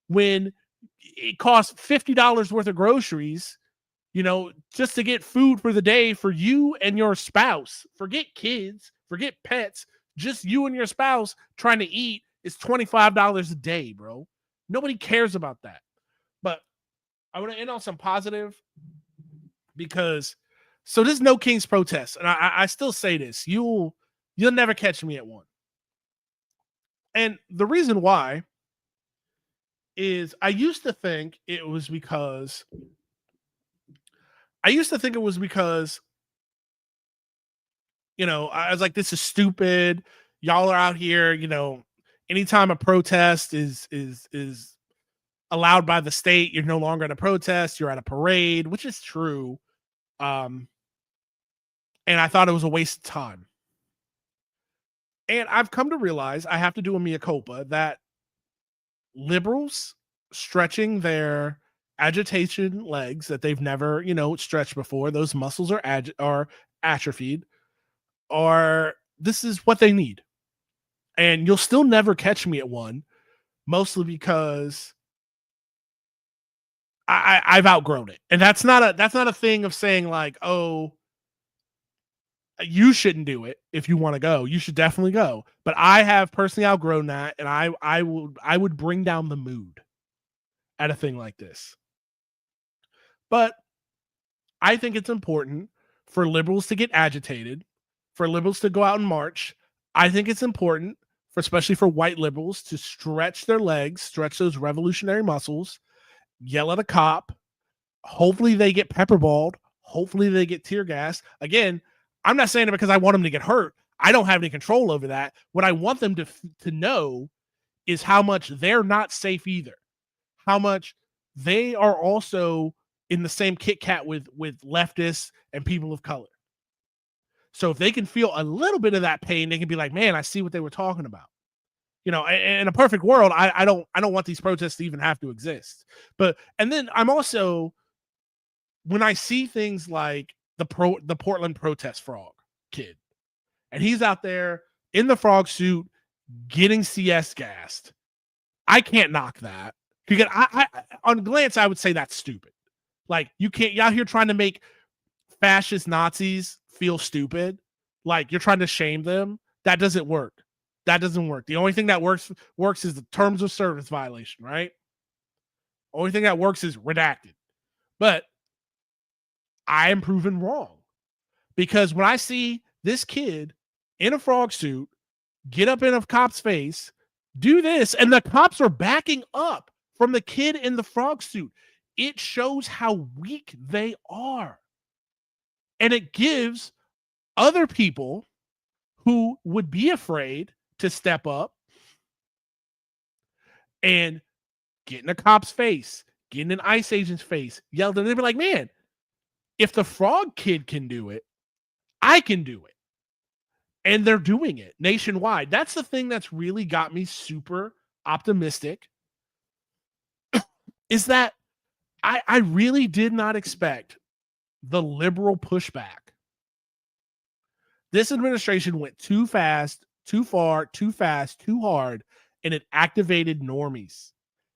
when it costs $50 worth of groceries, just to get food for the day for you and your spouse. Forget kids, forget pets. Just you and your spouse trying to eat is $25 a day, bro. Nobody cares about that. But I want to end on some positive, because so this No Kings protest, and I still say this, you'll never catch me at one. And the reason why is I used to think it was because I was like, this is stupid. Y'all are out here, anytime a protest is allowed by the state, you're no longer at a protest, you're at a parade, which is true. And I thought it was a waste of time. And I've come to realize I have to do a mea culpa that liberals stretching their agitation legs that they've never, stretched before, those muscles are atrophied, or this is what they need. And you'll still never catch me at one, mostly because I've outgrown it. And that's not a thing of saying like, oh, you shouldn't do it. If you want to go, you should definitely go. But I have personally outgrown that, and I would bring down the mood at a thing like this. But I think it's important for liberals to get agitated, for liberals to go out and march. I think it's important, especially for white liberals, to stretch their legs, stretch those revolutionary muscles, yell at a cop. Hopefully they get pepperballed. Hopefully they get tear gas. Again, I'm not saying it because I want them to get hurt. I don't have any control over that. What I want them to know is how much they're not safe either. How much they are also in the same Kit Kat with leftists and people of color. So if they can feel a little bit of that pain, they can be like, man, I see what they were talking about. You know, in a perfect world, I don't want these protests to even have to exist. And then I'm also, when I see things like the Portland protest frog kid, and he's out there in the frog suit getting CS gassed, I can't knock that. Because I on glance, I would say that's stupid. Like, you're out here trying to make fascist Nazis feel stupid. Like, you're trying to shame them. That doesn't work. That doesn't work. The only thing that works is the terms of service violation, right? Only thing that works is redacted. But I am proven wrong. Because when I see this kid in a frog suit get up in a cop's face, do this, and the cops are backing up from the kid in the frog suit, it shows how weak they are. And it gives other people who would be afraid to step up and get in a cop's face, get in an ICE agent's face, yell at them. They'd be like, man, if the frog kid can do it, I can do it. And they're doing it nationwide. That's the thing that's really got me super optimistic, is that I really did not expect the liberal pushback. This administration went too fast, too far, too fast, too hard, and it activated normies.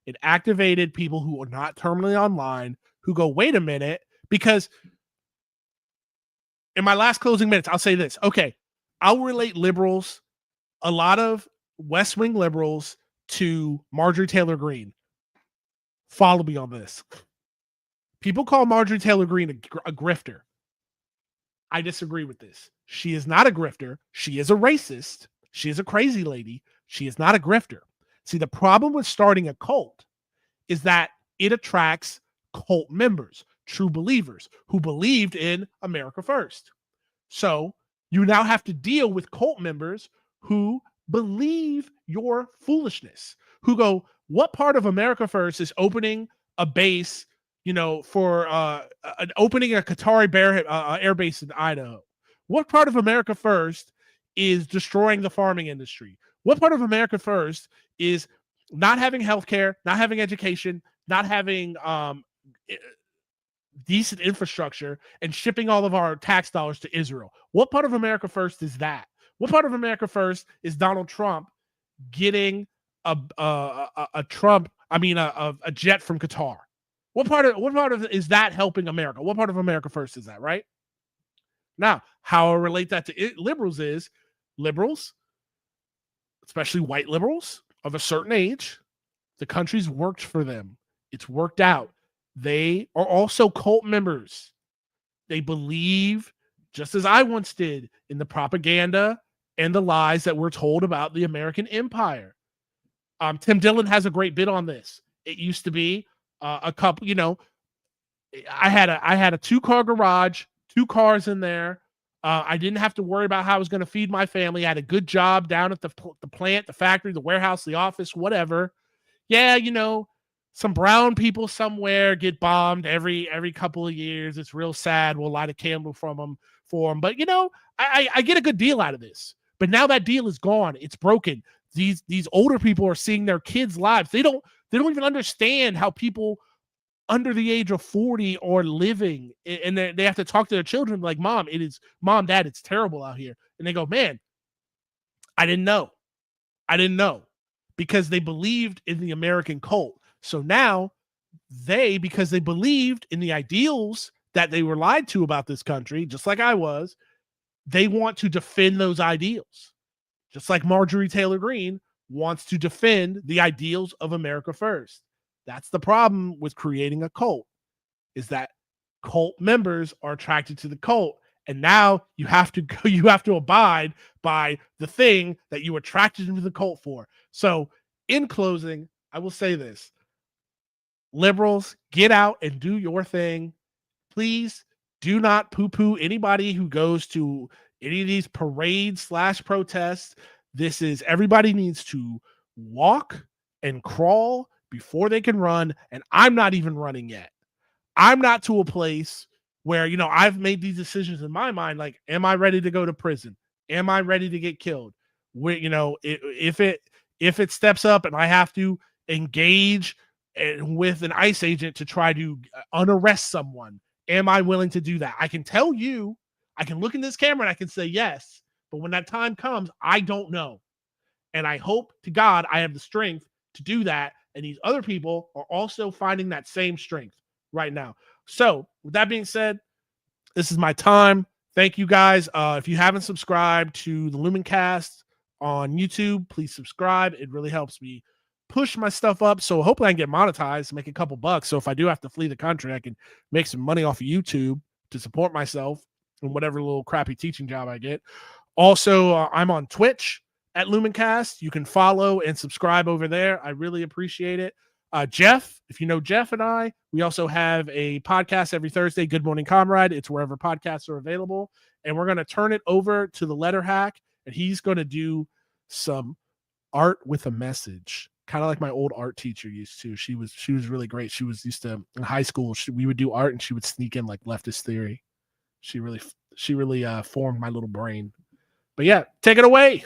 It activated people who are not terminally online, who go, wait a minute, because in my last closing minutes, I'll say this. Okay, I'll relate liberals, a lot of West Wing liberals, to Marjorie Taylor Greene. Follow me on this. People call Marjorie Taylor Greene a grifter. I disagree with this. She is not a grifter. She is a racist. She is a crazy lady. She is not a grifter. See, the problem with starting a cult is that it attracts cult members, true believers who believed in America First. So you now have to deal with cult members who believe your foolishness, who go, what part of America First is opening a base, for opening a Qatari air base in Idaho? What part of America First is destroying the farming industry? What part of America First is not having healthcare, not having education, not having decent infrastructure, and shipping all of our tax dollars to Israel? What part of America First is that? What part of America First is Donald Trump getting a jet from Qatar? What part of is that helping America? What part of America First is that, right? Now, how I relate that to liberals is liberals, especially white liberals of a certain age, the country's worked for them. It's worked out. They are also cult members. They believe, just as I once did, in the propaganda and the lies that we're told about the American empire. Tim Dillon has a great bit on this. It used to be a couple, I had a 2-car garage, 2 cars in there. I didn't have to worry about how I was going to feed my family. I had a good job down at the plant, the factory, the warehouse, the office, whatever. Yeah, some brown people somewhere get bombed every couple of years. It's real sad. We'll light a candle for them. But I get a good deal out of this. But now that deal is gone. It's broken. These older people are seeing their kids' lives. They don't even understand how people under the age of 40 are living, and they have to talk to their children like, Mom, Dad, it's terrible out here. And they go, man, I didn't know. I didn't know, because they believed in the American cult. So now because they believed in the ideals that they were lied to about this country, just like I was, they want to defend those ideals. Just like Marjorie Taylor Greene wants to defend the ideals of America First. That's the problem with creating a cult, is that cult members are attracted to the cult. And now you have to abide by the thing that you attracted into the cult for. So in closing, I will say this. Liberals, get out and do your thing. Please do not poo-poo anybody who goes to any of these parades / protests. Everybody needs to walk and crawl before they can run. And I'm not even running yet. I'm not to a place where, I've made these decisions in my mind. Like, am I ready to go to prison? Am I ready to get killed? If it steps up and I have to engage with an ICE agent to try to unarrest someone, am I willing to do that? I can tell you, I can look in this camera and I can say yes, but when that time comes, I don't know. And I hope to God I have the strength to do that. And these other people are also finding that same strength right now. So with that being said, this is my time. Thank you guys. If you haven't subscribed to the Lumencast on YouTube, please subscribe. It really helps me push my stuff up. So hopefully I can get monetized, make a couple bucks. So if I do have to flee the country, I can make some money off of YouTube to support myself and whatever little crappy teaching job I get. Also, I'm on Twitch at Lumencast. You can follow and subscribe over there. I really appreciate it. Jeff, if you know Jeff and I, we also have a podcast every Thursday, Good Morning Comrade. It's wherever podcasts are available. And we're going to turn it over to the Letterhack, and he's going to do some art with a message, kind of like my old art teacher used to. She was really great. She was used to, in high school, we would do art and she would sneak in like leftist theory. She really formed my little brain. But yeah, take it away.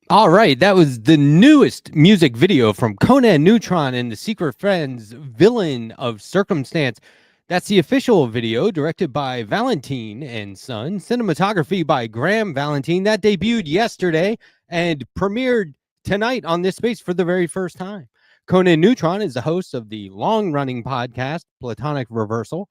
All right, that was the newest music video from Conan Neutron and the Secret Friends, Villain of Circumstance. That's the official video, directed by Valentine and Son, cinematography by Graham Valentine. That debuted yesterday and premiered tonight on this space for the very first time. Conan Neutron is the host of the long-running podcast, Platonic Reversal,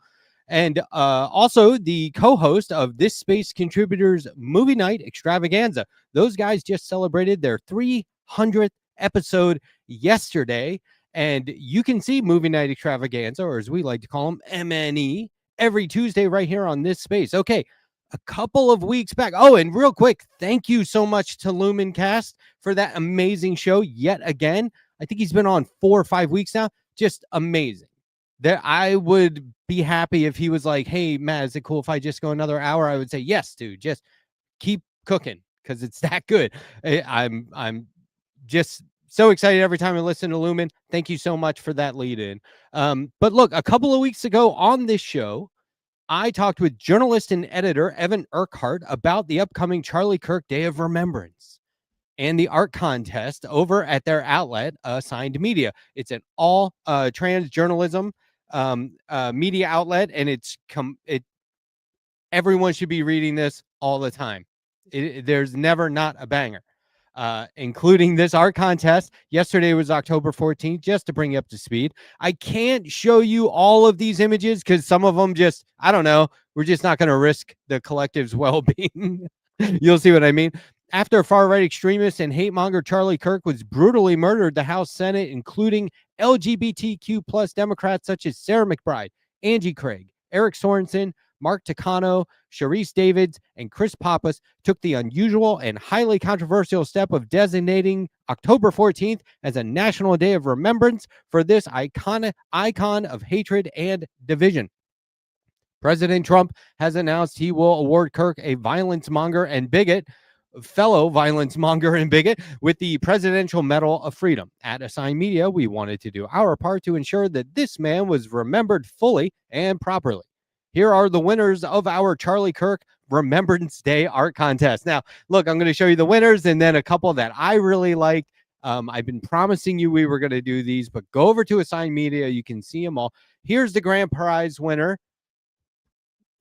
and also the co-host of this space contributors movie night extravaganza. Those guys just celebrated their 300th episode yesterday, and you can see movie night extravaganza, or as we like to call them, MNE, every Tuesday right here on this space. Okay, a couple of weeks back. Oh, and real quick, thank you so much to Lumencast for that amazing show yet again. I think he's been on 4 or 5 weeks now. Just amazing. There, I would be happy if he was like, hey, Matt, is it cool if I just go another hour? I would say, yes, dude, just keep cooking because it's that good. I'm just so excited every time I listen to Lumen. Thank you so much for that lead in. But look, a couple of weeks ago on this show, I talked with journalist and editor Evan Urquhart about the upcoming Charlie Kirk Day of Remembrance and the art contest over at their outlet, Assigned Media. It's an all trans journalism media outlet, and everyone should be reading this all the time. There's never not a banger, including this art contest. Yesterday was October 14th, just to bring you up to speed. I can't show you all of these images because some of them just, I don't know, we're just not going to risk the collective's well-being. You'll see what I mean. After far-right extremist and hate-monger Charlie Kirk was brutally murdered, the House Senate, including LGBTQ plus Democrats such as Sarah McBride, Angie Craig, Eric Sorensen, Mark Takano, Sharice Davids, and Chris Pappas took the unusual and highly controversial step of designating October 14th as a national day of remembrance for this icon of hatred and division. President Trump has announced he will award Kirk, a violence monger and bigot, fellow violence monger and bigot, with the Presidential Medal of Freedom. At Assigned Media, we wanted to do our part to ensure that this man was remembered fully and properly. Here are the winners of our Charlie Kirk Remembrance Day art contest. Now, look, I'm going to show you the winners and then a couple that I really liked. I've been promising you we were going to do these, but go over to Assigned Media. You can see them all. Here's the grand prize winner.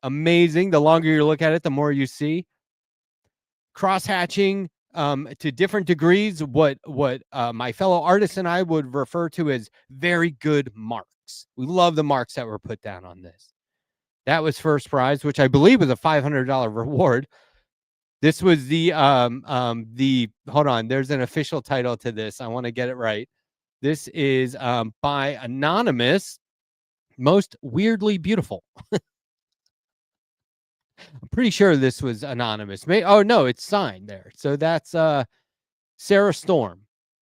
Amazing. The longer you look at it, the more you see. Cross-hatching to different degrees, what my fellow artists and I would refer to as very good marks. We love the marks that were put down on this. That was first prize, which I believe was a $500 reward. This was the hold on, there's an official title to this. I want to get it right. This is by Anonymous, Most Weirdly Beautiful. I'm pretty sure this was anonymous. Oh, no, it's signed there. So that's Sarah Storm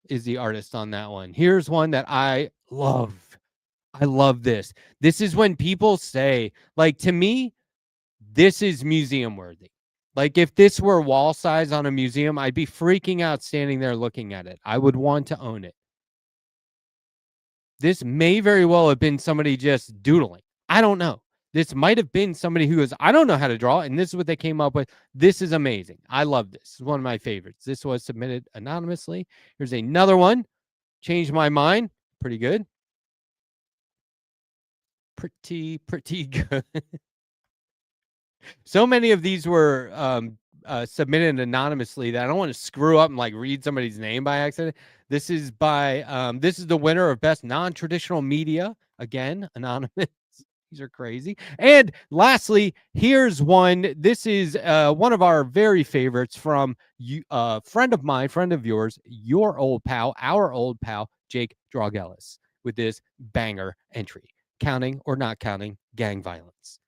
is the artist on that one. Here's one that I love. I love this. This is when people say, like, to me, this is museum worthy. Like, if this were wall size on a museum, I'd be freaking out standing there looking at it. I would want to own it. This may very well have been somebody just doodling. I don't know. This might have been somebody who goes, I don't know how to draw, and this is what they came up with. This is amazing. I love this. It's one of my favorites. This was submitted anonymously. Here's another one. Changed my mind. Pretty good. Pretty good. So many of these were submitted anonymously that I don't want to screw up and like read somebody's name by accident. This is by this is the winner of Best Non-Traditional Media. Again, anonymous. These are crazy. And lastly, here's one. This is one of our very favorites from a friend of mine, friend of yours, your old pal, our old pal, Jake Draugelis, with this banger entry. Counting or not counting gang violence.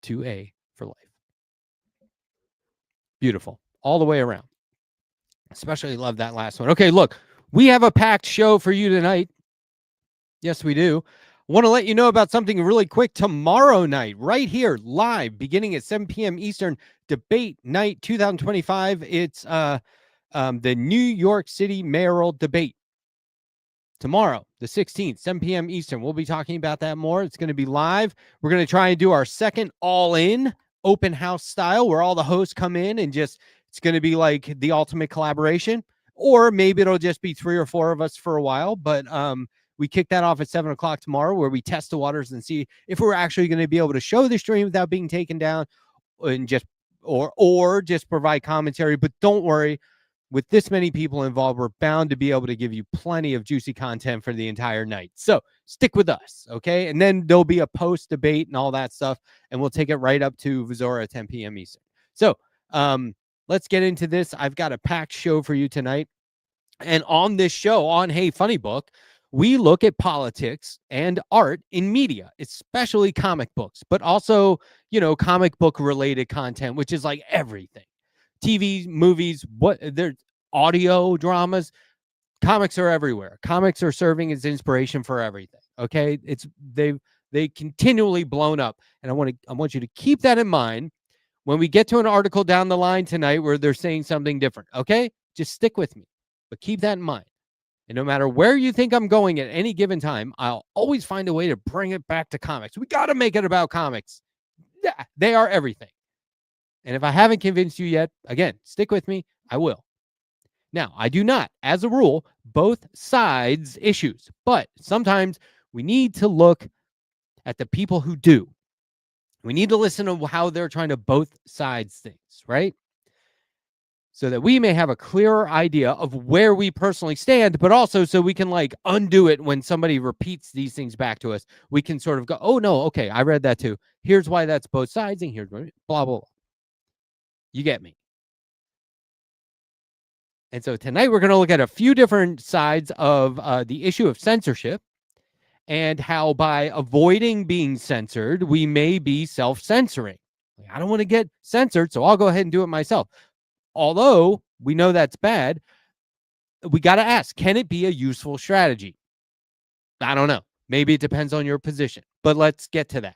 2A for life. Beautiful. All the way around. Especially love that last one. Okay, look, we have a packed show for you tonight. Yes, we do. I want to let you know about something really quick. Tomorrow night, right here, live, beginning at 7 p.m. Eastern, Debate Night 2025. It's the New York City mayoral debate. Tomorrow, the 16th, 7 p.m. Eastern. We'll be talking about that more. It's going to be live. We're going to try and do our second all-in open house style where all the hosts come in and just, it's going to be like the ultimate collaboration. or maybe it'll just be 3 or 4 of us for a while. But we kick that off at 7 o'clock tomorrow, where we test the waters and see if we're actually going to be able to show the stream without being taken down, and just or just provide commentary. But don't worry, with this many people involved, we're bound to be able to give you plenty of juicy content for the entire night. So stick with us, okay? And then there'll be a post debate and all that stuff, and we'll take it right up to Vizora at 10 p.m. Eastern. So let's get into this. I've got a packed show for you tonight. And on this show, on Hey Funny Book, we look at politics and art in media, especially comic books, but also, comic book related content, which is like everything. TV, movies, there's audio dramas. Comics are everywhere. Comics are serving as inspiration for everything. Okay, they continually blown up, and I want you to keep that in mind when we get to an article down the line tonight where they're saying something different. Okay, just stick with me, but keep that in mind. And no matter where you think I'm going at any given time, I'll always find a way to bring it back to comics. We got to make it about comics. Yeah, they are everything. And if I haven't convinced you yet, again, stick with me. I will. Now, I do not, as a rule, both sides issues, but sometimes we need to look at the people who do. We need to listen to how they're trying to both sides things, right? So that we may have a clearer idea of where we personally stand, but also so we can undo it when somebody repeats these things back to us. We can sort of go, oh no, okay, I read that too. Here's why that's both sides, and here's blah, blah, blah. You get me. And so tonight we're going to look at a few different sides of the issue of censorship, and how by avoiding being censored, we may be self-censoring. I don't want to get censored, so I'll go ahead and do it myself. Although we know that's bad, we got to ask, can it be a useful strategy? I don't know. Maybe it depends on your position, but let's get to that.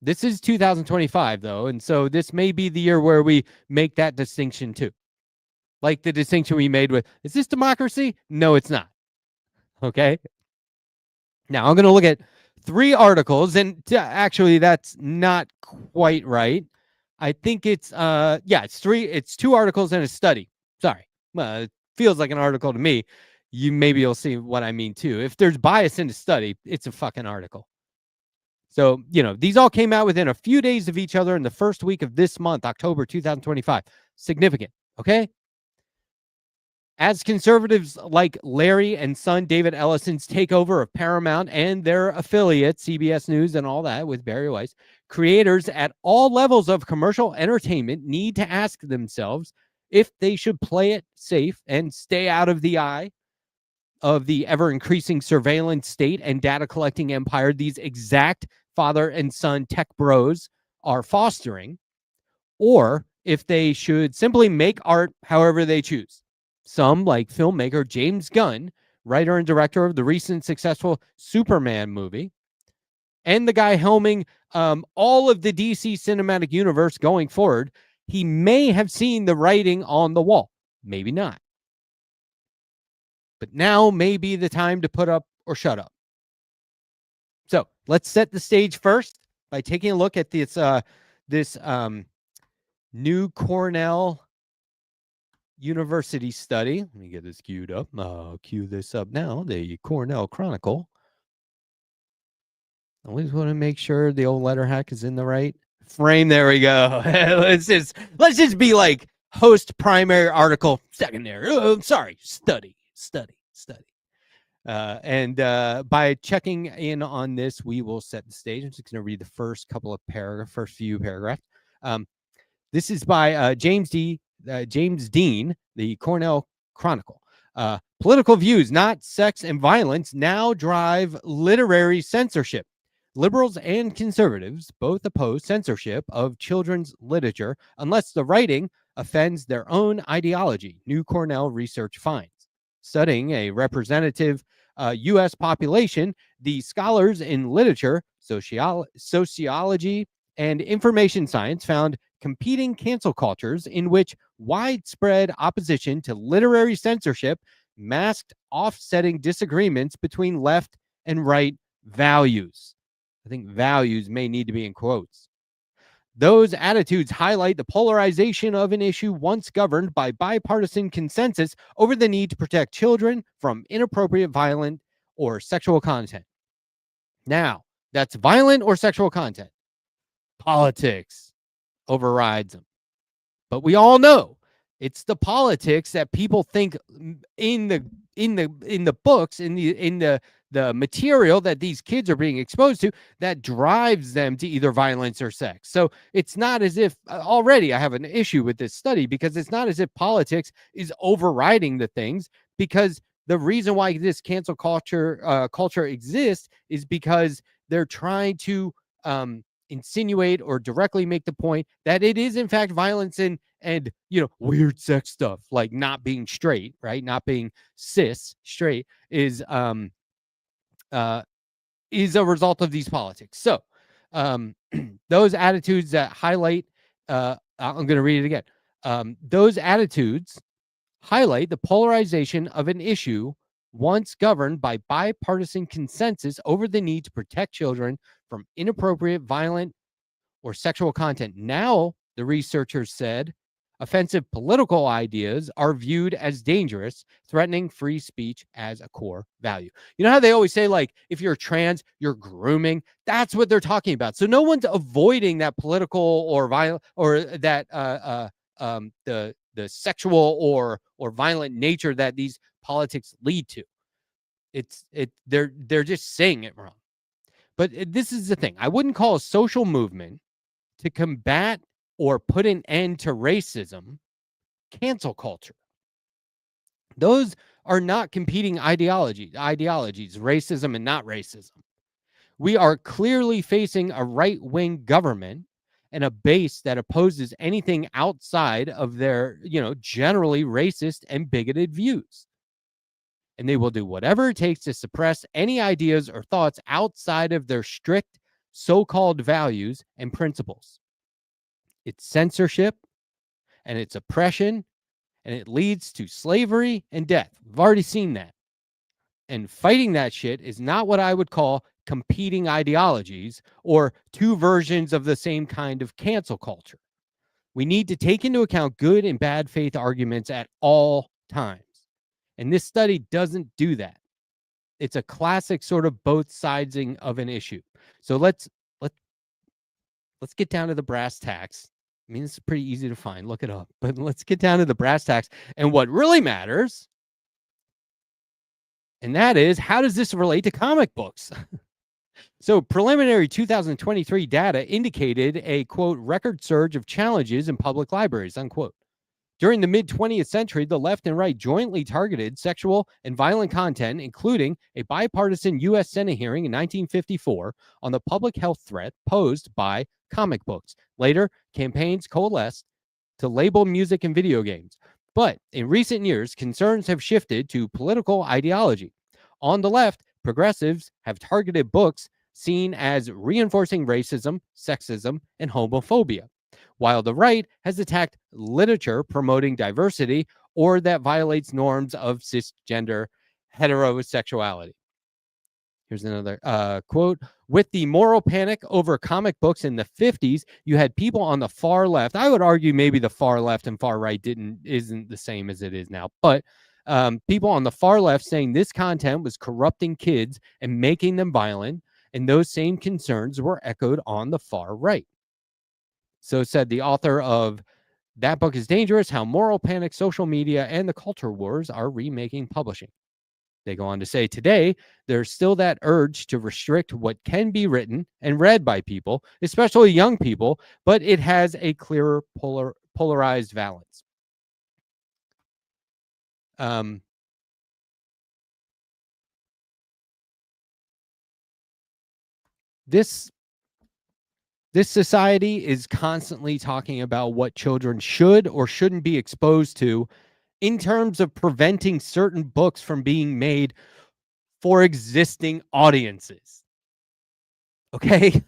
This is 2025, though, and so this may be the year where we make that distinction, too. Like the distinction we made with, is this democracy? No, it's not. Okay? Now, I'm going to look at 3 articles, and actually, that's not quite right. I think it's, it's 2 articles and a study. Sorry. It feels like an article to me. Maybe you'll see what I mean, too. If there's bias in the study, it's a fucking article. So, these all came out within a few days of each other in the first week of this month, October 2025. Significant, okay? As conservatives like Larry and son David Ellison's takeover of Paramount and their affiliates, CBS News and all that with Barry Weiss, creators at all levels of commercial entertainment need to ask themselves if they should play it safe and stay out of the eye of the ever-increasing surveillance state and data-collecting empire these exact father and son tech bros are fostering, or if they should simply make art however they choose. Some, like filmmaker James Gunn, writer and director of the recent successful Superman movie, and the guy helming all of the DC cinematic universe going forward, he may have seen the writing on the wall. Maybe not. But now may be the time to put up or shut up. So let's set the stage first by taking a look at this new Cornell University study. Let me get this queued up. I'll cue this up now. The Cornell Chronicle. I always want to make sure the old Letterhack is in the right frame. There we go. let's just be like host primary article secondary. Oh, sorry, study. And by checking in on this, we will set the stage. I'm just going to read the first few paragraphs. This is by James Dean, the Cornell Chronicle. Political views, not sex and violence, now drive literary censorship. Liberals and conservatives both oppose censorship of children's literature unless the writing offends their own ideology, new Cornell research finds. Studying a representative U.S. population, the scholars in literature, sociology, and information science found competing cancel cultures in which widespread opposition to literary censorship masked offsetting disagreements between left and right values. I think values may need to be in quotes. Those attitudes highlight the polarization of an issue once governed by bipartisan consensus over the need to protect children from inappropriate, violent, or sexual content. Now, that's violent or sexual content. Politics overrides them. But we all know it's the politics that people think in the books, in the material that these kids are being exposed to, that drives them to either violence or sex. So it's not as if already I have an issue with this study, because it's not as if politics is overriding the things, because the reason why this cancel culture exists is because they're trying to insinuate or directly make the point that it is in fact violence and weird sex stuff, like not being straight, right? Not being cis straight is a result of these politics. So those attitudes that highlight, I'm going to read it again. Those attitudes highlight the polarization of an issue once governed by bipartisan consensus over the need to protect children from inappropriate, violent, or sexual content. Now, the researchers said, offensive political ideas are viewed as dangerous, threatening free speech as a core value. You know how they always say, like, if you're trans, you're grooming? That's what they're talking about. So no one's avoiding that political or violent or that the sexual or violent nature that these politics lead to. They're just saying it wrong. But this is the thing. I wouldn't call a social movement to combat or put an end to racism cancel culture. Those are not competing ideologies, racism and not racism. We are clearly facing a right-wing government and a base that opposes anything outside of their, generally racist and bigoted views. And they will do whatever it takes to suppress any ideas or thoughts outside of their strict so-called values and principles. It's censorship and it's oppression, and it leads to slavery and death. We've already seen that. And fighting that shit is not what I would call competing ideologies or two versions of the same kind of cancel culture. We need to take into account good and bad faith arguments at all times. And this study doesn't do that. It's a classic sort of both sidesing of an issue. So let's get down to the brass tacks. I mean, it's pretty easy to find. Look it up. But let's get down to the brass tacks and what really matters. And that is, how does this relate to comic books? So preliminary 2023 data indicated a, quote, record surge of challenges in public libraries, unquote. During the mid-20th century, the left and right jointly targeted sexual and violent content, including a bipartisan U.S. Senate hearing in 1954 on the public health threat posed by comic books. Later, campaigns coalesced to label music and video games. But in recent years, concerns have shifted to political ideology. On the left, progressives have targeted books seen as reinforcing racism, sexism, and homophobia, while the right has attacked literature promoting diversity or that violates norms of cisgender heterosexuality. Here's another quote. With the moral panic over comic books in the 50s, you had people on the far left. I would argue maybe the far left and far right isn't the same as it is now. But people on the far left saying this content was corrupting kids and making them violent. And those same concerns were echoed on the far right. So said the author of That Book is Dangerous, How Moral Panic, Social Media, and the Culture Wars Are Remaking Publishing. They go on to say, today, there's still that urge to restrict what can be written and read by people, especially young people, but it has a clearer polarized balance. This society is constantly talking about what children should or shouldn't be exposed to in terms of preventing certain books from being made for existing audiences. Okay?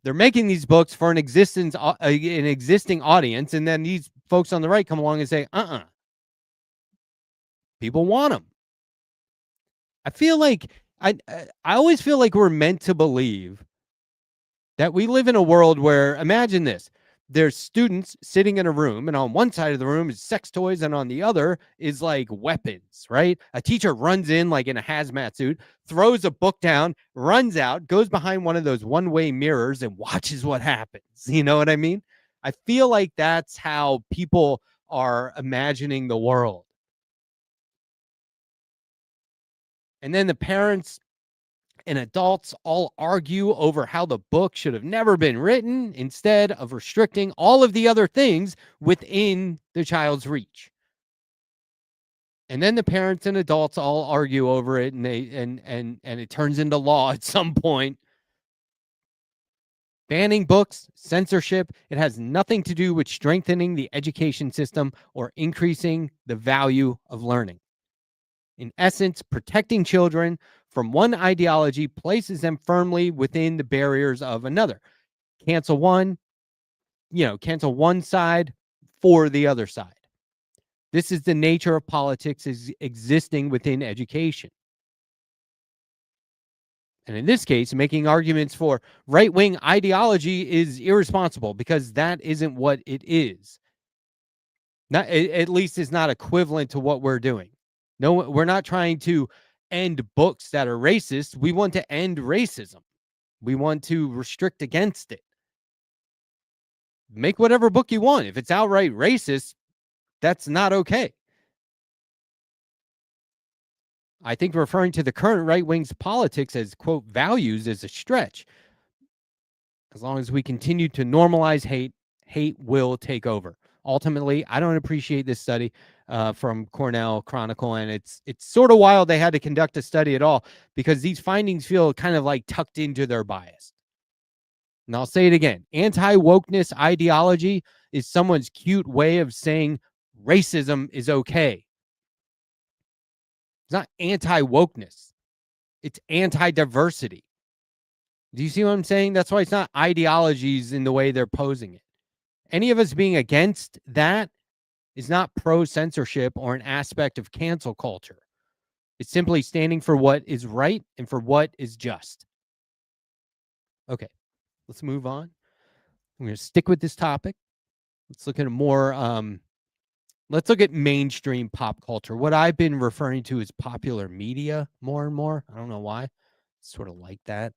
They're making these books for an existing audience, and then these folks on the right come along and say, people want them. I feel like, I always feel like we're meant to believe that we live in a world where, imagine this, there's students sitting in a room, and on one side of the room is sex toys, and on the other is like weapons, right? A teacher runs in like in a hazmat suit, throws a book down, runs out, goes behind one of those one-way mirrors and watches what happens. You know what I mean? I feel like that's how people are imagining the world. And then the parents and adults all argue over how the book should have never been written instead of restricting all of the other things within the child's reach. And then the parents and adults all argue over it, and it turns into law at some point. Banning books, censorship, it has nothing to do with strengthening the education system or increasing the value of learning. In essence, protecting children from one ideology places them firmly within the barriers of another. Cancel one side for the other side. This is the nature of politics existing within education. And in this case, making arguments for right-wing ideology is irresponsible because that isn't what it is. At least it's not equivalent to what we're doing. No, we're not trying to end books that are racist. We want to end racism. We want to restrict against it. Make whatever book you want. If it's outright racist, that's not okay. I think referring to the current right wing's politics as, quote, values is a stretch. As long as we continue to normalize hate, hate will take over. Ultimately, I don't appreciate this study from Cornell Chronicle, and it's sort of wild they had to conduct a study at all because these findings feel kind of like tucked into their bias. And I'll say it again. Anti-wokeness ideology is someone's cute way of saying racism is okay. It's not anti-wokeness. It's anti-diversity. Do you see what I'm saying? That's why it's not ideologies in the way they're posing it. Any of us being against that is not pro-censorship or an aspect of cancel culture. It's simply standing for what is right and for what is just. Okay, let's move on. I'm going to stick with this topic. Let's look at a more, let's look at mainstream pop culture. What I've been referring to as popular media more and more. I don't know why. Sort of like that.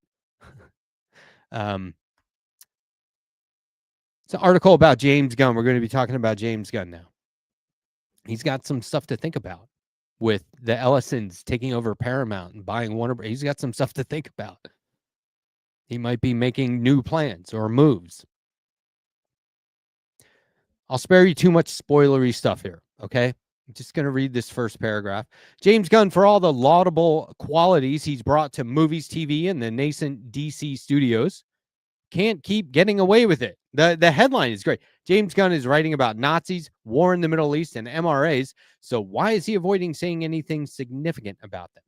It's an article about James Gunn. We're going to be talking about James Gunn now. He's got some stuff to think about with the Ellisons taking over Paramount and buying Warner. He's got some stuff to think about. He might be making new plans or moves. I'll spare you too much spoilery stuff here, okay? I'm just going to read this first paragraph. James Gunn, for all the laudable qualities he's brought to movies, TV, and the nascent DC studios, can't keep getting away with it. The headline is great. James Gunn is writing about Nazis, war in the Middle East, and MRAs. So why is he avoiding saying anything significant about them?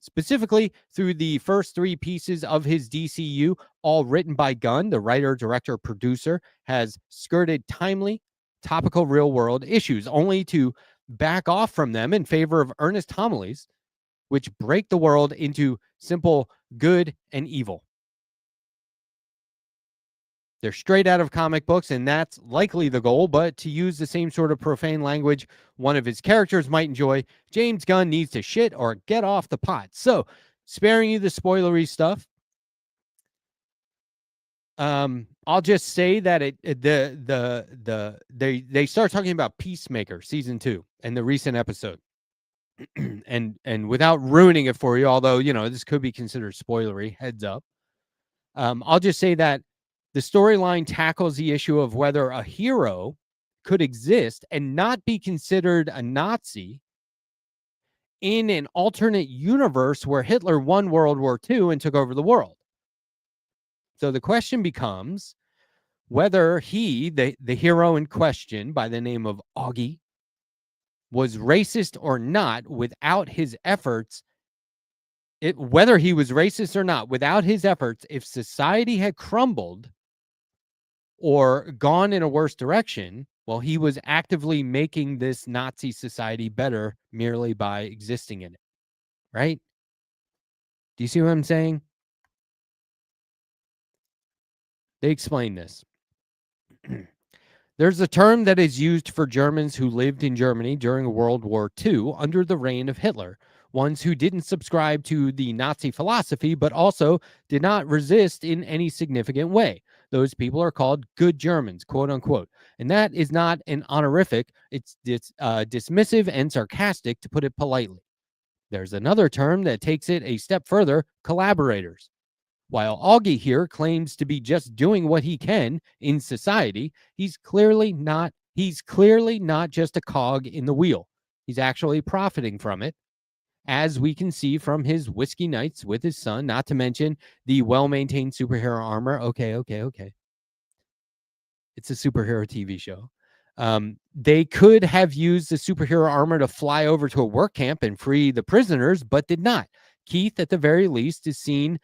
Specifically, through the first three pieces of his DCU, all written by Gunn, the writer, director, producer, has skirted timely, topical real-world issues, only to back off from them in favor of earnest homilies, which break the world into simple good and evil. They're straight out of comic books, and that's likely the goal, but to use the same sort of profane language one of his characters might enjoy, James Gunn needs to shit or get off the pot. So, sparing you the spoilery stuff, I'll just say that they start talking about Peacemaker season 2 and the recent episode. and without ruining it for you, although, you know, this could be considered spoilery, heads up. I'll just say that the storyline tackles the issue of whether a hero could exist and not be considered a Nazi in an alternate universe where Hitler won World War II and took over the world. So the question becomes whether he, the hero in question by the name of Augie, was racist or not without his efforts. Whether he was racist or not, without his efforts, if society had crumbled or gone in a worse direction, well, he was actively making this Nazi society better merely by existing in it. Right? Do you see what I'm saying? They explain this. There's a term that is used for Germans who lived in Germany during World War II under the reign of Hitler, ones who didn't subscribe to the Nazi philosophy but also did not resist in any significant way. Those people are called good Germans, quote unquote. And that is not an honorific, it's dismissive and sarcastic, to put it politely. There's another term that takes it a step further: collaborators. While Augie here claims to be just doing what he can in society, he's clearly not just a cog in the wheel. He's actually profiting from it, as we can see from his whiskey nights with his son, not to mention the well-maintained superhero armor. Okay. It's a superhero TV show. They could have used the superhero armor to fly over to a work camp and free the prisoners, but did not. Keith, at the very least, is seen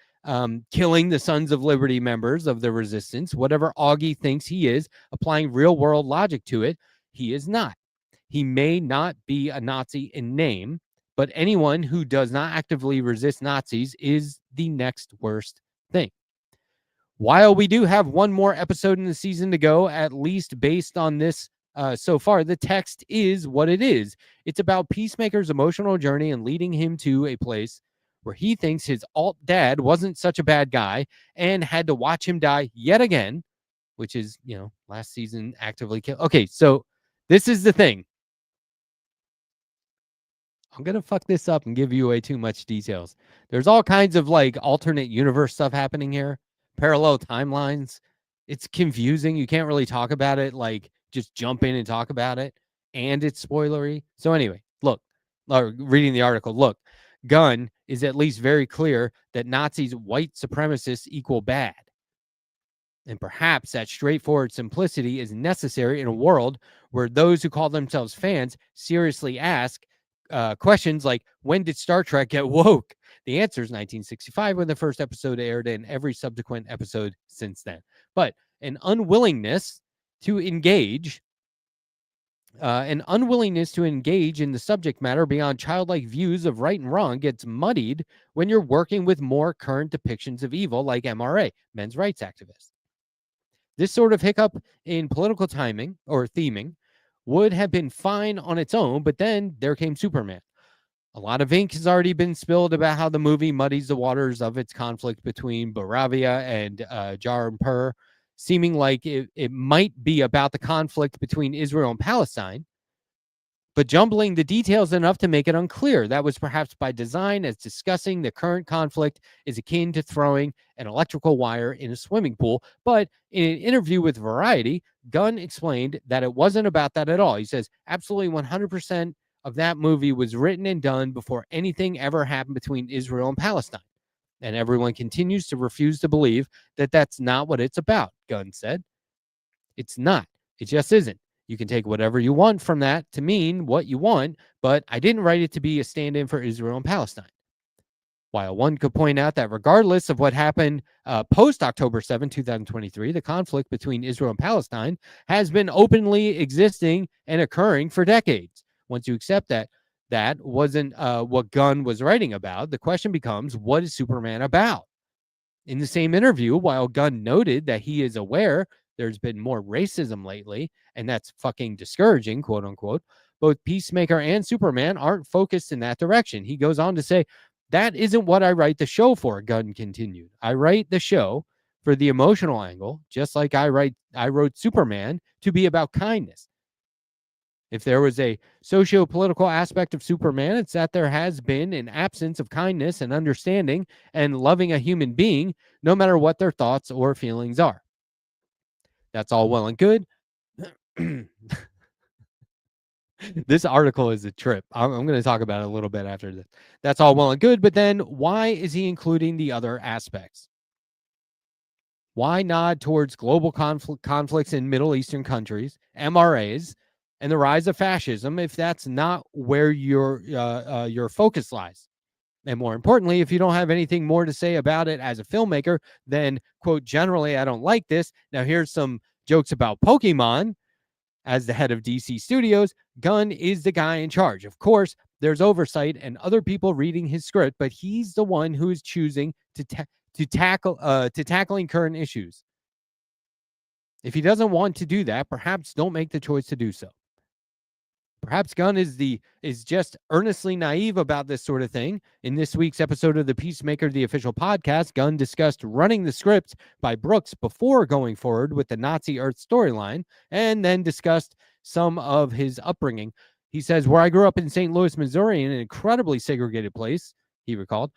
killing the Sons of Liberty members of the resistance. Whatever Augie thinks he is, applying real-world logic to it, he is not. He may not be a Nazi in name, but anyone who does not actively resist Nazis is the next worst thing. While we do have one more episode in the season to go, at least based on this so far, the text is what it is. It's about Peacemaker's emotional journey and leading him to a place where he thinks his alt dad wasn't such a bad guy and had to watch him die yet again, which is, last season actively killed. Okay, so this is the thing. I'm going to fuck this up and give you way too much details. There's all kinds of alternate universe stuff happening here, parallel timelines. It's confusing. You can't really talk about it, just jump in and talk about it. And it's spoilery. So anyway, look, reading the article, look, Gunn is at least very clear that Nazis, white supremacists, equal bad. And perhaps that straightforward simplicity is necessary in a world where those who call themselves fans seriously ask questions like, when did Star Trek get woke? The answer is 1965, when the first episode aired, and every subsequent episode since then. But an unwillingness to engage in the subject matter beyond childlike views of right and wrong gets muddied when you're working with more current depictions of evil like MRA, men's rights activists. This sort of hiccup in political timing or theming would have been fine on its own, but then there came Superman. A lot of ink has already been spilled about how the movie muddies the waters of its conflict between Boravia and Jaranpur, seeming like it might be about the conflict between Israel and Palestine, but jumbling the details enough to make it unclear. That was perhaps by design, as discussing the current conflict is akin to throwing an electrical wire in a swimming pool. But in an interview with Variety, Gunn explained that it wasn't about that at all. He says, absolutely 100% of that movie was written and done before anything ever happened between Israel and Palestine. And everyone continues to refuse to believe that that's not what it's about, Gunn said. It's not. It just isn't. You can take whatever you want from that to mean what you want, but I didn't write it to be a stand-in for Israel and Palestine. While one could point out that regardless of what happened post-October 7, 2023, the conflict between Israel and Palestine has been openly existing and occurring for decades. Once you accept that that wasn't what Gunn was writing about, the question becomes, what is Superman about? In the same interview, while Gunn noted that he is aware there's been more racism lately, and that's fucking discouraging, quote unquote, both Peacemaker and Superman aren't focused in that direction. He goes on to say, that isn't what I write the show for, Gunn continued. I write the show for the emotional angle, just like I wrote Superman to be about kindness. If there was a socio-political aspect of Superman, it's that there has been an absence of kindness and understanding and loving a human being, no matter what their thoughts or feelings are. That's all well and good. This article is a trip. I'm going to talk about it a little bit after this. That's all well and good, but then why is he including the other aspects? Why nod towards global conflicts in Middle Eastern countries, MRAs, and the rise of fascism if that's not where your focus lies? And more importantly, if you don't have anything more to say about it as a filmmaker, then, quote, generally, I don't like this. Now, here's some jokes about Pokemon. As the head of DC Studios, Gunn is the guy in charge. Of course, there's oversight and other people reading his script, but he's the one who is choosing to tackling current issues. If he doesn't want to do that, perhaps don't make the choice to do so. Perhaps Gunn is just earnestly naive about this sort of thing. In this week's episode of the Peacemaker, the official podcast, Gunn discussed running the script by Brooks before going forward with the Nazi Earth storyline, and then discussed some of his upbringing. He says, where I grew up in St. Louis, Missouri, in an incredibly segregated place, he recalled,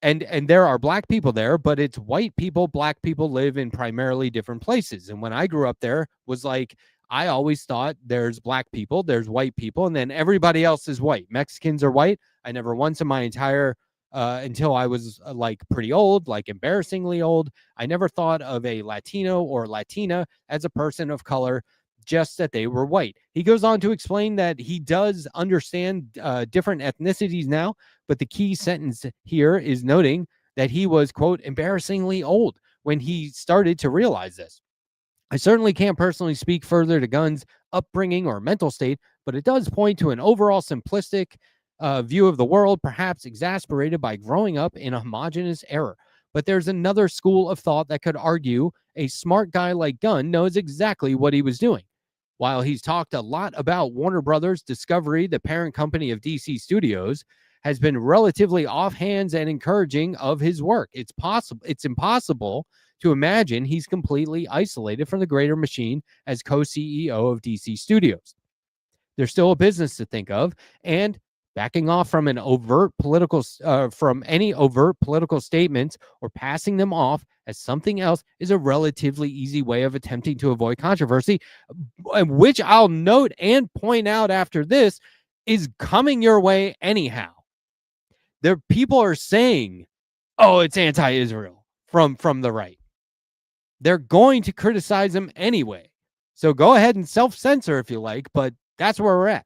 and there are black people there, but it's white people. Black people live in primarily different places. And when I grew up there, was like, I always thought there's black people, there's white people, and then everybody else is white. Mexicans are white. I never once in my entire, until I was like pretty old, like embarrassingly old, I never thought of a Latino or Latina as a person of color, just that they were white. He goes on to explain that he does understand different ethnicities now, but the key sentence here is noting that he was, quote, embarrassingly old when he started to realize this. I certainly can't personally speak further to Gunn's upbringing or mental state, but it does point to an overall simplistic view of the world, perhaps exasperated by growing up in a homogenous era. But there's another school of thought that could argue a smart guy like Gunn knows exactly what he was doing. While he's talked a lot about Warner Brothers Discovery, the parent company of DC Studios, has been relatively offhands and encouraging of his work. It's impossible to imagine he's completely isolated from the greater machine as co-CEO of DC Studios. There's still a business to think of, and backing off from any overt political statements or passing them off as something else is a relatively easy way of attempting to avoid controversy, which I'll note and point out after this is coming your way anyhow. People are saying, oh, it's anti-Israel from the right. They're going to criticize him anyway. So go ahead and self-censor if you like, but that's where we're at.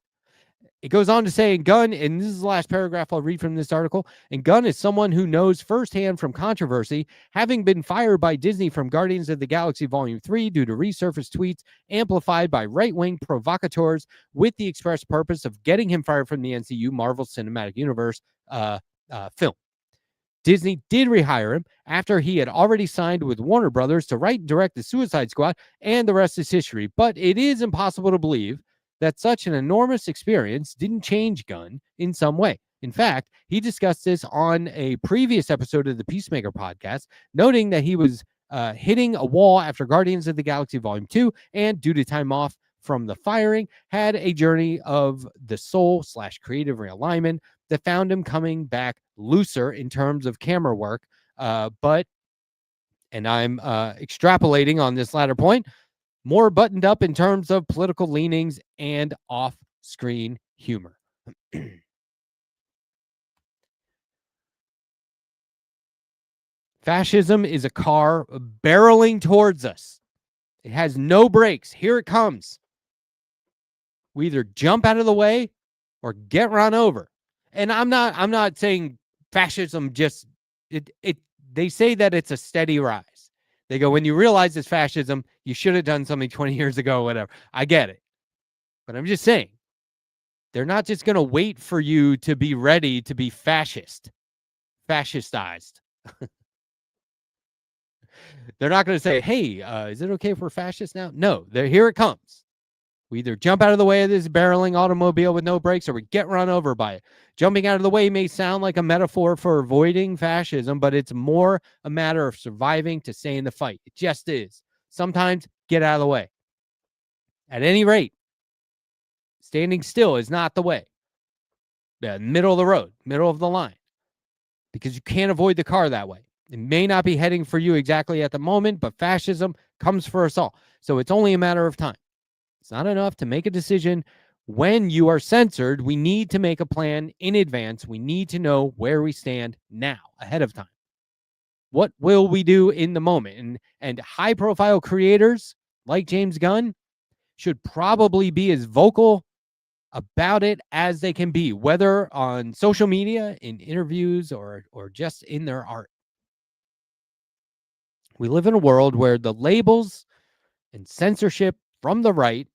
It goes on to say, Gunn, and this is the last paragraph I'll read from this article, and Gunn is someone who knows firsthand from controversy, having been fired by Disney from Guardians of the Galaxy Volume 3 due to resurfaced tweets amplified by right-wing provocateurs with the express purpose of getting him fired from the MCU Marvel Cinematic Universe film. Disney did rehire him after he had already signed with Warner Brothers to write and direct The Suicide Squad, and the rest is history. But it is impossible to believe that such an enormous experience didn't change Gunn in some way. In fact, he discussed this on a previous episode of the Peacemaker podcast, noting that he was hitting a wall after Guardians of the Galaxy Volume 2, and due to time off from the firing, had a journey of the soul/creative realignment that found him coming back looser in terms of camera work. But, and I'm extrapolating on this latter point, more buttoned up in terms of political leanings and off-screen humor. Fascism is a car barreling towards us. It has no brakes. Here it comes. We either jump out of the way or get run over. And I'm not saying fascism just they say that it's a steady rise. They go, when you realize it's fascism, you should have done something 20 years ago, whatever. I get it. But I'm just saying, they're not just going to wait for you to be ready to be fascistized. They're not going to say, hey, is it okay if we're fascist now? No, here it comes. We either jump out of the way of this barreling automobile with no brakes, or we get run over by it. Jumping out of the way may sound like a metaphor for avoiding fascism, but it's more a matter of surviving to stay in the fight. It just is. Sometimes get out of the way. At any rate, standing still is not the way. Middle of the road, middle of the line, because you can't avoid the car that way. It may not be heading for you exactly at the moment, but fascism comes for us all. So it's only a matter of time. It's not enough to make a decision when you are censored. We need to make a plan in advance. We need to know where we stand now, ahead of time. What will we do in the moment? And high-profile creators like James Gunn should probably be as vocal about it as they can be, whether on social media, in interviews, or just in their art. We live in a world where the labels and censorship from the right,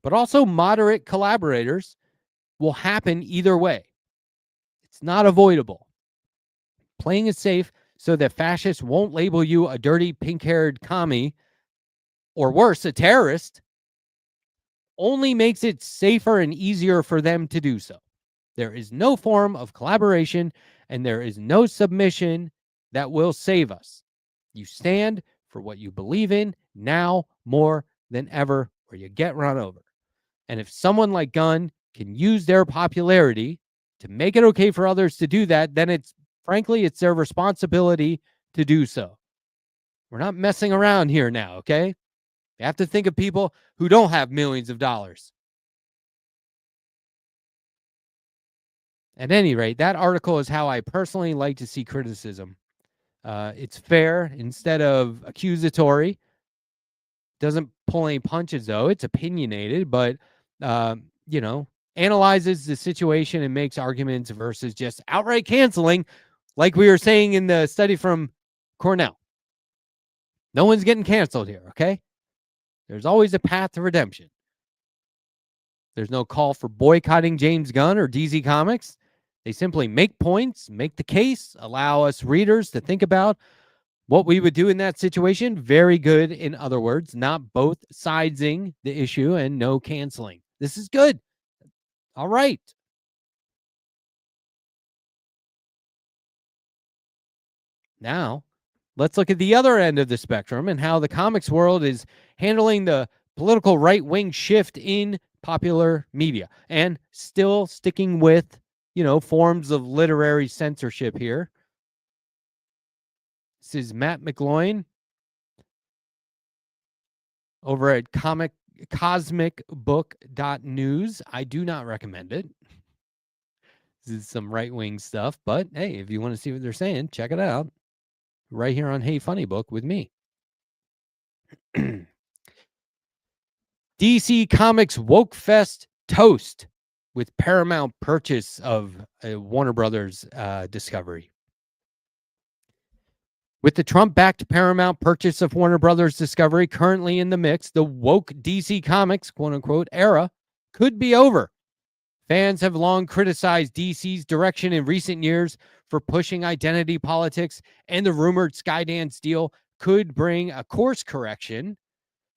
but also moderate collaborators, will happen either way. It's not avoidable. Playing it safe so that fascists won't label you a dirty pink-haired commie or worse, a terrorist, only makes it safer and easier for them to do so. There is no form of collaboration and there is no submission that will save us. You stand for what you believe in now more than ever, or you get run over. And if someone like Gunn can use their popularity to make it okay for others to do that, then it's their responsibility to do so. We're not messing around here now, okay? You have to think of people who don't have millions of dollars. At any rate, that article is how I personally like to see criticism. It's fair instead of accusatory. Doesn't pull any punches, though. It's opinionated, but, analyzes the situation and makes arguments versus just outright canceling, like we were saying in the study from Cornell. No one's getting canceled here, okay? There's always a path to redemption. There's no call for boycotting James Gunn or DC Comics. They simply make points, make the case, allow us readers to think about what we would do in that situation. Very good, in other words, not both sidesing the issue and no canceling. This is good. All right. Now, let's look at the other end of the spectrum and how the comics world is handling the political right-wing shift in popular media and still sticking with, forms of literary censorship here. This is Matt McGloin over at cosmicbook.news. I do not recommend it. This is some right-wing stuff, but hey, if you want to see what they're saying, check it out. Right here on Hey Funny Book with me. DC Comics Woke Fest toast with Paramount purchase of Warner Brothers Discovery. With the Trump-backed Paramount purchase of Warner Brothers Discovery currently in the mix, the woke DC Comics, quote-unquote, era could be over. Fans have long criticized DC's direction in recent years for pushing identity politics, and the rumored Skydance deal could bring a course correction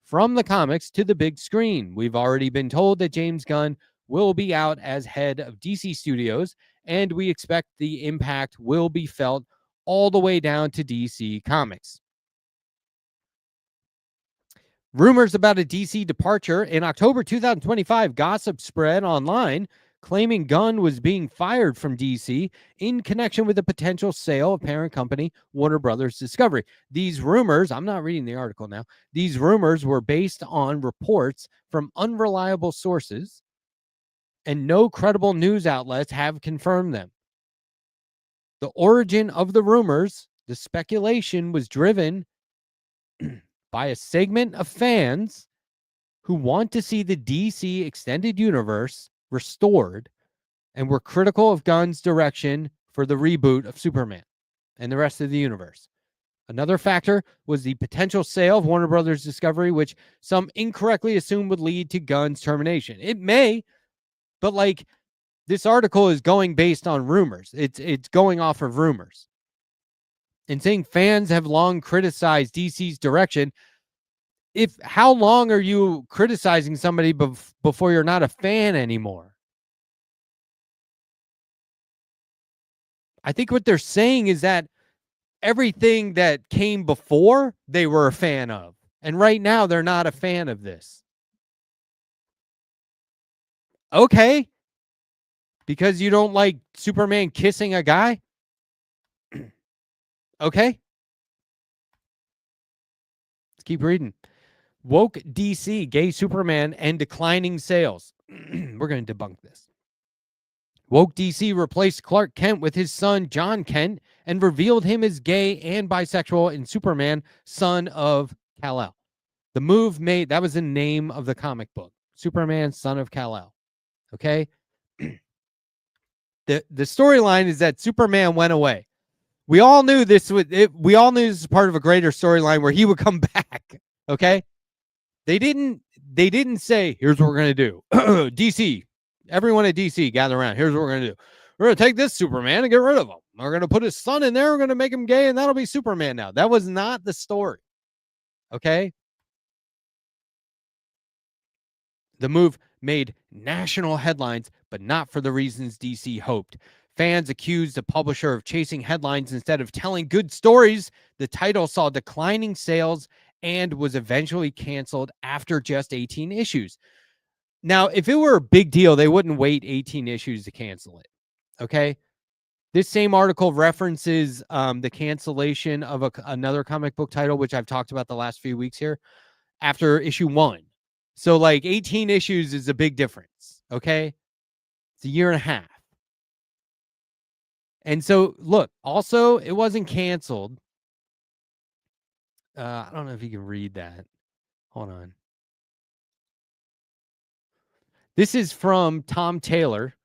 from the comics to the big screen. We've already been told that James Gunn will be out as head of DC Studios, and we expect the impact will be felt all the way down to DC Comics. Rumors about a DC departure in October 2025 gossip spread online, claiming Gunn was being fired from DC in connection with a potential sale of parent company Warner Brothers Discovery. These rumors, I'm not reading the article now, these rumors were based on reports from unreliable sources, and no credible news outlets have confirmed them. The origin of the rumors, the speculation, was driven by a segment of fans who want to see the DC extended universe restored and were critical of Gunn's direction for the reboot of Superman and the rest of the universe. Another factor was the potential sale of Warner Brothers Discovery, which some incorrectly assumed would lead to Gunn's termination. It may, but this article is going based on rumors. It's going off of rumors. And saying fans have long criticized DC's direction. How long are you criticizing somebody before you're not a fan anymore? I think what they're saying is that everything that came before they were a fan of. And right now they're not a fan of this. Okay. Because you don't like Superman kissing a guy? Okay. Let's keep reading. Woke DC, gay Superman, and declining sales. We're going to debunk this. Woke DC replaced Clark Kent with his son, John Kent, and revealed him as gay and bisexual in Superman, Son of Kal-El. The move that was the name of the comic book. Superman, Son of Kal-El. Okay? The storyline is that Superman went away. We all knew this was part of a greater storyline where he would come back. Okay? They didn't say, here's what we're going to do. DC, everyone at DC, gather around. Here's what we're going to do. We're going to take this Superman and get rid of him. We're going to put his son in there. We're going to make him gay, and that'll be Superman now. That was not the story. Okay? The move made national headlines, but not for the reasons DC hoped. Fans accused the publisher of chasing headlines instead of telling good stories. The title saw declining sales and was eventually canceled after just 18 issues. Now, if it were a big deal, they wouldn't wait 18 issues to cancel it. Okay? This same article references the cancellation of another comic book title, which I've talked about the last few weeks here, after issue 1. So, like, 18 issues is a big difference. Okay? It's a year and a half. And so, look, also, it wasn't canceled. I don't know if you can read that. Hold on. This is from Tom Taylor.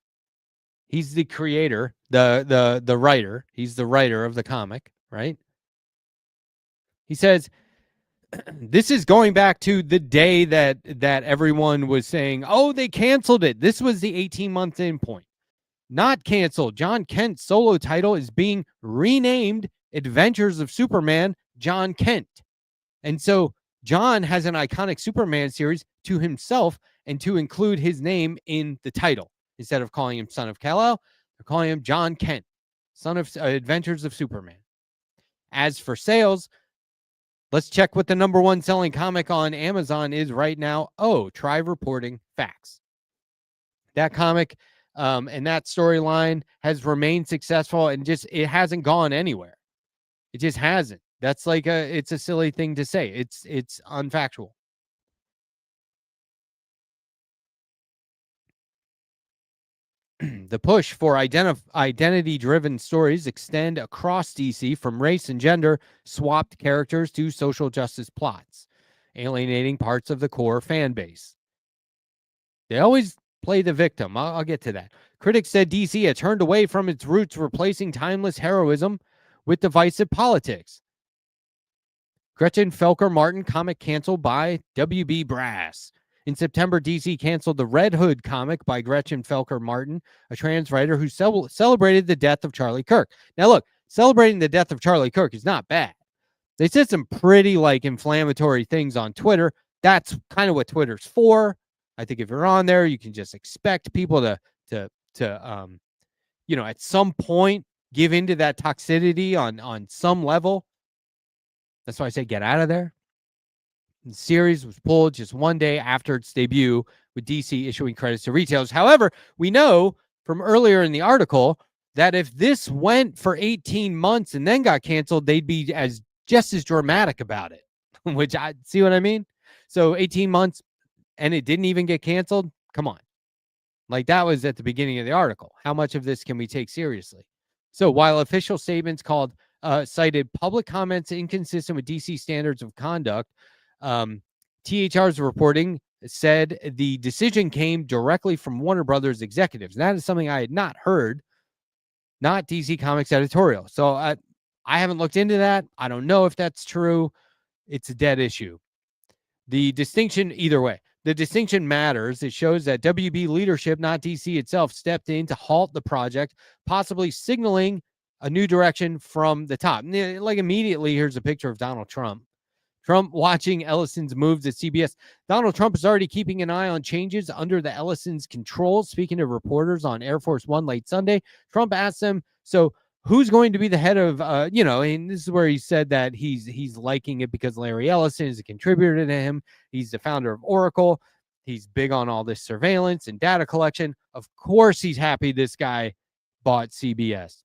He's the creator, the writer. He's the writer of the comic, right? He says, this is going back to the day that everyone was saying, oh, they canceled it. This was the 18-month endpoint. Not canceled. John Kent's solo title is being renamed Adventures of Superman, John Kent. And so John has an iconic Superman series to himself and to include his name in the title. Instead of calling him Son of Kal-El, they're calling him John Kent, Son of Adventures of Superman. As for sales, let's check what the #1 selling comic on Amazon is right now. Oh, try reporting facts. That comic and that storyline has remained successful and just it hasn't gone anywhere. It just hasn't. That's like it's a silly thing to say. It's unfactual. The push for identity-driven stories extend across DC from race and gender swapped characters to social justice plots, alienating parts of the core fan base. They always play the victim. I'll get to that. Critics said DC had turned away from its roots, replacing timeless heroism with divisive politics. Gretchen Felker Martin comic canceled by WB Brass. In September, DC canceled the Red Hood comic by Gretchen Felker Martin, a trans writer who celebrated the death of Charlie Kirk. Now, look, celebrating the death of Charlie Kirk is not bad. They said some pretty inflammatory things on Twitter. That's kind of what Twitter's for. I think if you're on there, you can just expect people to at some point give into that toxicity on some level. That's why I say get out of there. The series was pulled just one day after its debut, with DC issuing credits to retailers. However, we know from earlier in the article that if this went for 18 months and then got canceled, they'd be just as dramatic about it, which I see what I mean. So 18 months and it didn't even get canceled. Come on. Like that was at the beginning of the article. How much of this can we take seriously? So while official statements cited public comments inconsistent with DC standards of conduct, THR's reporting said the decision came directly from Warner Brothers executives. And that is something I had not heard, not DC Comics editorial. So I haven't looked into that. I don't know if that's true. It's a dead issue. The distinction, either way, the distinction matters. It shows that WB leadership, not DC itself, stepped in to halt the project, possibly signaling a new direction from the top. Like immediately, here's a picture of Donald Trump. Trump watching Ellison's moves at CBS. Donald Trump is already keeping an eye on changes under the Ellison's control. Speaking to reporters on Air Force One late Sunday, Trump asked them, so who's going to be the head of, and this is where he said that he's liking it because Larry Ellison is a contributor to him. He's the founder of Oracle. He's big on all this surveillance and data collection. Of course, he's happy this guy bought CBS.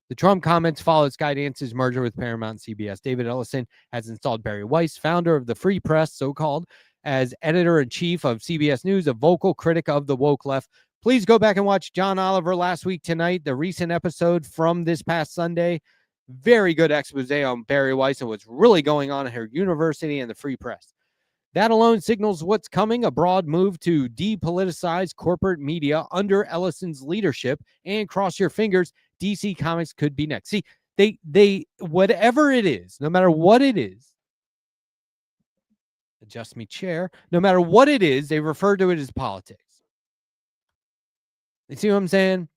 The Trump comments followed Skydance's merger with Paramount and CBS. David Ellison has installed Barry Weiss, founder of the Free Press, so-called, as editor-in-chief of CBS News, a vocal critic of the woke left. Please go back and watch John Oliver last week tonight, the recent episode from this past Sunday. Very good expose on Barry Weiss and what's really going on at her university and the Free Press. That alone signals what's coming, a broad move to depoliticize corporate media under Ellison's leadership, and cross your fingers, DC Comics could be next. See, they whatever it is, no matter what it is, adjust me chair, no matter what it is, they refer to it as politics. You see what I'm saying?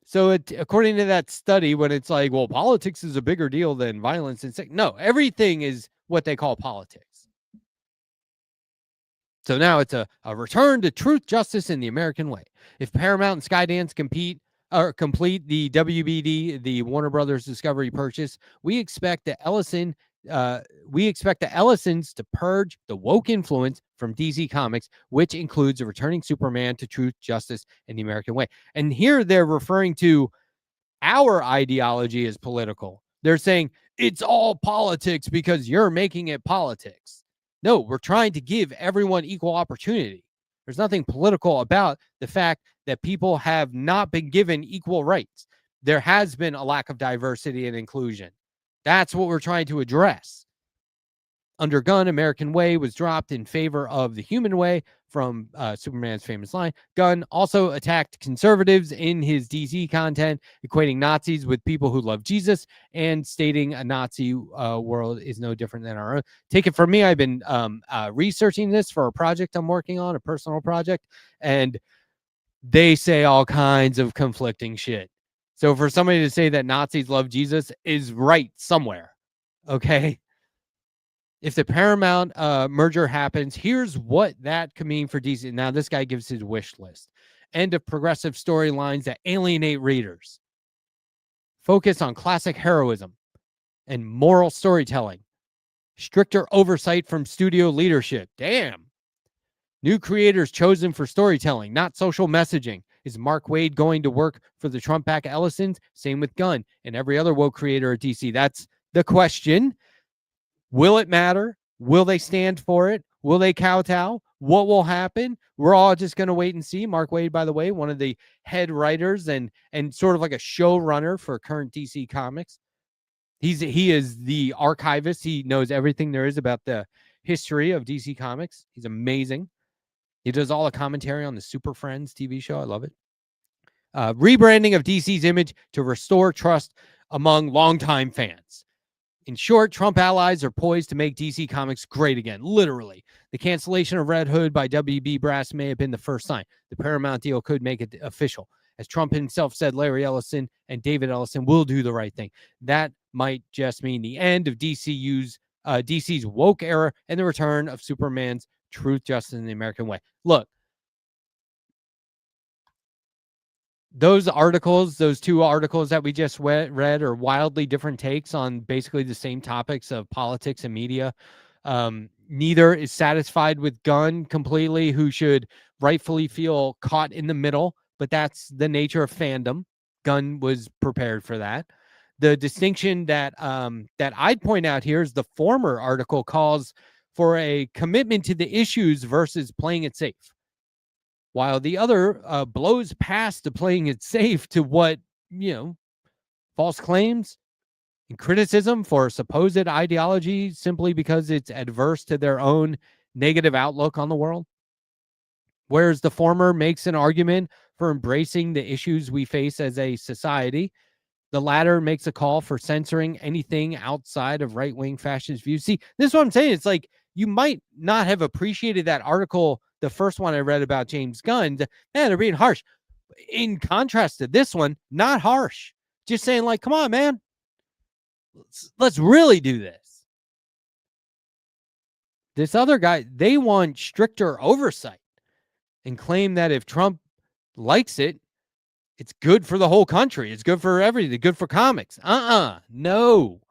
So according to that study, when it's like, well, politics is a bigger deal than violence and sex. No, everything is what they call politics. So now it's a return to truth, justice, in the American way. If Paramount and Skydance complete the WBD, the Warner Brothers Discovery purchase, we expect the Ellisons to purge the woke influence from DC Comics, which includes a returning Superman to truth, justice, and the American way. And here they're referring to our ideology as political. They're saying it's all politics because you're making it politics. No, we're trying to give everyone equal opportunity. There's nothing political about the fact that people have not been given equal rights. There has been a lack of diversity and inclusion. That's what we're trying to address. Under Gunn, American Way was dropped in favor of the Human Way from Superman's famous line. Gunn also attacked conservatives in his DC content, equating Nazis with people who love Jesus and stating a Nazi world is no different than our own. Take it from me, I've been researching this for a project I'm working on, a personal project, and they say all kinds of conflicting shit. So for somebody to say that Nazis love Jesus is right somewhere, okay? If the Paramount merger happens, here's what that could mean for DC. Now, this guy gives his wish list. End of progressive storylines that alienate readers. Focus on classic heroism and moral storytelling. Stricter oversight from studio leadership. Damn. New creators chosen for storytelling, not social messaging. Is Mark Waid going to work for the Trump-backed Ellisons? Same with Gunn and every other woke creator at DC. That's the question. Will it matter? Will they stand for it? Will they kowtow? What will happen? We're all just going to wait and see. Mark Waid, by the way, one of the head writers and sort of like a showrunner for current DC Comics. He is the archivist. He knows everything there is about the history of DC Comics. He's amazing. He does all the commentary on the Super Friends TV show. I love it. Rebranding of DC's image to restore trust among longtime fans. In short, Trump allies are poised to make DC Comics great again, literally. The cancellation of Red Hood by WB Brass may have been the first sign. The Paramount deal could make it official. As Trump himself said, Larry Ellison and David Ellison will do the right thing. That might just mean the end of DC's woke era and the return of Superman's truth, justice, and the American way. Look, those articles, those two articles that we just read are wildly different takes on basically the same topics of politics and media. Neither is satisfied with Gunn completely, who should rightfully feel caught in the middle, but that's the nature of fandom. Gunn was prepared for that. The distinction that I'd point out here is the former article calls for a commitment to the issues versus playing it safe, while the other blows past the playing it safe to what, false claims and criticism for supposed ideology simply because it's adverse to their own negative outlook on the world. Whereas the former makes an argument for embracing the issues we face as a society, the latter makes a call for censoring anything outside of right-wing fascist views. See, this is what I'm saying. It's like, you might not have appreciated that article, the first one I read about James Gunn. Man, they're being harsh. In contrast to this one, not harsh. Just saying, like, come on, man. Let's really do this. This other guy, they want stricter oversight and claim that if Trump likes it, it's good for the whole country. It's good for everything. Good for comics. No.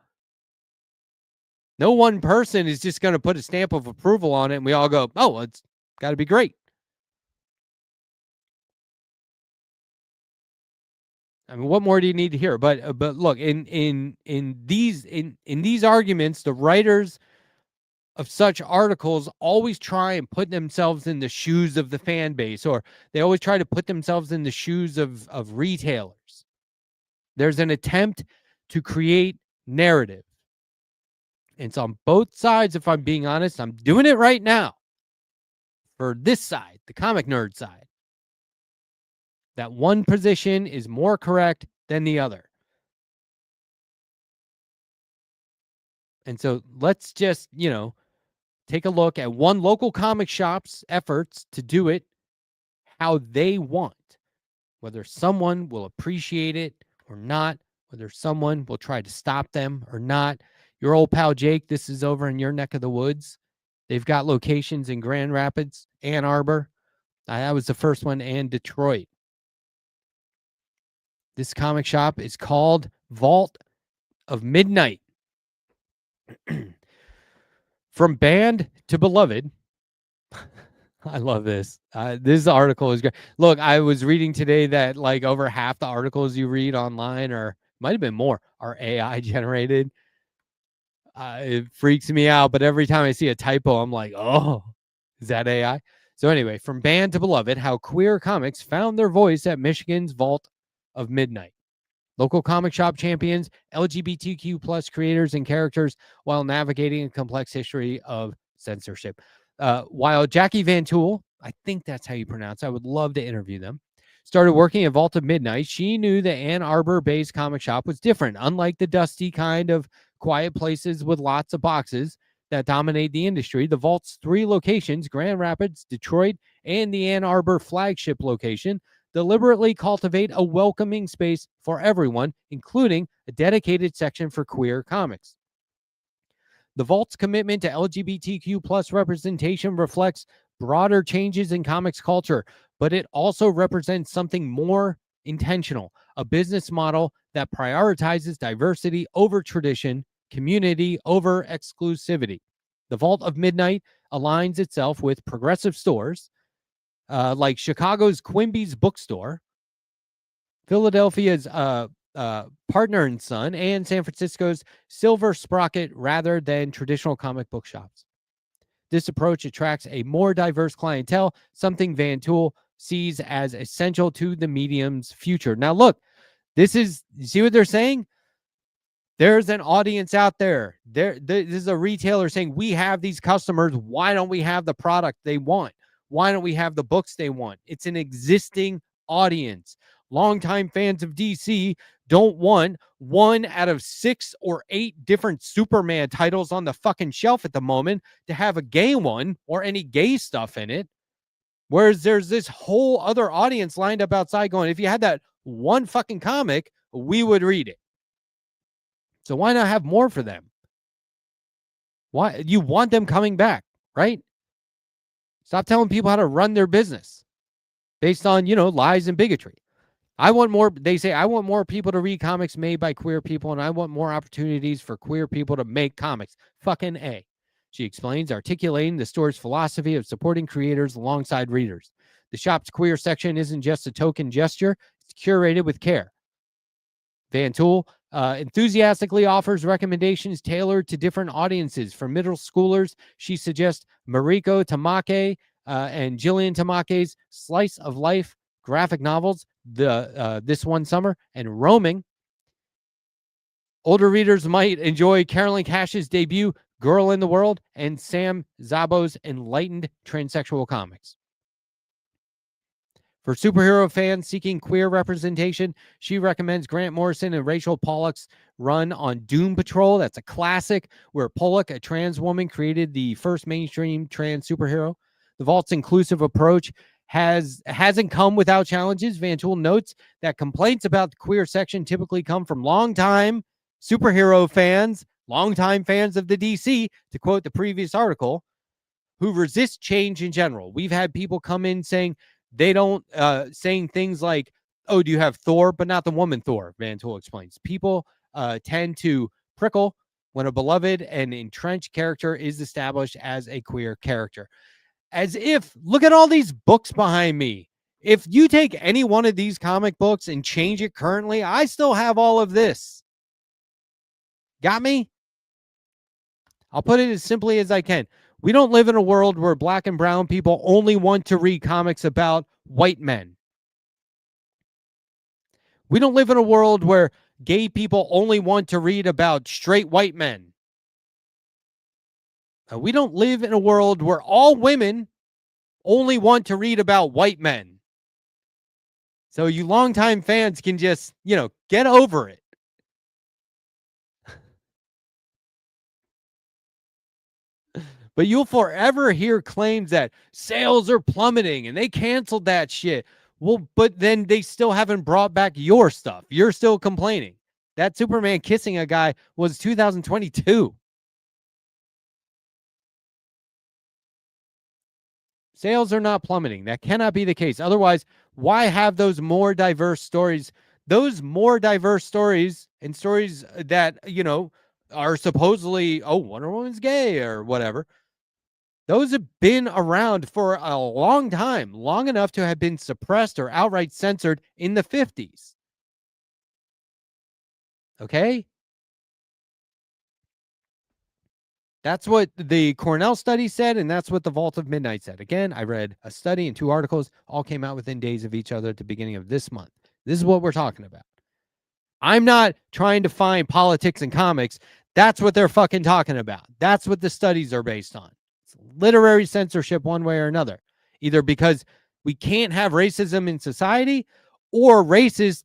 No one person is just going to put a stamp of approval on it and we all go, oh, well, it's got to be great. I mean, what more do you need to hear? But look, in these arguments, the writers of such articles always try and put themselves in the shoes of the fan base, or they always try to put themselves in the shoes of retailers. There's an attempt to create narrative. It's on both sides, if I'm being honest. I'm doing it right now for this side, the comic nerd side. That one position is more correct than the other. And so let's just, take a look at one local comic shop's efforts to do it how they want. Whether someone will appreciate it or not, whether someone will try to stop them or not. Your old pal Jake, this is over in your neck of the woods. They've got locations in Grand Rapids, Ann Arbor. That was the first one, and Detroit. This comic shop is called Vault of Midnight. From banned to beloved. I love this. This article is great. Look, I was reading today that like over half the articles you read online might have been more, are AI generated. It freaks me out, but every time I see a typo, I'm like, oh, is that AI? So anyway, from banned to beloved, how queer comics found their voice at Michigan's Vault of Midnight. Local comic shop champions, LGBTQ plus creators and characters while navigating a complex history of censorship. While Jackie Van Tool, I think that's how you pronounce it, I would love to interview them, started working at Vault of Midnight, she knew the Ann Arbor-based comic shop was different. Unlike the dusty kind of quiet places with lots of boxes that dominate the industry, the Vault's 3 locations, Grand Rapids, Detroit, and the Ann Arbor flagship location, deliberately cultivate a welcoming space for everyone, including a dedicated section for queer comics. The Vault's commitment to LGBTQ plus representation reflects broader changes in comics culture, but it also represents something more intentional, a business model that prioritizes diversity over tradition, community over exclusivity. The Vault of Midnight aligns itself with progressive stores like Chicago's Quimby's Bookstore, Philadelphia's Partner and Son, and San Francisco's Silver Sprocket rather than traditional comic book shops. This approach attracts a more diverse clientele, something Van Tool sees as essential to the medium's future. Now, look, you see what they're saying? There's an audience out there. This is a retailer saying, we have these customers. Why don't we have the product they want? Why don't we have the books they want? It's an existing audience. Longtime fans of DC don't want 1 out of 6 or 8 different Superman titles on the fucking shelf at the moment to have a gay one or any gay stuff in it. Whereas there's this whole other audience lined up outside going, if you had that one fucking comic, we would read it. So why not have more for them? Why you want them coming back, right? Stop telling people how to run their business based on, lies and bigotry. I want more. They say, I want more people to read comics made by queer people, and I want more opportunities for queer people to make comics. Fucking A. She explains, articulating the store's philosophy of supporting creators alongside readers. The shop's queer section isn't just a token gesture. It's curated with care. Van Tool enthusiastically offers recommendations tailored to different audiences. For middle schoolers, she suggests Mariko Tamake and Jillian Tamake's Slice of Life graphic novels, This One Summer, and Roaming. Older readers might enjoy Carolyn Cash's debut, Girl in the World, and Sam Szabo's enlightened transsexual comics. For superhero fans seeking queer representation, she recommends Grant Morrison and Rachel Pollack's run on Doom Patrol. That's a classic where Pollack, a trans woman, created the first mainstream trans superhero. The Vault's inclusive approach hasn't come without challenges. Van Tool notes that complaints about the queer section typically come from longtime superhero fans, longtime fans of the DC, to quote the previous article, who resist change in general. We've had people come in saying they don't, saying things like, oh, do you have Thor, but not the woman Thor, Van Tool explains. People tend to prickle when a beloved and entrenched character is established as a queer character. As if, look at all these books behind me. If you take any one of these comic books and change it currently, I still have all of this. Got me? I'll put it as simply as I can. We don't live in a world where black and brown people only want to read comics about white men. We don't live in a world where gay people only want to read about straight white men. We don't live in a world where all women only want to read about white men. So you longtime fans can just, get over it. But you'll forever hear claims that sales are plummeting and they canceled that shit. Well, but then they still haven't brought back your stuff. You're still complaining. That Superman kissing a guy was 2022. Sales are not plummeting. That cannot be the case. Otherwise, why have those more diverse stories? Those more diverse stories and stories that, are supposedly, Wonder Woman's gay or whatever. Those have been around for a long time, long enough to have been suppressed or outright censored in the 50s. Okay? That's what the Cornell study said, and that's what the Vault of Midnight said. Again, I read a study and 2 articles, all came out within days of each other at the beginning of this month. This is what we're talking about. I'm not trying to find politics and comics. That's what they're fucking talking about. That's what the studies are based on. It's literary censorship one way or another. Either because we can't have racism in society, or racist,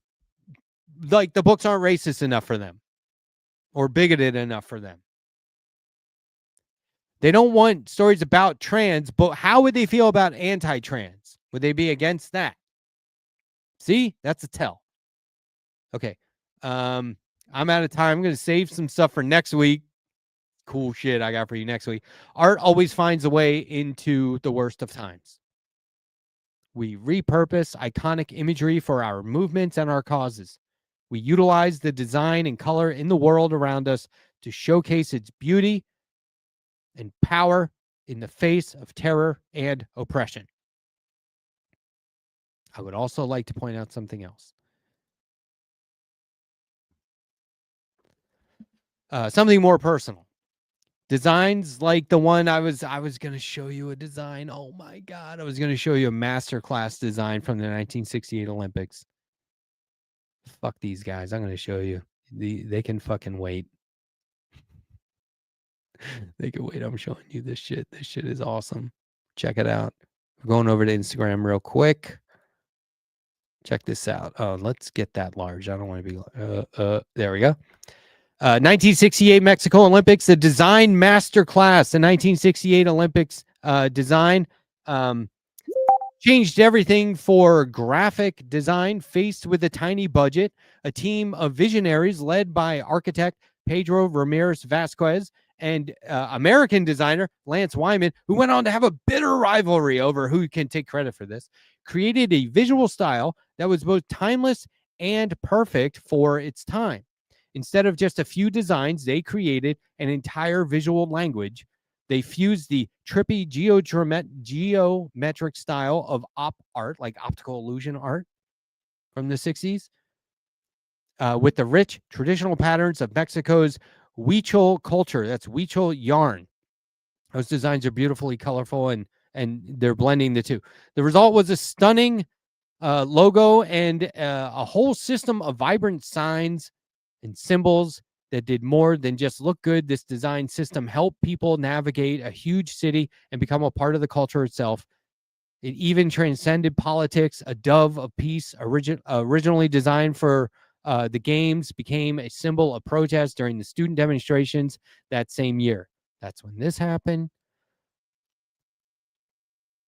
like the books aren't racist enough for them or bigoted enough for them. They don't want stories about trans, but how would they feel about anti-trans? Would they be against that? See, that's a tell. Okay. I'm out of time. I'm going to save some stuff for next week. Cool shit I got for you next week. Art always finds a way into the worst of times. We repurpose iconic imagery for our movements and our causes. We utilize the design and color in the world around us to showcase its beauty and power in the face of terror and oppression. I would also like to point out something else. Something more personal. Designs like the one I was going to show you a design. Oh my God. I was going to show you a masterclass design from the 1968 Olympics. Fuck these guys. I'm going to show you. They can fucking wait. They can wait. I'm showing you this shit. This shit is awesome. Check it out. We're going over to Instagram real quick. Check this out. Oh, let's get that large. I don't want to be. There we go. 1968 Mexico Olympics, the design master class. The 1968 Olympics design changed everything for graphic design. Faced with a tiny budget, a team of visionaries led by architect Pedro Ramirez Vasquez and American designer Lance Wyman, who went on to have a bitter rivalry over who can take credit for this, created a visual style that was both timeless and perfect for its time. Instead of just a few designs, they created an entire visual language. They fused the trippy geometric style of op art, like optical illusion art from the 60s, with the rich traditional patterns of Mexico's Huichol culture. That's Huichol yarn. Those designs are beautifully colorful, and they're blending the two. The result was a stunning logo and a whole system of vibrant signs and symbols that did more than just look good. This design system helped people navigate a huge city and become a part of the culture itself. It even transcended politics. A dove of peace, originally designed for the games, became a symbol of protest during the student demonstrations that same year. That's when this happened.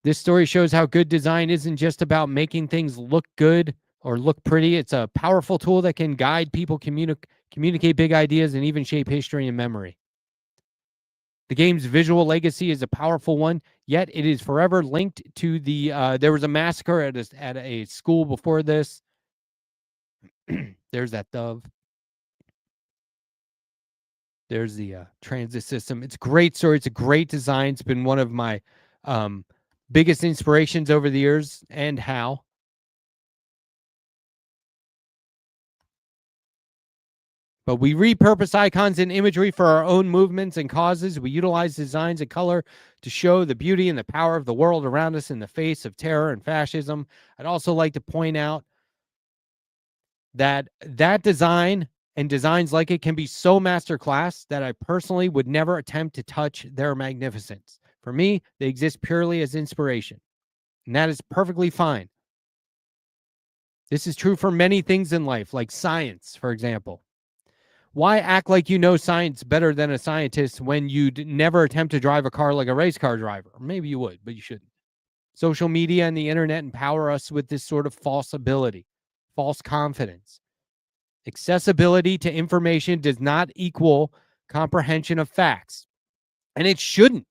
This story shows how good design isn't just about making things look good or look pretty. It's a powerful tool that can guide people, communicate big ideas, and even shape history and memory. The game's visual legacy is a powerful one, yet it is forever linked to the... there was a massacre at a school before this. There's that dove. There's the transit system. It's a great story. It's a great design. It's been one of my biggest inspirations over the years. And how? But we repurpose icons and imagery for our own movements and causes. We utilize designs and color to show the beauty and the power of the world around us in the face of terror and fascism. I'd also like to point out that design and designs like it can be so masterclass that I personally would never attempt to touch their magnificence. For me, they exist purely as inspiration, and that is perfectly fine. This is true for many things in life, like science, for example. Why act like you know science better than a scientist when you'd never attempt to drive a car like a race car driver? Or maybe you would, but you shouldn't. Social media and the internet empower us with this sort of false ability, false confidence. Accessibility to information does not equal comprehension of facts, and it shouldn't.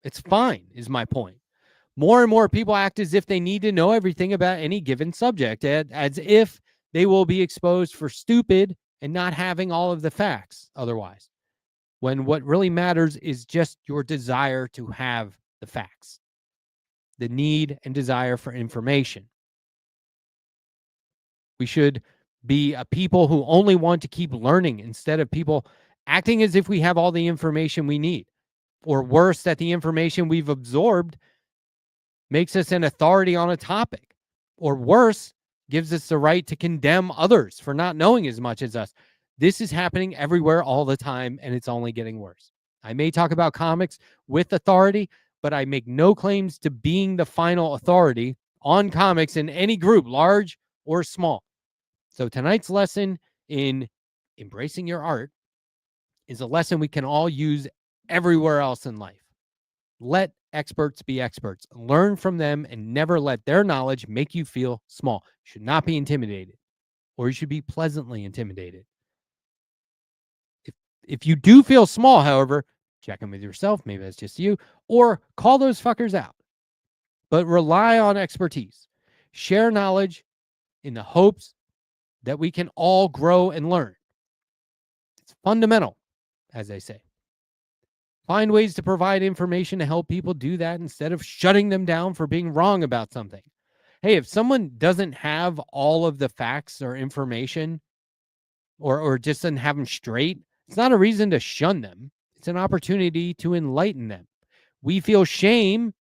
It's fine, is my point. More and more people act as if they need to know everything about any given subject, as if they will be exposed for stupid and not having all of the facts otherwise. When what really matters is just your desire to have the facts, the need and desire for information. We should be a people who only want to keep learning instead of people acting as if we have all the information we need, or worse, that the information we've absorbed makes us an authority on a topic, or worse, gives us the right to condemn others for not knowing as much as us. This is happening everywhere all the time, and it's only getting worse. I may talk about comics with authority, but I make no claims to being the final authority on comics in any group, large or small. So tonight's lesson in embracing your art is a lesson we can all use everywhere else in life. Let experts be experts. Learn from them and never let their knowledge make you feel small. You should not be intimidated, or you should be pleasantly intimidated. If you do feel small, however, check in with yourself. Maybe that's just you, or call those fuckers out. But rely on expertise. Share knowledge in the hopes that we can all grow and learn. It's fundamental, as they say. Find ways to provide information to help people do that instead of shutting them down for being wrong about something. Hey, if someone doesn't have all of the facts or information, or just doesn't have them straight, it's not a reason to shun them. It's an opportunity to enlighten them. We feel shame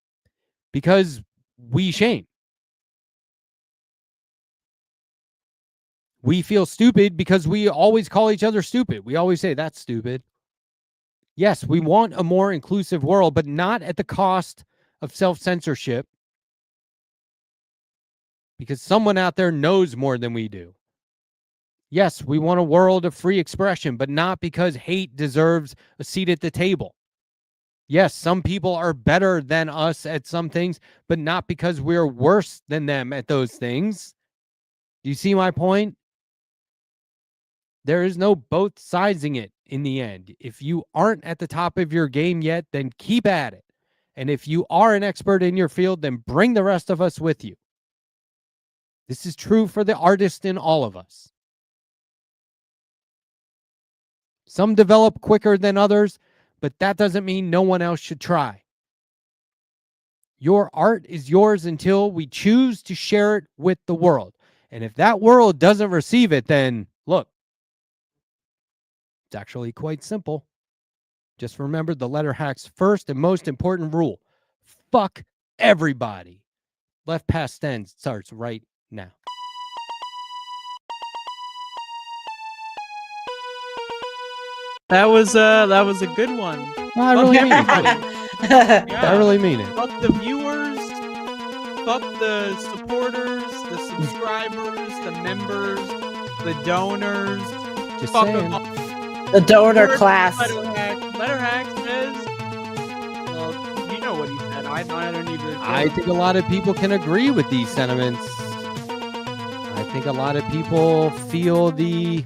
because we shame. We feel stupid because we always call each other stupid. We always say, that's stupid. Yes, we want a more inclusive world, but not at the cost of self-censorship, because someone out there knows more than we do. Yes, we want a world of free expression, but not because hate deserves a seat at the table. Yes, some people are better than us at some things, but not because we're worse than them at those things. Do you see my point? There is no both sidesing it in the end. If you aren't at the top of your game yet, then keep at it. And if you are an expert in your field, then bring the rest of us with you. This is true for the artist in all of us. Some develop quicker than others, but that doesn't mean no one else should try. Your art is yours until we choose to share it with the world. And if that world doesn't receive it, then look, it's actually quite simple. Just remember the Letterhack's first and most important rule. Fuck everybody. Left Past 10 starts right now. That was a good one. No, I really mean it. I really mean it. Fuck the viewers, fuck the supporters, the subscribers, the members, the donors. Just fuck saying. them all. The donor class. Letterhack says, well, you know what he said. I don't need to. I think a lot of people can agree with these sentiments. I think a lot of people feel the,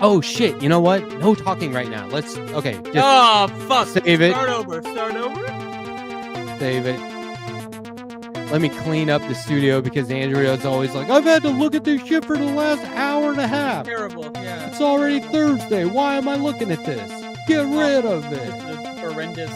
oh shit, you know what? No talking right now. Let's, okay. Just oh, fuck. Save it. Start over. Save it. Let me clean up the studio because Andrea's always like, I've had to look at this shit for the last hour and a half. Terrible, yeah. It's already Thursday. Why am I looking at this? Get rid of it. It's horrendous.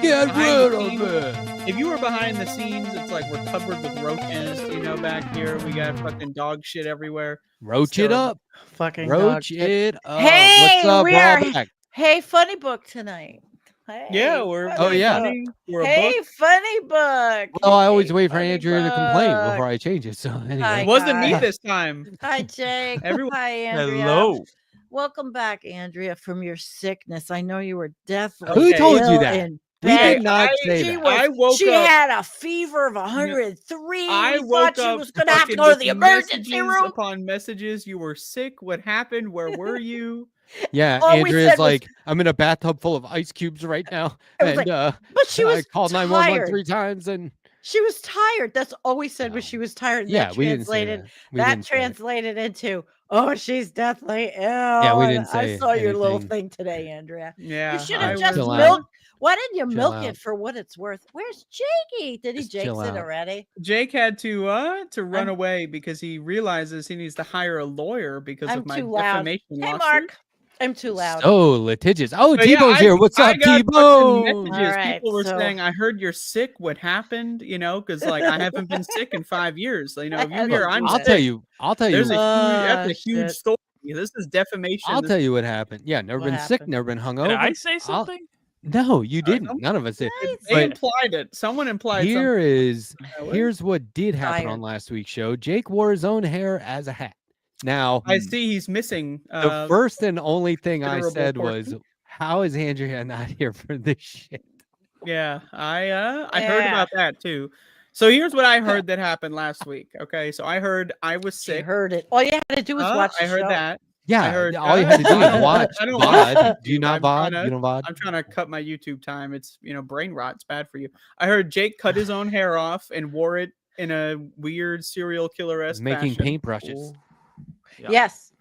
Get rid of it. If you were behind the scenes, it's like we're covered with roaches, back here. We got fucking dog shit everywhere. Roach it up. Fucking Roach dog it up. Hey, What's up, we are. Robback? Hey, funny book tonight. Hey, Yeah, we're. Oh, yeah. Funny. We're a Hey, book. funny book. Well, I always wait for Andrea to complain before I change it. So anyway. Hi, It wasn't me guys. this time. Hi, Jake. Everyone- Hi, Andrea. Hello. Welcome back, Andrea, from your sickness. I know you were deathly Who told you ill that? in We bed. did not say She that. was- I woke she up- had a fever of 103. I We woke thought she up was going to have to fucking go to with the emergency messages room. upon messages. You were sick. What happened? Where were you? Yeah, All we Andrea's said was- like, I'm in a bathtub full of ice cubes right now. I was And like, but she was I called 911 tired. 3 times and She was tired. That's all we said was she was tired. And Yeah, that we didn't say translated. that. We That didn't say it. translated into, oh, she's deathly ill. Yeah, we And didn't I say saw your little anything. thing today, Andrea. Yeah, You should I have just Chill out. milked. Why didn't you Chill milk out. it for what it's worth? Where's Jakey? Did he Just jinx chill it out. already? Jake had to run I'm- away because he realizes he needs to hire a lawyer because I'm of my too loud. defamation Hey, lawsuit. Mark. I'm too loud. So litigious. Oh, But yeah, T-Bone's here. What's I up, got fucking T-Bone? messages. All right, People were so- saying, "I heard you're sick. What happened?" You know, because like I haven't been sick in 5 years. You know, if you Look, hear I'm I'll sick, tell you. I'll tell you. there's that's a shit. huge story. This is defamation. I'll This tell you what happened. Yeah, never What been sick, happened? never been hungover. Did I say I'll- something? No, you didn't. None of us did. They But implied it. Someone implied here something. is What? here's what did happen Tired. on last week's show. Jake wore his own hair as a hat. Now, I see he's missing. the first and only thing I considerable said portion. was, "How is Andrea not here for this shit?" Yeah, I heard Yeah. about that too. So here's what I heard that happened last week. Okay, so I heard I was She sick. heard it. All you had to do was watch the I heard show. that. Yeah, I heard, all you had to do I is watch. I don't VOD. watch Do you YouTube. not I'm VOD? trying You don't VOD? I'm trying to cut my YouTube time. It's brain rot. It's bad for you. I heard Jake cut his own hair off and wore it in a weird serial killer-esque Making fashion. paintbrushes. Yeah. Yes.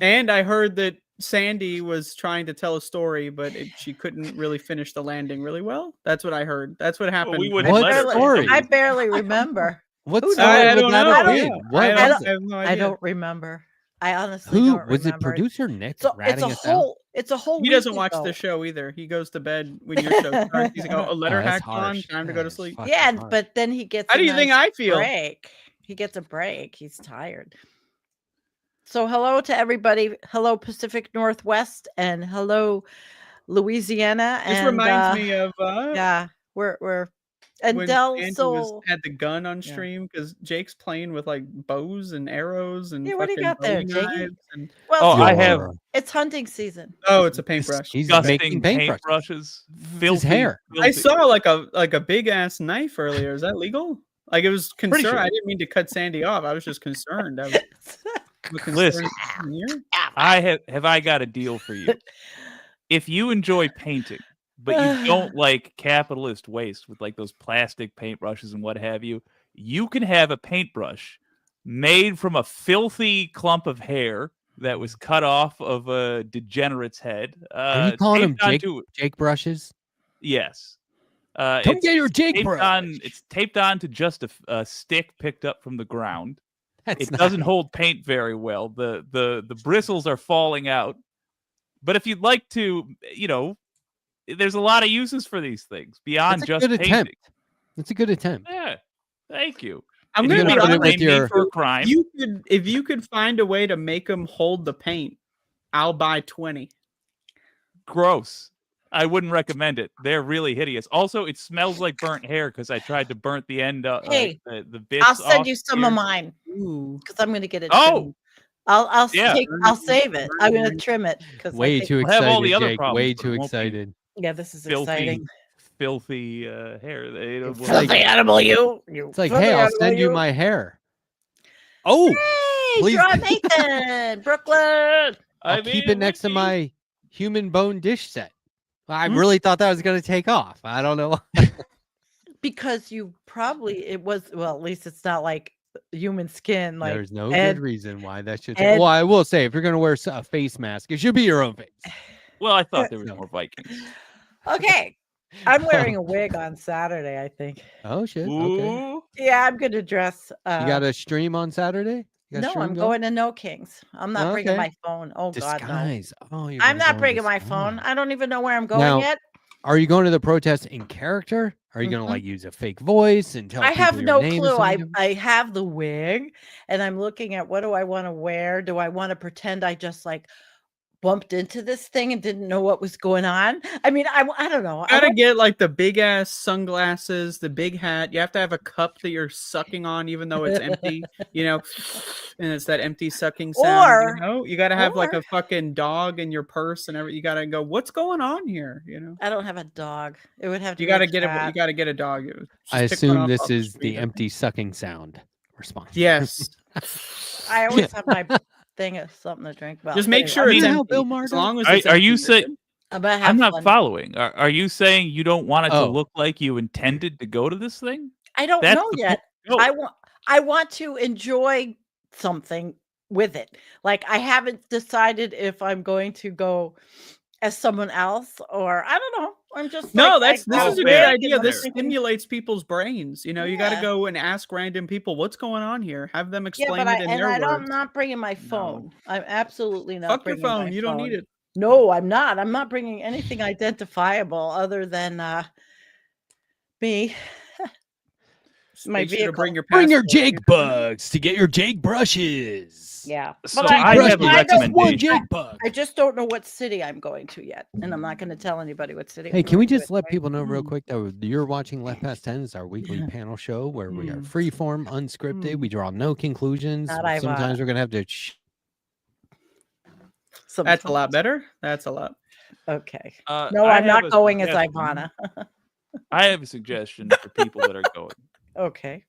And I heard that Sandee was trying to tell a story, but she couldn't really finish the landing really well. That's what I heard. That's what happened. we wouldn't What let her. story? I barely remember. What Who story knows? I would don't that know. have Yeah. been? What I was don't- it? I have no I idea. don't remember. I honestly Who don't was it? remember. Producer Nick So it's ratting a us out? whole. It's a whole. He doesn't week watch ago. the show either. He goes to bed when your show starts. He's like, "Oh, a Letterhack on, harsh. time to go to sleep." Fucking Yeah, harsh. but then he gets. How a do you think nice I feel? Break. He gets a break. He's tired. So hello to everybody. Hello Pacific Northwest and hello Louisiana. This and, reminds me of yeah, we're and when Del Sandy Sol. had the gun on Yeah. stream because Jake's playing with like bows and arrows and Yeah, what do you fucking got there, bowie Jakey? knives and Well, Oh, I it's- have It's hunting season. oh, it's a paintbrush. He's disgusting making paintbrushes. paintbrushes. Filthy hair. I filthy- saw like a big ass knife earlier. Is that legal? Like it was concerned. sure. I didn't mean to cut Sandee off. I was just concerned. I was Listen, here. I got a deal for you. If you enjoy painting, but you don't like capitalist waste with like those plastic paintbrushes and what have you, you can have a paintbrush made from a filthy clump of hair that was cut off of a degenerate's head. Are you calling them taped onto- Jake brushes? Yes. Come get your Jake taped brush. on. It's taped on to just a stick picked up from the ground. That's It not- doesn't hold paint very well. The bristles are falling out. But if you'd like to, there's a lot of uses for these things beyond That's a just good painting. attempt. It's a good attempt. Yeah, thank you. I'm If gonna you be wanna put it with blame me your- for a crime. If you could find a way to make them hold the paint, I'll buy 20. Gross. I wouldn't recommend it. They're really hideous. Also, it smells like burnt hair because I tried to burnt the end. Hey, the bits. I'll send off you some of here. mine Ooh. because I'm gonna get it. Oh! trimmed. I'll Yeah. I'll save it. I'm gonna trim it because Way too We'll have all excited, the other Jake. problems, Way but too it won't be excited. Yeah, this is Filthy, exciting. filthy hair. They don't- It's like- Filthy animal, you. It's like, filthy hey, I'll animal, send you my hair. Oh, Hey, please. Draw Nathan, Brooklyn. I'll keep it next to my human bone dish set. I Hmm? really thought that was going to take off. I don't know. Because you probably it was well. At least it's not like human skin. Like There's no Ed- good reason why that should. Ed- Well, I will say, if you're going to wear a face mask, it should be your own face. Well, I thought there was more Vikings. Okay, I'm wearing a wig on Saturday. I think. Oh shit. Okay. Ooh. Yeah, I'm gonna dress. You got a stream on Saturday? You got a No, stream I'm going to No Kings. I'm not bringing Okay. my phone. Oh God, no. Disguise. Oh, you're I'm gonna not go in bringing my disguise. phone. I don't even know where I'm going Now, yet. Are you going to the protest in character? Are you going Mhm. to like use a fake voice and tell? I have people no your name clue. or something? I have the wig, and I'm looking at what do I want to wear. Do I want to pretend I just like bumped into this thing and didn't know what was going on? I mean, I don't know. You I gotta don't- get like the big ass sunglasses, the big hat. You have to have a cup that you're sucking on, even though it's empty, and it's that empty sucking sound. Or- You gotta have like or- a fucking dog in your purse and everything. You gotta go, what's going on here? I don't have a dog. It would have to. You be gotta a get cat. you gotta get a dog. Just I pick one assume up this off is street the or- empty sucking sound response. Yes. I always have my thing of something to drink. Well, Just make anyway, sure it's how empty. Bill Maher As does? long as it's Are you empty, saying? I'm gonna have I'm not fun. following. Are you saying you don't want it to Oh. look like you intended to go to this thing? I don't That's know the yet. point. No. I want to enjoy something with it. Like I haven't decided if I'm going to go as someone else or I don't know. I'm just No, like, this is a good fair. idea. This thinking, stimulates people's brains. You know, you got to Yeah. go and ask random people what's going on here. Have them yeah, explain but it in their I'm words. not bringing my phone. I'm absolutely not Fuck your bringing phone. my You don't need phone. it. No, I'm not. I'm not bringing anything identifiable other than me. My Make sure to vehicle. bring your Bring your passport. Jake bugs to get your Jake brushes. Yeah. So But I have a recommendation. Jake bug. I just don't know what city I'm going to yet, and I'm not going to tell anybody what city. Hey, I'm can we going to just let people know anyway. real quick that you're watching Left Past 10? It's our weekly panel show where we are freeform, unscripted. We draw no conclusions. Not Sometimes Ivana. we're going to have to... That's a lot better. That's a lot. Okay. No, No, I'm not going as Ivana. I have a suggestion for people that are going. Okay.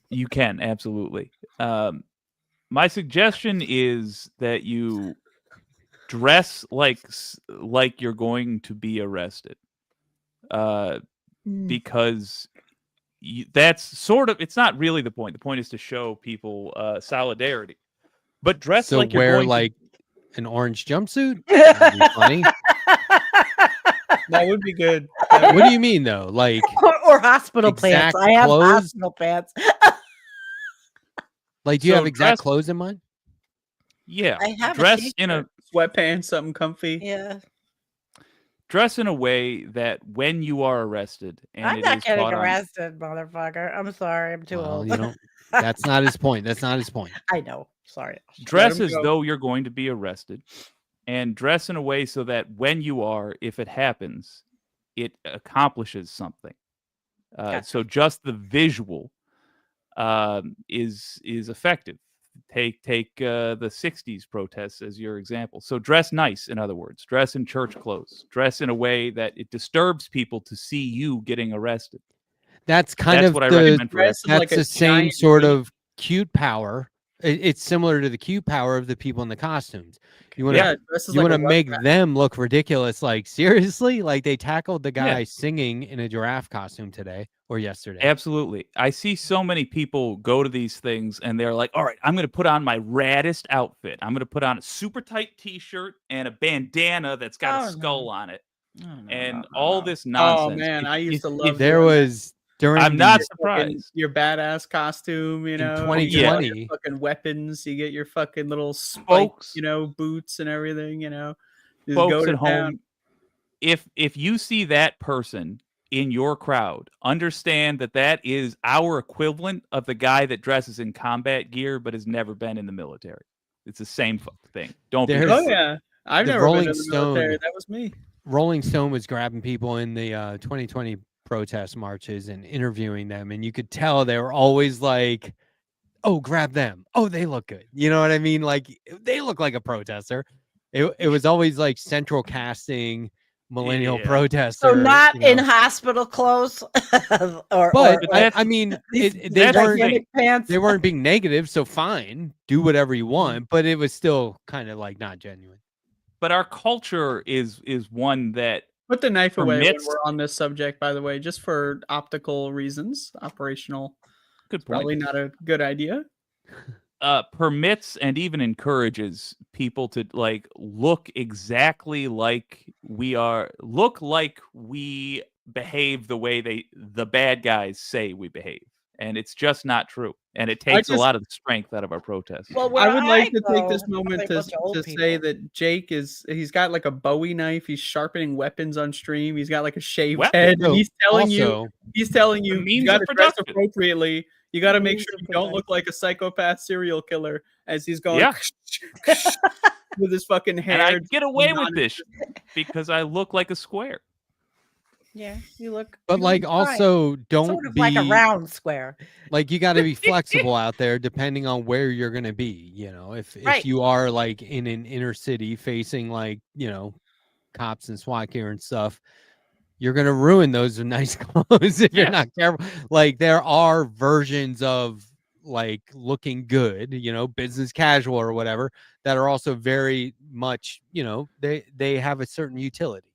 You can absolutely. My suggestion is that you dress like you're going to be arrested, because that's sort of, it's not really the point. The point is to show people solidarity, but dress So like you're wear going like an orange jumpsuit? That'd be funny. That would be good. What do you mean though? Like or hospital pants. exact I have clothes? hospital pants. Like, do you So have exact dress- clothes in mind? Yeah, I have a dress in a t-shirt. Sweatpants, something comfy. Yeah. dress in a way that when you are arrested and I'm it not is getting caught on, arrested, motherfucker. I'm sorry. I'm too Well, old. you know, that's not his point. That's not his point. I know. Sorry. dress him as go. though you're going to be arrested, and dress in a way so that when you are, if it happens, it accomplishes something. So just the visual is effective. Take the 60s protests as your example. So dress nice, in other words. Dress in church clothes. Dress in a way that it disturbs people to see you getting arrested. That's kind That's of what I the recommend for that's everyone. like a the same giant sort wig. of cute power. It's similar to the cute power of the people in the costumes. You want to Yeah, dresses you like want a to make Rugrats. them look ridiculous. Like seriously, like they tackled the Yeah. guy singing in a giraffe costume today or yesterday. Absolutely. I see so many people go to these things and they're like, all right, I'm going to put on my raddest outfit. I'm going to put on a super tight t-shirt and a bandana that's got a skull on it. And all this nonsense. Oh man, I used to if love. There doing that. was during I'm the- not Fucking- surprised. your badass costume, you know, 2020. you get all your fucking weapons, you get your fucking little spike, Folks- you know, boots and everything, you know. Just go Folks to at town. home, if you see that person in your crowd, understand that that is our equivalent of the guy that dresses in combat gear but has never been in the military. It's the same thing. Don't be. There's- Oh yeah, I've the never Rolling been in the military. Stone- That was me. Rolling Stone was grabbing people in the 2020 protest marches and interviewing them, and you could tell they were always like, "Oh, grab them! Oh, they look good." You know what I mean? Like they look like a protester. It was always like central casting, millennial Yeah. protester. So not you know. in hospital clothes, or But that's- I mean, these they that's weren't gigantic pants. they weren't being negative. So fine, do whatever you want. But it was still kind of like not genuine. But our culture is one that Put the knife away when permits- we're on this subject, by the way, just for optical reasons, operational. good Probably point. not a good idea. Permits and even encourages people to like look exactly like we behave the way the bad guys say we behave, and it's just not true. And it takes a just- lot of the strength out of our protests. Well, I where would like to take go, this it's moment probably a to, bunch of old to people. say that Jake he's got like a Bowie knife. He's sharpening weapons on stream. He's got like a shaved Well, head. so And he's telling also- you The you means got of to dress production. appropriately. You got to make Means sure of you don't look like a psychopath serial killer as he's going Yeah. with his fucking And I hair. get away with this because I look like a square. Yeah, you look. But you like look fine. also don't sort of be like a round square. like you got to be flexible out there depending on where you're going to be. You know, if Right. you are like in an inner city facing like, you know, cops and SWAT gear and stuff, you're going to ruin those nice clothes if you're Yeah. not careful. Like there are versions of like looking good, you know, business casual or whatever, that are also very much, you know, they have a certain utility.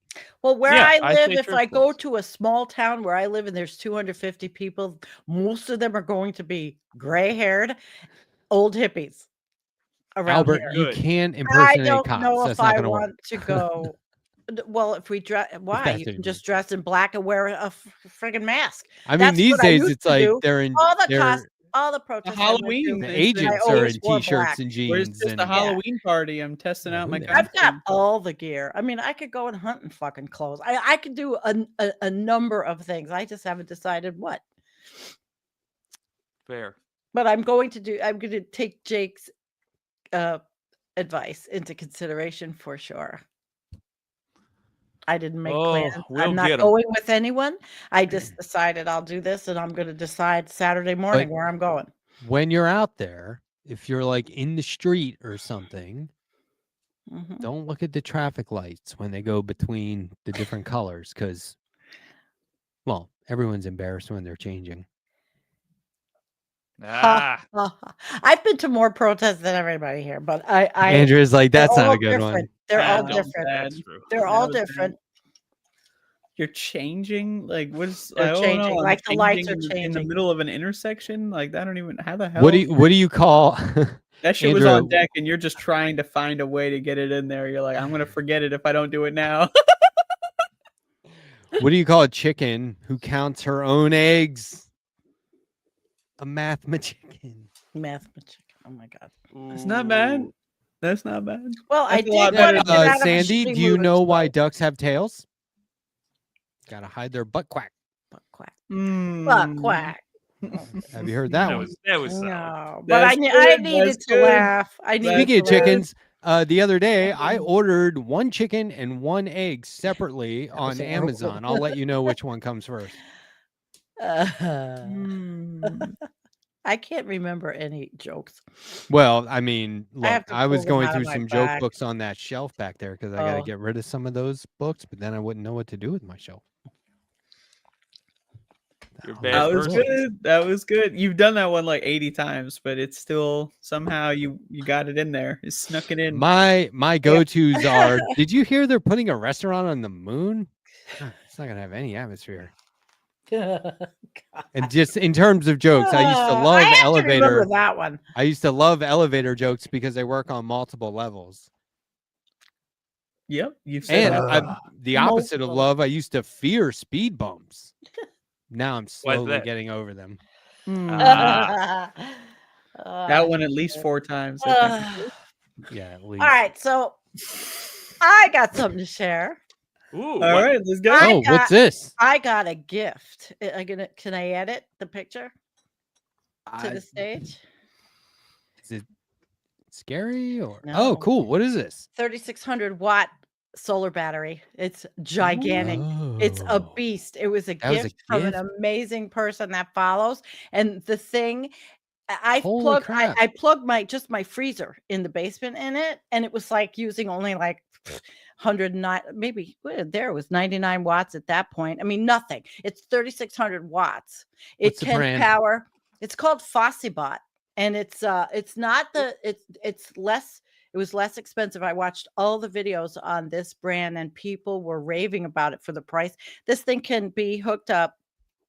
Well, where Yeah, I I live, say if I church go books. to a small town where I live and there's 250 people, most of them are going to be gray-haired, old hippies around Albert, here. you can't I impersonate don't cops. know That's if not I going to work. want to go. Well, if we dress, why? that's You what can you just dress in black and wear a friggin' mask. I mean, That's these what I days used it's to like do. All the The protests I went to, Halloween the I agents are always in wore t-shirts black. and Where's jeans just a and Halloween party? I'm testing out my who knows? I've got costume. all the gear. I mean, I could go and hunt in fucking clothes. I could do a number of things. I just haven't decided what. Fair. But I'm going to take Jake's advice into consideration for sure. I didn't make plans. we'll I'm not get 'em. going with anyone. I just decided I'll do this, and I'm going to decide Saturday morning where I'm going. When you're out there, if you're like in the street or something, don't look at the traffic lights when they go between the different colors because, well, everyone's embarrassed when they're changing. I've been to more protests than everybody here, but Andrea's like, they're that's not all a good one. different. They're all no, different. that's true. They're all That was different. You're changing? Like, what is? They're I don't changing, know. I'm like the lights changing are in the changing. middle of an intersection. Like, I don't even. How the hell? What do you call That shit was Andrea, on deck, and you're just trying to find a way to get it in there. You're like, I'm gonna forget it if I don't do it now. what do you call a chicken who counts her own eggs? A mathematician. Mathematician. Oh my god. It's not bad. That's not bad. Well, I That's a did lot want better to than- get out of Sandee, shooting do you mood, know so- why ducks have tails? Gotta hide their butt quack. Butt quack. Mm. Butt quack. Have you heard that one? That was No, but I good, needed that's to good. laugh. I needed Speaking of to laugh. chickens, the other day I ordered one chicken and one egg separately on horrible. Amazon. I'll let you know which one comes first. I can't remember any jokes. Well, I mean, I have look, to I was pull them going out of through my some joke back. books on that shelf back there because I got to Oh. get rid of some of those books, but then I wouldn't know what to do with my shelf. You're That was good. That was good. You've done that one like 80 times, but it's still somehow you got it in there. You snuck it in. My go-tos are, did you hear they're putting a restaurant on the moon? It's not going to have any atmosphere. And just in terms of jokes, I used to love I have to elevator. remember that one. I used to love elevator jokes because they work on multiple levels. Yep, you've said And that. the opposite of Multiple. love, I used to fear speed bumps. Now I'm slowly that? getting over them. That one at least 4 times. I think. Yeah, at least. All right, so I got something to share. Ooh, All right, let's go. Oh, what's this? I got a gift. Can I edit the picture to the stage? Is it scary or? No. Oh, cool. What is this? 3,600 watt solar battery. It's gigantic. It's a Oh. beast. It was a That was a gift from an gift? amazing person that follows. And the thing, I Holy crap. plugged my freezer in the basement in it, and it was like using only like 109, maybe there it was 99 watts at that point. I mean, nothing. It's 3,600 watts. It What's the can brand? power. It's called Fossibot, and it's not the it's less. It was less expensive. I watched all the videos on this brand, and people were raving about it for the price. This thing can be hooked up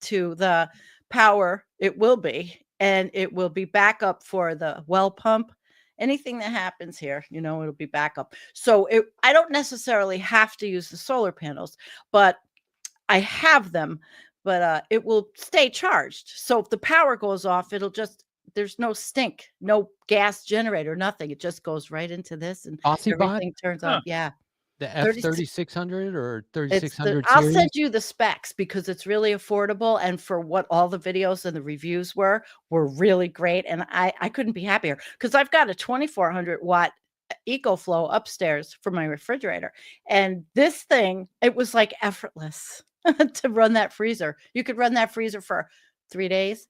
to the power. It will be, and it will be backup for the well pump. Anything that happens here, it'll be backup. So I don't necessarily have to use the solar panels, but I have them. But it will stay charged. So if the power goes off, there's no stink, no gas generator, nothing. It just goes right into this, and Fossibot? everything turns on. Yeah. The 36 F3600 or It's 3600 I'll series? send you the specs because it's really affordable, and for what all the videos and the reviews were really great. And I couldn't be happier because I've got a 2,400 watt EcoFlow upstairs for my refrigerator, and this thing, it was like effortless to run that freezer. You could run that freezer for 3 days,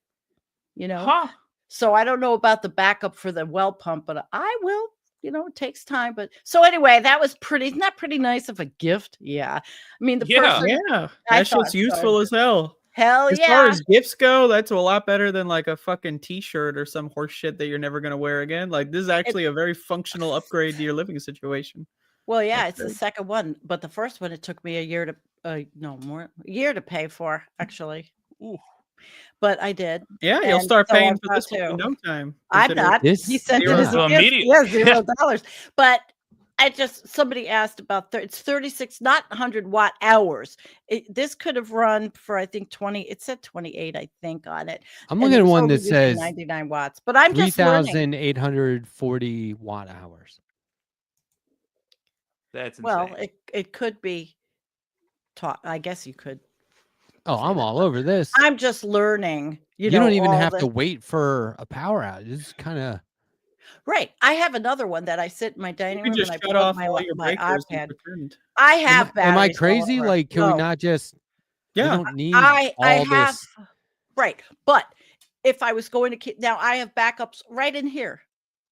So I don't know about the backup for the well pump, but I will. It takes time, but so anyway, that was not pretty nice of a gift. Yeah. I mean, the person, Yeah, I that thought shit's useful as hell. Hell As far yeah. as gifts go, that's a lot better than like a fucking t-shirt or some horse shit that you're never gonna wear again. Like this is actually a very functional upgrade to your living situation. Well, yeah, it's the second one, but the first one, it took me a year to, year to pay for, actually. Ooh. But I did. Yeah, you'll And start so paying I'm for proud this one in too. no time. I'm considering not. He sent it zero. as a So gift. immediate- Yeah, $0. But somebody asked about, it's 36, not 100 watt hours. This could have run for, I think, 20, it said 28, I think, on it. I'm And looking it at was one only that using says 99 watts, but I'm just learning. 3,840 watt hours. That's insane. Well, it could be taught. I guess you could. Oh, I'm all over this. I'm just learning. You know, don't even all have the- to wait for a power outage. It's kind of Right. I have another one that I sit in my dining could room just and I shut plug off my, all your my breakers and iPad. pretend. I have Am I batteries crazy? all over. Like, can we No. not just? Yeah. We don't need I all have this. right, but if I was going to keep now, I have backups right in here.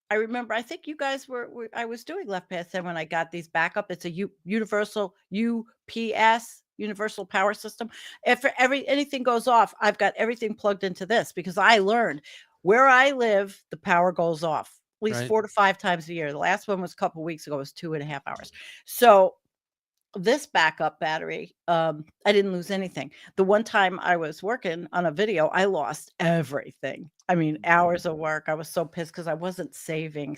I remember. I think you guys were I was doing Left Pass when I got these backup. It's a universal UPS, universal power system. If anything goes off, I've got everything plugged into this because I learned where I live, the power goes off at least Right. 4 to 5 times a year. The last one was a couple of weeks ago. It was 2.5 hours. So this backup battery, I didn't lose anything. The one time I was working on a video, I lost everything. I mean, hours of work. I was so pissed because I wasn't saving.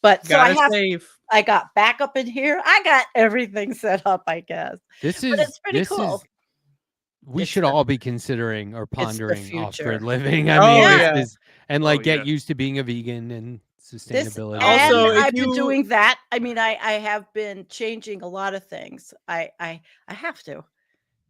But so Gotta save. I got backup in here. I got everything set up, I guess. This But is it's pretty cool. We should all be pondering or pondering future. off-grid living. I Oh, mean, yeah. this is, and like get yeah. used to being a vegan and sustainability. Also, if I've been you- doing that. I mean, I have been changing a lot of things. I have to.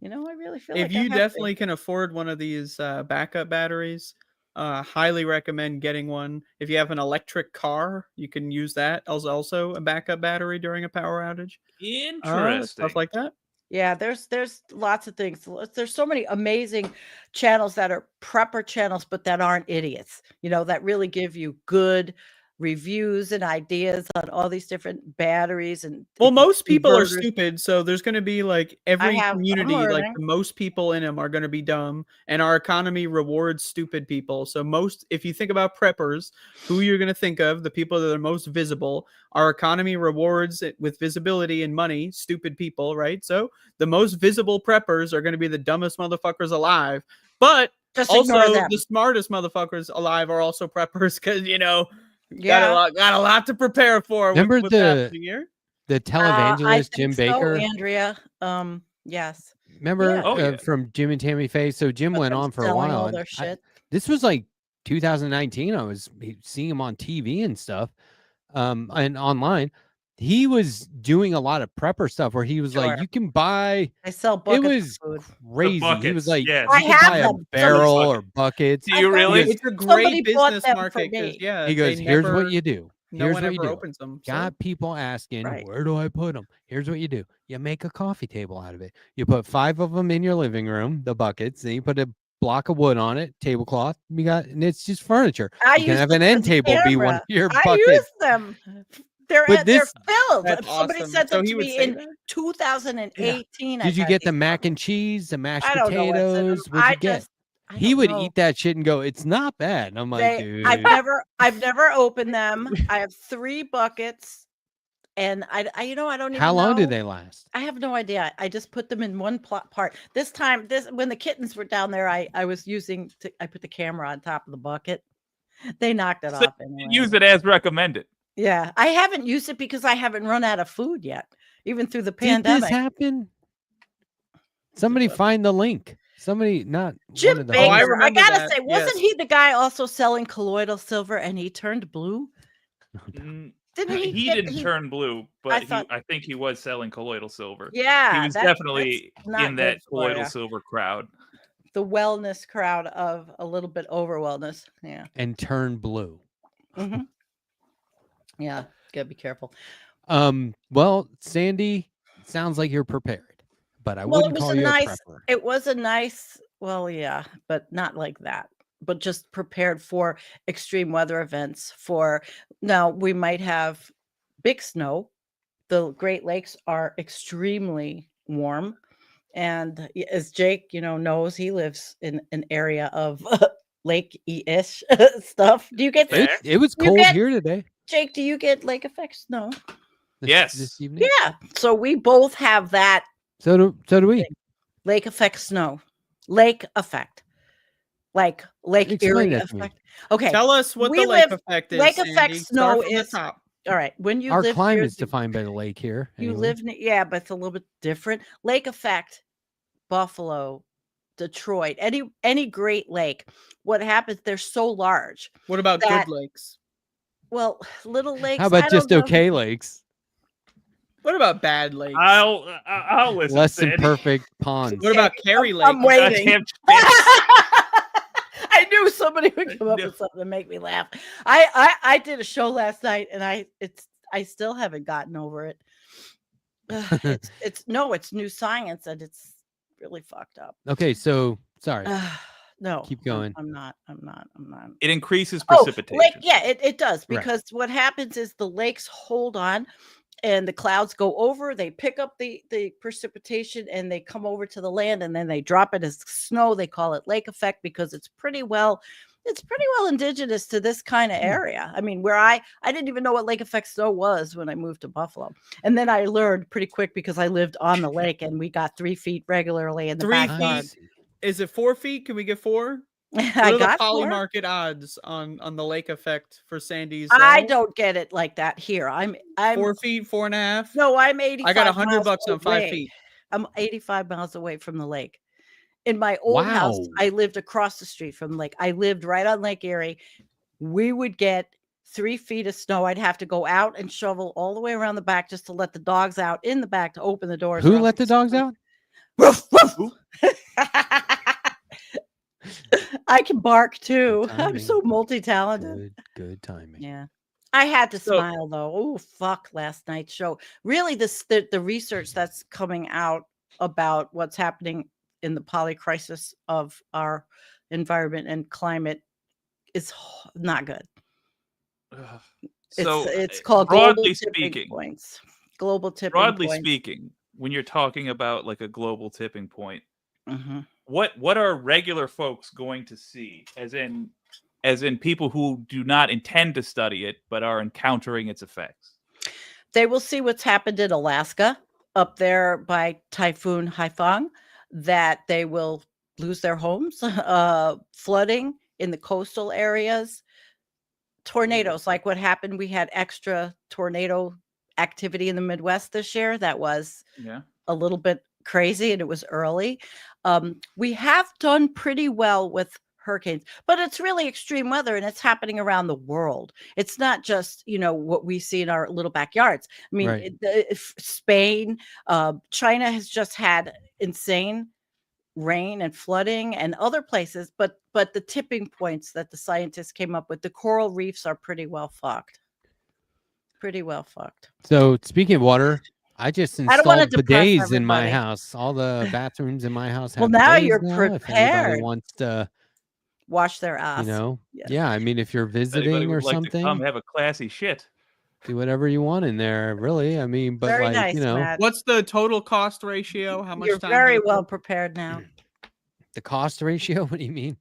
You know, I really feel If like I you have to. definitely can afford one of these backup batteries, highly recommend getting one. If you have an electric car, you can use that as also a backup battery during a power outage. Interesting. Stuff like that. Yeah, there's lots of things. There's so many amazing channels that are prepper channels, but that aren't idiots, you know, that really give you good reviews and ideas on all these different batteries and Well, most people are inverters. stupid, so there's going to be like every I'm community, like learning. the most people in them are going to be dumb, and our economy rewards stupid people. So if you think about preppers, who you're going to think of, the people that are most visible, our economy rewards it with visibility and money, stupid people, right? So the most visible preppers are going to be the dumbest motherfuckers alive, but Just ignore also them. the smartest motherfuckers alive are also preppers because Yeah. got a lot to prepare for. Remember with the year. the I televangelist think Jim so, Baker? Andrea. Yes. Remember Yeah. Oh, yeah. from Jim and Tammy Faye? So Jim went them on for a selling while. all and their shit. this was like 2019. I was seeing him on TV and stuff, and online. He was doing a lot of prepper stuff where he was like, Sure. you can buy. I sell It buckets was of food. crazy. He buckets, was like, yes. I you can have buy a them. barrel Somebody's or buckets. Do you really? It's a Somebody great bought business them for market me. because yeah, He goes, they here's never- what you do. No Here's one what you ever do. opens them. Got people asking, Right. where do I put them? Here's what you do. You make a coffee table out of it. You put 5 of them in your living room, the buckets. Then you put a block of wood on it, tablecloth. And it's just furniture. I You can use have them an for end the table be one camera. of your I buckets. use them. They're But they're this- filled. That's Somebody awesome. sent So them he to would me say in that? 2018. I Did you got get these the mac and cheese, the mashed I don't know what's in 'em. potatoes? What'd you get? I He don't would know. eat that shit and go, it's not bad. And I'm like, dude. I've never opened them. I have 3 buckets, and I don't even How long know. do they last? I have no idea. I just put them in one part. This time, when the kittens were down there, I was I put the camera on top of the bucket. They knocked it So off anyway. use it as recommended. Yeah, I haven't used it because I haven't run out of food yet, even through the Did pandemic. this happen? Somebody find the link. Somebody, not Jim one of the Baker, I I remember gotta that, say, wasn't yes. he the guy also selling colloidal silver and he turned blue? Didn't he? He didn't turn blue, but I I think he was selling colloidal silver. Yeah, he was that's definitely not in that good for colloidal ya. silver crowd. The wellness crowd of a little bit over wellness. Yeah. and turn blue. hmm Yeah. Gotta be careful. Well, Sandee, sounds like you're prepared, but I Well, wouldn't call you a prepper. it was a nice, well, yeah, but not like that. But just prepared for extreme weather events. Now we might have big snow. The Great Lakes are extremely warm. And as Jake, knows, he lives in an area of lake-ish stuff. Do you get It was do you cold get- here today. Jake, do you get lake effects? No. this evening? Yeah. So we both have that So do we. lake effect snow. Lake effect. Like Lake Explain Erie that to me. effect. Okay. Tell us what we the lake live- effect is. Lake effect Sandee. snow Start from the is top. all right. When you Our live climate near is defined by the lake here. you anyway. live yeah, but it's a little bit different. Lake effect, Buffalo, Detroit, any Great Lake. What happens? They're so large. What about that, good lakes? Well, little lakes. How about I just don't know. okay lakes? What about bad lakes? I'll listen. Less than Sandy. perfect ponds. What about Kerry Lake? I'm waiting. Goddamn Spitz. I knew somebody would come up with something to make me laugh. I did a show last night and I still haven't gotten over it. It's new science and it's really fucked up. Okay, so sorry. No, Keep going. I'm not. It increases precipitation. It does because what happens is the lakes hold on and the clouds go over, they pick up the precipitation and they come over to the land and then they drop it as snow. They call it lake effect because it's pretty well indigenous to this kind of area. I mean, where I didn't even know what lake effect snow was when I moved to Buffalo. And then I learned pretty quick because I lived on the lake and we got 3 feet regularly in the 3 backyard. feet. Is it 4 feet? Can we get 4? What I are the got poly 4. market odds on the lake effect for Sandee's? I don't get it like that here. I'm 4 feet, 4.5. No, I'm 85. I got $100 miles on 5 away. feet. I'm 85 miles away from the lake. In my old house, Wow. I lived across the street from the lake. I lived right on Lake Erie. We would get 3 feet of snow. I'd have to go out and shovel all the way around the back just to let the dogs out in the back to open the doors. Who let the dogs out? Woof, woof. I can bark too. I'm so multi-talented. Good timing. Yeah. I had to smile though. Oh, fuck last night's show. Really, the research that's coming out about what's happening in the poly crisis of our environment and climate is not good. So It's called broadly global tipping speaking, points. Global tipping broadly points. speaking, when you're talking about like a global tipping point, Mhm. what are regular folks going to see? As in people who do not intend to study it but are encountering its effects. They will see what's happened in Alaska up there by Typhoon Haifang, that they will lose their homes, flooding in the coastal areas, tornadoes like what happened. We had extra tornado activity in the Midwest this year. That was a little bit crazy and it was early. We have done pretty well with hurricanes, but it's really extreme weather and it's happening around the world. It's not just, what we see in our little backyards. I mean, Right. Spain, China has just had insane rain and flooding and other places, but the tipping points that the scientists came up with, the coral reefs are pretty well fucked. So speaking of water, I just I don't wanna installed depress bidets in my everybody. house. All the bathrooms in my house have Well, now bidets you're now. If anybody prepared. wants to, Wash their ass. yeah. I mean, if you're If anybody visiting or would like to come something, have a classy shit. do whatever you want in there. Really, I mean, but Very like nice, Matt. What's the total cost ratio? How much You're time? very did it well take? prepared now. the cost ratio. What do you mean?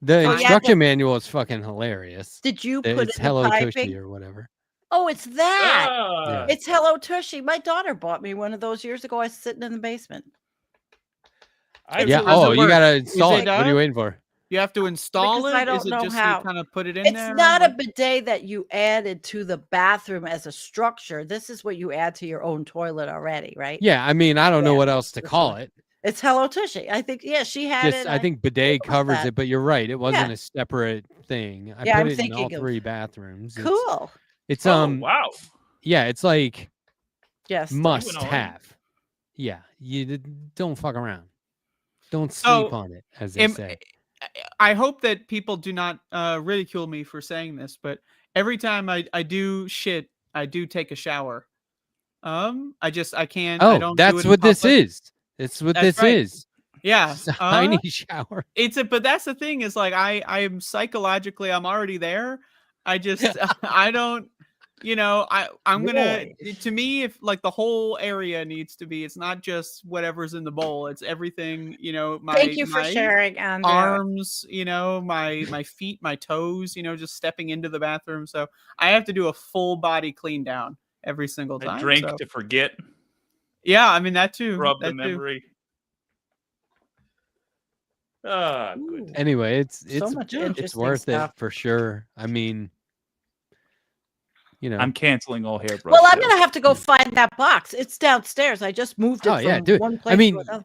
The yeah, instruction manual is fucking hilarious. Did you That put it's in the Hello piping? Tushy or whatever. Oh, it's that. Yeah. It's Hello Tushy. My daughter bought me one of those years ago. I was sitting in the basement. Yeah. Oh, you gotta install it. What are you waiting for? You have to install Because it. I don't Is it know just how. you kind of put it in It's there? not a bidet that you added to the bathroom as a structure. This is what you add to your own toilet already, right? Yeah, I mean, I don't know Yeah, what else to for call sure. it. It's Hello Tushy. I think, yeah, she had Just, it. I think bidet covers that. it, but you're right. It wasn't Yeah. a separate thing. I Yeah, put I'm it in all thinking of- 3 bathrooms. Cool. It's wow. Yeah, it's like Yes. must have. Yeah, don't fuck around. Don't So, sleep on it, as they say. I hope that people do not ridicule me for saying this, but every time I do shit, I do take a shower. I can't. I Oh, don't do that's it in what this public. is. It's what That's this right. is. Yeah, It's a tiny shower. But that's the thing is like I am psychologically I'm already there. I just I don't. I'm gonna. To me, if like the whole area needs to be, it's not just whatever's in the bowl. It's everything. Thank you for sharing, Andrea. Arms. My feet, my toes. Just stepping into the bathroom. So I have to do a full body clean down, every single I time. drank so. to forget. Yeah, I mean that too. Rub the that too. memory. Ah, good. Anyway, So it's much it's interesting worth stuff. it for sure. I mean, you know, I'm canceling all hairbrush. Well, I'm sales. gonna have to go find that box. It's downstairs. I just moved it Oh, from yeah, dude. one I place mean, to another.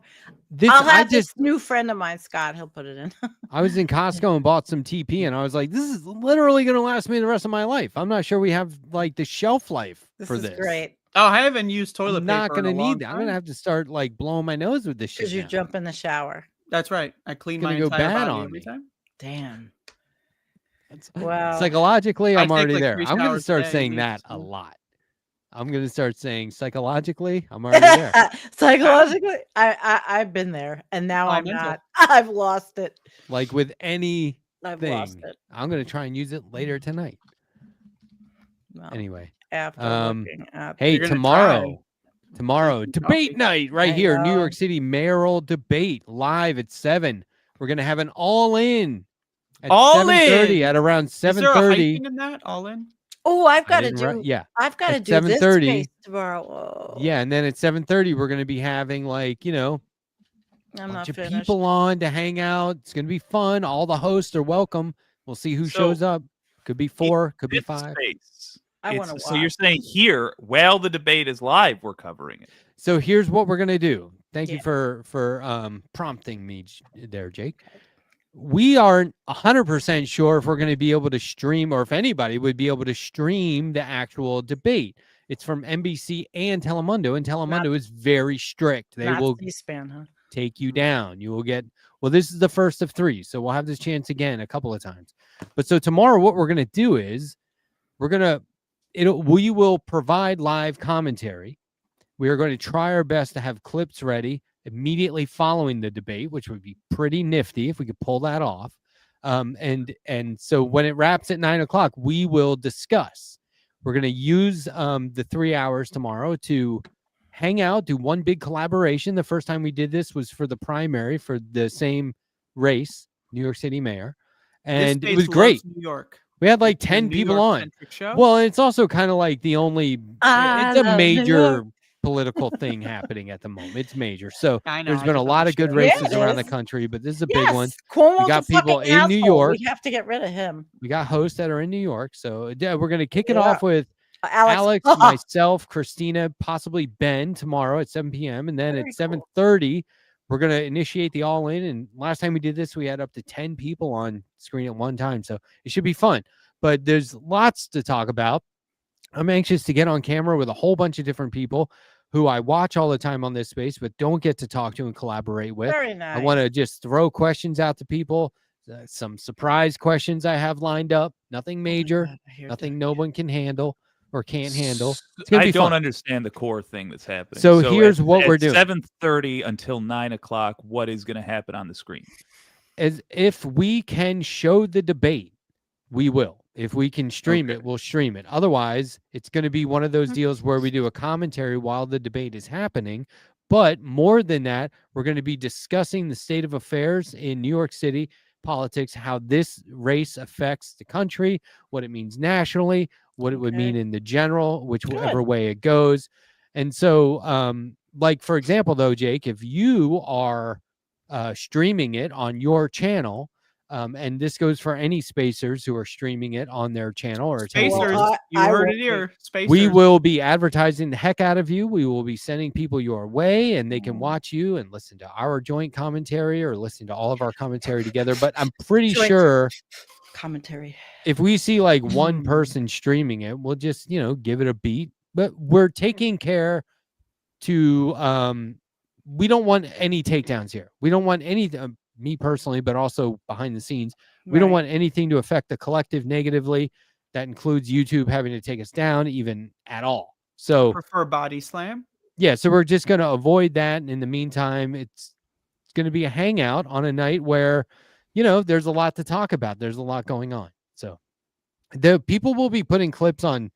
this I'll I have this just new friend of mine, Scott. He'll put it in. I was in Costco and bought some TP, and I was like, this is literally going to last me the rest of my life. I'm not sure we have like the shelf life for This is this. great Oh, I haven't used toilet I'm not paper in going a to long need that. I'm time. going to have to start like blowing my nose with this shit. because you now. jump in the shower. That's right. I clean It's my gonna go entire bad body on every me. time. Damn. Wow. Psychologically, I I'm take, already like, there. 3 I'm going to showers a start day, saying at that least, a so. lot. I'm going to start saying psychologically, I'm already there. Psychologically, I've been there, and now Oh, I'm mental. not. I've lost it. Like with anything, I've lost it. I'm going to try and use it later tonight. Well, Anyway, after looking at hey, You're gonna tomorrow, Drinking debate coffee. night right I here, New know. York City mayoral debate live at 7. We're gonna have an all in at All 7:30. in! At around Is there a 7:30. hyping in that? All in? Oh, I've I got to didn't write. do. Yeah, I've got to at do this 7:30. space tomorrow. Whoa. Yeah, and then at 7:30 we're gonna be having like a I'm not bunch of finished. people on to hang out. It's gonna be fun. All the hosts are welcome. We'll see who shows up. Could be 4, could be This 5. space, I want to so you're saying here, while the debate is live, we're covering it. So here's what we're gonna do. Thank you Yeah. for prompting me there, Jake. We aren't 100% sure if we're going to be able to stream, or if anybody would be able to stream the actual debate. It's from NBC and Telemundo, and Telemundo is very strict. They Not will C-SPAN, huh? take you down. You will get, well, this is the first of 3, so we'll have this chance again a couple of times. But so tomorrow, what we're going to do is we will provide live commentary. We are going to try our best to have clips ready immediately following the debate, which would be pretty nifty if we could pull that off. And so when it wraps at 9 o'clock, we will discuss. We're going to use the 3 hours tomorrow to hang out, do one big collaboration. The first time we did this was for the primary for the same race, New York City mayor. And This it was space great. loves New York. We had like It's a 10 New people on. York-centric show. Well, it's also kind of like the only, I it's a love New major York. political thing happening at the moment. It's major. So I know, there's I been a just lot love of the good show. Yeah, races it around the is. country, but this is a Yes, big one. Cuomo's We got a people fucking in New asshole. York. We have to get rid of him. We got hosts that are in New York. So yeah, we're going to kick it Yeah. off with Alex, myself, Christina, possibly Ben tomorrow at 7 p.m. And then Very at 7:30, we're going to initiate the all in. And last time we did this, we had up to 10 people on screen at one time. So it should be fun. But there's lots to talk about. I'm anxious to get on camera with a whole bunch of different people who I watch all the time on this space, but don't get to talk to and collaborate with. Very nice. I want to just throw questions out to people. Some surprise questions I have lined up. Nothing major. Nothing no one can handle or can't handle. It's gonna I be don't fun. understand the core thing that's happening. So here's what we're doing. 7:30 until 9 o'clock. What is going to happen on the screen? As if we can show the debate, we will. If we can stream it, we'll stream it. Otherwise, it's going to be one of those deals where we do a commentary while the debate is happening. But more than that, we're going to be discussing the state of affairs in New York City politics, how this race affects the country, what it means nationally, what it would mean in the general, whichever way it goes. And so, like, for example, though, Jake, if you are streaming it on your channel, and this goes for any spacers who are streaming it on their channel or Spacers, you heard it here. Spacers. we will be advertising the heck out of you. We will be sending people your way, and they can watch you and listen to our joint commentary or listen to all of our commentary together. But I'm pretty Joint sure commentary. if we see like one person streaming it, we'll just, give it a beat. But we're taking care to, we don't want any takedowns here. We don't want any, me personally, but also behind the scenes, we don't want anything to affect the collective negatively. That includes YouTube having to take us down even at all. So Prefer body slam. yeah, so we're just going to avoid that. And in the meantime, it's going to be a hangout on a night where, there's a lot to talk about. There's a lot going on. So the people will be putting clips on,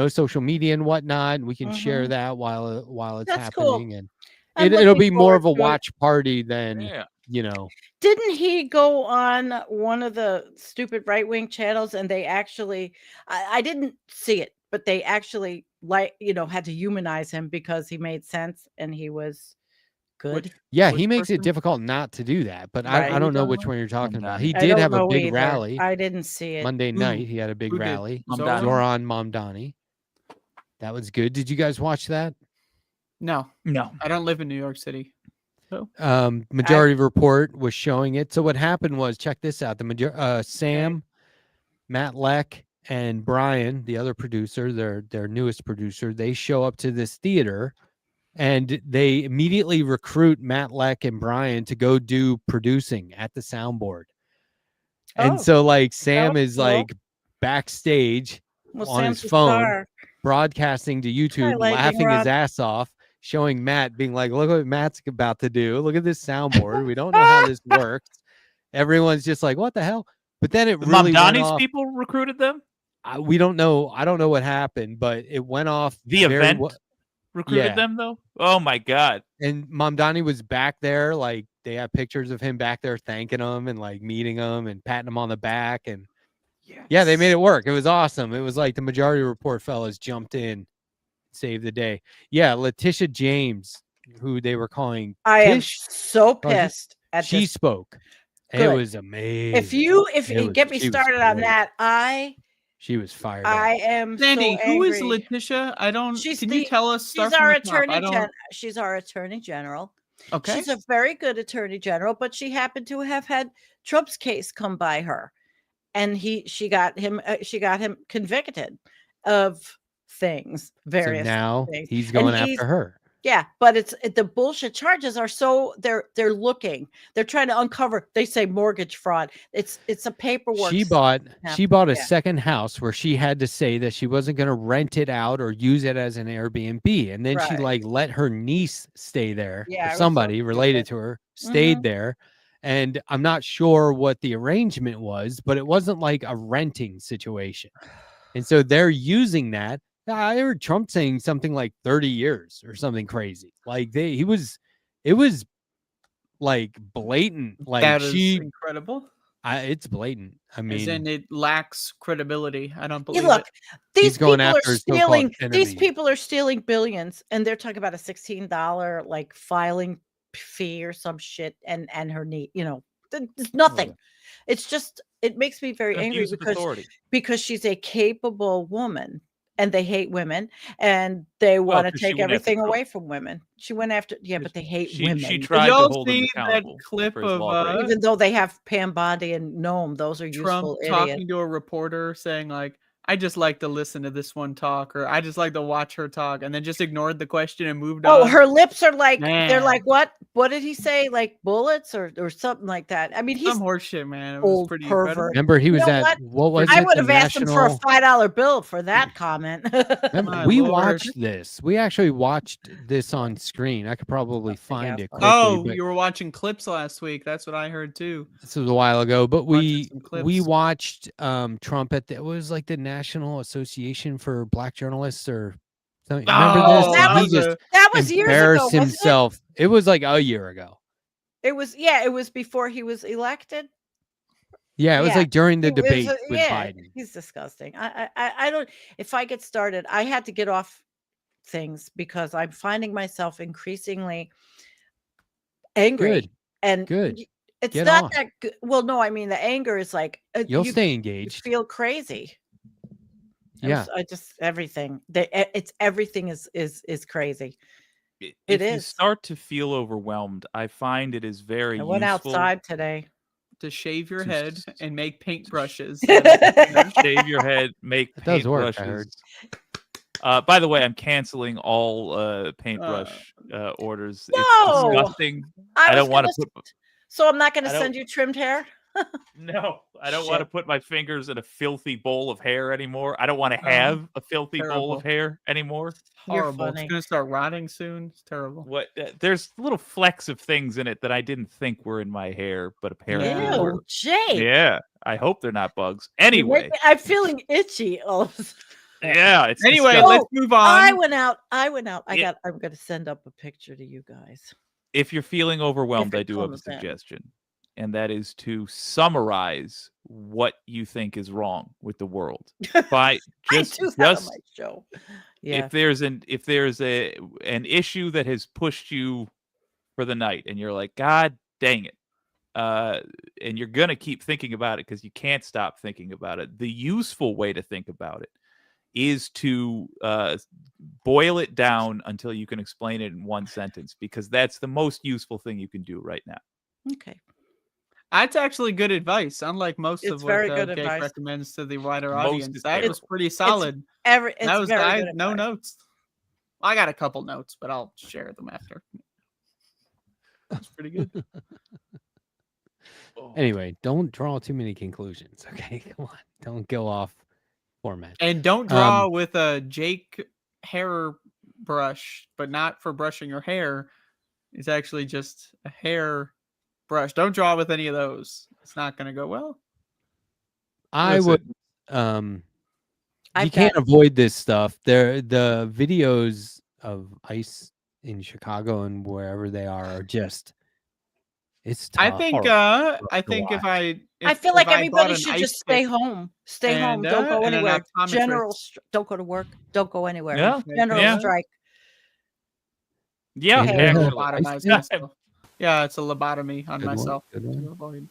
social media and whatnot. And we can share that while it's That's cool. happening. And I'm it'll looking be more of a forward to it. watch party than, Didn't he go on one of the stupid right-wing channels and they actually, I didn't see it, but they actually had to humanize him because he made sense and he was good. Yeah, Which he makes it person? difficult not to do that, but Right. I don't know which one you're talking about. He I did don't have a know big either. rally I didn't see it. Monday Who? night. He had a big Who did? rally. Zoran? Zoran Mamdani. That was good. Did you guys watch that? No, No. I don't live in New York City. So Majority Report was showing it. So what happened was, check this out. Sam, Matt Leck, and Brian, the other producer, their newest producer, they show up to this theater and they immediately recruit Matt Leck and Brian to go do producing at the soundboard. And so like Sam is cool. like backstage Well, on Sam's his a phone, star. broadcasting to YouTube, Highlighting laughing his Rod. ass off, showing Matt, being like, look what Matt's about to do. Look at this soundboard. We don't know how this works. Everyone's just like, what the hell? But then it The really went Mamdani's off. people recruited them? We don't know. I don't know what happened, but it went off. The very event wa- recruited Yeah. them, though? Oh, my God. And Mamdani was back there. Like, they have pictures of him back there thanking him and like meeting him and patting him on the back. And yeah, they made it work. It was awesome. It was like the Majority Report fellas jumped in, saved the day. Yeah, Letitia James, who they were calling I am Tish. so Oh, pissed at she this. spoke. It Good. was amazing. If you It get me was- she was started on great. that, She was fired up. I am Sandy, so who is angry. Letitia? I don't. She's Can you tell us? She's Start from our the top. I attorney. don't. She's our attorney general. Okay. She's a very good attorney general, but she happened to have had Trump's case come by her, and she got him convicted of things. Various. So now things. he's And going after her. Yeah, but the bullshit charges are so they're trying to uncover. They say mortgage fraud. It's a paperwork. She bought a Yeah. second house where she had to say that she wasn't going to rent it out or use it as an Airbnb, and then she Right. like let her niece stay there. Yeah, it Or was so somebody related stupid. to her stayed Mhm. there, and I'm not sure what the arrangement was, but it wasn't like a renting situation, and so they're using that. I heard Trump saying something like 30 years or something crazy. Like it was like blatant. Like That is she, incredible. it's blatant. I As mean, in, it lacks credibility. I don't believe Look, it. these He's going people are after his so-called stealing. These enemies. people are stealing billions, and they're talking about a $16 like filing fee or some shit, and her knee. There's nothing. It's just it makes me very angry Abuse of authority. because she's a capable woman, and they hate women, and they Well, want to 'cause she take went after everything Trump. away from women. She went after but they hate women. She Did tried to y'all hold him see that accountable clip for his of lawbreaking. Even though they have Pam Bondi and Noam, those are Trump useful talking idiots. to a reporter saying like, I just like to listen to this one talk, or I just like to watch her talk, and then just ignored the question and moved on. Oh, her lips are like they're Man. like what? What did he say? Like bullets or something like that. I mean, he's Some horseshit, man. It was old pretty pervert. incredible. remember he was You know at what was I it? would The have asked him for a National- $5 bill for that comment. Remember, My we Lord. watched this. We actually watched this on screen. I could probably find it quickly. Oh, but you were watching clips last week. That's what I heard too. this was a while ago. But we some clips. watched Trump at it was like the National Association for Black Journalists or something. Remember Oh, this? that And he was just that was years ago. embarrassed Wasn't it? himself. It was like a year ago. It was before he was elected. Yeah, it was like during the It was, debate with Biden. He's disgusting. I don't. If I get started, I had to get off things because I'm finding myself increasingly angry. Good. And Good. it's Get not off. that good. Well, no, I mean the anger is like You'll you- stay you engaged. feel crazy. Yeah. I just everything. It's everything is crazy. It If you is. start to feel overwhelmed, I find it is very I went useful outside today. To shave your To head and make paintbrushes. shave your head, make It does work, I heard. paintbrushes. By the way, I'm canceling all paintbrush orders. No! It's disgusting. I was don't want to gonna put. So I'm not going to I don't- send you trimmed hair. No, I don't want to Shit. put my fingers in a filthy bowl of hair anymore. I don't want to have a filthy bowl terrible. of hair anymore. Horrible. funny. It's gonna start rotting soon. It's terrible. What? There's little flecks of things in it that I didn't think were in my hair, but apparently Ew, were. Jake. Yeah, I hope they're not bugs. You're Anyway, making- I'm feeling itchy. All of a sudden. yeah. It's Anyway, disgusting. let's move on. I went out. Yeah. I'm going to send up a picture to you guys. If you're feeling overwhelmed, it I do have a comes in. suggestion. and that is to summarize what you think is wrong with the world. By just, I do that on my show. Yeah. if there's an issue that has pushed you for the night, and you're like, God dang it, and you're gonna keep thinking about it because you can't stop thinking about it. The useful way to think about it is to boil it down until you can explain it in one sentence, because that's the most useful thing you can do right now. Okay. That's actually good advice. Unlike most It's of what very good Jake advice. recommends to the wider Most audience, is that terrible. was pretty solid. It's That was very good no advice. notes. I got a couple notes, but I'll share them after. That's pretty good. Anyway, don't draw too many conclusions. Okay, come on, don't go off format. And don't draw with a Jake hair brush, but not for brushing your hair. It's actually just a hair brush. Don't draw with any of those. It's not going to go well. I Listen. would. You I've can't got- avoid this stuff. The videos of ICE in Chicago and wherever they are just. It's tough. I think. Horrible I to think watch. I feel like if I bought everybody an should ice just stay pick home. Stay home. and, Don't go and an anywhere. optometrist- General, don't go to work. Don't go anywhere. Yeah, General yeah. strike. Yeah, Okay. actually. Lobotomize Yeah. myself. Yeah, it's a lobotomy on Good one, myself. good one. to avoid.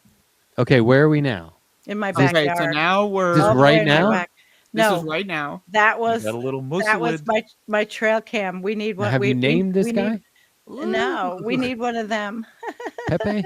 Okay, where are we now? In my Okay, backyard. so now we're This is All the right way in my now? back. This No, is right now. that was got a little that was musclewood. my trail cam. We need one. Have you named this we guy? Need, no, we need one of them. Pepe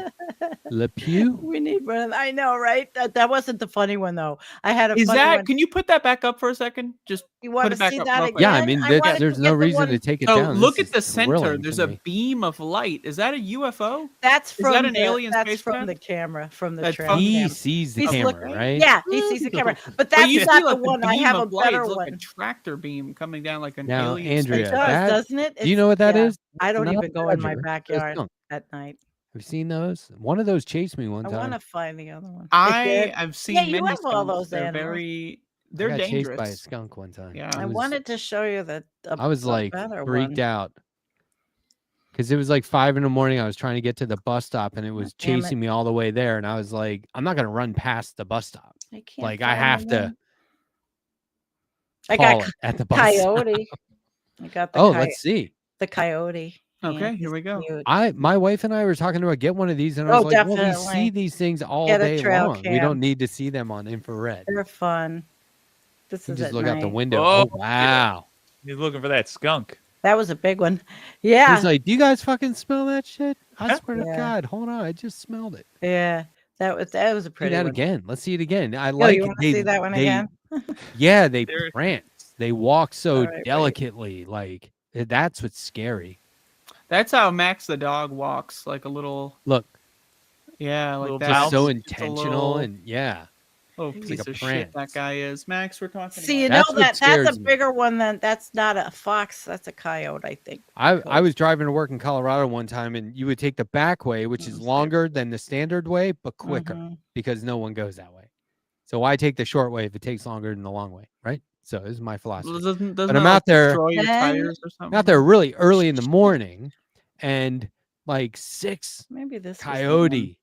Le Pew? We need one. Of, I know, right? That wasn't the funny one though. I had a Is funny that? one. Can you put that back up for a second? Just You put want it to back see up that real again? quick. Yeah, I mean, wanted to there's get no the reason one- to take it So down. look This at the is center. thrilling There's to a me. beam of light. Is that a UFO? That's Is from that an the, alien that's spacecraft? from the camera, from the That trail fucking- He cam. sees the He's camera, looking- right? Yeah, he sees the camera. But Well, that's you not see, the like, one. I beam have a of light better is like one. a tractor beam coming down like an Now, alien. Andrea, It spacecraft. does, that- doesn't it? Do you know what that yeah. is? I don't Not even go in my Badger, it's a backyard skunk. at night. Have you seen those? One of those chased me one I time. want to find the other one. I've seen Yeah, you many have all skunks. those They're animals. very. I They're got dangerous. chased by a skunk one time. Yeah. I It was- wanted to show you that. I was like better freaked one. out because it was like 5 a.m. I was trying to get to the bus stop and it was Damn it. chasing me all the way there. And I was like, I'm not gonna run past the bus stop. I can't Like I find have the to one. I call got it at the bus stop. coyote. I got the Oh, let's see. the coyote. Okay, Yeah, here he's we go. cute. My wife and I were talking about get one of these, and I Oh, was like, well, we definitely. see these things all Get a day trail long. We cam. don't need to see them on infrared. They're fun. This You is just at look out the night. window. Oh, Oh, wow. He's looking for that skunk. That was a big one. Yeah. He's like, do you guys fucking smell that shit? I swear to Yeah. God, hold on, I just smelled it. Yeah. That was a Do pretty that one. again. Let's see it again. I Yo, like you it. want to see that one again? Yeah, they There- prance. They walk so All right, wait. delicately. Like that's what's scary. That's how Max the dog walks, like a little. Look, Yeah, like Little that. just so Just a intentional little- and yeah. little It's piece like a of shit that prance. guy is. Max, we're talking. See, you about. know That's what that's scares a me. bigger one than that's not a fox. That's a coyote, I think. I was driving to work in Colorado one time, and you would take the back way, which is longer than the standard way, but quicker Mhm. because no one goes that way. So why take the short way if it takes longer than the long way, right? So this is my philosophy. Well, doesn't But that, I'm like, out there. destroy your Then- tires or something? I'm out there really early in the morning, and like 6 Maybe this was the one. coyote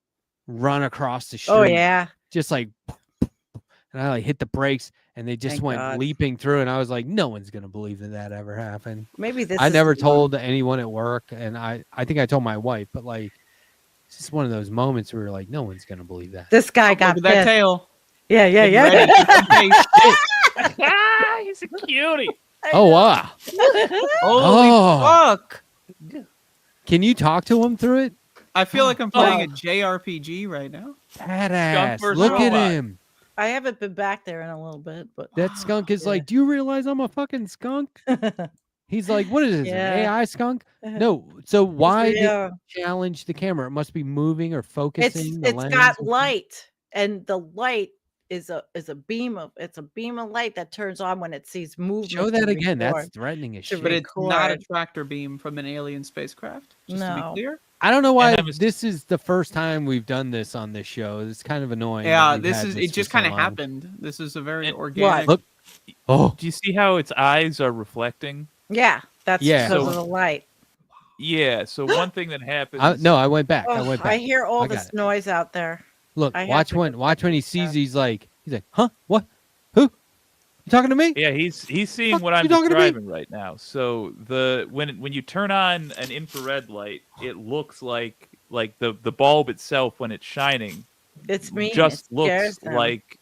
run across the street. Oh yeah. Just like, and I like hit the brakes, and they just Thank went God. leaping through, and I was like, no one's gonna believe that ever happened. Maybe this. I is never the one. told anyone at work, and I think I told my wife, but like, it's just one of those moments where you're like, no one's gonna believe that. This guy Look got at that pissed. tail. Yeah, yeah, Getting ready yeah. for some face. Ah, he's a cutie. Oh wow! Holy Oh. fuck! Can you talk to him through it? I feel like I'm playing Oh. a JRPG right now. Badass! versus Look at robot. him. I haven't been back there in a little bit, but That skunk is Yeah. like, do you realize I'm a fucking skunk? He's like, what is this? Yeah. An AI skunk? No. So why did Yeah. you challenge the camera? It must be moving or it's focusing. the it's lens got or something? light, and the light is a beam of light that turns on when it sees movement. Show that to again. That's record. threatening as To shit. But it's not a record. tractor beam from an alien spacecraft. Just to No. be clear. I don't know why And I was- this is the first time we've done this on this show. It's kind of annoying. that Yeah, we've this had is. this It for just so kind of long. happened. This is a very And- organic. Look. Oh, Do you see how its eyes are reflecting? Yeah, that's Yeah. because So- of the light. Yeah. So one thing that happens. No, I went back. I Oh, went back. I hear all I got this it. noise out there. Look, I have watch to when he sees. He's like, huh? What? Who? You talking to me? Yeah, he's seeing what you I'm talking to me? describing right now. So when you turn on an infrared light, it looks like the bulb itself when it's shining. It's me. Just It scares looks them. like.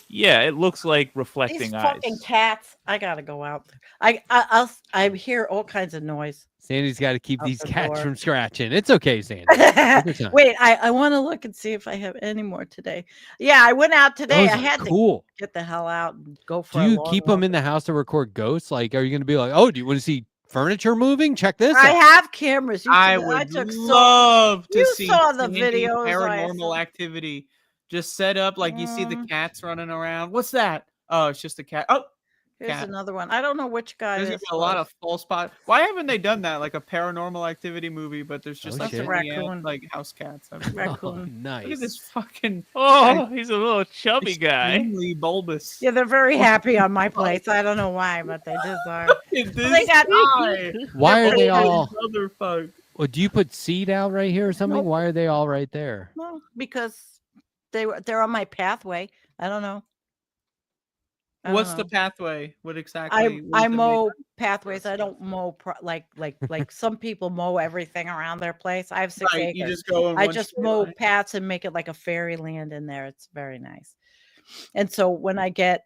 Yeah, it looks like reflecting These eyes. fucking cats. I gotta go out. I hear all kinds of noise. Sandy's got to keep Out these the cats door. from scratching. It's okay, Sandy. Take your time. Wait, I want to look and see if I have any more today. Yeah, I went out today. Those I are had cool. to get the hell out and go for Do a you long keep walk. them in the house to record ghosts? Like, are you going to be like, oh, do you want to see furniture moving? Check this I out. have cameras. I took would so- love to You see saw the Sandy videos I paranormal saw. activity. Just set up like you see the cats running around. What's that? Oh, it's just a cat. Oh, Here's cat. another one. I don't know which guy There's this gonna be a lot was. of false spot. Why haven't they done that? Like a paranormal activity movie, but there's just like shit. so many Raccoon. like house cats. everywhere. Raccoon. Nice. Look at this fucking. Oh, he's a little chubby guy. Extremely bulbous. Yeah, they're very happy on my place. I don't know why, but they just are. This They got guy. Why are they all? Motherfucker. Well, do you put seed out right here or something? Why are they all right there? No, because they're on my pathway. I don't know. I What's don't the know. pathway? What exactly? I what is the mow major- pathways. I don't mow like some people mow everything around their place. I have 6 Right, acres. you just go in I one just straight mow line. paths and make it like a fairyland in there. It's very nice. And so when I get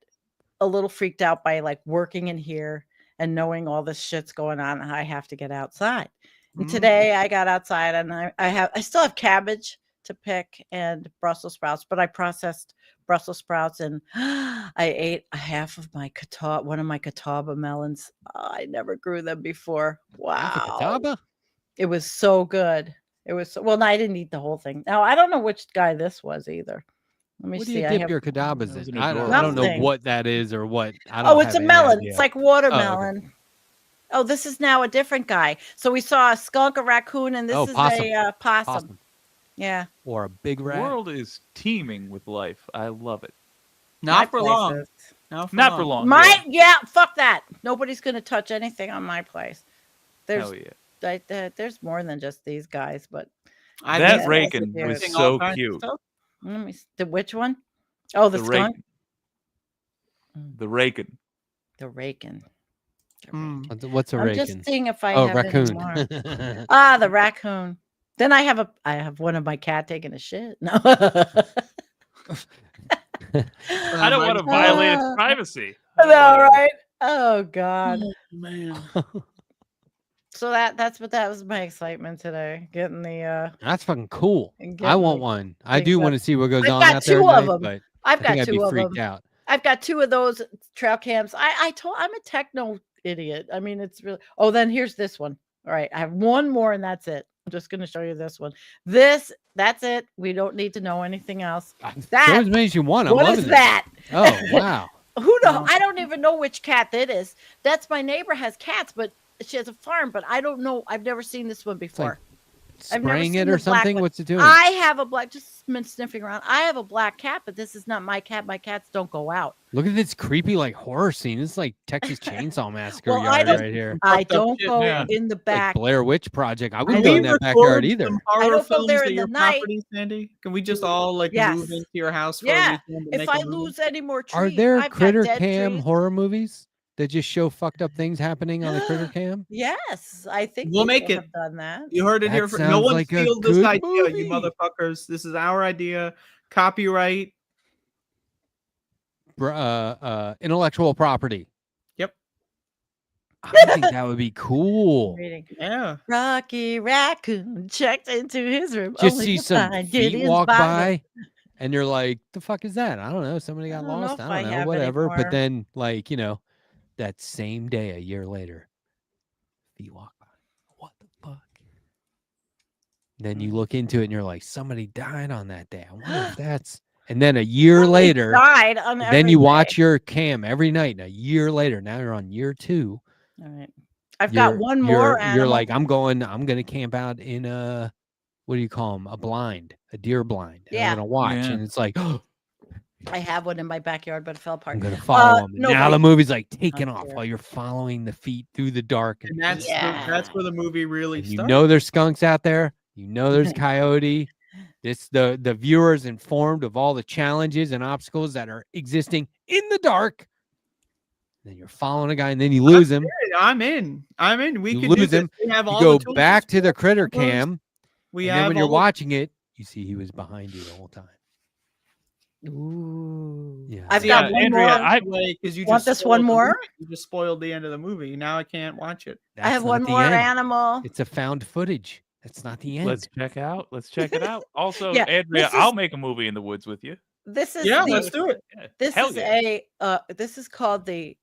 a little freaked out by like working in here and knowing all this shit's going on, I have to get outside. And today I got outside and I still have cabbage to pick and Brussels sprouts, but I processed Brussels sprouts and I ate half of my one of my catawba melons. I never grew them before. Wow. Catawba? It was so good. It was well, no, I didn't eat the whole thing. Now I don't know which guy this was either. Let me What do see. you I dip have your cadabas in? I don't know Nothing. what that is or what. I don't Oh, it's have a any melon. idea. It's like Oh, okay. watermelon. Oh, this is now a different guy. So we saw a skunk, a raccoon, and this Oh, is possum. a possum. Possum. Yeah. Or a big The rat. world is teeming with life. I love it. Not for My long. place is. Not for long. Yeah, fuck that. Nobody's gonna touch anything on my place. There's Hell yeah. there's more than just these guys, but That these Raken guys are was cute. so cute. Let me the which one? Oh, the skunk. The Raken. The Raken. What's a I'm raccoon? just seeing if I Oh, have any raccoon. more. The raccoon. Then I have one of my cat taking a shit. No. I don't want to violate its privacy. All right. Oh God. Man. So that was my excitement today. Getting the That's fucking cool. and I getting want the one. I things do up. want to see what goes I've on got out there. two at of night, them. but I've I got think I'd be two of freaked them. out. I've got two of those trail cams. I'm a techno idiot. I mean, it's really. Oh, then here's this one. All right, I have one more, and that's it. I'm just going to show you this one. That's it. We don't need to know anything else. Show That. as many as you want. I'm What loving is this. that? Oh wow. Who know? I don't even know which cat that is. That's my neighbor has cats, but she has a farm, but I don't know. I've never seen this one before. I've never Spraying seen it the or black something? one. What's it doing? I have a black, just been sniffing around. I have a black cat, but this is not my cat. My cats don't go out. Look at this creepy like horror scene. It's like Texas Chainsaw Massacre Well, I yard don't- right here. I don't shit, go man. in the Like back. Blair Witch Project. I wouldn't I go in don't that backyard either. Some I horror don't go films there at in the your night. property, Sandy? Can we just all like Yes. move into your house for Yeah. a weekend and If make I a movie? lose any more trees, Are there I've got critter dead cam trees. horror movies that just show fucked up things happening on the critter cam? Yes, I think We'll make people it. have done that. You heard it That here. No sounds one like a steals this good idea, movie. you motherfuckers. This is our idea. Copyright. Intellectual property. Yep. I think that would be cool. Reading. Yeah. Rocky Raccoon checked into his room. Just only see to some find feet Gideon's walk body. by, and you're like, "The fuck is that? I don't know. Somebody got I don't know lost. if I I don't know. have Whatever." anymore. But then, like that same day, a year later, feet walk by. What the fuck? Then you look into it, and you're like, "Somebody died on that day. I wonder if that's." And then a year later, Died on then every you day. watch your cam every night. And a year later, now you're on year 2. All right. I've got one more You're animal. like, I'm gonna camp out in what do you call them? A blind, a deer blind. And Yeah. I'm gonna watch, Yeah. and it's like, I have one in my backyard, but it fell apart. I'm gonna follow him. No, Now but the movie's like taking not off there. while you're following the feet through the dark. And that's that's where the movie really And you starts. know there's skunks out there. You know there's coyote. The viewer is informed of all the challenges and obstacles that are existing in the dark. Then you're following a guy, and then you lose him. I'm in. We You can do lose this. him. We have You all go the tools. back to the critter cam. We and have then when you're all the- watching it, you see he was behind you the whole time. Ooh. Yeah. I've See, got one Andrea, more. I like because you Want just this spoiled one the more? movie. You just spoiled the end of the movie. Now I can't watch it. I have That's one not the more end. animal. It's a found footage. That's not the end. Let's check it out. Also, Yeah, Andrea, this is- I'll make a movie in the woods with you. This is Yeah, the- let's do it. This Hell is yeah. this is called the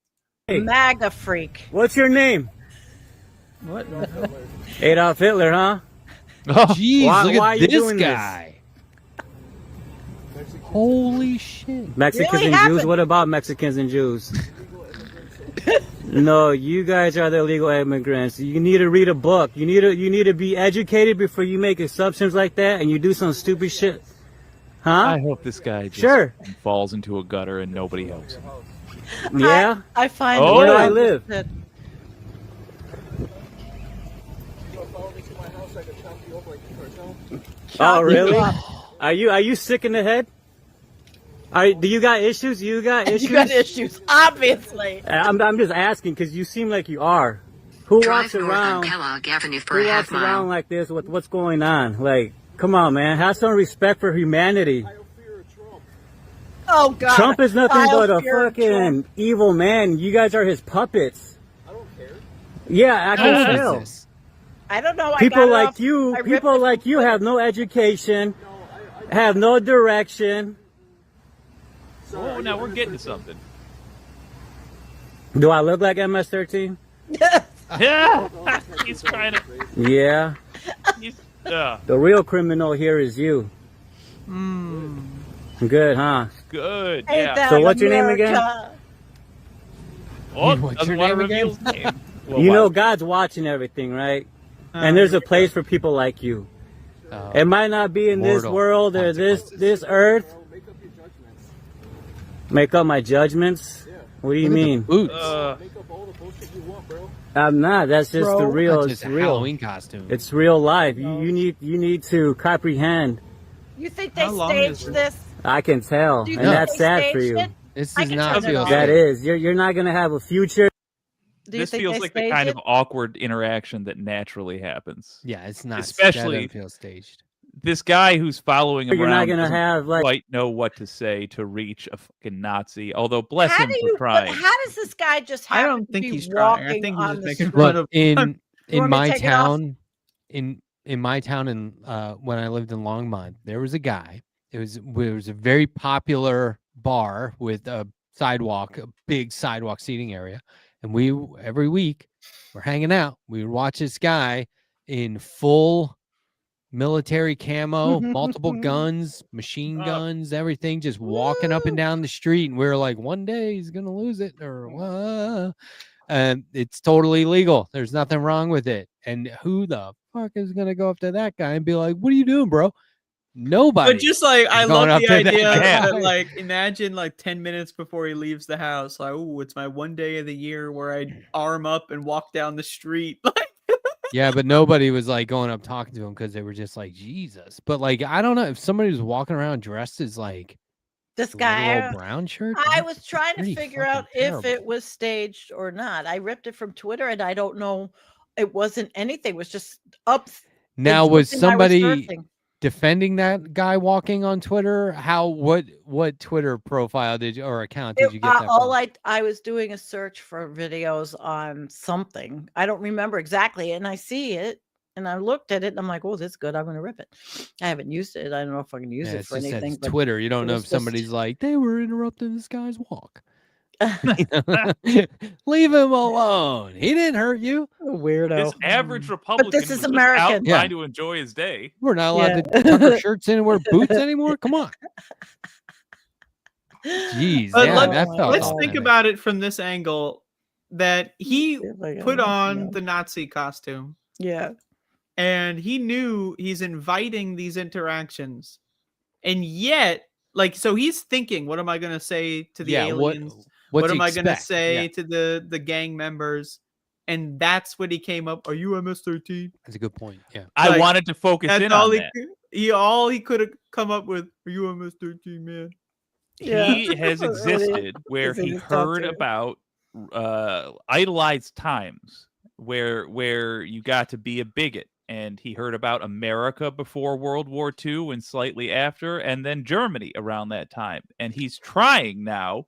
Hey. MAGA freak. What's your name? What? Adolf Hitler, huh? Oh, jeez, Why- look why are at you this doing this? guy. Holy shit. Mexicans Really and Jews? happened. What about Mexicans and Jews? No, you guys are the illegal immigrants. You need to read a book. You need to be educated before you make assumptions like that and you do some stupid shit. Huh? I hope this guy just Sure. falls into a gutter and nobody helps him. Yeah? I find Oh. Where do I live? that- Oh, really? Are you sick in the head? Do you got issues? You got issues? You got issues, obviously. I'm just asking because you seem like you are. Who Drive walks north on around? Kellogg Avenue for Who a walks half mile. around like this? What's going on? Like, come on, man. Have some respect for humanity. Oh God. Trump is nothing I'll but a fear fucking Trump. evil man. You guys are his puppets. I don't care. Yeah, I can tell. I don't know. People I got like off, you, I ripped people it like from you Twitter. have no education, have no direction. Oh, now we're getting to something. Do I look like MS-13? Yeah, he's trying to. Yeah. The real criminal here is you. Good, huh? Good. Ain't Yeah. that So what's your name again? America? Oh, What's doesn't your want to name reveal again? his name. Well, You why- know God's watching everything, right? And there's a place for people like you. It might not be in this Mortal world or this earth. Make up my judgments? What do you mean? Boots. I'm not. That's just the real. That's It's just a real. Halloween costume. It's real life. You need to comprehend. You think they How long is staged it? this? I can tell, Do you and think that's they sad for staged you. it? This I is can not turn it feel off. That safe. is. You're not gonna have a future. Do you This think feels they like the staged kind it? of awkward interaction that naturally happens. Yeah, it's not. Especially- that doesn't feel staged. This guy who's following him You're not around gonna doesn't have, like- quite know what to say to reach a fucking Nazi. Although bless How him do for you? But trying. how does this guy just I happen don't to think be he's trying. I walking think he's on just the making street? fun Look, of. in want me to my take it off? town, in my town, in when I lived in Longmont, there was a guy. It was a very popular bar with a sidewalk, a big sidewalk seating area, and we every week we're hanging out. We would watch this guy in full military camo, multiple guns, machine guns, everything, just walking up and down the street. And we were like, one day he's gonna lose it, or and it's totally legal. There's nothing wrong with it. And who the fuck is gonna go up to that guy and be like, "What are you doing, bro?" Nobody. But just like I is love going up the to that idea guy. that like imagine like 10 minutes before he leaves the house, like, oh, it's my one day of the year where I arm up and walk down the street. Yeah, but nobody was like going up talking to him because they were just like, Jesus. But like, I don't know if somebody was walking around dressed as like This the guy. little old brown shirt. I was trying to pretty figure fucking out if terrible. it was staged or not. I ripped it from Twitter, and I don't know. It wasn't anything. It was just up. Now it's was something I somebody searching. defending that guy walking on Twitter? What Twitter profile did you or account did you get that All from? I was doing a search for videos on something. I don't remember exactly, and I see it, and I looked at it, and I'm like, "Oh, this is good. I'm gonna rip it." I haven't used it. I don't know if I can use Yeah, it it's for just that anything. it's but Twitter. You don't it know was if just- somebody's like, they were interrupting this guy's walk. Leave him alone. He didn't hurt you. Weirdo. This average Republican this is was just American. out Yeah. trying to enjoy his day. We're not allowed Yeah. to tuck our shirts in and wear boots anymore. Come on. Jeez, But yeah, that felt let's authentic. think about it from this angle that he I put can, on yeah. the Nazi costume Yeah. and he knew he's inviting these interactions. And yet like, so he's thinking, what am I going to say to the Yeah, aliens? what What to am I going to expect, say yeah. to the gang members? And that's what he came up. Are you MS-13? That's a good point. Yeah. I wanted to focus that's in all on that. all he could have come up with. Are you MS-13, man? He has existed where he heard about idolized times where you got to be a bigot, and he heard about America before World War II and slightly after, and then Germany around that time. And he's trying now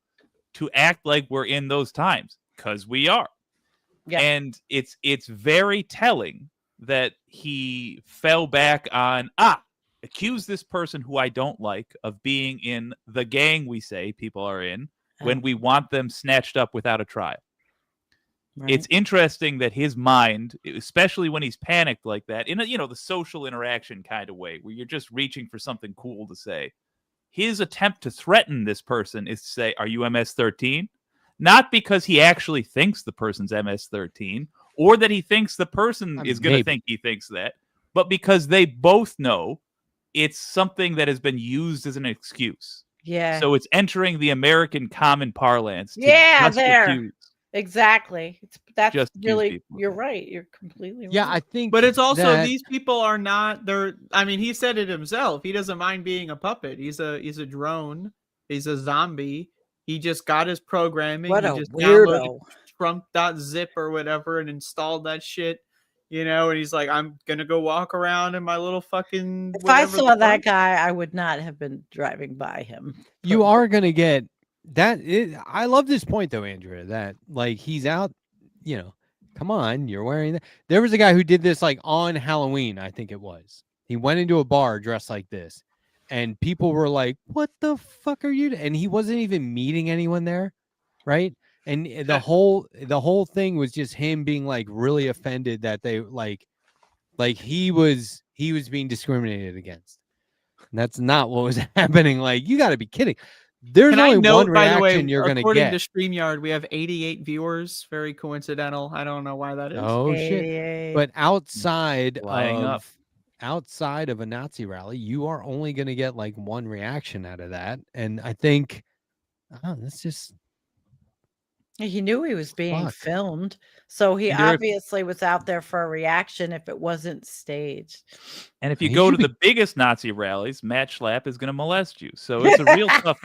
to act like we're in those times, because we are. Yeah. And it's very telling that he fell back on accuse this person who I don't like of being in the gang we say people are in when we want them snatched up without a trial. Right. It's interesting that his mind, especially when he's panicked like that, in a, the social interaction kind of way, where you're just reaching for something cool to say, his attempt to threaten this person is to say, are you MS-13? Not because he actually thinks the person's MS-13, or that he thinks the person is going to think he thinks that, but because they both know it's something that has been used as an excuse. Yeah. So it's entering the American common parlance. To Yeah, just there. accuse. Exactly. That's Just accuse really, people. you're right. You're completely right. Yeah, I think. But it's also that- these people are not. They're. I mean, he said it himself. He doesn't mind being a puppet. He's a drone. He's a zombie. He just got his programming. What he a just weirdo. downloaded Trump.zip or whatever and installed that shit. And he's like, I'm gonna go walk around in my little fucking. If I whatever saw the that fuck. guy, I would not have been driving by him. You are going to get that. I love this point, though, Andrea, that like he's out, come on, you're wearing that. There was a guy who did this like on Halloween, I think it was. He went into a bar dressed like this, and people were like, what the fuck are you? And he wasn't even meeting anyone there, right? And the whole thing was just him being like really offended that they like he was being discriminated against. And that's not what was happening. Like, you got to be kidding. There's Can only I note, one by the way, reaction you're going to according get. to StreamYard, we have 88 viewers. Very coincidental. I don't know why that is. Oh shit! But outside Flying up. of a Nazi rally, you are only going to get like one reaction out of that, and I think that's just. He knew he was being Fuck. filmed, so he And there are- obviously was out there for a reaction if it wasn't staged. And if you He go to should the biggest Nazi rallies, Matt Schlapp is going to molest you. So it's a real tough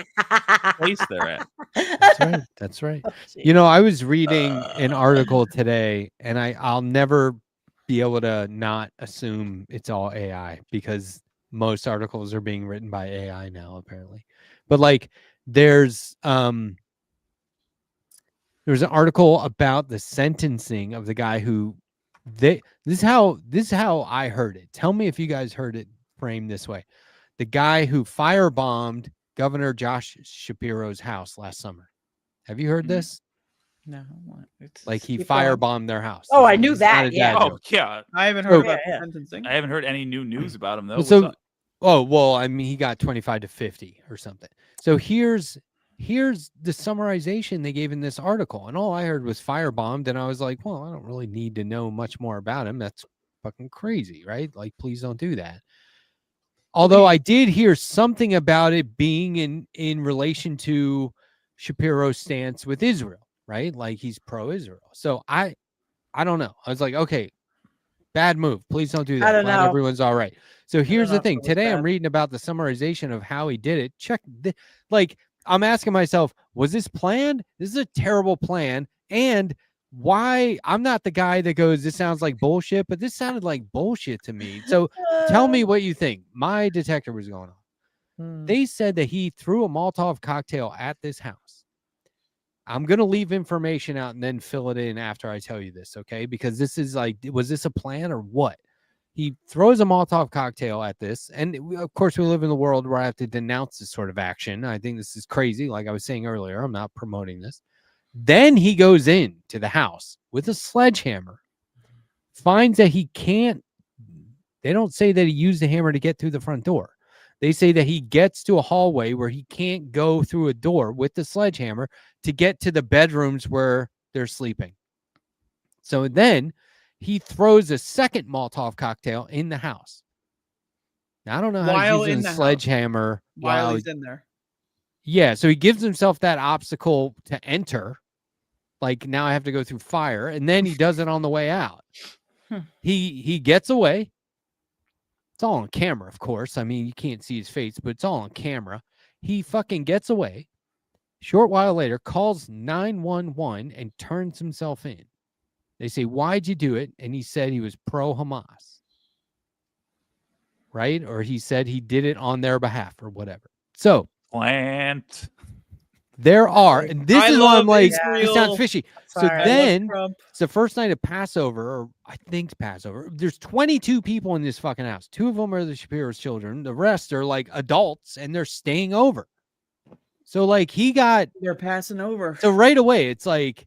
place they're at. That's right. That's right. I was reading an article today, and I'll never be able to not assume it's all AI because most articles are being written by AI now, apparently. But like, there's an article about the sentencing of the guy who this is how I heard it. Tell me if you guys heard it framed this way. The guy who firebombed Governor Josh Shapiro's house last summer. Have you heard this? No, Like he keep going. firebombed their house. Oh, I knew It's not that. a Yeah. dad Oh joke. yeah, I haven't heard Okay. about the Yeah. sentencing. I haven't heard any new news about him though. So, What's up? oh well, I mean, he got 25 to 50 or something. So here's the summarization they gave in this article, and all I heard was firebombed, and I was like, well, I don't really need to know much more about him. That's fucking crazy, right? Like, please don't do that. Although I did hear something about it being in relation to Shapiro's stance with Israel, right? Like he's pro-Israel. So I don't know. I was like, okay, bad move. Please don't do that. I don't Glad know. everyone's all right. So here's know the if thing. it was Today I'm bad. reading about the summarization of how he did it. I'm asking myself, was this planned? This is a terrible plan. And why? I'm not the guy that goes, this sounds like bullshit, but this sounded like bullshit to me. So tell me what you think. My detector was going on. They said that he threw a Molotov cocktail at this house. I'm going to leave information out and then fill it in after I tell you this, okay? Because this is like, was this a plan or what? He throws a Molotov cocktail at this. And of course, we live in the world where I have to denounce this sort of action. I think this is crazy. Like I was saying earlier, I'm not promoting this. Then he goes in to the house with a sledgehammer, finds that he can't. They don't say that he used the hammer to get through the front door. They say that he gets to a hallway where he can't go through a door with the sledgehammer to get to the bedrooms where they're sleeping. So then he throws a second Molotov cocktail in the house. Now, I don't know how While he's in using the a house. sledgehammer While he's in there. Yeah, so he gives himself that obstacle to enter. Like, now I have to go through fire, and then he does it on the way out. He gets away. It's all on camera, of course. I mean, you can't see his face, but it's all on camera. He fucking gets away. Short while later, calls 911 and turns himself in. They say, "Why'd you do it?" And he said he was pro-Hamas. Right? Or he said he did it on their behalf or whatever. So, Plant. there are, and this I is why I'm love like, Israel. this sounds fishy. So Sorry. I love then, Trump. it's the first night of Passover, or I think it's Passover. There's 22 people in this fucking house. 2 of them are the Shapiro's children. The rest are like adults, and they're staying over. So like they're passing over. So right away, it's like,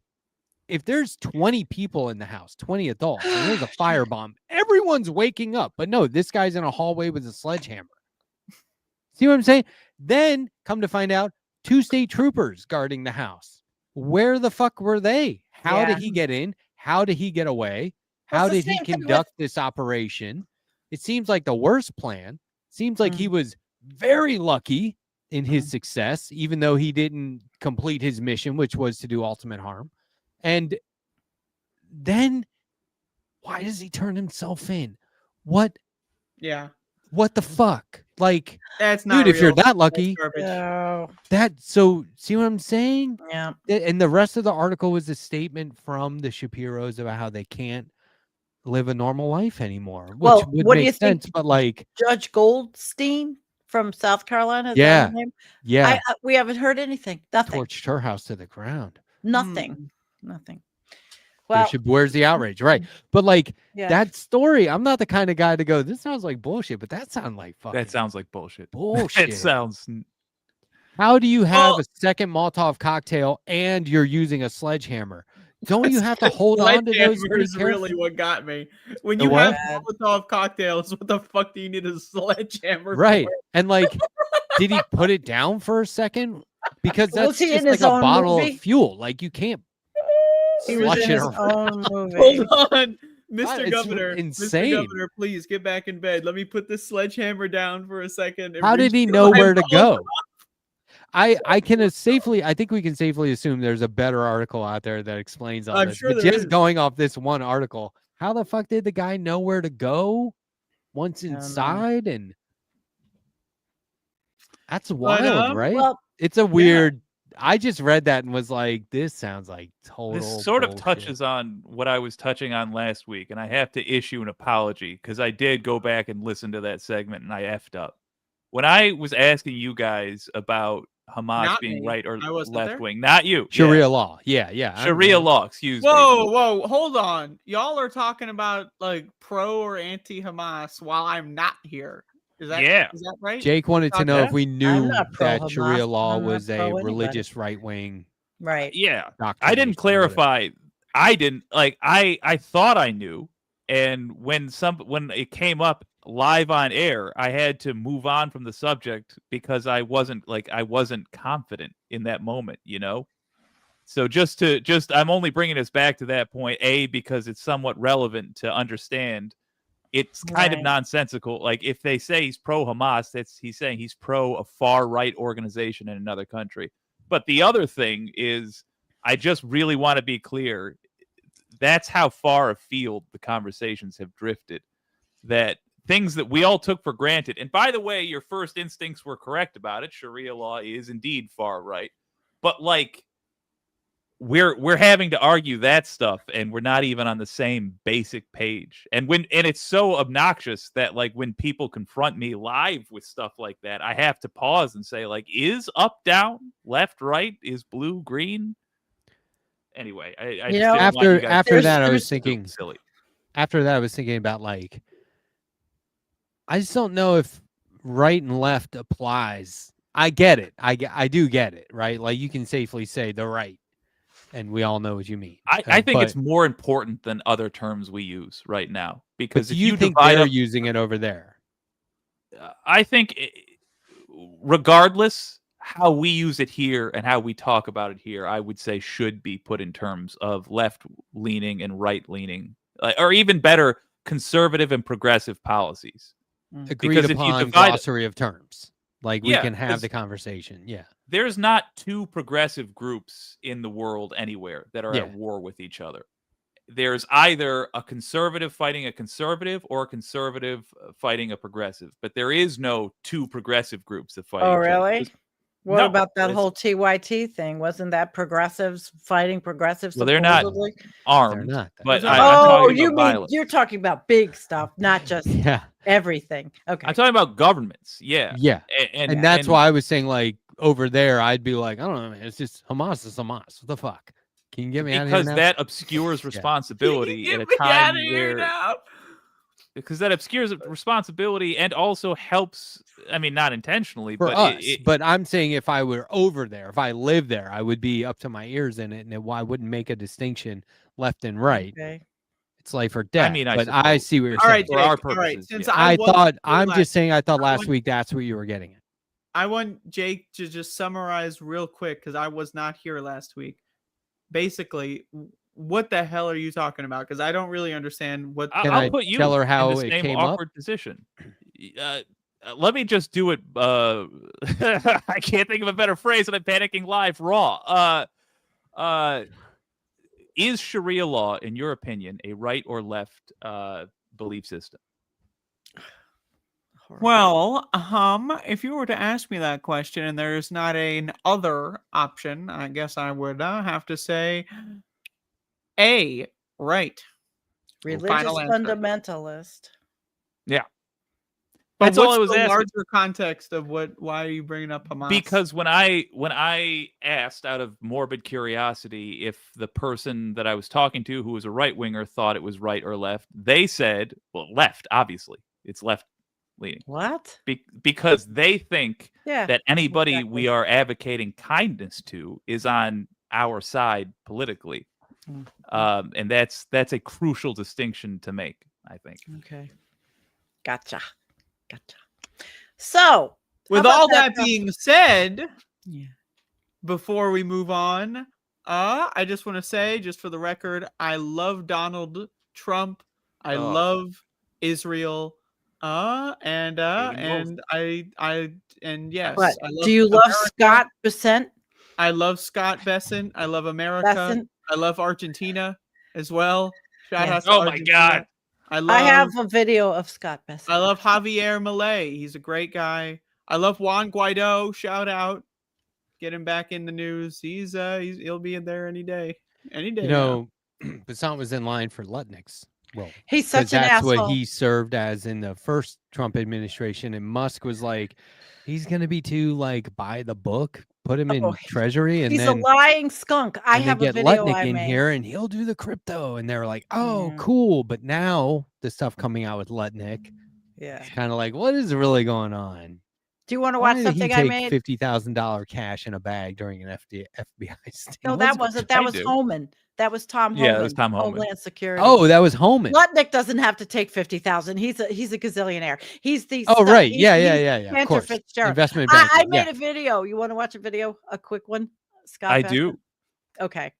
if there's 20 people in the house, 20 adults, and there's a firebomb, everyone's waking up. But no, this guy's in a hallway with a sledgehammer. See what I'm saying? Then come to find out, 2 state troopers guarding the house. Where the fuck were they? How did he get in? How did he get away? How the did he same thing with- conduct this operation? It seems like the worst plan. Seems like he was very lucky in his success, even though he didn't complete his mission, which was to do ultimate harm. And then why does he turn himself in? What the fuck? Like, That's not dude, if you're real. that lucky, so see what I'm saying? Yeah. And the rest of the article was a statement from the Shapiros about how they can't live a normal life anymore, which Well, would what do you make sense. think? But like, Judge Goldstein from South Carolina. Is that Yeah. her name? Yeah. We haven't heard anything. Nothing. torched her house to the ground. Nothing. Nothing. Well, Where's the outrage? Right. But like Yeah. that story, I'm not the kind of guy to go, this sounds like bullshit, but that sounds like fucking That sounds like bullshit. bullshit. It sounds. How do you have a second Molotov cocktail and you're using a sledgehammer? Don't you have to hold on to those? Sledgehammer is really what got me. When The you what? have Molotov cocktails, what the fuck do you need a sledgehammer Right. for? And like, did he put it down for a second? Because Was that's he just in like his a own bottle movie? of fuel. Like, you can't He was flush in it his around. own movie. Hold on. Mr. It's Governor, insane. Mr. Governor, please get back in bed. Let me put this sledgehammer down for a second. and How did he refuel know my where to go? Molotov. I can safely, I think we can safely assume there's a better article out there that explains all I'm this. sure But there just is. going off this one article, how the fuck did the guy know where to go once inside? And that's wild, right? well, It's a weird. I just read that and was like, this sounds like total. This sort of bullshit. touches on what I was touching on last week, and I have to issue an apology because I did go back and listen to that segment and I effed up. When I was asking you guys about Hamas Not being me. right or I wasn't left there. wing, not you. Sharia Yeah. law. Yeah. I Sharia know. law, excuse me. Whoa, hold on. Y'all are talking about like pro or anti Hamas while I'm not here. Is that is that right? Jake wanted to know if we knew not that pro-Hamas, Sharia law I'm not was a pro anybody. religious right wing. Right. Yeah. doctrine I or didn't something, whatever. clarify. I didn't like I thought I knew, and when it came up live on air, I had to move on from the subject because I wasn't confident in that moment, you know? So I'm only bringing us back to that point, A, because it's somewhat relevant to understand. It's kind of Right. nonsensical. Like, if they say he's pro Hamas, he's saying he's pro a far right organization in another country. But the other thing is, I just really want to be clear. That's how far afield the conversations have drifted. That things that we all took for granted. And by the way, your first instincts were correct about it. Sharia law is indeed far right. But like, we're having to argue that stuff, and we're not even on the same basic page. And it's so obnoxious that like when people confront me live with stuff like that, I have to pause and say, like, is up down, left right, is blue green? Anyway, I just didn't want you guys after to that, I think was it's thinking silly. After that, I was thinking about like, I just don't know if right and left applies. I get it. I do get it, right? Like, you can safely say the right, and we all know what you mean. I think But- it's more important than other terms we use right now, But because do if you you think divide they're up, using it over there? I think regardless how we use it here and how we talk about it here, I would say should be put in terms of left leaning and right leaning, or even better, conservative and progressive policies. Agreed Because if you upon divide glossary of terms. Like we Yeah, can have 'cause the conversation. Yeah. there's not two progressive groups in the world anywhere that are Yeah. at war with each other. There's either a conservative fighting a conservative or a conservative fighting a progressive, but there is no two progressive groups that fight Oh, each other. really? There's- What No, about that it's- whole TYT thing? Wasn't that progressives fighting progressives? Well, they're not supposedly? armed, not, though. but Oh, I'm talking you about mean violence. you're talking about big stuff, not just Yeah. everything. Okay. I'm talking about governments. Yeah. Yeah. And that's why I was saying, like, over there, I'd be like, I don't know, man. It's just Hamas is Hamas. What the fuck? Can you get me out of here because now? that obscures responsibility at a me time outta here where now. because that obscures responsibility and also helps. I mean, not intentionally, For but us, but I'm saying if I were over there, if I lived there, I would be up to my ears in it, and I wouldn't make a distinction left and right. Okay. It's life or death. mean, I but I suppose. see what you're All saying. right, For our Jake. All right. purposes, Since yeah. I wasn't thought here I'm last- just saying I thought I last want- week that's what you were getting at. I want Jake to just summarize real quick because I was not here last week. Basically, what the hell are you talking about? Because I don't really understand what. Can I'll I put you tell her how in the it same came up? awkward position. Let me just do it. I can't think of a better phrase, and I'm panicking live. Raw. Is Sharia law, in your opinion, a right or left belief system? Well, if you were to ask me that question and there's not an other option, I guess I would have to say A, right. Religious Final answer. fundamentalist. Yeah. But That's all what's I was the asking. larger context of why are you bringing up Hamas? Because when I asked out of morbid curiosity if the person that I was talking to, who was a right winger, thought it was right or left, they said, well, left. Obviously, it's left leaning. What? Because they think Yeah, that anybody exactly. we are advocating kindness to is on our side politically, and that's a crucial distinction to make, I think. Okay. Gotcha. So, with how about all that Doc? being said, Yeah. before we move on, I just want to say, just for the record, I love Donald Trump. I Oh. love Israel. And yes. What? I Do you love America. Scott Bessent? I love Scott Besant. I love America. Besant? I love Argentina as well. Shout Yeah. out to Oh my Argentina. God. I have a video of Scott Bessent. I love Javier Milei. He's a great guy. I love Juan Guaido. Shout out. Get him back in the news. He'll be in there any day. Any day. You know, Basant was in line for Lutnick's role. He's 'Cause such an that's asshole. what he served as in the first Trump administration, and Musk was like, he's gonna be too like by the book, put him in Oh, Treasury, and He's then a lying skunk. I and then have a get video Lutnick I in made. here, and he'll do the crypto. And they're like, oh, Yeah. cool. But now the stuff coming out with Lutnick, Yeah. it's kind of like, what is really going on? Do you want to Why watch did something he I take made? $50,000 cash in a bag during an FBI sting? No, What's that it wasn't. trying That was to do? Homan. That was Tom Homan. Yeah, that was Tom Homan. Homeland Security. Oh, that was Homan. Lutnick doesn't have to take 50,000. He's a gazillionaire. He's the Oh, stuff- right. he's- Yeah, he's of Cantor course. Fitzgerald. Investment I banking, made yeah. a video. You want to watch a video? A quick one? Scott I Bessent? do. Okay.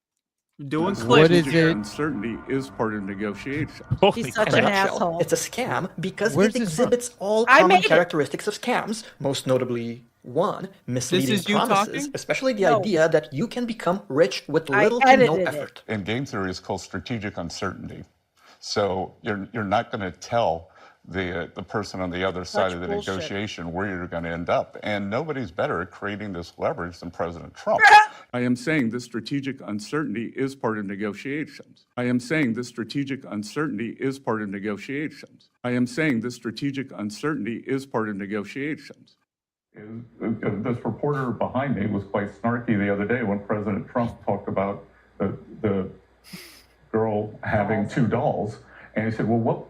Doing What is it? Uncertainty is part of negotiation. He's such an asshole. It's a scam because Where's it this from? exhibits all I common made it. characteristics of scams, most notably, one, misleading is you promises, talking? especially the No. idea that you can become rich with I little to no edited it. effort. And game theory is called strategic uncertainty. So you're not going to tell the person on the other side Such of the bullshit. negotiation where you're going to end up. And nobody's better at creating this leverage than President Trump. I am saying this strategic uncertainty is part of negotiations. I am saying this strategic uncertainty is part of negotiations. I am saying this strategic uncertainty is part of negotiations. This reporter behind me was quite snarky the other day when President Trump talked about the girl having two dolls. And he said, well, what?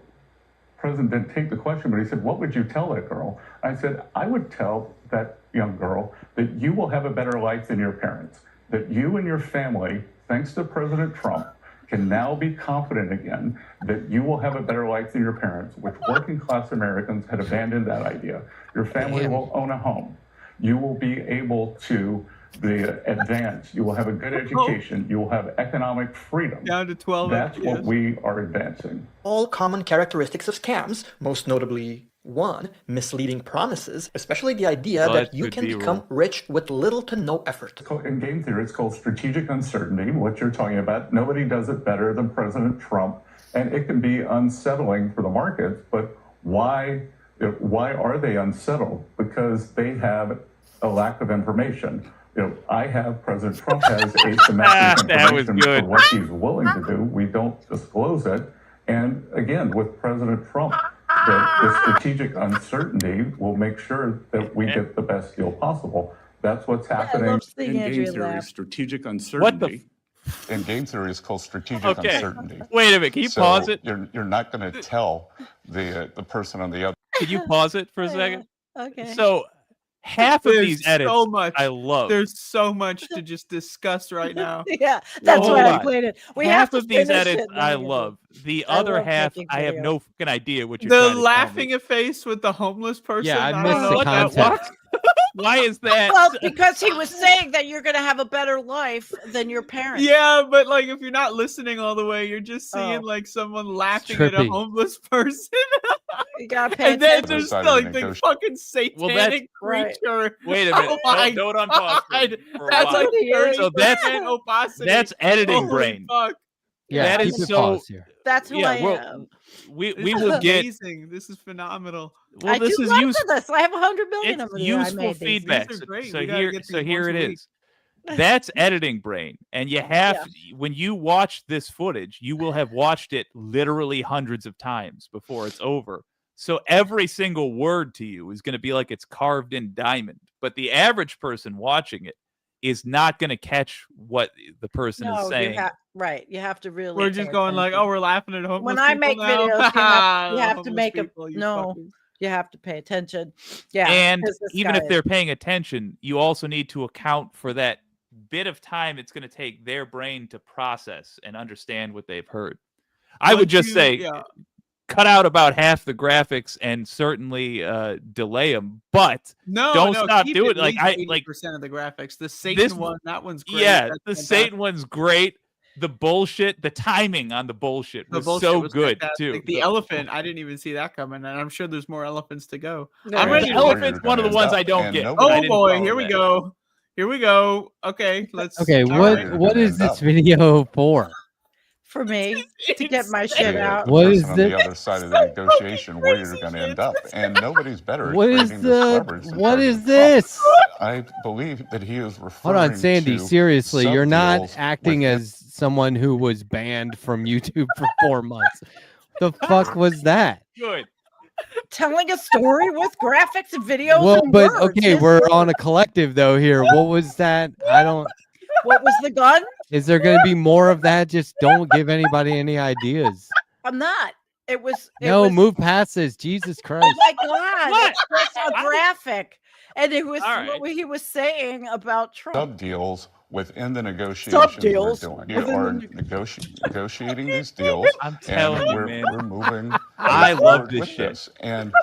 President didn't take the question, but he said, what would you tell that girl? I said, I would tell that young girl that you will have a better life than your parents, that you and your family, thanks to President Trump, can now be confident again that you will have a better life than your parents, which working class Americans had abandoned that idea. Your family will own a home. You will be able to advance. You will have a good education. You will have economic freedom. Down to 12 That's what FPS. we are advancing. All common characteristics of scams, most notably, One, misleading promises, especially the idea Oh, that that's you good can B-roll. become rich with little to no effort. In game theory, it's called strategic uncertainty, what you're talking about. Nobody does it better than President Trump, and it can be unsettling for the markets, but why are they unsettled? Because they have a lack of information. President Trump has asymmetric That was information good. for what he's willing to do. We don't disclose it. And again, with President Trump, the strategic uncertainty will make sure that we get the best deal possible. That's what's happening seeing in Andrea game theory. laugh. Strategic What uncertainty. In game theory, it's called strategic Okay. uncertainty. Wait a minute. Can you So pause it? You're not going to tell the person on the other. Can you pause it for a second? Okay. So half of There's these edits so much. I love. There's so much to just discuss right now. Yeah, that's Hold why I on. played it. We half have to of these finish edits it, I Megan. love. The I other love half making I have videos. no fucking idea what you're The trying to tell me. laughing face with the homeless person. Yeah, I don't missed know the what that context. was. Why is that? Well, because he was saying that you're going to have a better life than your parents. Yeah, but like if you're not listening all the way, you're just seeing Oh. like someone laughing at a trippy. homeless person. You gotta pay And then attention. there's Side of like the negotiation. fucking satanic Right. creature. Wait a minute. Oh my Don't unpause for God. a That's while. like what he is. 30% So that's opacity. that's editing Holy brain. Fuck. Yeah, That keep is it so. paused here. That's who Yeah, I well, am. we This will is get. amazing. This is phenomenal. Well, I this do is lots useful. of this. I have 100 million It's of them. I useful made these. feedback. These are great. So We gotta here, get so these here once it a week. is. That's editing brain, and you have when you watch this footage, you will have watched it literally hundreds of times before it's over. So every single word to you is going to be like it's carved in diamond. But the average person watching it is not going to catch what the person is No, saying. right. You have to really. We're pay just going like, attention. oh, we're laughing at homeless When I people make now? videos, you have to Homeless make a people, you no. fuckers. You have to pay attention. Yeah, And 'cause this even guy if they're paying attention, you also need to account for that bit of time it's going to take their brain to process and understand what they've heard. I would just say cut out about half the graphics and certainly delay them, but don't stop keep doing at it. Like least I like 80% of the graphics. The Satan this one, that one's great. Yeah, That's the fantastic. Satan one's great. The bullshit, the timing on the bullshit The was bullshit so was good fantastic. too. The elephant, I didn't even see that coming, and I'm sure there's more elephants to go. No, I'm ready The to elephant's one of the ones I don't get. but I Oh didn't boy, follow here we that. go. Here we go. Okay, let's. Okay, all what right. what is this video for? for me to get my shit out. What is person on the this? other side of the negotiation where you're going to end up, and nobody's better at What is creating this the? leverage than What is President this? Trump. I believe that he is referring Hold on, Sandy. to Seriously, you're not sub-deals acting as someone who was banned from YouTube for 4 months. The fuck was that? Good. Telling a story with graphics and videos. Well, and but words. okay, Yes, we're sir. on a collective though here. What was that? I don't. What was the gun? Is there going to be more of that? Just don't give anybody any ideas. I'm not. It was. It No, was, move past this. Jesus Christ. Oh my God! It's just a graphic, and it was All right. what he was saying about Trump. sub deals within the negotiations we're Sub-deals doing. We within are the negotiating these deals. I'm telling you, we're, man. we're moving. I forward love this with shit. this. And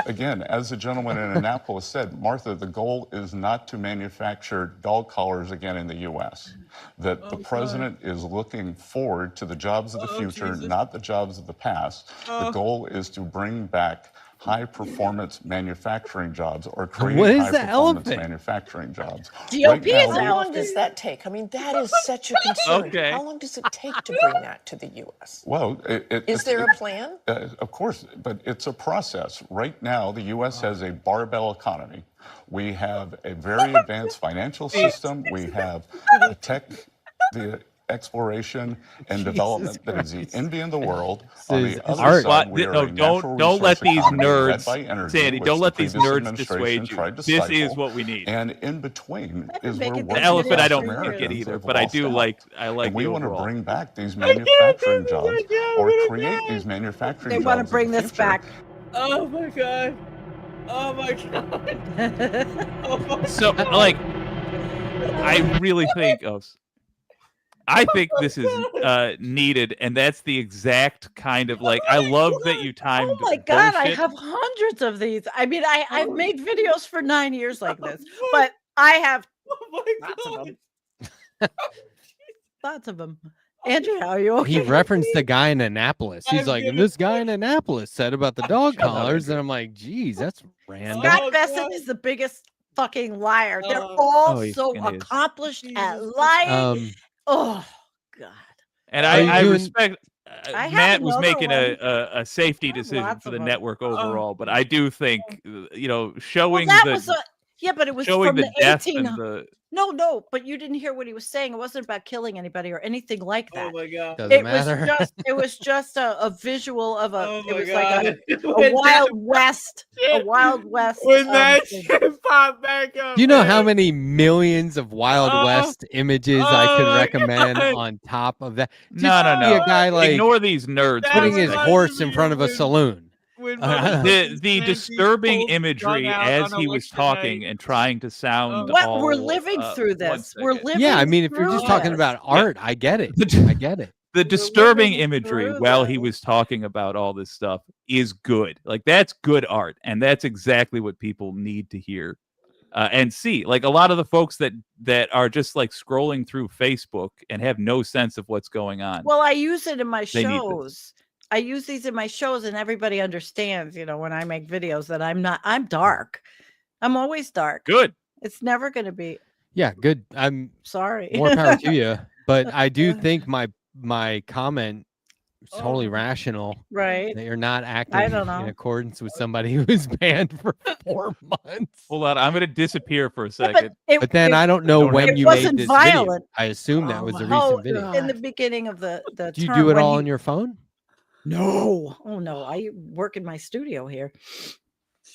again, as the gentleman in Annapolis said, Martha, the goal is not to manufacture dog collars again in the U.S. That the president is looking forward to the jobs of the future, not the jobs of the past. The goal is to bring back high-performance manufacturing jobs or create What is the high-performance elephant? manufacturing jobs. GOP is now, How long does that take? I mean, that is such a concern. Okay. How long does it take to bring that to the U.S.? Well, Is there a plan? Of course, but it's a process. Right now, the U.S. has a barbell economy. We have a very advanced financial system. We have the exploration and development that is the envy in the world. On the other side, we are a natural don't let resource these economy led nerds, by energy, Sandy, which don't the let these previous nerds administration dissuade you. tried to This is stifle. what we need. And in between is where The working elephant I class don't Americans get either, have but I lost do out. like And we the want to overall. bring back these manufacturing jobs or create these manufacturing They jobs. want to of bring the this future. back. Oh my god. Oh my god. So, like, I really think I think this is needed, and that's the exact kind of like. I love that you timed. Oh my God, I bullshit. have hundreds of these. I mean, I've made videos for 9 years like this, but I have lots of them. Lots of them. Andrea, are you okay? He referenced the guy in Annapolis. He's I'm like, and gonna- this guy in Annapolis said about the dog collars, and I'm like, geez, that's random. Scott Bessent is the biggest fucking liar. They're all he so fucking is. accomplished at lying. Oh God. And Are you I doing- respect. I have Matt was another making one. a safety decision lots for of the them. network overall, but I do think showing Well, that the was yeah, but it was showing from the the death 18. and the No, but you didn't hear what he was saying. It wasn't about killing anybody or anything like that. Oh my god. Doesn't matter. It was just a visual of a. Oh It my was god. like a When Wild that- West. A Wild West. When that thing. shit popped back up. Do you know man. how many millions of Wild Oh, West images I oh could my recommend God. on top of that? Just no. see a guy like Ignore these nerds. That putting for a his second. horse in front of a saloon. When the motherfucking disturbing Sandy imagery pulled as gun out he on was election talking night. and trying to sound What all, we're living through one this. We're second. living. Yeah, I mean, if you're through just talking this. about art, I get it. I get it. The disturbing living imagery through while this. he was talking about all this stuff is good. Like that's good art, and that's exactly what people need to hear and see. Like a lot of the folks that are just like scrolling through Facebook and have no sense of what's going on. Well, I use it in my They need this. shows. I use these in my shows, and everybody understands, when I make videos that I'm dark. I'm always dark. Good. It's never going to be. Yeah, good. I'm Sorry. more power to you, but I do think my comment is totally rational. Right. That you're not acting I don't know. in accordance with somebody who was banned for 4 months. Hold on, I'm going to disappear for a second. But then I don't know when it you made wasn't this violent. video. I assume that was a Oh, recent video. in the beginning of the Do you term do it when all he- on your phone? No. Oh no. I work in my studio here.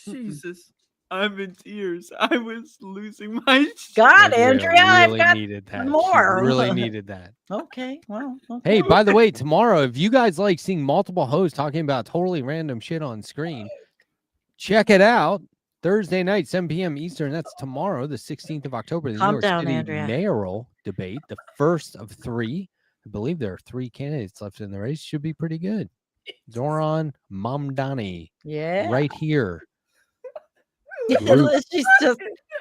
Jesus. I'm in tears. I was losing my shit. God, Andrea, I've really got needed that. She more. really needed that. Okay. Well. Okay. Hey, by the way, tomorrow, if you guys like seeing multiple hosts talking about totally random shit on screen, check it out. Thursday night, 7 p.m. Eastern. That's tomorrow, the 16th of October. The Calm New York down, City Andrea. mayoral debate, the first of 3. I believe there are 3 candidates left in the race. Should be pretty good. Zoran Mamdani, Yeah. right here.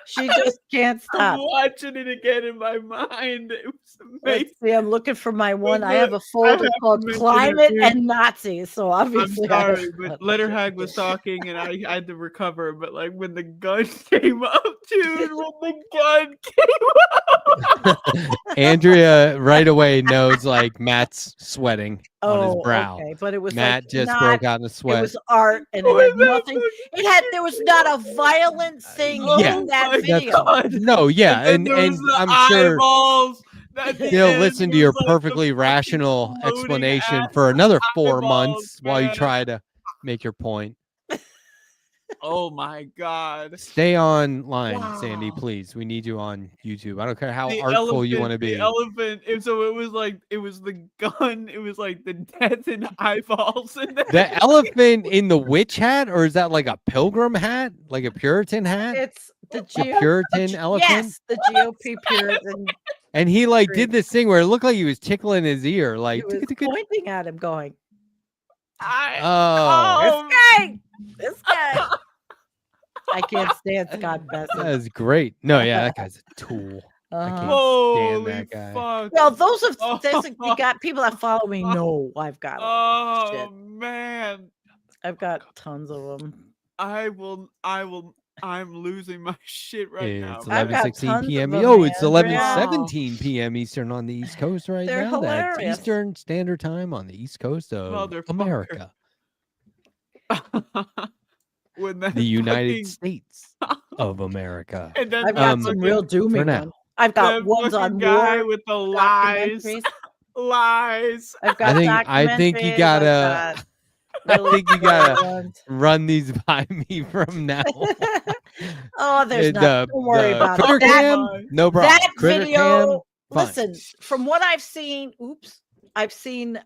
she just can't I'm stop. watching it again in my mind. It was amazing. Let's see, I'm looking for my one. I the- have a I folder have to called mention Climate it, dude. and Nazis. So I'm obviously, I sorry, have- but Letterhack was talking and I had to recover. But like when the gun came up, dude, when the gun came up. Andrea right away knows like Matt's sweating on his brow. Okay, but it was Matt like just not- broke out in a It sweat. was art, and it had nothing. There was not a violent thing Yeah, in that that's- video. No, yeah, and there was the I'm sure eyeballs. At the he'll end listen to was your like the perfectly rational floating explanation ass for another 4 eyeballs, months while you man. try to make your point. Oh my god. Stay online, Sandy, please. We need you on YouTube. I don't care how The artful you want to elephant- be. The elephant. So it was like it was the gun. It was like the death and eyeballs. And The elephant in the witch hat, or is that like a pilgrim hat, like a Puritan hat? It's the Puritan elephant. Yes, the GOP Puritan. And he like did this thing where it looked like he was tickling his ear, like He was pointing at him, going, oh, This guy. I can't stand Scott Bessent. that's great. No, yeah, that guy's a tool. I can't stand that guy. fuck. Well, those of you got people that follow me know I've got. Oh shit. man. I've got tons of them. I'm losing my shit right now. It's I've got 11:16 tons p.m. of Oh, them, it's Andrea. 11:17 p.m. Eastern on the East Coast right They're now. That's hilarious. Eastern Standard Time on the East Coast of Motherfucker. America, When that the United fucking- States of America. And then I've got that some real for dooming now. ones. I've got that ones fucking on guy war with the lies. documentaries. Lies. I've got I think you documentaries, gotta. I've got I really think you good gotta ones. run these by me from now. Oh, there's The- nothing. Don't worry the about Critter it. That, Cam, no problem. that Critter video. Cam, fine. Listen, from what I've seen, I've seen.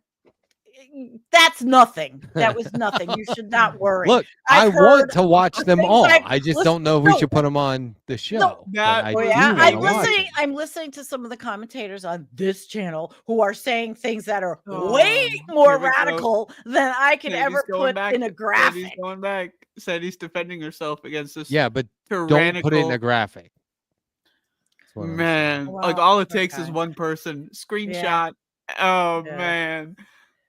That's nothing. That was nothing. You should not worry. Look, I've I want heard to watch them things all. like- I just listen, don't know if we no. should put them on the show. No. but I Oh do yeah, wanna I'm watch listening. them. I'm listening to some of the commentators on this channel who are saying things that are way more here we go. radical than I can Sandy's ever going put back. in a graphic. Sandy's going back. Sandy's defending herself against this. Yeah, but don't tyrannical put it in a graphic. That's what I'm man. Well, like all it takes is okay. one person screenshot Oh Yeah. man.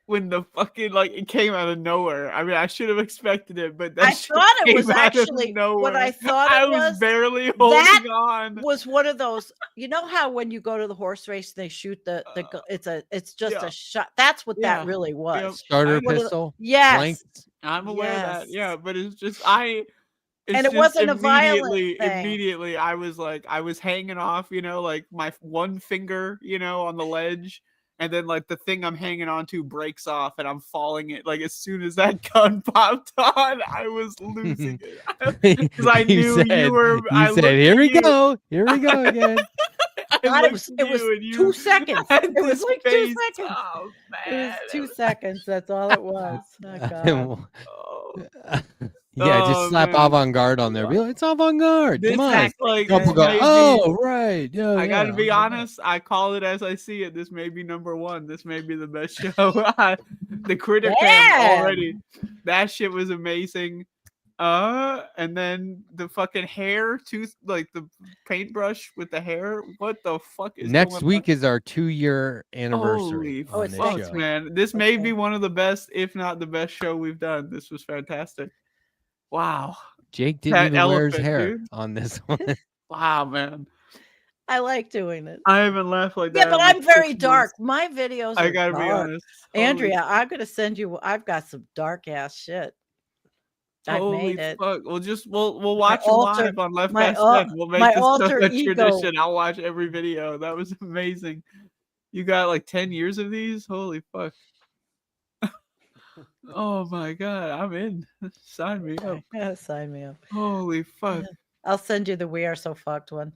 When the fucking like it came out of nowhere. I mean, I should have expected it, but that I shit thought it came was out of actually what I nowhere. thought I it was was. barely That holding on. was one of those. You know how when you go to the horse race, they shoot it's just yeah. a shot. That's what Yeah. that really was. Yep. Starter One of the- pistol. Yes. Blank. I'm aware of that. Yes. Yeah, but it's just it's And it just wasn't a violent thing. immediately I was hanging off, like my one finger, on the ledge, and then like the thing I'm hanging onto breaks off and I'm falling it. Like as soon as that gun popped on, I was losing it. Because I knew you were You said, "Here we go. Here we go again." God, it was 2 seconds. It was like 2 seconds. Oh It was man. 2 seconds. That's all it was. Oh, God. Yeah, just Oh, slap man. avant-garde on there. Be like, it's avant-garde. This Come on. act like Couple this go, may be- oh, right. Yeah, I gotta yeah. be honest. I call it as I see it. This may be number one. This may be the best show. The critter cam already. That shit was amazing. And then the fucking hair, like the paintbrush with the hair. What the fuck is Next going week on? is our 2-year anniversary Holy on this fuck, show. man! This may be one of the best, if not the best, show we've done. This was fantastic. Wow. Jake didn't That even wear his elephant, hair dude. on this one. Wow, man. I like doing it. I haven't laughed like that. Yeah, but in like I'm very 6 dark. months. My videos I are gotta be dark. honest. Holy Andrea, I'm gonna send you. I've got some dark ass shit. I've Holy made it. fuck! We'll watch you alter- live on Left my Past al- 10. We'll make my this alter a ego. tradition. I'll watch every video. That was amazing. You got like 10 years of these? Holy fuck! Oh my god, I'm in. Sign me up. Yeah, sign me up. Holy fuck! I'll send you the "We Are So Fucked" one.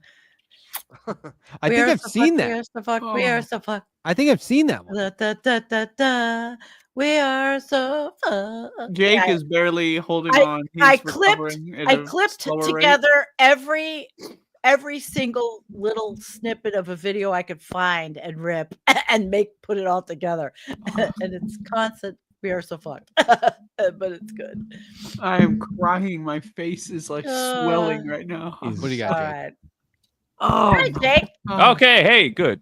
I We think are I've so seen fucked, We that. are so fucked. We are Oh. so fucked. I think I've seen that one. Da, da, da, da, da. We are so fucked. Jake Yeah, is barely holding I- on. He's I clipped. recovering at I a clipped slower rate. together every single little snippet of a video I could find and rip and put it all together, and it's constant. We are so fucked, but it's good. I am crying. My face is like swelling right now. What do you got, All Jake? right. Oh, Hi, Jake. Okay, hey, good.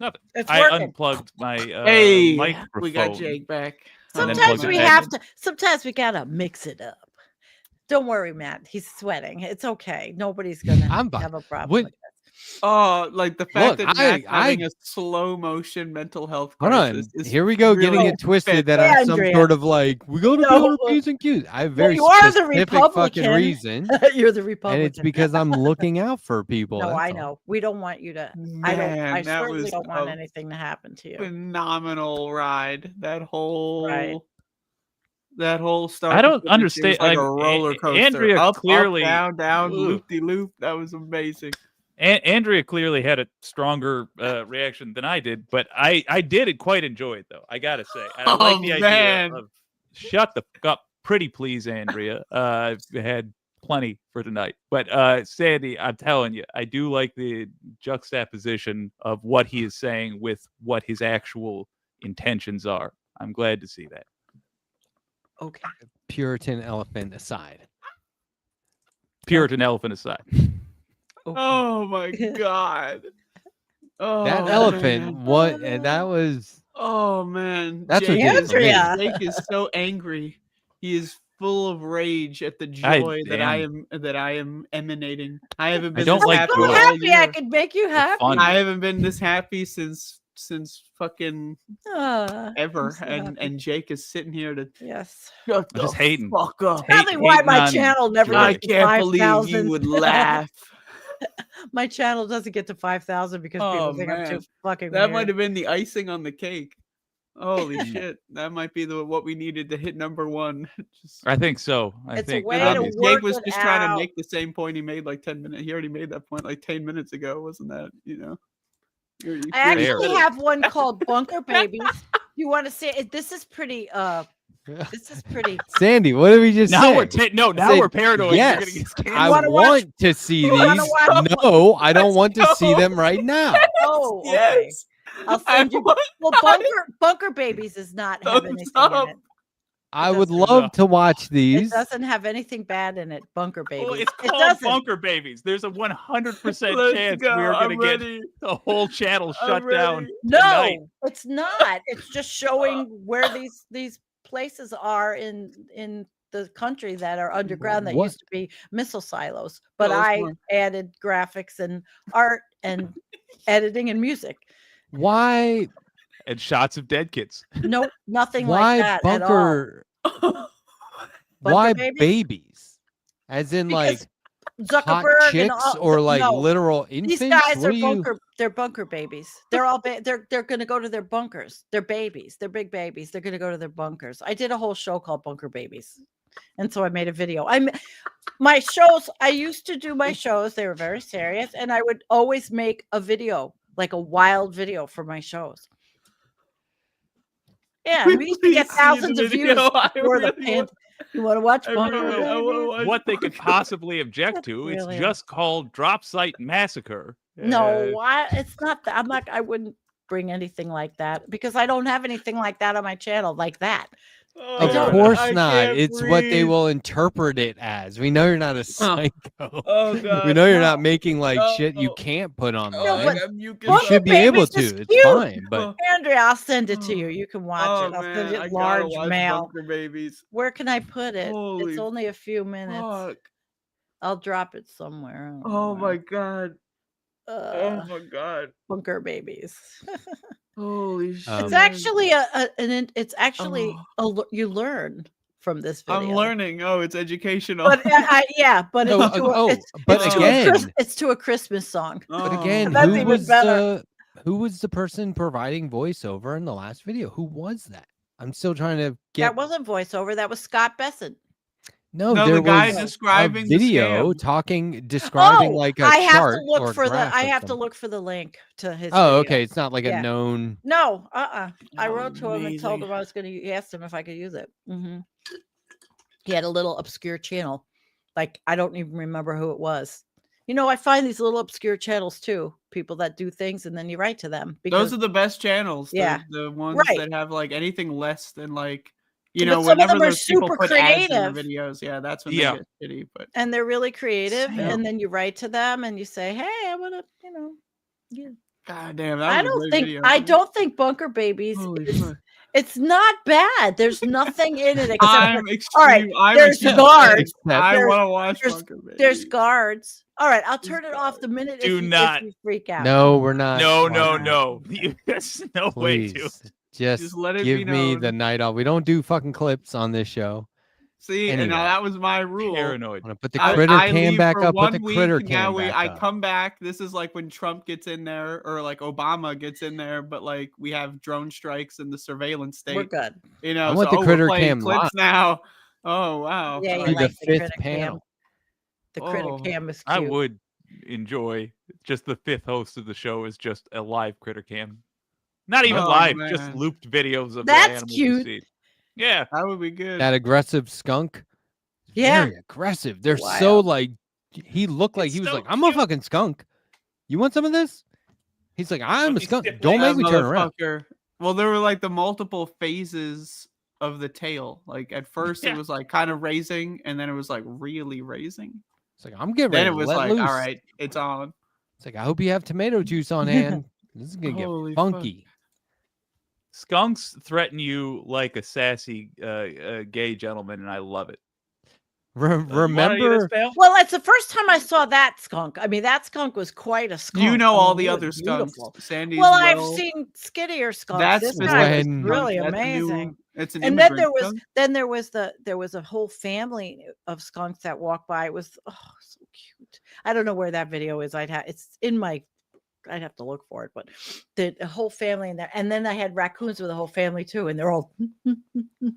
Nothing. It's I working. unplugged my Hey, microphone. we got Jake back. and then Sometimes plugged it we back have in. to. Sometimes we gotta mix it up. Don't worry, Matt. He's sweating. It's okay. Nobody's gonna I'm fine. have a problem. What- With this. Oh, like the fact Look, that Matt's I- having a slow motion mental health Hold on. crisis. is Here we go, getting really it twisted that fantastic. I'm some Andrea. sort of like, we gotta be No. on our P's and Q's. I have very you are the specific fucking Republican. reason. You're the And Republican. it's because I'm looking out for people. No, that's I all. know. We don't want you to. I Man, that certainly was don't want a anything to happen to you. phenomenal ride. That whole Right. start. I to don't finish, it understand, was like a like, roller coaster. Andrea up, clearly- up, down, Ugh. loop de loop. That was amazing. Andrea clearly had a stronger reaction than I did, but I did quite enjoy it though. I gotta say, and I like the man. idea of shut the fuck up, pretty please, Andrea. I've had plenty for tonight, but Sandee, I'm telling you, I do like the juxtaposition of what he is saying with what his actual intentions are. I'm glad to see that. Okay. Puritan elephant aside. Puritan elephant aside. Oh my god. Oh, That elephant, man. what? And that was. Oh man, That's what Jake did it is, for me. Jake is so angry. He is full of rage at the I joy that I am emanating. I haven't been don't this like happy joy. I'm all happy I year. could make you happy. Fun. I haven't been this happy since fucking ever. so And Jake is sitting here to Yes. shut I'm just the hating. fuck up. Probably why hating my on channel never I gets to can't believe 5,000. you would laugh. My channel doesn't get to 5,000 because people Oh think I'm too man, fucking that weird. might have been the icing on the cake. Holy shit, that might be what we needed to hit number one. Just, I think so. I It's a think way that to is- work Jake was it just trying to out. make the same point he made like 10 minutes. He already made that point like 10 minutes ago, wasn't that? You I clearly actually said it. have one called Bunker Babies. You want to see it? This is pretty. This is pretty. Sandy, what did we just now say? now we're paranoid. Yes, You're gonna get scammed. I wanna want watch- to see you wanna these. watch- No, I don't want to Let's see go. them right now. Oh, okay. Yes. I'll send you. Well, Bunker Babies is not have Thumbs anything up. in it. I would love to watch It these. doesn't have anything bad in it. Bunker babies. Well, it's It called doesn't. Bunker Babies. There's a 100% Let's chance go. we're I'm going to get ready. the whole channel I'm shut down ready. tonight. No, it's not. It's just showing where these places are in the country that are underground that What? used to be missile silos. But Tell us I more. added graphics and art and editing and music. Why? And shots of dead kids. Nope, nothing Why like that at all. bunker? Why babies? babies? As in like Because hot Zuckerberg and chicks all, or like no. literal infants? These guys What are do you? bunker. They're bunker babies. They're all. They're going to go to their bunkers. They're babies. They're big babies. They're going to go to their bunkers. I did a whole show called Bunker Babies, and so I made a video. My shows. I used to do my shows. They were very serious, and I would always make a video, like a wild video for my shows. Yeah, we used to get Please see the thousands of views video. I before the really pan. You want to watch I Bunker really- I wanna Babies? watch What they could possibly object to. It's Really? just called Drop Site Massacre. No, it's not that. I'm not. I wouldn't bring anything like that because I don't have anything like that on my channel like that. I Of don't. course I not. can't It's what they breathe. will interpret it as. We know you're not a psycho. Oh We god. know you're not making like No. shit you can't put online. Oh, but I got mucus You up. should be able Babies is to. It's cute. fine. But Andrea, I'll send it to you. You can watch Oh it. I'll man, send I it gotta large watch mail. Bunker Babies. Where can I put it? Holy It's only a few minutes. Fuck. I'll drop it somewhere. I don't know Oh where. my god. Oh my god. Bunker Babies. Holy shit. It's actually it's actually Oh. you learn from this video. I'm learning. Oh, it's educational. But but No, it's, to a, but it's again, it's to a Christmas song. but Oh. again, That's who even was better. who was the person providing voiceover in the last video? Who was that? I'm still trying to get. That wasn't voiceover. That was Scott Besson. No, No, there the guy was describing a the video scam. describing like a I have chart to look or for the. graph I or have to something. look for the link to his. Oh, video. okay. It's not like Yeah. a known. No, I wrote to him and told Amazing. him I was going to. He asked him if I could use it. He had a little obscure channel, like I don't even remember who it was. You know, I find these little obscure channels too. People that do things and then you write to them. Those are the best channels. Yeah. The ones Right. that have like anything less than like, you But know, some of whenever them are those people super put ads in their creative. videos, yeah, that's when Yeah. they get shitty. But And they're really creative, Same. and then you write to them and you say, "Hey, I want to, yeah." god damn, that was I a don't great think video. I don't think Bunker Babies Holy is. fuck. It's not bad. There's nothing in it except I'm for, extreme. all right. I'm There's extreme. guards. I There's- want to watch there's, Bunker Babies. there's guards. All right, I'll turn it off the minute Do if not. you freak out. No, we're not. No, watching no, no. There's no way to. Please, just let it give be me known. the night off. We don't do fucking clips on this show. See, and Anyway. now that was my rule. Paranoid. I'm gonna put the critter cam leave back for up. Put 1 the week, critter now cam back I up. come back. This is like when Trump gets in there, or like Obama gets in there, but like we have drone strikes in the surveillance state. We're good. You know, I want so, the we're critter playing cam clips live. now. Oh wow! Yeah, you Be like the the fifth critter cam. panel. The critter Oh, cam is I cute. would enjoy just the fifth host of the show is just a live critter cam. Not even Oh, live, just man. looped videos of That's the animals cute. you see. Yeah. That would be good. That aggressive skunk. Yeah. Very aggressive. They're so Wild. like. He looked like It's he was so like, "I'm a fucking skunk. You want some of this?" He's like, "I'm a He's skunk. stiff Don't That make me turn around." motherfucker. Well, there were like the multiple phases of the tail. Like at first Yeah. it was like kind of raising, and then it was like really raising. It's like I'm getting Then ready it to was let like, loose. all right, it's on. It's like I hope you have tomato juice on hand. This is gonna Holy get fuck. funky. Skunks threaten you like a sassy gay gentleman, and I love it. Remember? Well, it's the first time I saw that skunk. I mean, that skunk was quite a skunk. You know I all mean, the it other was skunks. beautiful. Sandee's Well, I've well. seen skinnier skunks. That's This guy was when- really That's a new- amazing. it's an And then immigrant there was a whole family of skunks that walked by. It was so cute. I don't know where that video is. It's in my. I'd have to look for it, but the whole family in there, and then I had raccoons with the whole family too, and they're all. I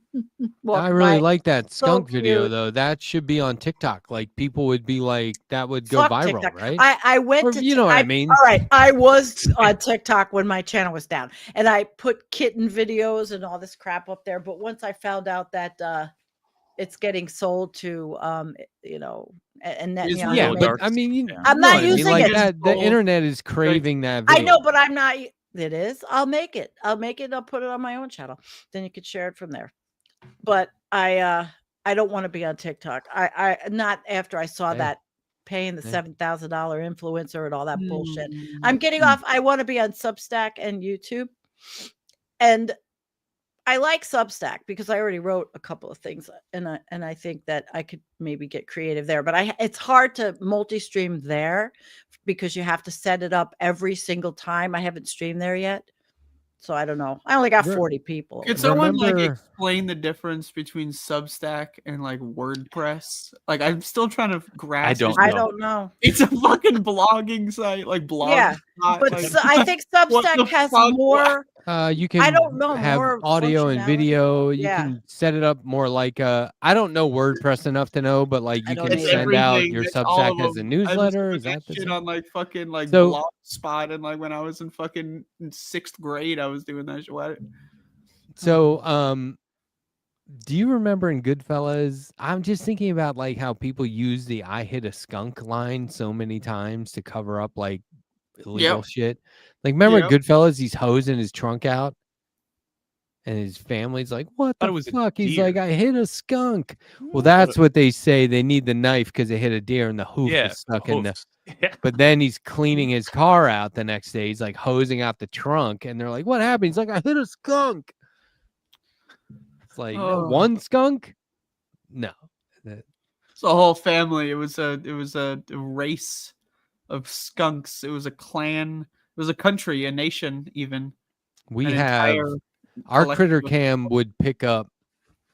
walking really by. like that So skunk video cute. though. That should be on TikTok. Like people would be like, that would go Fuck viral, TikTok. right? I went Or, to you know what I mean. All right, I was on TikTok when my channel was down, and I put kitten videos and all this crap up there. But once I found out that it's getting sold to, and that, Yeah, but I mean, I'm know not what I mean, using like it. that. The internet is craving that. I Video. know, but I'm not. It is. I'll make it. I'll put it on my own channel. Then you could share it from there. But I don't want to be on TikTok. I not after I saw Hey. that paying the Hey. $7,000 influencer and all that bullshit. Mm. I'm getting off. I want to be on Substack and YouTube. And I like Substack because I already wrote a couple of things, and I think that I could maybe get creative there. But it's hard to multi-stream there because you have to set it up every single time. I haven't streamed there yet, so I don't know. I only got 40 people. Could someone like Remember- explain the difference between Substack and like WordPress? Like, I'm still trying to grasp. I don't know. It's a fucking blogging site, like blog. Yeah, but I think Substack has more. You can I don't know, have more audio and functionality. video. You Yeah. can set it up more like I don't know WordPress enough to know, but like you don't can either. send out Everything, your that's all Substack of as a them. newsletter. I Is that the shit same? on like fucking like So- Blogspot, and like when I was in fucking 6th grade, I was doing that shit. What? So, do you remember in Goodfellas? I'm just thinking about like how people use the "I hit a skunk" line so many times to cover up like illegal Yep. shit. Like, remember in Yep. Goodfellas? He's hosing his trunk out, and his family's like, "What Thought it the was a fuck?" He's deer. like, "I hit a skunk." Well, that's what they say. They need the knife because they hit a deer and the hoof Yeah, is stuck in the. hoofs. Yeah. But then he's cleaning his car out the next day. He's like hosing out the trunk, and they're like, "What happened?" He's like, "I hit a skunk." It's like Oh. one skunk. No, It's a whole family. It was a race of skunks. It was a clan. It was a country, a nation, even. we An have entire our collective critter of cam people. would pick up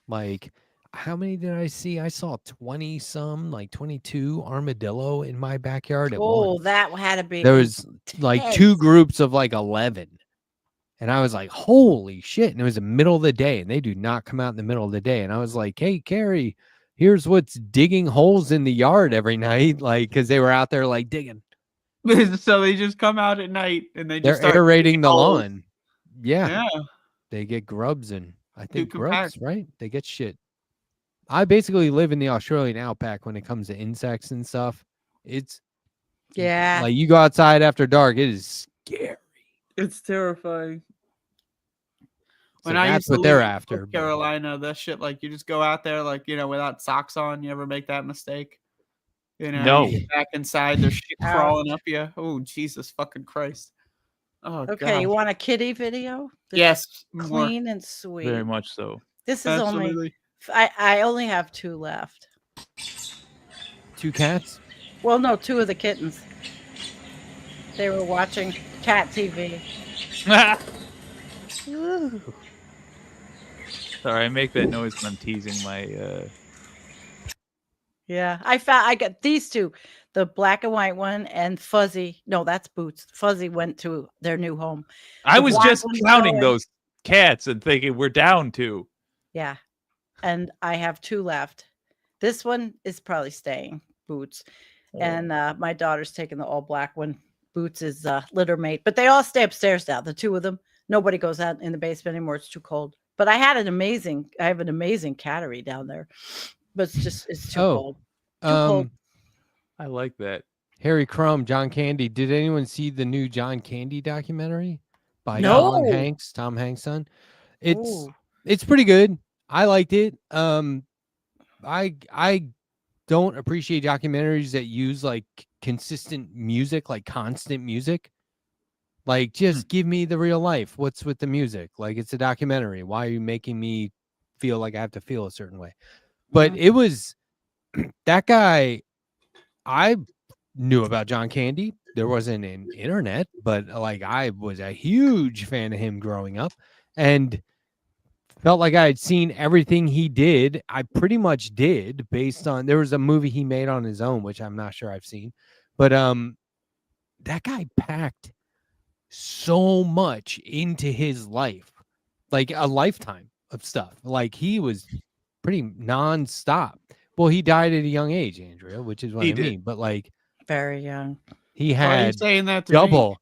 like how many did I see? I saw 20 some, like 22 armadillo in my backyard at Oh, once. that had to be. There was like two intense. groups of like 11. And I was like, holy shit. And it was the middle of the day, and they do not come out in the middle of the day. And I was like, hey, Carrie, here's what's digging holes in the yard every night. Like, because they were out there like digging. So they just come out at night and they They're just start aerating digging the holes. lawn. Yeah. Yeah. They get grubs and I think Too grubs, compact. right? They get shit. I basically live in the Australian outback when it comes to insects and stuff. It's Yeah. like you go outside after dark, it is scary. It's terrifying. So When I that's used to what they're live in after. North Carolina, that shit, like you just go out there, like, you know, without socks on. You ever make that mistake? You know, No. you get back inside, there's shit Ouch. crawling up you. Oh, Jesus fucking Christ. Oh, Okay, God. you want a kitty video? That's Yes, more. clean and sweet. Very much so. This is only. Absolutely. I only have 2 left. 2 cats? Well, no, 2 of the kittens. They were watching cat TV. Sorry, I make that noise when I'm teasing my Yeah, I got these 2, the black and white one and Fuzzy. No, that's Boots. Fuzzy went to their new home. I The was black just one's counting going- those cats and thinking we're down 2. Yeah, and I have 2 left. This one is probably staying, Boots, and my daughter's taking the all black one. Boots is litter mate, but they all stay upstairs now. The 2 of them. Nobody goes out in the basement anymore. It's too cold. But I have an amazing cattery down there, but it's too cold. Too cold. I like that. Harry Crumb, John Candy. Did anyone see the new John Candy documentary by No. Tom Hanks' son? It's Ooh. it's pretty good. I liked it. I don't appreciate documentaries that use like consistent music, like constant music. Like, just give me the real life. What's with the music? Like, it's a documentary. Why are you making me feel like I have to feel a certain way? But it was that guy. I knew about John Candy. There wasn't an internet, but like I was a huge fan of him growing up and felt like I had seen everything he did. I pretty much did based on there was a movie he made on his own, which I'm not sure I've seen. But that guy packed so much into his life, like a lifetime of stuff. Like he was pretty nonstop. Well, he died at a young age, Andrea, which is what He I did. mean. But like Very young. he Why are you had saying that to me? double.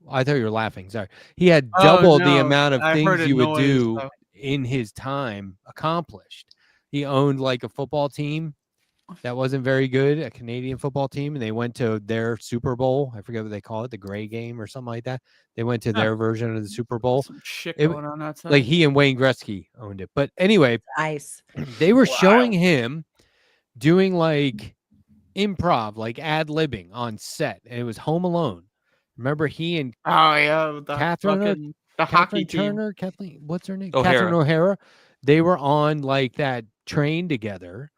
I thought you were laughing. Sorry. He had Oh, double the no, amount of I heard things a you would noise, do though. in his time accomplished. He owned like a football team that wasn't very good, a Canadian football team, and they went to their Super Bowl. I forget what they call it, the Gray Game or something like that. They went to their version of the Super Bowl. Some shit It- going on outside. like he and Wayne Gretzky owned it. But anyway, Nice. they were showing him doing like improv, like ad-libbing on set, and it was Home Alone. Remember he and Oh yeah, the Catherine hockey team. Turner, Kathleen, what's her name? O'Hara. Catherine O'Hara. They were on like that train together,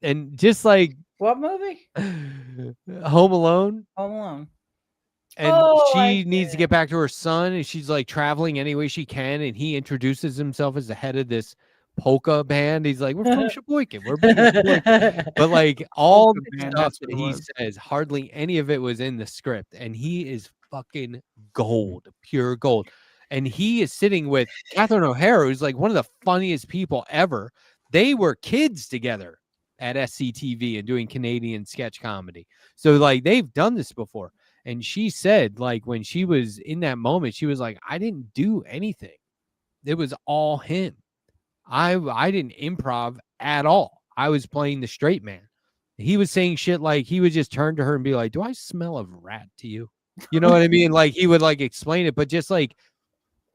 and just like What movie? Home Alone. Home Alone. And Oh, she needs to get back to her son, and she's like traveling any way she can. And he introduces himself as the head of this polka band. He's like, "We're from Sheboygan. We're big in Sheboygan." But like all Polka the band, stuff that's that what it he was. says, hardly any of it was in the script. And he is fucking gold, pure gold. And he is sitting with Catherine O'Hara, who's like one of the funniest people ever. They were kids together at SCTV and doing Canadian sketch comedy. So like they've done this before. And she said, like, when she was in that moment, she was like, I didn't do anything. It was all him. I didn't improv at all. I was playing the straight man. He was saying shit like he would just turn to her and be like, do I smell of rat to you? You know what I mean? Like he would like explain it, but just like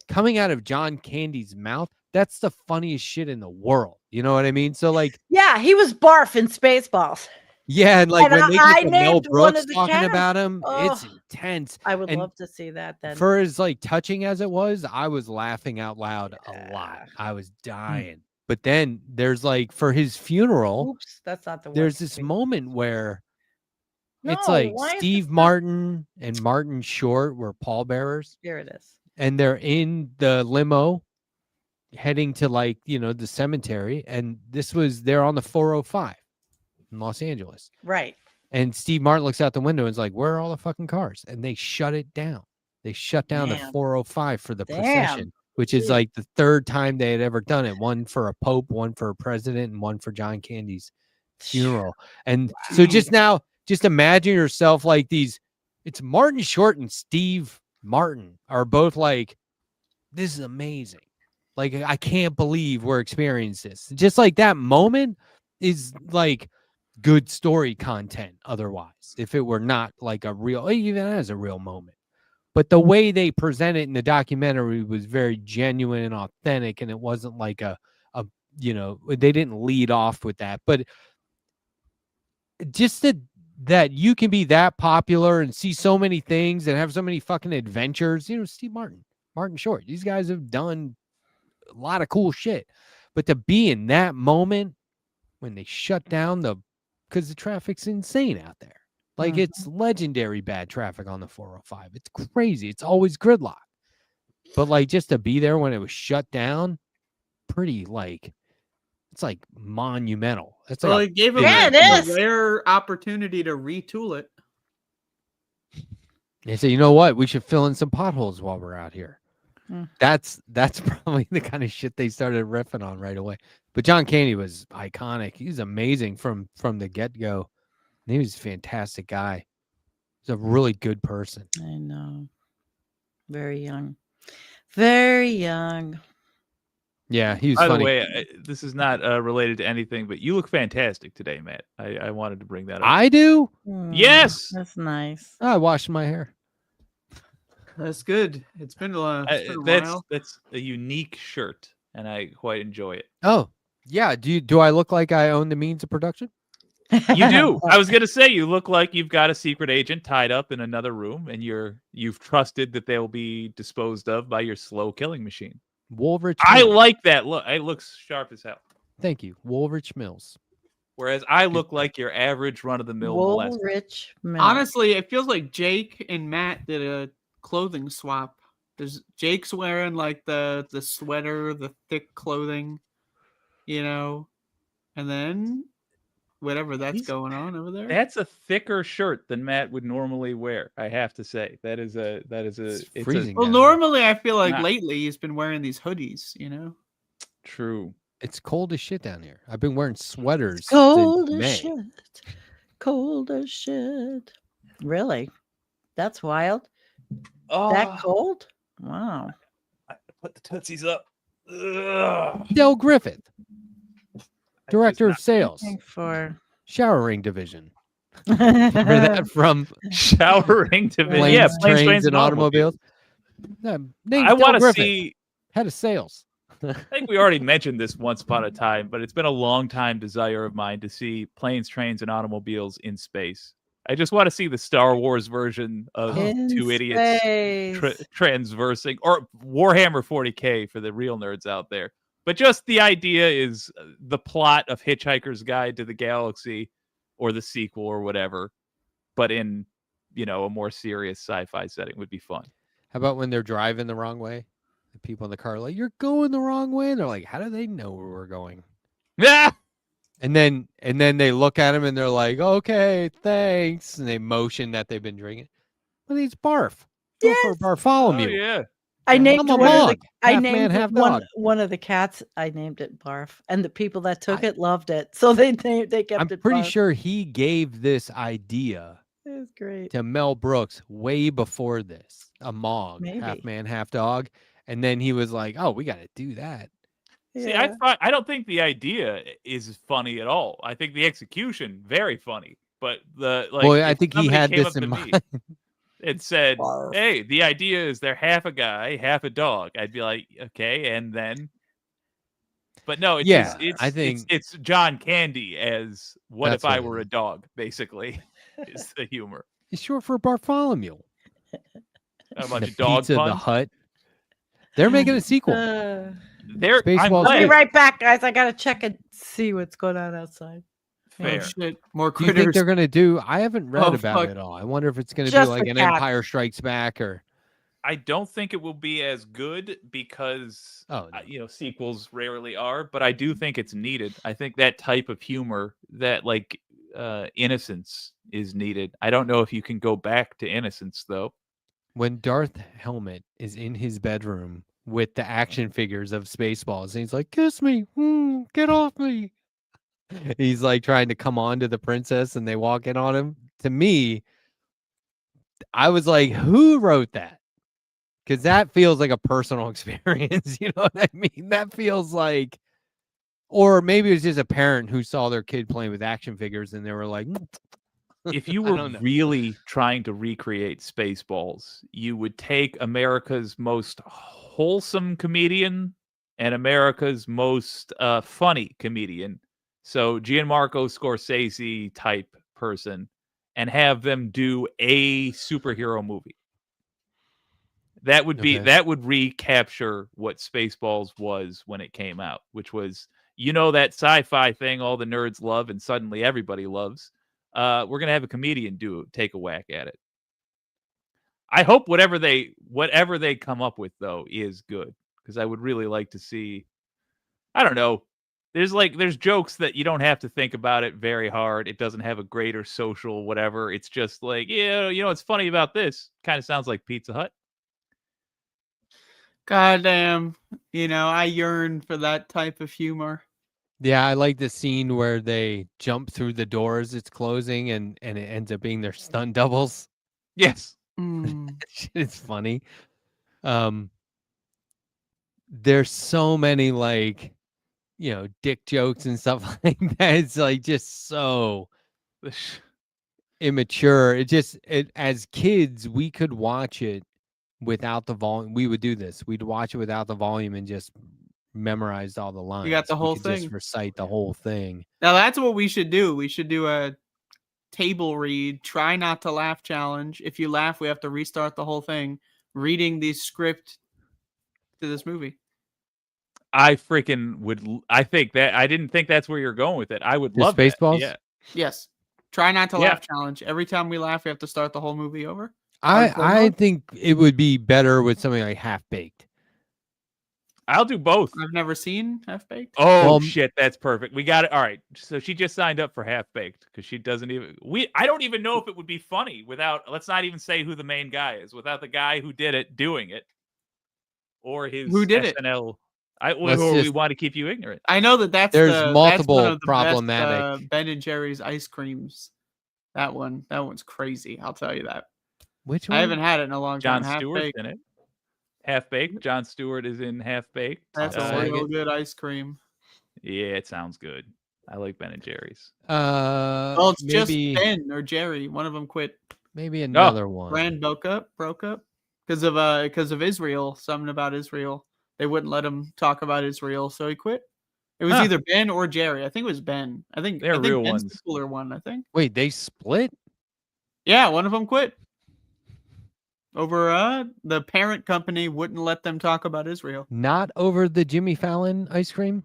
coming out of John Candy's mouth, that's the funniest shit in the world. You know what I mean? So like, Yeah, he was barf in Spaceballs. yeah, and like And when they I get to Mel named one Brooks of the talking cast. about him, it's Oh, intense. I would And love to see that then. for as like touching as it was, I was laughing out loud a lot. I was dying. But then there's like for his funeral, Oops, that's not the word. there's this moment where it's No, like why is Steve Martin and Martin Short were pallbearers, Here it is. and they're in the limo heading to like, you know, the cemetery. And they're on the 405 in Los Angeles. Right. And Steve Martin looks out the window and is like, where are all the fucking cars? And they shut it down. They shut down the Damn. 405 for the Damn. procession, which is like the third time they had ever done it. One for a pope, one for a president, and one for John Candy's funeral. And so just imagine yourself like it's Martin Short and Steve Martin are both like, this is amazing. Like, I can't believe we're experiencing this. Just like that moment is like good story content otherwise, if it were not like a real, even as a real moment. But the way they present it in the documentary was very genuine and authentic, and it wasn't like you know, they didn't lead off with that. But just that you can be that popular and see so many things and have so many fucking adventures. You know, Steve Martin, Martin Short, these guys have done a lot of cool shit. But to be in that moment when they shut down because the traffic's insane out there. Like it's legendary bad traffic on the 405. It's crazy. It's always gridlock. But like just to be there when it was shut down, pretty like it's like monumental. It's like Well, it gave him a rare opportunity to retool it. They say, you know what? We should fill in some potholes while we're out here. Mm. That's probably the kind of shit they started riffing on right away. But John Candy was iconic. He was amazing from the get-go. He was a fantastic guy. He's a really good person. I know. Very young. Very young. Yeah, he was By funny. the way, this is not related to anything, but you look fantastic today, Matt. I wanted to bring that up. I do? Yes. That's nice. I washed my hair. That's good. It's been a while. That's a unique shirt, and I quite enjoy it. Oh, yeah. Do I look like I own the means of production? You do. I was gonna say you look like you've got a secret agent tied up in another room, and you've trusted that they'll be disposed of by your slow killing machine. Woolrich. I Mills. like that look. It looks sharp as hell. Thank you, Woolrich Mills. Whereas I look like your average run-of-the-mill molester. Woolrich Mills. Honestly, it feels like Jake and Matt did a clothing swap. Jake's wearing like the sweater, the thick clothing, you know, and then whatever that's going on over there. That's a thicker shirt than Matt would normally wear. I have to say that is a freezing. Well, normally I feel like Nah. lately he's been wearing these hoodies, you know. True. It's cold as shit down here. I've been wearing sweaters Cold since as May. shit. Cold as shit. Really? That's wild. That cold? Wow. Put the tootsies up. Ugh. Del Griffith, director of sales. Looking for showering division. Remember that from Showering division. Planes, Yeah, trains, and automobiles. I Name's Del want to Griffith, see. head of sales. I think we already mentioned this once upon a time, but it's been a long time desire of mine to see planes, trains, and automobiles in space. I just want to see the Star Wars version of In two idiots space. transversing, or Warhammer 40K for the real nerds out there. But just the idea is the plot of Hitchhiker's Guide to the Galaxy, or the sequel, or whatever, but in a more serious sci-fi setting would be fun. How about when they're driving the wrong way? The people in the car are like, "You're going the wrong way," and they're like, "How do they know where we're going?" Yeah. And then they look at him and they're like, "Okay, thanks," and they motion that they've been drinking. Well, he's barf. Go for Bartholomew. Oh yeah. I named I'm a one of the, mug. I Half named man, half one dog. one of the cats. I named it Barf, and the people that took it loved it, so they kept I'm it. pretty Barf. sure he gave this idea It was great. to Mel Brooks way before this. A Mog, Maybe. half man, half dog, and then he was like, "Oh, we got to do that." See, I don't think the idea is funny at all. I think the execution very funny, but Well, I if think he somebody had came this up to in me mind. and said, Barf. "Hey, the idea is they're half a guy, half a dog," I'd be like, "Okay," and then. But no, it's Yeah, just, I think it's John Candy as what That's if I what it were a dog, basically, is the humor. It's short for Bartholomew. A bunch The of dog Pizza the puns. Hut. They're making a sequel. I'm Spaceballs I'll glad. be right back, guys. I gotta check and see what's going on outside. Fair. Oh shit! More Do you think critters. they're gonna do? I haven't read Oh, about fuck. it at all. I wonder if it's gonna be Just like the an cats. Empire Strikes Back or. I don't think it will be as good because Oh, no. Sequels rarely are, but I do think it's needed. I think that type of humor, that innocence, is needed. I don't know if you can go back to innocence though. When Darth Helmet is in his bedroom with the action figures of Spaceballs, and he's like, "Kiss me, get off me." He's like trying to come on to the princess, and they walk in on him. To me, I was like, "Who wrote that?" Because that feels like a personal experience. You know what I mean? That feels like, or maybe it was just a parent who saw their kid playing with action figures, and they were like, If you I were don't know. really trying to recreate Spaceballs, you would take America's most wholesome comedian and America's most funny comedian, so Gianmarco Scorsese type person, and have them do a superhero movie. That would be Okay. that would recapture what Spaceballs was when it came out, which was that sci-fi thing all the nerds love and suddenly everybody loves. We're gonna have a comedian take a whack at it. I hope whatever they come up with though is good, because I would really like to see. I don't know. There's jokes that you don't have to think about it very hard. It doesn't have a greater social whatever. It's just like, what's funny about this? Kind of sounds like Pizza Hut. Goddamn. I yearn for that type of humor. Yeah, I like the scene where they jump through the doors. It's closing, and it ends up being their stunt doubles. Yes. It's funny. There's so many dick jokes and stuff like that. It's like just so immature. As kids, we could watch it without the volume. We would do this. We'd watch it without the volume and just memorize all the lines. You got the We whole could thing. Just recite the whole thing. Now that's what we should do. We should do a table read, try not to laugh challenge. If you laugh, we have to restart the whole thing. Reading the script to this movie. I freaking would. I didn't think that's where you're going with it. I would love Spaceballs? that. Yeah. Yes. Try not to Yeah. laugh challenge. Every time we laugh, we have to start the whole movie over. I think it would be better with something like Half Baked. I'll do both. I've never seen Half Baked. Oh Well, shit, that's perfect. We got it. All right. So she just signed up for Half Baked because she doesn't even. I don't even know if it would be funny without. Let's not even say who the main guy is. Without the guy who did it doing it, or his Who did it? SNL. Let's We just- want to keep you ignorant. I know that's There's that's multiple one of the problematic- best, Ben and Jerry's ice creams. That one's crazy. I'll tell you that. Which one? I haven't had it in a long time. Jon Half Stewart's Baked. in it. Half Baked. Jon Stewart is in Half Baked. That's a real good ice cream. Yeah, it sounds good. I like Ben and Jerry's. Well, it's maybe just Ben or Jerry. One of them quit. maybe another one. Brand broke up because of Israel. Something about Israel. They wouldn't let him talk about Israel, so he quit. It was either Ben or Jerry. I think it was Ben. I think They're real Ben's ones. the cooler one. I think. Wait, they split? Yeah, one of them quit. Over the parent company wouldn't let them talk about Israel. Not over the Jimmy Fallon ice cream?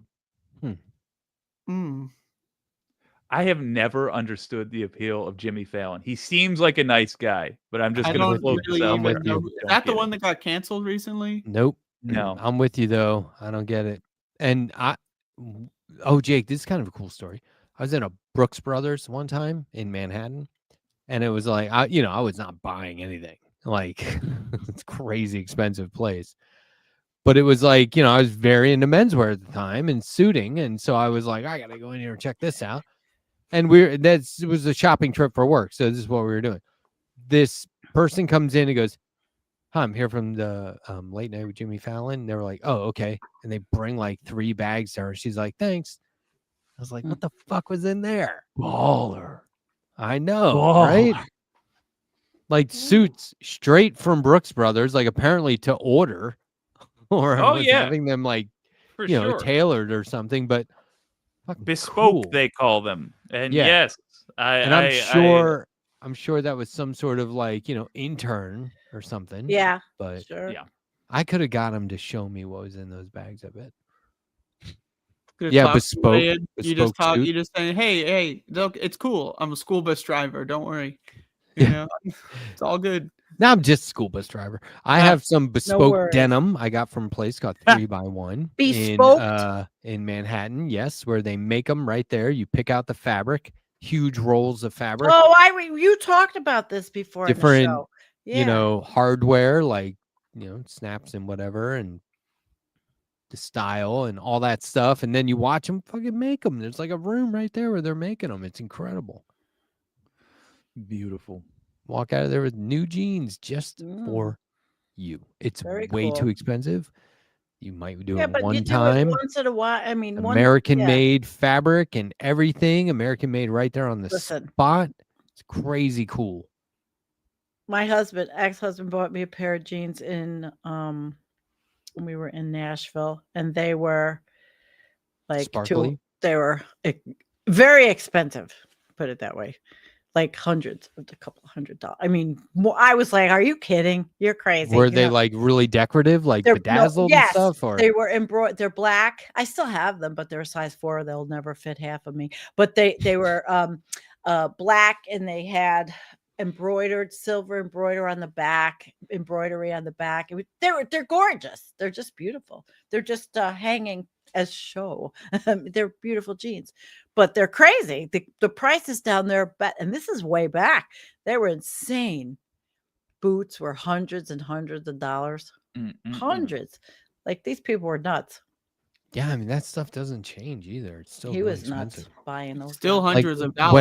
I have never understood the appeal of Jimmy Fallon. He seems like a nice guy, but I'm just I going don't to float this really out even there. know. Don't Is that the get one it. that got canceled recently? Nope. No. I'm with you though. I don't get it. And Jake, this is kind of a cool story. I was in a Brooks Brothers one time in Manhattan, and it was like I was not buying anything. Like it's crazy expensive place. But it was like, I was very into menswear at the time and suiting. And so I was like, I gotta go in here and check this out. And it was a shopping trip for work. So this is what we were doing. This person comes in and goes, "Hi, I'm here from the Late Night with Jimmy Fallon." And they were like, "Oh, okay." And they bring like 3 bags to her. She's like, "Thanks." I was like, "What the fuck was in there?" Baller. I know, right? Like suits straight from Brooks Brothers, like apparently to order, or I was having them like, For sure. tailored or something. But Bespoke, cool. they call them. And Yeah. yes, I'm sure that was some sort of like, intern or something. Yeah, But sure. Yeah. I could have got him to show me what was in those bags, I bet. Could've Yeah, talked bespoke. away and You just bespoke suit. You just say, hey, look, it's cool. I'm a school bus driver. Don't worry. It's all good. Now I'm just school bus driver. I have some bespoke worries. denim I got from a place called 3x1 Bespoke? in Manhattan. Yes, where they make them right there. You pick out the fabric, huge rolls of fabric. Oh, you talked about this before in the Different, show. Yeah. hardware like snaps and whatever, and the style and all that stuff. And then you watch them fucking make them. There's like a room right there where they're making them. It's incredible. Beautiful. Walk out of there with new jeans just for you. It's Very way cool. too expensive. You might do Yeah, it but one you do time. it once in a while. I mean, American made fabric and everything. American made right there on the spot. It's crazy cool. My ex-husband bought me a pair of jeans when we were in Nashville, and they were like Sparkly? they were very expensive, put it that way. Like hundreds of a couple $100. I mean, I was like, "Are you kidding? You're crazy." Were they like really decorative, like bedazzled and stuff? Or they were embroidered. They're black. I still have them, but they're a size 4. They'll never fit half of me. But they were black, and they had silver embroidery on the back. They're gorgeous. They're just beautiful. They're just hanging as show. They're beautiful jeans, but they're crazy. The prices down there, and this is way back, they were insane. Boots were hundreds and hundreds of dollars. Hundreds. Like these people were nuts. yeah, I mean that stuff doesn't change either. It's still He really was expensive. nuts buying those. Still stuff. hundreds of Like, dollars.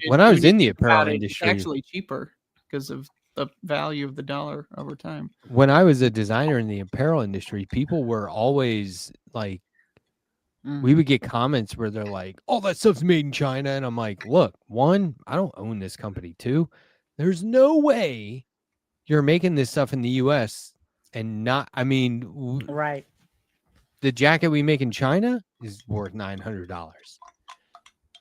when I was in the Think about apparel it, industry, it's actually cheaper because of the value of the dollar over time. when I was a designer in the apparel industry, people were always like, we would get comments where they're like, "Oh, that stuff's made in China," and I'm like, "Look, 1, I don't own this company. 2, there's no way you're making this stuff in the U.S. and not. I mean, right? The jacket we make in China is worth $900.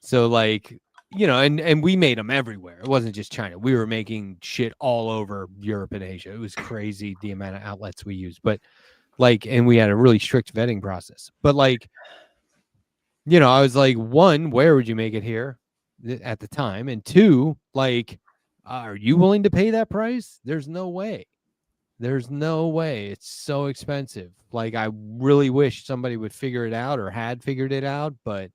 So like, and we made them everywhere. It wasn't just China. We were making shit all over Europe and Asia. It was crazy the amount of outlets we used, but like, and we had a really strict vetting process. But like, I was like, 1, where would you make it here at the time? And 2, like, are you willing to pay that price? There's no way. There's no way. It's so expensive. Like, I really wish somebody would figure it out or had figured it out, but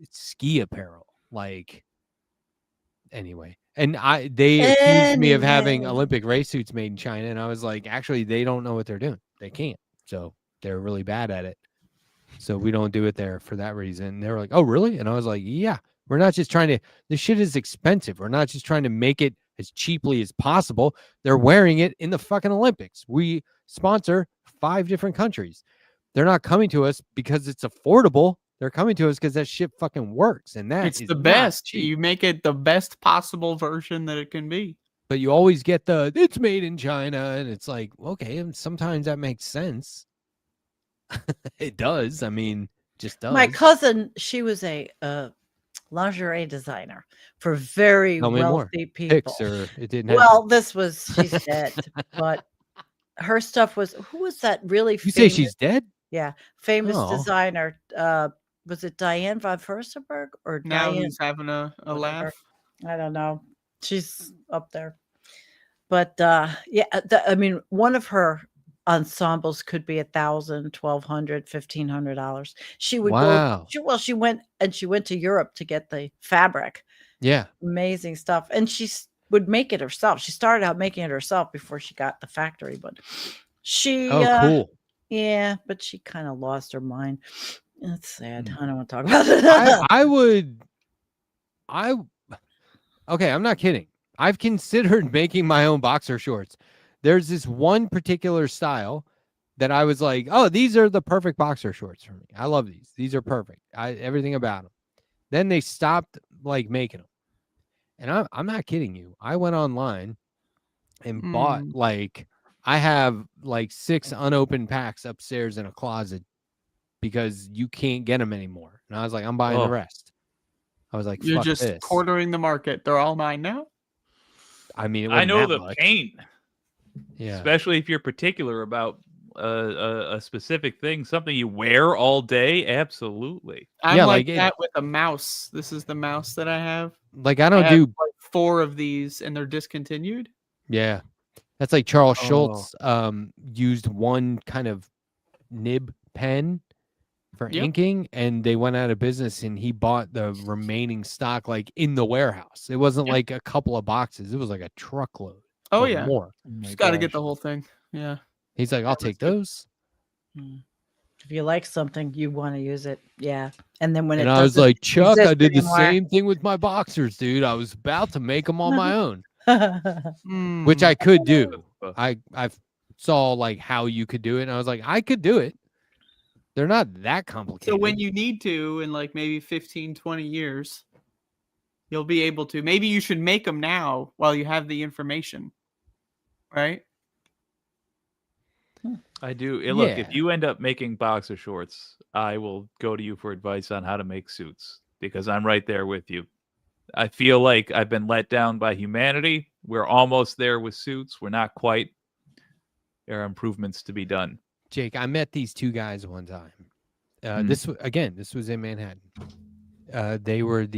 it's ski apparel. Like, anyway. And they accused me of having Olympic race suits made in China. And I was like, actually, they don't know what they're doing. They can't. So they're really bad at it. So we don't do it there for that reason. And they were like, "Oh, really?" And I was like, "Yeah, we're not just trying to, this shit is expensive. We're not just trying to make it as cheaply as possible. They're wearing it in the fucking Olympics. We sponsor 5 different countries. They're not coming to us because it's affordable. They're coming to us because that shit fucking works, and that It's is the not best. cheap. You make it the best possible version that it can be. But you always get the it's made in China, and it's like, okay, and sometimes that makes sense. It does. I mean, just does. My cousin, she was a lingerie designer for very Tell me more. wealthy people. Pics or it didn't Well, this was she's dead, but her stuff was who was that really You say she's dead? Yeah, famous Oh. designer. Was it Diane von Furstenberg or Now Diane? he's having a laugh. I don't know. She's up there. But yeah, I mean, one of her ensembles could be $1,000, $1,200, $1,500. She would Wow. go. She went to Europe to get the fabric. Yeah. Amazing stuff, and she would make it herself. She started out making it herself before she got the factory, but she. Oh, cool. Yeah, but she kind of lost her mind. That's sad. I don't want to talk about it. Okay, I'm not kidding. I've considered making my own boxer shorts. There's this one particular style that I was like, oh, these are the perfect boxer shorts for me. I love these. These are perfect. Everything about them. Then they stopped like making them. And I'm not kidding you. I went online and bought like, I have like 6 unopened packs upstairs in a closet because you can't get them anymore. And I was like, I'm buying the rest. I was like, You're fuck just this. quartering the market. They're all mine now. I mean, it I wasn't know that the much. pain. Yeah. Especially if you're particular about a specific thing, something you wear all day. Absolutely. I'm Yeah, like like that with a mouse. This is the mouse that I have. Like I don't have do like 4 of these, and they're discontinued. Yeah. That's like Charles Oh. Schultz used one kind of nib pen for Yep. inking, and they went out of business, and he bought the remaining stock like in the warehouse. It wasn't like a couple of boxes. It was like a truckload. Oh or yeah, more. Just got to get the whole thing. Yeah. He's like, I'll take those. If you like something, you want to use it. Yeah. And then when And it I was doesn't like, Chuck, I exist did the anymore- same thing with my boxers, dude. I was about to make them on my own, which Hmm. I could do. I saw like how you could do it, and I was like, I could do it. They're not that complicated. So when you need to, in like maybe 15, 20 years, you'll be able to. Maybe you should make them now while you have the information, right? I do. Look, if Yeah. you end up making boxer shorts, I will go to you for advice on how to make suits because I'm right there with you. I feel like I've been let down by humanity. We're almost there with suits. We're not quite. There are improvements to be done. Jake, I met these 2 guys one time. This was in Manhattan. They were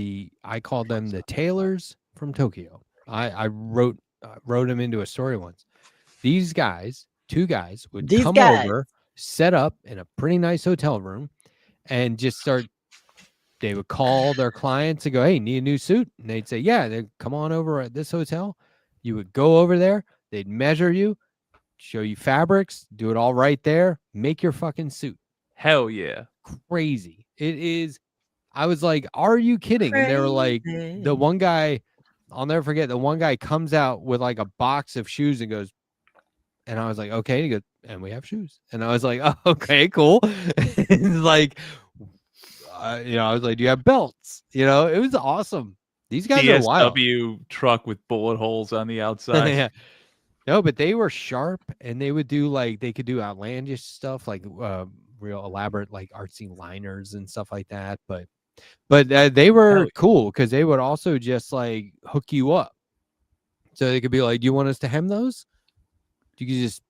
I called them the tailors from Tokyo. I wrote them into a story once. These guys, 2 guys, would come over, set up in a pretty nice hotel room, and just start. They would call their clients and go, "Hey, need a new suit?" And they'd say, "Yeah." They'd come on over at this hotel. You would go over there. They'd measure you, show you fabrics, do it all right there, make your fucking suit. Hell yeah. Crazy. It is. I was like, are you kidding? And they were like, the one guy, I'll never forget, the one guy comes out with like a box of shoes and goes, and I was like, okay. And he goes, and we have shoes. And I was like, oh, okay, cool. And like, I was like, do you have belts? It was awesome. These guys are wild. DSW truck with bullet holes on the outside. Yeah. No, but they were sharp, and they would do they could do outlandish stuff, like real elaborate, like artsy liners and stuff like that. But they were cool because they would also just like hook you up. So they could be like, do you want us to hem those? You could just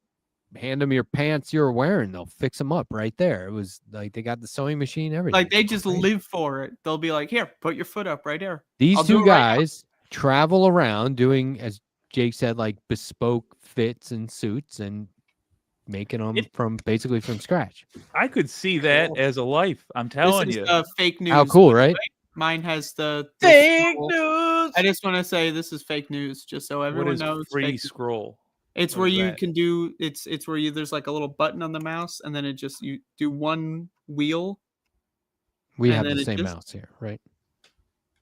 hand them your pants you're wearing. They'll fix them up right there. It was like they got the sewing machine, everything. Like they just live for it. They'll be like, here, put your foot up right there. These I'll do 2 it right now." guys travel around doing, as Jake said, like bespoke fits and suits and making them from scratch. I could see that as a life. I'm telling This you. is fake news. How cool, right? Mine has the Fake scroll. news. I just want to say this is fake news, just so everyone What is knows. free fake- scroll? It's What where is you that? can do it's where there's like a little button on the mouse, and then you do one wheel. We and have then the it same just- mouse here, right?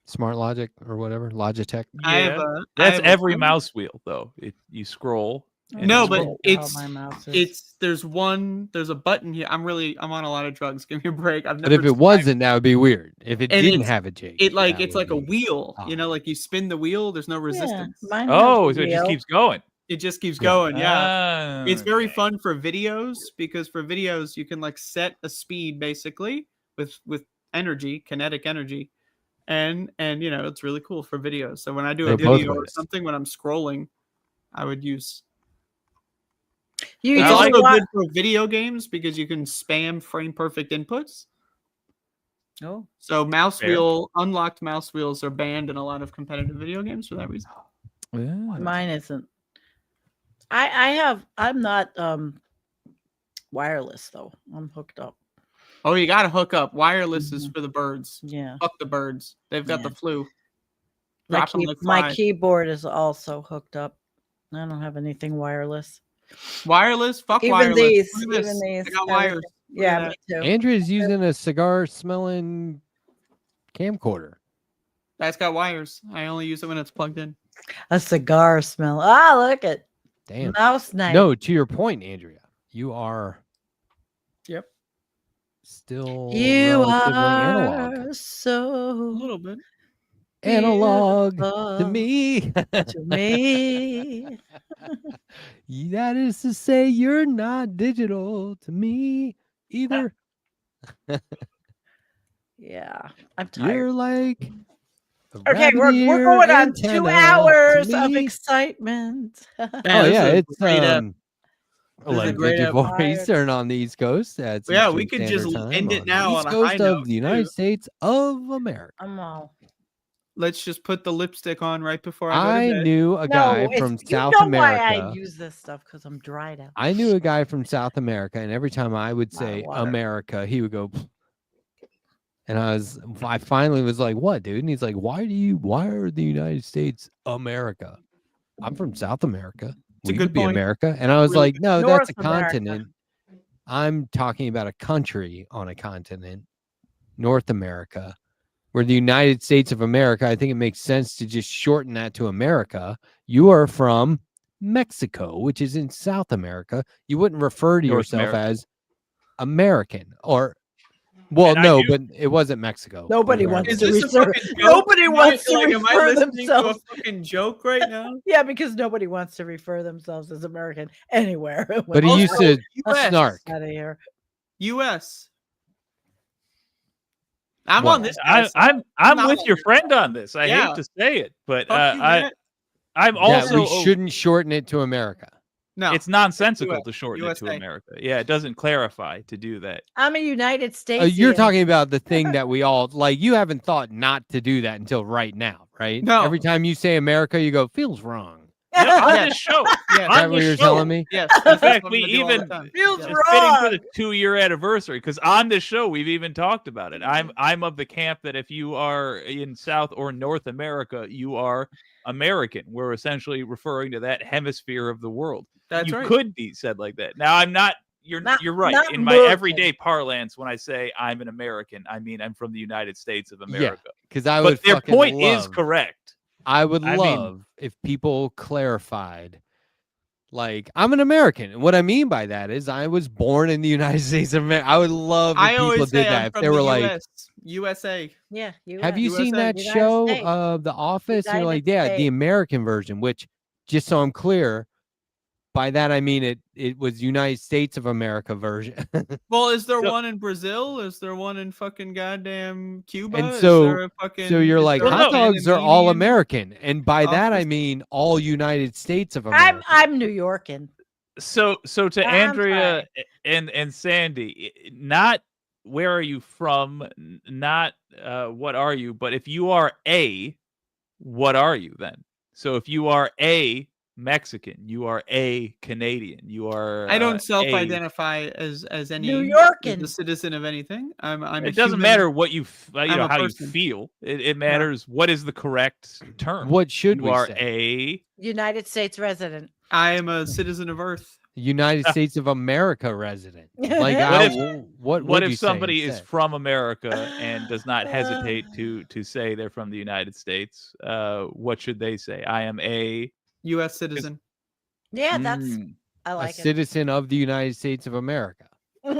Smart Logic or whatever, Logitech. I have Yeah. a- I That's have a every phone. mouse wheel though. You scroll And No, it's but roll. there's a button here. I'm on a lot of drugs. Give me a break. I've But never if it tried- wasn't, that would be weird. If it and didn't it's- have a Jake, it's that like a would be wheel. You know, like you spin the wheel. There's no resistance. mine Oh, has so a it just wheel. keeps going. It just keeps Yeah. going. Yeah. It's very Okay. fun for videos because for videos you can like set a speed basically with energy, kinetic energy. And you know, it's really cool for videos. So when I do a They're both video or ways. something, when I'm scrolling, I would use. You It's just also wa- good for video games because you can spam frame perfect inputs. Oh. So Fair. unlocked mouse wheels are banned in a lot of competitive video games for that reason. Mine isn't. I'm not wireless though. I'm hooked up. Oh, you got to hook up. Wireless is for the birds. Yeah. Fuck the birds. They've got the flu. My, Drop 'em like my flies. keyboard is also hooked up. I don't have anything wireless. Wireless? Fuck Even wireless. these. Look at Even this. these. I got wires. everything. Look Yeah, at me too. Andrea's using a cigar smelling camcorder. That's got wires. I only use it when it's plugged in. A cigar smell. Ah, look at Damn. mouse knife. No, to your point, Andrea, you are Yep. still You relatively are analog. so A little bit. Analog to beautiful me. to me. That is to say, you're not digital to me either. Yeah, I'm tired. You're like a Okay, we're rabbit ear going on 2 antenna hours to of me. excitement. Oh this yeah, is a it's great app. This is a great app. 11:54 Eastern on the East Coast. That's Yeah, we Eastern could just Standard Time end it on now the on East a Coast high note, of the United too. States of America. I'm all. Let's just put the lipstick on right before I go I to bed. knew a guy from you South know America. why I use this stuff because I'm dried out. I knew a guy from South America, and every time I would say water. America, he would go. "Pfft." And I finally was like, "What, dude?" And he's like, "Why are the United States America? I'm from South America. It's a We good could be point. America." And I was Really like, good. "No, North that's a America. continent. I'm talking about a country on a continent, North America." Where the United States of America, I think it makes sense to just shorten that to America. You are from Mexico, which is in South America. You wouldn't refer to North yourself America. as American or, well, And I no, do- but it wasn't Mexico. Nobody Regardless. wants to Is this a refer. fucking joke? Nobody Am I- wants to like, am I refer listening to a themselves. fucking joke right now? Yeah, because nobody wants to refer themselves as American anywhere. But he used to US. snark. Out of here. U.S. I'm What? on this. guy's I'm not with on your your friend on this. I Yeah. hate to say it, but Fuck you, Matt. I'm That also we shouldn't shorten it to America. No, it's nonsensical US, to shorten it to USA. America. Yeah, it doesn't clarify to do that. I'm a United States. You're talking about the thing that we all like. You haven't thought not to do that until right now, right? No. Every time you say America, you go, feels wrong. Yeah, on this show. Yeah. Is that On what you're this show. teling me? Yes. In that's fact, what we I'm gonna do all the even time. Feels it's wrong. fitting for the 2-year anniversary because on this show we've even talked about it. I'm of the camp that if you are in South or North America, you are American. We're essentially referring to that hemisphere of the world. That's you right. could be said like that. Now I'm not. You're right. not In my American. everyday parlance, when I say I'm an American, I mean I'm from the United States of America. Because I would But their fucking point is love- correct. I would I mean- love if people clarified, like, I'm an American. And what I mean by that is I was born in the United States of America. I would love if I people always did say that. I'm If from they were the like, US, USA. Yeah. have you seen USA, that United show, States. The Office? And you're like, United yeah, the States. American version, which, just so I'm clear, by that I mean it was United States of America version. Well, is there So- one in Brazil? Is there one in fucking goddamn Cuba? And Is so- there a fucking, So you're is like, there a hot dogs are all Panamanian American. And by that I office? mean all United States of America. I'm New Yorkin. So to I'm Andrea and Sandy, not where are you from, not what are you, but if you are a, what are you then? So if you are a Mexican, you are a Canadian, you are. I don't a- self-identify as any New Yorkin. as a citizen of anything. I'm a It doesn't human- matter what you, I'm know a how person. you feel. It matters what is the correct term. What should you we are say? United States resident. I am a citizen of Earth. United States of America resident. Like, What I- if- what What would you if say somebody is instead? from America and does not hesitate to say they're from the United States? What should they say? I am a U.S. citizen. Yeah, that's I A like it. citizen of the United States of America.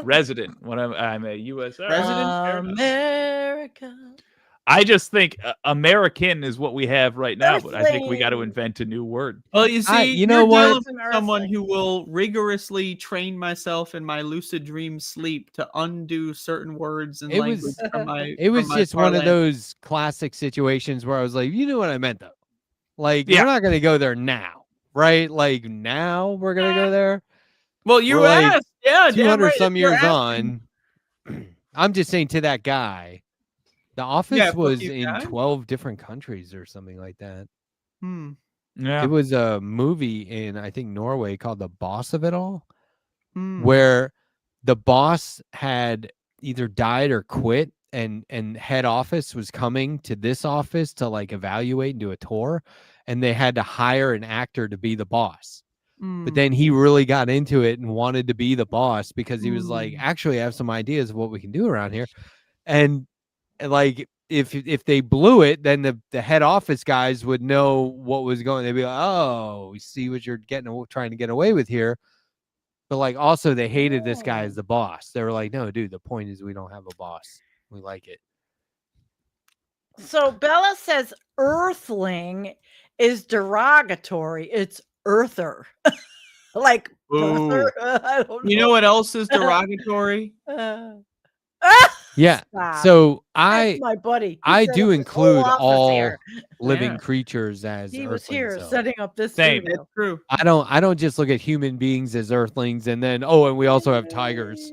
Resident. When I'm a U.S. America. I just think American is what we have right now, but I think we got to invent a new word. Well, you see, you know you're what? dealing with someone who will rigorously train myself in my lucid dream sleep to undo certain words and It language was from my. it was from my just one of parlance. those classic situations where I was like, you know what I meant though. Like Yeah. we're not gonna go there now, right? Like now we're gonna go there. Well, you We're like asked, yeah, 200 damn right, some you're years asking. on. I'm just saying to that guy, The Office Yeah, fuck was you, in guy. 12 different countries or something like that. Hmm. Yeah. It was a movie in I think Norway called The Boss of It All, Hmm. where the boss had either died or quit, and head office was coming to this office to like evaluate and do a tour, and they had to hire an actor to be the boss. But then he really got into it and wanted to be the boss because he was like, actually, I have some ideas of what we can do around here. And like if they blew it, then the head office guys would know what was going. They'd be like, oh, we see what you're trying to get away with here. But like also they hated this guy as the boss. They were like, no, dude, the point is we don't have a boss. We like it. So Bella says earthling is derogatory. It's earther. Like birther. I don't know. You know what else is derogatory? Yeah. Stop. So That's my buddy. He I set do up this whole include office all here. living Yeah. creatures as He was earthlings, here though. setting up this Same. studio. That's true. I don't just look at human beings as earthlings and then and we also have tigers.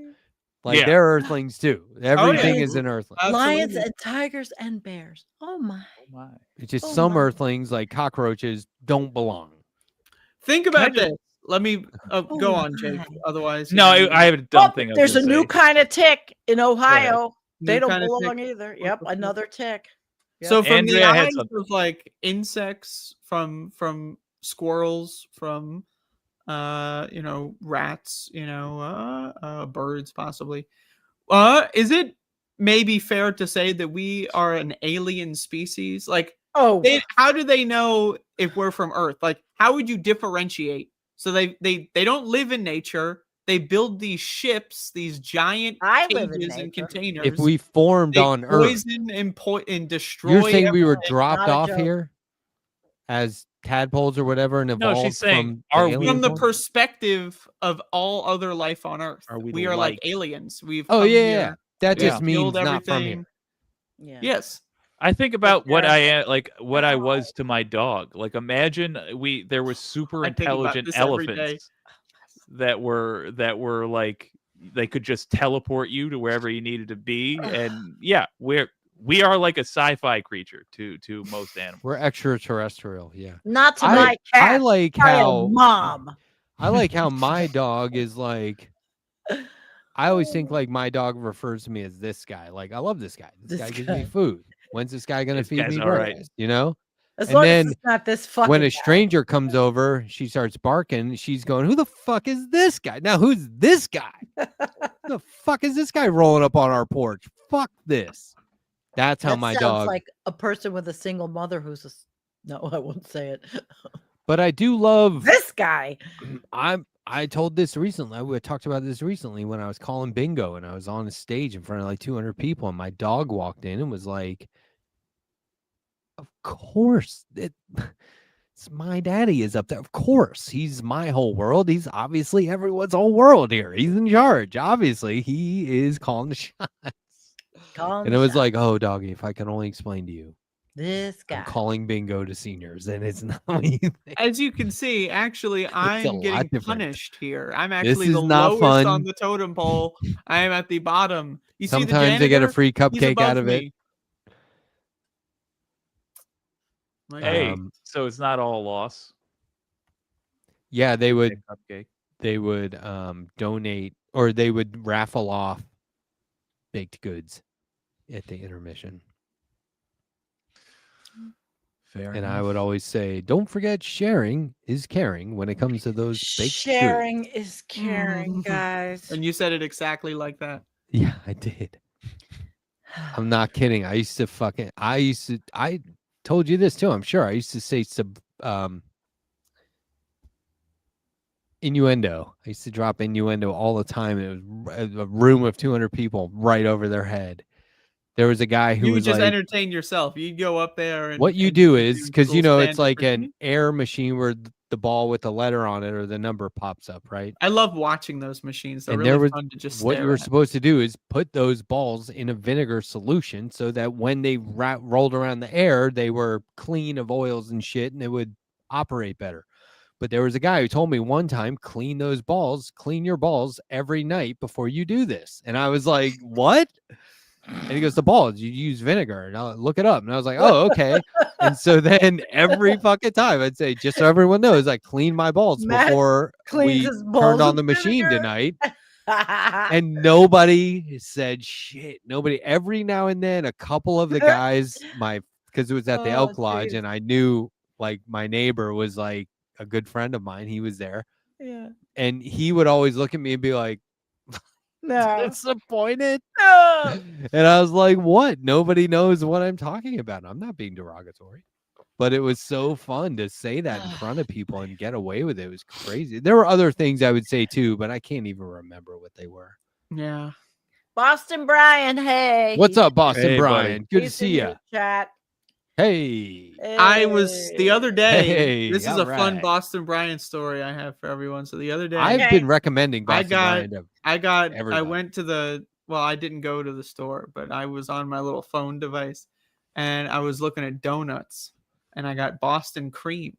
Like Yeah. they're earthlings too. Everything is an earthling. Lions Absolutely. and tigers and bears. Oh my. It's just Oh some my. earthlings like cockroaches don't belong. Think about this. Let me go Oh on, Jake. my. Otherwise, No, I have a dumb Oh, thing. I was there's a gonna new say. kind of tick in Ohio. They New don't kind of belong tick. either. Yep, another tick. Yep. So from Andrea the had eyes something. of like insects, from squirrels, from rats, birds possibly. Is it maybe fair to say that we are an alien species? Like, how do they know if we're from Earth? Like, how would you differentiate? So they don't live in nature. They build these ships, these giant cages and containers. If we formed They on Earth, poison and destroy. you're saying we were everything. dropped off here as tadpoles or whatever and No, evolved she's saying, from are the we- alien From the form? perspective of all other life on Earth, we are like like- aliens. We've Oh come yeah, here, yeah. That we've just means killed not from everything. here. Yeah. Yes. I think about what I Yeah. am, like what I was to my dog. Like imagine there was super I think about intelligent this every day. elephants that were like they could just teleport you to wherever you needed to be. And yeah, we are like a sci-fi creature to most animals. We're extraterrestrial, yeah. Not to my cat. I like I am how mom. I like how my dog is like. I always think like my dog refers to me as this guy. Like I love this guy. This guy gives me food. When's this guy gonna This feed guy's me all right. breakfast? You know. As And long then as it's not this fucking when a guy. stranger comes over, she starts barking. She's going, "Who the fuck is this guy? Now who's this guy? Who the fuck is this guy rolling up on our porch? Fuck this." That's how That my sounds dog. like a person with a single mother who's no, I won't say it. But I do love This guy. I told this recently. We talked about this recently when I was calling bingo and I was on a stage in front of like 200 people and my dog walked in and was like, "Of course, it's my daddy is up there. Of course, he's my whole world. He's obviously everyone's whole world here. He's in charge. Obviously, he is calling the shots." And it was like, "Oh, doggy, if I can only explain to you, this guy I'm calling bingo to seniors, and it's not what you think." As you can see, actually, a I'm lot getting different. punished here. I'm This actually is the not lowest fun. on the totem pole. I am at the bottom. You see the Sometimes they get a janitor? free He's cupcake above out of it. me. Like, Hey, so it's not all loss. Yeah, they would Cupcake. they would donate or they would raffle off baked goods at the intermission. Fair And enough. I would always say, don't forget sharing is caring when it comes to those baked goods. sharing is caring, guys. And you said it exactly like that. Yeah, I did. I'm not kidding. I told you this too, I'm sure. I used to say innuendo. I used to drop innuendo all the time. It was a room of 200 people right over their head. There was a guy who You was just like, entertain yourself. You go up there and what you and do do is, because little you know it's stand-up like an routine. air machine where the ball with the letter on it or the number pops up, right? I love watching those machines. They're And really there was fun to just what you stare were at. supposed to do is put those balls in a vinegar solution so that when they rolled around the air, they were clean of oils and shit, and it would operate better. But there was a guy who told me one time, clean your balls every night before you do this. And I was like, what? And he goes, the balls, you use vinegar. And I'll look it up. And I was like, oh, okay. And so then every fucking time I'd say, just so everyone knows, I cleaned my balls Matt before cleans we his balls turned on with the machine vinegar. tonight. And nobody said shit. Nobody. Every now and then, a couple of the guys, because it was at the Oh, Elk Lodge, jeez. and I knew like my neighbor was like a good friend of mine. He was there, Yeah. and he would always look at me and be like, No. disappointed. No. And I was like, what? Nobody knows what I'm talking about. I'm not being derogatory. But it was so fun to say that in front of people and get away with it. It was crazy. There were other things I would say too, but I can't even remember what they were. Yeah. Boston Brian, hey. What's up, Boston Hey, Brian? buddy. Good to He's see in you. the chat. Hey. I was the other day. Hey, this is all a fun right. Boston Brian story I have for everyone. So the other day, I've been recommending I Boston Brian to I everybody. went to I didn't go to the store, but I was on my little phone device and I was looking at donuts and I got Boston cream.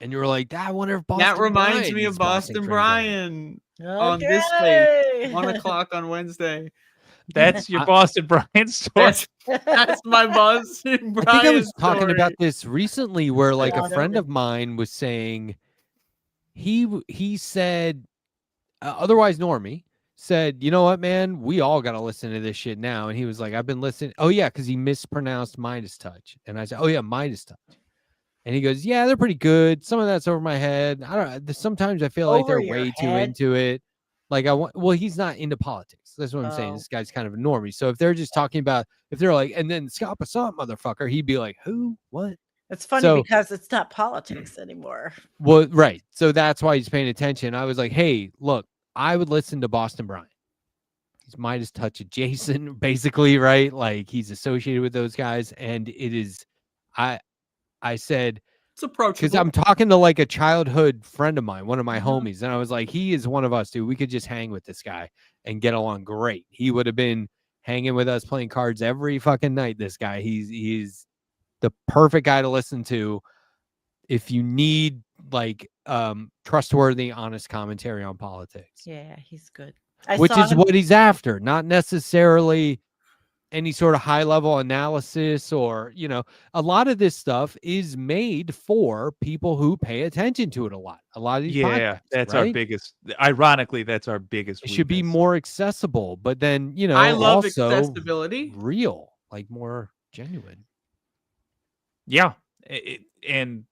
And you were like, I wonder if Boston That reminds Brian me needs of Boston cream Brian on this Okay. date, 1:00 on Wednesday. That's your Boston Brian story. That's my Boston Brian I think I was talking story. about this recently where like Yeah, a friend of mine was saying he said otherwise Normie said, you know what, man, we all got to listen to this shit now. And he was like, I've been listening. Oh yeah, because he mispronounced Midas Touch. And I said, oh yeah, Midas Touch. And he goes, yeah, they're pretty good. Some of that's over my head. I don't know. Sometimes I feel like Over they're your way too head? into it. Like well, he's not into politics. That's what I'm saying. Oh. This guy's kind of a normie. So if they're just talking about, if they're like, and then Scott Passant, motherfucker, he'd be like, who? What? It's funny So- because it's not politics anymore. Well, right. So that's why he's paying attention. I was like, hey, look, I would listen to Boston Brian. He's Midas Touch adjacent, basically, right? Like he's associated with those guys. And it is, I said, It's approachable. because I'm talking to like a childhood friend of mine, one of my Mm-hmm. homies, and I was like, he is one of us, dude. We could just hang with this guy and get along great. He would have been hanging with us playing cards every fucking night. This guy, he's the perfect guy to listen to if you need like trustworthy, honest commentary on politics. Yeah, he's good. Which is what he's after, not necessarily any sort of high level analysis or, you know, a lot of this stuff is made for people who pay attention to it a lot. A lot of these Yeah, podcasts, that's our right? biggest. Ironically, that's our biggest. It should be weakness. more accessible, but then, you know, I love also accessibility. real, like more genuine. Yeah, and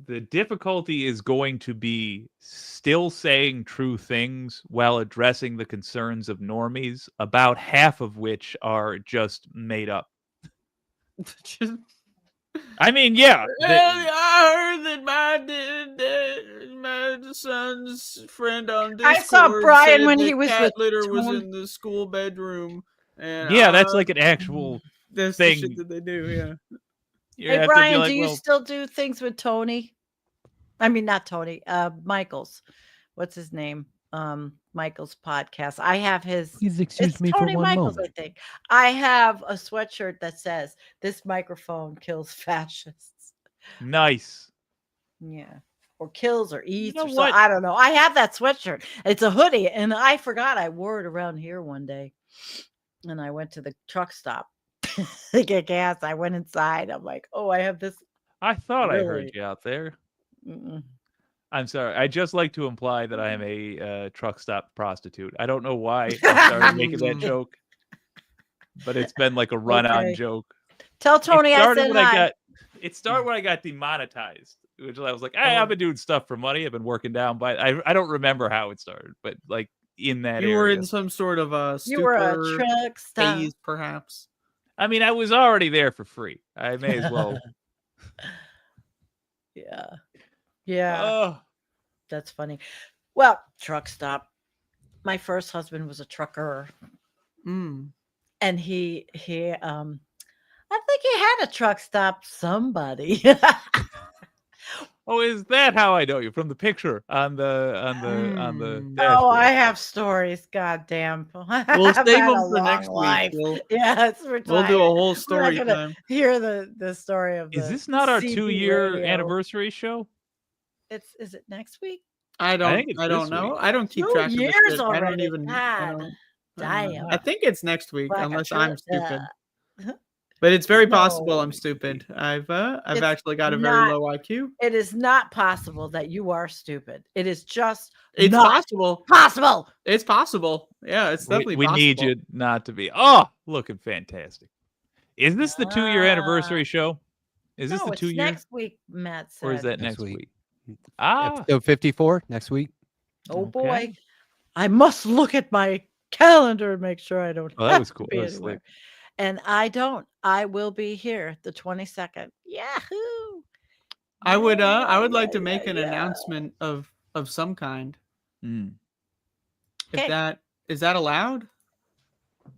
the difficulty is going to be still saying true things while addressing the concerns of normies, about half of which are just made up. I mean, yeah. I heard that my son's friend on Discord I saw Brian said when that he was cat with litter was Tone. in the school bedroom. And Yeah, that's like an actual that's the thing. shit that they do. Yeah. You Hey have to be Brian, like, do you well, still do things with Tony? I mean, not Tony. Michael's. What's his name? Michael's podcast. I have his. Please excuse It's me for Tony one Michaels, moment. I think. I have a sweatshirt that says, "This microphone kills fascists." nice. Yeah. Or kills or eats know or so. what? I don't know. I have that sweatshirt. It's a hoodie, and I forgot I wore it around here one day. And I went to the truck stop to get gas. I went inside. I'm like, oh, I have this. I thought I heard Really? you out there. Mm-mm. I'm sorry. I just like to imply that I am a truck stop prostitute. I don't know why I started making that joke, but it's been like a run-on Okay. joke. Tell Tony it I started said when hi. It started when I got demonetized, which I was like, hey, I've been doing stuff for money. I've been working down, but I don't remember how it started, but like in that You area. were in some sort of a You were a stupor truck stop. phase, perhaps. I mean, I was already there for free. I may as well. Yeah. Yeah. Oh, That's funny. Well, truck stop. My first husband was a trucker, Mm. and he I think he had a truck stop. Somebody. Oh, is that how I know you? From the picture on the Oh, dashboard. I have stories. Goddamn. We'll I've save had them a for next long week. life. We'll Yes, we're do a tired. whole We're story not gonna time. hear the story of Is the this not our CB 2-year radio. anniversary show? Is it next week? I think it's don't this know. week. I don't keep 2 track of the years shit. I don't already. even. God damn. I think it's next week, Like a unless trip. I'm stupid. But it's very possible No. I'm stupid. I've It's actually got a very not- low IQ. It is not possible that you are stupid. It is just It's not possible. possible. It's possible. Yeah, it's definitely We possible. need you not to be. Oh, looking fantastic. Is this the 2-year anniversary show? Is this No, the it's 2-year? next week, Matt said. Or is that Next next week. week? Ah, Episode 54 next week. Oh Okay. boy. I must look at my calendar and make sure I don't Oh, that have was to cool. be That was anywhere. slick. And I don't. I will be here the 22nd. Yahoo! I would like to yeah, make an yeah. announcement of some kind. Mm. If Okay. that is that allowed?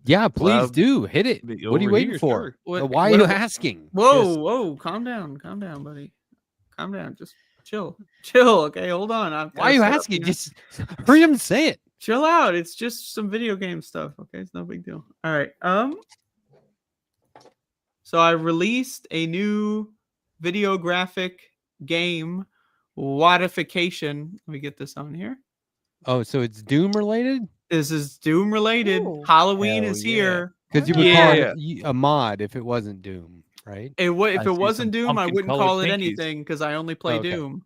Yeah, please Well, do hit it. be What are you over waiting here, for? sure. Why are you asking? Whoa, Just- whoa, calm down, buddy. Calm down. Just chill. Okay, hold on. why are you asking? Just hurry up and say it. Chill out. It's just some video game stuff. Okay, it's no big deal. All right. So I released a new video graphic game wadification. Let me get this on here. Oh, so it's Doom related? This is Doom related. Ooh. Halloween Hell is yeah. here. Because you would call it a mod if it wasn't Doom, right? If I it see wasn't some Doom, I wouldn't pumpkin-colored call it pinkies. anything because I only play Okay. Doom.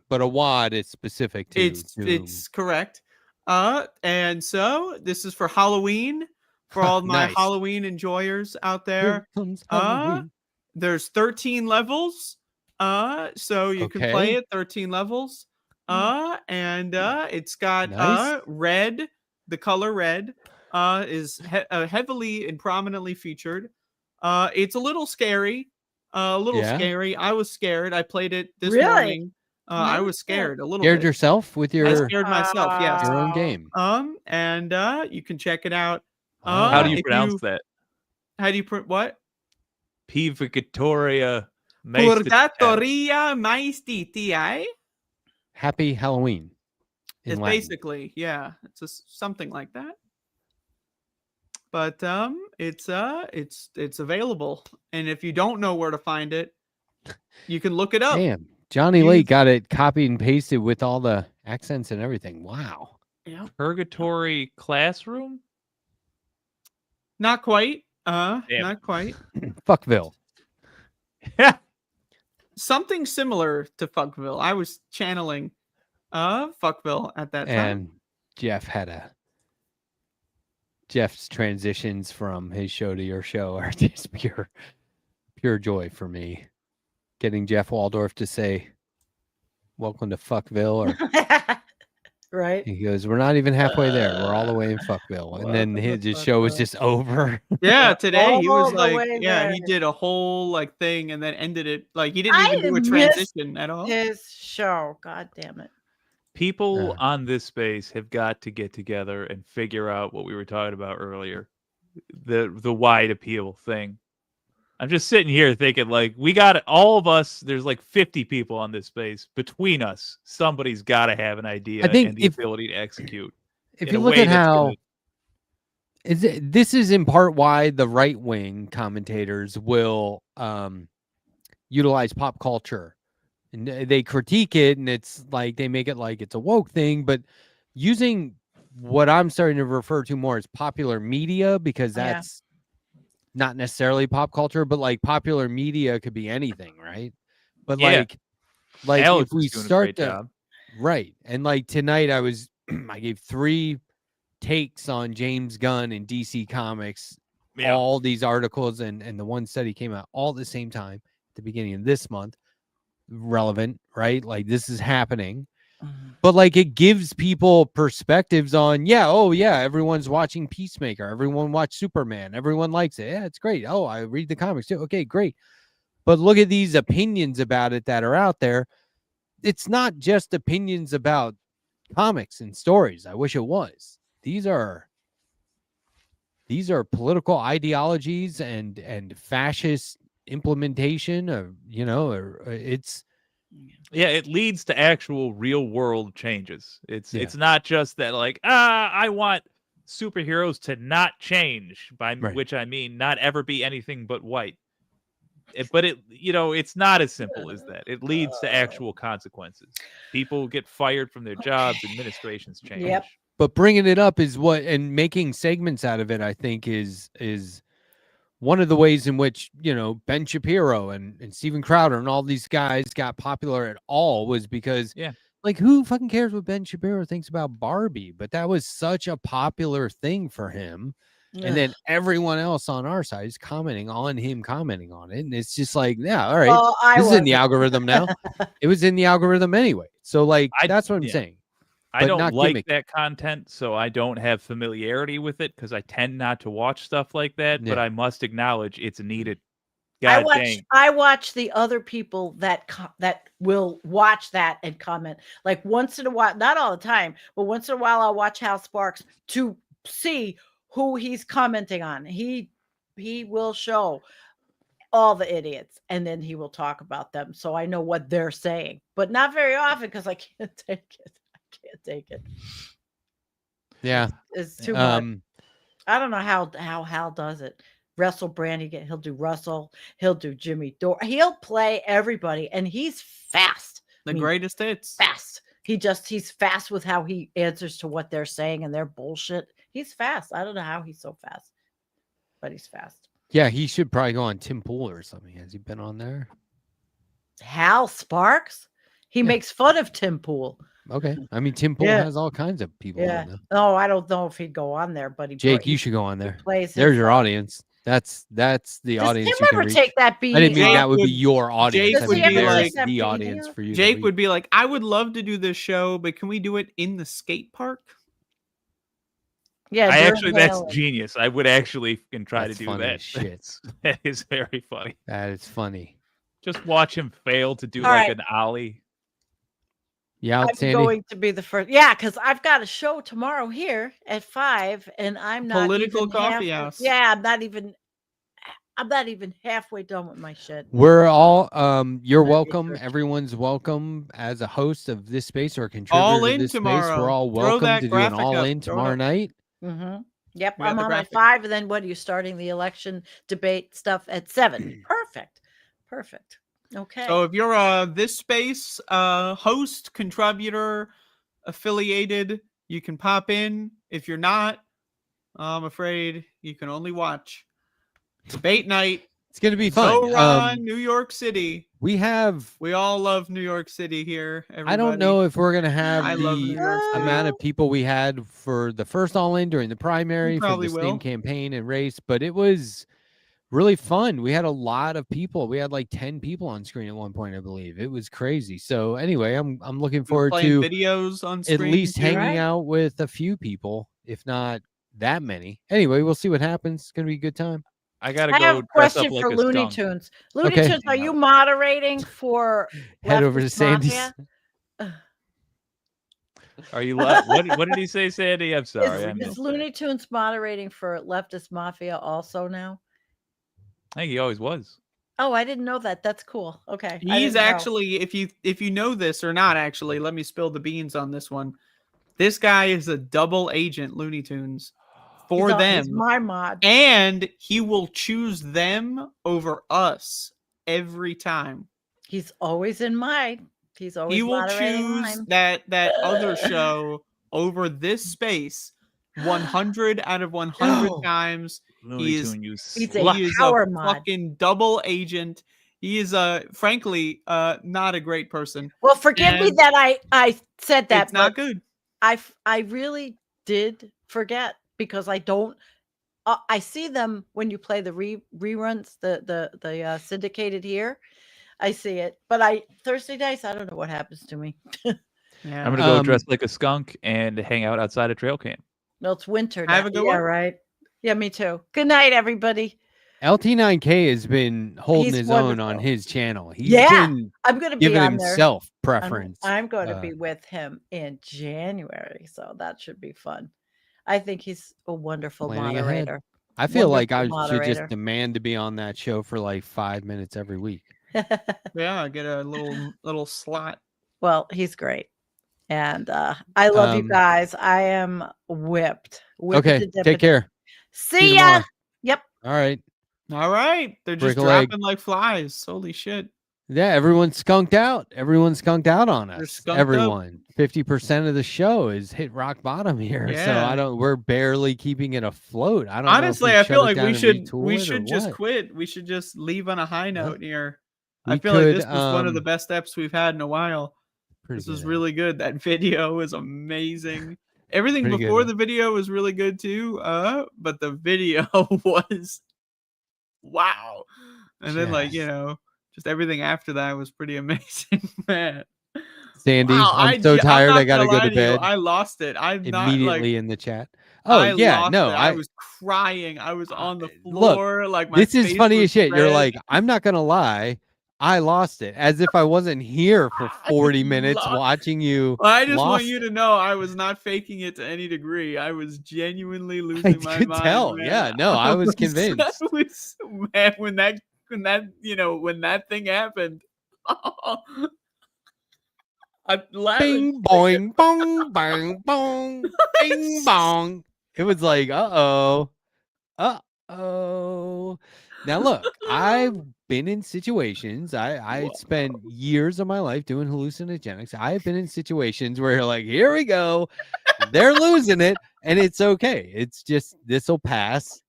But a WAD is specific to Doom. It's correct. And so this is for Halloween for all of my Nice. Halloween enjoyers out Here there. comes Halloween. There's 13 levels. So you can play Okay. it 13 levels. And it's got Nice. red. The color red is heavily and prominently featured. It's a little scary. Yeah. Scary. I was scared. I played it this Really? morning. I No was scared a little Scared bit. yourself with I your scared myself. Yes. your own game. And you can check it out. How do you if pronounce that? How do you print what? Purgatoria. Purgatoria Maestitiae. Happy Halloween. in It's Latin. basically, yeah, it's something like that. But it's available, and if you don't know where to find it, you can look it up. Damn, Johnny Use- Lake got it copied and pasted with all the accents and everything. Wow. Yeah. Purgatory Classroom? Not quite. Damn. Not quite. Fuckville. Something similar to Fuckville. I was channeling Fuckville at that time. And Jeff's transitions from his show to your show are just pure joy for me. Getting Jeff Waldorf to say, "Welcome to Fuckville," or right? he goes, "We're not even halfway there. We're all the way in Fuckville," and then his show was just over. Yeah, today he was All the like, way yeah, there. he did a whole like thing and then ended it. Like he didn't I even do a missed transition at all. His show. God damn it. People on this space have got to get together and figure out what we were talking about earlier. The wide appeal thing. I'm just sitting here thinking, like, we got all of us. There's like 50 people on this space. Between us, somebody's got to have an idea I think and the ability to execute. If in you a look way at that's how gonna- this is in part why the right wing commentators will utilize pop culture, and they critique it, and it's like they make it like it's a woke thing, but using what I'm starting to refer to more as popular media, because Yeah. that's not necessarily pop culture, but like popular media could be anything, right? But Yeah. like Alex if we is doing a start great to job. right, and like tonight I gave 3 takes on James Gunn and DC Comics, Yeah. all these articles and the one study came out all at the same time at the beginning of this month. Relevant, right? Like this is happening. But like it gives people perspectives on, everyone's watching Peacemaker, everyone watched Superman, everyone likes it. Yeah, it's great. Oh, I read the comics too. Okay, great. But look at these opinions about it that are out there. It's not just opinions about comics and stories. I wish it was. These are political ideologies and fascist implementation of, it's it leads to actual real world changes. It's not just that like, I want superheroes to not change, by which I mean not ever be anything but white. But it's not as simple as that. It leads to actual consequences. People get fired from their jobs, administrations change. Yep. But bringing it up is and making segments out of it, I think is one of the ways in which, Ben Shapiro and Steven Crowder and all these guys got popular at all was because, like, who fucking cares what Ben Shapiro thinks about Barbie? But that was such a popular thing for him. And then everyone else on our side is commenting on him, commenting on it. And it's just like, yeah, all right. Well, this is in the algorithm now. It was in the algorithm anyway. So, like, that's what I'm saying. I don't like that content, so I don't have familiarity with it because I tend not to watch stuff like that. But I must acknowledge it's needed. God dang. I watch the other people that will watch that and comment. Like once in a while, not all the time, but once in a while, I'll watch Hal Sparks to see who he's commenting on. He will show all the idiots and then he will talk about them. So I know what they're saying, but not very often because I can't take it. Take it. Yeah, it's too much. I don't know how Hal does it. Russell Brand, he'll do Russell, he'll do Jimmy Dore, he'll play everybody, and he's fast. Greatest hits. Fast. He's fast with how he answers to what they're saying and their bullshit. He's fast. I don't know how he's so fast, but he's fast. Yeah, he should probably go on Tim Pool or something. Has he been on there? Hal Sparks? He makes fun of Tim Pool. Okay. I mean, Tim Pool has all kinds of people on there. No, I don't know if he'd go on there, but Jake, you should go on there. There's your audience. That's the audience. Does Tim ever take that beat? I didn't mean that would be your audience. Jake would be like the audience for you. Jake would be like, I would love to do this show, but can we do it in the skate park? Yeah, that's genius. I would actually try to do that. Shit. That is very funny. That is funny. Just watch him fail to do an ollie. Yeah, I'm going to be the first. Yeah, because I've got a show tomorrow here at 5, and I'm not Political Coffee House. Yeah, I'm not even halfway done with my shit. We're all you're welcome. Everyone's welcome as a host of this space or a contributor all to in this tomorrow. space. We're all welcome to do an all in tomorrow night. Mm-hmm. Yep, I'm on at 5, and then what are you starting the election debate stuff at 7? Perfect. Okay. So if you're this space host, contributor, affiliated, you can pop in. If you're not, I'm afraid you can only watch. Debate night. It's gonna be fun. So Ron, New York City. We all love New York City here. Everybody. I don't know if we're gonna have love New York City. amount of people we had for the first all in during the primary for the same campaign and race, but it was really fun. We had a lot of people. We had like 10 people on screen at one point, I believe. It was crazy. So anyway, I'm looking forward to videos on screen, at least hanging out with a few people, if not that many. Anyway, we'll see what happens. It's gonna be a good time. I gotta I go. have a dress question up like for a Looney skunk. Tunes. Looney Tunes, are you moderating for Head over to Leftist Sandee's. Mafia? Are you? What did he say, Sandee? I'm sorry. Is Looney Tunes moderating for Leftist Mafia also now? I think he always was. Oh, I didn't know that. That's cool. Okay. He's actually, if you know this or not, actually, let me spill the beans on this one. This guy is a double agent, Looney Tunes, for them. He's my mod. And he will choose them over us every time. He's always in mine. He's always He will moderating choose mine. that other show over this space 100 out of 100 times. He's a power mod. Fucking double agent. He is frankly not a great person. Well, forgive me that I said that. It's not good. I really did forget because I don't. I see them when you play the reruns, the syndicated here. I see it, but Thursday nights I don't know what happens to me. Yeah. I'm gonna go dress like a skunk and hang out outside a trail camp. Well, it's winter. Have a good one. Right. Yeah, me too. Good night, everybody. LT9K has been holding He's his own on wonderful. his channel. He's Yeah, been I'm going to be giving on there. himself preference. I'm going to be with him in January, so that should be fun. I think he's a wonderful Planning ahead. moderator. I feel like Wonderful I should just moderator. demand to be on that show for like 5 minutes every week. Yeah, get a little slot. Well, he's great. And I love you guys. I am whipped. Okay, take care. See you ya. tomorrow. Yep. All right. All right. They're just Break a leg. dropping like flies. Holy shit. Yeah, everyone's skunked out. Everyone's skunked out on us. skunked up. Everyone. 50% of the show is hit rock bottom here. So Yeah. we're barely keeping it afloat. I don't Honestly, know if I feel shut it like down we and should retool it or just what. quit. We should just leave on a high note here. I We feel like could, this was one of the um, best eps we've had in a while. Pretty This was good, really good. That video was amazing. Everything Pretty good, before huh? the video was really good too. But the video was wow. And then like, just everything after that was pretty amazing, man. Sandy, Wow, I'm so tired. not I gotta gonna go lie to you, bed. I lost it. I'm not like Immediately in the chat. Oh I yeah, lost no, it. I was crying. I was on the look. floor. Like my This is face funny was as shit. You're red. like, I'm not gonna lie. I lost it, as if I wasn't here for 40 minutes watching you. I just want lost you it. to know I was not faking it to any degree. I was genuinely losing my could mind. tell. Man. Yeah, no, I was convinced. I was, man, when that when that thing happened. I laughed. Bing boing bong bang bong bing bong. It was like, uh-oh. Now look, I've been in situations. I spent years of my life doing hallucinogenics. I've been in situations where you're like, here we go. They're losing it, and it's okay. It's just this'll pass.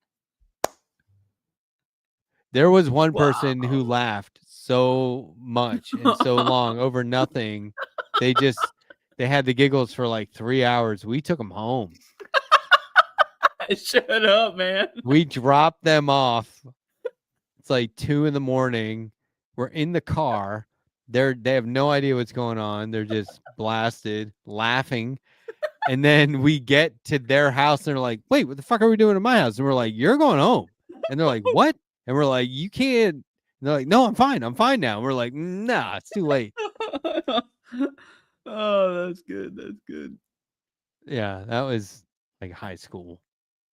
There was one person who laughed so much and so long over nothing. They had the giggles for like 3 hours. We took them home. Shut up, man. We dropped them off. It's like 2 a.m. We're in the car. They have no idea what's going on. They're just blasted, laughing. And then we get to their house and they're like, wait, what the fuck are we doing at my house? And we're like, you're going home. And they're like, what? And we're like, you can't. And they're like, no, I'm fine. I'm fine now. And we're like, nah, it's too late. Oh, that's good. That's good. Yeah, that was like high school.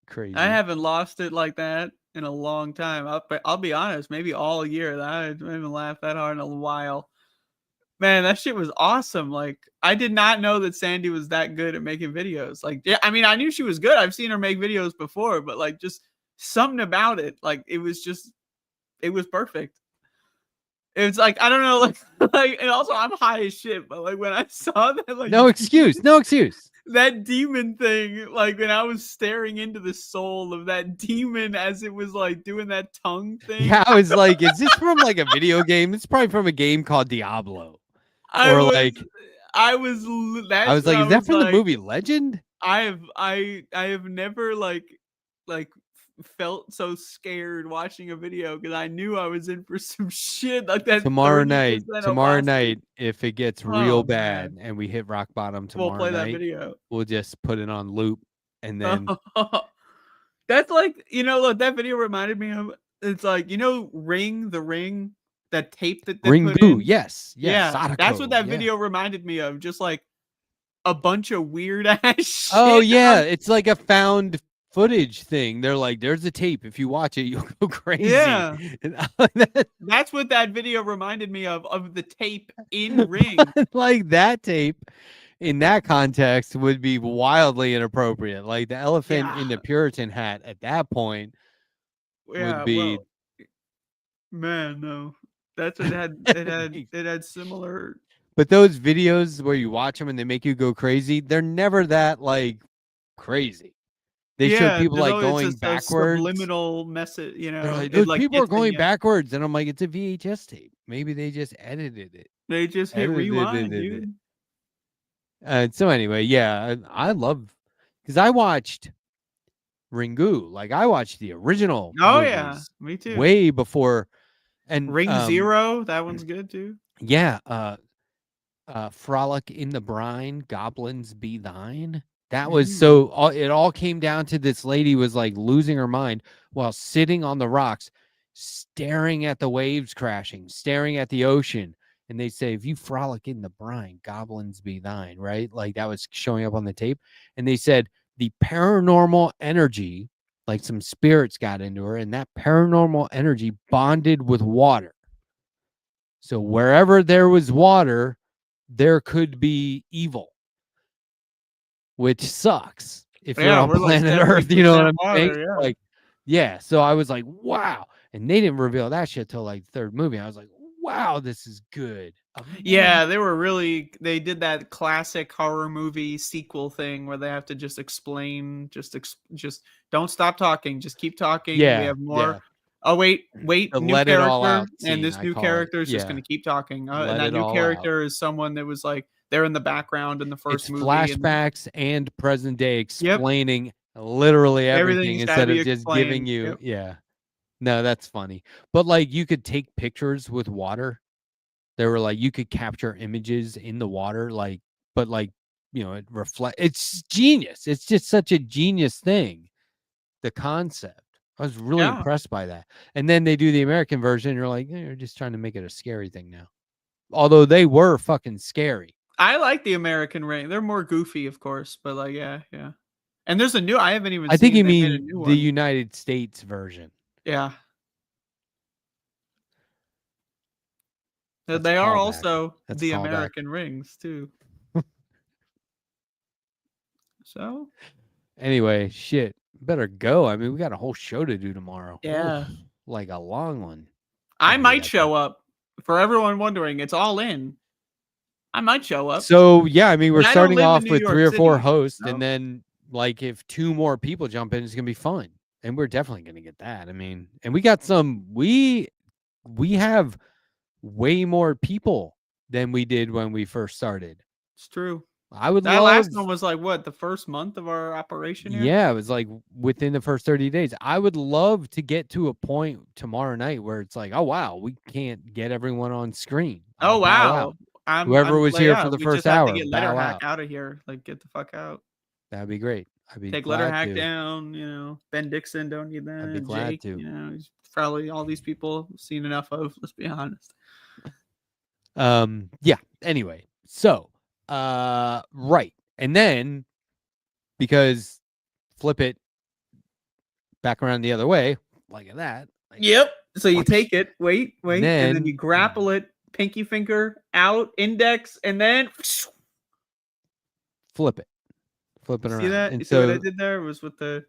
Crazy. I haven't lost it like that in a long time. I'll be honest, maybe all year. I haven't laughed that hard in a while. Man, that shit was awesome. Like, I did not know that Sandee was that good at making videos. Like, yeah, I mean, I knew she was good. I've seen her make videos before, but like, just something about it. Like, it was perfect. It's like, I don't know, like, and also I'm high as shit, but like when I saw that, like, no excuse. that demon thing, like when I was staring into the soul of that demon as it was like doing that tongue thing. Yeah, I was like, is this from like a video game? It's probably from a game called Diablo. I was like, is that from the movie Legend? I have never like felt so scared watching a video because I knew I was in for some shit like that. Tomorrow night, if it gets real bad and we hit rock bottom tomorrow we'll play night, that video. We'll just put it on loop and then that's like, look, that video reminded me of, it's like, Ring, the Ring, that tape that they Ring put Boo, in. yes, Yeah, Sadako, that's what that yeah. video reminded me of. Just like a bunch of weird ass shit. Oh yeah, it's like a found footage thing. They're like, there's a tape. If you watch it, you'll go crazy. Yeah. That's what that video reminded me of the tape in Ring. Like that tape in that context would be wildly inappropriate. Like the elephant in the Puritan hat at that point would be man, no. That's what it had similar. But those videos where you watch them and they make you go crazy, they're never that like crazy. They show people like going backwards. Subliminal message, They're like, those people are going backwards, and I'm like, it's a VHS tape. Maybe they just edited it. They just hit rewind, dude. So anyway, yeah, I love because I watched Ringu. Like I watched the original. Oh yeah, me too. Way before, and Ring Zero, that one's good too. Yeah, Frolic in the Brine, Goblins Be Thine. That was so. It all came down to this lady was like losing her mind while sitting on the rocks, staring at the waves crashing, staring at the ocean. And they say, if you frolic in the brine, goblins be thine, right? Like that was showing up on the tape. And they said the paranormal energy, like some spirits got into her, and that paranormal energy bonded with water. So wherever there was water, there could be evil, which sucks if you're on we're like planet Earth. You know what I'm 70% saying? water, yeah. Like, yeah. So I was like, wow. And they didn't reveal that shit till like the third movie. I was like, wow, this is good. Yeah, they did that classic horror movie sequel thing where they have to just explain, just don't stop talking, just keep talking. We Yeah, have more. yeah. Oh wait, The new let it all character, out and scene, this I new call it. character is just Yeah. going to keep talking. Let And that it new all character is someone that was like they're in the background in the first It's movie. flashbacks and present day explaining literally everything Everything's gotta instead of be just giving explained. you. Yep. Yeah. No, that's funny. But like you could take pictures with water. They were like you could capture images in the water, like, but like, you know, it reflect. It's genius. It's just such a genius thing. The concept. I was really Yeah. impressed by that. And then they do the American version. You're like, you're just trying to make it a scary thing now. Although they were fucking scary. I like the American Ring. They're more goofy, of course, but like, yeah. And there's a new. I haven't even. I think you they made a mean new the one. United States version. Yeah. That's They a are callback. also That's a the callback. American Rings too. So Anyway, shit. Better go. I mean, we got a whole show to do tomorrow. Yeah. Oof, like a long one. I might show up. For everyone wondering, it's all in. I might show up. So yeah, I mean, we're But I don't starting live in off New with York 3 or 4 City, hosts, so- and then like if 2 more people jump in, it's gonna be fun. And we're definitely gonna get that. I mean, and we got some. We have way more people than we did when we first started. It's true. I would That love. last one was like what, the first month of our operation here? Yeah, it was like within the first 30 days. I would love to get to a point tomorrow night where it's like, oh wow, we can't get everyone on screen. Oh Bow wow. out. Whoever was here for the we first just have hour, to get bow Letterhack out. out of here. Like get the fuck out. That'd be great. I'd be Take glad Letterhack to. down, you know. Ben Dixon, don't need that. I'd be And glad Jake, to. you know, he's probably all these people seen enough of, let's be honest. Yeah. Anyway, so right. And then because flip it back around the other way, like that. Yep. So you take it, wait, and then then- you grapple it, pinky finger out, index, and then Flip it. Flip it around. see that? And You see what I so did there? Was with the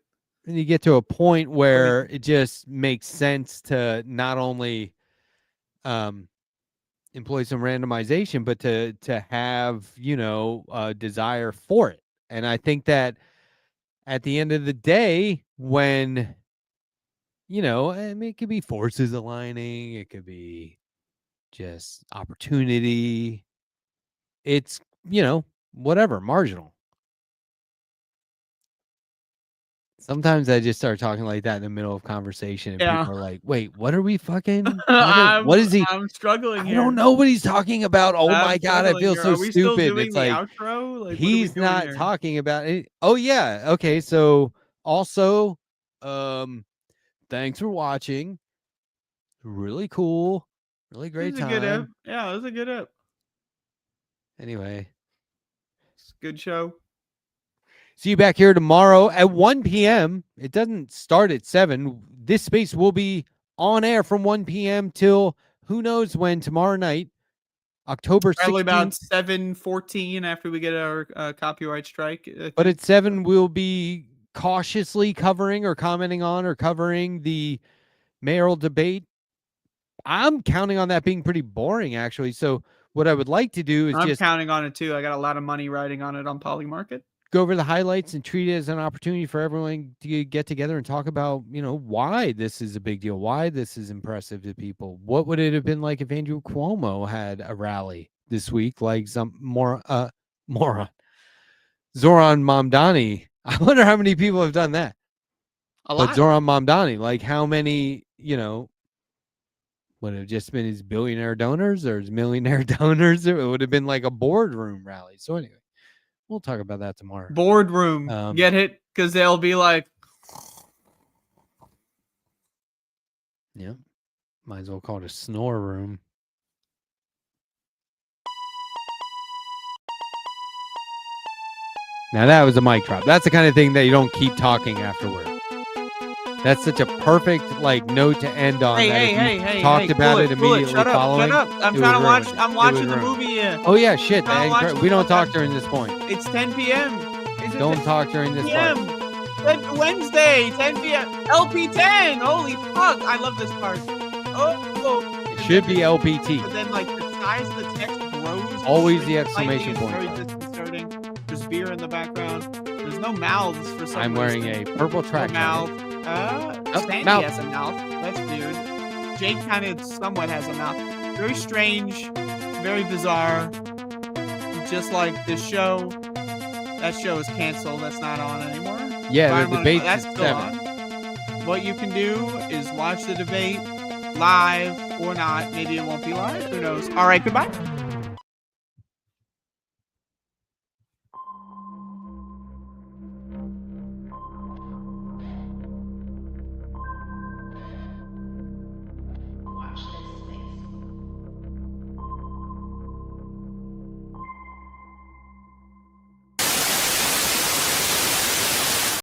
and you get to a point where it just makes sense to not only employ some randomization, but to have, you know, a desire for it. And I think that at the end of the day, when, you know, I mean, it could be forces aligning, it could be just opportunity. It's, you know, whatever, marginal. Sometimes I just start talking like that in the middle of conversation, and Yeah. people are like, "Wait, what are we fucking? Talking? What is he? I'm struggling I here. don't know what he's talking about. Oh I'm my god, I struggling feel here. so Are we still stupid." doing It's the like outro? Like, what are we he's doing not here? talking about it. Oh yeah, okay. So also, thanks for watching. Really cool, really great It was a good ep. time. Yeah, it was a good ep. Anyway, It's a good show. see you back here tomorrow at 1 p.m. It doesn't start at 7. This space will be on air from 1 p.m. till who knows when tomorrow night, October 16th. Probably about 7:14 after we get our copyright strike. But at 7, we'll be cautiously covering or commenting on or covering the mayoral debate. I'm counting on that being pretty boring, actually. So what I would like to do is I'm just counting on it too. I got a lot of money riding on it on Polymarket. go over the highlights and treat it as an opportunity for everyone to get together and talk about, you know, why this is a big deal, why this is impressive to people. What would it have been like if Andrew Cuomo had a rally this week, like some moron Zoran Mamdani? I wonder how many people have done that. A But lot. Zoran Mamdani, like how many, you know, would it have just been his billionaire donors or his millionaire donors? It would have been like a boardroom rally. So anyway, we'll talk about that tomorrow. Boardroom. Get it? Because they'll be like, Yeah. Might as well call it a snore room. Now that was a mic drop. That's the kind of thing that you don't keep talking afterward. That's such a perfect note to end on. Hey, talked about it immediately shut up, following. Shut up! I'm trying to watch. I'm watching the movie. Oh yeah, shit. We don't talk during this point. It's 10 p.m. Don't talk during this part. Wednesday, 10 p.m. LP10. Holy fuck! I love this part. Oh. It should be LPT. But then the size of the text grows. Always the exclamation point. It's very disconcerting. There's beer in the background. There's no mouths for some I'm wearing a purple track. No mouth. Sandee mouth. has a mouth. That's weird. Jake kind of somewhat has a mouth. Very strange. Very bizarre. Just like this show. That show is canceled. That's not on anymore. Yeah, the debate that's is still 7. on. What you can do is watch the debate live or not. Maybe it won't be live. Who knows? All right, goodbye.